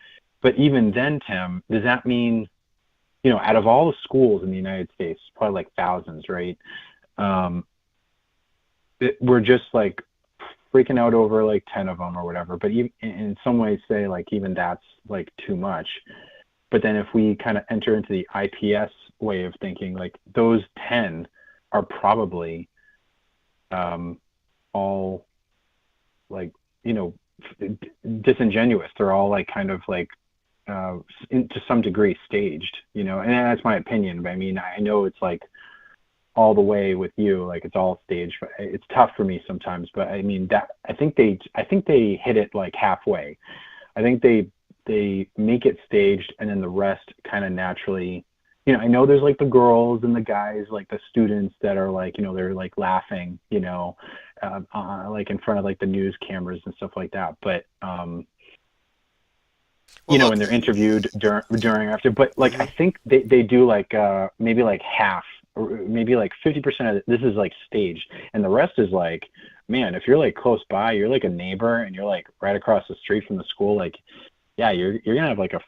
But even then, Tim, does that mean, out of all the schools in the United States, probably like thousands, right? We're just like freaking out over like 10 of them or whatever. But even in some ways, say like even that's like too much. But then if we kind of enter into the IPS way of thinking, like those 10 are probably all like, you know, disingenuous. They're all like kind of like to some degree staged, you know, and that's my opinion. But I mean, I know it's like all the way with you, like it's all staged. It's tough for me sometimes, but I mean that I think they hit it like halfway. I think they make it staged, and then the rest kind of naturally. You know, I know there's like the girls and the guys, like the students that are like, you know, they're like laughing, you know, like in front of like the news cameras and stuff like that. But you know, when they're interviewed during after, but like I think they do like maybe like half or maybe like 50% of this is like staged, and the rest is like, man, if you're like close by, you're like a neighbor and you're like right across the street from the school, like, yeah, you're gonna have like a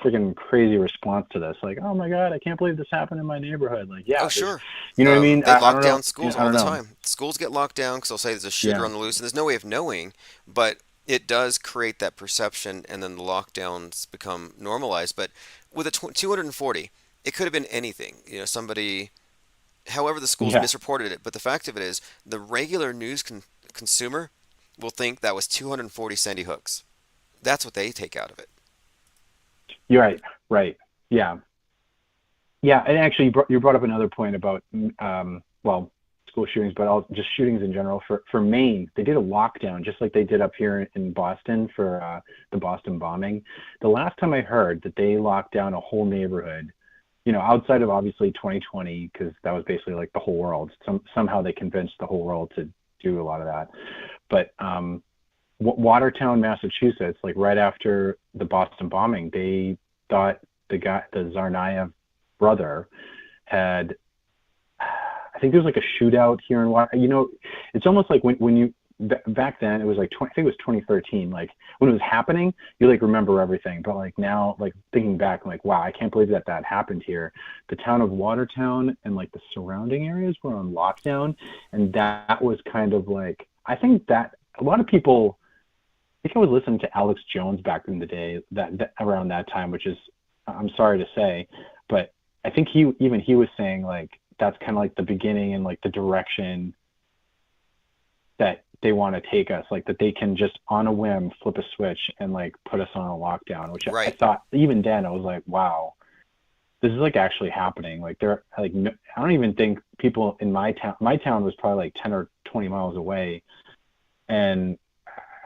freaking crazy response to this, like, oh my god, I can't believe this happened in my neighborhood. Like, yeah, Oh, sure. You know what I mean? They lock don't down know. schools I all don't the know. time. Schools get locked down because they'll say there's a shooter Yeah. on the loose, and there's no way of knowing, but it does create that perception, and then the lockdowns become normalized. But with a 240, it could have been anything. You know, somebody, however the schools Yeah. misreported it. But the fact of it is, the regular news consumer will think that was 240 Sandy Hooks. That's what they take out of it. You're right. Yeah. And actually, you brought up another point about well, school shootings, but just shootings in general. For Maine, they did a lockdown just like they did up here in Boston for the Boston bombing. The last time I heard that they locked down a whole neighborhood, you know, outside of obviously 2020, because that was basically like the whole world. Somehow they convinced the whole world to do a lot of that. But Watertown, Massachusetts, like right after the Boston bombing, they thought the Tsarnaev brother had, I think there was like a shootout here in you know, it's almost like when you back then, it was like I think it was 2013, like when it was happening, you like remember everything, but like now, like thinking back, I'm like, wow, I can't believe that happened here. The town of Watertown and like the surrounding areas were on lockdown, and that was kind of like, I think that a lot of people, I think I was listening to Alex Jones back in the day, that around that time, which is, I'm sorry to say, but I think he was saying like that's kind of like the beginning and like the direction that they want to take us, like that they can just on a whim flip a switch and like put us on a lockdown, which I thought even then I was like, wow, this is like actually happening. Like they're like, I don't even think people in my town was probably like 10 or 20 miles away, and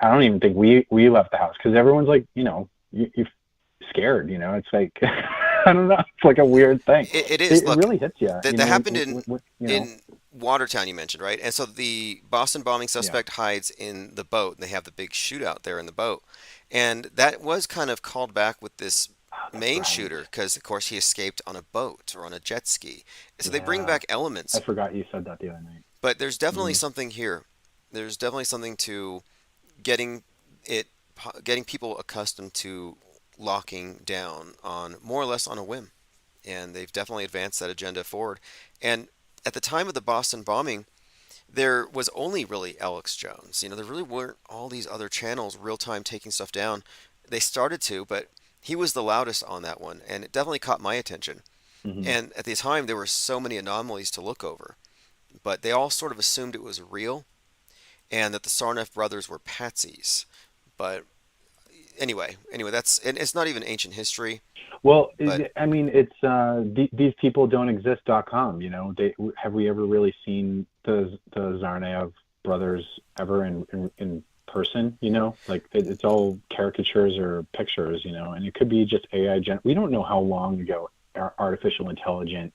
I don't even think we left the house because everyone's like, you know, you're scared, you know. It's like I don't know, it's like a weird thing. It is. Look, it really hits you. That happened in Watertown, you mentioned, right? And so the Boston bombing suspect hides in the boat, and they have the big shootout there in the boat, and that was kind of called back with this main shooter because, of course, he escaped on a boat or on a jet ski. So they bring back elements. I forgot you said that the other night. But there's definitely something here. There's definitely something to getting people accustomed to locking down on more or less on a whim, and they've definitely advanced that agenda forward. And at the time of the Boston bombing, there was only really Alex Jones. You know, there really weren't all these other channels real time taking stuff down. They started to, but he was the loudest on that one, and it definitely caught my attention. And at the time, there were so many anomalies to look over, but they all sort of assumed it was real, and that the Tsarnaev brothers were patsies. But anyway, that's, and it's not even ancient history. Well, I mean, it's these people don't exist.com. You know, have we ever really seen the Tsarnaev brothers ever in person? You know, like it's all caricatures or pictures. You know, and it could be just AI. We don't know how long ago artificial intelligent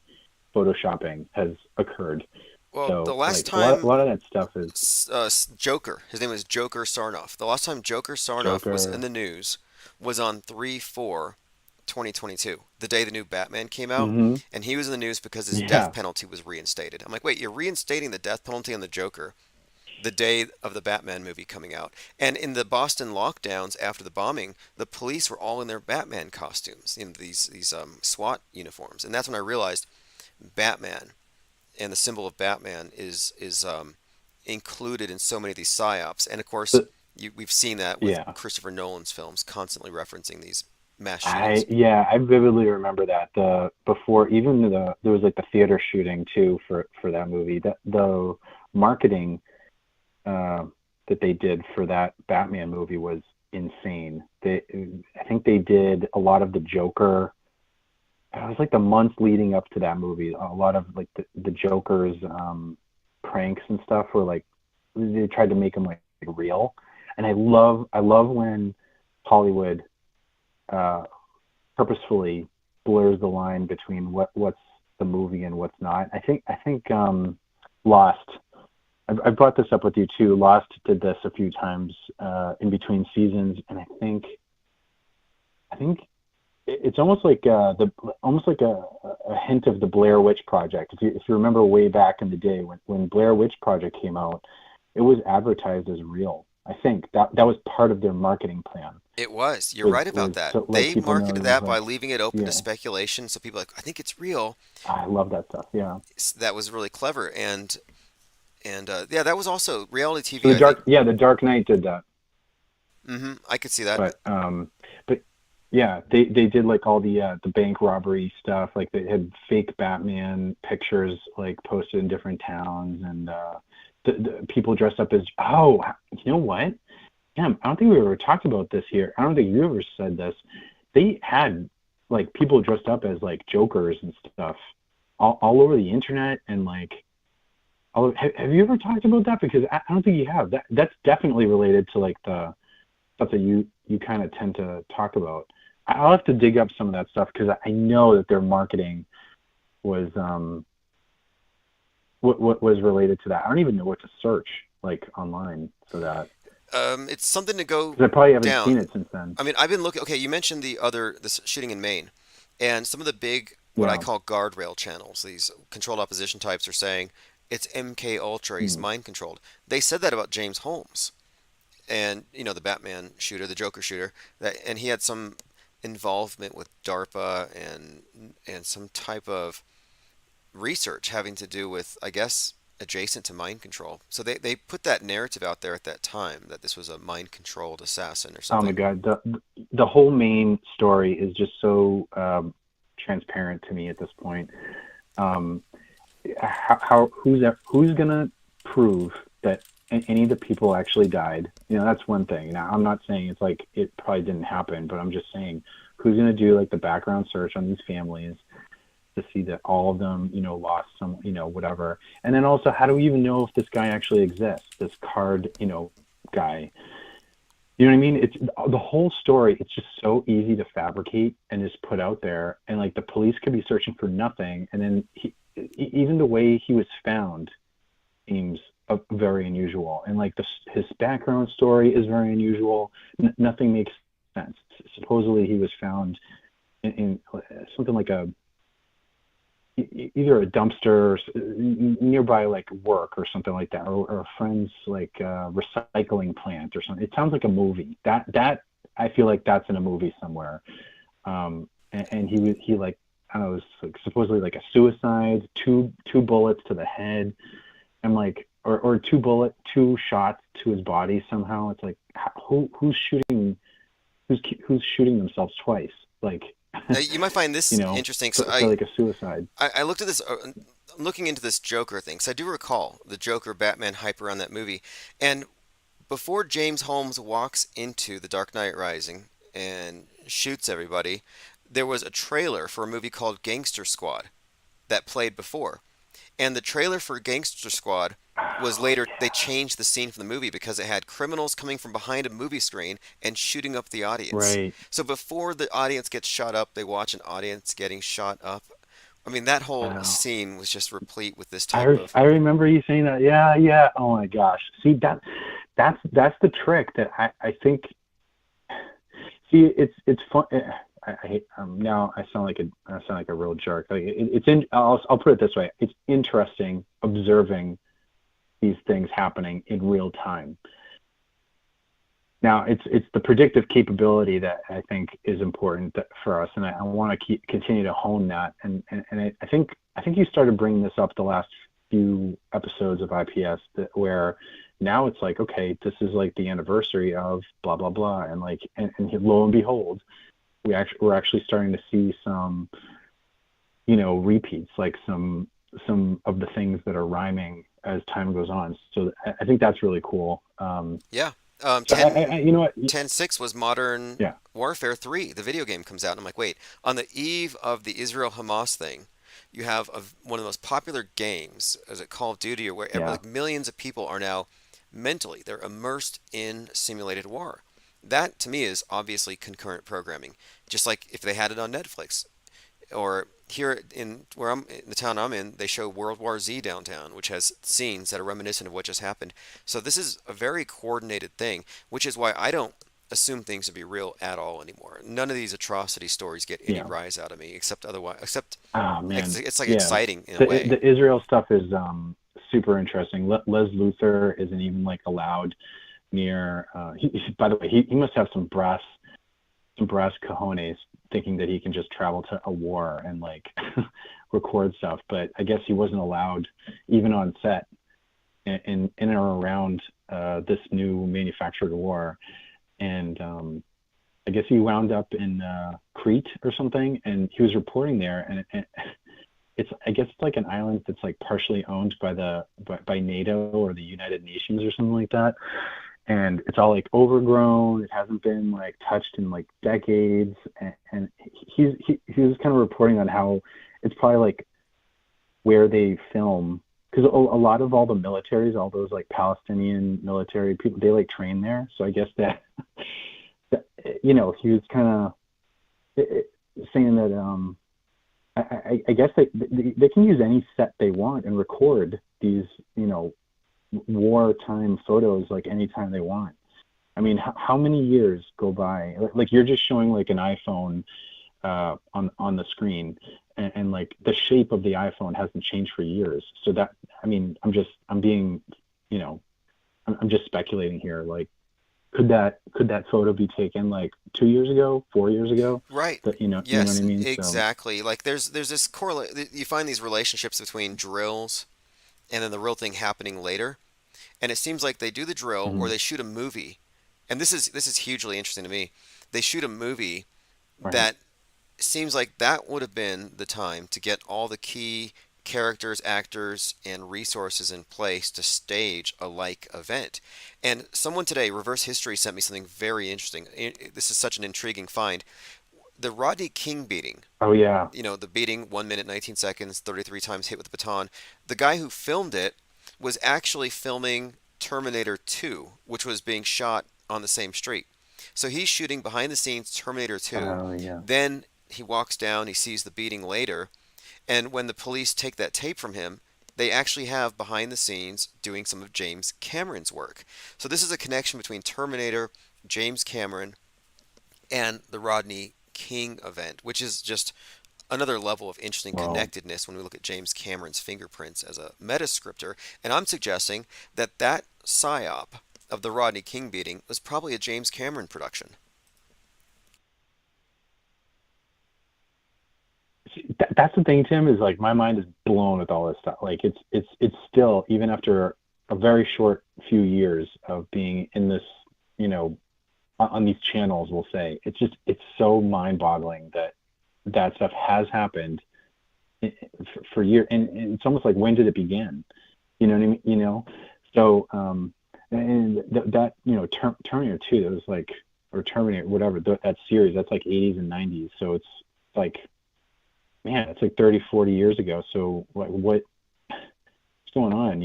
photoshopping has occurred. Well, so, the last like, time a lot of that stuff is Joker. His name was Joker Sarnoff. The last time Joker Sarnoff was in the news was on 3/4/2022, the day the new Batman came out, and he was in the news because his death penalty was reinstated. I'm like, wait, you're reinstating the death penalty on the Joker the day of the Batman movie coming out? And in the Boston lockdowns after the bombing, the police were all in their Batman costumes, in these SWAT uniforms, and that's when I realized Batman. And the symbol of Batman is included in so many of these psyops. And of course, we've seen that with Christopher Nolan's films, constantly referencing these mass shootings. I vividly remember that before even there was like the theater shooting too for that movie. That the marketing that they did for that Batman movie was insane. I think they did a lot of the Joker. It was like the months leading up to that movie. A lot of like the Joker's pranks and stuff were like they tried to make them like real. And I love when Hollywood purposefully blurs the line between what's the movie and what's not. I think Lost. I've brought this up with you too. Lost did this a few times in between seasons, and I think it's almost like a hint of the Blair Witch Project. If you remember way back in the day when Blair Witch Project came out, it was advertised as real. I think that was part of their marketing plan. It was. You're right about that. So, they marketed that by leaving it open to speculation, so people are like, I think it's real. I love that stuff. Yeah. That was really clever, and that was also reality TV. So the Dark Knight did that. I could see that. But yeah, they did like all the bank robbery stuff. Like they had fake Batman pictures like posted in different towns, and the people dressed up as you know what? Damn, I don't think we ever talked about this here. I don't think you ever said this. They had like people dressed up as like Jokers and stuff all over the internet, and like. Have you ever talked about that? Because I don't think you have. That's definitely related to like the stuff that you kind of tend to talk about. I'll have to dig up some of that stuff because I know that their marketing was what was related to that. I don't even know what to search like online for that. It's something to go I probably haven't down. seen it since then. I mean, I've been looking. Okay, you mentioned this shooting in Maine, and some of the big what I call guardrail channels, these controlled opposition types, are saying it's MK Ultra. He's mind controlled. They said that about James Holmes, and the Batman shooter, the Joker shooter, and he had some involvement with DARPA and some type of research having to do with, I guess, adjacent to mind control. So they put that narrative out there at that time that this was a mind controlled assassin or something. Oh my God, the whole main story is just so transparent to me at this point. Who's gonna prove that any of the people actually died? That's one thing. Now I'm not saying it's like it probably didn't happen, but I'm just saying who's gonna do like the background search on these families to see that all of them lost some whatever. And then also, how do we even know if this guy actually exists, this card guy? You know what I mean? It's the whole story. It's just so easy to fabricate and just put out there, and like the police could be searching for nothing, and then even the way he was found seems very unusual, and like his background story is very unusual. Nothing makes sense. Supposedly he was found in something like either a dumpster nearby like work or something like that, or a friend's like recycling plant or something. It sounds like a movie. That I feel like that's in a movie somewhere. And he like, I don't know, it was like supposedly like a suicide, two bullets to the head, and like or two shots to his body somehow. It's like who's shooting themselves twice? Like now, you might find this interesting. So like a suicide. I looked at this. I'm looking into this Joker thing, because I do recall the Joker Batman hype around that movie, and before James Holmes walks into The Dark Knight Rising and shoots everybody, there was a trailer for a movie called Gangster Squad that played before. And the trailer for Gangster Squad was later, they changed the scene from the movie because it had criminals coming from behind a movie screen and shooting up the audience. Right. So before the audience gets shot up, they watch an audience getting shot up. I mean, that whole scene was just replete with this type of... I remember you saying that. Yeah. Oh my gosh. See, that's the trick that I think... See, it's fun... I hate now. I sound like a real jerk. Like I'll put it this way: it's interesting observing these things happening in real time. Now, it's the predictive capability that I think is important for us, and I want to continue to hone that. And I think you started bringing this up the last few episodes of IPS where now it's like, okay, this is like the anniversary of blah blah blah, and like, and lo and behold, we're actually starting to see some, repeats, like some of the things that are rhyming as time goes on. So I think that's really cool. Yeah. So 10.6 was Modern Yeah. Warfare 3. The video game comes out, and I'm like, wait, on the eve of the Israel-Hamas thing, you have one of the most popular games, is it Call of Duty, or where like millions of people are now mentally, they're immersed in simulated war. That, to me, is obviously concurrent programming, just like if they had it on Netflix. Or here in the town I'm in, they show World War Z downtown, which has scenes that are reminiscent of what just happened. So this is a very coordinated thing, which is why I don't assume things to be real at all anymore. None of these atrocity stories get any rise out of me, except Oh man, it's like exciting in a the, way. The Israel stuff is super interesting. Les Luthor isn't even like allowed near. By the way, he must have some brass cojones, thinking that he can just travel to a war and like record stuff. But I guess he wasn't allowed even on set in or around this new manufactured war. And I guess he wound up in Crete or something, and he was reporting there. And I guess it's like an island that's like partially owned by NATO or the United Nations or something like that. And it's all like overgrown. It hasn't been like touched in like decades. And he was kind of reporting on how it's probably like where they film, because a lot of all the militaries, all those like Palestinian military people, they like train there. So I guess that he was kind of saying that I guess they can use any set they want and record these wartime photos like anytime they want. I mean, how many years go by? Like you're just showing like an iPhone on the screen, and like the shape of the iPhone hasn't changed for years. So that, I mean, I'm just speculating here. Like, could that photo be taken like 2 years ago, 4 years ago? Right. Yes, you know what I mean? Exactly. Like there's this correlate. You find these relationships between drills and then the real thing happening later. And it seems like they do the drill or they shoot a movie. And this is hugely interesting to me. They shoot a movie that seems like that would have been the time to get all the key characters, actors, and resources in place to stage a like event. And someone today, Reverse History, sent me something very interesting. This is such an intriguing find. The Rodney King beating. Oh, yeah. The beating, 1 minute, 19 seconds, 33 times hit with the baton. The guy who filmed it was actually filming Terminator 2, which was being shot on the same street. So he's shooting behind the scenes Terminator 2. Oh, yeah. Then he walks down, he sees the beating later, and when the police take that tape from him, they actually have behind the scenes doing some of James Cameron's work. So this is a connection between Terminator, James Cameron, and the Rodney King event, which is just another level of interesting connectedness when we look at James Cameron's fingerprints as a metascriptor. And I'm suggesting that Psyop of the Rodney King beating was probably a James Cameron production. That's the thing, Tim, is like my mind is blown with all this stuff. Like it's still, even after a very short few years of being in this, on these channels, we'll say, it's so mind-boggling that stuff has happened for years. And it's almost like, when did it begin? You know what I mean? So and Terminator 2, that was like, or Terminator, whatever, that series, that's like 80s and 90s. So it's like, man, it's like 30, 40 years ago. So what's going on,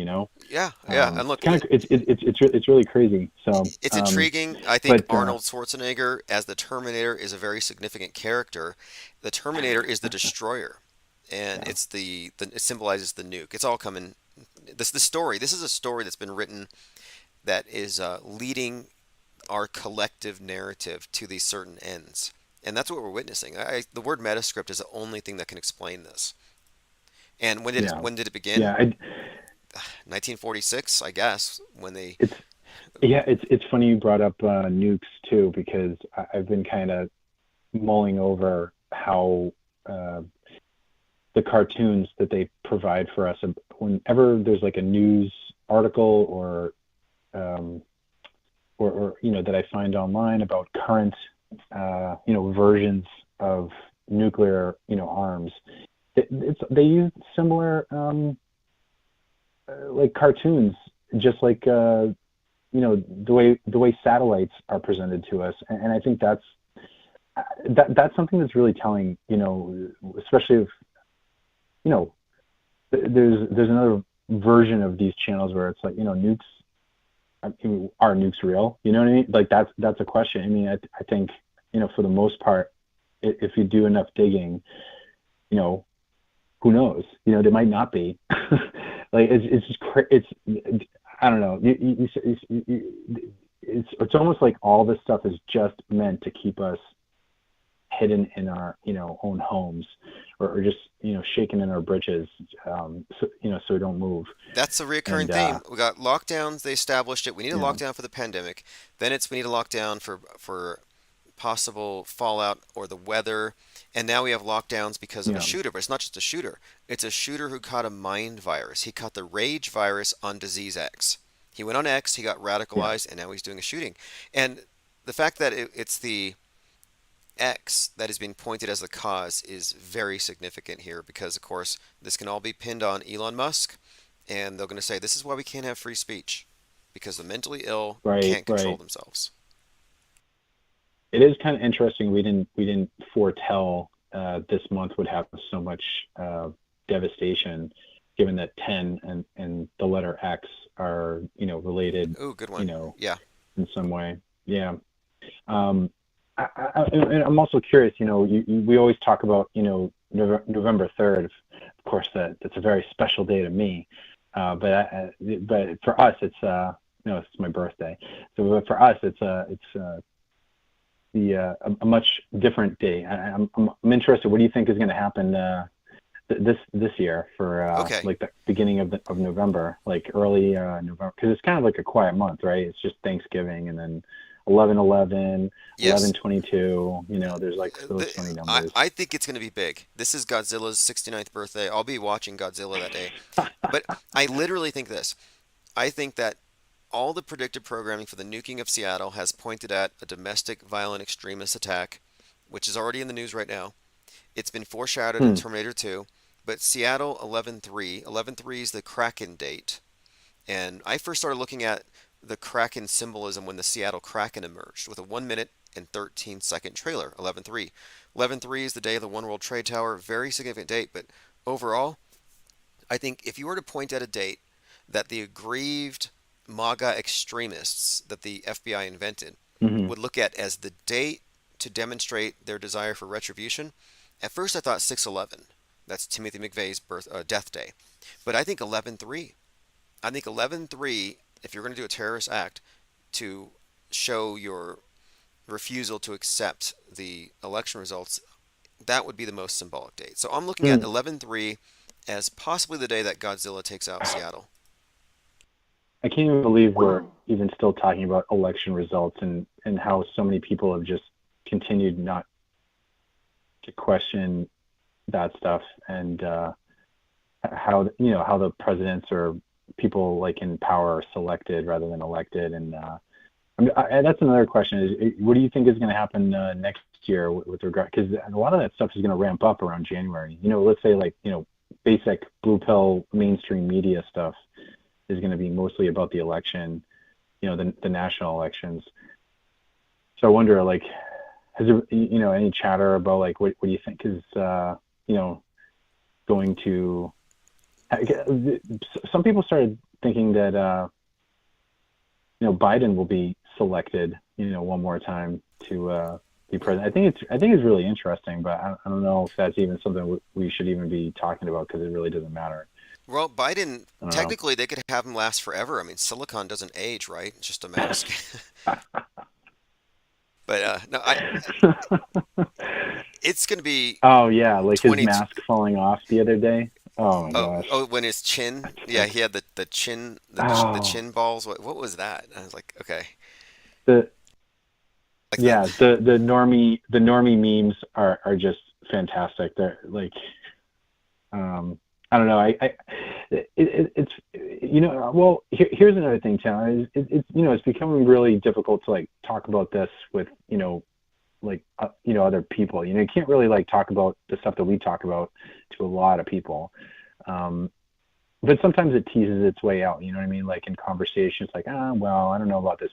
Yeah. And look, it's really crazy. So it's intriguing. I think Arnold Schwarzenegger as the Terminator is a very significant character. The Terminator is the destroyer, and it symbolizes the nuke. It's all coming. This is a story that's been written that is leading our collective narrative to these certain ends. And that's what we're witnessing. The word metascript is the only thing that can explain this. And when did it begin? 1946, I guess, when they. It's funny you brought up nukes too, because I've been kind of mulling over how the cartoons that they provide for us whenever there's like a news article or that I find online about current versions of nuclear arms, they use similar like cartoons, just like the way satellites are presented to us, and I think that's something that's really telling, especially if there's another version of these channels where it's like, nukes, are nukes real? You know what I mean? Like that's a question. I mean, I think, for the most part, if you do enough digging, who knows? They might not be. Like it's I don't know. It's almost like all this stuff is just meant to keep us hidden in our own homes, or just shaken in our britches, so we don't move. That's a recurring theme. We got lockdowns. They established it. We need a lockdown for the pandemic. Then we need a lockdown for possible fallout or the weather. And now we have lockdowns because of a shooter. But it's not just a shooter. It's a shooter who caught a mind virus. He caught the rage virus on disease X. He went on X. He got radicalized, and now he's doing a shooting. And the fact that it's the X that is being pointed as the cause is very significant here, because of course this can all be pinned on Elon Musk, and they're going to say this is why we can't have free speech, because the mentally ill can't control themselves. It is kind of interesting. We didn't foretell this month would have so much devastation, given that 10 and the letter X are related. Ooh, good one. Yeah, in some way. Yeah. I'm also curious, we always talk about, November 3rd. Of course, that's a very special day to me. But for us, it's it's my birthday. So for us, it's a much different day. I'm interested. What do you think is going to happen this year for like the beginning of November, like early November? Because it's kind of like a quiet month, right? It's just Thanksgiving, and then 11/11, yes. 11/22, there's like those funny numbers. I think it's going to be big. This is Godzilla's 69th birthday. I'll be watching Godzilla that day. But I literally think this. I think that all the predictive programming for the nuking of Seattle has pointed at a domestic violent extremist attack, which is already in the news right now. It's been foreshadowed in Terminator 2. But Seattle 11/3. 11/3 is the Kraken date. And I first started looking at the Kraken symbolism when the Seattle Kraken emerged, with a 1 minute and 13-second trailer. 11/3. 11/3 is the day of the One World Trade Tower. Very significant date. But overall, I think if you were to point at a date that the aggrieved MAGA extremists that the FBI invented would look at as the date to demonstrate their desire for retribution, at first I thought 6/11. That's Timothy McVeigh's death day. But I think 11/3. I think 11/3, if you're going to do a terrorist act to show your refusal to accept the election results, that would be the most symbolic date. So I'm looking at 11/3 as possibly the day that Godzilla takes out Seattle. I can't even believe we're even still talking about election results, and how so many people have just continued not to question that stuff, and how the presidents or people like in power are selected rather than elected. And that's another question: is what do you think is going to happen next year with regard? Because a lot of that stuff is going to ramp up around January. Let's say like basic blue pill mainstream media stuff is going to be mostly about the election, the national elections. So I wonder, like, has there any chatter about like what do you think is going to? Some people started thinking that Biden will be selected one more time to be president. I think it's really interesting, but I don't know if that's even something we should even be talking about, because it really doesn't matter. Well, Biden, technically, they could have him last forever. I mean, silicon doesn't age, right? It's just a mask. But no, it's going to be. Oh yeah, like his mask falling off the other day. Oh my gosh. Oh, when his chin. Yeah, he had the chin, the chin balls. What was that? I was like, okay. The normie memes are just fantastic. They're like, I don't know. it's well, here's another thing, Tim. It's it's becoming really difficult to like talk about this with other people. You can't really like talk about the stuff that we talk about to a lot of people. But sometimes it teases its way out, you know what I mean? Like in conversations, like, well, I don't know about this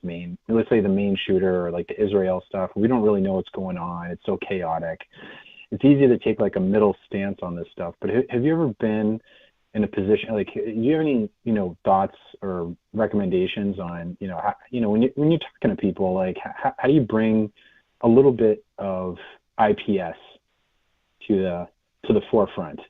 let's say the main shooter or like the Israel stuff. We don't really know what's going on. It's so chaotic. It's easy to take like a middle stance on this stuff. But have you ever been in a position, like, do you have any, thoughts or recommendations on, how, when you're talking to people, like, how do you bring a little bit of IPS to the forefront?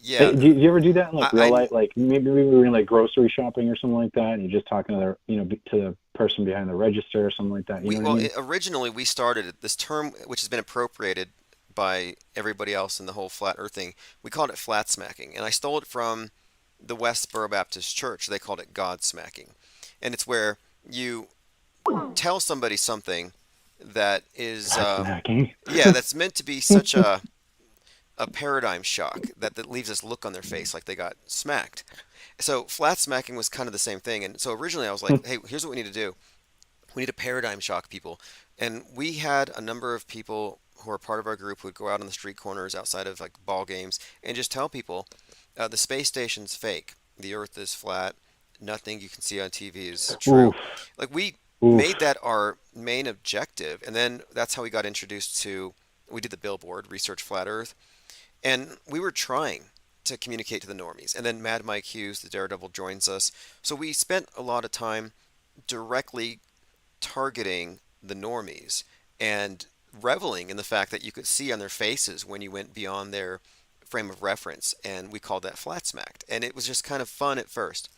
Yeah. Like, do you ever do that in like real life? Like maybe we were in like grocery shopping or something like that, and you're just talking to to the person behind the register or something like that. Originally we started this term, which has been appropriated by everybody else in the whole flat earth thing. We called it flat smacking, and I stole it from the Westboro Baptist Church. They called it God smacking, and it's where you tell somebody something that is that's meant to be such a paradigm shock that leaves this look on their face like they got smacked. So flat smacking was kind of the same thing. And so originally I was like, hey, here's what we need to do. We need to paradigm shock people. And we had a number of people who are part of our group who would go out on the street corners outside of like ball games and just tell people the space station's fake. The Earth is flat. Nothing you can see on TV is true. Oof. Like we made that our main objective. And then that's how we got introduced to, we did the billboard, Research Flat Earth. And we were trying to communicate to the normies. And then Mad Mike Hughes, the Daredevil, joins us. So we spent a lot of time directly targeting the normies and reveling in the fact that you could see on their faces when you went beyond their frame of reference. And we called that flat smacked. And it was just kind of fun at first.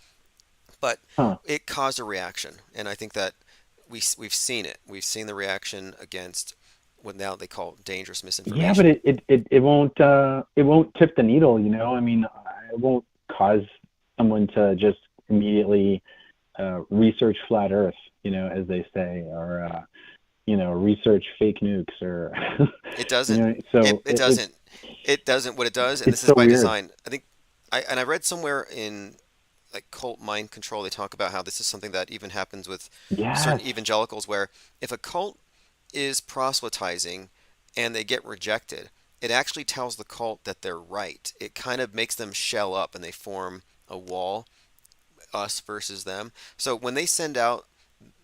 But it caused a reaction. And I think that we've seen it. We've seen the reaction against what now they call dangerous misinformation. Yeah, but it won't tip the needle, I mean, it won't cause someone to just immediately research flat Earth, as they say, or research fake nukes, or it doesn't. It doesn't. It doesn't. What it does, and this is so by weird. design. I think I read somewhere in like cult mind control, they talk about how this is something that even happens with certain evangelicals, where if a cult is proselytizing and they get rejected, it actually tells the cult that they're right. It kind of makes them shell up and they form a wall, us versus them. So when they send out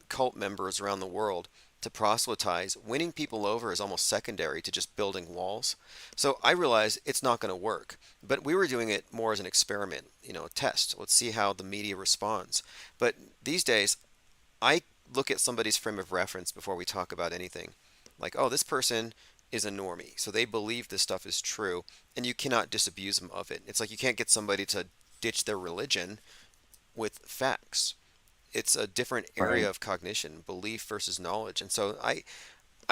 cult members around the world to proselytize, winning people over is almost secondary to just building walls. So I realized it's not going to work, but we were doing it more as an experiment, a test. Let's see how the media responds. But these days, I look at somebody's frame of reference before we talk about anything. Like, oh, this person is a normie, so they believe this stuff is true, and you cannot disabuse them of it. It's like you can't get somebody to ditch their religion with facts. It's a different area of cognition, belief versus knowledge. And so I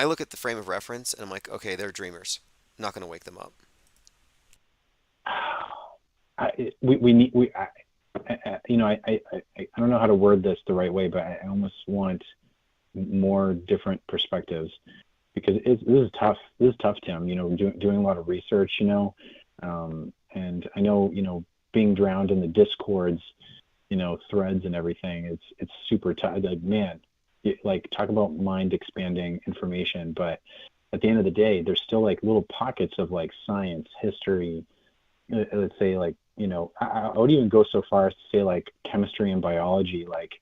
look at the frame of reference, and I'm like, okay, they're dreamers. I'm not going to wake them up. I don't know how to word this the right way, but I almost want more different perspectives, because this is tough. This is tough, Tim. Doing a lot of research, and I know, being drowned in the discords, threads and everything. It's super tough. Like, man, talk about mind expanding information, but at the end of the day, there's still like little pockets of like science, history. Let's say like, I would even go so far as to say like chemistry and biology, like,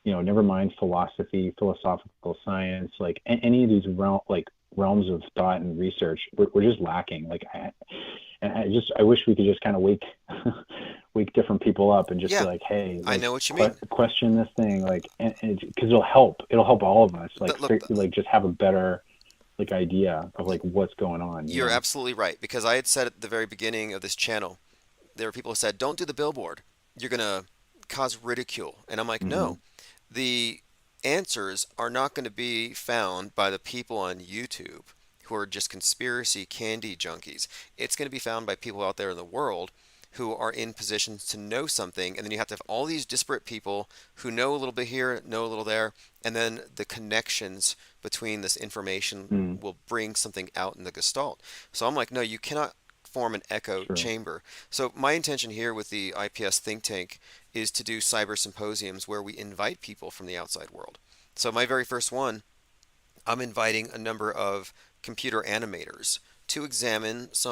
never mind philosophy, philosophical science, like any of these realms of thought and research, we're just lacking. Like, I wish we could just kind of wake different people up and just be like, hey, like, I know what you mean. Question this thing, like, because it'll help all of us, like, just have a better idea of like what's going on. You're absolutely right, because I had said at the very beginning of this channel, there were people who said, don't do the billboard, you're gonna cause ridicule, and I'm like, no, the answers are not going to be found by the people on YouTube who are just conspiracy candy junkies. It's going to be found by people out there in the world who are in positions to know something, and then you have to have all these disparate people who know a little bit here, know a little there, and then the connections between this information will bring something out in the gestalt. So I'm like, no, you cannot form an echo chamber. So my intention here with the IPS think tank is to do cyber symposiums where we invite people from the outside world. So my very first one, I'm inviting a number of computer animators to examine some